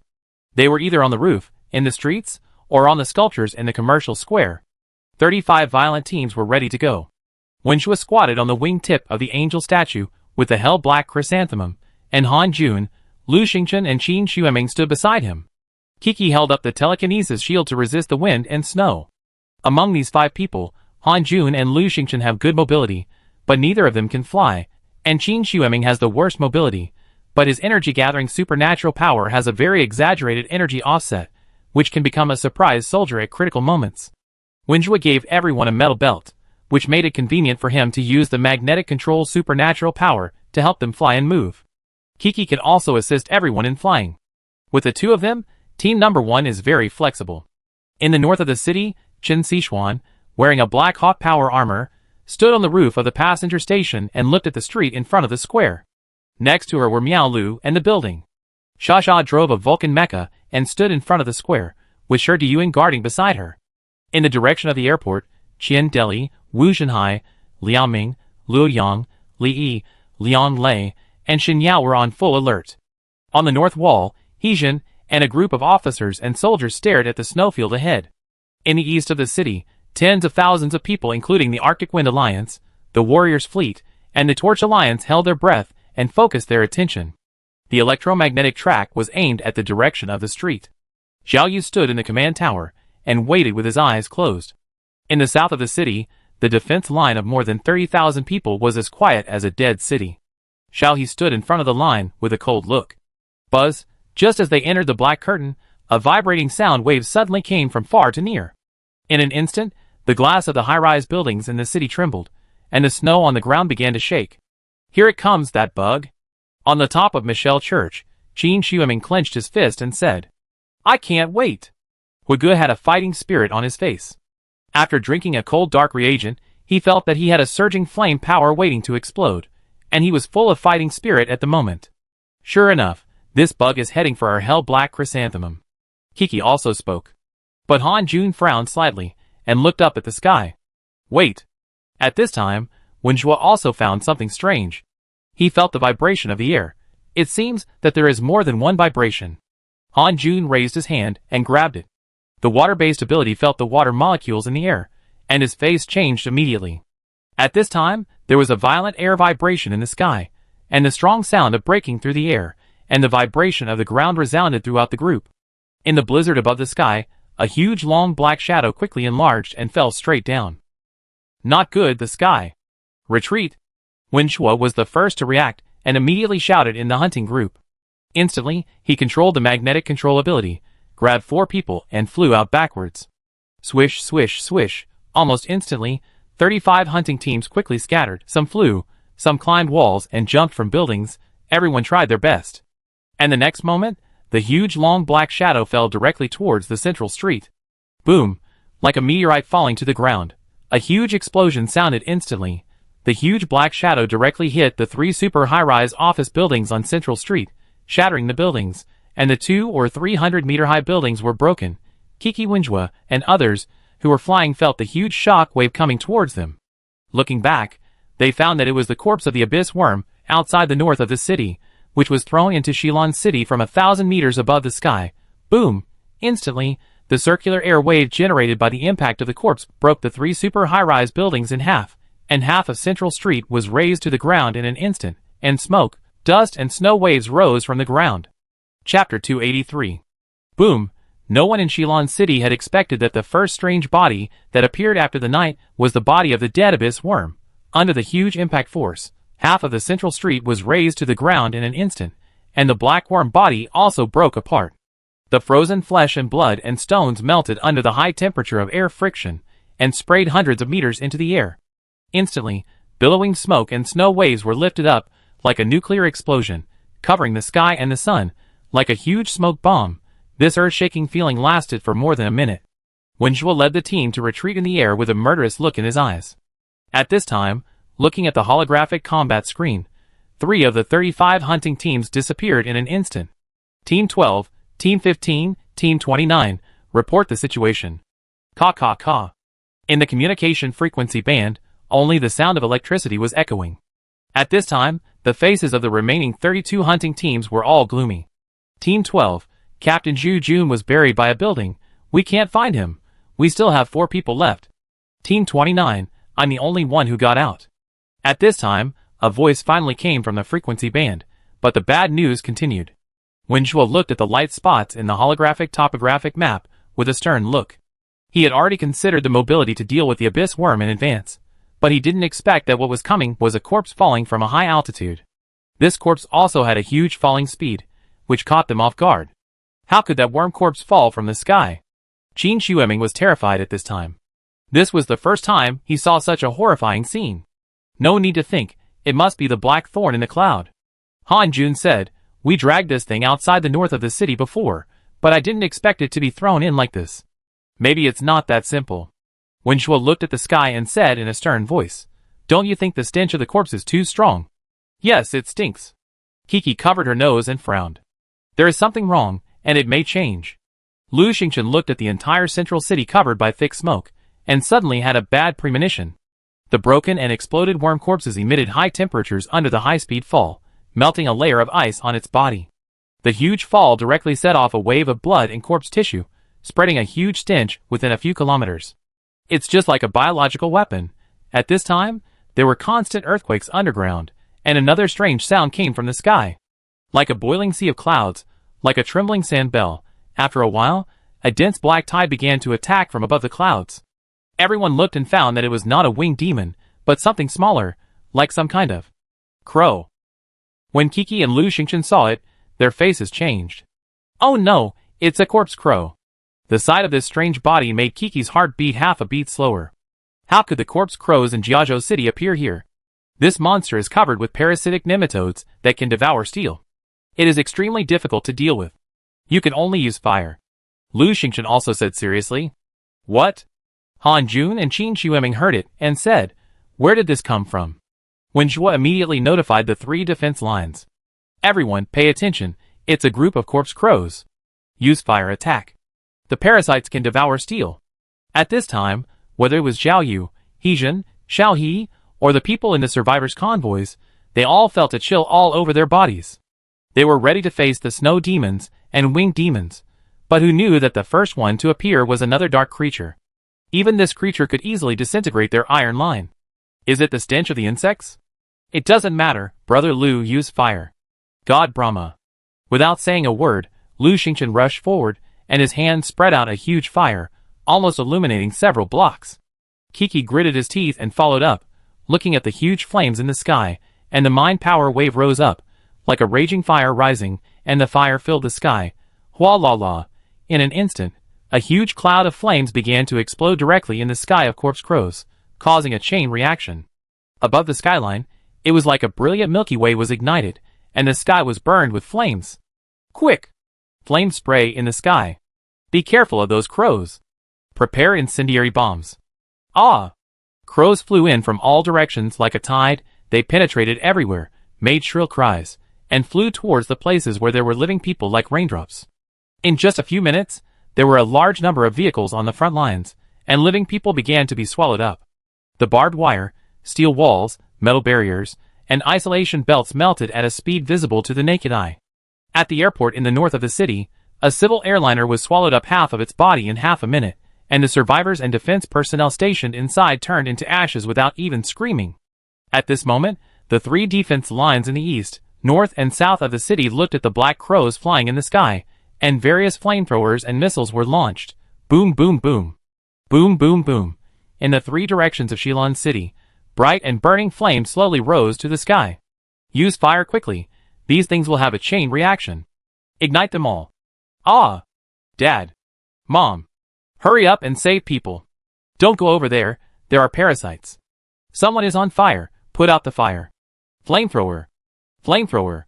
[SPEAKER 1] They were either on the roof, in the streets, or on the sculptures in the commercial square. 35 violent teams were ready to go. Wenxue squatted on the wing-tip of the angel statue with the hell-black chrysanthemum, and Han Jun, Lu Xingchen and Qin Xueming stood beside him. Kiki held up the telekinesis shield to resist the wind and snow. Among these 5 people, Han Jun and Lu Xingchen have good mobility, but neither of them can fly, and Qin Xueming has the worst mobility, but his energy-gathering supernatural power has a very exaggerated energy offset, which can become a surprise soldier at critical moments. Wenxue gave everyone a metal belt, which made it convenient for him to use the magnetic control supernatural power to help them fly and move. Kiki can also assist everyone in flying. With the 2 of them, team number 1 is very flexible. In the north of the city, Chen Xishuan, wearing a Black Hawk power armor, stood on the roof of the passenger station and looked at the street in front of the square. Next to her were Miao Lu and the building. Xia drove a Vulcan mecha and stood in front of the square, with Shi Diyuan guarding beside her. In the direction of the airport, Qian Deli, Wu Zhenhai, Liao Ming, Luo Yang, Li Yi, Liang Lei, and Xin Yao were on full alert. On the north wall, Hezhen and a group of officers and soldiers stared at the snowfield ahead. In the east of the city, tens of thousands of people including the Arctic Wind Alliance, the Warriors Fleet, and the Torch Alliance held their breath and focused their attention. The electromagnetic track was aimed at the direction of the street. Xiao Yu stood in the command tower and waited with his eyes closed. In the south of the city, the defense line of more than 30,000 people was as quiet as a dead city. Xiao He stood in front of the line with a cold look. Buzz, just as they entered the black curtain, a vibrating sound wave suddenly came from far to near. In an instant, the glass of the high-rise buildings in the city trembled, and the snow on the ground began to shake. Here it comes, that bug. On the top of Michelle Church, Qin Xueming clenched his fist and said, I can't wait. Huige had a fighting spirit on his face. After drinking a cold dark reagent, he felt that he had a surging flame power waiting to explode, and he was full of fighting spirit at the moment. Sure enough, this bug is heading for our hell-black chrysanthemum. Kiki also spoke. But Han Jun frowned slightly, and looked up at the sky. Wait. At this time, Wenxue also found something strange. He felt the vibration of the air. It seems that there is more than one vibration. Han Jun raised his hand and grabbed it. The water-based ability felt the water molecules in the air, and his face changed immediately. At this time, there was a violent air vibration in the sky, and the strong sound of breaking through the air, and the vibration of the ground resounded throughout the group. In the blizzard above the sky, a huge long black shadow quickly enlarged and fell straight down. Not good, the sky. Retreat. Wenxue was the first to react, and immediately shouted in the hunting group. Instantly, he controlled the magnetic control ability, grabbed 4 people, and flew out backwards. Swish, swish, swish. Almost instantly, 35 hunting teams quickly scattered. Some flew, some climbed walls and jumped from buildings. Everyone tried their best. And the next moment, the huge long black shadow fell directly towards the central street. Boom! Like a meteorite falling to the ground. A huge explosion sounded instantly. The huge black shadow directly hit the 3 super high-rise office buildings on Central Street, shattering the buildings, and the 200 or 300 meter high buildings were broken. Kiki, Wenxue, and others who were flying felt the huge shock wave coming towards them. Looking back, they found that it was the corpse of the abyss worm outside the north of the city, which was thrown into Shilon City from 1,000 meters above the sky. Boom! Instantly, the circular air wave generated by the impact of the corpse broke the 3 super high-rise buildings in half, and half of Central Street was razed to the ground in an instant, and smoke, dust and snow waves rose from the ground. Chapter 283. Boom! No one in Shilon City had expected that the first strange body that appeared after the night was the body of the dead abyss worm. Under the huge impact force, half of the Central Street was razed to the ground in an instant, and the black worm body also broke apart. The frozen flesh and blood and stones melted under the high temperature of air friction, and sprayed hundreds of meters into the air. Instantly, billowing smoke and snow waves were lifted up, like a nuclear explosion, covering the sky and the sun, like a huge smoke bomb. This earth-shaking feeling lasted for more than a minute. Wenjua led the team to retreat in the air with a murderous look in his eyes. At this time, looking at the holographic combat screen, 3 of the 35 hunting teams disappeared in an instant. Team 12, Team 15, Team 29, report the situation. Caw caw caw. In the communication frequency band, only the sound of electricity was echoing. At this time, the faces of the remaining 32 hunting teams were all gloomy. Team 12, Captain Zhu Jun was buried by a building. We can't find him. We still have 4 people left. Team 29, I'm the only one who got out. At this time, a voice finally came from the frequency band, but the bad news continued. Wenjua looked at the light spots in the holographic topographic map with a stern look. He had already considered the mobility to deal with the abyss worm in advance, but he didn't expect that what was coming was a corpse falling from a high altitude. This corpse also had a huge falling speed, which caught them off guard. How could that worm corpse fall from the sky? Qin Shueming was terrified at this time. This was the first time he saw such a horrifying scene. No need to think, it must be the black thorn in the cloud. Han Jun said, we dragged this thing outside the north of the city before, but I didn't expect it to be thrown in like this. Maybe it's not that simple. Wenjua looked at the sky and said in a stern voice, don't you think the stench of the corpse is too strong? Yes, it stinks. Kiki covered her nose and frowned. There is something wrong, and it may change. Lu Xingchen looked at the entire central city covered by thick smoke, and suddenly had a bad premonition. The broken and exploded worm corpses emitted high temperatures under the high-speed fall, melting a layer of ice on its body. The huge fall directly set off a wave of blood and corpse tissue, spreading a huge stench within a few kilometers. It's just like a biological weapon. At this time, there were constant earthquakes underground, and another strange sound came from the sky. Like a boiling sea of clouds, like a trembling sand bell, after a while, a dense black tide began to attack from above the clouds. Everyone looked and found that it was not a winged demon, but something smaller, like some kind of crow. When Kiki and Lu Xingchen saw it, their faces changed. Oh no, it's a corpse crow. The sight of this strange body made Kiki's heart beat half a beat slower. How could the corpse crows in Jiazhou City appear here? This monster is covered with parasitic nematodes that can devour steel. It is extremely difficult to deal with. You can only use fire. Lu Xingchen also said seriously. What? Han Jun and Qin Shueming heard it and said, where did this come from? Wenjua immediately notified the 3 defense lines. Everyone, pay attention, it's a group of corpse crows. Use fire attack. The parasites can devour steel. At this time, whether it was Zhao Yu, Hezhen, Xiao He, or the people in the survivors' convoys, they all felt a chill all over their bodies. They were ready to face the snow demons and winged demons, but who knew that the first one to appear was another dark creature. Even this creature could easily disintegrate their iron line. Is it the stench of the insects? It doesn't matter, Brother Lu used fire. God Brahma. Without saying a word, Lu Xingchen rushed forward, and his hand spread out a huge fire, almost illuminating several blocks. Kiki gritted his teeth and followed up, looking at the huge flames in the sky, and the mind power wave rose up, like a raging fire rising, and the fire filled the sky. Hua la la. In an instant, a huge cloud of flames began to explode directly in the sky of corpse crows, causing a chain reaction. Above the skyline, it was like a brilliant Milky Way was ignited, and the sky was burned with flames. Quick! Flame spray in the sky. Be careful of those crows. Prepare incendiary bombs. Ah! Crows flew in from all directions like a tide. They penetrated everywhere, made shrill cries, and flew towards the places where there were living people like raindrops. In just a few minutes, there were a large number of vehicles on the front lines, and living people began to be swallowed up. The barbed wire, steel walls, metal barriers, and isolation belts melted at a speed visible to the naked eye. At the airport in the north of the city, a civil airliner was swallowed up half of its body in half a minute, and the survivors and defense personnel stationed inside turned into ashes without even screaming. At this moment, the three defense lines in the east, north, and south of the city looked at the black crows flying in the sky, and various flamethrowers and missiles were launched. Boom, boom, boom. Boom, boom, boom. In the three directions of Shilon City, bright and burning flames slowly rose to the sky. Use fire quickly. These things will have a chain reaction. Ignite them all. Ah! Dad. Mom. Hurry up and save people. Don't go over there, there are parasites. Someone is on fire, put out the fire. Flamethrower. Flamethrower.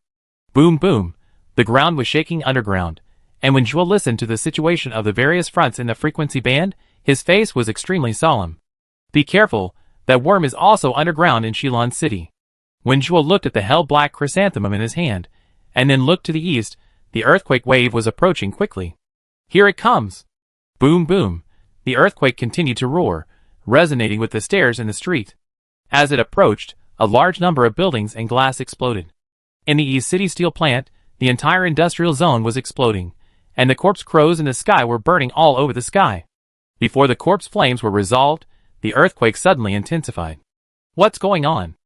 [SPEAKER 1] Boom, boom. The ground was shaking underground, and when Zhuo listened to the situation of the various fronts in the frequency band, his face was extremely solemn. Be careful, that worm is also underground in Shilon City. When Zhuo looked at the hell-black chrysanthemum in his hand, and then looked to the east, the earthquake wave was approaching quickly. Here it comes! Boom, boom. The earthquake continued to roar, resonating with the stairs in the street. As it approached, a large number of buildings and glass exploded. In the East City steel plant, the entire industrial zone was exploding, and the corpse crows in the sky were burning all over the sky. Before the corpse flames were resolved, the earthquake suddenly intensified. What's going on?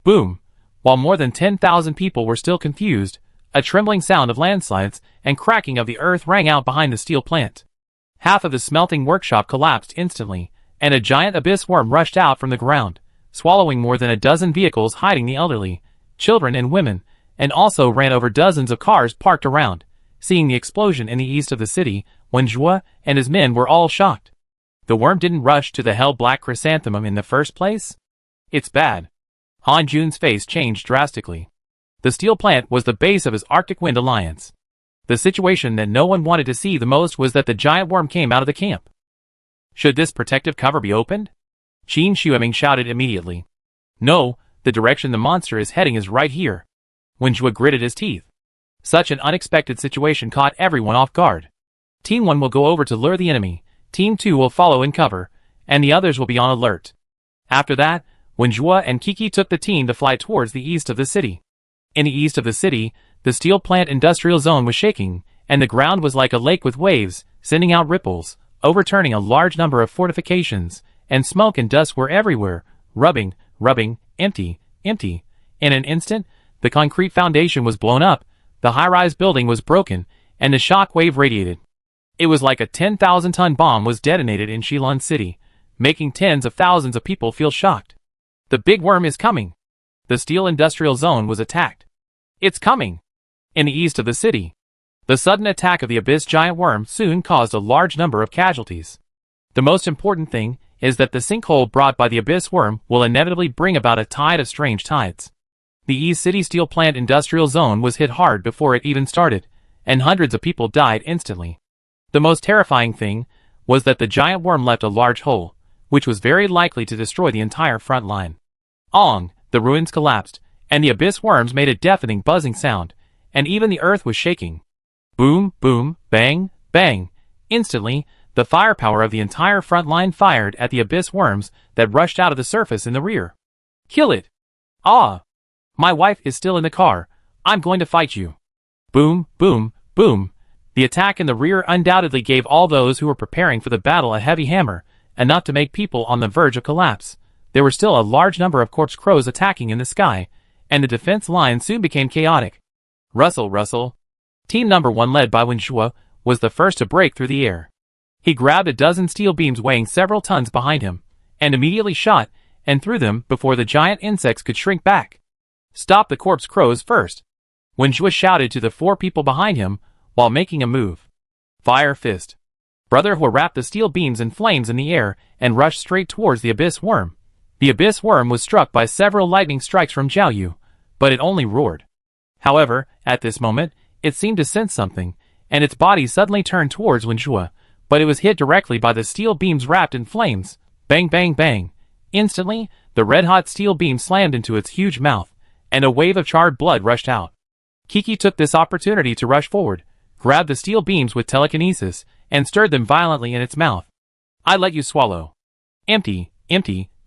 [SPEAKER 1] Boom! While more than 10,000 people were still confused, a trembling sound of landslides and cracking of the earth rang out behind the steel plant. Half of the smelting workshop collapsed instantly, and a giant abyss worm rushed out from the ground, swallowing more than a dozen vehicles hiding the elderly, children and women, and also ran over dozens of cars parked around. Seeing the explosion in the east of the city, Wen Zhuo and his men were all shocked. The worm didn't rush to the hell-black chrysanthemum in the first place? It's bad. Han Jun's face changed drastically. The steel plant was the base of his Arctic Wind Alliance. The situation that no one wanted to see the most was that the giant worm came out of the camp. Should this protective cover be opened? Qin Shueming shouted immediately. No, the direction the monster is heading is right here. Wen Zhuo gritted his teeth. Such an unexpected situation caught everyone off guard. Team 1 will go over to lure the enemy, Team 2 will follow in cover, and the others will be on alert. After that, Wen Zhuo and Kiki took the team to fly towards the east of the city. In the east of the city, the steel plant industrial zone was shaking, and the ground was like a lake with waves, sending out ripples, overturning a large number of fortifications, and smoke and dust were everywhere, rubbing, empty. In an instant, the concrete foundation was blown up, the high-rise building was broken, and the shock wave radiated. It was like a 10,000-ton bomb was detonated in Shilon City, making tens of thousands of people feel shocked. The big worm is coming. The steel industrial zone was attacked. It's coming. In the east of the city, the sudden attack of the abyss giant worm soon caused a large number of casualties. The most important thing is that the sinkhole brought by the abyss worm will inevitably bring about a tide of strange tides. The East City steel plant industrial zone was hit hard before it even started, and hundreds of people died instantly. The most terrifying thing was that the giant worm left a large hole, which was very likely to destroy the entire front line. Ong! The ruins collapsed, and the abyss worms made a deafening buzzing sound, and even the earth was shaking. Boom, boom, bang, bang. Instantly, the firepower of the entire front line fired at the abyss worms that rushed out of the surface in the rear. Kill it! Ah! My wife is still in the car. I'm going to fight you. Boom, boom, boom. The attack in the rear undoubtedly gave all those who were preparing for the battle a heavy hammer, enough to make people on the verge of collapse. There were still a large number of corpse crows attacking in the sky, and the defense line soon became chaotic. Rustle. Team number 1 led by Wen Zhuo was the first to break through the air. He grabbed a dozen steel beams weighing several tons behind him, and immediately shot and threw them before the giant insects could shrink back. Stop the corpse crows first. Wen Zhuo shouted to the 4 people behind him while making a move. Fire fist. Brother Hua wrapped the steel beams in flames in the air and rushed straight towards the abyss worm. The abyss worm was struck by several lightning strikes from Zhao Yu, but it only roared. However, at this moment, it seemed to sense something, and its body suddenly turned towards Wen Zhuo, but it was hit directly by the steel beams wrapped in flames. Bang, bang, bang. Instantly, the red-hot steel beam slammed into its huge mouth, and a wave of charred blood rushed out. Kiki took this opportunity to rush forward, grabbed the steel beams with telekinesis, and stirred them violently in its mouth. I let you swallow. Empty.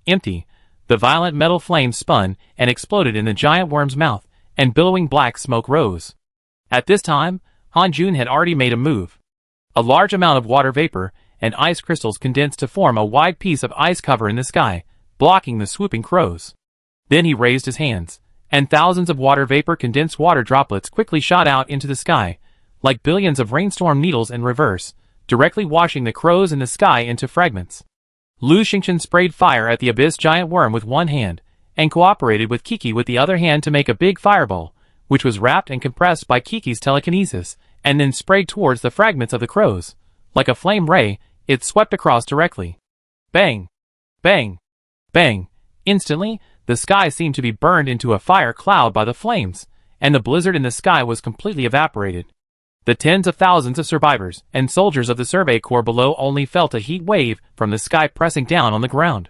[SPEAKER 1] The violent metal flames spun and exploded in the giant worm's mouth, and billowing black smoke rose. At this time, Han Jun had already made a move. A large amount of water vapor and ice crystals condensed to form a wide piece of ice cover in the sky, blocking the swooping crows. Then he raised his hands, and thousands of water vapor condensed water droplets quickly shot out into the sky, like billions of rainstorm needles in reverse, directly washing the crows in the sky into fragments. Lu Xingchen sprayed fire at the abyss giant worm with one hand, and cooperated with Kiki with the other hand to make a big fireball, which was wrapped and compressed by Kiki's telekinesis, and then sprayed towards the fragments of the crows. Like a flame ray, it swept across directly. Bang! Bang! Bang! Instantly, the sky seemed to be burned into a fire cloud by the flames, and the blizzard in the sky was completely evaporated. The tens of thousands of survivors and soldiers of the Survey Corps below only felt a heat wave from the sky pressing down on the ground.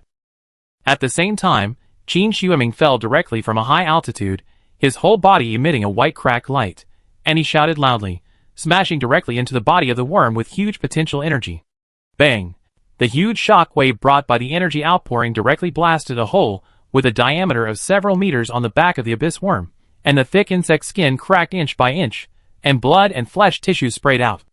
[SPEAKER 1] At the same time, Qin Xueming fell directly from a high altitude, his whole body emitting a white cracked light, and he shouted loudly, smashing directly into the body of the worm with huge potential energy. Bang! The huge shock wave brought by the energy outpouring directly blasted a hole with a diameter of several meters on the back of the abyss worm, and the thick insect skin cracked inch by inch, and blood and flesh tissue sprayed out.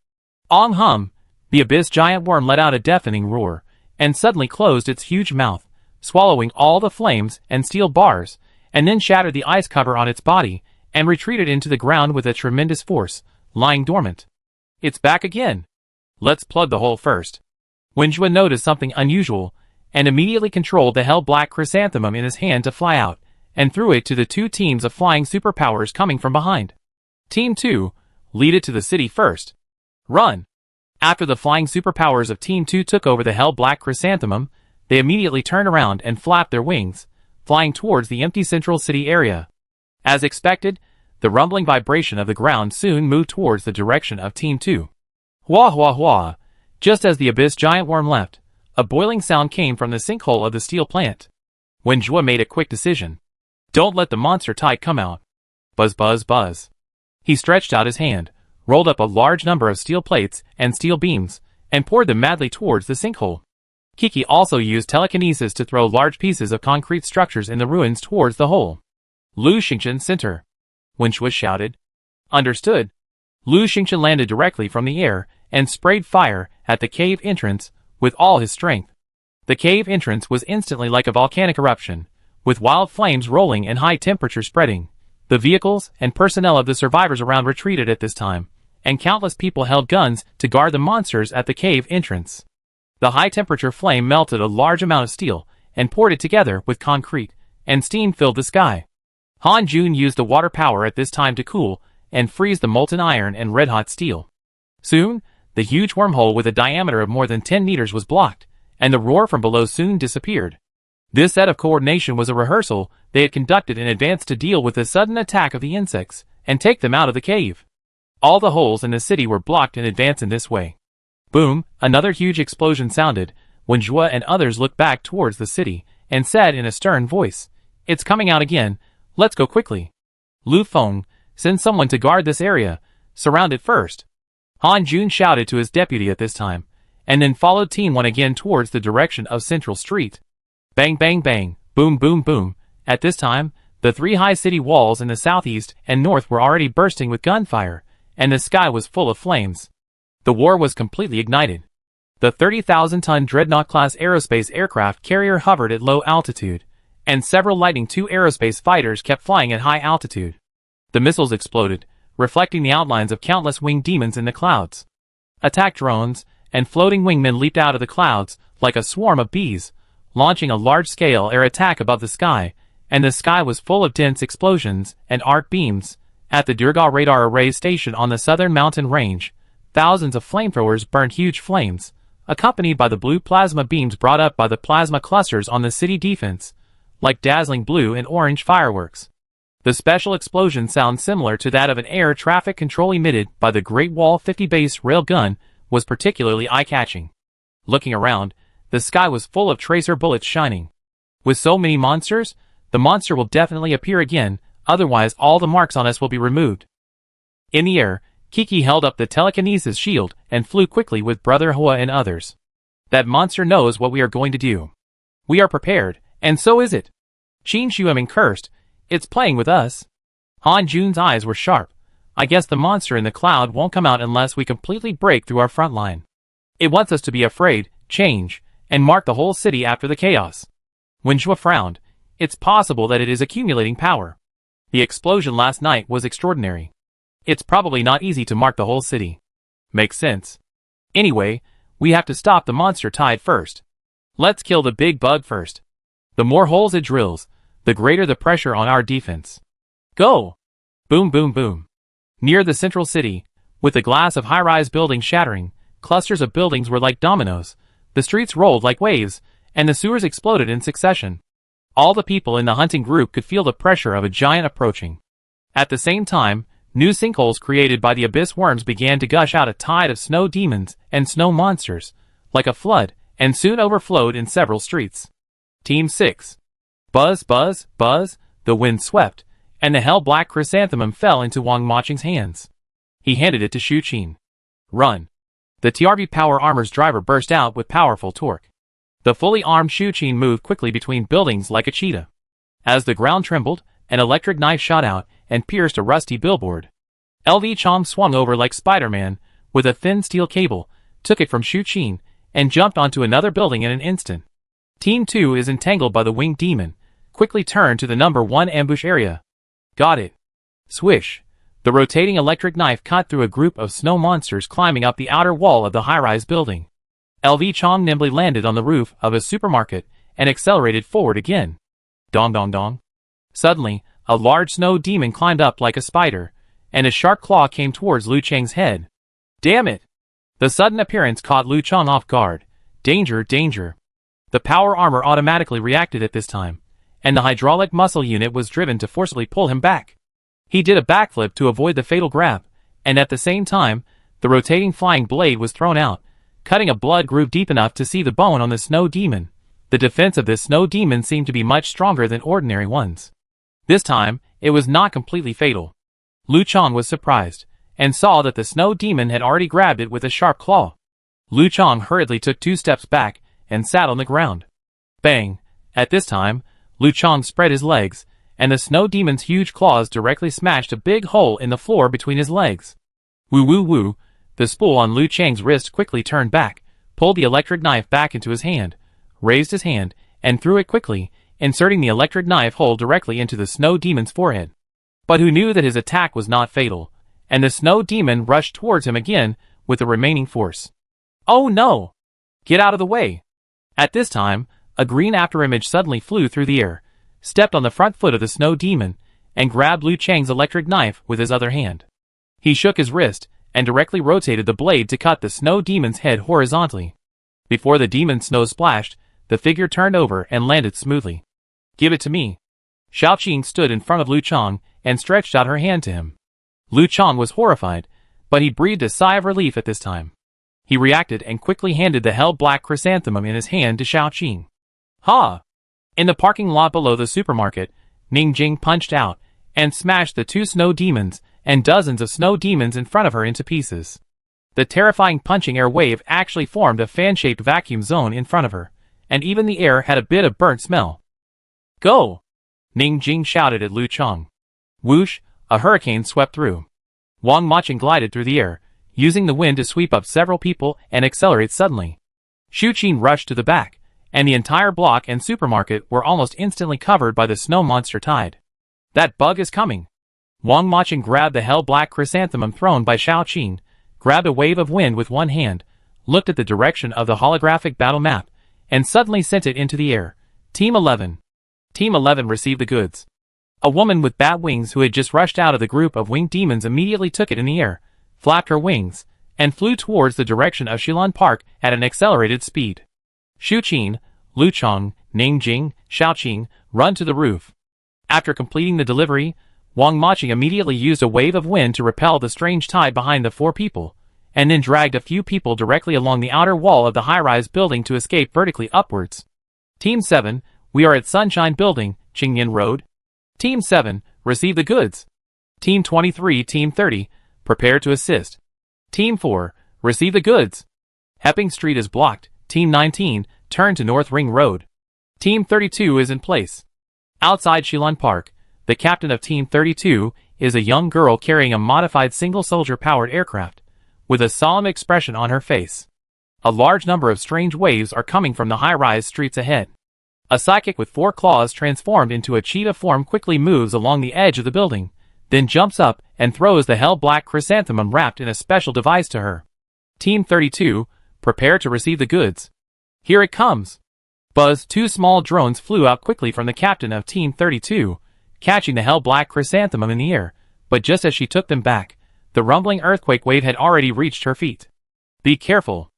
[SPEAKER 1] Ong hum! The abyss giant worm let out a deafening roar, and suddenly closed its huge mouth, swallowing all the flames and steel bars, and then shattered the ice cover on its body, and retreated into the ground with a tremendous force, lying dormant. It's back again! Let's plug the hole first. Wenjue noticed something unusual, and immediately controlled the hell-black chrysanthemum in his hand to fly out, and threw it to the two teams of flying superpowers coming from behind. Team 2, lead it to the city first. Run! After the flying superpowers of Team 2 took over the hell-black chrysanthemum, they immediately turned around and flapped their wings, flying towards the empty central city area. As expected, the rumbling vibration of the ground soon moved towards the direction of Team 2. Hua hua hua! Just as the abyss giant worm left, a boiling sound came from the sinkhole of the steel plant. Wenjue made a quick decision. Don't let the monster tide come out. Buzz buzz buzz. He stretched out his hand, rolled up a large number of steel plates and steel beams, and poured them madly towards the sinkhole. Kiki also used telekinesis to throw large pieces of concrete structures in the ruins towards the hole. Lu Xingchen center. Wenjue shouted. Understood. Lu Xingchen landed directly from the air and sprayed fire at the cave entrance with all his strength. The cave entrance was instantly like a volcanic eruption, with wild flames rolling and high temperature spreading. The vehicles and personnel of the survivors around retreated at this time, and countless people held guns to guard the monsters at the cave entrance. The high-temperature flame melted a large amount of steel and poured it together with concrete, and steam filled the sky. Han Jun used the water power at this time to cool and freeze the molten iron and red-hot steel. Soon, the huge wormhole with a diameter of more than 10 meters was blocked, and the roar from below soon disappeared. This set of coordination was a rehearsal they had conducted in advance to deal with the sudden attack of the insects and take them out of the cave. All the holes in the city were blocked in advance in this way. Boom! Another huge explosion sounded, when Zhua and others looked back towards the city, and said in a stern voice, "It's coming out again, let's go quickly. Lu Feng, send someone to guard this area, surround it first." Han Jun shouted to his deputy at this time, and then followed Team 1 again towards the direction of Central Street. Bang bang bang, boom boom boom. At this time, the three high city walls in the southeast and north were already bursting with gunfire, and the sky was full of flames. The war was completely ignited. The 30,000-ton Dreadnought-class aerospace aircraft carrier hovered at low altitude, and several Lightning II aerospace fighters kept flying at high altitude. The missiles exploded, reflecting the outlines of countless winged demons in the clouds. Attack drones and floating wingmen leaped out of the clouds like a swarm of bees, launching a large-scale air attack above the sky, and the sky was full of dense explosions and arc beams. At the Durga radar array station on the southern mountain range, thousands of flamethrowers burned huge flames, accompanied by the blue plasma beams brought up by the plasma clusters on the city defense, like dazzling blue and orange fireworks. The special explosion sound similar to that of an air traffic control emitted by the Great Wall 50 base rail gun was particularly eye-catching. Looking around, the sky was full of tracer bullets shining. With so many monsters, the monster will definitely appear again, otherwise all the marks on us will be removed. In the air, Kiki held up the telekinesis shield and flew quickly with Brother Hua and others. That monster knows what we are going to do. We are prepared, and so is it. Qin Xueming cursed, "It's playing with us." Han Jun's eyes were sharp. "I guess the monster in the cloud won't come out unless we completely break through our front line." It wants us to be afraid, change, and mark the whole city after the chaos. When Zhua frowned, it's possible that it is accumulating power. The explosion last night was extraordinary. It's probably not easy to mark the whole city. Makes sense. Anyway, we have to stop the monster tide first. Let's kill the big bug first. The more holes it drills, the greater the pressure on our defense. Go! Boom boom boom. Near the central city, with the glass of high-rise buildings shattering, clusters of buildings were like dominoes, the streets rolled like waves, and the sewers exploded in succession. All the people in the hunting group could feel the pressure of a giant approaching. At the same time, new sinkholes created by the abyss worms began to gush out a tide of snow demons and snow monsters, like a flood, and soon overflowed in several streets. Team 6. Buzz, buzz, buzz, the wind swept, and the hell-black chrysanthemum fell into Wang Maching's hands. He handed it to Shu Qin. Run. The TRV Power Armor's driver burst out with powerful torque. The fully armed Shu Qin moved quickly between buildings like a cheetah. As the ground trembled, an electric knife shot out and pierced a rusty billboard. LV Chong swung over like Spider-Man, with a thin steel cable, took it from Shu Qin, and jumped onto another building in an instant. Team 2 is entangled by the winged demon, quickly turned to the number 1 ambush area. Got it. Swish. The rotating electric knife cut through a group of snow monsters climbing up the outer wall of the high-rise building. LV Chong nimbly landed on the roof of a supermarket and accelerated forward again. Dong dong dong. Suddenly, a large snow demon climbed up like a spider, and a sharp claw came towards Lu Chang's head. Damn it! The sudden appearance caught Lu Chang off guard. Danger, danger. The power armor automatically reacted at this time, and the hydraulic muscle unit was driven to forcibly pull him back. He did a backflip to avoid the fatal grab, and at the same time, the rotating flying blade was thrown out, cutting a blood groove deep enough to see the bone on the snow demon. The defense of this snow demon seemed to be much stronger than ordinary ones. This time, it was not completely fatal. Lu Chang was surprised, and saw that the snow demon had already grabbed it with a sharp claw. Lu Chang hurriedly took 2 steps back, and sat on the ground. Bang! At this time, Lu Chang spread his legs, and the snow demon's huge claws directly smashed a big hole in the floor between his legs. Woo woo woo! The spool on Lu Chang's wrist quickly turned back, pulled the electric knife back into his hand, raised his hand, and threw it quickly, inserting the electric knife hole directly into the snow demon's forehead. But who knew that his attack was not fatal, and the snow demon rushed towards him again with the remaining force. Oh no! Get out of the way! At this time, a green afterimage suddenly flew through the air, stepped on the front foot of the snow demon, and grabbed Lu Chang's electric knife with his other hand. He shook his wrist, and directly rotated the blade to cut the snow demon's head horizontally. Before the demon's snow splashed, the figure turned over and landed smoothly. Give it to me. Xiao Qing stood in front of Lu Chang and stretched out her hand to him. Lu Chang was horrified, but he breathed a sigh of relief at this time. He reacted and quickly handed the hell-black chrysanthemum in his hand to Xiao Qing. Ha! In the parking lot below the supermarket, Ning Jing punched out and smashed the 2 snow demons and dozens of snow demons in front of her into pieces. The terrifying punching air wave actually formed a fan-shaped vacuum zone in front of her, and even the air had a bit of burnt smell. Go! Ning Jing shouted at Lu Chang. Whoosh! A hurricane swept through. Wang Maching glided through the air, using the wind to sweep up several people and accelerate suddenly. Shu Qin rushed to the back, and the entire block and supermarket were almost instantly covered by the snow monster tide. That bug is coming! Wang Maching grabbed the hell-black chrysanthemum thrown by Xiao Qin, grabbed a wave of wind with one hand, looked at the direction of the holographic battle map, and suddenly sent it into the air. Team 11. Team 11 received the goods. A woman with bat wings who had just rushed out of the group of winged demons immediately took it in the air, flapped her wings, and flew towards the direction of Shilan Park at an accelerated speed. Shu Qin, Lu Chang, Ning Jing, Xiao Qing run to the roof. After completing the delivery, Wang Maching immediately used a wave of wind to repel the strange tide behind the 4 people, and then dragged a few people directly along the outer wall of the high-rise building to escape vertically upwards. Team 7, we are at Sunshine Building, Qingyan Road. Team 7, receive the goods. Team 23, Team 30, prepare to assist. Team 4, receive the goods. Hepping Street is blocked. Team 19, turn to North Ring Road. Team 32 is in place. Outside Shilan Park, the captain of Team 32 is a young girl carrying a modified single-soldier-powered aircraft, with a solemn expression on her face. A large number of strange waves are coming from the high-rise streets ahead. A psychic with 4 claws transformed into a cheetah form quickly moves along the edge of the building, then jumps up and throws the hell-black chrysanthemum wrapped in a special device to her. Team 32, prepare to receive the goods. Here it comes. Buzz, 2 small drones flew out quickly from the captain of Team 32, catching the hell-black chrysanthemum in the air, but just as she took them back, the rumbling earthquake wave had already reached her feet. Be careful.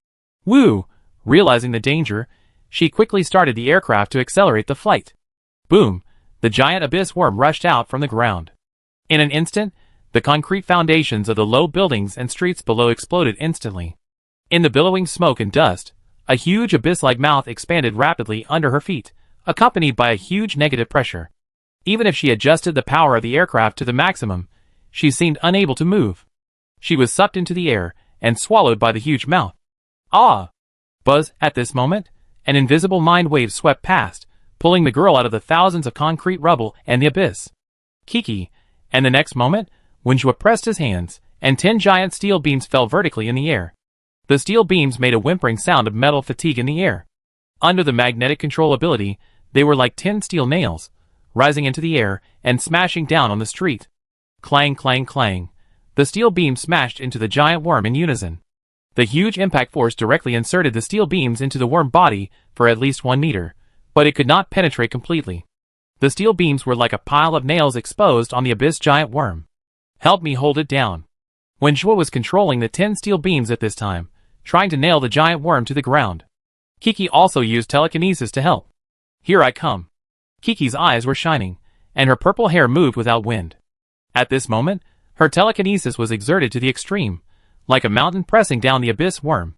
[SPEAKER 1] Woo! Realizing the danger, she quickly started the aircraft to accelerate the flight. Boom! The giant abyss worm rushed out from the ground. In an instant, the concrete foundations of the low buildings and streets below exploded instantly. In the billowing smoke and dust, a huge abyss-like mouth expanded rapidly under her feet, accompanied by a huge negative pressure. Even if she adjusted the power of the aircraft to the maximum, she seemed unable to move. She was sucked into the air and swallowed by the huge mouth. Ah! Buzz, at this moment, an invisible mind wave swept past, pulling the girl out of the thousands of concrete rubble and the abyss. Kiki, and the next moment, Wenjua pressed his hands, and 10 giant steel beams fell vertically in the air. The steel beams made a whimpering sound of metal fatigue in the air. Under the magnetic control ability, they were like 10 steel nails, rising into the air and smashing down on the street. Clang, clang, clang. The steel beams smashed into the giant worm in unison. The huge impact force directly inserted the steel beams into the worm body for at least 1 meter, but it could not penetrate completely. The steel beams were like a pile of nails exposed on the abyss giant worm. Help me hold it down. Wenjua was controlling the 10 steel beams at this time, trying to nail the giant worm to the ground. Kiki also used telekinesis to help. Here I come. Kiki's eyes were shining, and her purple hair moved without wind. At this moment, her telekinesis was exerted to the extreme, like a mountain pressing down the abyss worm.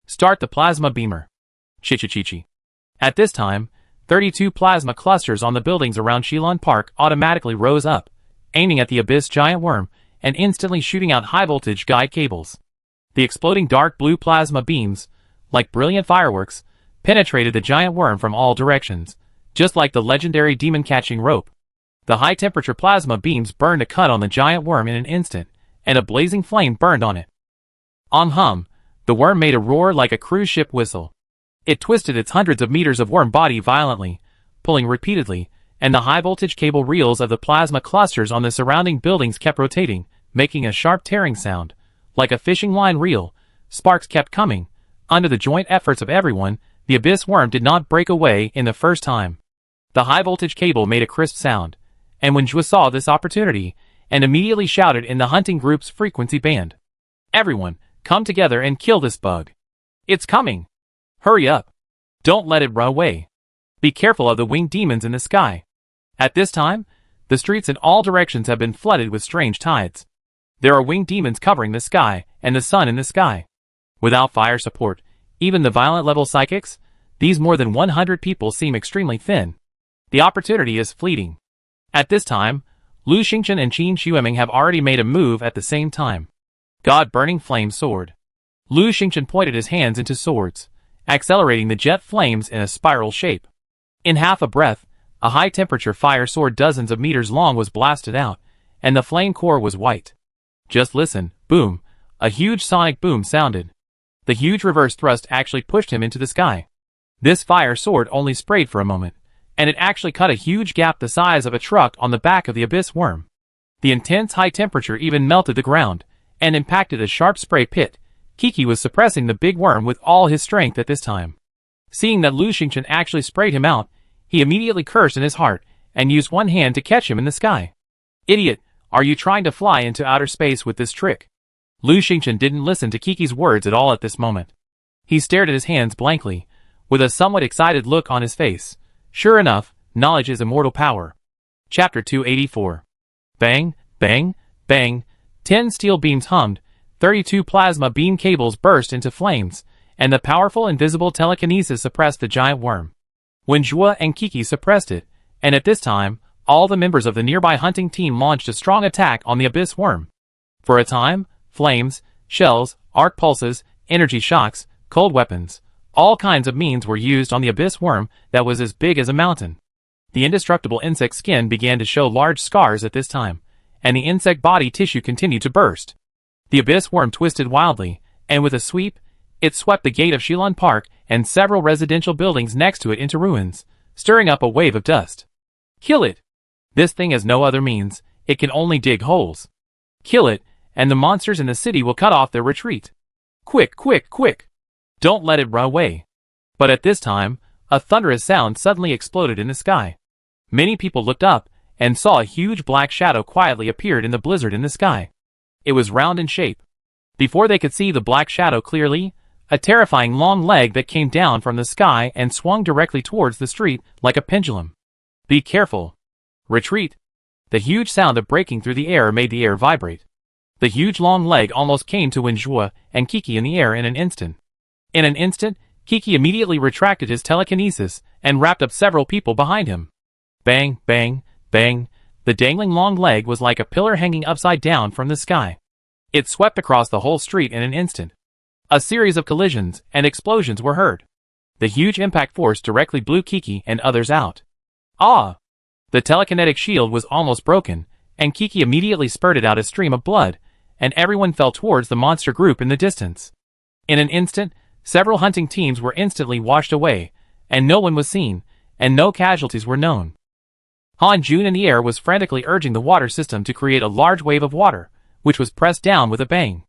[SPEAKER 1] Start the plasma beamer. Chi-chi-chi-chi. At this time, 32 plasma clusters on the buildings around Shilon Park automatically rose up, aiming at the abyss giant worm and instantly shooting out high-voltage guide cables. The exploding dark blue plasma beams, like brilliant fireworks, penetrated the giant worm from all directions, just like the legendary demon-catching rope. The high-temperature plasma beams burned a cut on the giant worm in an instant, and a blazing flame burned on it. On hum, the worm made a roar like a cruise ship whistle. It twisted its hundreds of meters of worm body violently, pulling repeatedly, and the high-voltage cable reels of the plasma clusters on the surrounding buildings kept rotating, making a sharp tearing sound. Like a fishing line reel, sparks kept coming. Under the joint efforts of everyone, the abyss worm did not break away in the first time. The high-voltage cable made a crisp sound, and Wenjua saw this opportunity, and immediately shouted in the hunting group's frequency band. Everyone, come together and kill this bug. It's coming. Hurry up. Don't let it run away. Be careful of the winged demons in the sky. At this time, the streets in all directions have been flooded with strange tides. There are winged demons covering the sky, and the sun in the sky. Without fire support, even the violent level psychics, these more than 100 people seem extremely thin. The opportunity is fleeting. At this time, Lu Xingchen and Qin Xueming have already made a move at the same time. God-burning flame sword. Lu Xingchen pointed his hands into swords, accelerating the jet flames in a spiral shape. In half a breath, a high-temperature fire sword dozens of meters long was blasted out, and the flame core was white. Just listen, boom, a huge sonic boom sounded. The huge reverse thrust actually pushed him into the sky. This fire sword only sprayed for a moment, and it actually cut a huge gap the size of a truck on the back of the abyss worm. The intense high temperature even melted the ground, and impacted a sharp spray pit. Kiki was suppressing the big worm with all his strength at this time. Seeing that Lu Xingchen actually sprayed him out, he immediately cursed in his heart, and used one hand to catch him in the sky. Idiot, are you trying to fly into outer space with this trick? Lu Xingchen didn't listen to Kiki's words at all at this moment. He stared at his hands blankly, with a somewhat excited look on his face. Sure enough, knowledge is immortal power. Chapter 284. Bang, bang, bang, 10 steel beams hummed, 32 plasma beam cables burst into flames, and the powerful invisible telekinesis suppressed the giant worm. Wenjua and Kiki suppressed it, and at this time, all the members of the nearby hunting team launched a strong attack on the abyss worm. For a time, flames, shells, arc pulses, energy shocks, cold weapons, all kinds of means were used on the abyss worm that was as big as a mountain. The indestructible insect skin began to show large scars at this time, and the insect body tissue continued to burst. The abyss worm twisted wildly, and with a sweep, It swept the gate of Shilon Park and several residential buildings next to it into ruins, stirring up a wave of dust. Kill it! This thing has no other means, it can only dig holes. Kill it, and the monsters in the city will cut off their retreat. Quick, quick, quick! Don't let it run away. But at this time, a thunderous sound suddenly exploded in the sky. Many people looked up and saw a huge black shadow quietly appeared in the blizzard in the sky. It was round in shape. Before they could see the black shadow clearly, a terrifying long leg that came down from the sky and swung directly towards the street like a pendulum. Be careful. Retreat. The huge sound of breaking through the air made the air vibrate. The huge long leg almost came to Wenjue and Kiki in the air in an instant. In an instant, Kiki immediately retracted his telekinesis and wrapped up several people behind him. Bang, bang, bang. The dangling long leg was like a pillar hanging upside down from the sky. It swept across the whole street in an instant. A series of collisions and explosions were heard. The huge impact force directly blew Kiki and others out. Ah! The telekinetic shield was almost broken, and Kiki immediately spurted out a stream of blood, and everyone fell towards the monster group in the distance. In an instant, several hunting teams were instantly washed away, and no one was seen, and no casualties were known. Han Jun in the air was frantically urging the water system to create a large wave of water, which was pressed down with a bang.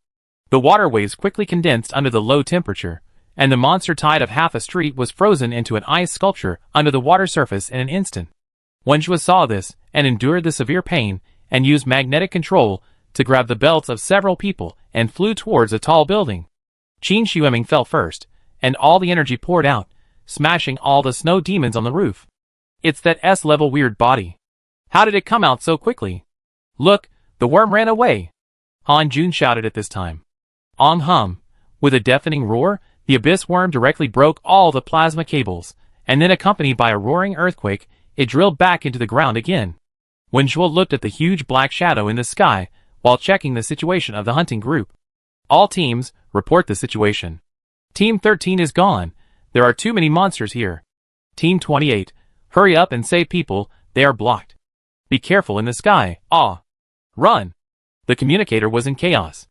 [SPEAKER 1] The water waves quickly condensed under the low temperature, and the monster tide of half a street was frozen into an ice sculpture under the water surface in an instant. Wenjue saw this, and endured the severe pain, and used magnetic control to grab the belts of several people, and flew towards a tall building. Qin Xueming fell first, and all the energy poured out, smashing all the snow demons on the roof. It's that S-level weird body. How did it come out so quickly? Look, the worm ran away! Han Jun shouted at this time. Hum! With a deafening roar, the abyss worm directly broke all the plasma cables, and then accompanied by a roaring earthquake, it drilled back into the ground again. Wenjue looked at the huge black shadow in the sky, while checking the situation of the hunting group. All teams, report the situation. Team 13 is gone. There are too many monsters here. Team 28, hurry up and save people, they are blocked. Be careful in the sky, Run! The communicator was in chaos.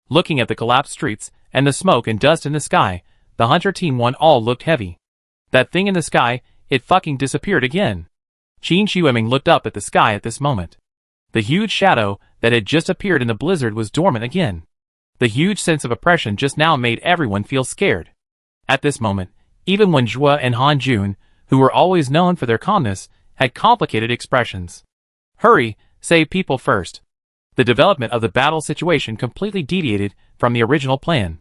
[SPEAKER 1] Looking at the collapsed streets, and the smoke and dust in the sky, the Hunter Team 1 all looked heavy. That thing in the sky, it fucking disappeared again. Qin Xueming looked up at the sky at this moment. The huge shadow that had just appeared in the blizzard was dormant again. The huge sense of oppression just now made everyone feel scared. At this moment, even Wenjue and Han Jun, who were always known for their calmness, had complicated expressions. Hurry, save people first. The development of the battle situation completely deviated from the original plan.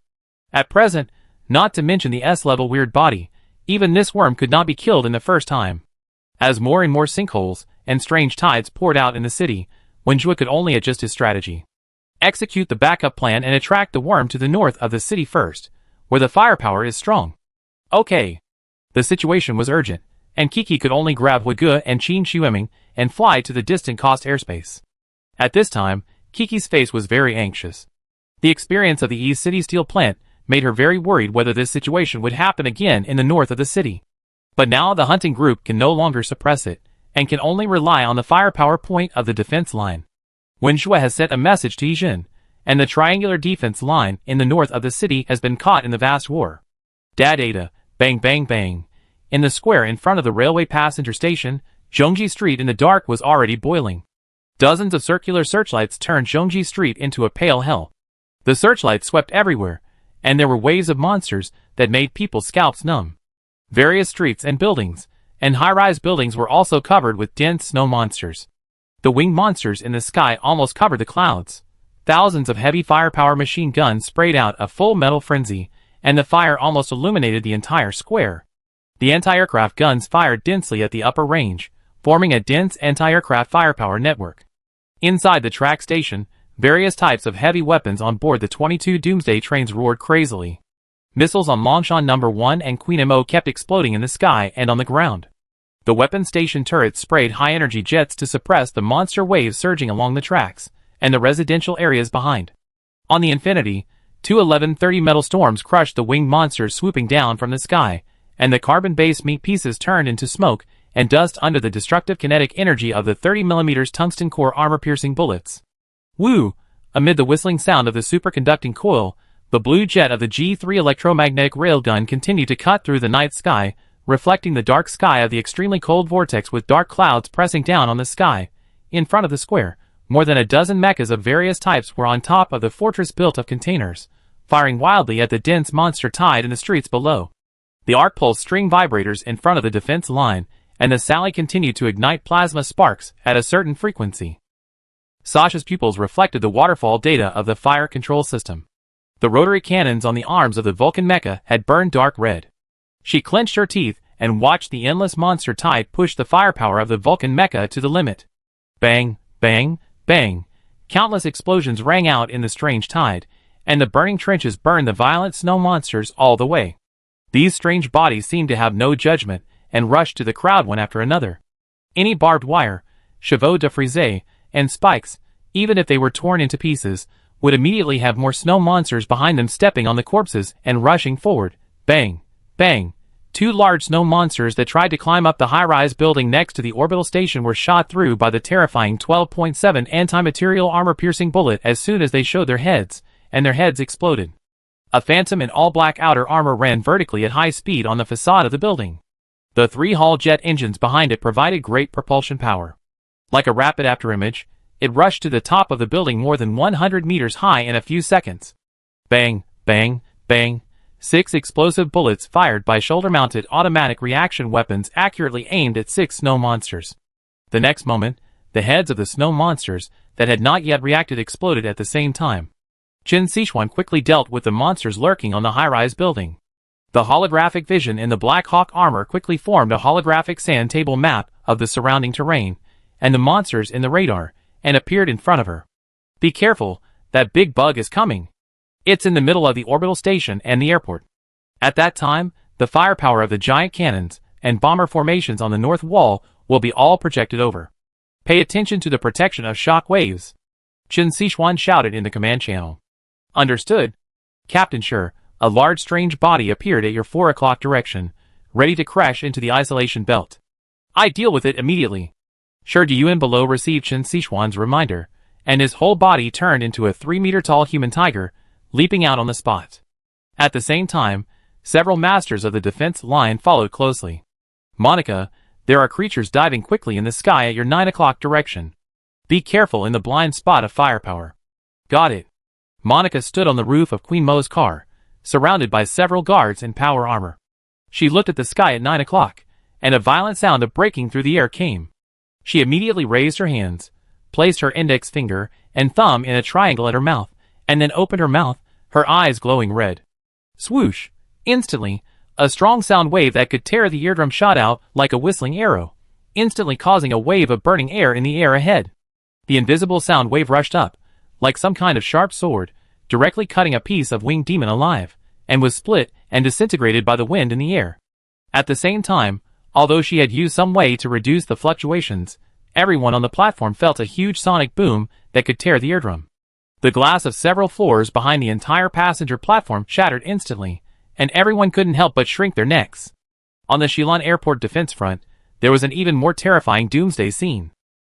[SPEAKER 1] At present, not to mention the S-level weird body, even this worm could not be killed in the first time. As more and more sinkholes and strange tides poured out in the city, Wenjue could only adjust his strategy. Execute the backup plan and attract the worm to the north of the city first, where the firepower is strong. Okay. The situation was urgent, and Kiki could only grab Huige and Qin Xueming and fly to the distant coast airspace. At this time, Kiki's face was very anxious. The experience of the East City steel plant made her very worried whether this situation would happen again in the north of the city. But now the hunting group can no longer suppress it, and can only rely on the firepower point of the defense line. Wenjue has sent a message to Yijin, and the triangular defense line in the north of the city has been caught in the vast war. Dada, bang bang bang. In the square in front of the railway passenger station, Zhongji Street in the dark was already boiling. Dozens of circular searchlights turned Zhongji Street into a pale hell. The searchlights swept everywhere, and there were waves of monsters that made people's scalps numb. Various streets and buildings, and high-rise buildings were also covered with dense snow monsters. The winged monsters in the sky almost covered the clouds. Thousands of heavy firepower machine guns sprayed out a full metal frenzy, and the fire almost illuminated the entire square. The anti-aircraft guns fired densely at the upper range, forming a dense anti-aircraft firepower network. Inside the track station, various types of heavy weapons on board the 22 Doomsday trains roared crazily. Missiles on Longshan No. 1 and Queen Mo kept exploding in the sky and on the ground. The weapon station turrets sprayed high-energy jets to suppress the monster waves surging along the tracks, and the residential areas behind. On the Infinity, 2 1130 metal storms crushed the winged monsters swooping down from the sky, and the carbon-based meat pieces turned into smoke and dust under the destructive kinetic energy of the 30mm tungsten core armor-piercing bullets. Woo! Amid the whistling sound of the superconducting coil, The blue jet of the G3 electromagnetic railgun continued to cut through the night sky, reflecting the dark sky of the extremely cold vortex with dark clouds pressing down on the sky. In front of the square, more than a dozen mechas of various types were on top of the fortress built of containers, firing wildly at the dense monster tide in the streets below. The arc pulsed string vibrators in front of the defense line, and the Sally continued to ignite plasma sparks at a certain frequency. Sasha's pupils reflected the waterfall data of the fire control system. The rotary cannons on the arms of the Vulcan mecha had burned dark red. She clenched her teeth and watched the endless monster tide push the firepower of the Vulcan mecha to the limit. Bang, bang, bang. Countless explosions rang out in the strange tide, and the burning trenches burned the violent snow monsters all the way. These strange bodies seemed to have no judgment, and rushed to the crowd one after another. Any barbed wire, chevaux de frise, and spikes, even if they were torn into pieces, would immediately have more snow monsters behind them stepping on the corpses and rushing forward. Bang, bang. Two large snow monsters that tried to climb up the high-rise building next to the orbital station were shot through by the terrifying 12.7 anti-material armor-piercing bullet as soon as they showed their heads, and their heads exploded. A phantom in all-black outer armor ran vertically at high speed on the facade of the building. The three Hall jet engines behind it provided great propulsion power. Like a rapid afterimage, it rushed to the top of the building more than 100 meters high in a few seconds. Bang, bang, bang. 6 explosive bullets fired by shoulder-mounted automatic reaction weapons accurately aimed at 6 snow monsters. The next moment, the heads of the snow monsters that had not yet reacted exploded at the same time. Qin Sichuan quickly dealt with the monsters lurking on the high-rise building. The holographic vision in the Black Hawk armor quickly formed a holographic sand table map of the surrounding terrain, and the monsters in the radar, and appeared in front of her. Be careful, that big bug is coming. It's in the middle of the orbital station and the airport. At that time, the firepower of the giant cannons and bomber formations on the north wall will be all projected over. Pay attention to the protection of shock waves. Qin Sichuan shouted in the command channel. Understood. Captain Sure, a large strange body appeared at your 4 o'clock direction, ready to crash into the isolation belt. I deal with it immediately. Sure Diyuan below received Qin Sichuan's reminder, and his whole body turned into a 3-meter-tall human tiger, leaping out on the spot. At the same time, several masters of the defense line followed closely. Monica, there are creatures diving quickly in the sky at your 9 o'clock direction. Be careful in the blind spot of firepower. Got it. Monica stood on the roof of Queen Mo's car, surrounded by several guards in power armor. She looked at the sky at 9 o'clock, and a violent sound of breaking through the air came. She immediately raised her hands, placed her index finger and thumb in a triangle at her mouth, and then opened her mouth, her eyes glowing red. Swoosh! Instantly, a strong sound wave that could tear the eardrum shot out like a whistling arrow, instantly causing a wave of burning air in the air ahead. The invisible sound wave rushed up, like some kind of sharp sword, directly cutting a piece of winged demon alive, and was split and disintegrated by the wind in the air. At the same time, although she had used some way to reduce the fluctuations, everyone on the platform felt a huge sonic boom that could tear the eardrum. The glass of several floors behind the entire passenger platform shattered instantly, and everyone couldn't help but shrink their necks. On the Shilin Airport defense front, there was an even more terrifying Doomsday scene.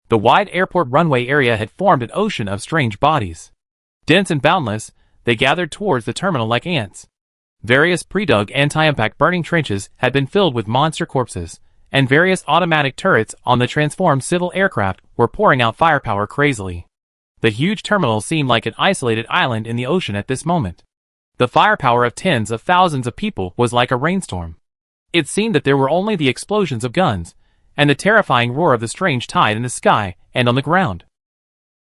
[SPEAKER 1] The wide airport runway area had formed an ocean of strange bodies. Dense and boundless, they gathered towards the terminal like ants. Various pre-dug anti-impact burning trenches had been filled with monster corpses, and various automatic turrets on the transformed civil aircraft were pouring out firepower crazily. The huge terminal seemed like an isolated island in the ocean at this moment. The firepower of tens of thousands of people was like a rainstorm. It seemed that there were only the explosions of guns, and the terrifying roar of the strange tide in the sky and on the ground.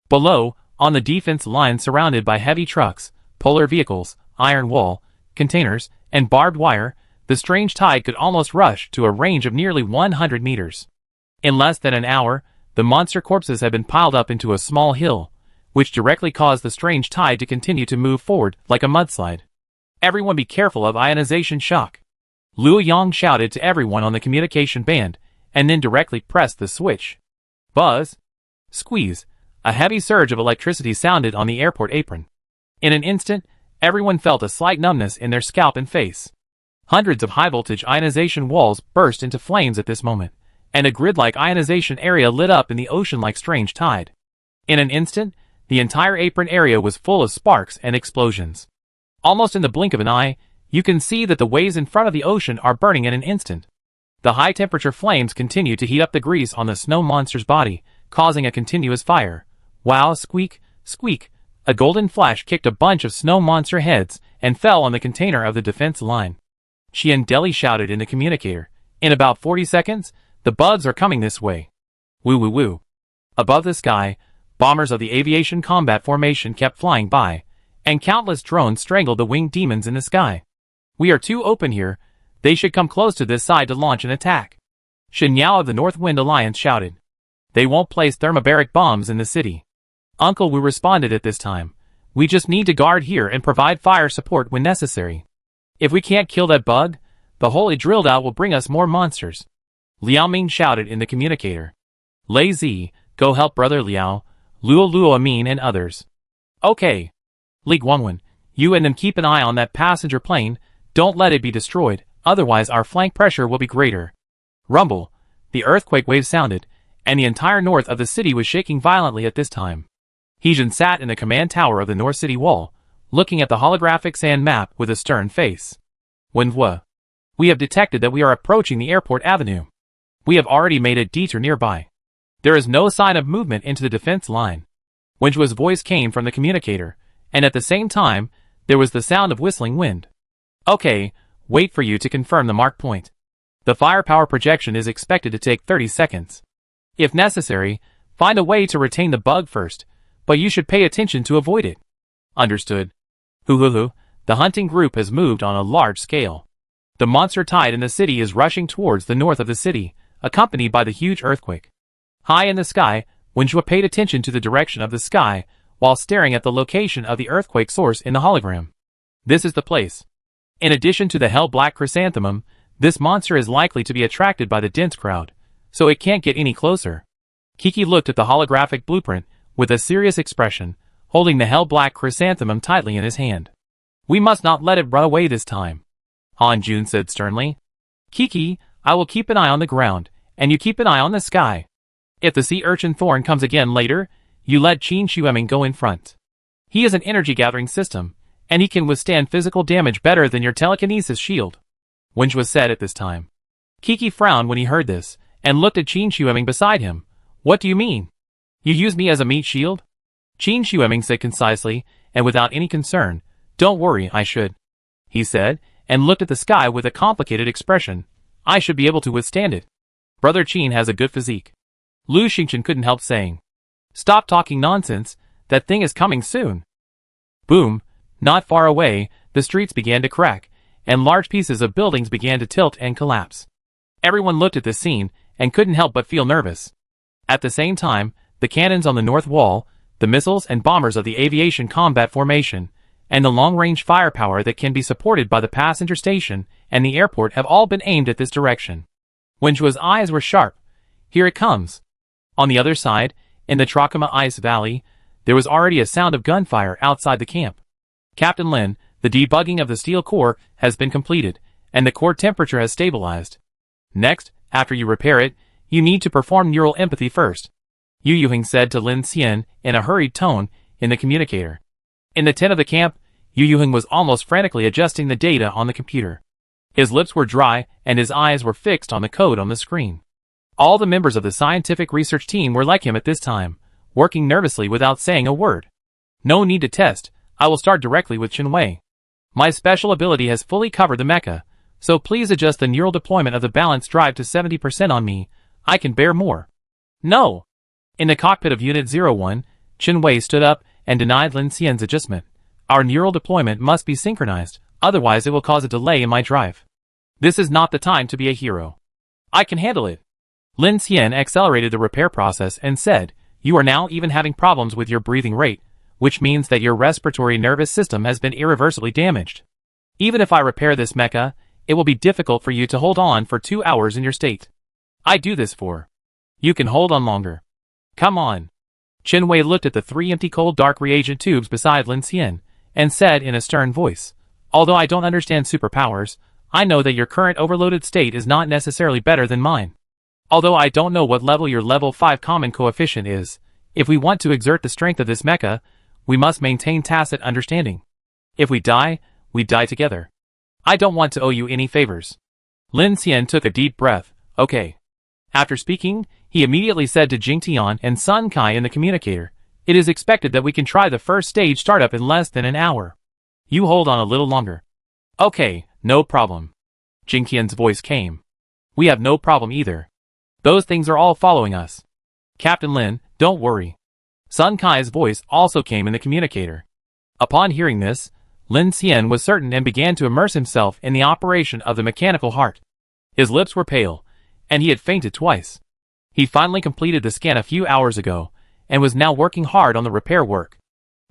[SPEAKER 1] Below, on the defense line surrounded by heavy trucks, polar vehicles, iron wall, containers, and barbed wire, the strange tide could almost rush to a range of nearly 100 meters. In less than an hour, the monster corpses had been piled up into a small hill, which directly caused the strange tide to continue to move forward like a mudslide. Everyone be careful of ionization shock. Luo Yang shouted to everyone on the communication band, and then directly pressed the switch. Buzz! Squeeze! A heavy surge of electricity sounded on the airport apron. In an instant, everyone felt a slight numbness in their scalp and face. Hundreds of high-voltage ionization walls burst into flames at this moment, and a grid-like ionization area lit up in the ocean like strange tide. In an instant, the entire apron area was full of sparks and explosions. Almost in the blink of an eye, you can see that the waves in front of the ocean are burning in an instant. The high-temperature flames continue to heat up the grease on the snow monster's body, causing a continuous fire. Wow, squeak, squeak. A golden flash kicked a bunch of snow monster heads and fell on the container of the defense line. Qian Deli shouted in the communicator. In about 40 seconds, the bugs are coming this way. Woo woo woo. Above the sky, bombers of the aviation combat formation kept flying by, and countless drones strangled the winged demons in the sky. We are too open here. They should come close to this side to launch an attack. Shen Yao of the North Wind Alliance shouted. They won't place thermobaric bombs in the city. Uncle Wu responded at this time. We just need to guard here and provide fire support when necessary. If we can't kill that bug, the hole it drilled out will bring us more monsters. Liao Ming shouted in the communicator. Lei Zi, go help brother Liao, Luo Luo Amin and others. Okay. Li Guangwen, you and them keep an eye on that passenger plane, don't let it be destroyed, otherwise our flank pressure will be greater. Rumble. The earthquake wave sounded, and the entire north of the city was shaking violently at this time. Heejin sat in the command tower of the North City Wall, looking at the holographic sand map with a stern face. Wenhua. We have detected that we are approaching the airport avenue. We have already made a detour nearby. There is no sign of movement into the defense line. Wenhua's voice came from the communicator, and at the same time, there was the sound of whistling wind. Okay, wait for you to confirm the mark point. The firepower projection is expected to take 30 seconds. If necessary, find a way to retain the bug first, but you should pay attention to avoid it. Understood. Hoo, the hunting group has moved on a large scale. The monster tide in the city is rushing towards the north of the city, accompanied by the huge earthquake. High in the sky, Wenhua paid attention to the direction of the sky, while staring at the location of the earthquake source in the hologram. This is the place. In addition to the hell-black chrysanthemum, this monster is likely to be attracted by the dense crowd, so it can't get any closer. Kiki looked at the holographic blueprint with a serious expression, holding the hell-black chrysanthemum tightly in his hand. We must not let it run away this time. Han Jun said sternly. Kiki, I will keep an eye on the ground, and you keep an eye on the sky. If the sea urchin Thorn comes again later, you let Qin Shueming go in front. He is an energy-gathering system, and he can withstand physical damage better than your telekinesis shield. Wenhua said at this time. Kiki frowned when he heard this, and looked at Qin Shueming beside him. What do you mean? You use me as a meat shield? Qin Shueming said concisely, and without any concern. Don't worry, I should. He said, and looked at the sky with a complicated expression. I should be able to withstand it. Brother Qin has a good physique. Lu Xingchen couldn't help saying. Stop talking nonsense, that thing is coming soon. Boom, not far away, the streets began to crack, and large pieces of buildings began to tilt and collapse. Everyone looked at this scene, and couldn't help but feel nervous. At the same time, the cannons on the north wall, the missiles and bombers of the aviation combat formation, and the long-range firepower that can be supported by the passenger station and the airport have all been aimed at this direction. Wenhua's eyes were sharp. Here it comes. On the other side, in the Trakama Ice Valley, there was already a sound of gunfire outside the camp. Captain Lin, the debugging of the steel core has been completed, and the core temperature has stabilized. Next, after you repair it, you need to perform neural empathy first. Yu Yuhing said to Lin Xian in a hurried tone in the communicator. In the tent of the camp, Yu Yuhing was almost frantically adjusting the data on the computer. His lips were dry, and his eyes were fixed on the code on the screen. All the members of the scientific research team were like him at this time, working nervously without saying a word. No need to test, I will start directly with Chenwei. My special ability has fully covered the mecha, so please adjust the neural deployment of the balance drive to 70% on me, I can bear more. No! In the cockpit of Unit 01, Chenwei stood up and denied Lin Xian's adjustment. Our neural deployment must be synchronized, otherwise it will cause a delay in my drive. This is not the time to be a hero. I can handle it. Lin Xian accelerated the repair process and said, You are now even having problems with your breathing rate, which means that your respiratory nervous system has been irreversibly damaged. Even if I repair this mecha, it will be difficult for you to hold on for 2 hours in your state. I do this for. You can hold on longer. Come on. Chenwei looked at the 3 empty cold dark reagent tubes beside Lin Xian, and said in a stern voice, Although I don't understand superpowers, I know that your current overloaded state is not necessarily better than mine. Although I don't know what level your level 5 common coefficient is, if we want to exert the strength of this mecha, we must maintain tacit understanding. If we die, we'd die together. I don't want to owe you any favors. Lin Xian took a deep breath. Okay. After speaking, he immediately said to Jing Tian and Sun Kai in the communicator, it is expected that we can try the first stage startup in less than an hour. You hold on a little longer. Okay, no problem. Jing Tian's voice came. We have no problem either. Those things are all following us. Captain Lin, don't worry. Sun Kai's voice also came in the communicator. Upon hearing this, Lin Xian was certain and began to immerse himself in the operation of the mechanical heart. His lips were pale, and he had fainted twice. He finally completed the scan a few hours ago, and was now working hard on the repair work.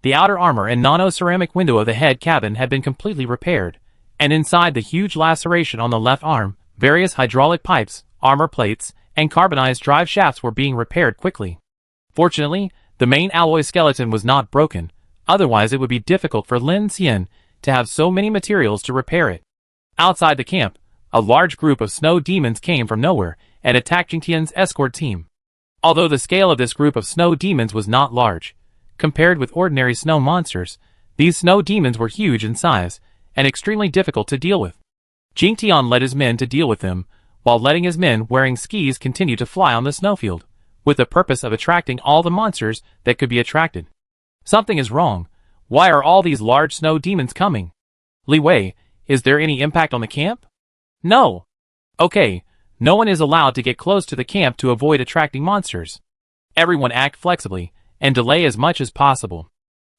[SPEAKER 1] The outer armor and nano-ceramic window of the head cabin had been completely repaired, and inside the huge laceration on the left arm, various hydraulic pipes, armor plates, and carbonized drive shafts were being repaired quickly. Fortunately, the main alloy skeleton was not broken, otherwise it would be difficult for Lin Xian to have so many materials to repair it. Outside the camp, a large group of snow demons came from nowhere and attacked Jing Tian's escort team. Although the scale of this group of snow demons was not large, compared with ordinary snow monsters, these snow demons were huge in size and extremely difficult to deal with. Jing Tian led his men to deal with them, while letting his men wearing skis continue to fly on the snowfield, with the purpose of attracting all the monsters that could be attracted. Something is wrong. Why are all these large snow demons coming? Li Wei, is there any impact on the camp? No. Okay, no one is allowed to get close to the camp to avoid attracting monsters. Everyone act flexibly, and delay as much as possible.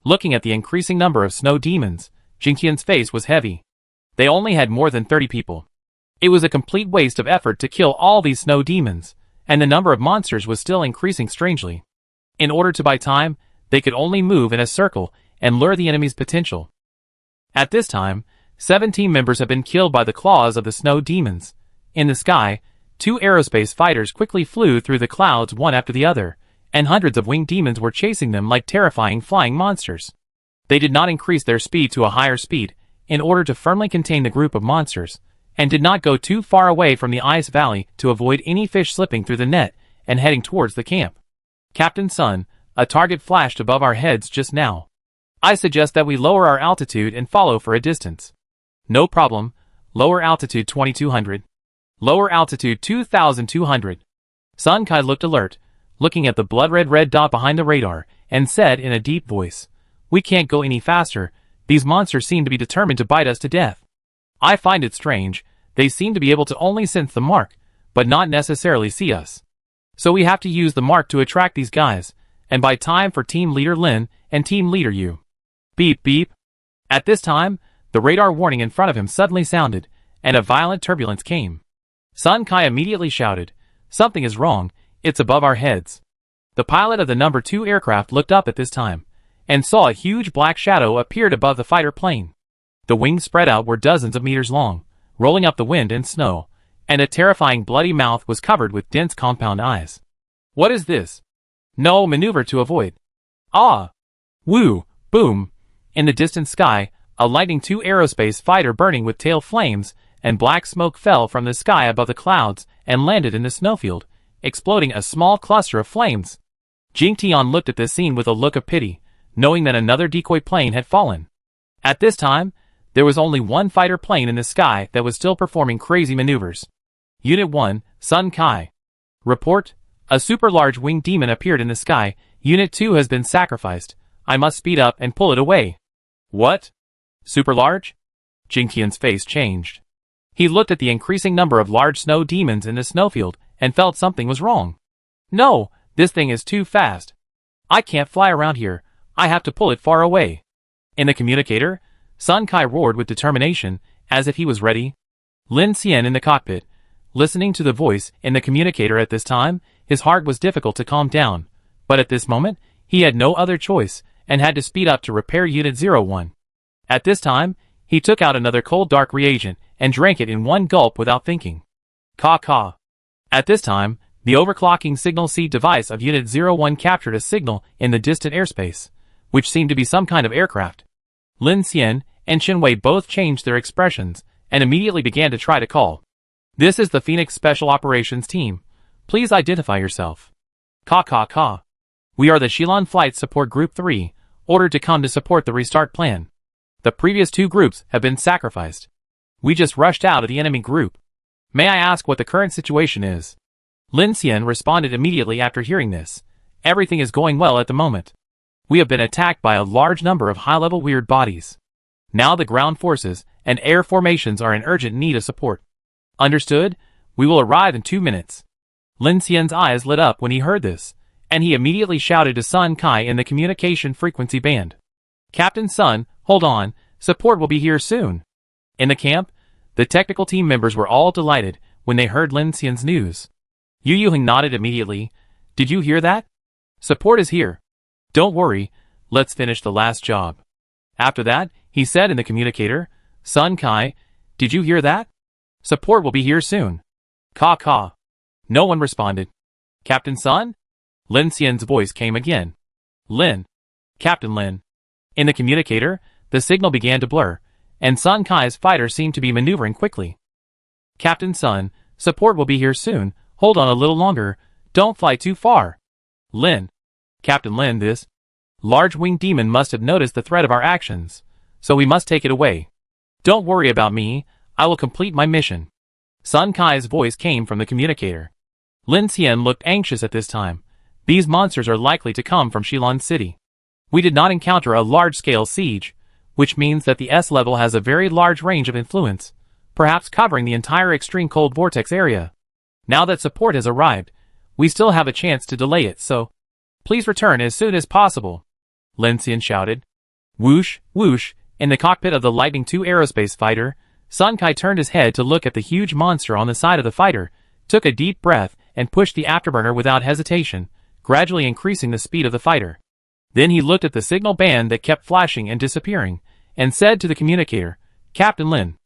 [SPEAKER 1] Looking at the increasing number of snow demons, Jing Tian's face was heavy. They only had more than 30 people. It was a complete waste of effort to kill all these snow demons, and the number of monsters was still increasing strangely. In order to buy time, they could only move in a circle and lure the enemy's potential. At this time, 7 team members have been killed by the claws of the snow demons. In the sky, 2 aerospace fighters quickly flew through the clouds one after the other, and hundreds of winged demons were chasing them like terrifying flying monsters. They did not increase their speed to a higher speed in order to firmly contain the group of monsters, and did not go too far away from the ice valley to avoid any fish slipping through the net and heading towards the camp. Captain Sun, a target flashed above our heads just now. I suggest that we lower our altitude and follow for a distance. No problem. Lower altitude 2200. Lower altitude 2200. Sun Kai looked alert, looking at the blood-red dot behind the radar, and said in a deep voice, we can't go any faster. These monsters seem to be determined to bite us to death. I find it strange. They seem to be able to only sense the mark, but not necessarily see us. So we have to use the mark to attract these guys, and buy time for Team Leader Lin and Team Leader Yu. Beep beep. At this time, the radar warning in front of him suddenly sounded, and a violent turbulence came. Sun Kai immediately shouted, something is wrong, it's above our heads. The pilot of the number 2 aircraft looked up at this time, and saw a huge black shadow appeared above the fighter plane. The wings spread out were dozens of meters long, rolling up the wind and snow, and a terrifying bloody mouth was covered with dense compound eyes. What is this? No maneuver to avoid. Ah! Woo! Boom! In the distant sky, a Lightning II aerospace fighter burning with tail flames and black smoke fell from the sky above the clouds and landed in the snowfield, exploding a small cluster of flames. Jing Tian looked at this scene with a look of pity, knowing that another decoy plane had fallen. At this time, there was only one fighter plane in the sky that was still performing crazy maneuvers. Unit 1, Sun Kai. Report, a super large winged demon appeared in the sky. Unit 2 has been sacrificed. I must speed up and pull it away. What? Super large? Jing Tian's face changed. He looked at the increasing number of large snow demons in the snowfield and felt something was wrong. No, this thing is too fast. I can't fly around here. I have to pull it far away. In the communicator, Sun Kai roared with determination, as if he was ready. Lin Xian in the cockpit, listening to the voice in the communicator at this time, his heart was difficult to calm down, but at this moment, he had no other choice, and had to speed up to repair Unit 01. At this time, he took out another cold dark reagent, and drank it in one gulp without thinking. Caw. At this time, the overclocking signal seed device of Unit 01 captured a signal in the distant airspace, which seemed to be some kind of aircraft. Lin Xian and Chen Wei both changed their expressions, and immediately began to try to call. This is the Phoenix Special Operations Team. Please identify yourself. Caw. We are the Shilon Flight Support Group 3, ordered to come to support the restart plan. The previous two groups have been sacrificed. We just rushed out of the enemy group. May I ask what the current situation is? Lin Xian responded immediately after hearing this. Everything is going well at the moment. We have been attacked by a large number of high-level weird bodies. Now the ground forces and air formations are in urgent need of support. Understood? We will arrive in 2 minutes. Lin Xian's eyes lit up when he heard this, and he immediately shouted to Sun Kai in the communication frequency band. Captain Sun, hold on, support will be here soon. In the camp, the technical team members were all delighted when they heard Lin Xian's news. Yu Yuheng nodded immediately. Did you hear that? Support is here. Don't worry, let's finish the last job. After that, he said in the communicator, Sun Kai, did you hear that? Support will be here soon. Caw caw. No one responded. Captain Sun? Lin Xian's voice came again. Lin. Captain Lin. In the communicator, the signal began to blur, and Sun Kai's fighter seemed to be maneuvering quickly. Captain Sun, support will be here soon. Hold on a little longer. Don't fly too far. Lin. Captain Lin, this large winged demon must have noticed the threat of our actions, so we must take it away. Don't worry about me. I will complete my mission. Sun Kai's voice came from the communicator. Lin Xian looked anxious at this time. These monsters are likely to come from Shilin City. We did not encounter a large-scale siege, which means that the S level has a very large range of influence, perhaps covering the entire extreme cold vortex area. Now that support has arrived, we still have a chance to delay it, so please return as soon as possible. Lin Xian shouted. Whoosh, whoosh, in the cockpit of the Lightning II aerospace fighter, Sun Kai turned his head to look at the huge monster on the side of the fighter, took a deep breath, and pushed the afterburner without hesitation, gradually increasing the speed of the fighter. Then he looked at the signal band that kept flashing and disappearing, and said to the communicator, Captain Lin,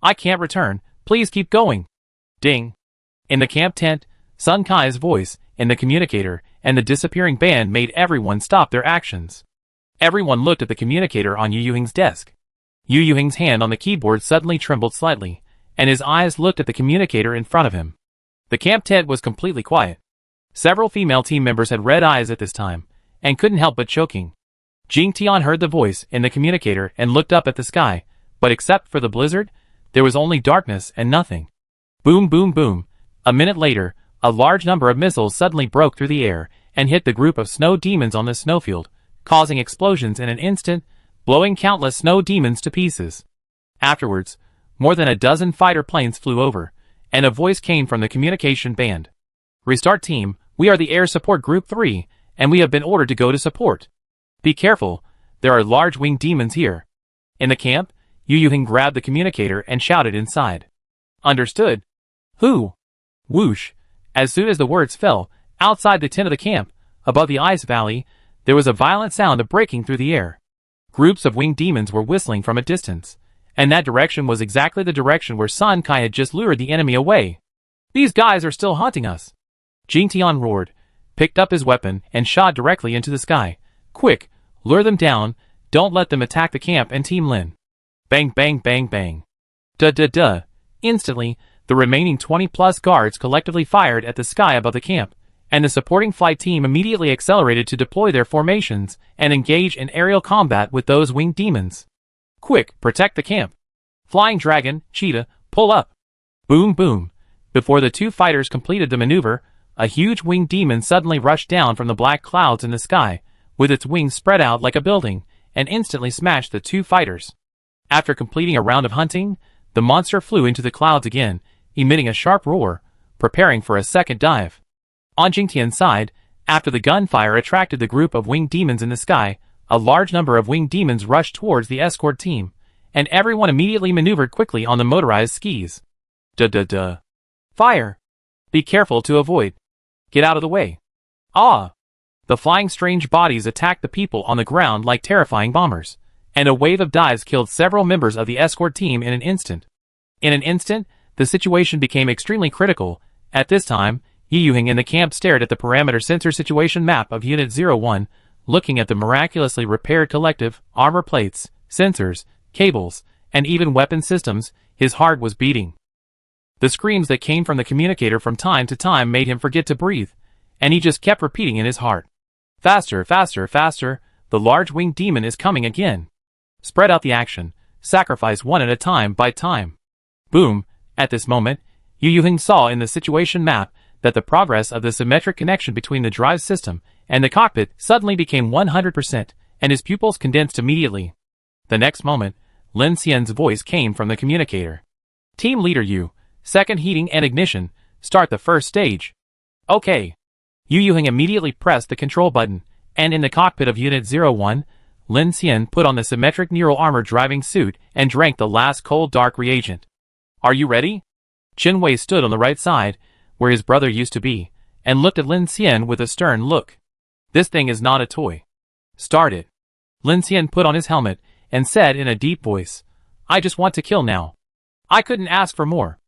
[SPEAKER 1] I can't return, please keep going. Ding. In the camp tent, Sun Kai's voice, in the communicator, and the disappearing band made everyone stop their actions. Everyone looked at the communicator on Yu Yuheng's desk. Yu Yuheng's hand on the keyboard suddenly trembled slightly, and his eyes looked at the communicator in front of him. The camp tent was completely quiet. Several female team members had red eyes at this time, and couldn't help but choking. Jing Tian heard the voice in the communicator and looked up at the sky, but except for the blizzard, there was only darkness and nothing. Boom boom boom. A minute later, a large number of missiles suddenly broke through the air and hit the group of snow demons on the snowfield, causing explosions in an instant, blowing countless snow demons to pieces. Afterwards, more than a dozen fighter planes flew over, and a voice came from the communication band. Restart team, we are the Air Support Group 3, and we have been ordered to go to support. Be careful, there are large winged demons here. In the camp, Yu Yuheng grabbed the communicator and shouted inside. Understood. Who? Whoosh. As soon as the words fell, outside the tent of the camp, above the ice valley, there was a violent sound of breaking through the air. Groups of winged demons were whistling from a distance, and that direction was exactly the direction where Sun Kai had just lured the enemy away. These guys are still hunting us. Jing Tian roared, picked up his weapon, and shot directly into the sky. Quick, lure them down, don't let them attack the camp and Team Lin. Bang bang bang bang. Duh. Instantly, the remaining 20-plus guards collectively fired at the sky above the camp, and the supporting flight team immediately accelerated to deploy their formations and engage in aerial combat with those winged demons. Quick, protect the camp. Flying Dragon, Cheetah, pull up. Boom boom. Before the two fighters completed the maneuver, a huge winged demon suddenly rushed down from the black clouds in the sky, with its wings spread out like a building, and instantly smashed the two fighters. After completing a round of hunting, the monster flew into the clouds again, emitting a sharp roar, preparing for a second dive. On Jingtian's side, after the gunfire attracted the group of winged demons in the sky, a large number of winged demons rushed towards the escort team, and everyone immediately maneuvered quickly on the motorized skis. Duh. Fire! Be careful to avoid. Get out of the way. Ah! The flying strange bodies attacked the people on the ground like terrifying bombers, and a wave of dives killed several members of the escort team in an instant. In an instant, the situation became extremely critical. At this time, Yu Yuheng in the camp stared at the parameter sensor situation map of Unit 01, looking at the miraculously repaired collective, armor plates, sensors, cables, and even weapon systems. His heart was beating. The screams that came from the communicator from time to time made him forget to breathe, and he just kept repeating in his heart. Faster, faster, faster, the large winged demon is coming again. Spread out the action. Sacrifice one at a time by time. Boom. At this moment, Yu Yuheng saw in the situation map that the progress of the symmetric connection between the drive system and the cockpit suddenly became 100%, and his pupils condensed immediately. The next moment, Lin Xian's voice came from the communicator. Team Leader Yu, second heating and ignition, start the first stage. Okay. Yu Yuheng immediately pressed the control button, and in the cockpit of Unit 01, Lin Xian put on the symmetric neural armor driving suit and drank the last cold dark reagent. Are you ready? Chen Wei stood on the right side, where his brother used to be, and looked at Lin Xian with a stern look. This thing is not a toy. Start it. Lin Xian put on his helmet and said in a deep voice, I just want to kill now. I couldn't ask for more.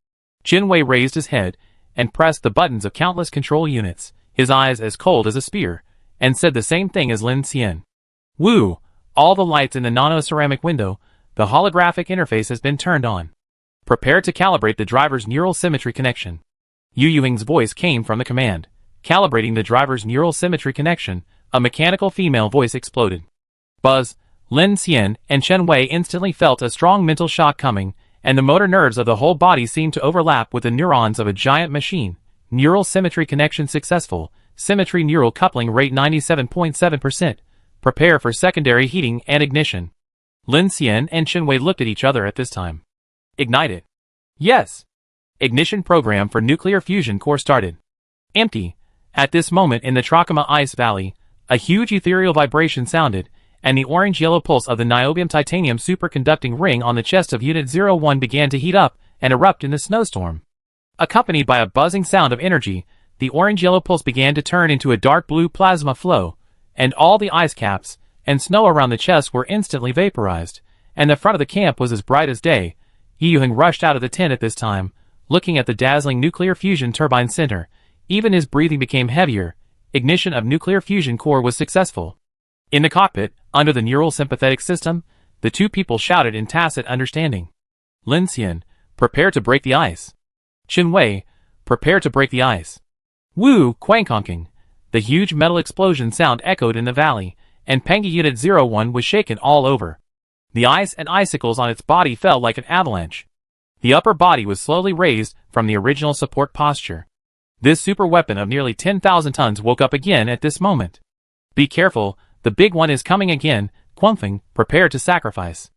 [SPEAKER 1] Chen Wei raised his head and pressed the buttons of countless control units, his eyes as cold as a spear, and said the same thing as Lin Xian. Woo! All the lights in the nano-ceramic window, the holographic interface has been turned on. Prepare to calibrate the driver's neural symmetry connection. Yu Yuheng's voice came from the command. Calibrating the driver's neural symmetry connection, a mechanical female voice exploded. Buzz, Lin Xian, and Chen Wei instantly felt a strong mental shock coming, and the motor nerves of the whole body seemed to overlap with the neurons of a giant machine. Neural symmetry connection successful. Symmetry neural coupling rate 97.7%. Prepare for secondary heating and ignition. Lin Xian and Chen Wei looked at each other at this time. Ignite it. Yes. Ignition program for nuclear fusion core started. Empty. At this moment in the Trachoma Ice Valley, a huge ethereal vibration sounded, and the orange-yellow pulse of the niobium titanium superconducting ring on the chest of Unit 01 began to heat up and erupt in the snowstorm. Accompanied by a buzzing sound of energy, the orange-yellow pulse began to turn into a dark blue plasma flow, and all the ice caps and snow around the chest were instantly vaporized, and the front of the camp was as bright as day. Yu Yuheng rushed out of the tent at this time, looking at the dazzling nuclear fusion turbine center. Even his breathing became heavier. Ignition of nuclear fusion core was successful. In the cockpit, under the neural sympathetic system, the two people shouted in tacit understanding. Lin Xian, prepare to break the ice. Chen Wei, prepare to break the ice. Woo, quang-conking. The huge metal explosion sound echoed in the valley, and Pengi Unit 01 was shaken all over. The ice and icicles on its body fell like an avalanche. The upper body was slowly raised from the original support posture. This super weapon of nearly 10,000 tons woke up again at this moment. Be careful, the big one is coming again. Quanfeng, prepare to sacrifice.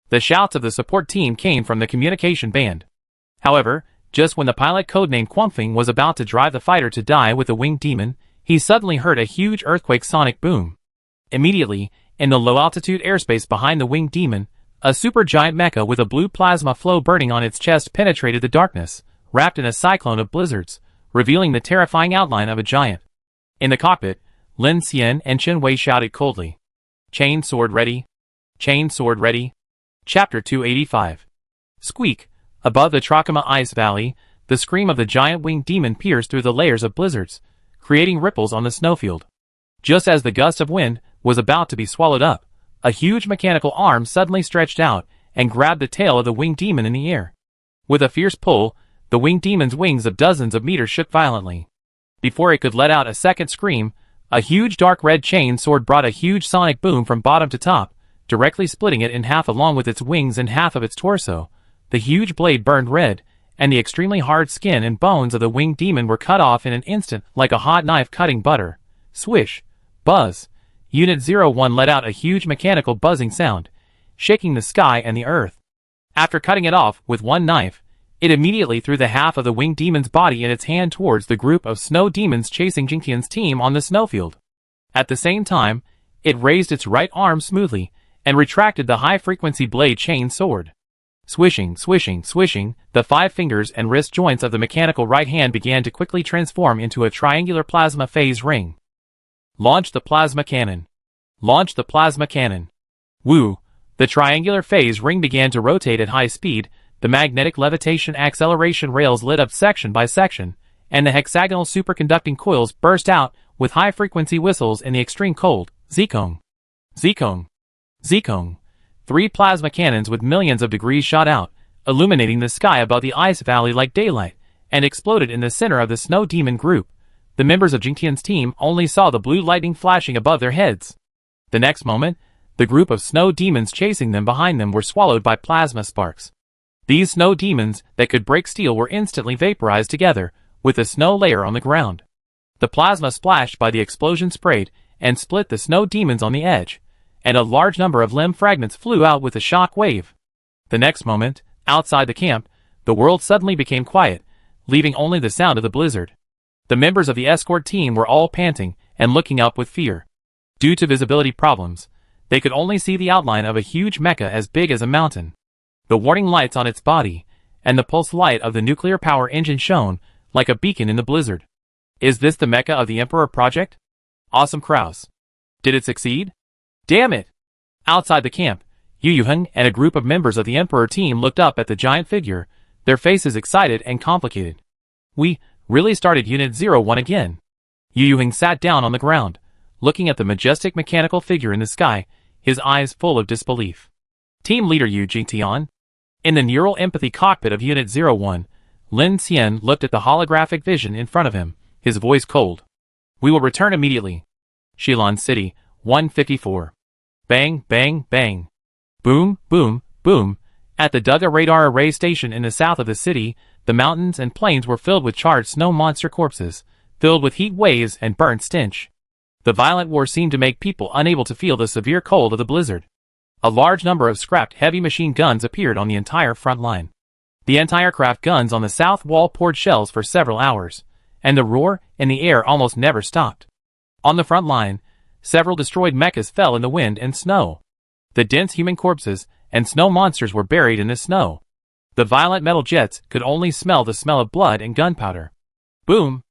[SPEAKER 1] The shouts of the support team came from the communication band. However, just when the pilot codenamed Quanfeng was about to drive the fighter to die with the winged demon, he suddenly heard a huge earthquake sonic boom. Immediately, in the low-altitude airspace behind the winged demon, a supergiant mecha with a blue plasma flow burning on its chest penetrated the darkness, wrapped in a cyclone of blizzards, revealing the terrifying outline of a giant. In the cockpit, Lin Xian and Chen Wei shouted coldly. Chain sword ready. Chain sword ready. Chapter 285. Squeak. Above the Trachoma Ice Valley, the scream of the giant winged demon pierced through the layers of blizzards, creating ripples on the snowfield. Just as the gust of wind was about to be swallowed up, a huge mechanical arm suddenly stretched out and grabbed the tail of the winged demon in the air. With a fierce pull, the winged demon's wings of dozens of meters shook violently. Before it could let out a second scream, a huge dark red chain sword brought a huge sonic boom from bottom to top, directly splitting it in half along with its wings and half of its torso. The huge blade burned red, and the extremely hard skin and bones of the winged demon were cut off in an instant like a hot knife cutting butter. Swish. Buzz. Unit 01 let out a huge mechanical buzzing sound, shaking the sky and the earth. After cutting it off with one knife, it immediately threw the half of the winged demon's body in its hand towards the group of snow demons chasing Jingtian's team on the snowfield. At the same time, it raised its right arm smoothly and retracted the high-frequency blade chain sword. Swishing, swishing, swishing, the 5 fingers and wrist joints of the mechanical right hand began to quickly transform into a triangular plasma phase ring. Launch the plasma cannon. Launch the plasma cannon. Woo! The triangular phase ring began to rotate at high speed, the magnetic levitation acceleration rails lit up section by section, and the hexagonal superconducting coils burst out with high-frequency whistles in the extreme cold. Zikong. Zikong. Zikong. 3 plasma cannons with millions of degrees shot out, illuminating the sky above the ice valley like daylight, and exploded in the center of the snow demon group. The members of Jingtian's team only saw the blue lightning flashing above their heads. The next moment, The group of snow demons chasing them behind them were swallowed by plasma sparks. These snow demons that could break steel were instantly vaporized together, with a snow layer on the ground. The plasma splashed by the explosion sprayed and split the snow demons on the edge, and a large number of limb fragments flew out with a shock wave. The next moment, outside the camp, the world suddenly became quiet, leaving only the sound of the blizzard. The members of the escort team were all panting and looking up with fear. Due to visibility problems, they could only see the outline of a huge mecha as big as a mountain. The warning lights on its body, and the pulse light of the nuclear power engine shone like a beacon in the blizzard. Is this the mecha of the Emperor project? Awesome Kraus. Did it succeed? Damn it! Outside the camp, Yu Yuheng and a group of members of the Emperor team looked up at the giant figure, their faces excited and complicated. We really started Unit 01 again. Yu Yuheng sat down on the ground, looking at the majestic mechanical figure in the sky, his eyes full of disbelief. Team leader Yu Jingtian. In the neural empathy cockpit of Unit 01, Lin Xian looked at the holographic vision in front of him, his voice cold. We will return immediately. Shilin City, 154. Bang, bang, bang. Boom, boom, boom. At the Duga radar array station in the south of the city, the mountains and plains were filled with charred snow monster corpses, filled with heat waves and burnt stench. The violent war seemed to make people unable to feel the severe cold of the blizzard. A large number of scrapped heavy machine guns appeared on the entire front line. The anti-aircraft guns on the south wall poured shells for several hours, and the roar in the air almost never stopped. On the front line, several destroyed mechas fell in the wind and snow. The dense human corpses and snow monsters were buried in the snow. The violent metal jets could only smell the smell of blood and gunpowder. Boom!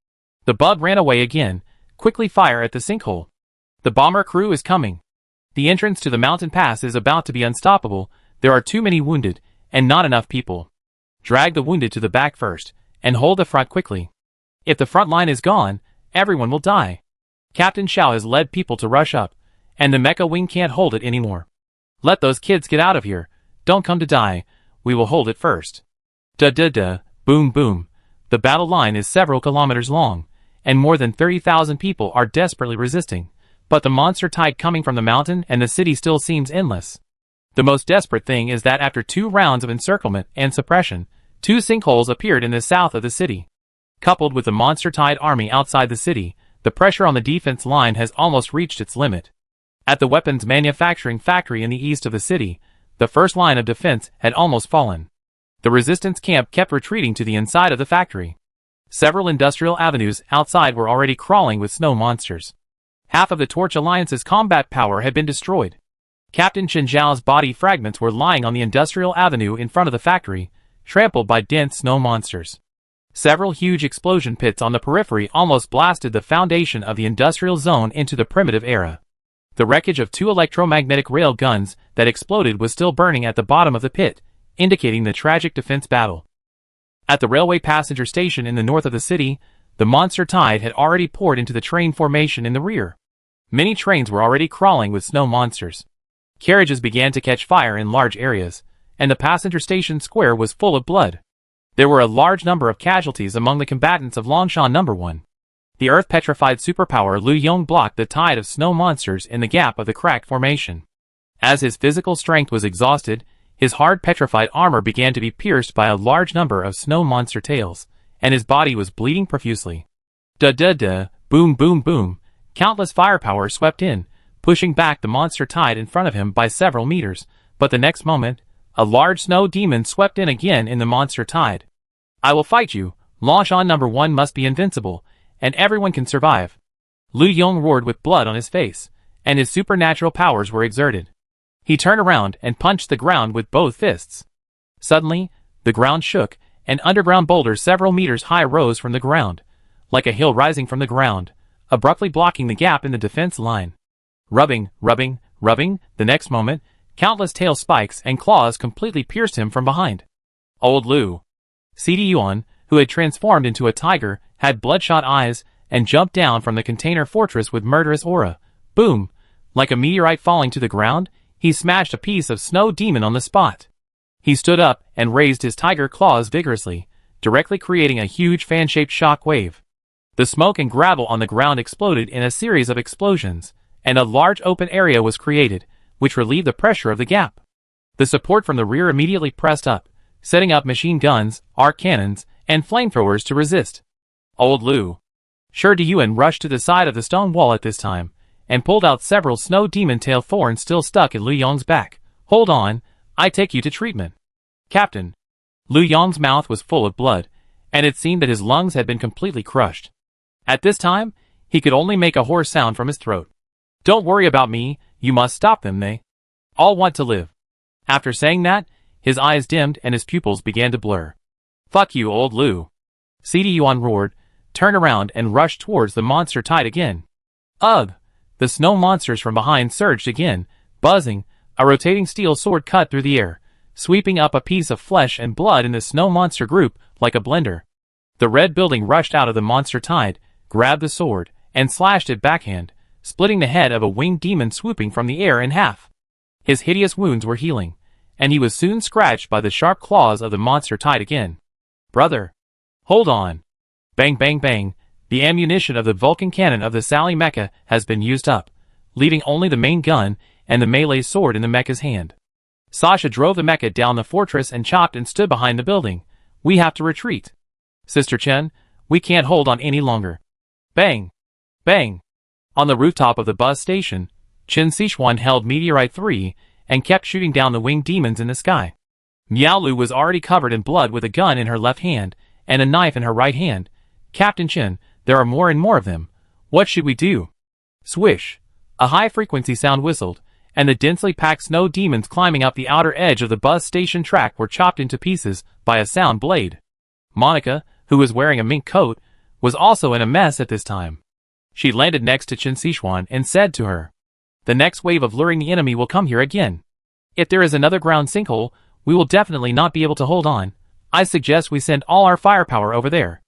[SPEAKER 1] The bug ran away again. Quickly fire at the sinkhole. The bomber crew is coming. The entrance to the mountain pass is about to be unstoppable. There are too many wounded, and not enough people. Drag the wounded to the back first, and hold the front quickly. If the front line is gone, everyone will die. Captain Xiao has led people to rush up, and the mecha wing can't hold it anymore. Let those kids get out of here. Don't come to die. We will hold it first. Da-da-da, boom boom. The battle line is several kilometers long, and more than 30,000 people are desperately resisting. But the monster tide coming from the mountain and the city still seems endless. The most desperate thing is that after 2 rounds of encirclement and suppression, 2 sinkholes appeared in the south of the city. Coupled with the monster tide army outside the city, the pressure on the defense line has almost reached its limit. At the weapons manufacturing factory in the east of the city, the first line of defense had almost fallen. The resistance camp kept retreating to the inside of the factory. Several industrial avenues outside were already crawling with snow monsters. Half of the Torch Alliance's combat power had been destroyed. Captain Chen Zhao's body fragments were lying on the industrial avenue in front of the factory, trampled by dense snow monsters. Several huge explosion pits on the periphery almost blasted the foundation of the industrial zone into the primitive era. The wreckage of 2 electromagnetic rail guns that exploded was still burning at the bottom of the pit, indicating the tragic defense battle. At the railway passenger station in the north of the city, the monster tide had already poured into the train formation in the rear. Many trains were already crawling with snow monsters. Carriages began to catch fire in large areas, and the passenger station square was full of blood. There were a large number of casualties among the combatants of Longshan No. 1. The earth-petrified superpower Lu Yong blocked the tide of snow monsters in the gap of the cracked formation. As his physical strength was exhausted, his hard petrified armor began to be pierced by a large number of snow monster tails, and his body was bleeding profusely. Da-da-da, boom boom boom. Countless firepower swept in, pushing back the monster tide in front of him by several meters, but the next moment, a large snow demon swept in again in the monster tide. I will fight you. Longshan No. 1 must be invincible, and everyone can survive. Lu Yong roared with blood on his face, and his supernatural powers were exerted. He turned around and punched the ground with both fists. Suddenly, the ground shook, and underground boulders several meters high rose from the ground, like a hill rising from the ground, abruptly blocking the gap in the defense line. Rubbing, rubbing, rubbing, the next moment, countless tail spikes and claws completely pierced him from behind. Old Lu. CD Yuan, who had transformed into a tiger, had bloodshot eyes, and jumped down from the container fortress with murderous aura. Boom! Like a meteorite falling to the ground, he smashed a piece of snow demon on the spot. He stood up and raised his tiger claws vigorously, directly creating a huge fan-shaped shock wave. The smoke and gravel on the ground exploded in a series of explosions, and a large open area was created, which relieved the pressure of the gap. The support from the rear immediately pressed up, setting up machine guns, arc cannons, and flamethrowers to resist. Old Lu Shi Deyuan rushed to the side of the stone wall at this time, and pulled out several snow demon tail thorns still stuck in Lu Yong's back. Hold on, I take you to treatment. Captain. Lu Yong's mouth was full of blood, and it seemed that his lungs had been completely crushed. At this time, he could only make a hoarse sound from his throat. Don't worry about me, you must stop them, they all want to live. After saying that, his eyes dimmed and his pupils began to blur. Fuck you, old Lu. Shi Deyuan roared, turned around and rushed towards the monster tide again. Ugh! The snow monsters from behind surged again, buzzing, a rotating steel sword cut through the air, sweeping up a piece of flesh and blood in the snow monster group like a blender. The red building rushed out of the monster tide, grabbed the sword, and slashed it backhand, splitting the head of a winged demon swooping from the air in half. His hideous wounds were healing, and he was soon scratched by the sharp claws of the monster tide again. Brother! Hold on! Bang bang bang, the ammunition of the Vulcan cannon of the Sally Mecha has been used up, leaving only the main gun and the melee sword in the mecha's hand. Sasha drove the mecha down the fortress and chopped and stood behind the building. We have to retreat. Sister Chen, we can't hold on any longer. Bang! Bang! On the rooftop of the bus station, Chen Sichuan held Meteorite 3 and kept shooting down the winged demons in the sky. Miaolu was already covered in blood with a gun in her left hand and a knife in her right hand. Captain Chen, there are more and more of them. What should we do? Swish! A high-frequency sound whistled, and the densely packed snow demons climbing up the outer edge of the bus station track were chopped into pieces by a sound blade. Monica, who was wearing a mink coat, was also in a mess at this time. She landed next to Chen Sichuan and said to her, "The next wave of luring the enemy will come here again. If there is another ground sinkhole, we will definitely not be able to hold on. I suggest we send all our firepower over there.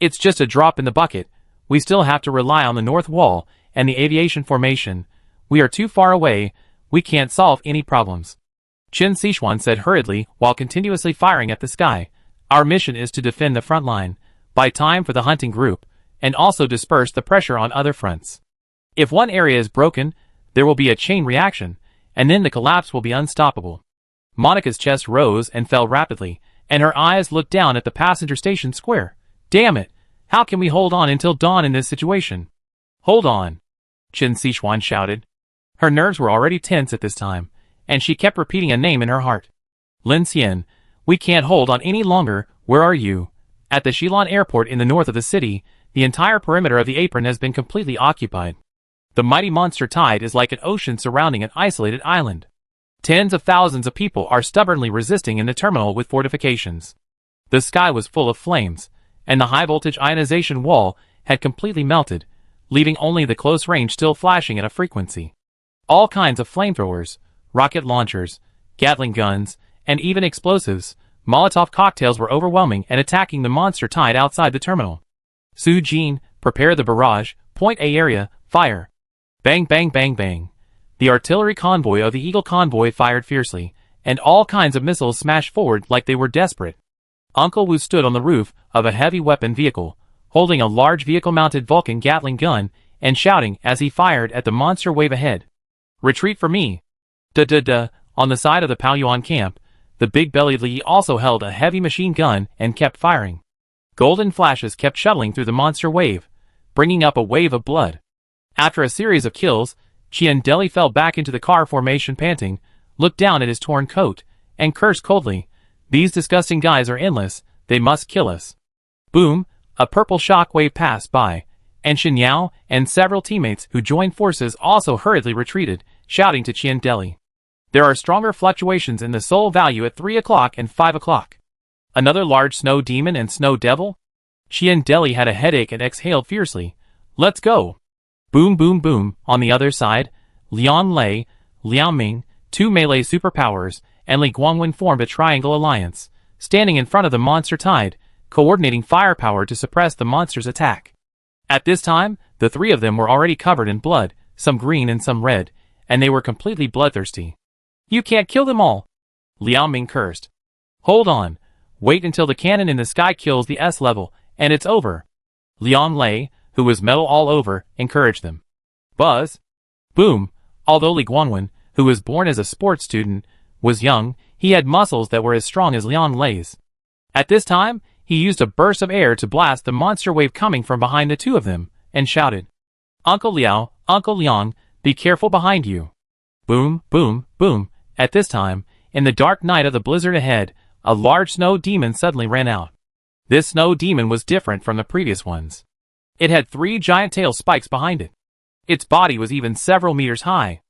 [SPEAKER 1] It's just a drop in the bucket. We still have to rely on the north wall and the aviation formation. We are too far away, we can't solve any problems." Chen Sichuan said hurriedly while continuously firing at the sky. "Our mission is to defend the front line, buy time for the hunting group, and also disperse the pressure on other fronts. If one area is broken, there will be a chain reaction, and then the collapse will be unstoppable." Monica's chest rose and fell rapidly, and her eyes looked down at the passenger station square. Damn it! How can we hold on until dawn in this situation? Hold on! Chen Sichuan shouted. Her nerves were already tense at this time, and she kept repeating a name in her heart. Lin Xian, we can't hold on any longer, where are you? At the Shilin airport in the north of the city, the entire perimeter of the apron has been completely occupied. The mighty monster tide is like an ocean surrounding an isolated island. Tens of thousands of people are stubbornly resisting in the terminal with fortifications. The sky was full of flames, and the high-voltage ionization wall had completely melted, leaving only the close range still flashing at a frequency. All kinds of flamethrowers, rocket launchers, Gatling guns, and even explosives, Molotov cocktails were overwhelming and attacking the monster tide outside the terminal. Su Jin, prepare the barrage, point A area, fire. Bang bang bang bang. The artillery convoy of the Eagle convoy fired fiercely, and all kinds of missiles smashed forward like they were desperate. Uncle Wu stood on the roof of a heavy weapon vehicle, holding a large vehicle-mounted Vulcan Gatling gun, and shouting as he fired at the monster wave ahead. Retreat for me! Duh. On the side of the Paoyuan camp, the big-bellied Li also held a heavy machine gun and kept firing. Golden flashes kept shuttling through the monster wave, bringing up a wave of blood. After a series of kills, Qian Deli fell back into the car formation panting, looked down at his torn coat, and cursed coldly. These disgusting guys are endless, they must kill us. Boom, a purple shockwave passed by, and Shin Yao and several teammates who joined forces also hurriedly retreated, shouting to Qian Deli. There are stronger fluctuations in the soul value at 3 o'clock and 5 o'clock. Another large snow demon and snow devil? Qian Deli had a headache and exhaled fiercely. Let's go. Boom boom boom. On the other side, Lian Lei, Liao Ming, two melee superpowers, and Li Guangwen formed a triangle alliance, standing in front of the monster tide, coordinating firepower to suppress the monster's attack. At this time, the three of them were already covered in blood, some green and some red, and they were completely bloodthirsty. You can't kill them all! Liao Ming cursed. Hold on. Wait until the cannon in the sky kills the S level, and it's over. Lian Lei, who was metal all over, encouraged them. Buzz! Boom! Although Li Guangwen, who was born as a sports student, was young. He had muscles that were as strong as Liang Lei's. At this time, he used a burst of air to blast the monster wave coming from behind the two of them, and shouted, "Uncle Liao, Uncle Liang, be careful behind you." Boom, boom, boom. At this time, in the dark night of the blizzard ahead, a large snow demon suddenly ran out. This snow demon was different from the previous ones. It had 3 giant tail spikes behind it. Its body was even several meters high.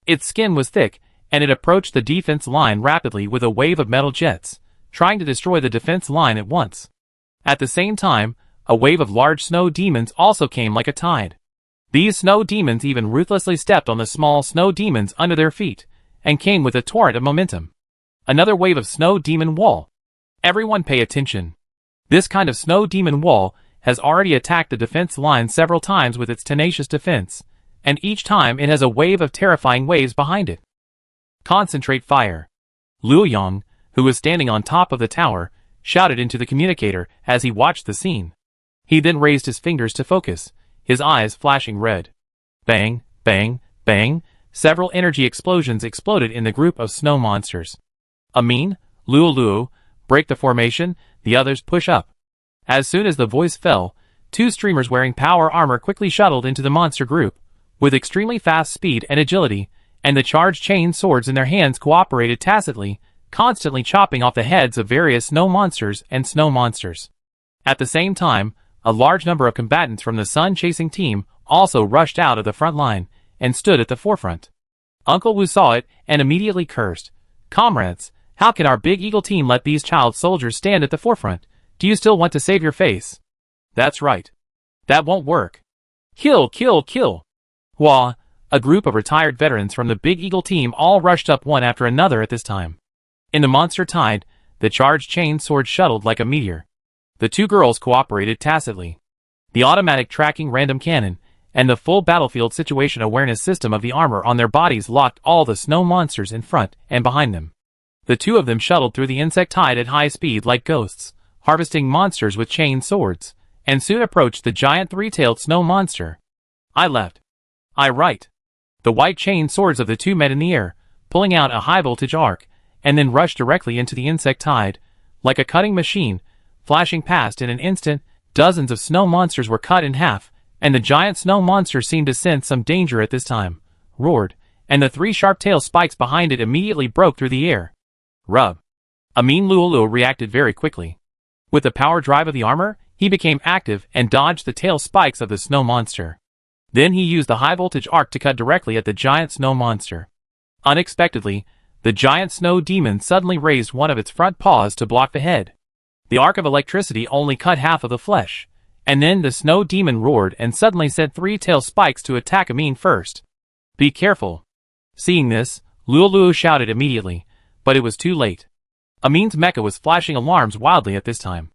[SPEAKER 1] Its skin was thick, and it approached the defense line rapidly with a wave of metal jets, trying to destroy the defense line at once. At the same time, a wave of large snow demons also came like a tide. These snow demons even ruthlessly stepped on the small snow demons under their feet, and came with a torrent of momentum. Another wave of snow demon wall. Everyone pay attention. This kind of snow demon wall has already attacked the defense line several times with its tenacious defense, and each time it has a wave of terrifying waves behind it. Concentrate fire. Liu Yang, who was standing on top of the tower, shouted into the communicator as he watched the scene. He then raised his fingers to focus, his eyes flashing red. Bang, bang, bang, several energy explosions exploded in the group of snow monsters. Amin, Luo, break the formation, the others push up. As soon as the voice fell, 2 streamers wearing power armor quickly shuttled into the monster group, with extremely fast speed and agility, and the charged chain swords in their hands cooperated tacitly, constantly chopping off the heads of various snow monsters and snow monsters. At the same time, a large number of combatants from the sun-chasing team also rushed out of the front line, and stood at the forefront. Uncle Wu saw it, and immediately cursed. "Comrades, how can our big eagle team let these child soldiers stand at the forefront? Do you still want to save your face?" "That's right. That won't work. Kill, kill, kill." Hua, a group of retired veterans from the Big Eagle team all rushed up one after another at this time. In the monster tide, the charged chain sword shuttled like a meteor. The 2 girls cooperated tacitly. The automatic tracking random cannon, and the full battlefield situation awareness system of the armor on their bodies locked all the snow monsters in front and behind them. The 2 of them shuttled through the insect tide at high speed like ghosts, harvesting monsters with chain swords, and soon approached the giant 3-tailed snow monster. I left. I right. The white chain swords of the 2 met in the air, pulling out a high-voltage arc, and then rushed directly into the insect tide, like a cutting machine, flashing past in an instant. Dozens of snow monsters were cut in half, and the giant snow monster seemed to sense some danger at this time, roared, and the 3 sharp tail spikes behind it immediately broke through the air. Rub. Amin Luo reacted very quickly. With the power drive of the armor, he became active and dodged the tail spikes of the snow monster. Then he used the high-voltage arc to cut directly at the giant snow monster. Unexpectedly, the giant snow demon suddenly raised one of its front paws to block the head. The arc of electricity only cut half of the flesh, and then the snow demon roared and suddenly sent 3 tail spikes to attack Amin first. "Be careful." Seeing this, Luo shouted immediately, but it was too late. Amin's mecha was flashing alarms wildly at this time.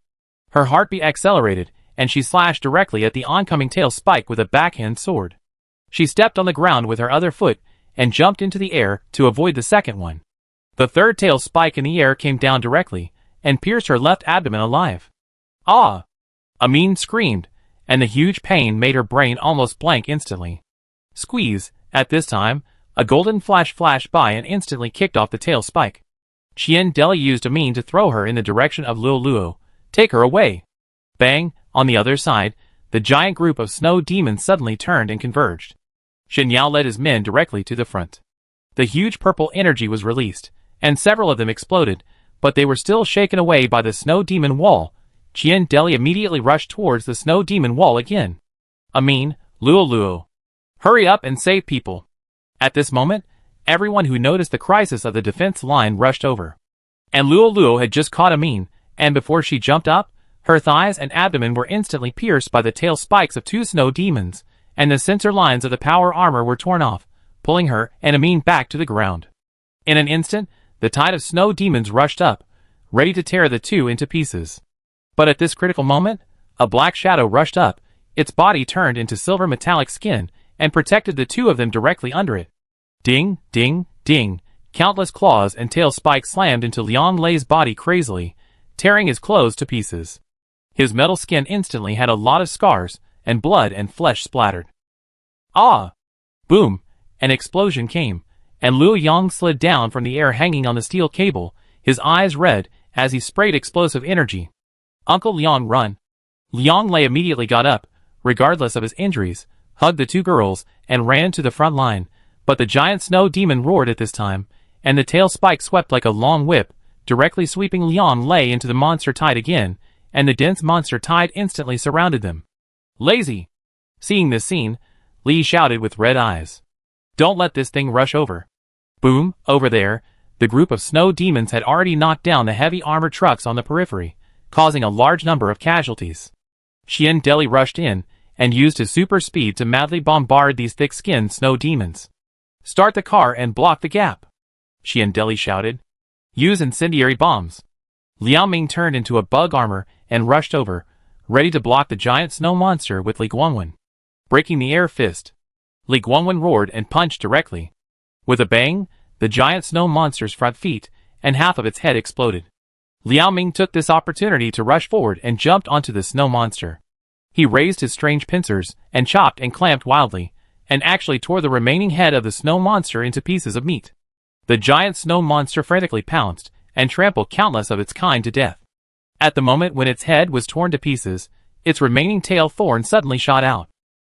[SPEAKER 1] Her heartbeat accelerated, and she slashed directly at the oncoming tail spike with a backhand sword. She stepped on the ground with her other foot, and jumped into the air to avoid the second one. The 3rd tail spike in the air came down directly, and pierced her left abdomen alive. "Ah!" Amin screamed, and the huge pain made her brain almost blank instantly. Squeeze. At this time, a golden flash flashed by and instantly kicked off the tail spike. Qian Deli used Amin to throw her in the direction of Luo. "Take her away." Bang! On the other side, the giant group of snow demons suddenly turned and converged. Shen Yao led his men directly to the front. The huge purple energy was released, and several of them exploded, but they were still shaken away by the snow demon wall. Qian Deli immediately rushed towards the snow demon wall again. Amin, Luo. Hurry up and save people. At this moment, everyone who noticed the crisis of the defense line rushed over. And Luo had just caught Amin, and before she jumped up, her thighs and abdomen were instantly pierced by the tail spikes of 2 snow demons, and the sensor lines of the power armor were torn off, pulling her and Amin back to the ground. In an instant, the tide of snow demons rushed up, ready to tear the 2 into pieces. But at this critical moment, a black shadow rushed up, its body turned into silver metallic skin, and protected the 2 of them directly under it. Ding, ding, ding, countless claws and tail spikes slammed into Liang Lei's body crazily, tearing his clothes to pieces. His metal skin instantly had a lot of scars, and blood and flesh splattered. Ah! Boom! An explosion came, and Luo Yang slid down from the air hanging on the steel cable, his eyes red, as he sprayed explosive energy. "Uncle Liang, run!" Liang Lei immediately got up, regardless of his injuries, hugged the two girls, and ran to the front line, but the giant snow demon roared at this time, and the tail spike swept like a long whip, directly sweeping Liang Lei into the monster tide again, and the dense monster tide instantly surrounded them. "Lazy!" Seeing this scene, Li shouted with red eyes. "Don't let this thing rush over." Boom, over there, the group of snow demons had already knocked down the heavy armored trucks on the periphery, causing a large number of casualties. Xian Deli rushed in, and used his super speed to madly bombard these thick-skinned snow demons. "Start the car and block the gap," Xian Deli shouted. "Use incendiary bombs." Liao Ming turned into a bug armor and rushed over, ready to block the giant snow monster with Li Guangwen. Breaking the air fist, Li Guangwen roared and punched directly. With a bang, the giant snow monster's front feet and half of its head exploded. Liao Ming took this opportunity to rush forward and jumped onto the snow monster. He raised his strange pincers and chopped and clamped wildly, and actually tore the remaining head of the snow monster into pieces of meat. The giant snow monster frantically pounced and trampled countless of its kind to death. At the moment when its head was torn to pieces, its remaining tail thorn suddenly shot out.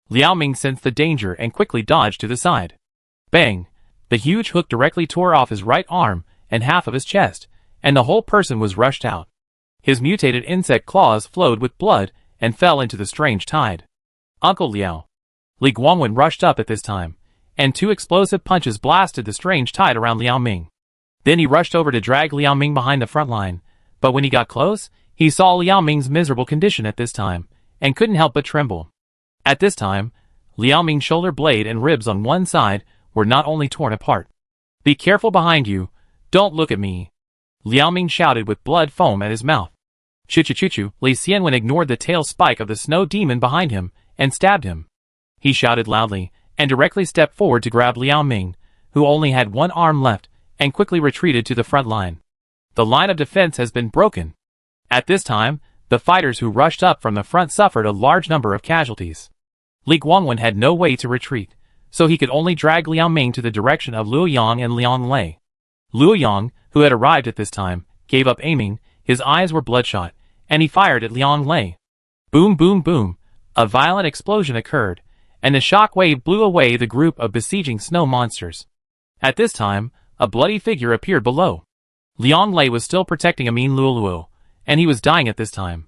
[SPEAKER 1] Liao Ming sensed the danger and quickly dodged to the side. Bang! The huge hook directly tore off his right arm and half of his chest, and the whole person was rushed out. His mutated insect claws flowed with blood and fell into the strange tide. "Uncle Liao!" Li Guangwen rushed up at this time, and two explosive punches blasted the strange tide around Liao Ming. Then he rushed over to drag Liao Ming behind the front line, but when he got close, he saw Liao Ming's miserable condition at this time, and couldn't help but tremble. At this time, Liao Ming's shoulder blade and ribs on one side were not only torn apart. "Be careful behind you, don't look at me," Liao Ming shouted with blood foam at his mouth. Chu-chu-chu-chu, Li Xianwen ignored the tail spike of the snow demon behind him, and stabbed him. He shouted loudly, and directly stepped forward to grab Liao Ming, who only had one arm left, and quickly retreated to the front line. The line of defense has been broken. At this time, the fighters who rushed up from the front suffered a large number of casualties. Li Guangwen had no way to retreat, so he could only drag Liao Ming to the direction of Luo Yang and Liang Lei. Luo Yang, who had arrived at this time, gave up aiming, his eyes were bloodshot, and he fired at Liang Lei. Boom boom boom, a violent explosion occurred, and the shock wave blew away the group of besieging snow monsters. At this time, a bloody figure appeared below. Liang Lei was still protecting Amin Luoluo, and he was dying at this time.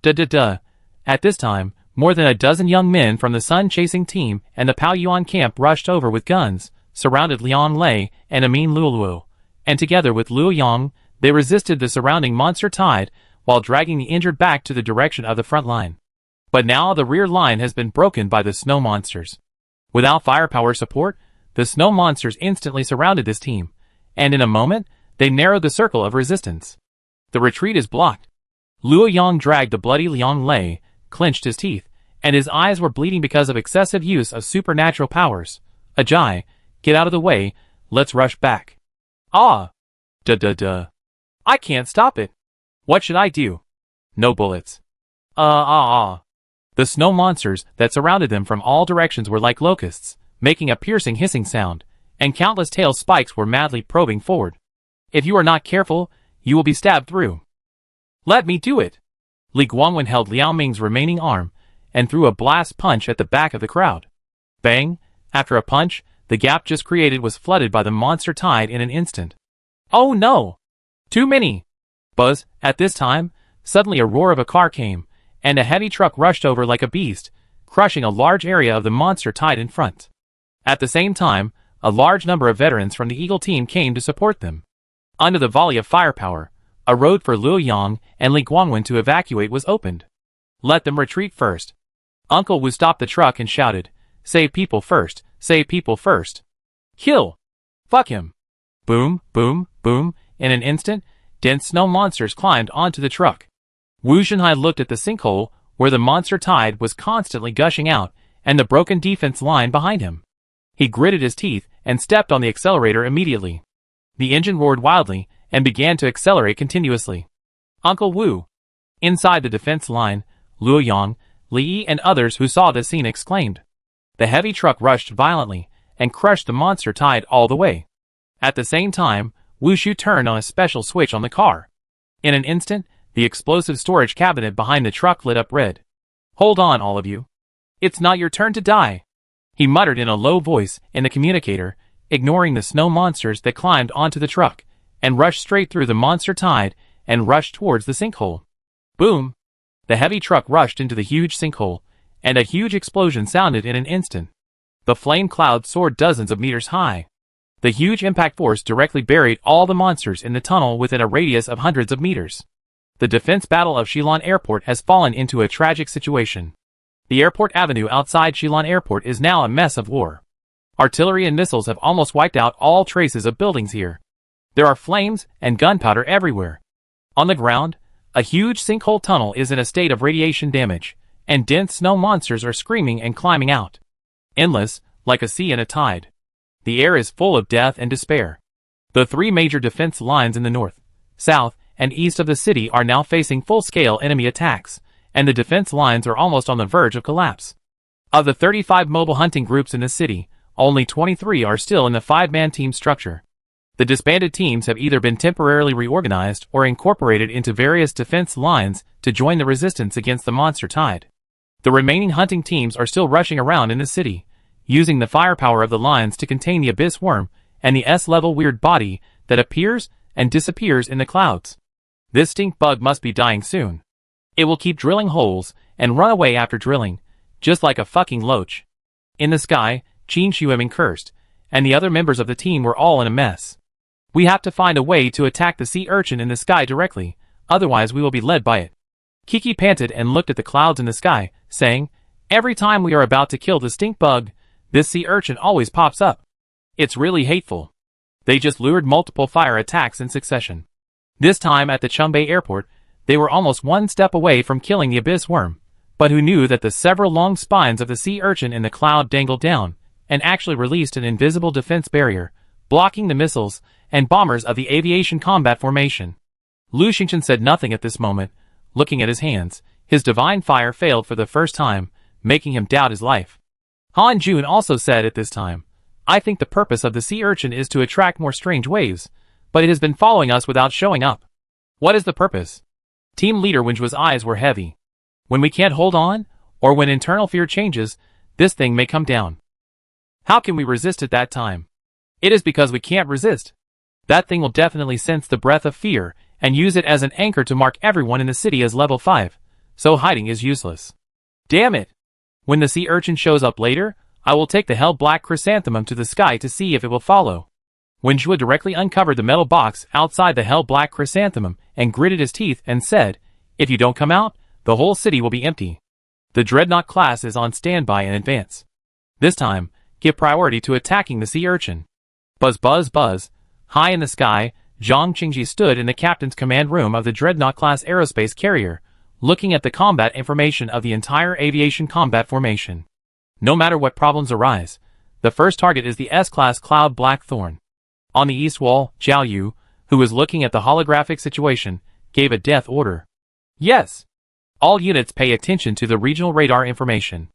[SPEAKER 1] Duh. At this time, more than a dozen young men from the sun-chasing team and the Pao Yuan camp rushed over with guns, surrounded Liang Lei and Amin Luoluo, and together with Luo Yang, they resisted the surrounding monster tide while dragging the injured back to the direction of the front line. But now the rear line has been broken by the snow monsters. Without firepower support, the snow monsters instantly surrounded this team, and in a moment, they narrowed the circle of resistance. The retreat is blocked. Luo Yang dragged the bloody Liang Lei, clenched his teeth, and his eyes were bleeding because of excessive use of supernatural powers. "Ajay, get out of the way, let's rush back." "Ah! Duh. I can't stop it. What should I do?" "No bullets." The snow monsters that surrounded them from all directions were like locusts, making a piercing hissing sound, and countless tail spikes were madly probing forward. "If you are not careful, you will be stabbed through." "Let me do it." Li Guangwen held Liao Ming's remaining arm, and threw a blast punch at the back of the crowd. Bang! After a punch, the gap just created was flooded by the monster tide in an instant. "Oh no! Too many!" Buzz, at this time, suddenly a roar of a car came, and a heavy truck rushed over like a beast, crushing a large area of the monster tide in front. At the same time, a large number of veterans from the Eagle team came to support them. Under the volley of firepower, a road for Luo Yang and Li Guangwen to evacuate was opened. "Let them retreat first." Uncle Wu stopped the truck and shouted, "Save people first, save people first. Kill! Fuck him!" Boom, boom, boom, in an instant, dense snow monsters climbed onto the truck. Wu Zhenhai looked at the sinkhole where the monster tide was constantly gushing out and the broken defense line behind him. He gritted his teeth and stepped on the accelerator immediately. The engine roared wildly and began to accelerate continuously. "Uncle Wu!" Inside the defense line, Luo Yang, Li Yi and others who saw the scene exclaimed. The heavy truck rushed violently and crushed the monster tide all the way. At the same time, Wushu turned on a special switch on the car. In an instant, the explosive storage cabinet behind the truck lit up red. "Hold on, all of you. It's not your turn to die," he muttered in a low voice in the communicator, ignoring the snow monsters that climbed onto the truck, and rushed straight through the monster tide and rushed towards the sinkhole. Boom! The heavy truck rushed into the huge sinkhole, and a huge explosion sounded in an instant. The flame cloud soared dozens of meters high. The huge impact force directly buried all the monsters in the tunnel within a radius of hundreds of meters. The defense battle of Shillong Airport has fallen into a tragic situation. The airport avenue outside Shillong Airport is now a mess of war. Artillery and missiles have almost wiped out all traces of buildings here. There are flames and gunpowder everywhere. On the ground, a huge sinkhole tunnel is in a state of radiation damage, and dense snow monsters are screaming and climbing out. Endless, like a sea in a tide. The air is full of death and despair. The three major defense lines in the north, south, and east of the city are now facing full-scale enemy attacks, and the defense lines are almost on the verge of collapse. Of the 35 mobile hunting groups in the city, only 23 are still in the 5-man team structure. The disbanded teams have either been temporarily reorganized or incorporated into various defense lines to join the resistance against the monster tide. The remaining hunting teams are still rushing around in the city, using the firepower of the lines to contain the abyss worm and the S-level weird body that appears and disappears in the clouds. This stink bug must be dying soon. It will keep drilling holes and run away after drilling, just like a fucking loach. In the sky, Qin Shuimin cursed, and the other members of the team were all in a mess. "We have to find a way to attack the sea urchin in the sky directly, otherwise we will be led by it." Kiki panted and looked at the clouds in the sky, saying, "Every time we are about to kill the stink bug, this sea urchin always pops up. It's really hateful." They just lured multiple fire attacks in succession. This time at the Chumbei airport, they were almost one step away from killing the abyss worm, but who knew that the several long spines of the sea urchin in the cloud dangled down, and actually released an invisible defense barrier, blocking the missiles and bombers of the aviation combat formation. Lu Xingchen said nothing at this moment, looking at his hands. His divine fire failed for the first time, making him doubt his life. Han Jun also said at this time, "I think the purpose of the sea urchin is to attract more strange waves, but it has been following us without showing up. What is the purpose?" Team leader Wenjua's eyes were heavy. "When we can't hold on, or when internal fear changes, this thing may come down. How can we resist at that time? It is because we can't resist. That thing will definitely sense the breath of fear and use it as an anchor to mark everyone in the city as level 5, so hiding is useless. Damn it! When the sea urchin shows up later, I will take the hell black chrysanthemum to the sky to see if it will follow." Wenjua directly uncovered the metal box outside the hell black chrysanthemum and gritted his teeth and said, "If you don't come out, the whole city will be empty. The dreadnought class is on standby in advance. This time, give priority to attacking the sea urchin." Buzz buzz buzz. High in the sky, Zhang Qingji stood in the captain's command room of the dreadnought-class aerospace carrier, looking at the combat information of the entire aviation combat formation. No matter what problems arise, the first target is the S-class Cloud Blackthorn. On the east wall, Zhao Yu, who was looking at the holographic situation, gave a death order. "Yes! All units pay attention to the regional radar information."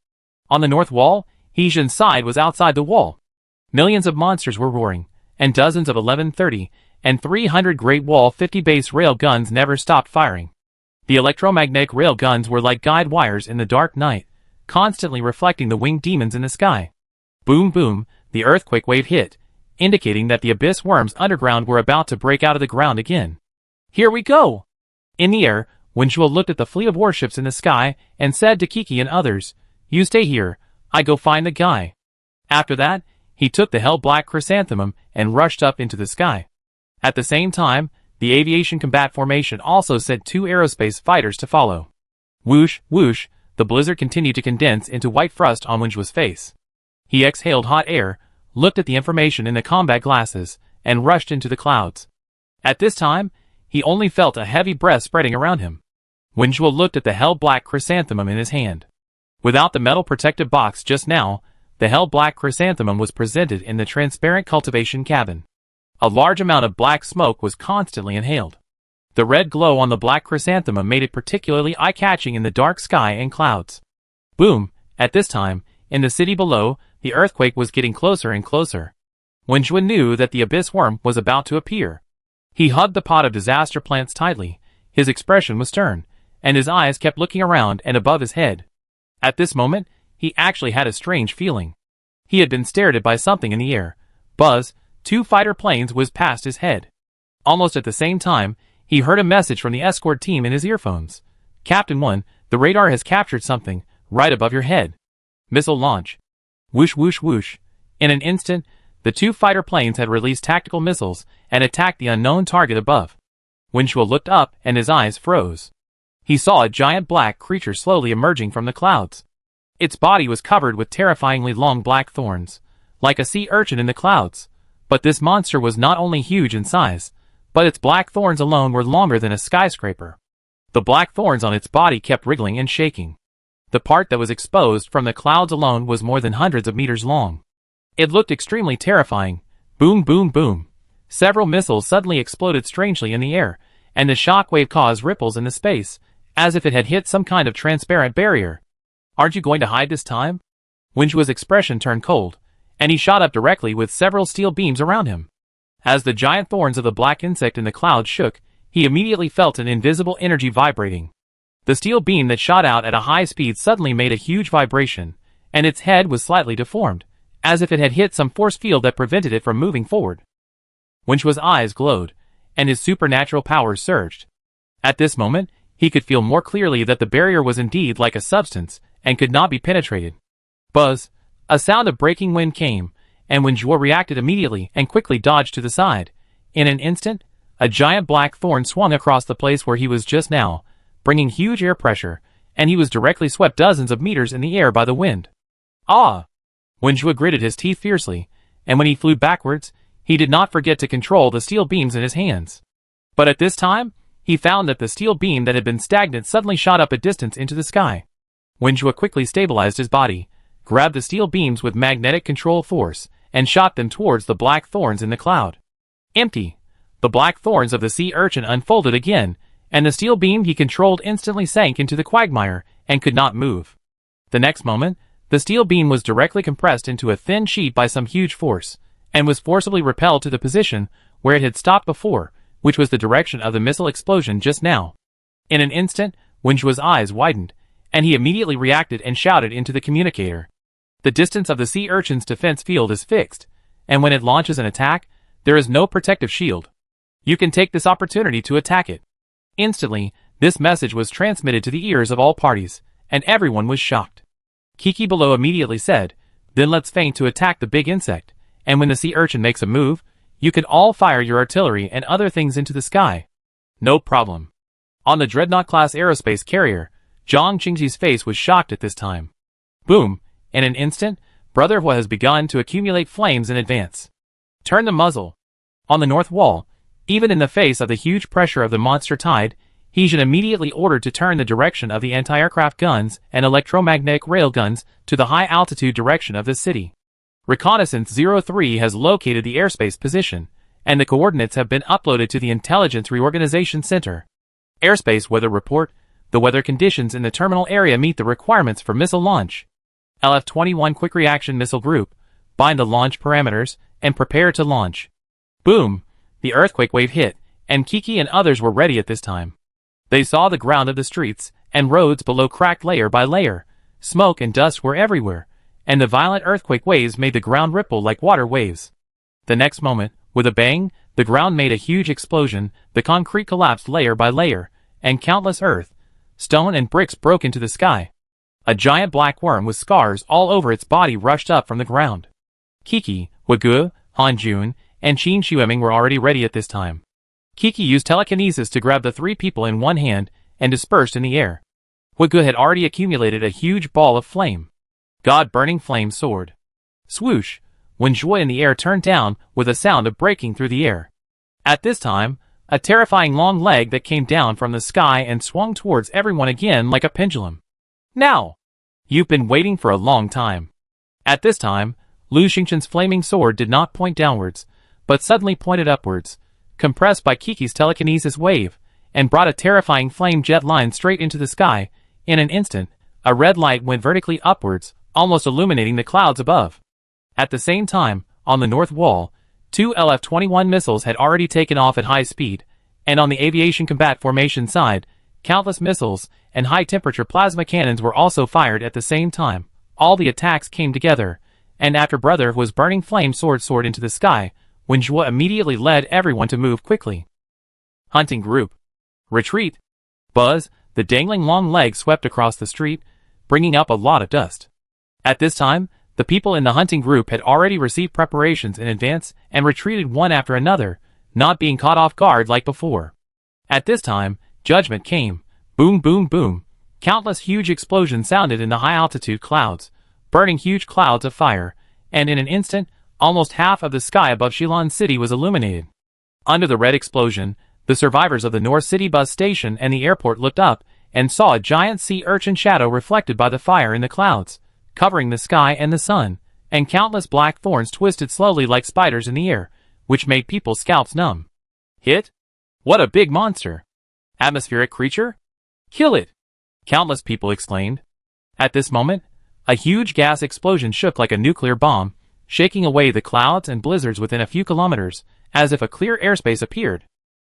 [SPEAKER 1] On the north wall, He Jin's side was outside the wall. Millions of monsters were roaring, and dozens of 1130 and 300 Great Wall 50 base rail guns never stopped firing. The electromagnetic rail guns were like guide wires in the dark night, constantly reflecting the winged demons in the sky. Boom boom, the earthquake wave hit, indicating that the abyss worms underground were about to break out of the ground again. "Here we go!" In the air, Wenjua looked at the fleet of warships in the sky and said to Kiki and others, "You stay here, I go find the guy." After that, he took the hell black chrysanthemum and rushed up into the sky. At the same time, the aviation combat formation also sent 2 aerospace fighters to follow. Whoosh, whoosh, the blizzard continued to condense into white frost on Wenjua's face. He exhaled hot air, looked at the information in the combat glasses, and rushed into the clouds. At this time, he only felt a heavy breath spreading around him. Wenjua looked at the hell black chrysanthemum in his hand. Without the metal protective box just now, the hell black chrysanthemum was presented in the transparent cultivation cabin. A large amount of black smoke was constantly inhaled. The red glow on the black chrysanthemum made it particularly eye-catching in the dark sky and clouds. Boom! At this time, in the city below, the earthquake was getting closer and closer. Wen Zhuo knew that the abyss worm was about to appear. He hugged the pot of disaster plants tightly. His expression was stern, and his eyes kept looking around and above his head. At this moment, he actually had a strange feeling. He had been stared at by something in the air. Buzz, 2 fighter planes whizzed past his head. Almost at the same time, he heard a message from the escort team in his earphones. Captain 1, the radar has captured something, right above your head. Missile launch. Whoosh whoosh whoosh. In an instant, the 2 fighter planes had released tactical missiles and attacked the unknown target above. Wen Zhuo looked up and his eyes froze. He saw a giant black creature slowly emerging from the clouds. Its body was covered with terrifyingly long black thorns, like a sea urchin in the clouds. But this monster was not only huge in size, but its black thorns alone were longer than a skyscraper. The black thorns on its body kept wriggling and shaking. The part that was exposed from the clouds alone was more than hundreds of meters long. It looked extremely terrifying. Boom, boom, boom. Several missiles suddenly exploded strangely in the air, and the shockwave caused ripples in the space, as if it had hit some kind of transparent barrier. Aren't you going to hide this time? Wen Zhuo's expression turned cold, and he shot up directly with several steel beams around him. As the giant thorns of the black insect in the cloud shook, he immediately felt an invisible energy vibrating. The steel beam that shot out at a high speed suddenly made a huge vibration, and its head was slightly deformed, as if it had hit some force field that prevented it from moving forward. Wen Zhuo's eyes glowed, and his supernatural powers surged. At this moment, he could feel more clearly that the barrier was indeed like a substance, and could not be penetrated. Buzz! A sound of breaking wind came, and Wen Zhuo reacted immediately and quickly dodged to the side. In an instant, a giant black thorn swung across the place where he was just now, bringing huge air pressure, and he was directly swept dozens of meters in the air by the wind. Ah! Wen Zhuo gritted his teeth fiercely, and when he flew backwards, he did not forget to control the steel beams in his hands. But at this time, he found that the steel beam that had been stagnant suddenly shot up a distance into the sky. Wen Zhuo quickly stabilized his body, grabbed the steel beams with magnetic control force, and shot them towards the black thorns in the cloud. Empty. The black thorns of the sea urchin unfolded again, and the steel beam he controlled instantly sank into the quagmire, and could not move. The next moment, the steel beam was directly compressed into a thin sheet by some huge force, and was forcibly repelled to the position where it had stopped before, which was the direction of the missile explosion just now. In an instant, Wen Zhuo's eyes widened, and he immediately reacted and shouted into the communicator. The distance of the sea urchin's defense field is fixed, and when it launches an attack, there is no protective shield. You can take this opportunity to attack it. Instantly, this message was transmitted to the ears of all parties, and everyone was shocked. Kiki below immediately said, "Then let's feign to attack the big insect, and when the sea urchin makes a move, you can all fire your artillery and other things into the sky." No problem. On the Dreadnought-class aerospace carrier, Zhang Qingxi's face was shocked at this time. Boom! In an instant, Brother Hua has begun to accumulate flames in advance. Turn the muzzle. On the north wall, even in the face of the huge pressure of the monster tide, Heejin immediately ordered to turn the direction of the anti-aircraft guns and electromagnetic rail guns to the high-altitude direction of the city. Reconnaissance 03 has located the airspace position, and the coordinates have been uploaded to the Intelligence Reorganization Center. Airspace weather report. The weather conditions in the terminal area meet the requirements for missile launch. LF-21 Quick Reaction Missile Group, bind the launch parameters, and prepare to launch. Boom! The earthquake wave hit, and Kiki and others were ready at this time. They saw the ground of the streets and roads below cracked layer by layer. Smoke and dust were everywhere, and the violent earthquake waves made the ground ripple like water waves. The next moment, with a bang, the ground made a huge explosion, the concrete collapsed layer by layer, and countless earth, stone and bricks broke into the sky. A giant black worm with scars all over its body rushed up from the ground. Kiki, Wegu, Hanjun, and Qin Shueming were already ready at this time. Kiki used telekinesis to grab the 3 people in one hand and dispersed in the air. Wegu had already accumulated a huge ball of flame. God-burning flame sword. Swoosh! Wen Zhuo in the air turned down with a sound of breaking through the air. At this time, a terrifying long leg that came down from the sky and swung towards everyone again like a pendulum. Now! You've been waiting for a long time. At this time, Lu Xingchen's flaming sword did not point downwards, but suddenly pointed upwards, compressed by Kiki's telekinesis wave, and brought a terrifying flame jet line straight into the sky. In an instant, a red light went vertically upwards, almost illuminating the clouds above. At the same time, on the north wall, 2 LF-21 missiles had already taken off at high speed, and on the aviation combat formation side, countless missiles and high-temperature plasma cannons were also fired at the same time. All the attacks came together, and after Brother was burning flame soared into the sky, when Zhua immediately led everyone to move quickly. Hunting group. Retreat. Buzz, the dangling long leg swept across the street, bringing up a lot of dust. At this time, the people in the hunting group had already received preparations in advance and retreated one after another, not being caught off guard like before. At this time, judgment came. Boom, boom, boom. Countless huge explosions sounded in the high-altitude clouds, burning huge clouds of fire, and in an instant, almost half of the sky above Shilin City was illuminated. Under the red explosion, the survivors of the North City bus station and the airport looked up and saw a giant sea urchin shadow reflected by the fire in the clouds, covering the sky and the sun, and countless black thorns twisted slowly like spiders in the air, which made people's scalps numb. Hit? What a big monster! Atmospheric creature? Kill it! Countless people exclaimed. At this moment, a huge gas explosion shook like a nuclear bomb, shaking away the clouds and blizzards within a few kilometers, as if a clear airspace appeared.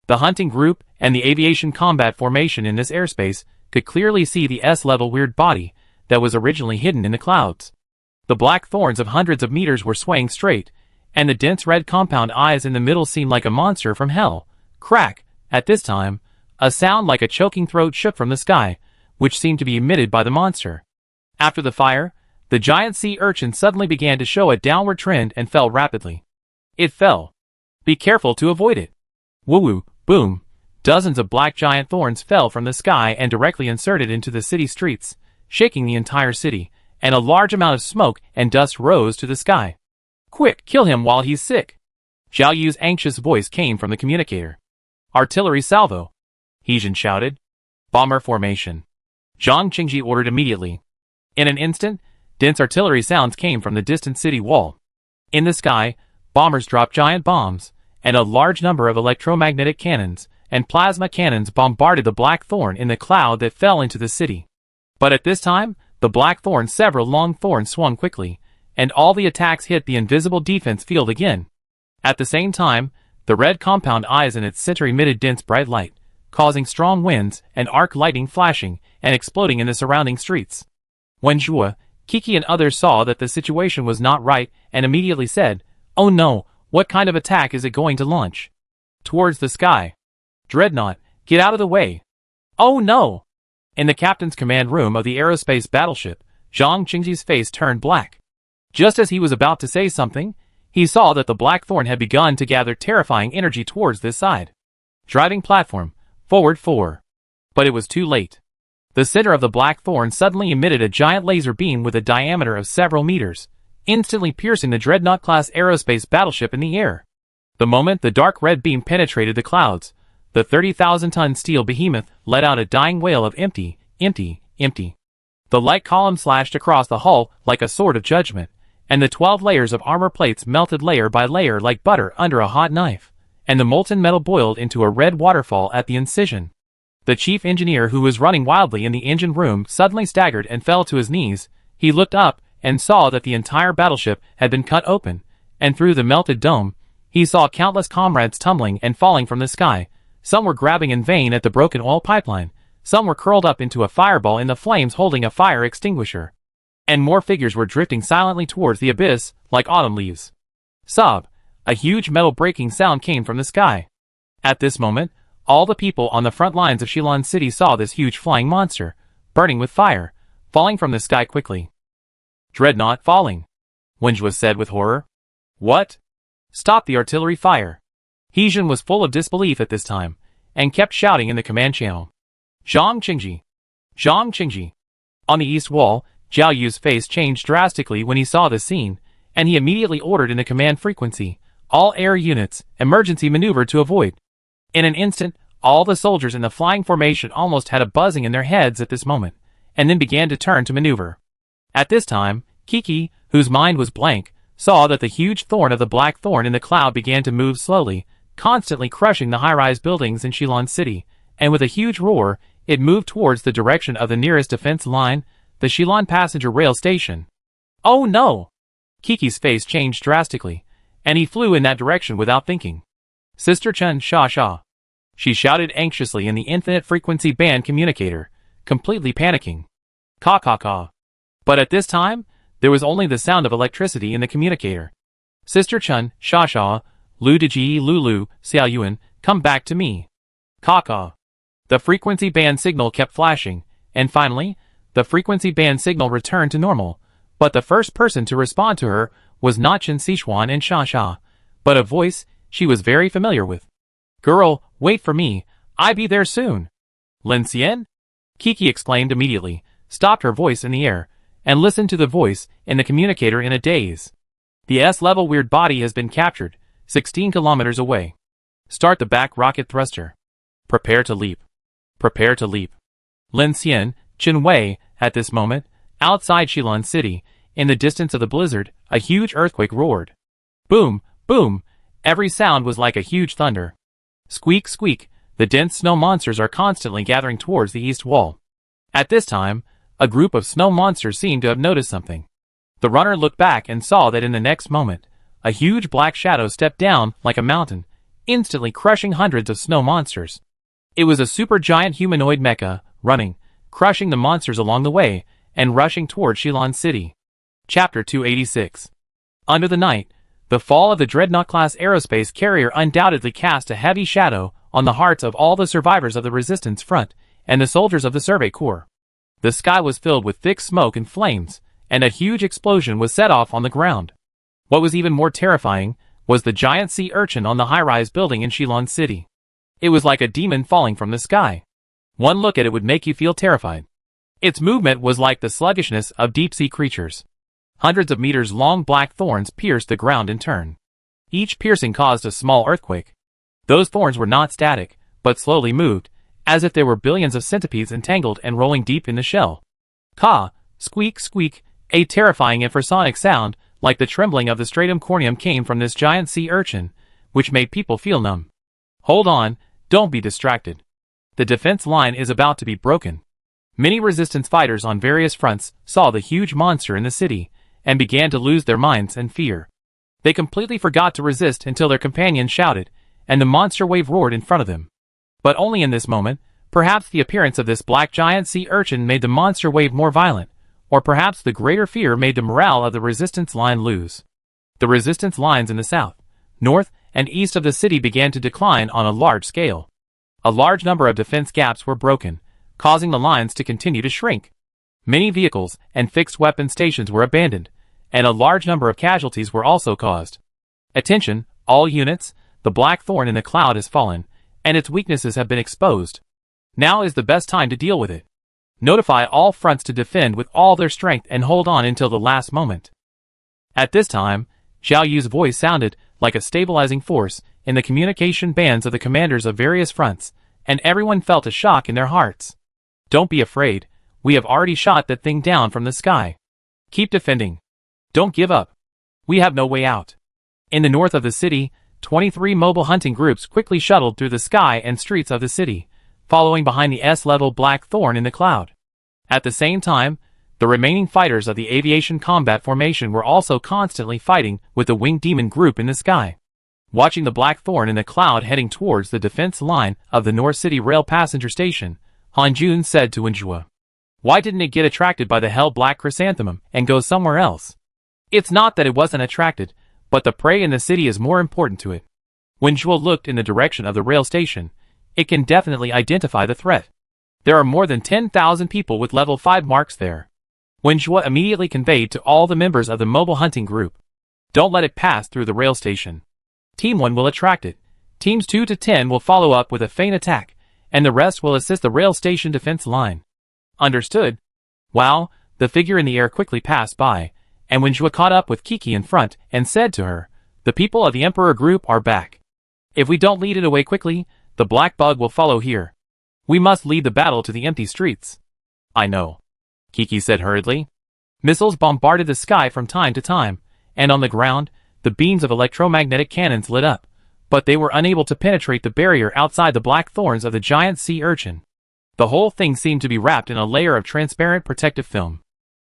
[SPEAKER 1] The hunting group and the aviation combat formation in this airspace could clearly see the S-level weird body that was originally hidden in the clouds. The black thorns of hundreds of meters were swaying straight, and the dense red compound eyes in the middle seemed like a monster from hell. Crack! At this time, a sound like a choking throat shook from the sky, which seemed to be emitted by the monster. After the fire, the giant sea urchin suddenly began to show a downward trend and fell rapidly. It fell. Be careful to avoid it. Woo-woo, boom. Dozens of black giant thorns fell from the sky and directly inserted into the city streets, shaking the entire city, and a large amount of smoke and dust rose to the sky. Quick, kill him while he's sick. Zhao Yu's anxious voice came from the communicator. Artillery salvo. Heijin shouted. Bomber formation. Zhang Qingji ordered immediately. In an instant, dense artillery sounds came from the distant city wall. In the sky, bombers dropped giant bombs, and a large number of electromagnetic cannons and plasma cannons bombarded the black thorn in the cloud that fell into the city. But at this time, the black thorn, several long thorns swung quickly, and all the attacks hit the invisible defense field again. At the same time, the red compound eyes in its center emitted dense bright light, causing strong winds and arc lightning flashing and exploding in the surrounding streets. When Zhua, Kiki and others saw that the situation was not right and immediately said, "Oh no, what kind of attack is it going to launch?" Towards the sky. Dreadnought, get out of the way. Oh no! In the captain's command room of the aerospace battleship, Zhang Qingji's face turned black. Just as he was about to say something, he saw that the black thorn had begun to gather terrifying energy towards this side. Driving platform, forward 4. But it was too late. The center of the black thorn suddenly emitted a giant laser beam with a diameter of several meters, instantly piercing the Dreadnought-class aerospace battleship in the air. The moment the dark red beam penetrated the clouds, the 30,000-ton steel behemoth let out a dying wail of empty, empty, empty. The light column slashed across the hull like a sword of judgment, and the 12 layers of armor plates melted layer by layer like butter under a hot knife, and the molten metal boiled into a red waterfall at the incision. The chief engineer, who was running wildly in the engine room, suddenly staggered and fell to his knees. He looked up and saw that the entire battleship had been cut open, and through the melted dome, he saw countless comrades tumbling and falling from the sky. Some were grabbing in vain at the broken oil pipeline, some were curled up into a fireball in the flames holding a fire extinguisher, and more figures were drifting silently towards the abyss like autumn leaves. Sob! A huge metal breaking sound came from the sky. At this moment, all the people on the front lines of Shilin City saw this huge flying monster, burning with fire, falling from the sky quickly. Dreadnought falling, Wenjua said with horror. What? Stop the artillery fire. Heijin was full of disbelief at this time, and kept shouting in the command channel. Zhang Qingji! Zhang Qingji! On the east wall, Zhao Yu's face changed drastically when he saw the scene, and he immediately ordered in the command frequency, all air units, emergency maneuver to avoid. In an instant, all the soldiers in the flying formation almost had a buzzing in their heads at this moment, and then began to turn to maneuver. At this time, Kiki, whose mind was blank, saw that the huge thorn of the black thorn in the cloud began to move slowly, constantly crushing the high-rise buildings in Shilin City, and with a huge roar, it moved towards the direction of the nearest defense line, the Shilin passenger rail station. Oh no! Kiki's face changed drastically, and he flew in that direction without thinking. Sister Chen, sha sha. She shouted anxiously in the infinite frequency band communicator, completely panicking. Ka ka ka. But at this time, there was only the sound of electricity in the communicator. Sister Chen, sha sha, Lu Diji Lulu, Xiao Yuan, come back to me. Ka ka. The frequency band signal kept flashing, and finally, the frequency band signal returned to normal, but the first person to respond to her was not Chen Sichuan and Sha Sha, but a voice she was very familiar with. Girl, wait for me, I be there soon. Lin Xian? Kiki exclaimed immediately, stopped her voice in the air, and listened to the voice in the communicator in a daze. The S-level weird body has been captured, 16 kilometers away. Start the back rocket thruster. Prepare to leap. Prepare to leap. Lin Xian, Qin Wei, at this moment, outside Shilin City, in the distance of the blizzard, a huge earthquake roared. Boom, boom, every sound was like a huge thunder. Squeak, squeak, the dense snow monsters are constantly gathering towards the east wall. At this time, a group of snow monsters seemed to have noticed something. The runner looked back and saw that in the next moment, a huge black shadow stepped down like a mountain, instantly crushing hundreds of snow monsters. It was a supergiant humanoid mecha, running, crushing the monsters along the way, and rushing toward Shilin City. Chapter 286. Under the night, the fall of the Dreadnought-class aerospace carrier undoubtedly cast a heavy shadow on the hearts of all the survivors of the Resistance Front and the soldiers of the Survey Corps. The sky was filled with thick smoke and flames, and a huge explosion was set off on the ground. What was even more terrifying was the giant sea urchin on the high-rise building in Shilin City. It was like a demon falling from the sky. One look at it would make you feel terrified. Its movement was like the sluggishness of deep-sea creatures. Hundreds of meters long black thorns pierced the ground in turn. Each piercing caused a small earthquake. Those thorns were not static, but slowly moved, as if there were billions of centipedes entangled and rolling deep in the shell. Ka, squeak, squeak, a terrifying infrasonic sound, like the trembling of the stratum corneum came from this giant sea urchin, which made people feel numb. Hold on, don't be distracted. The defense line is about to be broken. Many resistance fighters on various fronts saw the huge monster in the city, and began to lose their minds in fear. They completely forgot to resist until their companions shouted, and the monster wave roared in front of them. But only in this moment, perhaps the appearance of this black giant sea urchin made the monster wave more violent, or perhaps the greater fear made the morale of the resistance line lose. The resistance lines in the south, north, and east of the city began to decline on a large scale. A large number of defense gaps were broken, causing the lines to continue to shrink. Many vehicles and fixed weapon stations were abandoned, and a large number of casualties were also caused. Attention, all units, the black thorn in the cloud has fallen, and its weaknesses have been exposed. Now is the best time to deal with it. Notify all fronts to defend with all their strength and hold on until the last moment. At this time, Xiao Yu's voice sounded like a stabilizing force in the communication bands of the commanders of various fronts, and everyone felt a shock in their hearts. Don't be afraid, we have already shot that thing down from the sky. Keep defending. Don't give up. We have no way out. In the north of the city, 23 mobile hunting groups quickly shuttled through the sky and streets of the city, following behind the S-level black thorn in the cloud. At the same time, the remaining fighters of the aviation combat formation were also constantly fighting with the winged demon group in the sky. Watching the black thorn in the cloud heading towards the defense line of the North City Rail Passenger Station, Han Jun said to Wenjue, "Why didn't it get attracted by the hell black chrysanthemum and go somewhere else? It's not that it wasn't attracted, but the prey in the city is more important to it." When Zhuo looked in the direction of the rail station, it can definitely identify the threat. There are more than 10,000 people with level 5 marks there. When Zhuo immediately conveyed to all the members of the mobile hunting group, "Don't let it pass through the rail station. Team 1 will attract it. Teams 2 to 10 will follow up with a feint attack, and the rest will assist the rail station defense line." Understood. Wow, the figure in the air quickly passed by, and when Zhuo caught up with Kiki in front and said to her, "The people of the Emperor group are back. If we don't lead it away quickly, the black bug will follow here. We must lead the battle to the empty streets." "I know," Kiki said hurriedly. Missiles bombarded the sky from time to time, and on the ground, the beams of electromagnetic cannons lit up, but they were unable to penetrate the barrier outside the black thorns of the giant sea urchin. The whole thing seemed to be wrapped in a layer of transparent protective film.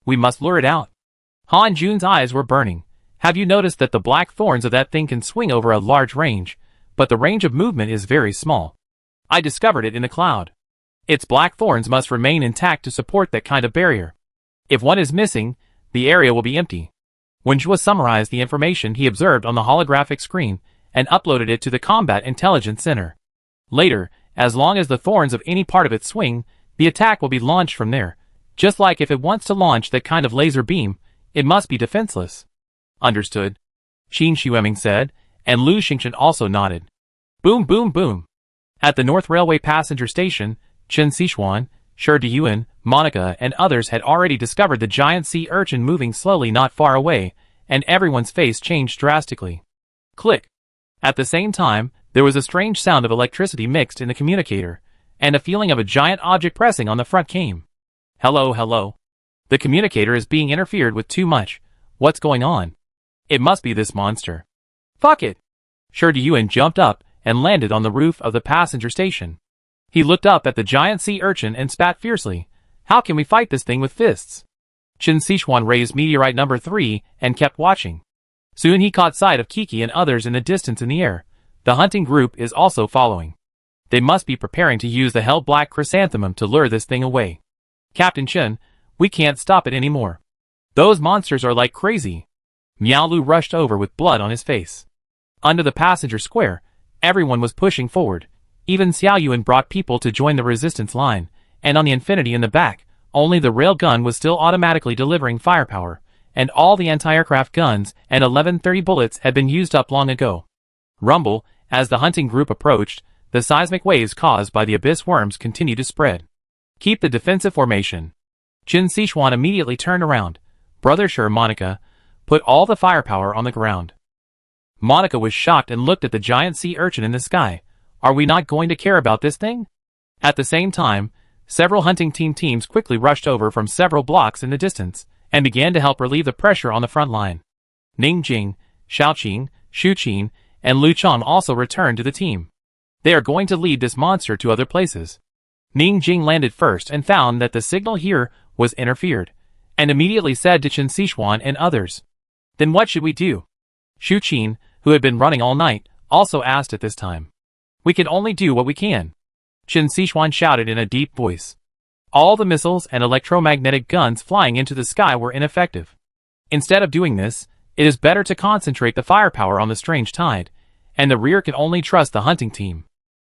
[SPEAKER 1] "We must lure it out." Han Jun's eyes were burning, Have you noticed that the black thorns of that thing can swing over a large range, but the range of movement is very small? I discovered it in the cloud. Its black thorns must remain intact to support that kind of barrier. If one is missing, the area will be empty. Wenjue summarized the information he observed on the holographic screen and uploaded it to the Combat Intelligence Center. Later, as long as the thorns of any part of it swing, the attack will be launched from there. Just like if it wants to launch that kind of laser beam, it must be defenseless. Understood, Qin Shueming said, and Lu Xingchen also nodded. Boom boom boom. At the North Railway passenger station, Chen Sichuan, Shi Diyuan, Monica and others had already discovered the giant sea urchin moving slowly not far away, and everyone's face changed drastically. Click. At the same time, there was a strange sound of electricity mixed in the communicator, and a feeling of a giant object pressing on the front came. Hello, hello. The communicator is being interfered with too much. What's going on? It must be this monster. Fuck it. Shi Diyuan jumped up and landed on the roof of the passenger station. He looked up at the giant sea urchin and spat fiercely. How can we fight this thing with fists? Chen Sichuan raised meteorite number 3 and kept watching. Soon he caught sight of Kiki and others in the distance in the air. The hunting group is also following. They must be preparing to use the hell black chrysanthemum to lure this thing away. Captain Chen, we can't stop it anymore. Those monsters are like crazy. Miao Lu rushed over with blood on his face. Under the passenger square, everyone was pushing forward. Even Xiao Yuan brought people to join the resistance line, and on the Infinity in the back, only the rail gun was still automatically delivering firepower, and all the anti-aircraft guns and 1130 bullets had been used up long ago. Rumble, as the hunting group approached, the seismic waves caused by the abyss worms continued to spread. Keep the defensive formation. Chen Sichuan immediately turned around. Brother Shi, Monica, put all the firepower on the ground. Monica was shocked and looked at the giant sea urchin in the sky. Are we not going to care about this thing? At the same time, several hunting teams quickly rushed over from several blocks in the distance, and began to help relieve the pressure on the front line. Ning Jing, Xiaoqing, Xu Qin, and Lu Chang also returned to the team. They are going to lead this monster to other places. Ning Jing landed first and found that the signal here was interfered, and immediately said to Chen Sichuan and others, "Then what should we do?" Xu Qin, who had been running all night, also asked at this time. "We can only do what we can," Chen Sichuan shouted in a deep voice. All the missiles and electromagnetic guns flying into the sky were ineffective. Instead of doing this, it is better to concentrate the firepower on the strange tide, and the rear can only trust the hunting team.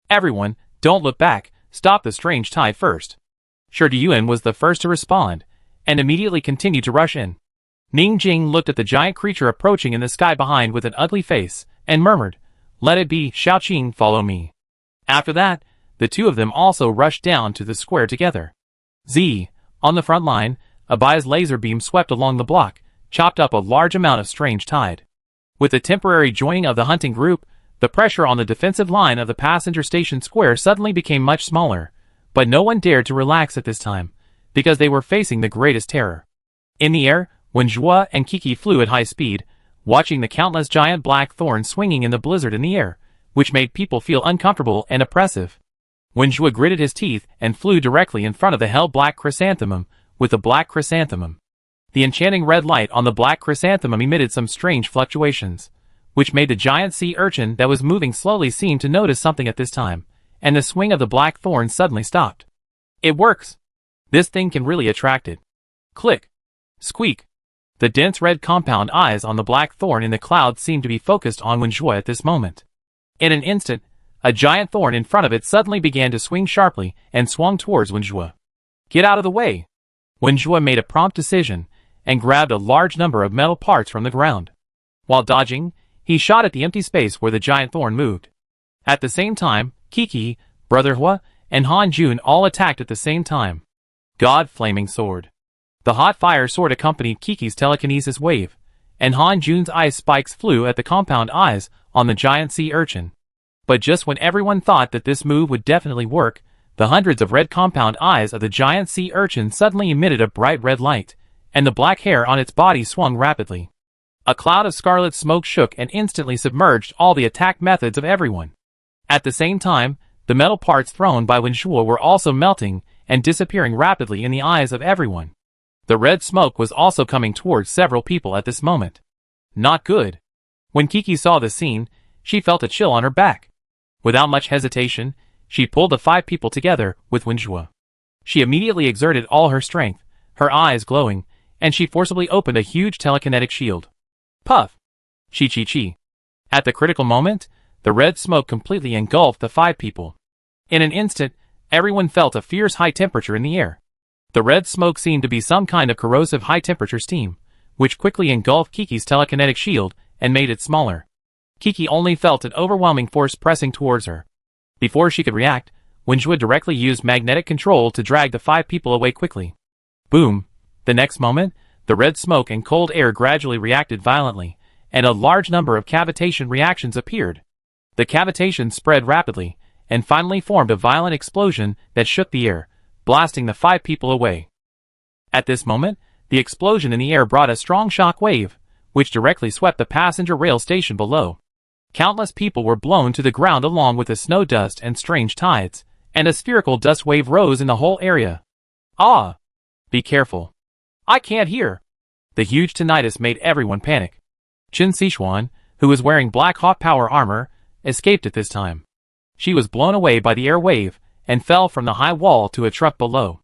[SPEAKER 1] Everyone, don't look back, stop the strange tide first. Shi Diyuan was the first to respond, and immediately continued to rush in. Ning Jing looked at the giant creature approaching in the sky behind with an ugly face, and murmured, "Let it be, Xiaoqing, follow me." After that, the two of them also rushed down to the square together. On the front line, Abai's laser beam swept along the block, chopped up a large amount of strange tide. With the temporary joining of the hunting group, the pressure on the defensive line of the passenger station square suddenly became much smaller, but no one dared to relax at this time, because they were facing the greatest terror. In the air, Wenjue and Kiki flew at high speed, watching the countless giant black thorns swinging in the blizzard in the air, which made people feel uncomfortable and oppressive. Wenjue gritted his teeth and flew directly in front of the hell black chrysanthemum with the black chrysanthemum. The enchanting red light on the black chrysanthemum emitted some strange fluctuations, which made the giant sea urchin that was moving slowly seem to notice something at this time, and the swing of the black thorn suddenly stopped. It works! This thing can really attract it. Click! Squeak! The dense red compound eyes on the black thorn in the cloud seemed to be focused on Wenjue at this moment. In an instant, a giant thorn in front of it suddenly began to swing sharply and swung towards Wenjue. Get out of the way! Wenjue made a prompt decision and grabbed a large number of metal parts from the ground. While dodging, he shot at the empty space where the giant thorn moved. At the same time, Kiki, Brother Hua, and Han Jun all attacked at the same time. God Flaming Sword. The hot fire sword accompanied Kiki's telekinesis wave, and Han Jun's ice spikes flew at the compound eyes on the giant sea urchin. But just when everyone thought that this move would definitely work, the hundreds of red compound eyes of the giant sea urchin suddenly emitted a bright red light, and the black hair on its body swung rapidly. A cloud of scarlet smoke shook and instantly submerged all the attack methods of everyone. At the same time, the metal parts thrown by Wenjue were also melting and disappearing rapidly in the eyes of everyone. The red smoke was also coming towards several people at this moment. Not good. When Kiki saw the scene, she felt a chill on her back. Without much hesitation, she pulled the 5 people together with Wenjue. She immediately exerted all her strength, her eyes glowing, and she forcibly opened a huge telekinetic shield. Puff! Chi. At the critical moment, the red smoke completely engulfed the 5 people. In an instant, everyone felt a fierce high temperature in the air. The red smoke seemed to be some kind of corrosive high-temperature steam, which quickly engulfed Kiki's telekinetic shield and made it smaller. Kiki only felt an overwhelming force pressing towards her. Before she could react, Wenjue directly used magnetic control to drag the 5 people away quickly. Boom! The next moment, the red smoke and cold air gradually reacted violently, and a large number of cavitation reactions appeared. The cavitation spread rapidly, and finally formed a violent explosion that shook the air, blasting the 5 people away. At this moment, the explosion in the air brought a strong shock wave, which directly swept the passenger rail station below. Countless people were blown to the ground along with the snow dust and strange tides, and a spherical dust wave rose in the whole area. Ah! Be careful. I can't hear. The huge tinnitus made everyone panic. Qin Sichuan, who was wearing black hot power armor, escaped at this time. She was blown away by the air wave and fell from the high wall to a truck below.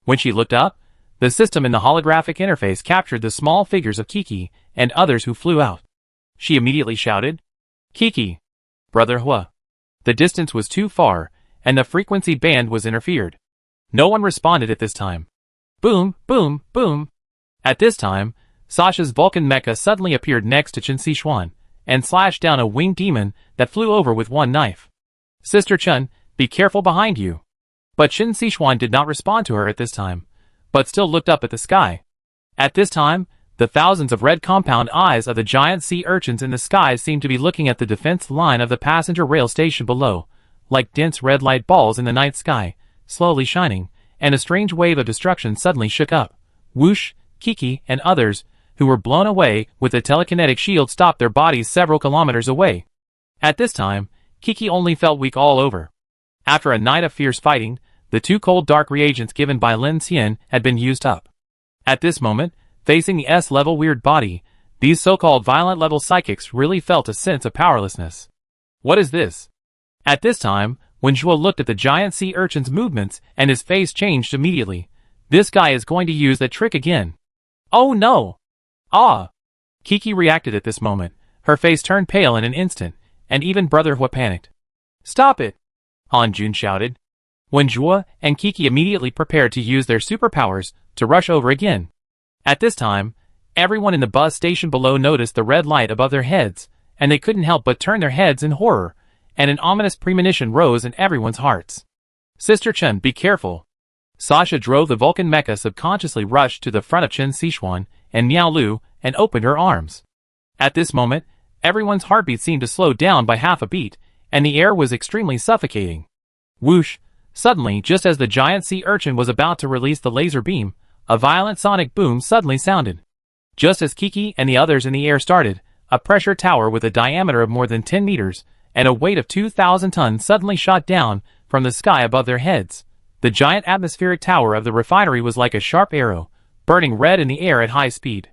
[SPEAKER 1] When she looked up, the system in the holographic interface captured the small figures of Kiki and others who flew out. She immediately shouted, "Kiki! Brother Hua!" The distance was too far, and the frequency band was interfered. No one responded at this time. Boom, boom, boom. At this time, Sasha's Vulcan mecha suddenly appeared next to Qin Sichuan, and slashed down a winged demon that flew over with one knife. Sister Chun, be careful behind you. But Qin Sichuan did not respond to her at this time, but still looked up at the sky. At this time, the thousands of red compound eyes of the giant sea urchins in the sky seemed to be looking at the defense line of the passenger rail station below, like dense red light balls in the night sky, slowly shining, and a strange wave of destruction suddenly shook up. Whoosh, Kiki, and others, who were blown away with the telekinetic shield, stopped their bodies several kilometers away. At this time, Kiki only felt weak all over. After a night of fierce fighting, the 2 cold dark reagents given by Lin Xian had been used up. At this moment, facing the S-level weird body, these so-called violent level psychics really felt a sense of powerlessness. What is this? At this time, when Zhuo looked at the giant sea urchin's movements and his face changed immediately. This guy is going to use that trick again. Oh no! Ah! Kiki reacted at this moment. Her face turned pale in an instant, and even Brother Hua panicked. Stop it! Han Jun shouted. When Zhuo and Kiki immediately prepared to use their superpowers to rush over again. At this time, everyone in the bus station below noticed the red light above their heads, and they couldn't help but turn their heads in horror, and an ominous premonition rose in everyone's hearts. Sister Chen, be careful. Sasha drove the Vulcan mecha, subconsciously rushed to the front of Qin Sichuan and Miao Lu and opened her arms. At this moment, everyone's heartbeat seemed to slow down by half a beat, and the air was extremely suffocating. Whoosh! Suddenly, just as the giant sea urchin was about to release the laser beam, a violent sonic boom suddenly sounded. Just as Kiki and the others in the air started, a pressure tower with a diameter of more than 10 meters and a weight of 2,000 tons suddenly shot down from the sky above their heads. The giant atmospheric tower of the refinery was like a sharp arrow, burning red in the air at high speed.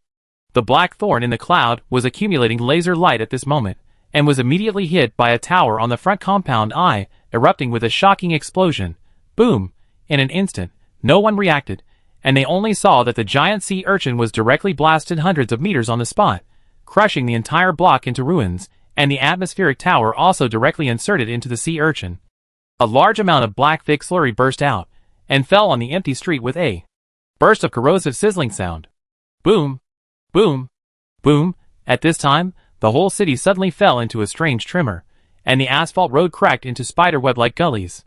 [SPEAKER 1] The black thorn in the cloud was accumulating laser light at this moment, and was immediately hit by a tower on the front compound eye, erupting with a shocking explosion. Boom! In an instant, no one reacted, and they only saw that the giant sea urchin was directly blasted hundreds of meters on the spot, crushing the entire block into ruins, and the atmospheric tower also directly inserted into the sea urchin. A large amount of black thick slurry burst out, and fell on the empty street with a burst of corrosive sizzling sound. Boom! Boom! Boom! At this time, the whole city suddenly fell into a strange tremor, and the asphalt road cracked into spiderweb-like gullies.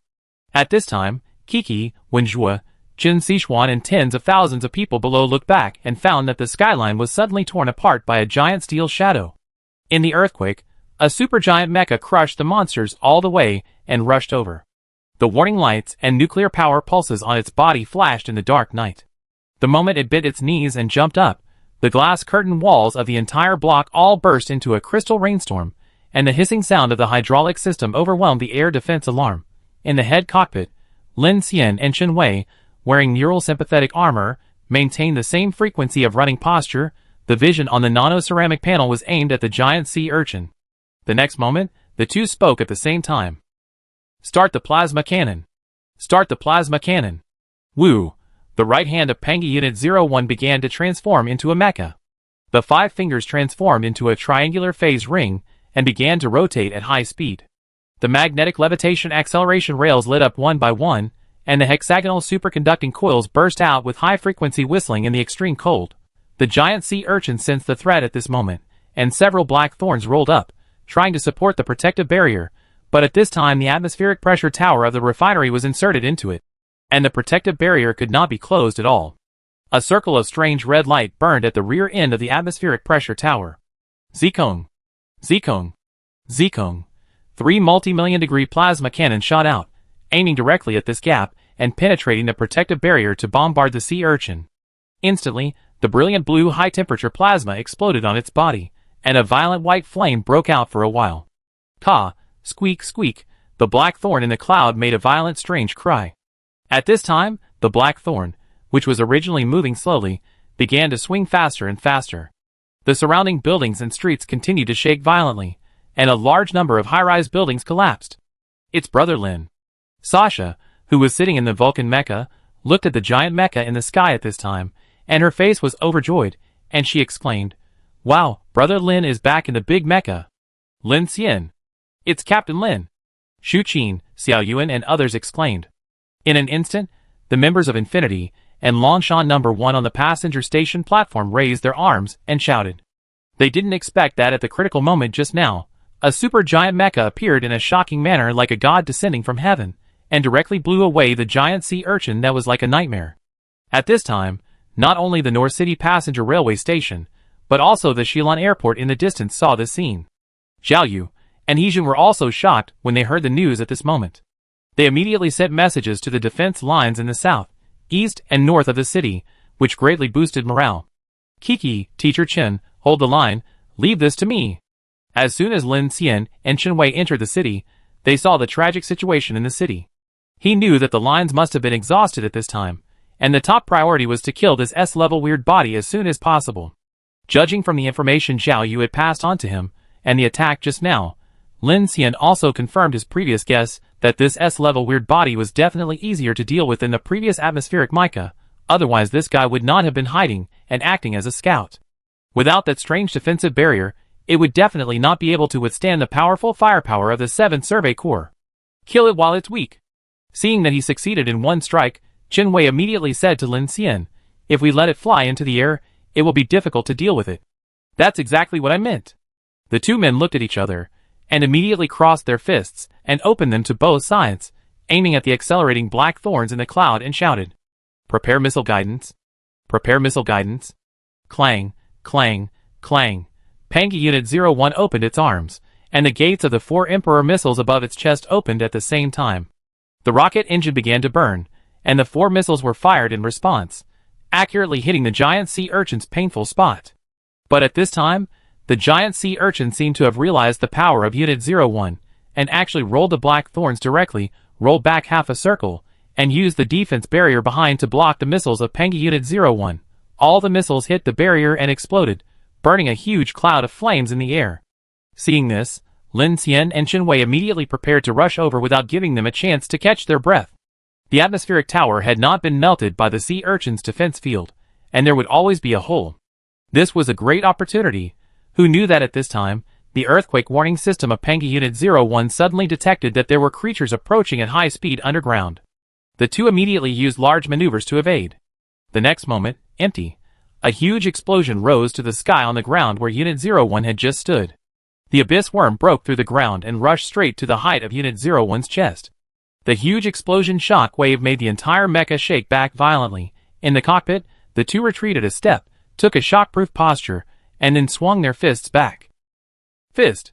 [SPEAKER 1] At this time, Kiki, Wenjue, Qin Sichuan and tens of thousands of people below looked back and found that the skyline was suddenly torn apart by a giant steel shadow. In the earthquake, a supergiant mecha crushed the monsters all the way and rushed over. The warning lights and nuclear power pulses on its body flashed in the dark night. The moment it bit its knees and jumped up, the glass curtain walls of the entire block all burst into a crystal rainstorm, and the hissing sound of the hydraulic system overwhelmed the air defense alarm. In the head cockpit, Lin Xian and Chen Wei, wearing neural sympathetic armor, maintained the same frequency of running posture, The vision on the nano-ceramic panel was aimed at the giant sea urchin. The next moment, the two spoke at the same time. Start the plasma cannon. Start the plasma cannon. Woo! The right hand of Pangi Unit 01 began to transform into a mecha. The 5 fingers transformed into a triangular phase ring and began to rotate at high speed. The magnetic levitation acceleration rails lit up one by one, and the hexagonal superconducting coils burst out with high-frequency whistling in the extreme cold. The giant sea urchin sensed the threat at this moment, and several black thorns rolled up, trying to support the protective barrier, but at this time the atmospheric pressure tower of the refinery was inserted into it, and the protective barrier could not be closed at all. A circle of strange red light burned at the rear end of the atmospheric pressure tower. Zikong! Zikong! Zikong! 3 multi-million-degree plasma cannons shot out, aiming directly at this gap and penetrating the protective barrier to bombard the sea urchin. Instantly, the brilliant blue high-temperature plasma exploded on its body, and a violent white flame broke out for a while. Ka! Squeak, squeak! The black thorn in the cloud made a violent, strange cry. At this time, the black thorn, which was originally moving slowly, began to swing faster and faster. The surrounding buildings and streets continued to shake violently, and a large number of high-rise buildings collapsed. Its brother Lin. Sasha, who was sitting in the Vulcan mecha, looked at the giant mecha in the sky at this time, and her face was overjoyed, and she exclaimed, "Wow, brother Lin is back in the big mecha. Lin Xian. It's Captain Lin." Shu Qin, Xiao Yuan and others exclaimed. In an instant, the members of Infinity and Longshan No. 1 on the passenger station platform raised their arms and shouted. They didn't expect that at the critical moment just now, a super giant mecha appeared in a shocking manner like a god descending from heaven, and directly blew away the giant sea urchin that was like a nightmare. At this time, not only the North City passenger railway station, but also the Shilin airport in the distance saw this scene. Zhao Yu and Hijun were also shocked when they heard the news at this moment. They immediately sent messages to the defense lines in the south, east, and north of the city, which greatly boosted morale. Kiki, Teacher Chen, hold the line, leave this to me. As soon as Lin Xian and Chen Wei entered the city, they saw the tragic situation in the city. He knew that the lines must have been exhausted at this time, and the top priority was to kill this S-level weird body as soon as possible. Judging from the information Zhao Yu had passed on to him, and the attack just now, Lin Xian also confirmed his previous guess that this S-level weird body was definitely easier to deal with than the previous atmospheric mica, otherwise this guy would not have been hiding and acting as a scout. Without that strange defensive barrier, it would definitely not be able to withstand the powerful firepower of the 7th Survey Corps. Kill it while it's weak. Seeing that he succeeded in one strike, Chen Wei immediately said to Lin Xian, "If we let it fly into the air, it will be difficult to deal with it." "That's exactly what I meant." The two men looked at each other, and immediately crossed their fists, and opened them to both sides, aiming at the accelerating black thorns in the cloud and shouted, "Prepare missile guidance. Prepare missile guidance." Clang, clang, clang. Pangi Unit 01 opened its arms, and the gates of the 4 Emperor missiles above its chest opened at the same time. The rocket engine began to burn, and the 4 missiles were fired in response, accurately hitting the giant sea urchin's painful spot. But at this time, the giant sea urchin seemed to have realized the power of Unit 01, and actually rolled the black thorns directly, rolled back half a circle, and used the defense barrier behind to block the missiles of Pangi Unit 01. All the missiles hit the barrier and exploded, burning a huge cloud of flames in the air. Seeing this, Lin Xian and Chen Wei immediately prepared to rush over without giving them a chance to catch their breath. The atmospheric tower had not been melted by the sea urchin's defense field, and there would always be a hole. This was a great opportunity. Who knew that at this time, the earthquake warning system of Pangi Unit 01 suddenly detected that there were creatures approaching at high speed underground. The two immediately used large maneuvers to evade. The next moment, empty. A huge explosion rose to the sky on the ground where Unit 01 had just stood. The abyss worm broke through the ground and rushed straight to the height of Unit 01's chest. The huge explosion shock wave made the entire mecha shake back violently. In the cockpit, the two retreated a step, took a shockproof posture, and then swung their fists back. Fist!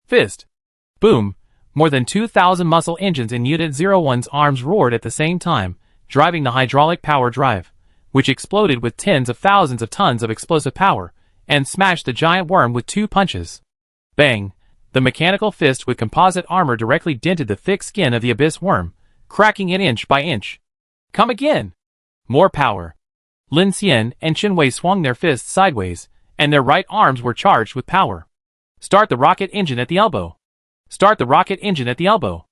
[SPEAKER 1] Fist! Boom! More than 2,000 muscle engines in Unit 01's arms roared at the same time, driving the hydraulic power drive, which exploded with tens of thousands of tons of explosive power, and smashed the giant worm with 2 punches. Bang! The mechanical fist with composite armor directly dented the thick skin of the abyss worm, cracking it inch by inch. Come again! More power! Lin Xian and Chen Wei swung their fists sideways, and their right arms were charged with power. Start the rocket engine at the elbow. Start the rocket engine at the elbow.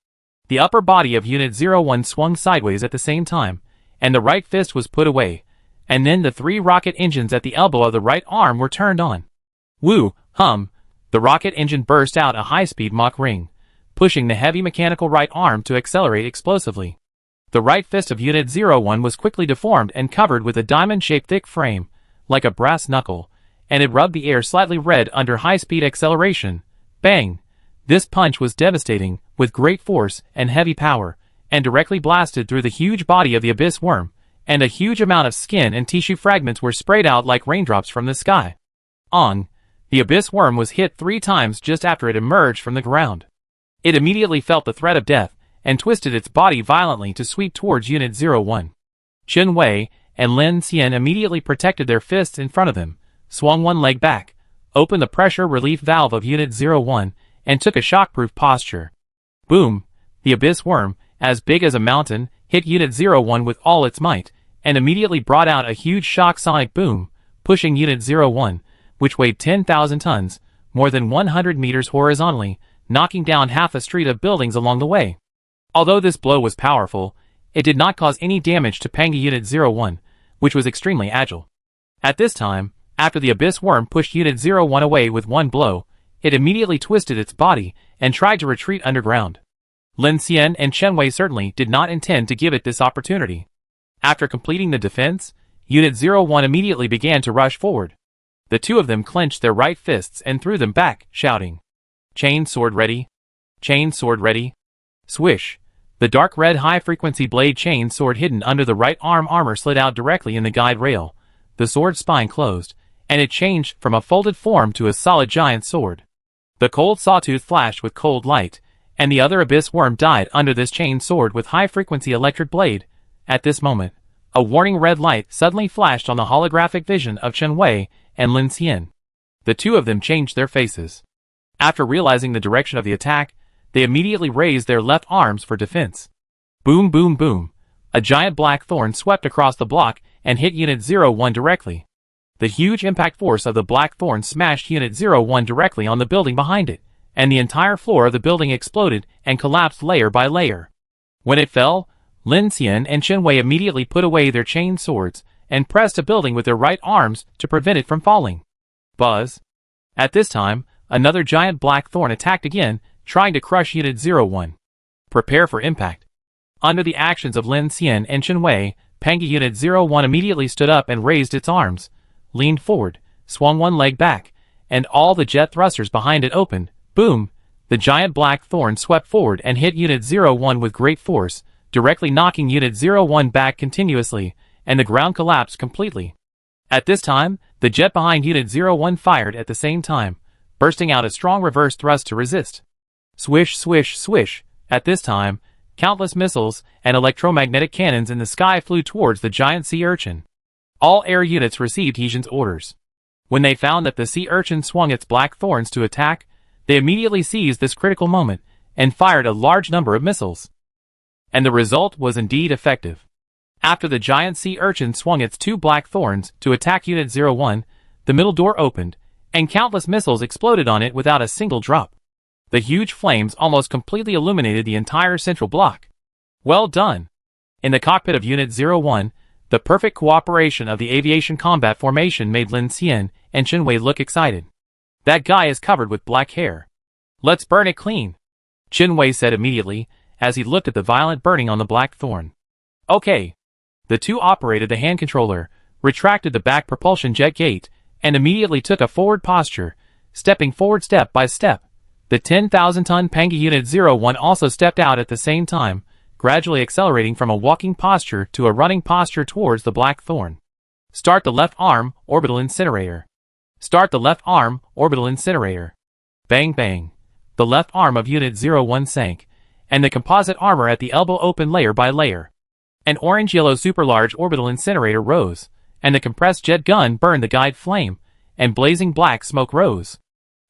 [SPEAKER 1] The upper body of Unit 01 swung sideways at the same time, and the right fist was put away, and then the 3 rocket engines at the elbow of the right arm were turned on. Woo, hum, the rocket engine burst out a high-speed Mach ring, pushing the heavy mechanical right arm to accelerate explosively. The right fist of Unit 01 was quickly deformed and covered with a diamond-shaped thick frame, like a brass knuckle, and it rubbed the air slightly red under high-speed acceleration. Bang! This punch was devastating, with great force and heavy power, and directly blasted through the huge body of the abyss worm, and a huge amount of skin and tissue fragments were sprayed out like raindrops from the sky. The abyss worm was hit 3 times just after it emerged from the ground. It immediately felt the threat of death, and twisted its body violently to sweep towards Unit 01. Chen Wei and Lin Xian immediately protected their fists in front of them, swung one leg back, opened the pressure relief valve of Unit 01, and took a shockproof posture. Boom! The abyss worm, as big as a mountain, hit Unit 01 with all its might, and immediately brought out a huge shock sonic boom, pushing Unit 01, which weighed 10,000 tons, more than 100 meters horizontally, knocking down half a street of buildings along the way. Although this blow was powerful, it did not cause any damage to Panga Unit 01, which was extremely agile. At this time, after the abyss worm pushed Unit 01 away with one blow, it immediately twisted its body and tried to retreat underground. Lin Xian and Chen Wei certainly did not intend to give it this opportunity. After completing the defense, Unit 01 immediately began to rush forward. The two of them clenched their right fists and threw them back, shouting, "Chain sword ready! Chain sword ready!" Swish! The dark red high-frequency blade chain sword hidden under the right arm armor slid out directly in the guide rail. The sword's spine closed, and it changed from a folded form to a solid giant sword. The cold sawtooth flashed with cold light, and the other abyss worm died under this chain sword with high-frequency electric blade. At this moment, a warning red light suddenly flashed on the holographic vision of Chen Wei and Lin Xian. The two of them changed their faces. After realizing the direction of the attack, they immediately raised their left arms for defense. Boom boom boom! A giant black thorn swept across the block and hit Unit 01 directly. The huge impact force of the black thorn smashed Unit 01 directly on the building behind it, and the entire floor of the building exploded and collapsed layer by layer. When it fell, Lin Xian and Chen Wei immediately put away their chain swords and pressed a building with their right arms to prevent it from falling. Buzz! At this time, another giant black thorn attacked again, trying to crush Unit 01. Prepare for impact. Under the actions of Lin Xian and Chen Wei, Panga Unit 01 immediately stood up and raised its arms, leaned forward, swung one leg back, and all the jet thrusters behind it opened. Boom! The giant black thorn swept forward and hit Unit 01 with great force, directly knocking Unit 01 back continuously, and the ground collapsed completely. At this time, the jet behind Unit 01 fired at the same time, bursting out a strong reverse thrust to resist. Swish swish swish! At this time, countless missiles and electromagnetic cannons in the sky flew towards the giant sea urchin. All air units received Heejin's orders. When they found that the sea urchin swung its black thorns to attack, they immediately seized this critical moment and fired a large number of missiles. And the result was indeed effective. After the giant sea urchin swung its 2 black thorns to attack Unit 01, the middle door opened, and countless missiles exploded on it without a single drop. The huge flames almost completely illuminated the entire central block. Well done! In the cockpit of Unit 01, the perfect cooperation of the aviation combat formation made Lin Xian and Chen Wei look excited. That guy is covered with black hair. Let's burn it clean, Chen Wei said immediately, as he looked at the violent burning on the black thorn. Okay. The two operated the hand controller, retracted the back propulsion jet gate, and immediately took a forward posture, stepping forward step by step. The 10,000-ton Panga Unit 01 also stepped out at the same time, gradually accelerating from a walking posture to a running posture towards the black thorn. Start the left arm, orbital incinerator. Start the left arm, orbital incinerator. Bang bang. The left arm of Unit 01 sank, and the composite armor at the elbow opened layer by layer. An orange-yellow super-large orbital incinerator rose, and the compressed jet gun burned the guide flame, and blazing black smoke rose.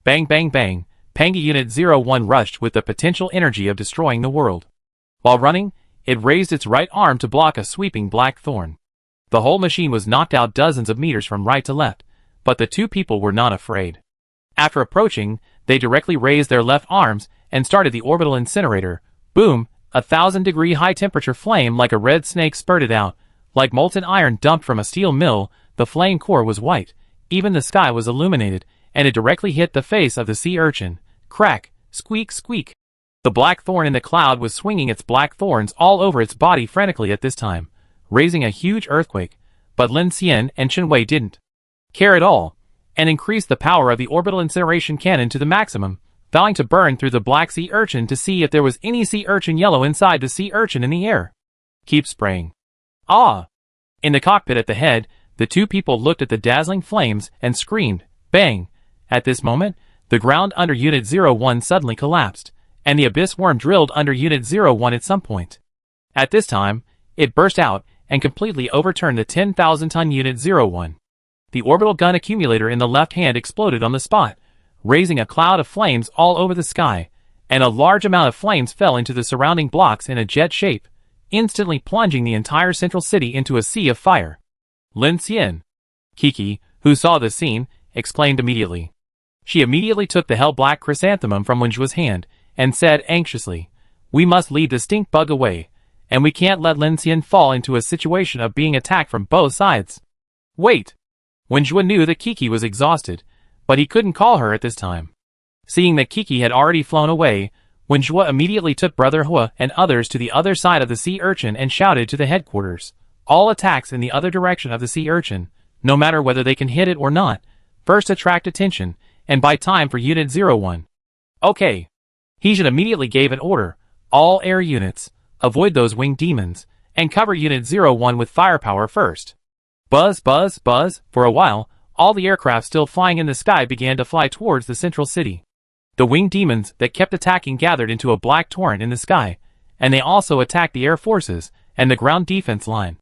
[SPEAKER 1] Bang bang bang, Panga Unit 01 rushed with the potential energy of destroying the world. While running, it raised its right arm to block a sweeping black thorn. The whole machine was knocked out dozens of meters from right to left, but the two people were not afraid. After approaching, they directly raised their left arms and started the orbital incinerator. Boom! A 1,000-degree high-temperature flame like a red snake spurted out. Like molten iron dumped from a steel mill, the flame core was white. Even the sky was illuminated, and it directly hit the face of the sea urchin. Crack! Squeak! Squeak! The black thorn in the cloud was swinging its black thorns all over its body frantically at this time, raising a huge earthquake. But Lin Xian and Chen Wei didn't care at all, and increased the power of the orbital incineration cannon to the maximum, vowing to burn through the black sea urchin to see if there was any sea urchin yellow inside the sea urchin in the air. Keep spraying. Ah! In the cockpit at the head, the two people looked at the dazzling flames and screamed, bang! At this moment, the ground under Unit 01 suddenly collapsed, and the abyss worm drilled under Unit 01 at some point. At this time, it burst out and completely overturned the 10,000-ton Unit 01. The orbital gun accumulator in the left hand exploded on the spot, raising a cloud of flames all over the sky, and a large amount of flames fell into the surrounding blocks in a jet shape, instantly plunging the entire central city into a sea of fire. Lin Xian. Kiki, who saw the scene, exclaimed immediately. She immediately took the hell-black chrysanthemum from Wenjua's hand, and said anxiously, "We must lead the stink bug away, and we can't let Lin Xian fall into a situation of being attacked from both sides." Wait! Wenjua knew that Kiki was exhausted, but he couldn't call her at this time. Seeing that Kiki had already flown away, Wenjua immediately took Brother Hua and others to the other side of the sea urchin and shouted to the headquarters, "All attacks in the other direction of the sea urchin, no matter whether they can hit it or not, first attract attention, and buy time for Unit 01. Okay." He should immediately gave an order, "All air units, avoid those winged demons, and cover Unit 01 with firepower first." Buzz, buzz, buzz. For a while, all the aircraft still flying in the sky began to fly towards the central city. The winged demons that kept attacking gathered into a black torrent in the sky, and they also attacked the air forces and the ground defense line.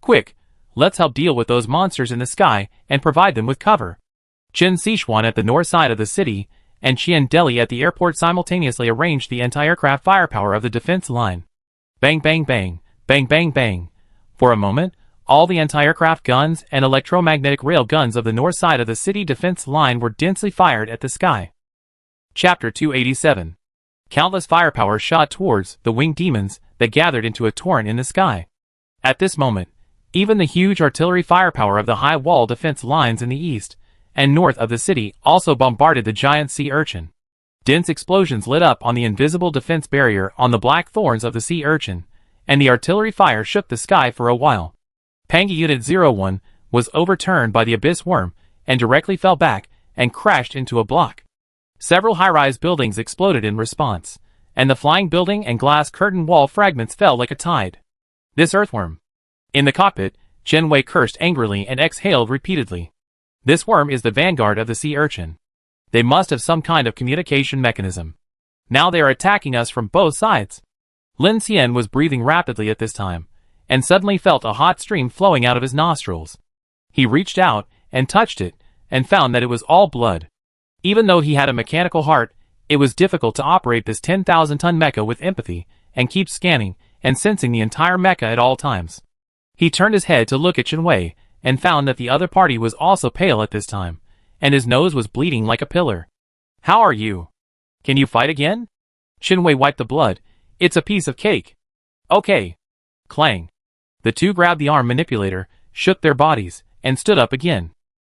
[SPEAKER 1] Quick, let's help deal with those monsters in the sky and provide them with cover. Chen Sichuan at the north side of the city and Qian Deli at the airport simultaneously arranged the anti-aircraft firepower of the defense line. Bang bang bang, bang bang bang. For a moment, all the anti-aircraft guns and electromagnetic rail guns of the north side of the city defense line were densely fired at the sky. Chapter 287. Countless firepower shot towards the winged demons that gathered into a torrent in the sky. At this moment, even the huge artillery firepower of the high wall defense lines in the east and north of the city also bombarded the giant sea urchin. Dense explosions lit up on the invisible defense barrier on the black thorns of the sea urchin, and the artillery fire shook the sky for a while. Pangi Unit 01 was overturned by the abyss worm and directly fell back and crashed into a block. Several high-rise buildings exploded in response, and the flying building and glass curtain wall fragments fell like a tide. This earthworm. In the cockpit, Chen Wei cursed angrily and exhaled repeatedly. This worm is the vanguard of the sea urchin. They must have some kind of communication mechanism. Now they are attacking us from both sides. Lin Xian was breathing rapidly at this time, and suddenly felt a hot stream flowing out of his nostrils. He reached out and touched it, and found that it was all blood. Even though he had a mechanical heart, it was difficult to operate this 10,000-ton mecha with empathy, and keep scanning and sensing the entire mecha at all times. He turned his head to look at Chen Wei, and found that the other party was also pale at this time, and his nose was bleeding like a pillar. "How are you? Can you fight again?" Chen Wei wiped the blood. "It's a piece of cake." "Okay." Clang. The two grabbed the arm manipulator, shook their bodies, and stood up again.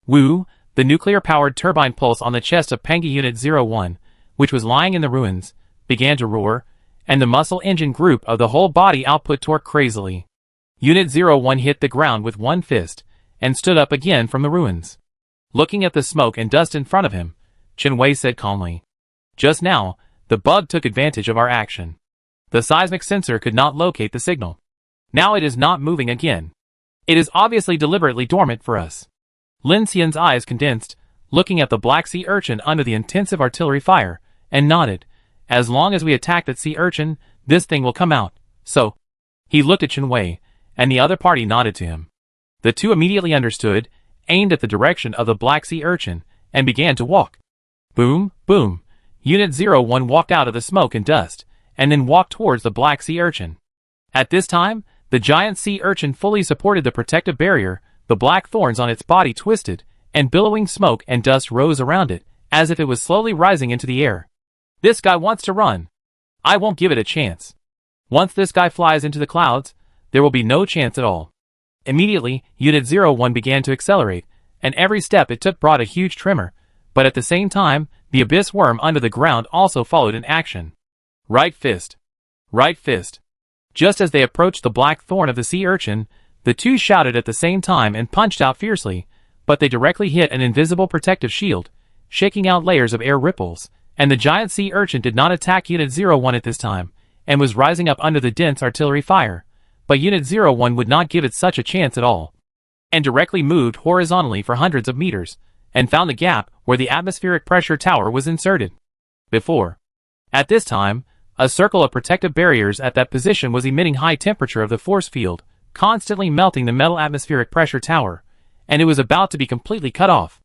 [SPEAKER 1] Woo! The nuclear-powered turbine pulse on the chest of Pangi Unit 01, which was lying in the ruins, began to roar, and the muscle engine group of the whole body output torque crazily. Unit 01 hit the ground with one fist, and stood up again from the ruins. Looking at the smoke and dust in front of him, Chen Wei said calmly, "Just now, the bug took advantage of our action. The seismic sensor could not locate the signal. Now it is not moving again. It is obviously deliberately dormant for us." Lin Xian's eyes condensed, looking at the black sea urchin under the intensive artillery fire, and nodded. "As long as we attack that sea urchin, this thing will come out, so..." He looked at Chen Wei, and the other party nodded to him. The two immediately understood, aimed at the direction of the black sea urchin, and began to walk. Boom, boom. Unit 01 walked out of the smoke and dust, and then walked towards the black sea urchin. At this time, the giant sea urchin fully supported the protective barrier, the black thorns on its body twisted, and billowing smoke and dust rose around it, as if it was slowly rising into the air. This guy wants to run. I won't give it a chance. Once this guy flies into the clouds, there will be no chance at all. Immediately, Unit 01 began to accelerate, and every step it took brought a huge tremor, but at the same time, the abyss worm under the ground also followed in action. Right fist. Right fist. Just as they approached the black thorn of the sea urchin, the two shouted at the same time and punched out fiercely, but they directly hit an invisible protective shield, shaking out layers of air ripples, and the giant sea urchin did not attack Unit 01 at this time, and was rising up under the dense artillery fire, but Unit 01 would not give it such a chance at all, and directly moved horizontally for hundreds of meters, and found the gap where the atmospheric pressure tower was inserted. Before. At this time, a circle of protective barriers at that position was emitting high temperature of the force field, constantly melting the metal atmospheric pressure tower, and it was about to be completely cut off.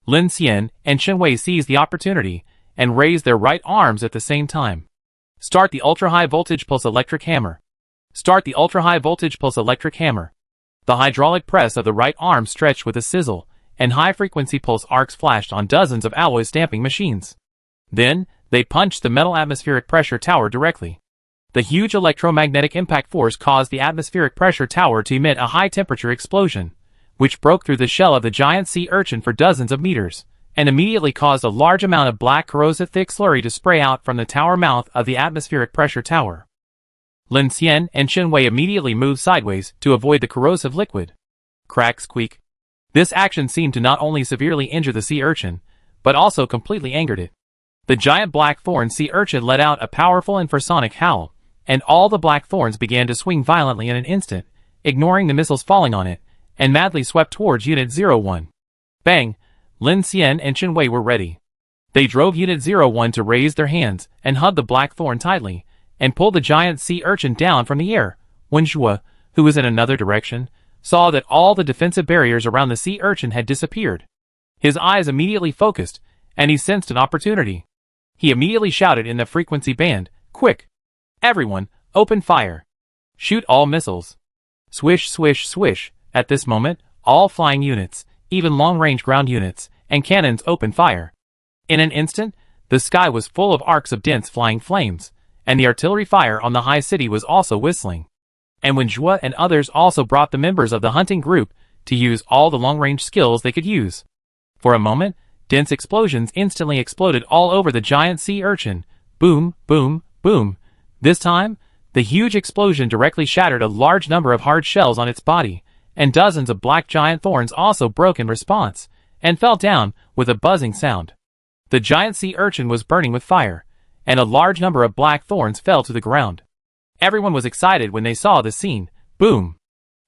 [SPEAKER 1] Lin Xian and Chen Wei seized the opportunity, and raised their right arms at the same time. Start the ultra-high voltage pulse electric hammer. Start the ultra-high voltage pulse electric hammer. The hydraulic press of the right arm stretched with a sizzle, and high-frequency pulse arcs flashed on dozens of alloy stamping machines. Then, they punched the metal atmospheric pressure tower directly. The huge electromagnetic impact force caused the atmospheric pressure tower to emit a high-temperature explosion, which broke through the shell of the giant sea urchin for dozens of meters, and immediately caused a large amount of black corrosive thick slurry to spray out from the tower mouth of the atmospheric pressure tower. Lin Xian and Chen Wei immediately moved sideways to avoid the corrosive liquid. Crack, squeak. This action seemed to not only severely injure the sea urchin, but also completely angered it. The giant black thorn sea urchin let out a powerful infrasonic howl, and all the black thorns began to swing violently in an instant, ignoring the missiles falling on it, and madly swept towards Unit 01. Bang! Lin Xian and Chen Wei were ready. They drove Unit 01 to raise their hands and hug the black thorn tightly, and pulled the giant sea urchin down from the air. When Zhua, who was in another direction, saw that all the defensive barriers around the sea urchin had disappeared, his eyes immediately focused, and he sensed an opportunity. He immediately shouted in the frequency band, "Quick! Everyone, open fire! Shoot all missiles!" Swish, swish, swish. At this moment, all flying units, even long-range ground units, and cannons opened fire. In an instant, the sky was full of arcs of dense flying flames, and the artillery fire on the high city was also whistling. And when Zhua and others also brought the members of the hunting group to use all the long-range skills they could use. For a moment, dense explosions instantly exploded all over the giant sea urchin. Boom, boom, boom. This time, the huge explosion directly shattered a large number of hard shells on its body, and dozens of black giant thorns also broke in response, and fell down with a buzzing sound. The giant sea urchin was burning with fire, and a large number of black thorns fell to the ground. Everyone was excited when they saw the scene. Boom!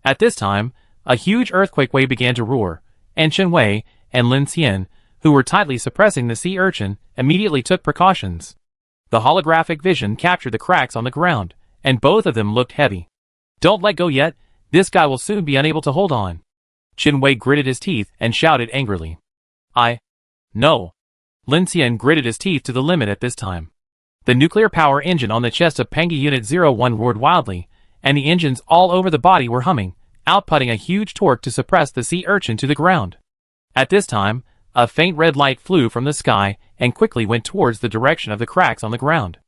[SPEAKER 1] At this time, a huge earthquake wave began to roar, and Chen Wei and Lin Xian, who were tightly suppressing the sea urchin, immediately took precautions. The holographic vision captured the cracks on the ground, and both of them looked heavy. "Don't let go yet, this guy will soon be unable to hold on." Chen Wei gritted his teeth and shouted angrily. No. Lin Xian gritted his teeth to the limit at this time. The nuclear power engine on the chest of Pengi Unit 01 roared wildly, and the engines all over the body were humming, outputting a huge torque to suppress the sea urchin to the ground. At this time, a faint red light flew from the sky and quickly went towards the direction of the cracks on the ground.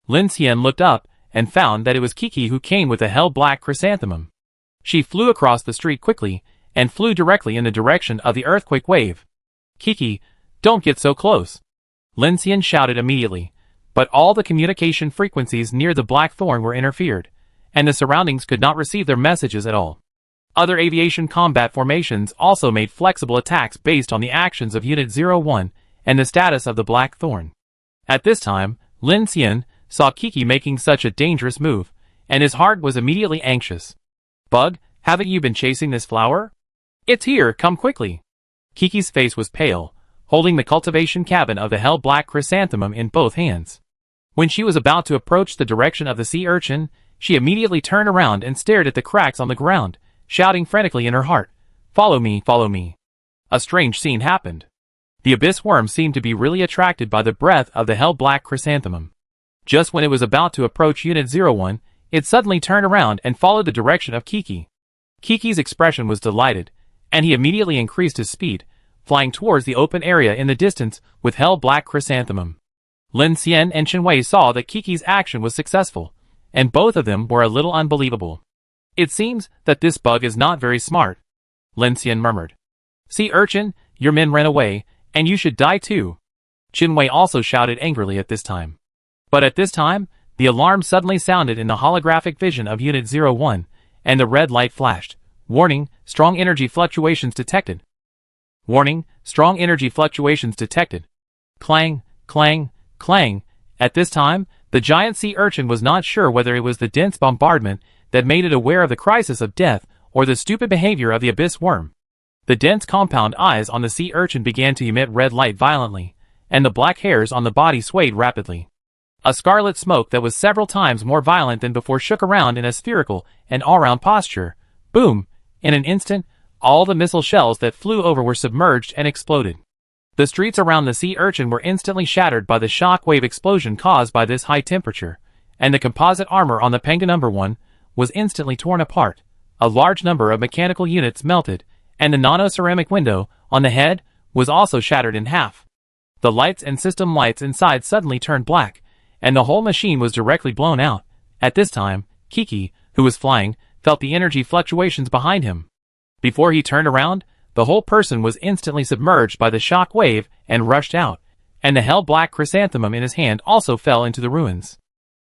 [SPEAKER 1] Lin Xian looked up and found that it was Kiki who came with a hell-black chrysanthemum. She flew across the street quickly and flew directly in the direction of the earthquake wave. "Kiki, don't get so close!" Lin Xian shouted immediately, but all the communication frequencies near the black thorn were interfered, and the surroundings could not receive their messages at all. Other aviation combat formations also made flexible attacks based on the actions of Unit 01 and the status of the black thorn. At this time, Lin Xian saw Kiki making such a dangerous move, and his heart was immediately anxious. "Bug, haven't you been chasing this flower? It's here, come quickly." Kiki's face was pale, holding the cultivation cabin of the hell-black chrysanthemum in both hands. When she was about to approach the direction of the sea urchin, she immediately turned around and stared at the cracks on the ground, shouting frantically in her heart, "Follow me, follow me." A strange scene happened. The abyss worm seemed to be really attracted by the breath of the hell-black chrysanthemum. Just when it was about to approach Unit 01, it suddenly turned around and followed the direction of Kiki. Kiki's expression was delighted, and he immediately increased his speed, flying towards the open area in the distance with Hell Black Chrysanthemum. Lin Xian and Chen Wei saw that Kiki's action was successful, and both of them were a little unbelievable. It seems that this bug is not very smart, Lin Xian murmured. Sea urchin, your men ran away, and you should die too. Chen Wei also shouted angrily at this time. But at this time, the alarm suddenly sounded in the holographic vision of Unit 01, and the red light flashed. Warning, strong energy fluctuations detected. Warning, strong energy fluctuations detected. Clang, clang, clang. At this time, the giant sea urchin was not sure whether it was the dense bombardment that made it aware of the crisis of death or the stupid behavior of the abyss worm. The dense compound eyes on the sea urchin began to emit red light violently, and the black hairs on the body swayed rapidly. A scarlet smoke that was several times more violent than before shook around in a spherical and all-round posture. Boom! In an instant, all the missile shells that flew over were submerged and exploded. The streets around the sea urchin were instantly shattered by the shock-wave explosion caused by this high temperature, and the composite armor on the Penguin No. 1 was instantly torn apart. A large number of mechanical units melted, and the nano-ceramic window on the head was also shattered in half. The lights and system lights inside suddenly turned black, and the whole machine was directly blown out. At this time, Kiki, who was flying, felt the energy fluctuations behind him. Before he turned around, the whole person was instantly submerged by the shock wave and rushed out, and the hell-black chrysanthemum in his hand also fell into the ruins.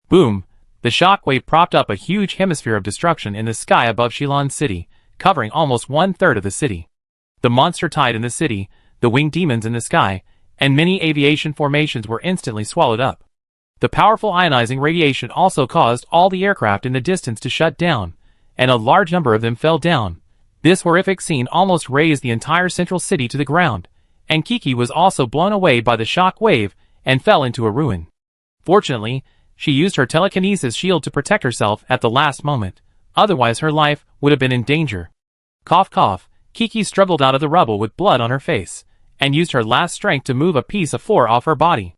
[SPEAKER 1] Boom! The shock wave propped up a huge hemisphere of destruction in the sky above Shilon City, covering almost 1/3 of the city. The monster tide in the city, the winged demons in the sky, and many aviation formations were instantly swallowed up. The powerful ionizing radiation also caused all the aircraft in the distance to shut down, and a large number of them fell down. This horrific scene almost razed the entire central city to the ground, and Kiki was also blown away by the shock wave and fell into a ruin. Fortunately, she used her telekinesis shield to protect herself at the last moment, otherwise her life would have been in danger. Cough cough, Kiki struggled out of the rubble with blood on her face, and used her last strength to move a piece of floor off her body.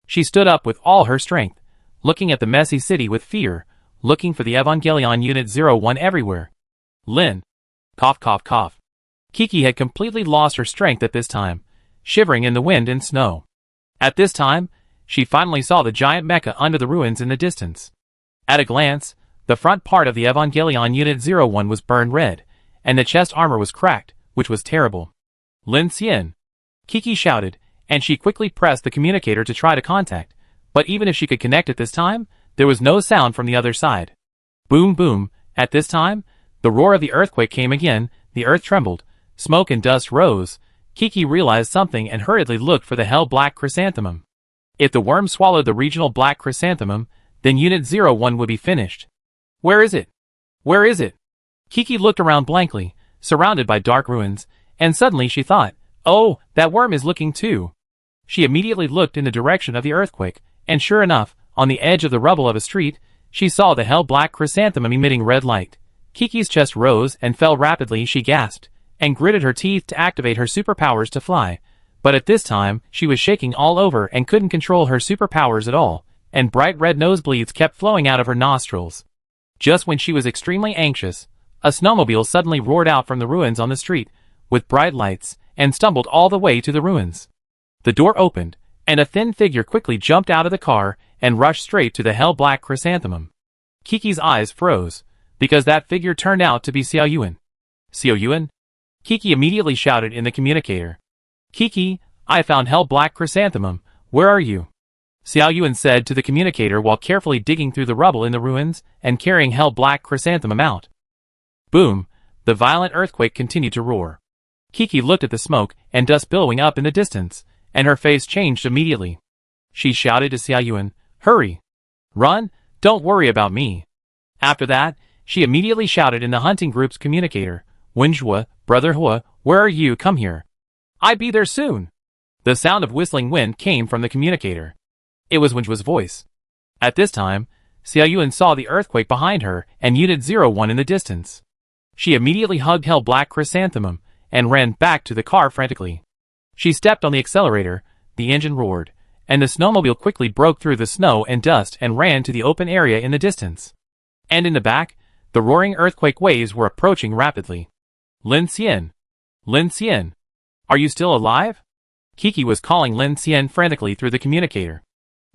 [SPEAKER 1] She stood up with all her strength, looking at the messy city with fear, looking for the Evangelion Unit 01 everywhere. Lin. Cough cough cough. Kiki had completely lost her strength at this time, shivering in the wind and snow. At this time, she finally saw the giant mecha under the ruins in the distance. At a glance, the front part of the Evangelion Unit 01 was burned red, and the chest armor was cracked, which was terrible. Lin Xian. Kiki shouted, and she quickly pressed the communicator to try to contact, but even if she could connect at this time, there was no sound from the other side. Boom boom, at this time, the roar of the earthquake came again, the earth trembled, smoke and dust rose. Kiki realized something and hurriedly looked for the hell-black chrysanthemum. If the worm swallowed the regional black chrysanthemum, then Unit 01 would be finished. Where is it? Where is it? Kiki looked around blankly, surrounded by dark ruins, and suddenly she thought, oh, that worm is looking too. She immediately looked in the direction of the earthquake, and sure enough, on the edge of the rubble of a street, she saw the hell-black chrysanthemum emitting red light. Kiki's chest rose and fell rapidly. She gasped, and gritted her teeth to activate her superpowers to fly. But at this time, she was shaking all over and couldn't control her superpowers at all, and bright red nosebleeds kept flowing out of her nostrils. Just when she was extremely anxious, a snowmobile suddenly roared out from the ruins on the street, with bright lights, and stumbled all the way to the ruins. The door opened, and a thin figure quickly jumped out of the car and rushed straight to the hell-black chrysanthemum. Kiki's eyes froze, because that figure turned out to be Xiao Yuan. Xiao Yuan? Kiki immediately shouted in the communicator. Kiki, I found hell-black chrysanthemum, where are you? Xiao Yuan said to the communicator while carefully digging through the rubble in the ruins and carrying hell-black chrysanthemum out. Boom, the violent earthquake continued to roar. Kiki looked at the smoke and dust billowing up in the distance, and her face changed immediately. She shouted to Xiao Yuan, hurry! Run, don't worry about me. After that, she immediately shouted in the hunting group's communicator, Wenjue, brother Hua, where are you? Come here. I be there soon. The sound of whistling wind came from the communicator. It was Wenjue's voice. At this time, Xiao Yuan saw the earthquake behind her and Unit 01 in the distance. She immediately hugged hell-black chrysanthemum and ran back to the car frantically. She stepped on the accelerator, the engine roared, and the snowmobile quickly broke through the snow and dust and ran to the open area in the distance. And in the back, the roaring earthquake waves were approaching rapidly. Lin Xian. Lin Xian. Are you still alive? Kiki was calling Lin Xian frantically through the communicator.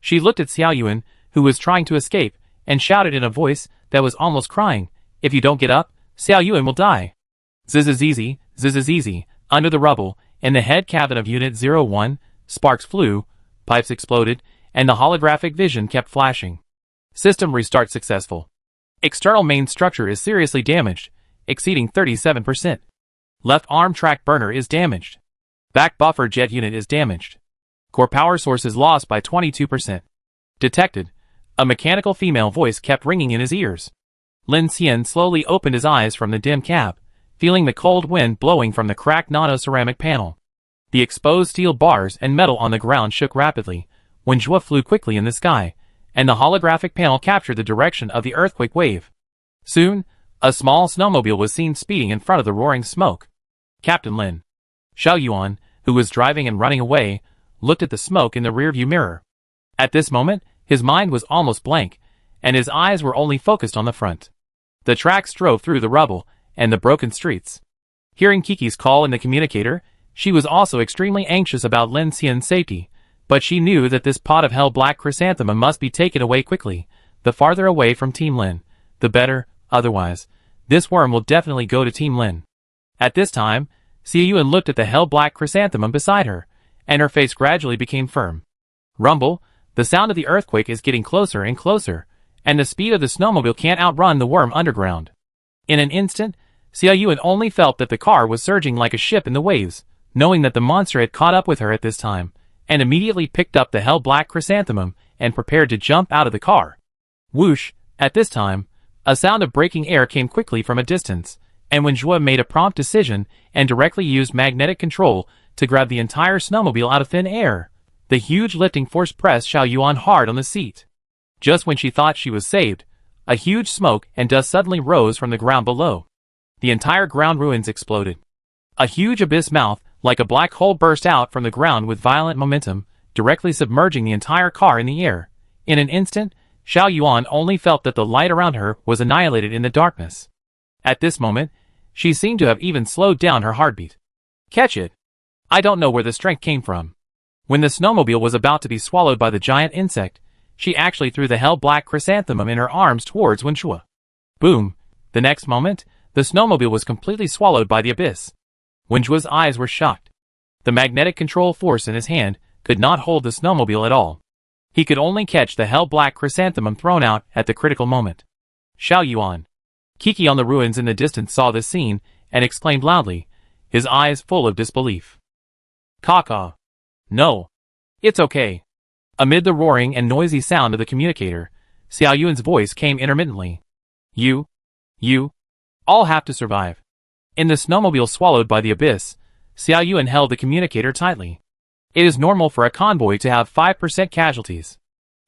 [SPEAKER 1] She looked at Xiao Yuan, who was trying to escape, and shouted in a voice that was almost crying, "If you don't get up, Xiao Yuan will die." Zzz. Under the rubble, in the head cabin of Unit 01, sparks flew, pipes exploded, and the holographic vision kept flashing. System restart successful. External main structure is seriously damaged, exceeding 37%. Left arm track burner is damaged. Back buffer jet unit is damaged. Core power source is lost by 22%. Detected. A mechanical female voice kept ringing in his ears. Lin Xian slowly opened his eyes from the dim cab, feeling the cold wind blowing from the cracked nano-ceramic panel. The exposed steel bars and metal on the ground shook rapidly, when Zhua flew quickly in the sky, and the holographic panel captured the direction of the earthquake wave. Soon, a small snowmobile was seen speeding in front of the roaring smoke. Captain Lin. Xiao Yuan, who was driving and running away, looked at the smoke in the rearview mirror. At this moment, his mind was almost blank, and his eyes were only focused on the front. The tracks drove through the rubble and the broken streets. Hearing Kiki's call in the communicator, she was also extremely anxious about Lin Xian's safety, but she knew that this pot of hell black chrysanthemum must be taken away quickly. The farther away from Team Lin, the better, otherwise, this worm will definitely go to Team Lin. At this time, Xiao Yuan looked at the hell black chrysanthemum beside her, and her face gradually became firm. Rumble, the sound of the earthquake is getting closer and closer, and the speed of the snowmobile can't outrun the worm underground. In an instant, Xiao Yuan only felt that the car was surging like a ship in the waves, knowing that the monster had caught up with her at this time, and immediately picked up the hell black chrysanthemum and prepared to jump out of the car. Whoosh! At this time, a sound of breaking air came quickly from a distance, and when Zhua made a prompt decision and directly used magnetic control to grab the entire snowmobile out of thin air, the huge lifting force pressed Xiao Yuan hard on the seat. Just when she thought she was saved, a huge smoke and dust suddenly rose from the ground below. The entire ground ruins exploded. A huge abyss mouth, like a black hole, burst out from the ground with violent momentum, directly submerging the entire car in the air. In an instant, Xiao Yuan only felt that the light around her was annihilated in the darkness. At this moment, she seemed to have even slowed down her heartbeat. Catch it! I don't know where the strength came from. When the snowmobile was about to be swallowed by the giant insect, she actually threw the hell black chrysanthemum in her arms towards Wenshua. Boom! The next moment, the snowmobile was completely swallowed by the abyss. Wenjua's eyes were shocked. The magnetic control force in his hand could not hold the snowmobile at all. He could only catch the hell black chrysanthemum thrown out at the critical moment. Xiao Yuan. Kiki on the ruins in the distance saw this scene and exclaimed loudly, his eyes full of disbelief. Caw. No. It's okay. Amid the roaring and noisy sound of the communicator, Xiao Yuan's voice came intermittently. You all have to survive. In the snowmobile swallowed by the abyss, Xiao Yuan held the communicator tightly. It is normal for a convoy to have 5% casualties.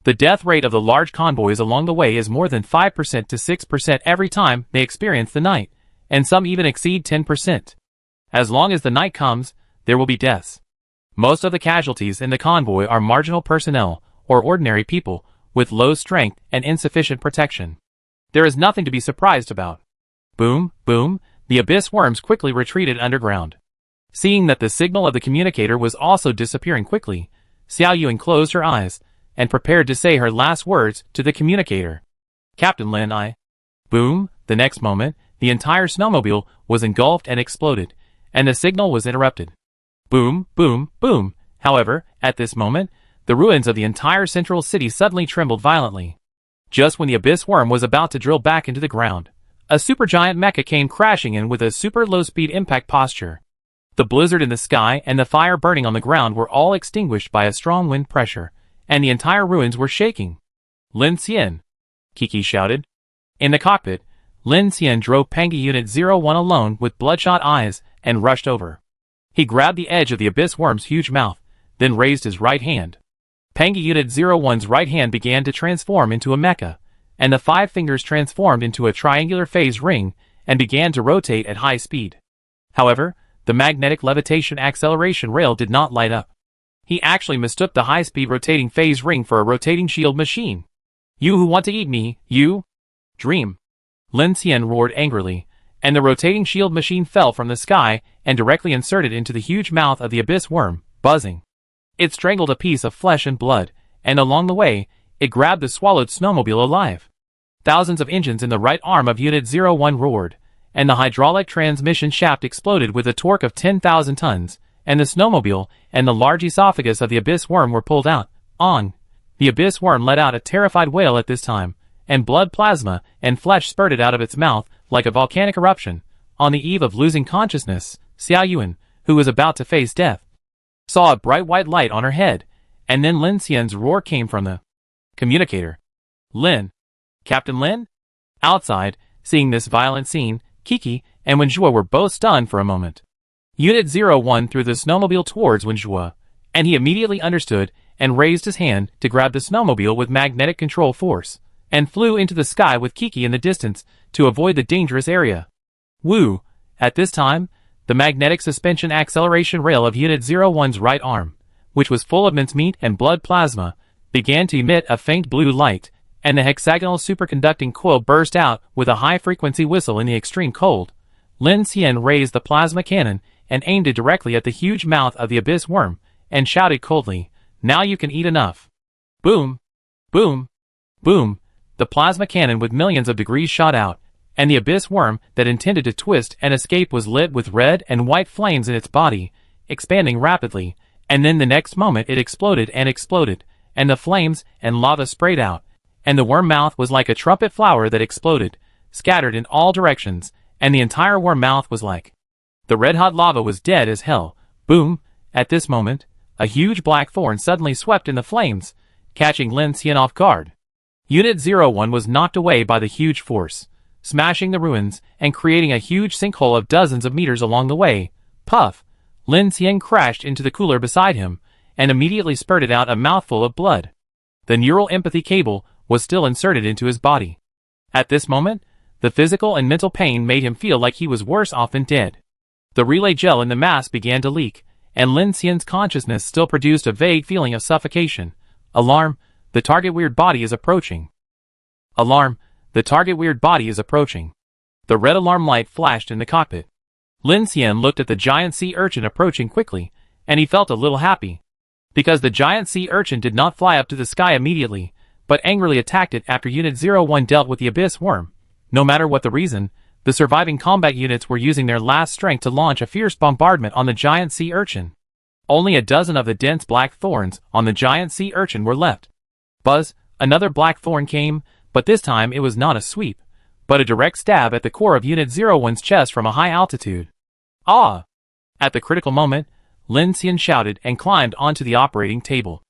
[SPEAKER 1] The death rate of the large convoys along the way is more than 5% to 6% every time they experience the night, and some even exceed 10%. As long as the night comes, there will be deaths. Most of the casualties in the convoy are marginal personnel, or ordinary people, with low strength and insufficient protection. There is nothing to be surprised about. Boom, boom, the abyss worms quickly retreated underground. Seeing that the signal of the communicator was also disappearing quickly, Xiao Yuan closed her eyes and prepared to say her last words to the communicator. Captain Lin, Boom, the next moment, the entire snowmobile was engulfed and exploded, and the signal was interrupted. Boom, boom, boom. However, at this moment, the ruins of the entire central city suddenly trembled violently. Just when the abyss worm was about to drill back into the ground, a supergiant mecha came crashing in with a super low-speed impact posture. The blizzard in the sky and the fire burning on the ground were all extinguished by a strong wind pressure, and the entire ruins were shaking. Lin Xian! Kiki shouted. In the cockpit, Lin Xian drove Pangi Unit 01 alone with bloodshot eyes and rushed over. He grabbed the edge of the abyss worm's huge mouth, then raised his right hand. Pangi Unit 01's right hand began to transform into a mecha, and the 5 fingers transformed into a triangular phase ring and began to rotate at high speed. However, the magnetic levitation acceleration rail did not light up. He actually mistook the high-speed rotating phase ring for a rotating shield machine. You who want to eat me, you? Dream. Lin Xian roared angrily, and the rotating shield machine fell from the sky and directly inserted into the huge mouth of the abyss worm, buzzing. It strangled a piece of flesh and blood, and along the way, it grabbed the swallowed snowmobile alive. Thousands of engines in the right arm of Unit 01 roared, and the hydraulic transmission shaft exploded with a torque of 10,000 tons, and the snowmobile and the large esophagus of the abyss worm were pulled out. The abyss worm let out a terrified wail at this time, and blood, plasma, and flesh spurted out of its mouth like a volcanic eruption. On the eve of losing consciousness, Xiao Yuan, who was about to face death, saw a bright white light on her head, and then Lin Xian's roar came from the communicator. Lin. Captain Lin? Outside, seeing this violent scene, Kiki and Wenjue were both stunned for a moment. Unit 01 threw the snowmobile towards Wenjue, and he immediately understood and raised his hand to grab the snowmobile with magnetic control force, and flew into the sky with Kiki in the distance to avoid the dangerous area. Woo! At this time, the magnetic suspension acceleration rail of Unit 01's right arm, which was full of mincemeat and blood plasma, began to emit a faint blue light, and the hexagonal superconducting coil burst out with a high-frequency whistle in the extreme cold. Lin Xian raised the plasma cannon and aimed it directly at the huge mouth of the abyss worm, and shouted coldly, "Now you can eat enough." Boom! Boom! Boom! The plasma cannon with millions of degrees shot out, and the abyss worm that intended to twist and escape was lit with red and white flames in its body, expanding rapidly, and then the next moment it exploded, and the flames and lava sprayed out, and the worm mouth was like a trumpet flower that exploded, scattered in all directions, and the entire worm mouth was like the red-hot lava was dead as hell. Boom! At this moment, a huge black thorn suddenly swept in the flames, catching Lin Xian off guard. Unit 01 was knocked away by the huge force, smashing the ruins and creating a huge sinkhole of dozens of meters along the way. Puff! Lin Xian crashed into the cooler beside him, and immediately spurted out a mouthful of blood. The neural empathy cable was still inserted into his body. At this moment, the physical and mental pain made him feel like he was worse off than dead. The relay gel in the mask began to leak, and Lin Xian's consciousness still produced a vague feeling of suffocation. Alarm! The target weird body is approaching. Alarm! The target weird body is approaching. The red alarm light flashed in the cockpit. Lin Xian looked at the giant sea urchin approaching quickly, and he felt a little happy. Because the giant sea urchin did not fly up to the sky immediately, but angrily attacked it after Unit 01 dealt with the abyss worm. No matter what the reason, the surviving combat units were using their last strength to launch a fierce bombardment on the giant sea urchin. Only a dozen of the dense black thorns on the giant sea urchin were left. Buzz! Another black thorn came, but this time it was not a sweep, but a direct stab at the core of Unit 01's chest from a high altitude. Ah! At the critical moment, Lin Xian shouted and climbed onto the operating table.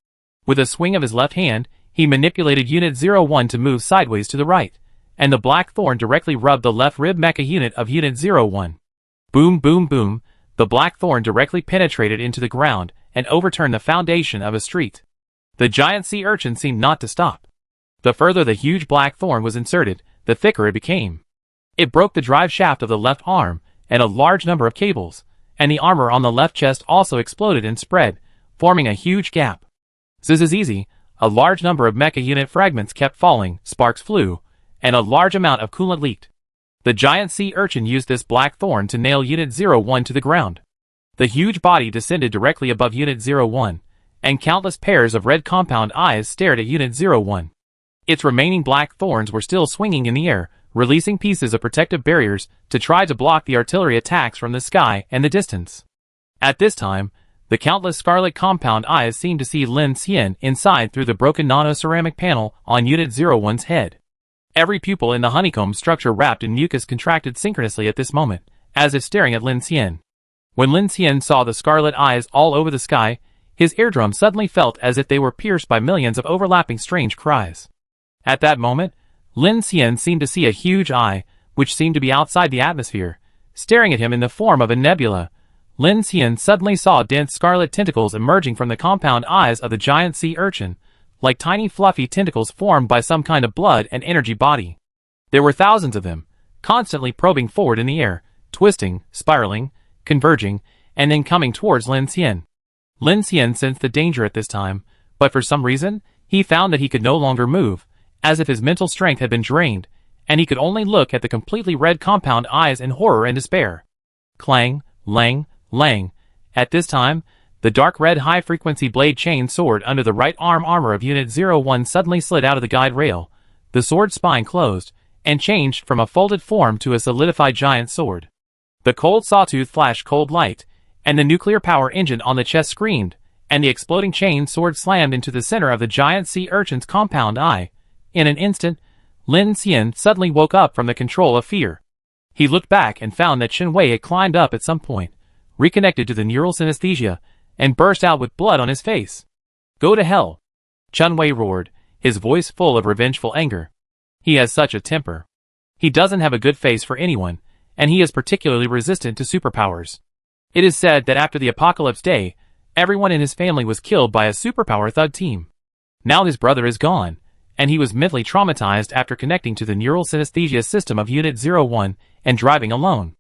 [SPEAKER 1] With a swing of his left hand, he manipulated Unit 01 to move sideways to the right, and the black thorn directly rubbed the left rib mecha unit of Unit 01. Boom, boom, boom! The black thorn directly penetrated into the ground and overturned the foundation of a street. The giant sea urchin seemed not to stop. The further the huge black thorn was inserted, the thicker it became. It broke the drive shaft of the left arm and a large number of cables, and the armor on the left chest also exploded and spread, forming a huge gap. Zizizizi, a large number of mecha unit fragments kept falling, sparks flew, and a large amount of coolant leaked. The giant sea urchin used this black thorn to nail Unit 01 to the ground. The huge body descended directly above Unit 01, and countless pairs of red compound eyes stared at Unit 01. Its remaining black thorns were still swinging in the air, releasing pieces of protective barriers to try to block the artillery attacks from the sky and the distance. At this time, the countless scarlet compound eyes seemed to see Lin Xian inside through the broken nano-ceramic panel on Unit 01's head. Every pupil in the honeycomb structure wrapped in mucus contracted synchronously at this moment, as if staring at Lin Xian. When Lin Xian saw the scarlet eyes all over the sky, his eardrum suddenly felt as if they were pierced by millions of overlapping strange cries. At that moment, Lin Xian seemed to see a huge eye, which seemed to be outside the atmosphere, staring at him in the form of a nebula. Lin Xian suddenly saw dense scarlet tentacles emerging from the compound eyes of the giant sea urchin, like tiny fluffy tentacles formed by some kind of blood and energy body. There were thousands of them, constantly probing forward in the air, twisting, spiraling, converging, and then coming towards Lin Xian. Lin Xian sensed the danger at this time, but for some reason, he found that he could no longer move, as if his mental strength had been drained, and he could only look at the completely red compound eyes in horror and despair. Clang, lang, lang. At this time, the dark red high-frequency blade chain sword under the right arm armor of Unit 01 suddenly slid out of the guide rail. The sword spine closed, and changed from a folded form to a solidified giant sword. The cold sawtooth flashed cold light, and the nuclear power engine on the chest screamed, and the exploding chain sword slammed into the center of the giant sea urchin's compound eye. In an instant, Lin Xian suddenly woke up from the control of fear. He looked back and found that Chen Wei had climbed up at some point, reconnected to the neural synesthesia, and burst out with blood on his face. "Go to hell!" Chen Wei roared, his voice full of revengeful anger. He has such a temper. He doesn't have a good face for anyone, and he is particularly resistant to superpowers. It is said that after the Apocalypse Day, everyone in his family was killed by a superpower thug team. Now his brother is gone, and he was mentally traumatized after connecting to the neural synesthesia system of Unit 01 and driving alone.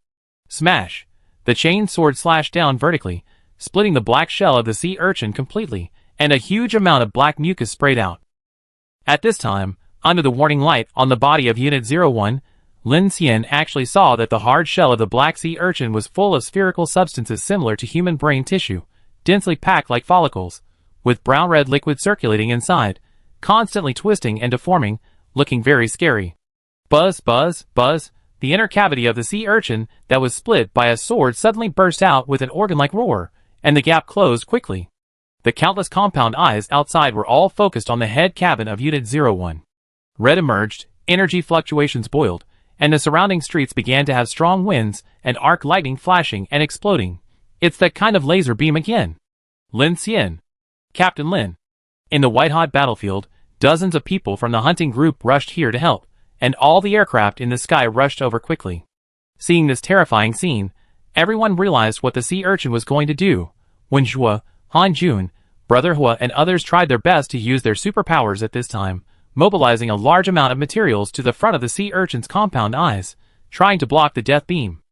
[SPEAKER 1] Smash! The chain sword slashed down vertically, splitting the black shell of the sea urchin completely, and a huge amount of black mucus sprayed out. At this time, under the warning light on the body of Unit 01, Lin Xian actually saw that the hard shell of the black sea urchin was full of spherical substances similar to human brain tissue, densely packed like follicles, with brown-red liquid circulating inside, constantly twisting and deforming, looking very scary. Buzz, buzz, buzz, the inner cavity of the sea urchin that was split by a sword suddenly burst out with an organ-like roar, and the gap closed quickly. The countless compound eyes outside were all focused on the head cabin of Unit 01. Red emerged, energy fluctuations boiled, and the surrounding streets began to have strong winds and arc lightning flashing and exploding. It's that kind of laser beam again. Lin Xian. Captain Lin. In the white-hot battlefield, dozens of people from the hunting group rushed here to help, and all the aircraft in the sky rushed over quickly. Seeing this terrifying scene, everyone realized what the sea urchin was going to do. Wen Zhuo, Han Jun, Brother Hua and others tried their best to use their superpowers at this time, mobilizing a large amount of materials to the front of the sea urchin's compound eyes, trying to block the death beam.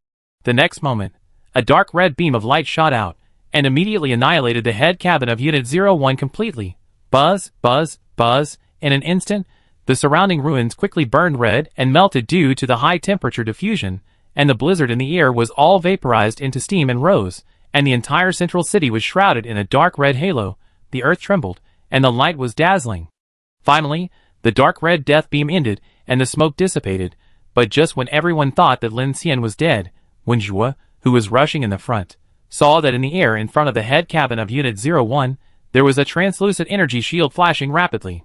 [SPEAKER 1] The next moment, a dark red beam of light shot out, and immediately annihilated the head cabin of Unit 01 completely. Buzz, buzz, buzz. In an instant, the surrounding ruins quickly burned red and melted due to the high temperature diffusion, and the blizzard in the air was all vaporized into steam and rose, and the entire central city was shrouded in a dark red halo. The earth trembled, and the light was dazzling. Finally, the dark red death beam ended, and the smoke dissipated, but just when everyone thought that Lin Xian was dead, Wen Zhuo, who was rushing in the front, saw that in the air in front of the head cabin of Unit 01, there was a translucent energy shield flashing rapidly.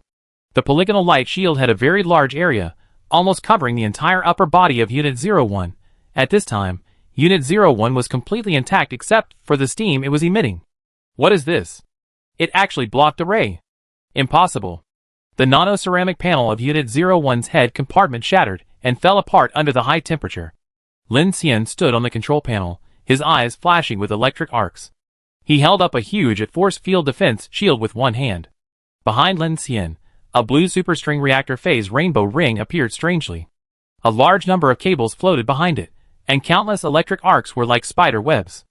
[SPEAKER 1] The polygonal light shield had a very large area, almost covering the entire upper body of Unit 01. At this time, Unit 01 was completely intact except for the steam it was emitting. What is this? It actually blocked a ray. Impossible. The nano-ceramic panel of Unit 01's head compartment shattered and fell apart under the high temperature. Lin Xian stood on the control panel, his eyes flashing with electric arcs. He held up a huge force field defense shield with one hand. Behind Lin Xian, a blue superstring reactor phase rainbow ring appeared strangely. A large number of cables floated behind it, and countless electric arcs were like spider webs.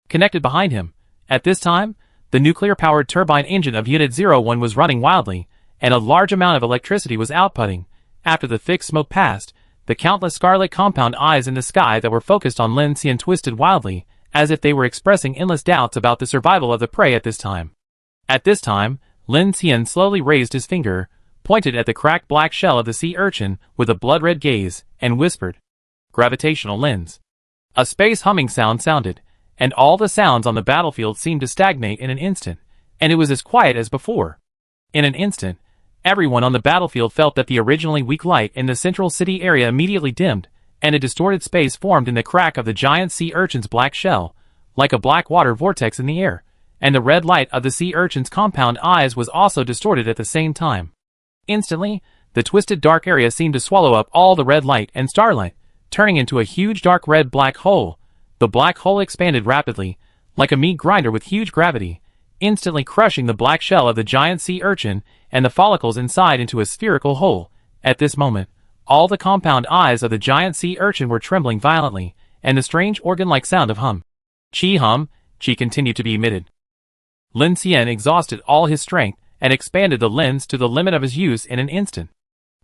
[SPEAKER 1] Connected behind him, at this time, the nuclear-powered turbine engine of Unit 01 was running wildly, and a large amount of electricity was outputting. After the thick smoke passed, the countless scarlet compound eyes in the sky that were focused on Lin Xian twisted wildly, as if they were expressing endless doubts about the survival of the prey at this time. At this time, Lin Xian slowly raised his finger, pointed at the cracked black shell of the sea urchin with a blood-red gaze, and whispered, "Gravitational lens." A space humming sound sounded, and all the sounds on the battlefield seemed to stagnate in an instant, and it was as quiet as before. In an instant, everyone on the battlefield felt that the originally weak light in the central city area immediately dimmed, and a distorted space formed in the crack of the giant sea urchin's black shell, like a black water vortex in the air, and the red light of the sea urchin's compound eyes was also distorted at the same time. Instantly, the twisted dark area seemed to swallow up all the red light and starlight, turning into a huge dark red black hole. The black hole expanded rapidly, like a meat grinder with huge gravity, instantly crushing the black shell of the giant sea urchin and the follicles inside into a spherical hole. At this moment, all the compound eyes of the giant sea urchin were trembling violently, and the strange organ-like sound of chi continued to be emitted. Lin Xian exhausted all his strength and expanded the lens to the limit of his use in an instant.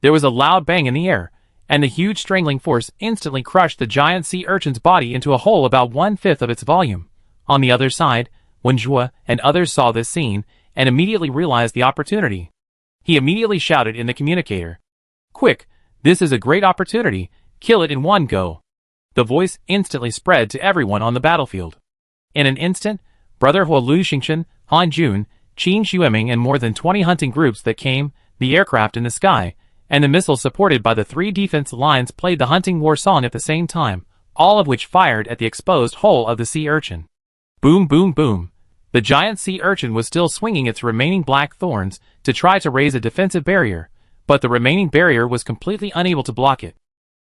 [SPEAKER 1] There was a loud bang in the air, and the huge strangling force instantly crushed the giant sea urchin's body into a hole about 1/5 of its volume. On the other side, Wenjue and others saw this scene and immediately realized the opportunity. He immediately shouted in the communicator, "Quick, this is a great opportunity, kill it in one go." The voice instantly spread to everyone on the battlefield. In an instant, Brother Hua Lu Xingchen, Han Jun, Qin Xueming and more than 20 hunting groups that came, the aircraft in the sky, and the missiles supported by the 3 defense lines played the hunting war song at the same time, all of which fired at the exposed hole of the sea urchin. Boom boom boom. The giant sea urchin was still swinging its remaining black thorns to try to raise a defensive barrier, but the remaining barrier was completely unable to block it.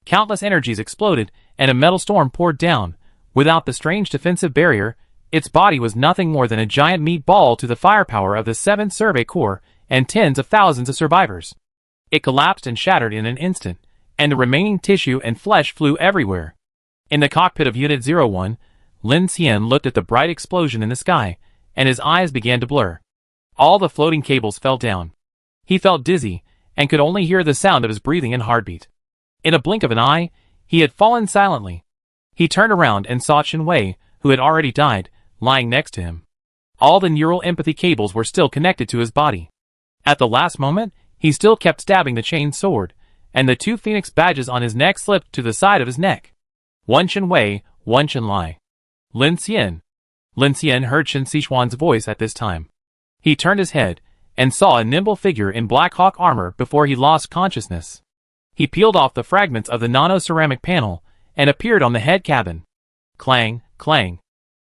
[SPEAKER 1] Countless energies exploded, and a metal storm poured down. Without the strange defensive barrier, its body was nothing more than a giant meatball to the firepower of the 7th Survey Corps and tens of thousands of survivors. It collapsed and shattered in an instant, and the remaining tissue and flesh flew everywhere. In the cockpit of Unit 01, Lin Xian looked at the bright explosion in the sky, and his eyes began to blur. All the floating cables fell down. He felt dizzy, and could only hear the sound of his breathing and heartbeat. In a blink of an eye, he had fallen silently. He turned around and saw Chen Wei, who had already died, lying next to him. All the neural empathy cables were still connected to his body. At the last moment, he still kept stabbing the chain sword, and the 2 phoenix badges on his neck slipped to the side of his neck. One Chen Wei, one Chen Lai. Lin Xian. Lin Xian heard Chen Sichuan's voice at this time. He turned his head, and saw a nimble figure in Black Hawk armor before he lost consciousness. He peeled off the fragments of the nano-ceramic panel, and appeared on the head cabin. Clang, clang.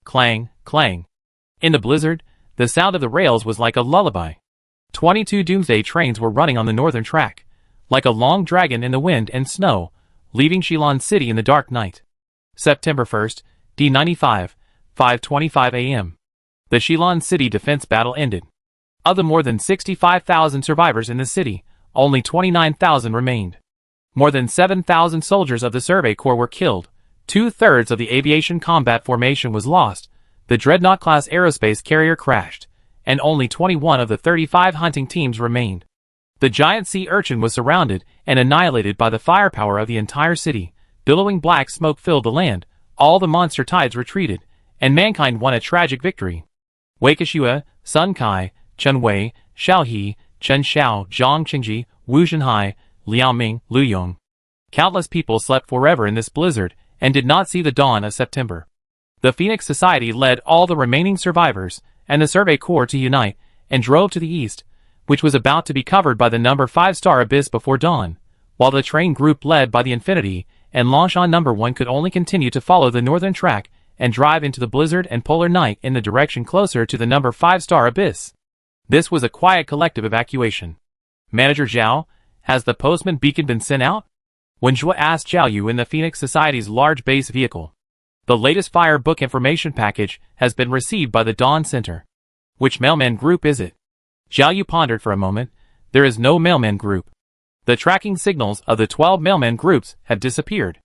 [SPEAKER 1] Clang, clang. In the blizzard, the sound of the rails was like a lullaby. 22 Doomsday trains were running on the northern track, like a long dragon in the wind and snow, leaving Shilin City in the dark night. September 1st, D95, 5:25 a.m. The Shilin City defense battle ended. Of the more than 65,000 survivors in the city, only 29,000 remained. More than 7,000 soldiers of the Survey Corps were killed. 2/3 of the aviation combat formation was lost. The Dreadnought-class aerospace carrier crashed, and only 21 of the 35 hunting teams remained. The giant sea urchin was surrounded and annihilated by the firepower of the entire city. Billowing black smoke filled the land, all the monster tides retreated, and mankind won a tragic victory. Wei Kexue, Sun Kai, Chen Wei, Xiao He, Chen Xiao, Zhang Qingji, Wu Zhenhai, Liao Ming, Lu Yong. Countless people slept forever in this blizzard, and did not see the dawn of September. The Phoenix Society led all the remaining survivors, and the Survey Corps to unite, and drove to the east, which was about to be covered by the number 5-star abyss before dawn, while the train group led by the Infinity, and Longshan number 1 could only continue to follow the northern track, and drive into the blizzard and polar night in the direction closer to the number 5-star abyss. This was a quiet collective evacuation. Manager Zhao, has the postman beacon been sent out? Wenjue asked Zhao Yu in the Phoenix Society's large base vehicle. The latest fire book information package has been received by the Dawn Center. Which mailman group is it? Zhao Yu pondered for a moment. There is no mailman group. The tracking signals of the 12 mailman groups have disappeared.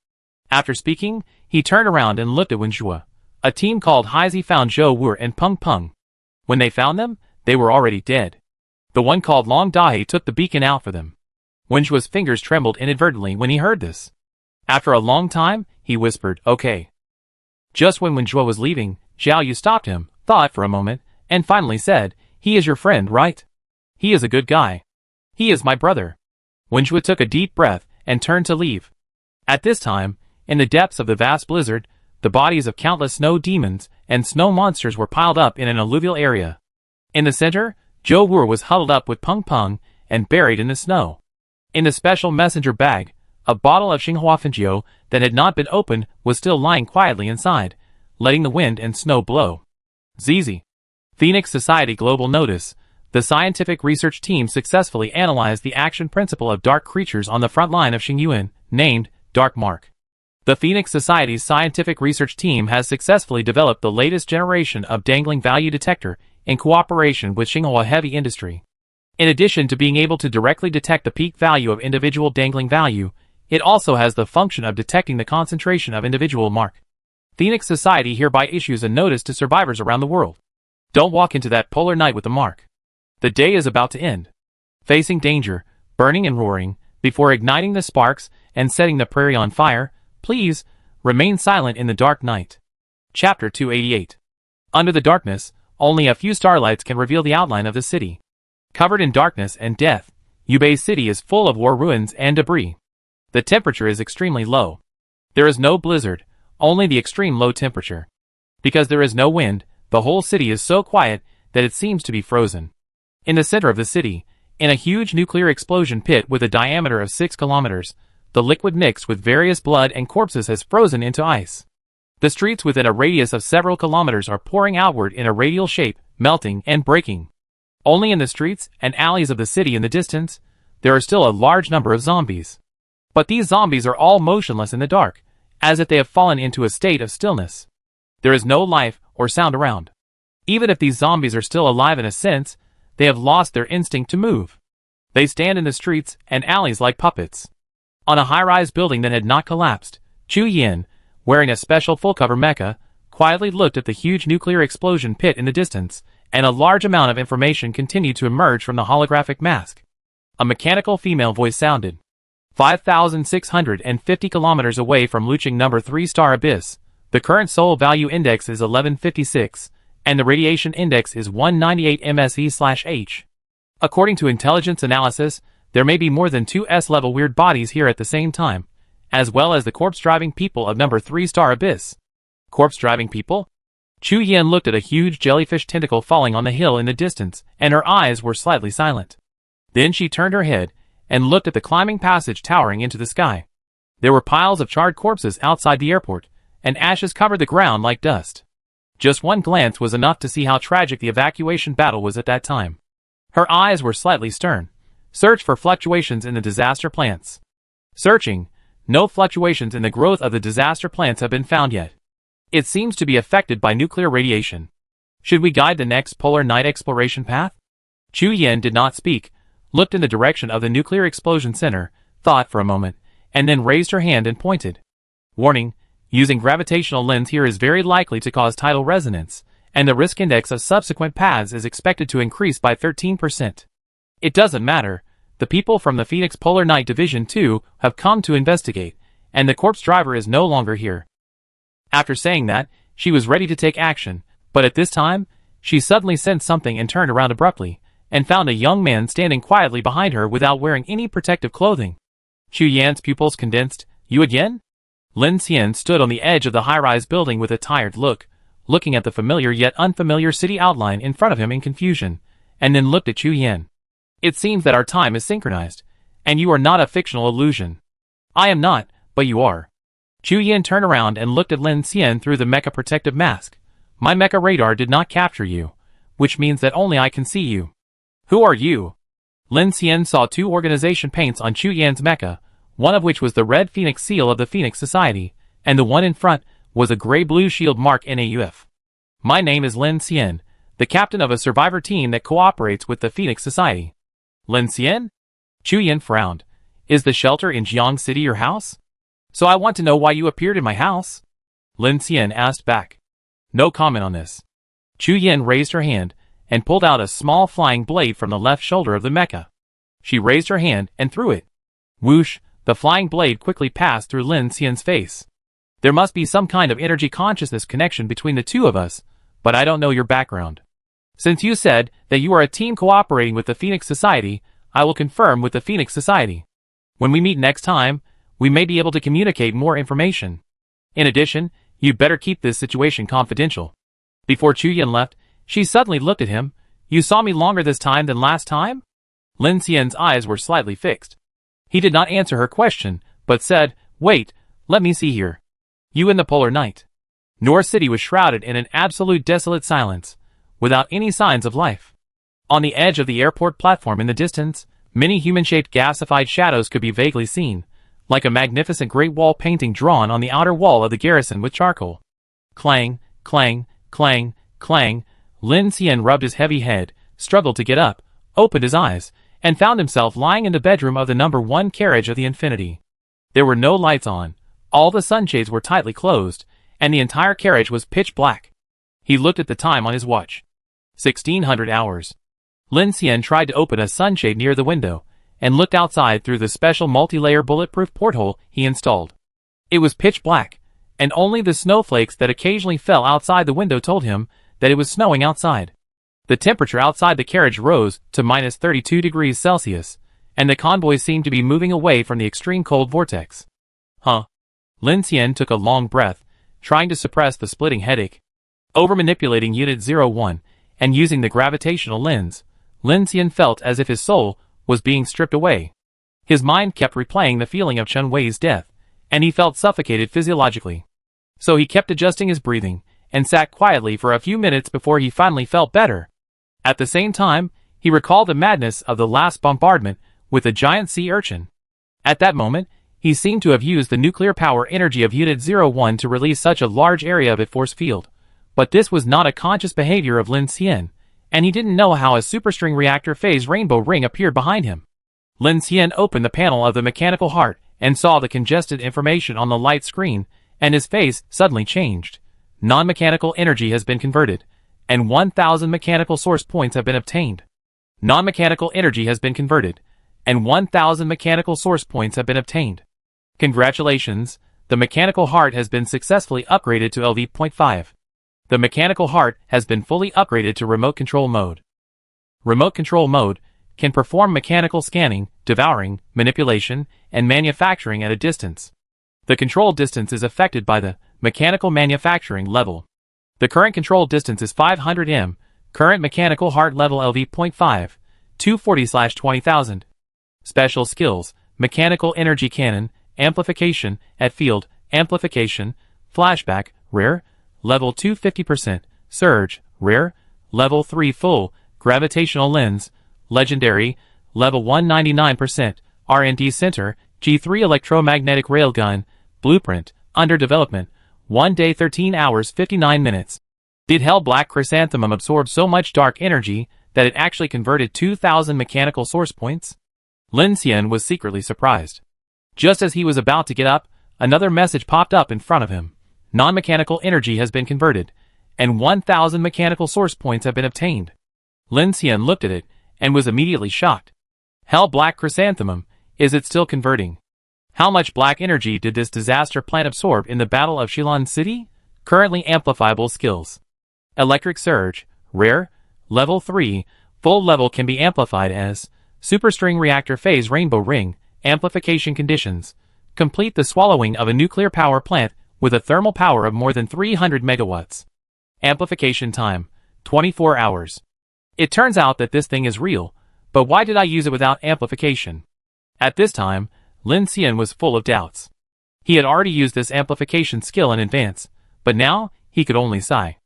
[SPEAKER 1] After speaking, he turned around and looked at Wenjue. A team called Heizi found Zhou Wu and Peng Peng. When they found them, they were already dead. The one called Long Dahe took the beacon out for them. Wenjue's fingers trembled inadvertently when he heard this. After a long time, he whispered, "Okay." Just when Wenjue was leaving, Zhao Yu stopped him, thought for a moment, and finally said, "He is your friend, right? He is a good guy. He is my brother." Wenjue took a deep breath and turned to leave. At this time, in the depths of the vast blizzard, the bodies of countless snow demons and snow monsters were piled up in an alluvial area. In the center, Zhou Wu was huddled up with Peng Peng and buried in the snow. In the special messenger bag, a bottle of Xinghua Fengjiu that had not been opened was still lying quietly inside, letting the wind and snow blow. ZZ. Phoenix Society Global Notice. The scientific research team successfully analyzed the action principle of dark creatures on the front line of Xingyuan, named Dark Mark. The Phoenix Society's scientific research team has successfully developed the latest generation of dangling value detector in cooperation with Xinghua Heavy Industry. In addition to being able to directly detect the peak value of individual dangling value, it also has the function of detecting the concentration of individual mark. Phoenix Society hereby issues a notice to survivors around the world. Don't walk into that polar night with a mark. The day is about to end. Facing danger, burning and roaring, before igniting the sparks and setting the prairie on fire, please, remain silent in the dark night. Chapter 288. Under the darkness, only a few starlights can reveal the outline of the city. Covered in darkness and death, Yubei City is full of war ruins and debris. The temperature is extremely low. There is no blizzard, only the extreme low temperature. Because there is no wind, the whole city is so quiet that it seems to be frozen. In the center of the city, in a huge nuclear explosion pit with a diameter of 6 kilometers, the liquid mixed with various blood and corpses has frozen into ice. The streets within a radius of several kilometers are pouring outward in a radial shape, melting and breaking. Only in the streets and alleys of the city in the distance, there are still a large number of zombies. But these zombies are all motionless in the dark, as if they have fallen into a state of stillness. There is no life or sound around. Even if these zombies are still alive in a sense, they have lost their instinct to move. They stand in the streets and alleys like puppets. On a high-rise building that had not collapsed, Chu Yin, wearing a special full-cover mecha, quietly looked at the huge nuclear explosion pit in the distance, and a large amount of information continued to emerge from the holographic mask. A mechanical female voice sounded. 5,650 kilometers away from Luching number 3 star abyss, the current soul value index is 1156, and the radiation index is 198 MSE/H. According to intelligence analysis, there may be more than 2 S-level weird bodies here at the same time, as well as the corpse-driving people of number 3 star abyss. Corpse-driving people? Chu Yin looked at a huge jellyfish tentacle falling on the hill in the distance, and her eyes were slightly silent. Then she turned her head and looked at the climbing passage towering into the sky. There were piles of charred corpses outside the airport, and ashes covered the ground like dust. Just one glance was enough to see how tragic the evacuation battle was at that time. Her eyes were slightly stern. Search for fluctuations in the disaster plants. Searching. No fluctuations in the growth of the disaster plants have been found yet. It seems to be affected by nuclear radiation. Should we guide the next polar night exploration path? Chu Yin did not speak, looked in the direction of the nuclear explosion center, thought for a moment, and then raised her hand and pointed. Warning, using gravitational lens here is very likely to cause tidal resonance, and the risk index of subsequent paths is expected to increase by 13%. It doesn't matter, the people from the Phoenix Polar Night Division 2 have come to investigate, and the corpse driver is no longer here. After saying that, she was ready to take action, but at this time, she suddenly sensed something and turned around abruptly, and found a young man standing quietly behind her without wearing any protective clothing. Chu Yan's pupils condensed. You again? Lin Xian stood on the edge of the high-rise building with a tired look, looking at the familiar yet unfamiliar city outline in front of him in confusion, and then looked at Chu Yan. It seems that our time is synchronized, and you are not a fictional illusion. I am not, but you are. Chu Yan turned around and looked at Lin Xian through the mecha protective mask. My mecha radar did not capture you, which means that only I can see you. Who are you? Lin Xian saw 2 organization paints on Chu Yan's mecha, one of which was the red phoenix seal of the Phoenix Society, and the one in front was a gray-blue shield mark NAUF. My name is Lin Xian, the captain of a survivor team that cooperates with the Phoenix Society. Lin Xian? Chu Yan frowned. Is the shelter in Jiang City your house? So I want to know why you appeared in my house? Lin Xian asked back. No comment on this. Chu Yan raised her hand and pulled out a small flying blade from the left shoulder of the mecha. She raised her hand and threw it. Whoosh, the flying blade quickly passed through Lin Xian's face. There must be some kind of energy consciousness connection between the two of us, but I don't know your background. Since you said that you are a team cooperating with the Phoenix Society, I will confirm with the Phoenix Society. When we meet next time, we may be able to communicate more information. In addition, you'd better keep this situation confidential. Before Chu Yan left, she suddenly looked at him. You saw me longer this time than last time? Lin Xian's eyes were slightly fixed. He did not answer her question, but said, Wait, let me see here. You in the polar night. Nor City was shrouded in an absolute desolate silence, without any signs of life. On the edge of the airport platform in the distance, many human-shaped gasified shadows could be vaguely seen, like a magnificent great wall painting drawn on the outer wall of the garrison with charcoal. Clang, clang, clang, clang. Lin Xian rubbed his heavy head, struggled to get up, opened his eyes, and found himself lying in the bedroom of the number 1 carriage of the Infinity. There were no lights on, all the sunshades were tightly closed, and the entire carriage was pitch black. He looked at the time on his watch. 1600 hours. Lin Xian tried to open a sunshade near the window, and looked outside through the special multi-layer bulletproof porthole he installed. It was pitch black, and only the snowflakes that occasionally fell outside the window told him that it was snowing outside. The temperature outside the carriage rose to minus 32 degrees Celsius, and the convoy seemed to be moving away from the extreme cold vortex. Huh? Lin Xian took a long breath, trying to suppress the splitting headache. Over-manipulating Unit 01, and using the gravitational lens, Lin Xian felt as if his soul was being stripped away. His mind kept replaying the feeling of Chen Wei's death, and he felt suffocated physiologically. So he kept adjusting his breathing, and sat quietly for a few minutes before he finally felt better. At the same time, he recalled the madness of the last bombardment with the giant sea urchin. At that moment, he seemed to have used the nuclear power energy of Unit 01 to release such a large area of its force field. But this was not a conscious behavior of Lin Xian, and he didn't know how a superstring reactor phase rainbow ring appeared behind him. Lin Xian opened the panel of the mechanical heart and saw the congested information on the light screen, and his face suddenly changed. Non-mechanical energy has been converted, and 1,000 mechanical source points have been obtained. Non-mechanical energy has been converted, and 1,000 mechanical source points have been obtained. Congratulations, the mechanical heart has been successfully upgraded to LV.5. The mechanical heart has been fully upgraded to remote control mode. Remote control mode can perform mechanical scanning, devouring, manipulation, and manufacturing at a distance. The control distance is affected by the mechanical manufacturing level. The current control distance is 500 m, current mechanical heart level LV.5, 240/20,000. Special skills, mechanical energy cannon, amplification, at field, amplification, flashback, rare, level 2 50%, surge, rare, level 3 full, gravitational lens, legendary, level 1 99%, R&D center, G3 electromagnetic railgun, blueprint, under development, 1 day 13 hours 59 minutes. Did Hell Black Chrysanthemum absorb so much dark energy that it actually converted 2,000 mechanical source points? Lin Xian was secretly surprised. Just as he was about to get up, another message popped up in front of him. Non-mechanical energy has been converted, and 1,000 mechanical source points have been obtained. Lin Xian looked at it, and was immediately shocked. Hell Black Chrysanthemum, is it still converting? How much black energy did this disaster plant absorb in the Battle of Shilin City? Currently amplifiable skills. Electric Surge, rare, level 3, full level can be amplified as Superstring Reactor Phase Rainbow Ring, amplification conditions. Complete the swallowing of a nuclear power plant with a thermal power of more than 300 megawatts. Amplification time, 24 hours. It turns out that this thing is real, but why did I use it without amplification? At this time, Lin Xian was full of doubts. He had already used this amplification skill in advance, but now he could only sigh.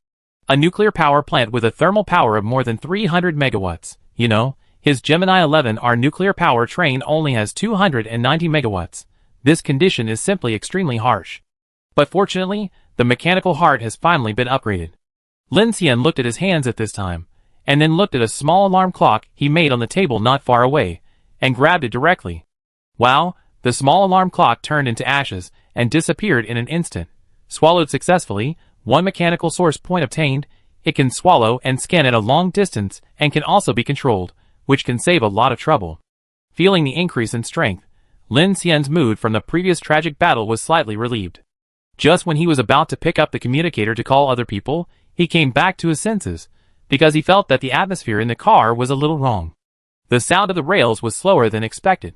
[SPEAKER 1] A nuclear power plant with a thermal power of more than 300 megawatts, you know, his Gemini 11R nuclear power train only has 290 megawatts. This condition is simply extremely harsh. But fortunately, the mechanical heart has finally been upgraded. Lin Xian looked at his hands at this time, and then looked at a small alarm clock he made on the table not far away, and grabbed it directly. Wow, the small alarm clock turned into ashes and disappeared in an instant. Swallowed successfully, 1 mechanical source point obtained. It can swallow and scan at a long distance and can also be controlled, which can save a lot of trouble. Feeling the increase in strength, Lin Xian's mood from the previous tragic battle was slightly relieved. Just when he was about to pick up the communicator to call other people, he came back to his senses, because he felt that the atmosphere in the car was a little wrong. The sound of the rails was slower than expected.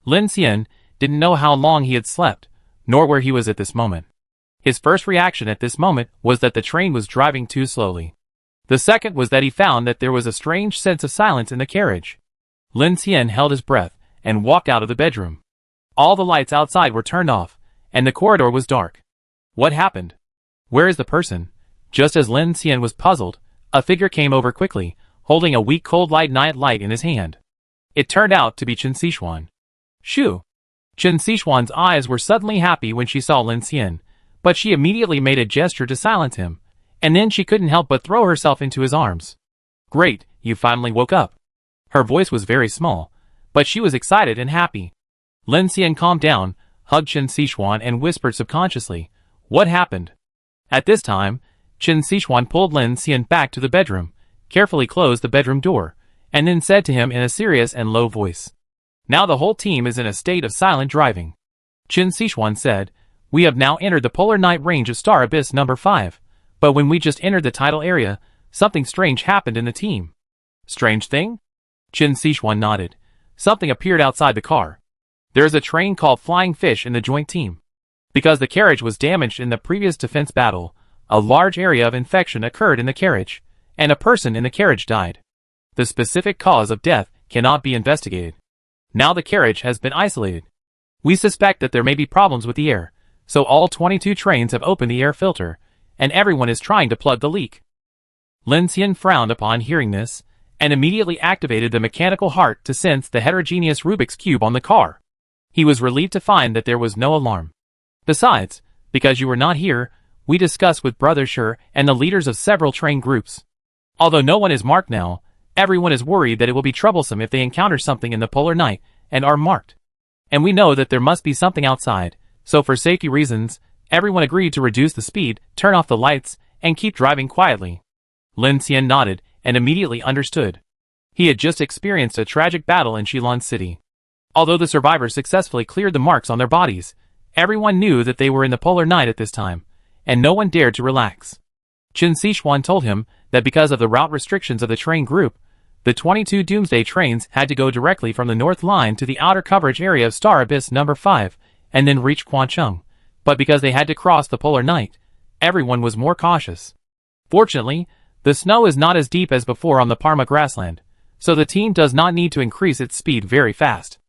[SPEAKER 1] Lin Xian didn't know how long he had slept, nor where he was at this moment. His first reaction at this moment was that the train was driving too slowly. The second was that he found that there was a strange sense of silence in the carriage. Lin Xian held his breath and walked out of the bedroom. All the lights outside were turned off, and the corridor was dark. What happened? Where is the person? Just as Lin Xian was puzzled, a figure came over quickly, holding a weak cold light night light in his hand. It turned out to be Chen Xishuan. Shoo! Chen Xishuan's eyes were suddenly happy when she saw Lin Xian, but she immediately made a gesture to silence him, and then she couldn't help but throw herself into his arms. Great, you finally woke up. Her voice was very small, but she was excited and happy. Lin Xian calmed down, hugged Chen Xishuan and whispered subconsciously, "What happened?" At this time, Chen Xishuan pulled Lin Xian back to the bedroom, carefully closed the bedroom door, and then said to him in a serious and low voice, Now the whole team is in a state of silent driving. Qin Sichuan said, "We have now entered the polar night range of Star Abyss number 5, but when we just entered the tidal area, something strange happened in the team." "Strange thing?" Qin Sichuan nodded. "Something appeared outside the car. There is a train called Flying Fish in the joint team. Because the carriage was damaged in the previous defense battle, a large area of infection occurred in the carriage, and a person in the carriage died. The specific cause of death cannot be investigated. Now the carriage has been isolated. We suspect that there may be problems with the air, so all 22 trains have opened the air filter, and everyone is trying to plug the leak." Lin Xian frowned upon hearing this, and immediately activated the mechanical heart to sense the heterogeneous Rubik's Cube on the car. He was relieved to find that there was no alarm. "Besides, because you were not here, we discussed with Brother Shi and the leaders of several train groups. Although no one is marked now, everyone is worried that it will be troublesome if they encounter something in the polar night and are marked. And we know that there must be something outside, so for safety reasons, everyone agreed to reduce the speed, turn off the lights, and keep driving quietly." Lin Xian nodded and immediately understood. He had just experienced a tragic battle in Shilin City. Although the survivors successfully cleared the marks on their bodies, everyone knew that they were in the polar night at this time, and no one dared to relax. Qin Sichuan told him that because of the route restrictions of the train group, the 22 Doomsday trains had to go directly from the North Line to the outer coverage area of Star Abyss number 5, and then reach Quancheng. But because they had to cross the polar night, everyone was more cautious. Fortunately, the snow is not as deep as before on the Parma grassland, so the team does not need to increase its speed very fast.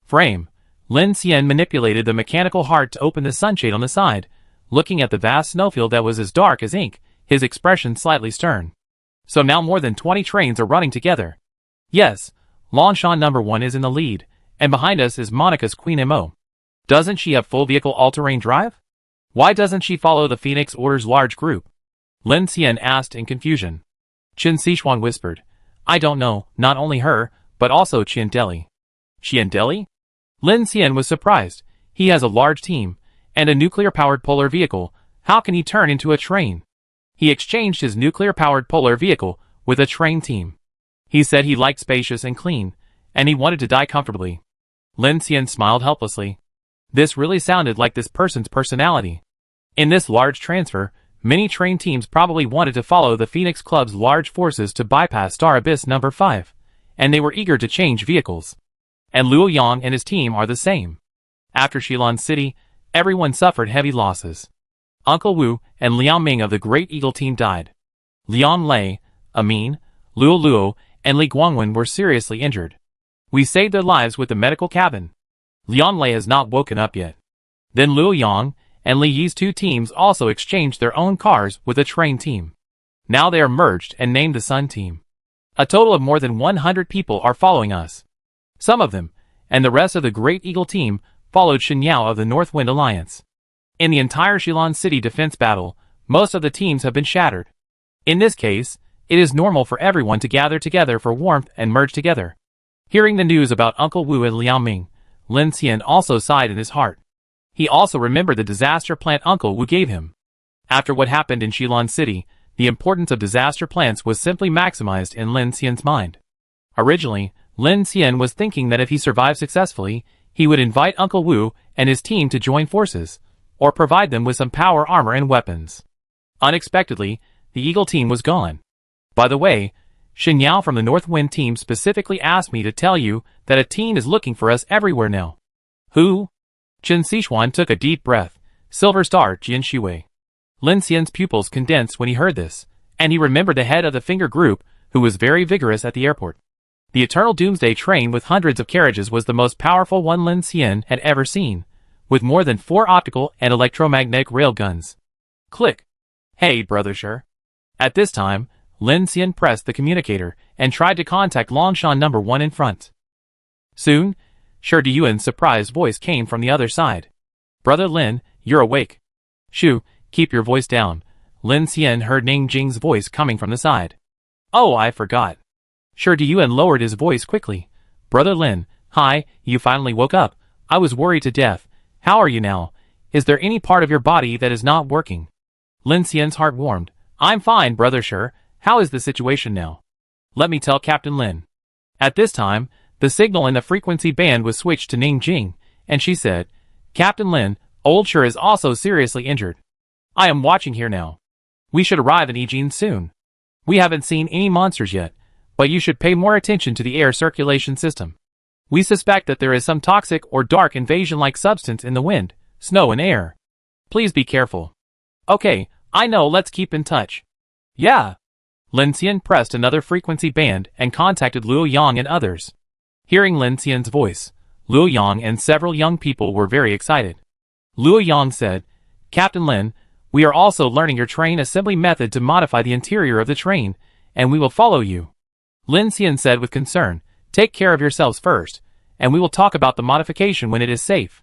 [SPEAKER 1] Frame. Lin Xian manipulated the mechanical heart to open the sunshade on the side, looking at the vast snowfield that was as dark as ink, his expression slightly stern. "So now more than 20 trains are running together." "Yes, Longshan number 1 is in the lead, and behind us is Monica's Queen Mo. Doesn't she have full vehicle all-terrain drive? Why doesn't she follow the Phoenix Order's large group?" Lin Xian asked in confusion. Qin Sichuan whispered, "I don't know, not only her, but also Qian Deli." "Qian Deli?" Lin Xian was surprised. He has a large team, and a nuclear-powered polar vehicle. How can he turn into a train? He exchanged his nuclear-powered polar vehicle with a train team. He said he liked spacious and clean, and he wanted to die comfortably. Lin Xian smiled helplessly. This really sounded like this person's personality. In this large transfer, many train teams probably wanted to follow the Phoenix Club's large forces to bypass Star Abyss number 5, and they were eager to change vehicles. And Luo Yang and his team are the same. After Shilin City, everyone suffered heavy losses. Uncle Wu and Liao Ming of the Great Eagle team died. Liang Lei, Amin, Luo Luo, and Li Guangwen were seriously injured. We saved their lives with the medical cabin. Liang Lei has not woken up yet. Then Luo Yang and Li Yi's 2 teams also exchanged their own cars with a train team. Now they are merged and named the Sun Team. A total of more than 100 people are following us. Some of them, and the rest of the Great Eagle team, followed Xinyao of the Northwind Alliance. In the entire Shilin City defense battle, most of the teams have been shattered. In this case, it is normal for everyone to gather together for warmth and merge together. Hearing the news about Uncle Wu and Liao Ming, Lin Xian also sighed in his heart. He also remembered the disaster plant Uncle Wu gave him. After what happened in Shilin City, the importance of disaster plants was simply maximized in Lin Xian's mind. Originally, Lin Xian was thinking that if he survived successfully, he would invite Uncle Wu and his team to join forces, or provide them with some power armor and weapons. Unexpectedly, the Eagle team was gone. By the way, Xinyao from the Northwind team specifically asked me to tell you that a team is looking for us everywhere now. Who? Qin Sichuan took a deep breath. Silver Star Jian Shiwei. Lin Xian's pupils condensed when he heard this, and he remembered the head of the finger group, who was very vigorous at the airport. The Eternal Doomsday train with hundreds of carriages was the most powerful one Lin Xian had ever seen, with more than 4 optical and electromagnetic railguns. Click. Hey, Brother Shi. At this time, Lin Xian pressed the communicator and tried to contact Longshan number 1 in front. Soon, Shi Diyuan's surprised voice came from the other side. Brother Lin, you're awake. Shu, keep your voice down. Lin Xian heard Ning Jing's voice coming from the side. Oh, I forgot. Shi Diyuan lowered his voice quickly. Brother Lin, hi, you finally woke up. I was worried to death. How are you now? Is there any part of your body that is not working? Lin Xian's heart warmed. I'm fine, Brother Shi. How is the situation now? Let me tell Captain Lin. At this time, the signal in the frequency band was switched to Ningjing, and she said, "Captain Lin, Old Sure is also seriously injured. I am watching here now. We should arrive in Yijin soon. We haven't seen any monsters yet, but you should pay more attention to the air circulation system. We suspect that there is some toxic or dark invasion-like substance in the wind, snow and air. Please be careful." "Okay, I know, let's keep in touch." "Yeah." Lin Xian pressed another frequency band and contacted Luo Yang and others. Hearing Lin Xian's voice, Luo Yang and several young people were very excited. Luo Yang said, "Captain Lin, we are also learning your train assembly method to modify the interior of the train, and we will follow you." Lin Xian said with concern, "Take care of yourselves first, and we will talk about the modification when it is safe.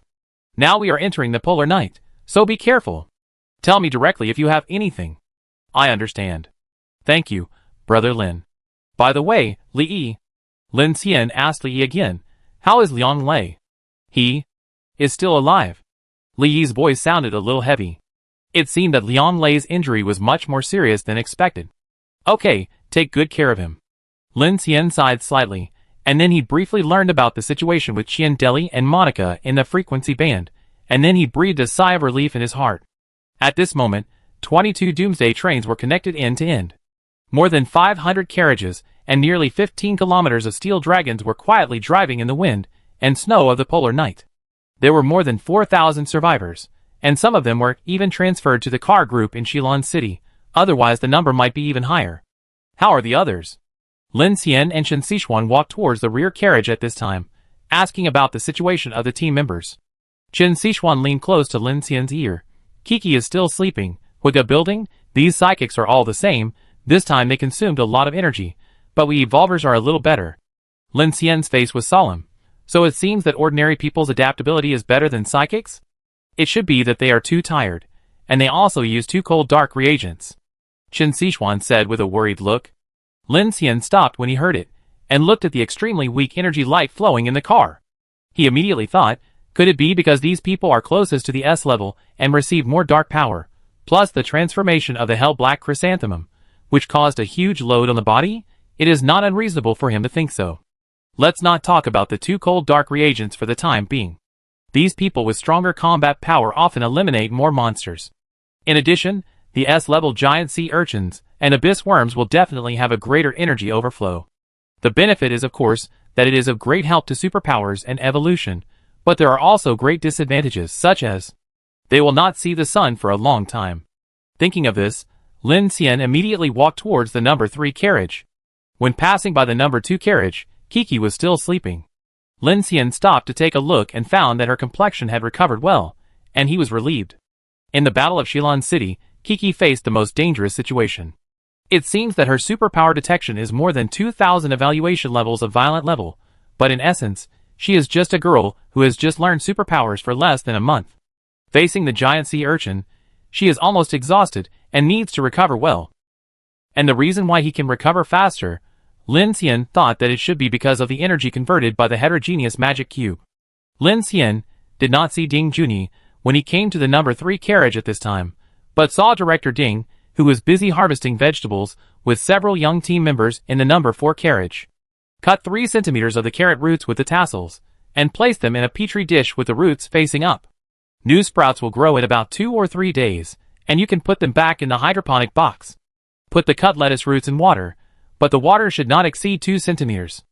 [SPEAKER 1] Now we are entering the polar night, so be careful. Tell me directly if you have anything." "I understand. Thank you, Brother Lin. By the way, Li Yi." Lin Xian asked Li Yi again, "How is Liang Lei?" "He is still alive." Li Yi's voice sounded a little heavy. It seemed that Liang Lei's injury was much more serious than expected. "Okay, take good care of him." Lin Xian sighed slightly, and then he briefly learned about the situation with Qian Deli and Monica in the frequency band, and then he breathed a sigh of relief in his heart. At this moment, 22 Doomsday trains were connected end to end. More than 500 carriages and nearly 15 kilometers of steel dragons were quietly driving in the wind and snow of the polar night. There were more than 4,000 survivors, and some of them were even transferred to the car group in Shilin City, otherwise the number might be even higher. "How are the others?" Lin Xian and Chen Sichuan walked towards the rear carriage at this time, asking about the situation of the team members. Chen Sichuan leaned close to Lin Xian's ear. "Kiki is still sleeping. With the building, these psychics are all the same. This time they consumed a lot of energy, but we evolvers are a little better." Lin Xian's face was solemn. "So it seems that ordinary people's adaptability is better than psychics? It should be that they are too tired, and they also use too cold dark reagents," Chen Sichuan said with a worried look. Lin Xian stopped when he heard it, and looked at the extremely weak energy light flowing in the car. He immediately thought, could it be because these people are closest to the S level and receive more dark power, plus the transformation of the hell black chrysanthemum, which caused a huge load on the body? It is not unreasonable for him to think so. Let's not talk about the too cold dark reagents for the time being. These people with stronger combat power often eliminate more monsters. In addition, the S-level giant sea urchins and abyss worms will definitely have a greater energy overflow. The benefit is of course that it is of great help to superpowers and evolution, but there are also great disadvantages such as they will not see the sun for a long time. Thinking of this, Lin Xian immediately walked towards the number 3 carriage. When passing by the number 2 carriage, Kiki was still sleeping. Lin Xian stopped to take a look and found that her complexion had recovered well, and he was relieved. In the Battle of Shilin City, Kiki faced the most dangerous situation. It seems that her superpower detection is more than 2,000 evaluation levels of violent level, but in essence, she is just a girl who has just learned superpowers for less than a month. Facing the giant sea urchin, she is almost exhausted and needs to recover well. And the reason why he can recover faster, Lin Xian thought that it should be because of the energy converted by the heterogeneous magic cube. Lin Xian did not see Ding Junyi when he came to the number 3 carriage at this time, but saw Director Ding, who was busy harvesting vegetables with several young team members in the number 4 carriage. Cut 3 centimeters of the carrot roots with the tassels, and place them in a petri dish with the roots facing up. New sprouts will grow in about 2 or 3 days, and you can put them back in the hydroponic box. Put the cut lettuce roots in water, but the water should not exceed 2 centimeters.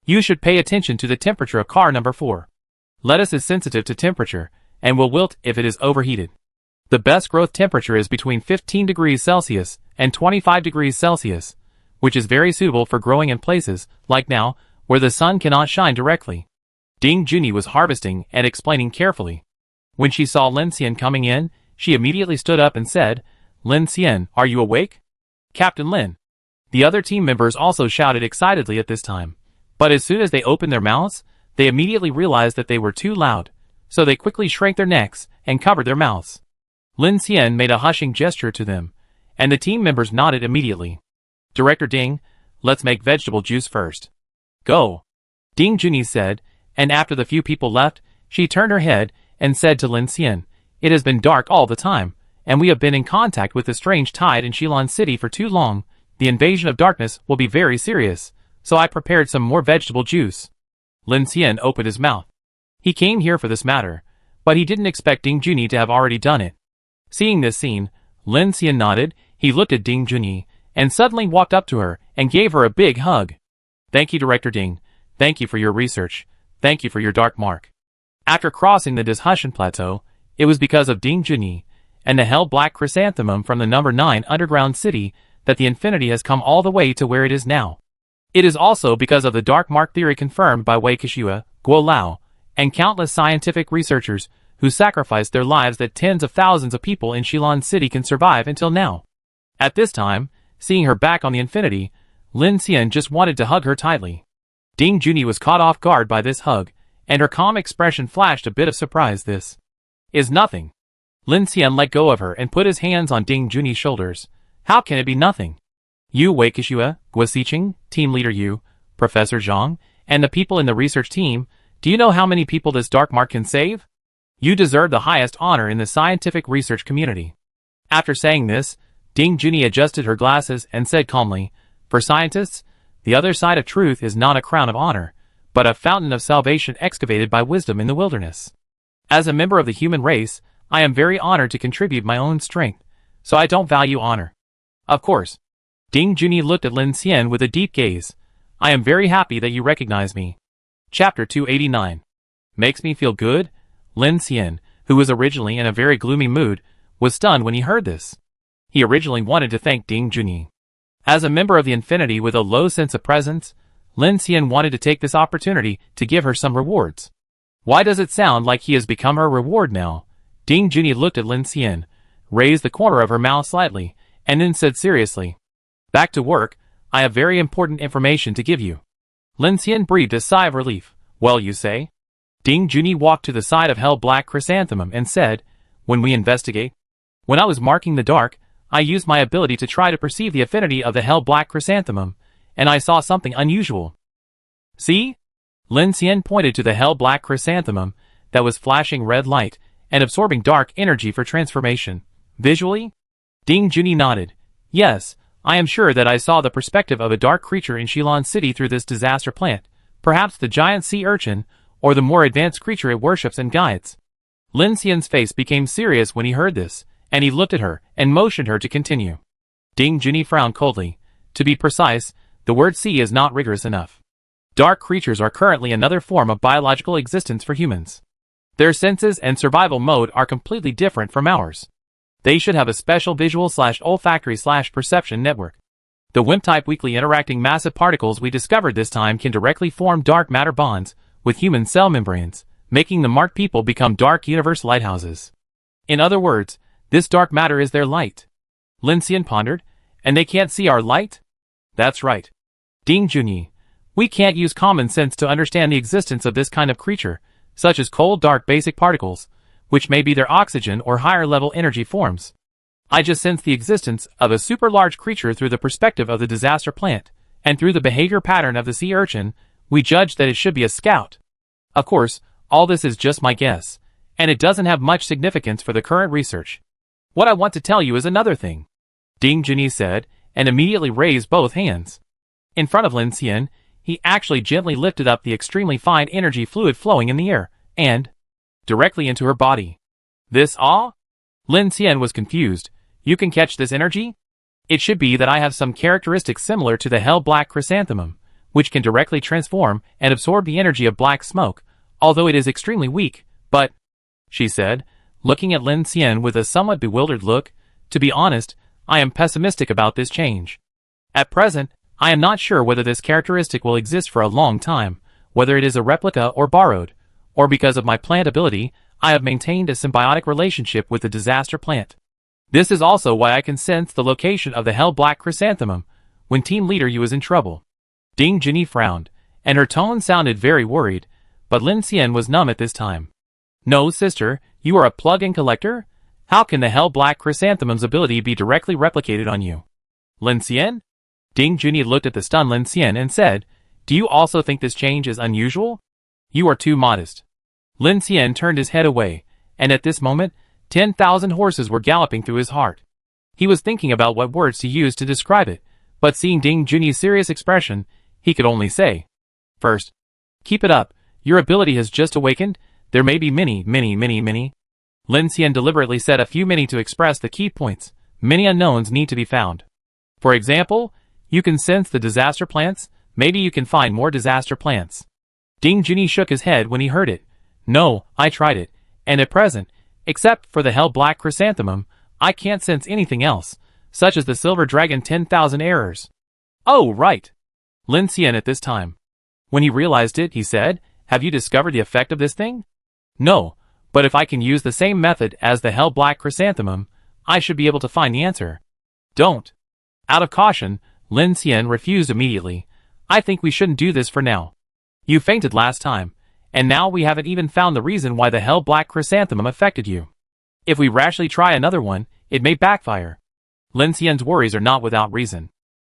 [SPEAKER 1] You should pay attention to the temperature of car number 4. Lettuce is sensitive to temperature, and will wilt if it is overheated. The best growth temperature is between 15 degrees Celsius and 25 degrees Celsius, which is very suitable for growing in places, like now, where the sun cannot shine directly. Ding Junyi was harvesting and explaining carefully. When she saw Lin Xian coming in, she immediately stood up and said, "Lin Xian, are you awake?" "Captain Lin." The other team members also shouted excitedly at this time, but as soon as they opened their mouths, they immediately realized that they were too loud, so they quickly shrank their necks and covered their mouths. Lin Xian made a hushing gesture to them, and the team members nodded immediately. "Director Ding, let's make vegetable juice first." "Go," Ding Junyi said, and after the few people left, she turned her head and said to Lin Xian, "It has been dark all the time, and we have been in contact with the strange tide in Shilin City for too long. The invasion of darkness will be very serious, so I prepared some more vegetable juice." Lin Xian opened his mouth. He came here for this matter, but he didn't expect Ding Junyi to have already done it. Seeing this scene, Lin Xian nodded, he looked at Ding Junyi, and suddenly walked up to her and gave her a big hug. Thank you, Director Ding. Thank you for your research. Thank you for your dark mark. After crossing the Dishushan Plateau, it was because of Ding Junyi and the Hell Black Chrysanthemum from the number 9 underground city that the Infinity has come all the way to where it is now. It is also because of the dark mark theory confirmed by Wei Kishua, Guo Lao, and countless scientific researchers who sacrificed their lives that tens of thousands of people in Shilin City can survive until now. At this time, seeing her back on the Infinity, Lin Xian just wanted to hug her tightly. Ding Junyi was caught off guard by this hug, and her calm expression flashed a bit of surprise. This is nothing. Lin Xian let go of her and put his hands on Ding Junyi's shoulders. How can it be nothing? You, Wei Kishua, Guo Xiqing, Team Leader Yu, Professor Zhang, and the people in the research team, do you know how many people this dark mark can save? You deserve the highest honor in the scientific research community. After saying this, Ding Junyi adjusted her glasses and said calmly, for scientists, the other side of truth is not a crown of honor, but a fountain of salvation excavated by wisdom in the wilderness. As a member of the human race, I am very honored to contribute my own strength, so I don't value honor. Of course. Ding Junyi looked at Lin Xian with a deep gaze. I am very happy that you recognize me. Chapter 289. Makes me feel good? Lin Xian, who was originally in a very gloomy mood, was stunned when he heard this. He originally wanted to thank Ding Junyi. As a member of the Infinity with a low sense of presence, Lin Xian wanted to take this opportunity to give her some rewards. Why does it sound like he has become her reward now? Ding Junyi looked at Lin Xian, raised the corner of her mouth slightly, and then said seriously, back to work, I have very important information to give you. Lin Xian breathed a sigh of relief. Well, you say? Ding Junyi walked to the side of Hell Black Chrysanthemum and said, when we investigate. When I was marking the dark, I used my ability to try to perceive the affinity of the Hell Black Chrysanthemum, and I saw something unusual. See? Lin Xian pointed to the Hell Black Chrysanthemum that was flashing red light and absorbing dark energy for transformation. Visually? Ding Junyi nodded. Yes, I am sure that I saw the perspective of a dark creature in Shilin City through this disaster plant, perhaps the giant sea urchin, or the more advanced creature it worships and guides. Lin Xian's face became serious when he heard this, and he looked at her and motioned her to continue. Ding Junyi frowned coldly. To be precise, the word sea is not rigorous enough. Dark creatures are currently another form of biological existence for humans. Their senses and survival mode are completely different from ours. They should have a special visual/olfactory/perception network. The WIMP-type weakly interacting massive particles we discovered this time can directly form dark matter bonds with human cell membranes, making the marked people become dark universe lighthouses. In other words, this dark matter is their light. Lin Xian pondered, and they can't see our light? That's right. Ding Junyi, we can't use common sense to understand the existence of this kind of creature, such as cold dark basic particles, which may be their oxygen or higher level energy forms. I just sense the existence of a super large creature through the perspective of the disaster plant, and through the behavior pattern of the sea urchin, we judge that it should be a scout. Of course, all this is just my guess, and it doesn't have much significance for the current research. What I want to tell you is another thing. Ding Junyi said, and immediately raised both hands. In front of Lin Xian, he actually gently lifted up the extremely fine energy fluid flowing in the air, and directly into her body. This awe? Lin Xian was confused. You can catch this energy? It should be that I have some characteristics similar to the Hell Black Chrysanthemum, which can directly transform and absorb the energy of black smoke, although it is extremely weak, but, she said, looking at Lin Xian with a somewhat bewildered look, to be honest, I am pessimistic about this change. At present, I am not sure whether this characteristic will exist for a long time, whether it is a replica or borrowed, or because of my plant ability, I have maintained a symbiotic relationship with the disaster plant. This is also why I can sense the location of the Hell Black Chrysanthemum when Team Leader Yu is in trouble. Ding Junyi frowned, and her tone sounded very worried, but Lin Xian was numb at this time. No, sister, you are a plug-in collector? How can the Hell Black Chrysanthemum's ability be directly replicated on you? Lin Xian? Ding Junyi looked at the stunned Lin Xian and said, do you also think this change is unusual? You are too modest. Lin Xian turned his head away, and at this moment, 10,000 horses were galloping through his heart. He was thinking about what words to use to describe it, but seeing Ding Junyi's serious expression, he could only say, first, Keep it up. Your ability has just awakened. There may be many. Lin Xian deliberately said a few many to express the key points. Many unknowns need to be found. For example, you can sense the disaster plants. Maybe you can find more disaster plants. Ding Junyi shook his head when he heard it. No, I tried it, and at present, except for the hell black chrysanthemum, I can't sense anything else, such as the silver dragon 10,000 errors. Oh, right. Lin Xian at this time. When he realized it, he said, have you discovered the effect of this thing? No, but if I can use the same method as the hell black chrysanthemum, I should be able to find the answer. Don't. Out of caution, Lin Xian refused immediately. I think we shouldn't do this for now. You fainted last time, and now we haven't even found the reason why the hell black chrysanthemum affected you. If we rashly try another one, it may backfire. Lin Xian's worries are not without reason.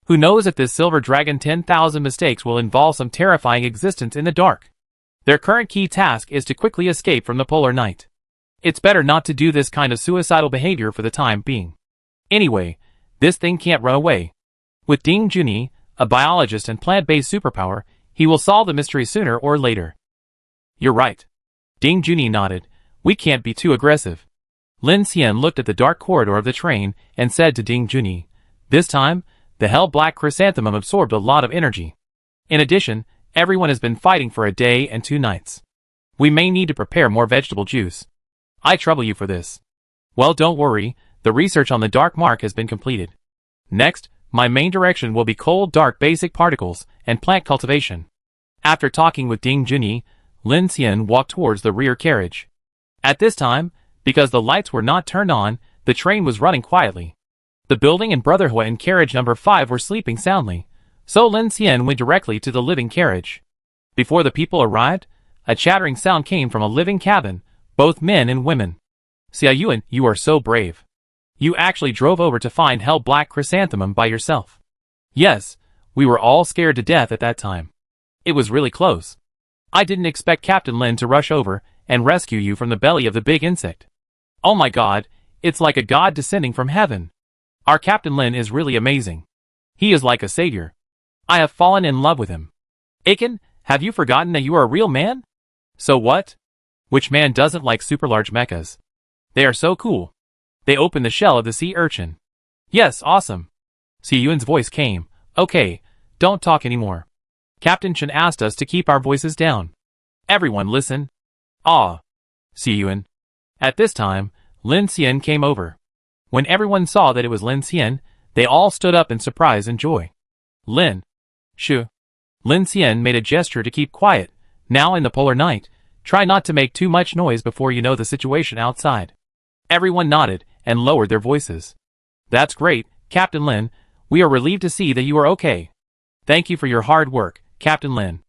[SPEAKER 1] Who knows if this silver dragon 10,000 mistakes will involve some terrifying existence in the dark. Their current key task is to quickly escape from the polar night. It's better not to do this kind of suicidal behavior for the time being. Anyway, this thing can't run away. With Ding Junyi, a biologist and plant-based superpower, he will solve the mystery sooner or later. You're right. Ding Junyi nodded. We can't be too aggressive. Lin Xian looked at the dark corridor of the train and said to Ding Junyi, this time, the hell black chrysanthemum absorbed a lot of energy. In addition, everyone has been fighting for a day and 2 nights. We may need to prepare more vegetable juice. I trouble you for this. Well, don't worry, the research on the dark mark has been completed. Next, my main direction will be cold dark basic particles and plant cultivation. After talking with Ding Junyi, Lin Xian walked towards the rear carriage. At this time, because the lights were not turned on, the train was running quietly. The building and Brotherhood in carriage number 5 were sleeping soundly, so Lin Xian went directly to the living carriage. Before the people arrived, a chattering sound came from a living cabin, both men and women. Xia Yuan, you are so brave. You actually drove over to find hell black chrysanthemum by yourself. Yes, we were all scared to death at that time. It was really close. I didn't expect Captain Lin to rush over and rescue you from the belly of the big insect. Oh my god, it's like a god descending from heaven. Our Captain Lin is really amazing. He is like a savior. I have fallen in love with him. Aiken, have you forgotten that you are a real man? So what? Which man doesn't like super large mechas? They are so cool. They open the shell of the sea urchin. Yes, awesome. Xi Yuan's voice came. Okay, don't talk anymore. Captain Chen asked us to keep our voices down. Everyone listen. Ah. Xi Yuan. At this time, Lin Xian came over. When everyone saw that it was Lin Xian, they all stood up in surprise and joy. Lin. Shu. Lin Xian made a gesture to keep quiet. Now in the polar night, try not to make too much noise before you know the situation outside. Everyone nodded and lowered their voices. That's great, Captain Lin. We are relieved to see that you are okay. Thank you for your hard work, Captain Lin.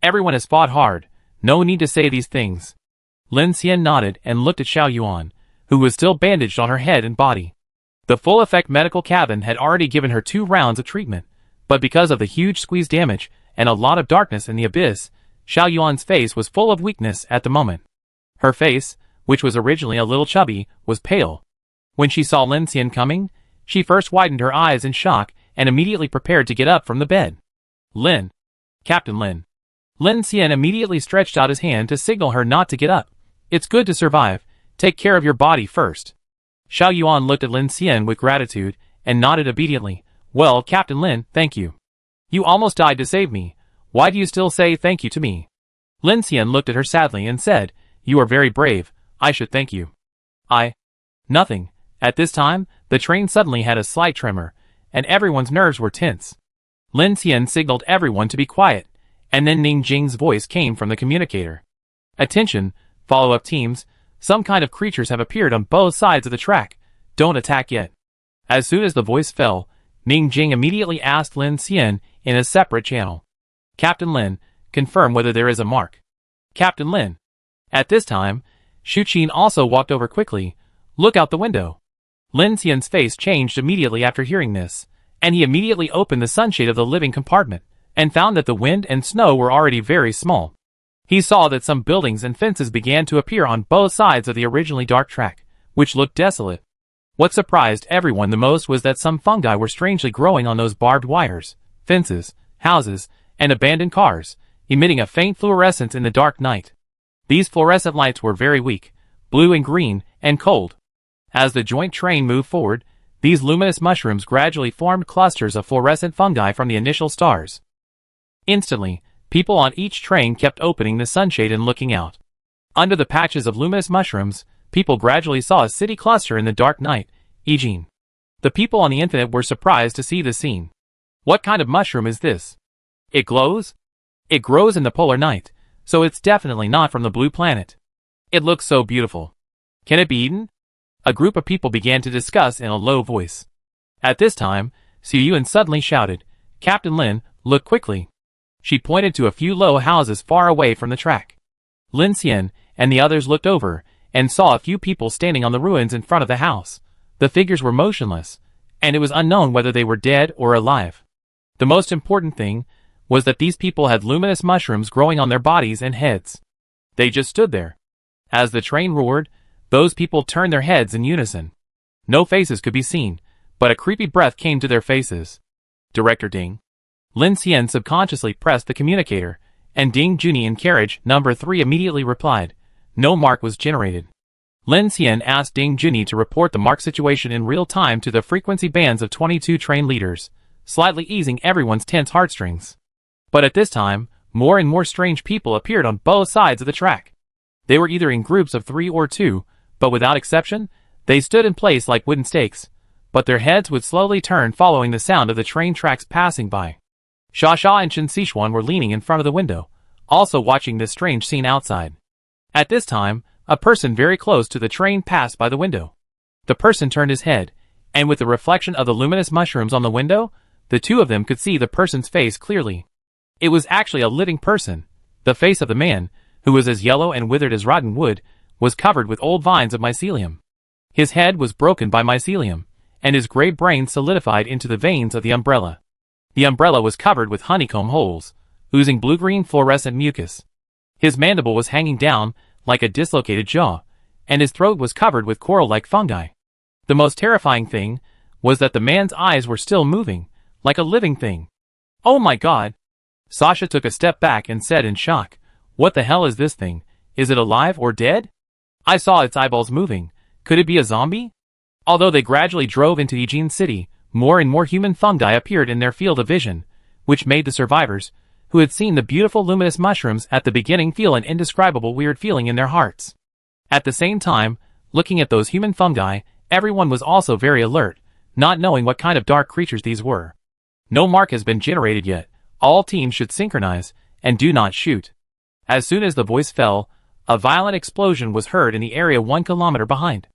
[SPEAKER 1] Everyone has fought hard. No need to say these things. Lin Xian nodded and looked at Xiao Yuan, who was still bandaged on her head and body. The full-effect medical cabin had already given her 2 rounds of treatment, but because of the huge squeeze damage and a lot of darkness in the abyss, Xiao Yuan's face was full of weakness at the moment. Her face, which was originally a little chubby, was pale. When she saw Lin Xian coming, she first widened her eyes in shock and immediately prepared to get up from the bed. Lin. Captain Lin. Lin Xian immediately stretched out his hand to signal her not to get up. It's good to survive. Take care of your body first. Xiao Yuan looked at Lin Xian with gratitude and nodded obediently. Well, Captain Lin, thank you. You almost died to save me. Why do you still say thank you to me? Lin Xian looked at her sadly and said, you are very brave. I should thank you. Nothing. At this time, the train suddenly had a slight tremor, and everyone's nerves were tense. Lin Xian signaled everyone to be quiet, and then Ning Jing's voice came from the communicator. Attention, follow-up teams. Some kind of creatures have appeared on both sides of the track. Don't attack yet. As soon as the voice fell, Ning Jing immediately asked Lin Xian in a separate channel. Captain Lin, confirm whether there is a mark. Captain Lin. At this time, Shu Qin also walked over quickly. Look out the window. Lin Xian's face changed immediately after hearing this, and he immediately opened the sunshade of the living compartment, and found that the wind and snow were already very small. He saw that some buildings and fences began to appear on both sides of the originally dark track, which looked desolate. What surprised everyone the most was that some fungi were strangely growing on those barbed wires, fences, houses, and abandoned cars. emitting a faint fluorescence in the dark night. These fluorescent lights were very weak, blue and green, and cold. As the joint train moved forward, these luminous mushrooms gradually formed clusters of fluorescent fungi from the initial stars. Instantly, people on each train kept opening the sunshade and looking out. Under the patches of luminous mushrooms, people gradually saw a city cluster in the dark night, Eugene. The people on the Infinite were surprised to see the scene. What kind of mushroom is this? It glows? It grows in the polar night, so it's definitely not from the blue planet. It looks so beautiful. Can it be eaten? A group of people began to discuss in a low voice. At this time, Xu Yuan suddenly shouted, "Captain Lin, look quickly." She pointed to a few low houses far away from the track. Lin Xian and the others looked over and saw a few people standing on the ruins in front of the house. The figures were motionless, and it was unknown whether they were dead or alive. The most important thing was that these people had luminous mushrooms growing on their bodies and heads. They just stood there. As the train roared, those people turned their heads in unison. No faces could be seen, but a creepy breath came to their faces. Director Ding. Lin Xian subconsciously pressed the communicator, and Ding Junyi in carriage number 3 immediately replied. No mark was generated. Lin Xian asked Ding Junyi to report the mark situation in real time to the frequency bands of 22 train leaders, slightly easing everyone's tense heartstrings. But at this time, more and more strange people appeared on both sides of the track. They were either in groups of 3 or 2, but without exception, they stood in place like wooden stakes, but their heads would slowly turn following the sound of the train tracks passing by. Xia Xia and Chen Xishuan were leaning in front of the window, also watching this strange scene outside. At this time, a person very close to the train passed by the window. The person turned his head, and with the reflection of the luminous mushrooms on the window, the two of them could see the person's face clearly. It was actually a living person. The face of the man, who was as yellow and withered as rotten wood, was covered with old vines of mycelium. His head was broken by mycelium, and his gray brain solidified into the veins of the umbrella. The umbrella was covered with honeycomb holes, oozing blue-green fluorescent mucus. His mandible was hanging down like a dislocated jaw, and his throat was covered with coral-like fungi. The most terrifying thing was that the man's eyes were still moving, like a living thing. Oh my god! Sasha took a step back and said in shock, "What the hell is this thing? Is it alive or dead? I saw its eyeballs moving. Could it be a zombie?" Although they gradually drove into Eugene City, more and more human fungi appeared in their field of vision, which made the survivors, who had seen the beautiful luminous mushrooms at the beginning, feel an indescribable weird feeling in their hearts. At the same time, looking at those human fungi, everyone was also very alert, not knowing what kind of dark creatures these were. No mark has been generated yet. All teams should synchronize, and do not shoot. As soon as the voice fell, a violent explosion was heard in the area 1 kilometer behind.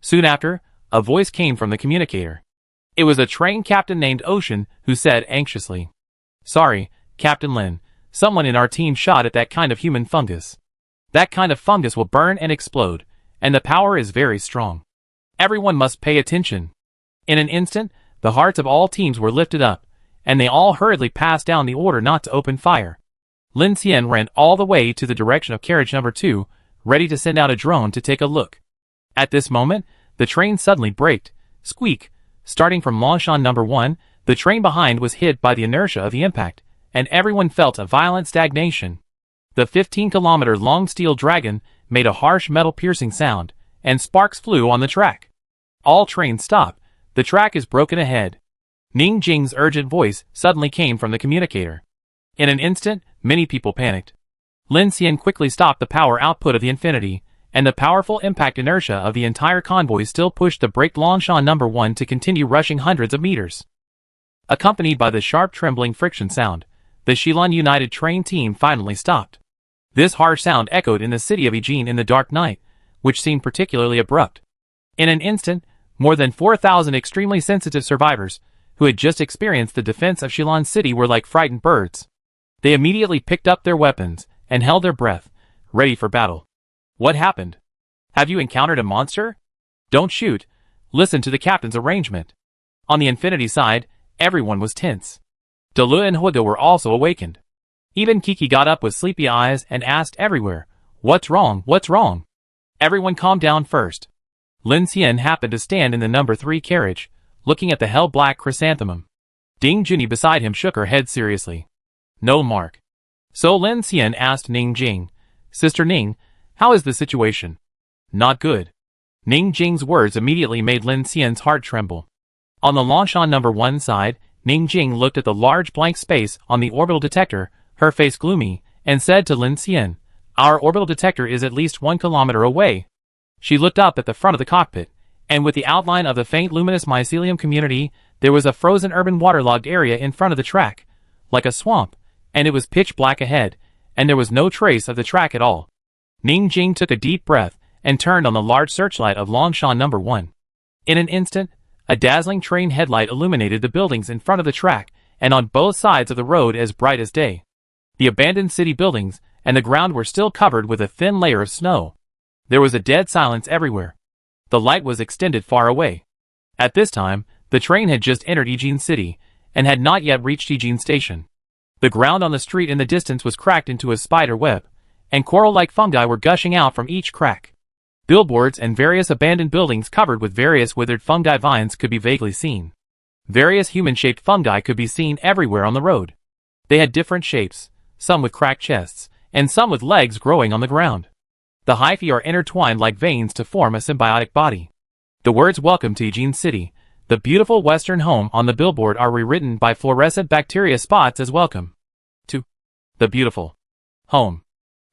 [SPEAKER 1] Soon after, a voice came from the communicator. It was a train captain named Ocean who said anxiously, "Sorry, Captain Lin, someone in our team shot at that kind of human fungus. That kind of fungus will burn and explode, and the power is very strong. Everyone must pay attention." In an instant, the hearts of all teams were lifted up, and they all hurriedly passed down the order not to open fire. Lin Xian ran all the way to the direction of carriage number 2, ready to send out a drone to take a look. At this moment, the train suddenly braked, squeak. Starting from Longshan number 1, the train behind was hit by the inertia of the impact, and everyone felt a violent stagnation. The 15-kilometer-long steel dragon made a harsh metal-piercing sound, and sparks flew on the track. All trains stop. The track is broken ahead. Ning Jing's urgent voice suddenly came from the communicator. In an instant, many people panicked. Lin Xian quickly stopped the power output of the Infinity, and the powerful impact inertia of the entire convoy still pushed the braked Longshan number 1 to continue rushing hundreds of meters. Accompanied by the sharp trembling friction sound, the Shilan United train team finally stopped. This harsh sound echoed in the city of Eugene in the dark night, which seemed particularly abrupt. In an instant, more than 4,000 extremely sensitive survivors, who had just experienced the defense of Shilan City, were like frightened birds. They immediately picked up their weapons and held their breath, ready for battle. What happened? Have you encountered a monster? Don't shoot. Listen to the captain's arrangement. On the Infinity side, everyone was tense. Delu and Huodo were also awakened. Even Kiki got up with sleepy eyes and asked everywhere, "What's wrong? What's wrong?" Everyone calmed down first. Lin Xian happened to stand in the number 3 carriage, looking at the hell-black chrysanthemum. Ding Junyi beside him shook her head seriously. "No mark." So Lin Xian asked Ning Jing, "Sister Ning, how is the situation?" "Not good." Ning Jing's words immediately made Lin Xian's heart tremble. On the Longchamp number 1 side, Ning Jing looked at the large blank space on the orbital detector, her face gloomy, and said to Lin Xian, "Our orbital detector is at least 1 kilometer away." She looked up at the front of the cockpit, and with the outline of the faint luminous mycelium community, there was a frozen urban waterlogged area in front of the track, like a swamp, and it was pitch black ahead, and there was no trace of the track at all. Ning Jing took a deep breath and turned on the large searchlight of Longchamp number 1. In an instant, a dazzling train headlight illuminated the buildings in front of the track and on both sides of the road as bright as day. The abandoned city buildings and the ground were still covered with a thin layer of snow. There was a dead silence everywhere. The light was extended far away. At this time, the train had just entered Yijin City and had not yet reached Yijin Station. The ground on the street in the distance was cracked into a spider web, and coral-like fungi were gushing out from each crack. Billboards and various abandoned buildings covered with various withered fungi vines could be vaguely seen. Various human-shaped fungi could be seen everywhere on the road. They had different shapes, some with cracked chests, and some with legs growing on the ground. The hyphae are intertwined like veins to form a symbiotic body. The words "Welcome to Yijin City," the beautiful western home on the billboard are rewritten by fluorescent bacteria spots as "Welcome to the beautiful home."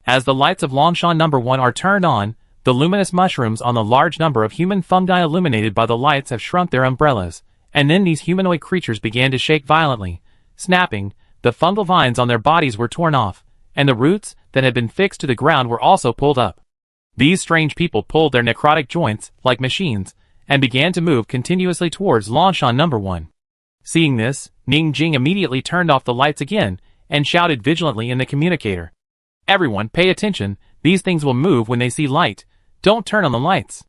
[SPEAKER 1] As the lights of Longchamp number 1 are turned on, the luminous mushrooms on the large number of human fungi illuminated by the lights have shrunk their umbrellas, and then these humanoid creatures began to shake violently. Snapping, the fungal vines on their bodies were torn off, and the roots that had been fixed to the ground were also pulled up. These strange people pulled their necrotic joints, like machines, and began to move continuously towards Longchamp number 1. Seeing this, Ning Jing immediately turned off the lights again, and shouted vigilantly in the communicator, "Everyone pay attention, these things will move when they see light. Don't turn on the lights."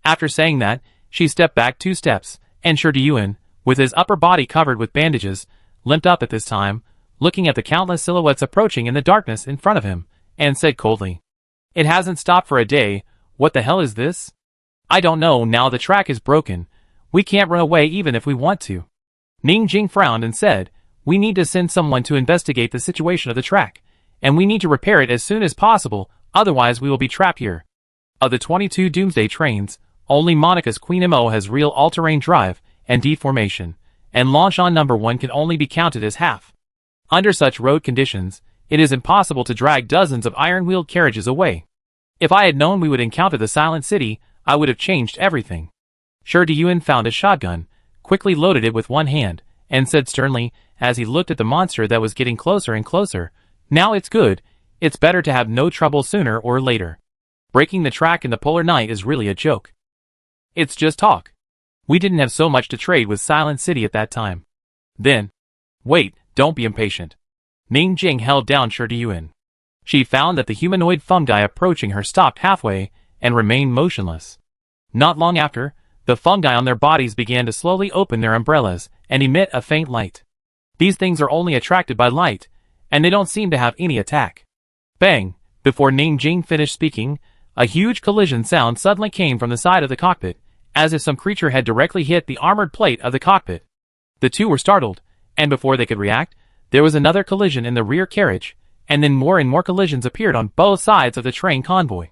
[SPEAKER 1] After saying that, she stepped back 2 steps, and Shi Deyuan, with his upper body covered with bandages, limped up at this time, looking at the countless silhouettes approaching in the darkness in front of him, and said coldly, "It hasn't stopped for a day, what the hell is this? I don't know, now the track is broken, we can't run away even if we want to." Ning Jing frowned and said, "We need to send someone to investigate the situation of the track, and we need to repair it as soon as possible, otherwise we will be trapped here. Of the 22 Doomsday trains, only Monica's Queen Mo has real all-terrain drive and deformation, and Longchamp number 1 can only be counted as half. Under such road conditions, it is impossible to drag dozens of iron-wheeled carriages away. If I had known we would encounter the Silent City, I would have changed everything." Shi Deyuan found a shotgun, quickly loaded it with one hand, and said sternly, as he looked at the monster that was getting closer and closer, "Now it's good, it's better to have no trouble sooner or later. Breaking the track in the polar night is really a joke. It's just talk. We didn't have so much to trade with Silent City at that time." Then, "Wait, don't be impatient." Ning Jing held down Shi Deyuan. She found that the humanoid fungi approaching her stopped halfway and remained motionless. Not long after, the fungi on their bodies began to slowly open their umbrellas and emit a faint light. These things are only attracted by light, and they don't seem to have any attack. Bang! Before Ning Jing finished speaking, a huge collision sound suddenly came from the side of the cockpit, as if some creature had directly hit the armored plate of the cockpit. The two were startled, and before they could react, there was another collision in the rear carriage, and then more and more collisions appeared on both sides of the train convoy.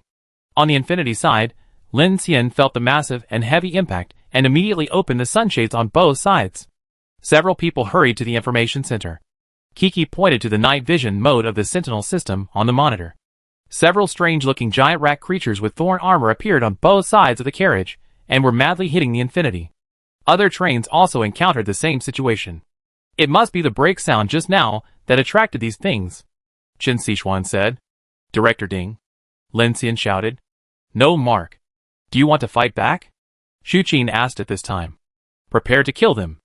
[SPEAKER 1] On the Infinity side, Lin Xian felt the massive and heavy impact and immediately opened the sunshades on both sides. Several people hurried to the information center. Kiki pointed to the night vision mode of the Sentinel system on the monitor. Several strange-looking giant rat creatures with thorn armor appeared on both sides of the carriage, and were madly hitting the Infinity. Other trains also encountered the same situation. "It must be the brake sound just now that attracted these things," Chen Sichuan said. "Director Ding," Lin Xian shouted. "No, Mark. Do you want to fight back?" Shu Qin asked at this time. "Prepare to kill them."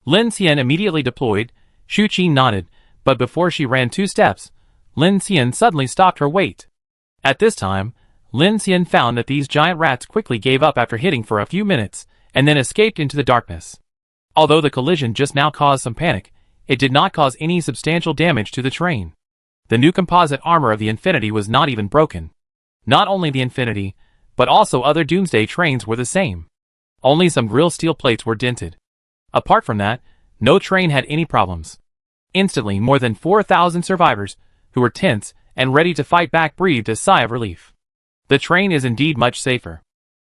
[SPEAKER 1] Lin Xian immediately deployed. Shu Qin nodded, but before she ran 2 steps, Lin Xian suddenly stopped her weight. At this time, Lin Xian found that these giant rats quickly gave up after hitting for a few minutes, and then escaped into the darkness. Although the collision just now caused some panic, it did not cause any substantial damage to the train. The new composite armor of the Infinity was not even broken. Not only the Infinity, but also other Doomsday trains were the same. Only some grill steel plates were dented. Apart from that, no train had any problems. Instantly, more than 4,000 survivors, who were tense and ready to fight back, breathed a sigh of relief. The train is indeed much safer.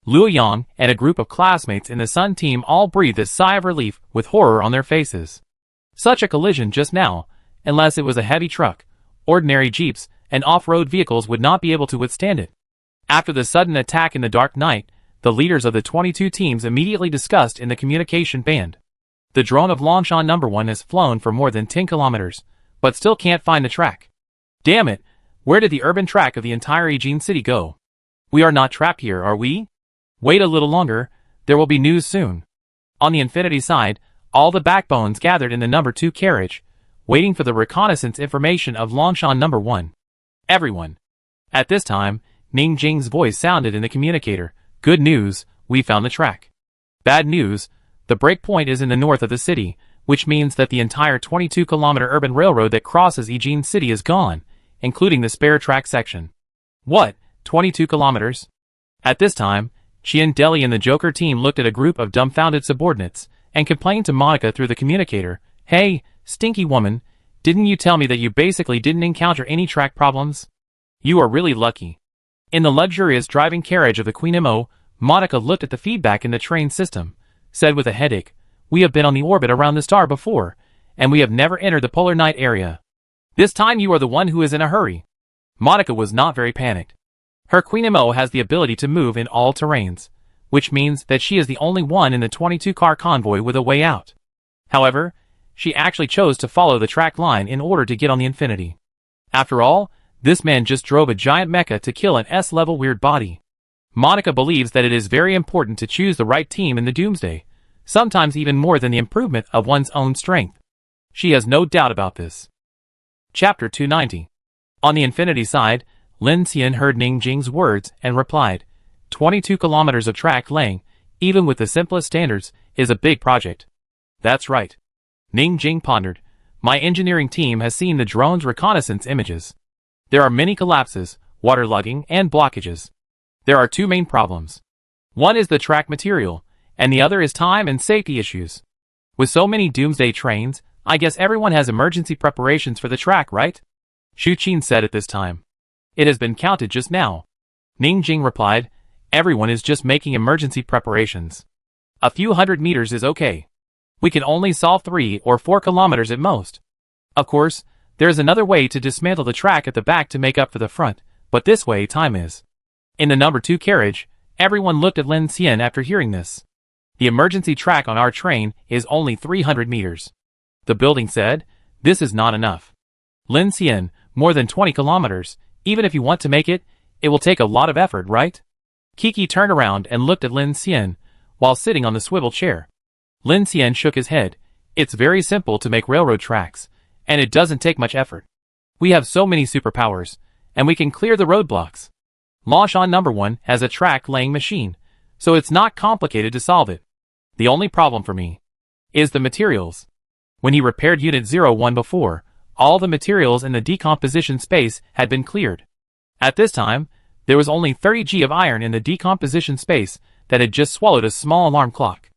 [SPEAKER 1] Luo Yang and a group of classmates in the Sun team all breathed a sigh of relief with horror on their faces. Such a collision just now, unless it was a heavy truck, ordinary jeeps, and off-road vehicles would not be able to withstand it. After the sudden attack in the dark night, the leaders of the 22 teams immediately discussed in the communication band. The drone of Longshan No. 1 has flown for more than 10 kilometers, but still can't find the track. Damn it, where did the urban track of the entire Eugene city go? We are not trapped here, are we? Wait a little longer, there will be news soon. On the Infinity side, all the backbones gathered in the No. 2 carriage, waiting for the reconnaissance information of Longshan No. 1. Everyone. At this time, Ning Jing's voice sounded in the communicator. Good news, we found the track. Bad news, the breakpoint is in the north of the city, which means that the entire 22-kilometer urban railroad that crosses Eugene City is gone, including the spare track section. What, 22 kilometers? At this time, Qian Deli and the Joker team looked at a group of dumbfounded subordinates and complained to Monica through the communicator. Hey, stinky woman, didn't you tell me that you basically didn't encounter any track problems? You are really lucky. In the luxurious driving carriage of the Queen Mo, Monica looked at the feedback in the train system, said with a headache, we have been on the orbit around the star before, and we have never entered the polar night area. This time you are the one who is in a hurry. Monica was not very panicked. Her Queen Mo has the ability to move in all terrains, which means that she is the only one in the 22-car convoy with a way out. However, she actually chose to follow the track line in order to get on the Infinity. After all, this man just drove a giant mecha to kill an S-level weird body. Monica believes that it is very important to choose the right team in the Doomsday, sometimes even more than the improvement of one's own strength. She has no doubt about this. Chapter 290. On the Infinity side, Lin Xian heard Ning Jing's words and replied, 22 kilometers of track laying, even with the simplest standards, is a big project. That's right. Ning Jing pondered. My engineering team has seen the drone's reconnaissance images. There are many collapses, waterlogging, and blockages. There are two main problems. One is the track material, and the other is time and safety issues. With so many Doomsday trains, I guess everyone has emergency preparations for the track, right? Shu Qin said at this time. It has been counted just now. Ning Jing replied, everyone is just making emergency preparations. A few hundred meters is okay. We can only solve 3 or 4 kilometers at most. Of course, there is another way to dismantle the track at the back to make up for the front, but this way time is. In the No. 2 carriage, everyone looked at Lin Xian after hearing this. The emergency track on our train is only 300 meters. The building said, this is not enough. Lin Xian, more than 20 kilometers, even if you want to make it, it will take a lot of effort, right? Kiki turned around and looked at Lin Xian, while sitting on the swivel chair. Lin Xian shook his head. It's very simple to make railroad tracks, and it doesn't take much effort. We have so many superpowers, and we can clear the roadblocks. Longshan No. 1 has a track-laying machine, so it's not complicated to solve it. The only problem for me is the materials. When he repaired Unit 01 before, all the materials in the decomposition space had been cleared. At this time, there was only 30 G of iron in the decomposition space that had just swallowed a small alarm clock.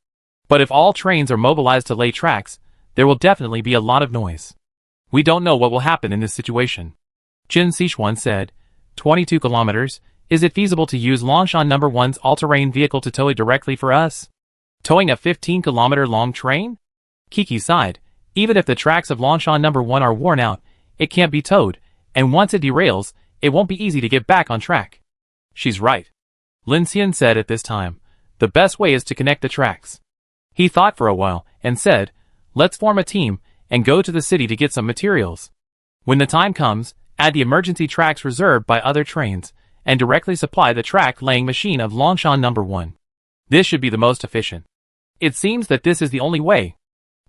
[SPEAKER 1] But if all trains are mobilized to lay tracks, there will definitely be a lot of noise. We don't know what will happen in this situation. Jin Sichuan said, 22 kilometers, is it feasible to use Longshan No. 1's all-terrain vehicle to tow it directly for us? Towing a 15-kilometer long train? Kiki sighed. Even if the tracks of Longshan No. 1 are worn out, it can't be towed, and once it derails, it won't be easy to get back on track. She's right. Lin Xian said at this time, the best way is to connect the tracks. He thought for a while, and said, let's form a team, and go to the city to get some materials. When the time comes, add the emergency tracks reserved by other trains, and directly supply the track-laying machine of Longshan No. 1. This should be the most efficient. It seems that this is the only way.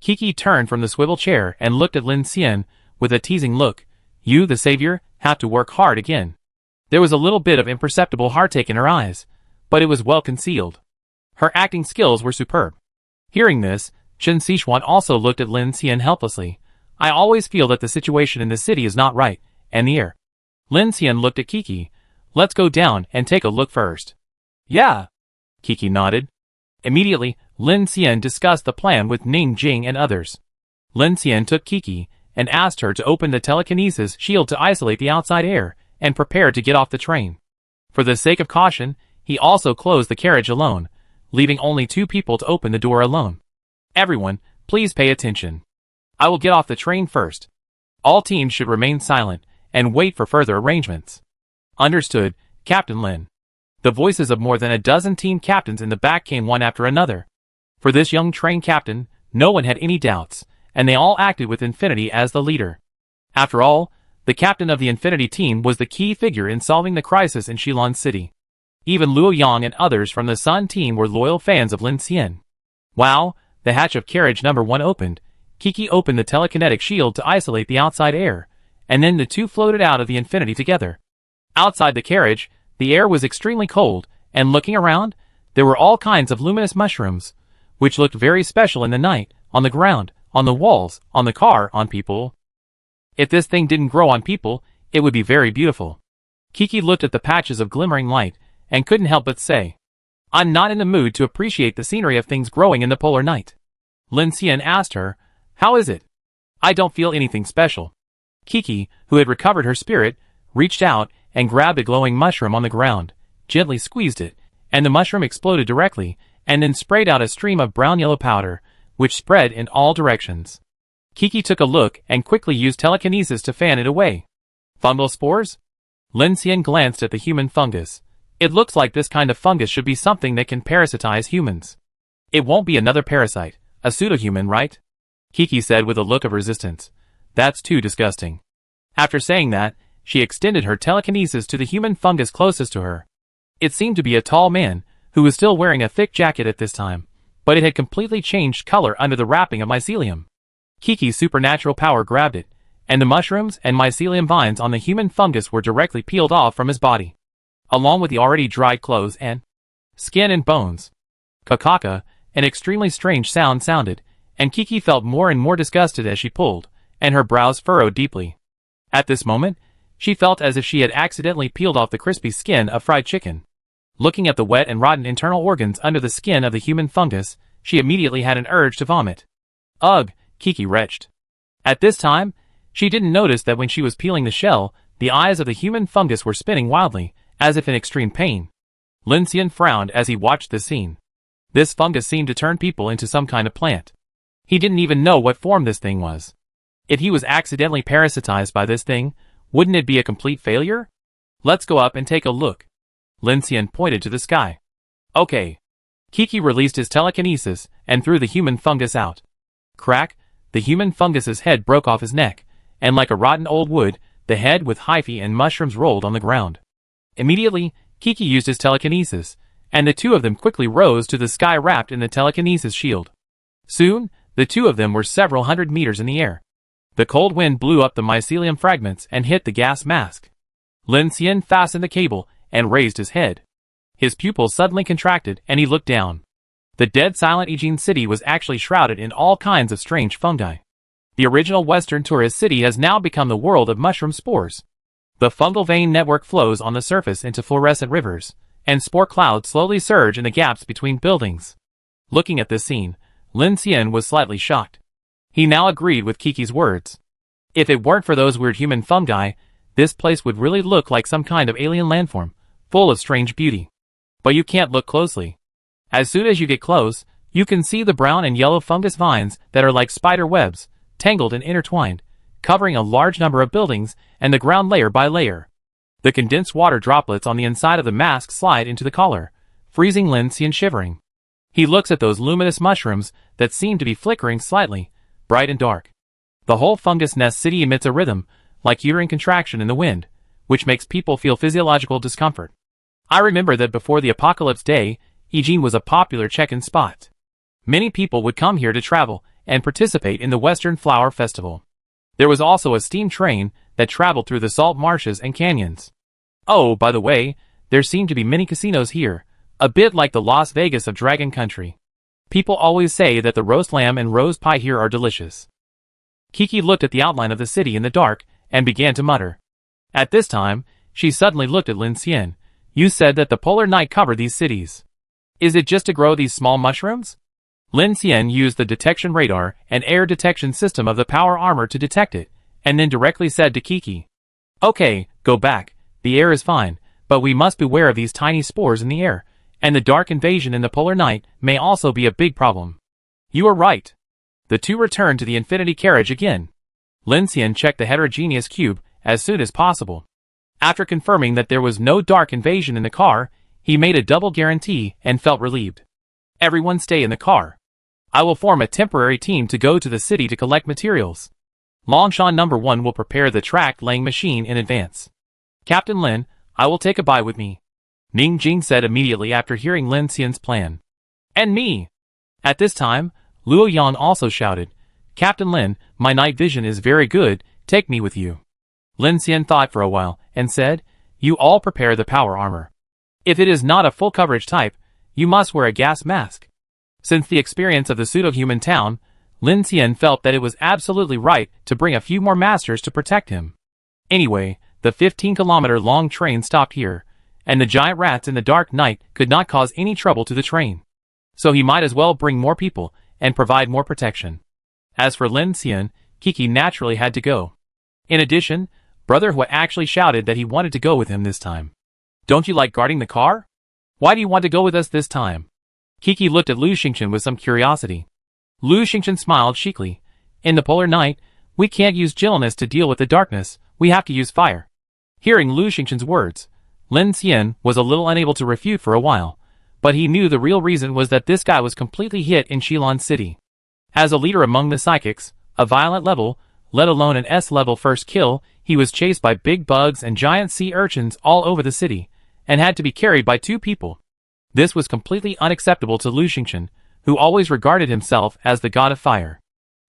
[SPEAKER 1] Kiki turned from the swivel chair and looked at Lin Xian with a teasing look. You, the savior, have to work hard again. There was a little bit of imperceptible heartache in her eyes, but it was well concealed. Her acting skills were superb. Hearing this, Chen Sichuan also looked at Lin Xian helplessly. I always feel that the situation in the city is not right, and the air. Lin Xian looked at Kiki. Let's go down and take a look first. Yeah. Kiki nodded. Immediately, Lin Xian discussed the plan with Ning Jing and others. Lin Xian took Kiki and asked her to open the telekinesis shield to isolate the outside air and prepare to get off the train. For the sake of caution, he also closed the carriage alone, leaving only 2 people to open the door alone. Everyone, please pay attention. I will get off the train first. All teams should remain silent and wait for further arrangements. Understood, Captain Lin. The voices of more than a dozen team captains in the back came one after another. For this young train captain, no one had any doubts, and they all acted with Infinity as the leader. After all, the captain of the Infinity team was the key figure in solving the crisis in Shilon City. Even Luo Yang and others from the Sun team were loyal fans of Lin Xian. Wow, the hatch of carriage number 1 opened. Kiki opened the telekinetic shield to isolate the outside air, and then the 2 floated out of the Infinity together. Outside the carriage, the air was extremely cold, and looking around, there were all kinds of luminous mushrooms, which looked very special in the night, on the ground, on the walls, on the car, on people. If this thing didn't grow on people, it would be very beautiful. Kiki looked at the patches of glimmering light, and couldn't help but say, I'm not in the mood to appreciate the scenery of things growing in the polar night. Lin Xian asked her, how is it? I don't feel anything special. Kiki, who had recovered her spirit, reached out and grabbed a glowing mushroom on the ground, gently squeezed it, and the mushroom exploded directly, and then sprayed out a stream of brown-yellow powder, which spread in all directions. Kiki took a look and quickly used telekinesis to fan it away. Fungal spores? Lin Xian glanced at the human fungus. It looks like this kind of fungus should be something that can parasitize humans. It won't be another parasite, a pseudo-human, right? Kiki said with a look of resistance. That's too disgusting. After saying that, she extended her telekinesis to the human fungus closest to her. It seemed to be a tall man, who was still wearing a thick jacket at this time, but it had completely changed color under the wrapping of mycelium. Kiki's supernatural power grabbed it, and the mushrooms and mycelium vines on the human fungus were directly peeled off from his body, along with the already dried clothes and skin and bones. Kakaka, an extremely strange sound sounded, and Kiki felt more and more disgusted as she pulled, and her brows furrowed deeply. At this moment, she felt as if she had accidentally peeled off the crispy skin of fried chicken. Looking at the wet and rotten internal organs under the skin of the human fungus, she immediately had an urge to vomit. Ugh, Kiki retched. At this time, she didn't notice that when she was peeling the shell, the eyes of the human fungus were spinning wildly, as if in extreme pain. Lin Xian frowned as he watched the scene. This fungus seemed to turn people into some kind of plant. He didn't even know what form this thing was. If he was accidentally parasitized by this thing, wouldn't it be a complete failure? Let's go up and take a look. Lin Xian pointed to the sky. Okay. Kiki released his telekinesis and threw the human fungus out. Crack, the human fungus's head broke off his neck, and like a rotten old wood, the head with hyphae and mushrooms rolled on the ground. Immediately, Kiki used his telekinesis, and the 2 of them quickly rose to the sky wrapped in the telekinesis shield. Soon, the 2 of them were several hundred meters in the air. The cold wind blew up the mycelium fragments and hit the gas mask. Lin Xian fastened the cable and raised his head. His pupils suddenly contracted and he looked down. The dead silent Yijin city was actually shrouded in all kinds of strange fungi. The original western tourist city has now become the world of mushroom spores. The fungal vein network flows on the surface into fluorescent rivers, and spore clouds slowly surge in the gaps between buildings. Looking at this scene, Lin Xian was slightly shocked. He now agreed with Kiki's words. If it weren't for those weird human fungi, this place would really look like some kind of alien landform, full of strange beauty. But you can't look closely. As soon as you get close, you can see the brown and yellow fungus vines that are like spider webs, tangled and intertwined, covering a large number of buildings and the ground layer by layer. The condensed water droplets on the inside of the mask slide into the collar, freezing Lin Xian shivering. He looks at those luminous mushrooms that seem to be flickering slightly, bright and dark. The whole fungus nest city emits a rhythm, like uterine contraction in the wind, which makes people feel physiological discomfort. I remember that before the apocalypse day, Yijin was a popular check-in spot. Many people would come here to travel and participate in the Western Flower Festival. There was also a steam train that traveled through the salt marshes and canyons. Oh, by the way, there seem to be many casinos here, a bit like the Las Vegas of Dragon Country. People always say that the roast lamb and roast pie here are delicious. Kiki looked at the outline of the city in the dark and began to mutter. At this time, she suddenly looked at Lin Xian. You said that the polar night covered these cities. Is it just to grow these small mushrooms? Lin Xian used the detection radar and air detection system of the power armor to detect it, and then directly said to Kiki, "Okay, go back, the air is fine, but we must beware of these tiny spores in the air, and the dark invasion in the polar night may also be a big problem." "You are right." The two returned to the Infinity carriage again. Lin Xian checked the heterogeneous cube as soon as possible. After confirming that there was no dark invasion in the car, he made a double guarantee and felt relieved. "Everyone stay in the car. I will form a temporary team to go to the city to collect materials. Longshan No. 1 will prepare the track-laying machine in advance. Captain Lin, I will take a bite with me," Ning Jing said immediately after hearing Lin Xian's plan. "And me!" At this time, Luo Yang also shouted, "Captain Lin, my night vision is very good, take me with you." Lin Xian thought for a while, and said, "You all prepare the power armor. If it is not a full coverage type, you must wear a gas mask." Since the experience of the pseudo-human town, Lin Xian felt that it was absolutely right to bring a few more masters to protect him. Anyway, the 15-kilometer-long train stopped here, and the giant rats in the dark night could not cause any trouble to the train. So he might as well bring more people and provide more protection. As for Lin Xian, Kiki naturally had to go. In addition, Brother Hua actually shouted that he wanted to go with him this time. "Don't you like guarding the car? Why do you want to go with us this time?" Kiki looked at Lu Xingchen with some curiosity. Lu Xingchen smiled cheekily. "In the polar night, we can't use gentleness to deal with the darkness, we have to use fire." Hearing Lu Xingchen's words, Lin Xian was a little unable to refute for a while, but he knew the real reason was that this guy was completely hit in Shilon City. As a leader among the psychics, a violent level, let alone an S-level first kill, he was chased by big bugs and giant sea urchins all over the city, and had to be carried by two people. This was completely unacceptable to Lu Xingchen, who always regarded himself as the god of fire.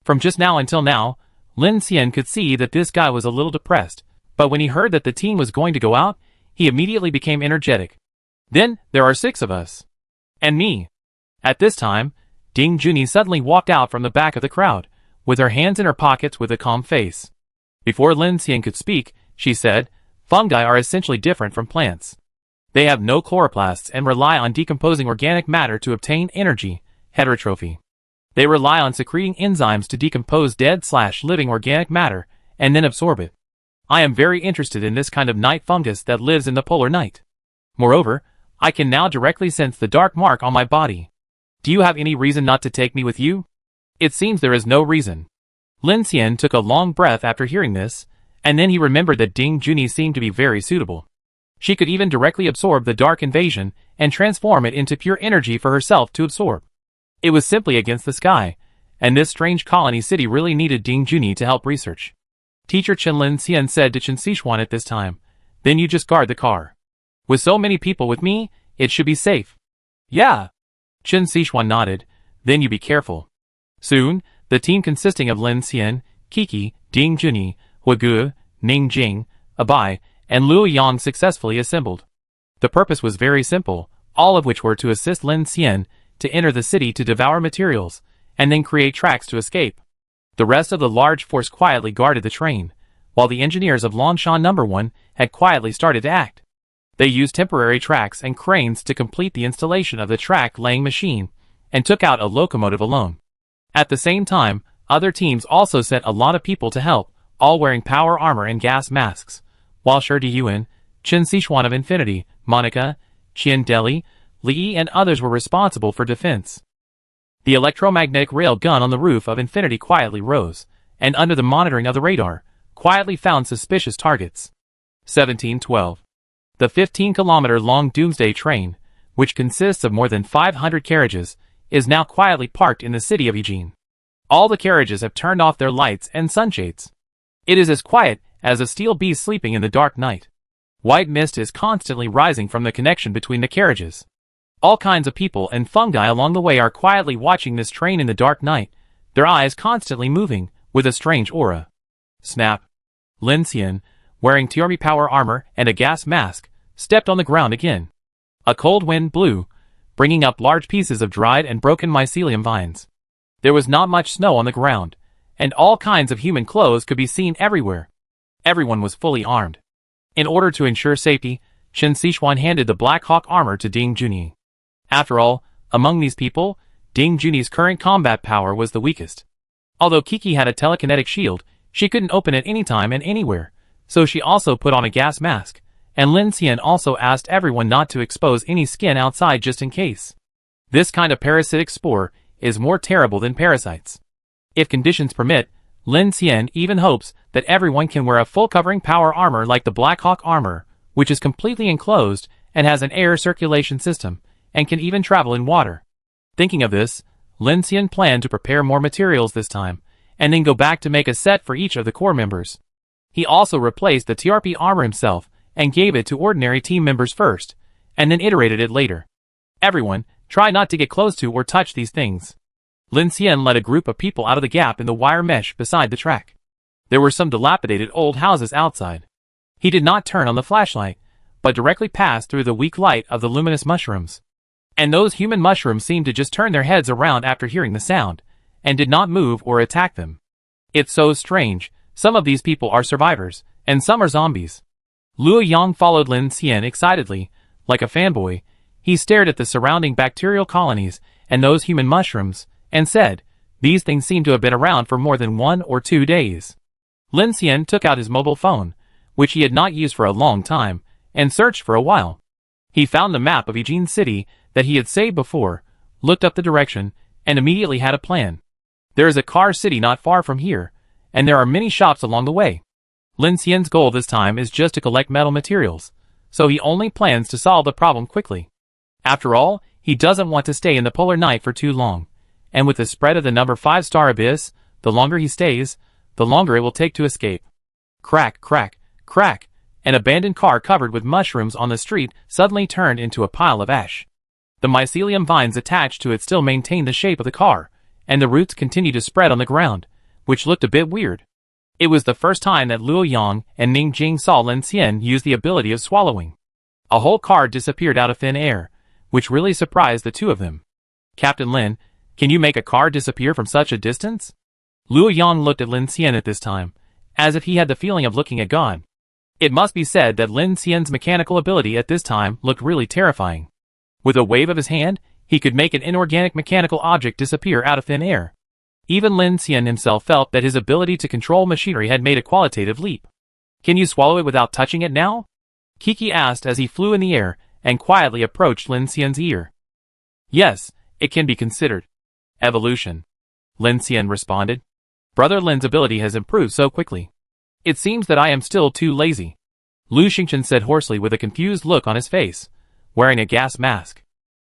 [SPEAKER 1] From just now until now, Lin Xian could see that this guy was a little depressed, but when he heard that the team was going to go out, he immediately became energetic. "Then, there are 6 of us. And me." At this time, Ding Junyi suddenly walked out from the back of the crowd, with her hands in her pockets with a calm face. Before Lin Xian could speak, she said, "Fungi are essentially different from plants. They have no chloroplasts and rely on decomposing organic matter to obtain energy, heterotrophy. They rely on secreting enzymes to decompose dead/living organic matter, and then absorb it. I am very interested in this kind of night fungus that lives in the polar night. Moreover, I can now directly sense the dark mark on my body. Do you have any reason not to take me with you?" "It seems there is no reason." Lin Xian took a long breath after hearing this, and then he remembered that Ding Junyi seemed to be very suitable. She could even directly absorb the dark invasion and transform it into pure energy for herself to absorb. It was simply against the sky, and this strange colony city really needed Ding Junyi to help research. Teacher Chen Lin Xian said to Chen Sichuan at this time, "Then you just guard the car. With so many people with me, it should be safe." "Yeah." Chen Sichuan nodded, "Then you be careful." Soon, the team consisting of Lin Xian, Kiki, Ding Junyi, Huagu, Ning Jing, Abai, and Luo Yang successfully assembled. The purpose was very simple, all of which were to assist Lin Xian to enter the city to devour materials, and then create tracks to escape. The rest of the large force quietly guarded the train, while the engineers of Longshan No. 1 had quietly started to act. They used temporary tracks and cranes to complete the installation of the track-laying machine, and took out a locomotive alone. At the same time, other teams also sent a lot of people to help, all wearing power armor and gas masks, while Shi Diyuan, Chen Sichuan of Infinity, Monica, Qian Deli, Li and others were responsible for defense. The electromagnetic rail gun on the roof of Infinity quietly rose, and under the monitoring of the radar, quietly found suspicious targets. 1712. The 15-kilometer-long Doomsday train, which consists of more than 500 carriages, is now quietly parked in the city of Eugene. All the carriages have turned off their lights and sunshades. It is as quiet as a steel beast sleeping in the dark night. White mist is constantly rising from the connection between the carriages. All kinds of people and fungi along the way are quietly watching this train in the dark night, their eyes constantly moving, with a strange aura. Snap. Lin Xian, wearing Tiormi power armor and a gas mask, stepped on the ground again. A cold wind blew, bringing up large pieces of dried and broken mycelium vines. There was not much snow on the ground, and all kinds of human clothes could be seen everywhere. Everyone was fully armed. In order to ensure safety, Chen Sichuan handed the Black Hawk armor to Ding Junyi. After all, among these people, Ding Junyi's current combat power was the weakest. Although Kiki had a telekinetic shield, she couldn't open it anytime and anywhere, so she also put on a gas mask, and Lin Xian also asked everyone not to expose any skin outside just in case. This kind of parasitic spore is more terrible than parasites. If conditions permit, Lin Xian even hopes that everyone can wear a full covering power armor like the Black Hawk armor, which is completely enclosed and has an air circulation system, and can even travel in water. Thinking of this, Lin Xian planned to prepare more materials this time, and then go back to make a set for each of the core members. He also replaced the TRP armor himself and gave it to ordinary team members first, and then iterated it later. Everyone, try not to get close to or touch these things. Lin Xian led a group of people out of the gap in the wire mesh beside the track. There were some dilapidated old houses outside. He did not turn on the flashlight, but directly passed through the weak light of the luminous mushrooms. And those human mushrooms seemed to just turn their heads around after hearing the sound, and did not move or attack them. It's so strange, some of these people are survivors, and some are zombies. Luo Yang followed Lin Xian excitedly, like a fanboy. He stared at the surrounding bacterial colonies and those human mushrooms, and said, "These things seem to have been around for more than 1 or 2 days." Lin Xian took out his mobile phone, which he had not used for a long time, and searched for a while. He found the map of Eugene City that he had saved before, looked up the direction, and immediately had a plan. There is a car city not far from here, and there are many shops along the way. Lin Xian's goal this time is just to collect metal materials, so he only plans to solve the problem quickly. After all, he doesn't want to stay in the polar night for too long, and with the spread of the number 5-star abyss, the longer he stays, the longer it will take to escape. Crack, crack, crack. An abandoned car covered with mushrooms on the street suddenly turned into a pile of ash. The mycelium vines attached to it still maintained the shape of the car, and the roots continued to spread on the ground, which looked a bit weird. It was the first time that Luo Yang and Ning Jing saw Lin Xian use the ability of swallowing. A whole car disappeared out of thin air, which really surprised the two of them. "Captain Lin, can you make a car disappear from such a distance?" Luo Yang looked at Lin Xian at this time, as if he had the feeling of looking at God. It must be said that Lin Xian's mechanical ability at this time looked really terrifying. With a wave of his hand, he could make an inorganic mechanical object disappear out of thin air. Even Lin Xian himself felt that his ability to control machinery had made a qualitative leap. "Can you swallow it without touching it now?" Kiki asked as he flew in the air and quietly approached Lin Xian's ear. "Yes, it can be considered. Evolution," Lin Xian responded. "Brother Lin's ability has improved so quickly. It seems that I am still too lazy," Lu Xingchen said hoarsely with a confused look on his face, wearing a gas mask.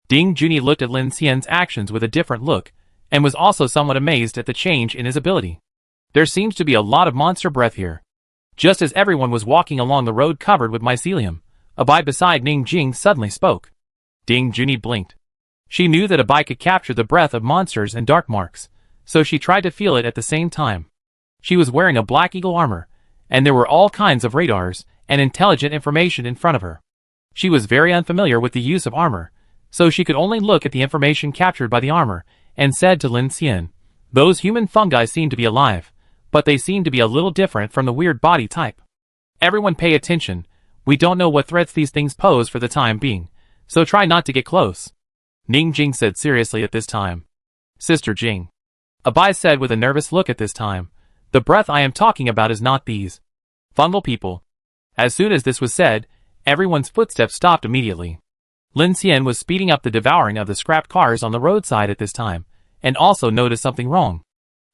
[SPEAKER 1] Ding Junyi looked at Lin Xian's actions with a different look, and was also somewhat amazed at the change in his ability. There seems to be a lot of monster breath here. Just as everyone was walking along the road covered with mycelium, a bai beside Ning Jing suddenly spoke. Ding Junyi blinked. She knew that a bai could capture the breath of monsters and dark marks, so she tried to feel it at the same time. She was wearing a Black Eagle armor, and there were all kinds of radars and intelligent information in front of her. She was very unfamiliar with the use of armor, so she could only look at the information captured by the armor, and said to Lin Xian, "Those human fungi seem to be alive, but they seem to be a little different from the weird body type. Everyone pay attention, we don't know what threats these things pose for the time being, so try not to get close," Ning Jing said seriously at this time. "Sister Jing," Abai said with a nervous look at this time, "the breath I am talking about is not these fungal people." As soon as this was said, everyone's footsteps stopped immediately. Lin Xian was speeding up the devouring of the scrapped cars on the roadside at this time, and also noticed something wrong.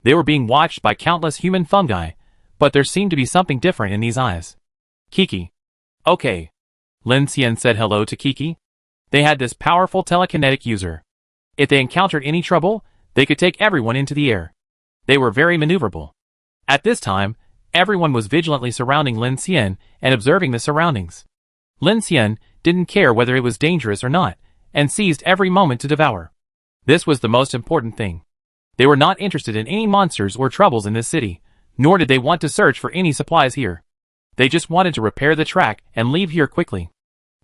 [SPEAKER 1] They were being watched by countless human fungi, but there seemed to be something different in these eyes. "Kiki." "Okay." Lin Xian said hello to Kiki. They had this powerful telekinetic user. If they encountered any trouble, they could take everyone into the air. They were very maneuverable. At this time, everyone was vigilantly surrounding Lin Xian and observing the surroundings. Lin Xian didn't care whether it was dangerous or not, and seized every moment to devour. This was the most important thing. They were not interested in any monsters or troubles in this city, nor did they want to search for any supplies here. They just wanted to repair the track and leave here quickly.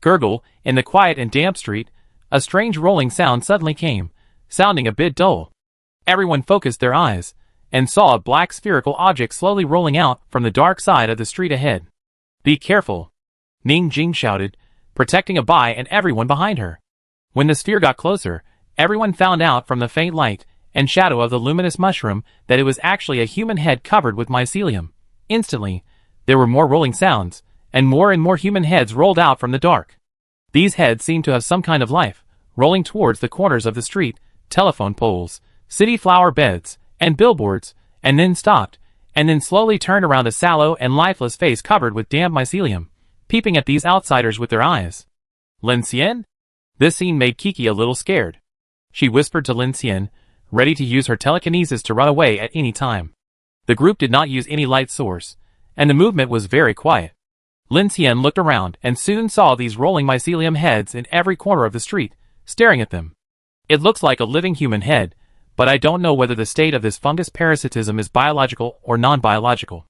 [SPEAKER 1] Gurgle, in the quiet and damp street, a strange rolling sound suddenly came, sounding a bit dull. Everyone focused their eyes, and saw a black spherical object slowly rolling out from the dark side of the street ahead. "Be careful," Ning Jing shouted, protecting Abai and everyone behind her. When the sphere got closer, Everyone found out from the faint light and shadow of the luminous mushroom that it was actually a human head covered with mycelium. Instantly, there were more rolling sounds, and more human heads rolled out from the dark. These heads seemed to have some kind of life, rolling towards the corners of the street, telephone poles, city flower beds, and billboards, and then stopped, and then slowly turned around a sallow and lifeless face covered with damp mycelium, peeping at these outsiders with their eyes. Lin Xian? This scene made Kiki a little scared. She whispered to Lin Xian, ready to use her telekinesis to run away at any time. The group did not use any light source, and the movement was very quiet. Lin Xian looked around and soon saw these rolling mycelium heads in every corner of the street, staring at them. It looks like a living human head, but I don't know whether the state of this fungus parasitism is biological or non-biological.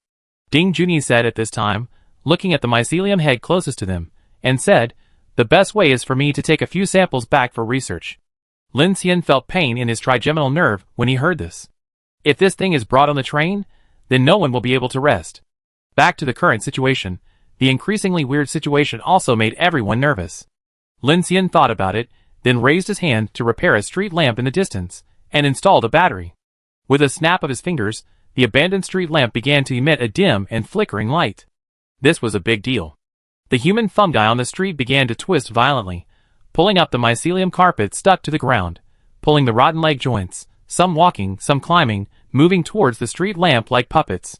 [SPEAKER 1] Ding Junyi said at this time, looking at the mycelium head closest to them, and said, "The best way is for me to take a few samples back for research." Lin Xian felt pain in his trigeminal nerve when he heard this. If this thing is brought on the train, then no one will be able to rest. Back to the current situation, the increasingly weird situation also made everyone nervous. Lin Xian thought about it, then raised his hand to repair a street lamp in the distance, and installed a battery. With a snap of his fingers, the abandoned street lamp began to emit a dim and flickering light. This was a big deal. The human fungi on the street began to twist violently, pulling up the mycelium carpet stuck to the ground, pulling the rotten leg joints, some walking, some climbing, moving towards the street lamp like puppets.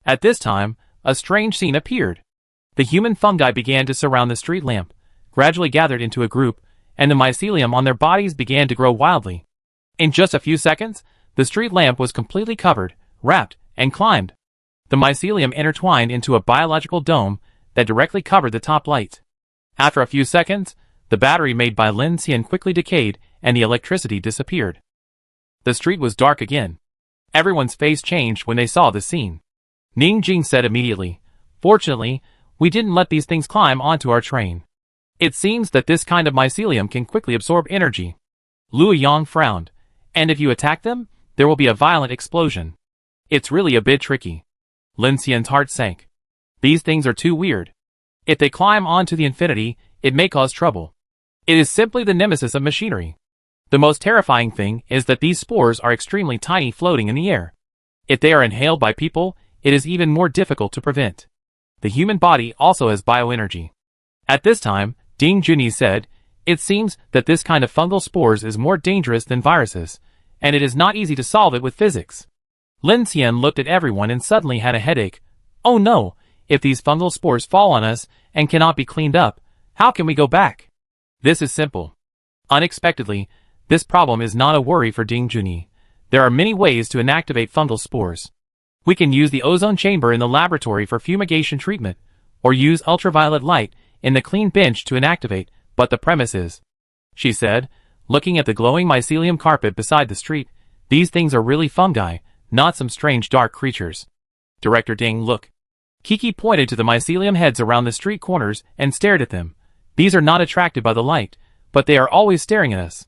[SPEAKER 1] At this time, a strange scene appeared. The human fungi began to surround the street lamp, gradually gathered into a group, and the mycelium on their bodies began to grow wildly. In just a few seconds, the street lamp was completely covered, wrapped, and climbed. The mycelium intertwined into a biological dome that directly covered the top light. After a few seconds, the battery made by Lin Xian quickly decayed and the electricity disappeared. The street was dark again. Everyone's face changed when they saw the scene. Ning Jing said immediately, "Fortunately, we didn't let these things climb onto our train. It seems that this kind of mycelium can quickly absorb energy." Lu Yang frowned. "And if you attack them, there will be a violent explosion. It's really a bit tricky." Lin Xian's heart sank. These things are too weird. If they climb onto the infinity, it may cause trouble. It is simply the nemesis of machinery. The most terrifying thing is that these spores are extremely tiny, floating in the air. If they are inhaled by people, it is even more difficult to prevent. The human body also has bioenergy. At this time, Ding Junyi said, "It seems that this kind of fungal spores is more dangerous than viruses, and it is not easy to solve it with physics." Lin Xian looked at everyone and suddenly had a headache. "Oh no, if these fungal spores fall on us and cannot be cleaned up, how can we go back?" This is simple. Unexpectedly, this problem is not a worry for Ding Junyi. There are many ways to inactivate fungal spores. We can use the ozone chamber in the laboratory for fumigation treatment, or use ultraviolet light in the clean bench to inactivate, but the premise is," she said, looking at the glowing mycelium carpet beside the street, "these things are really fungi, not some strange dark creatures." Director Ding, look. Kiki pointed to the mycelium heads around the street corners and stared at them. "These are not attracted by the light, but they are always staring at us.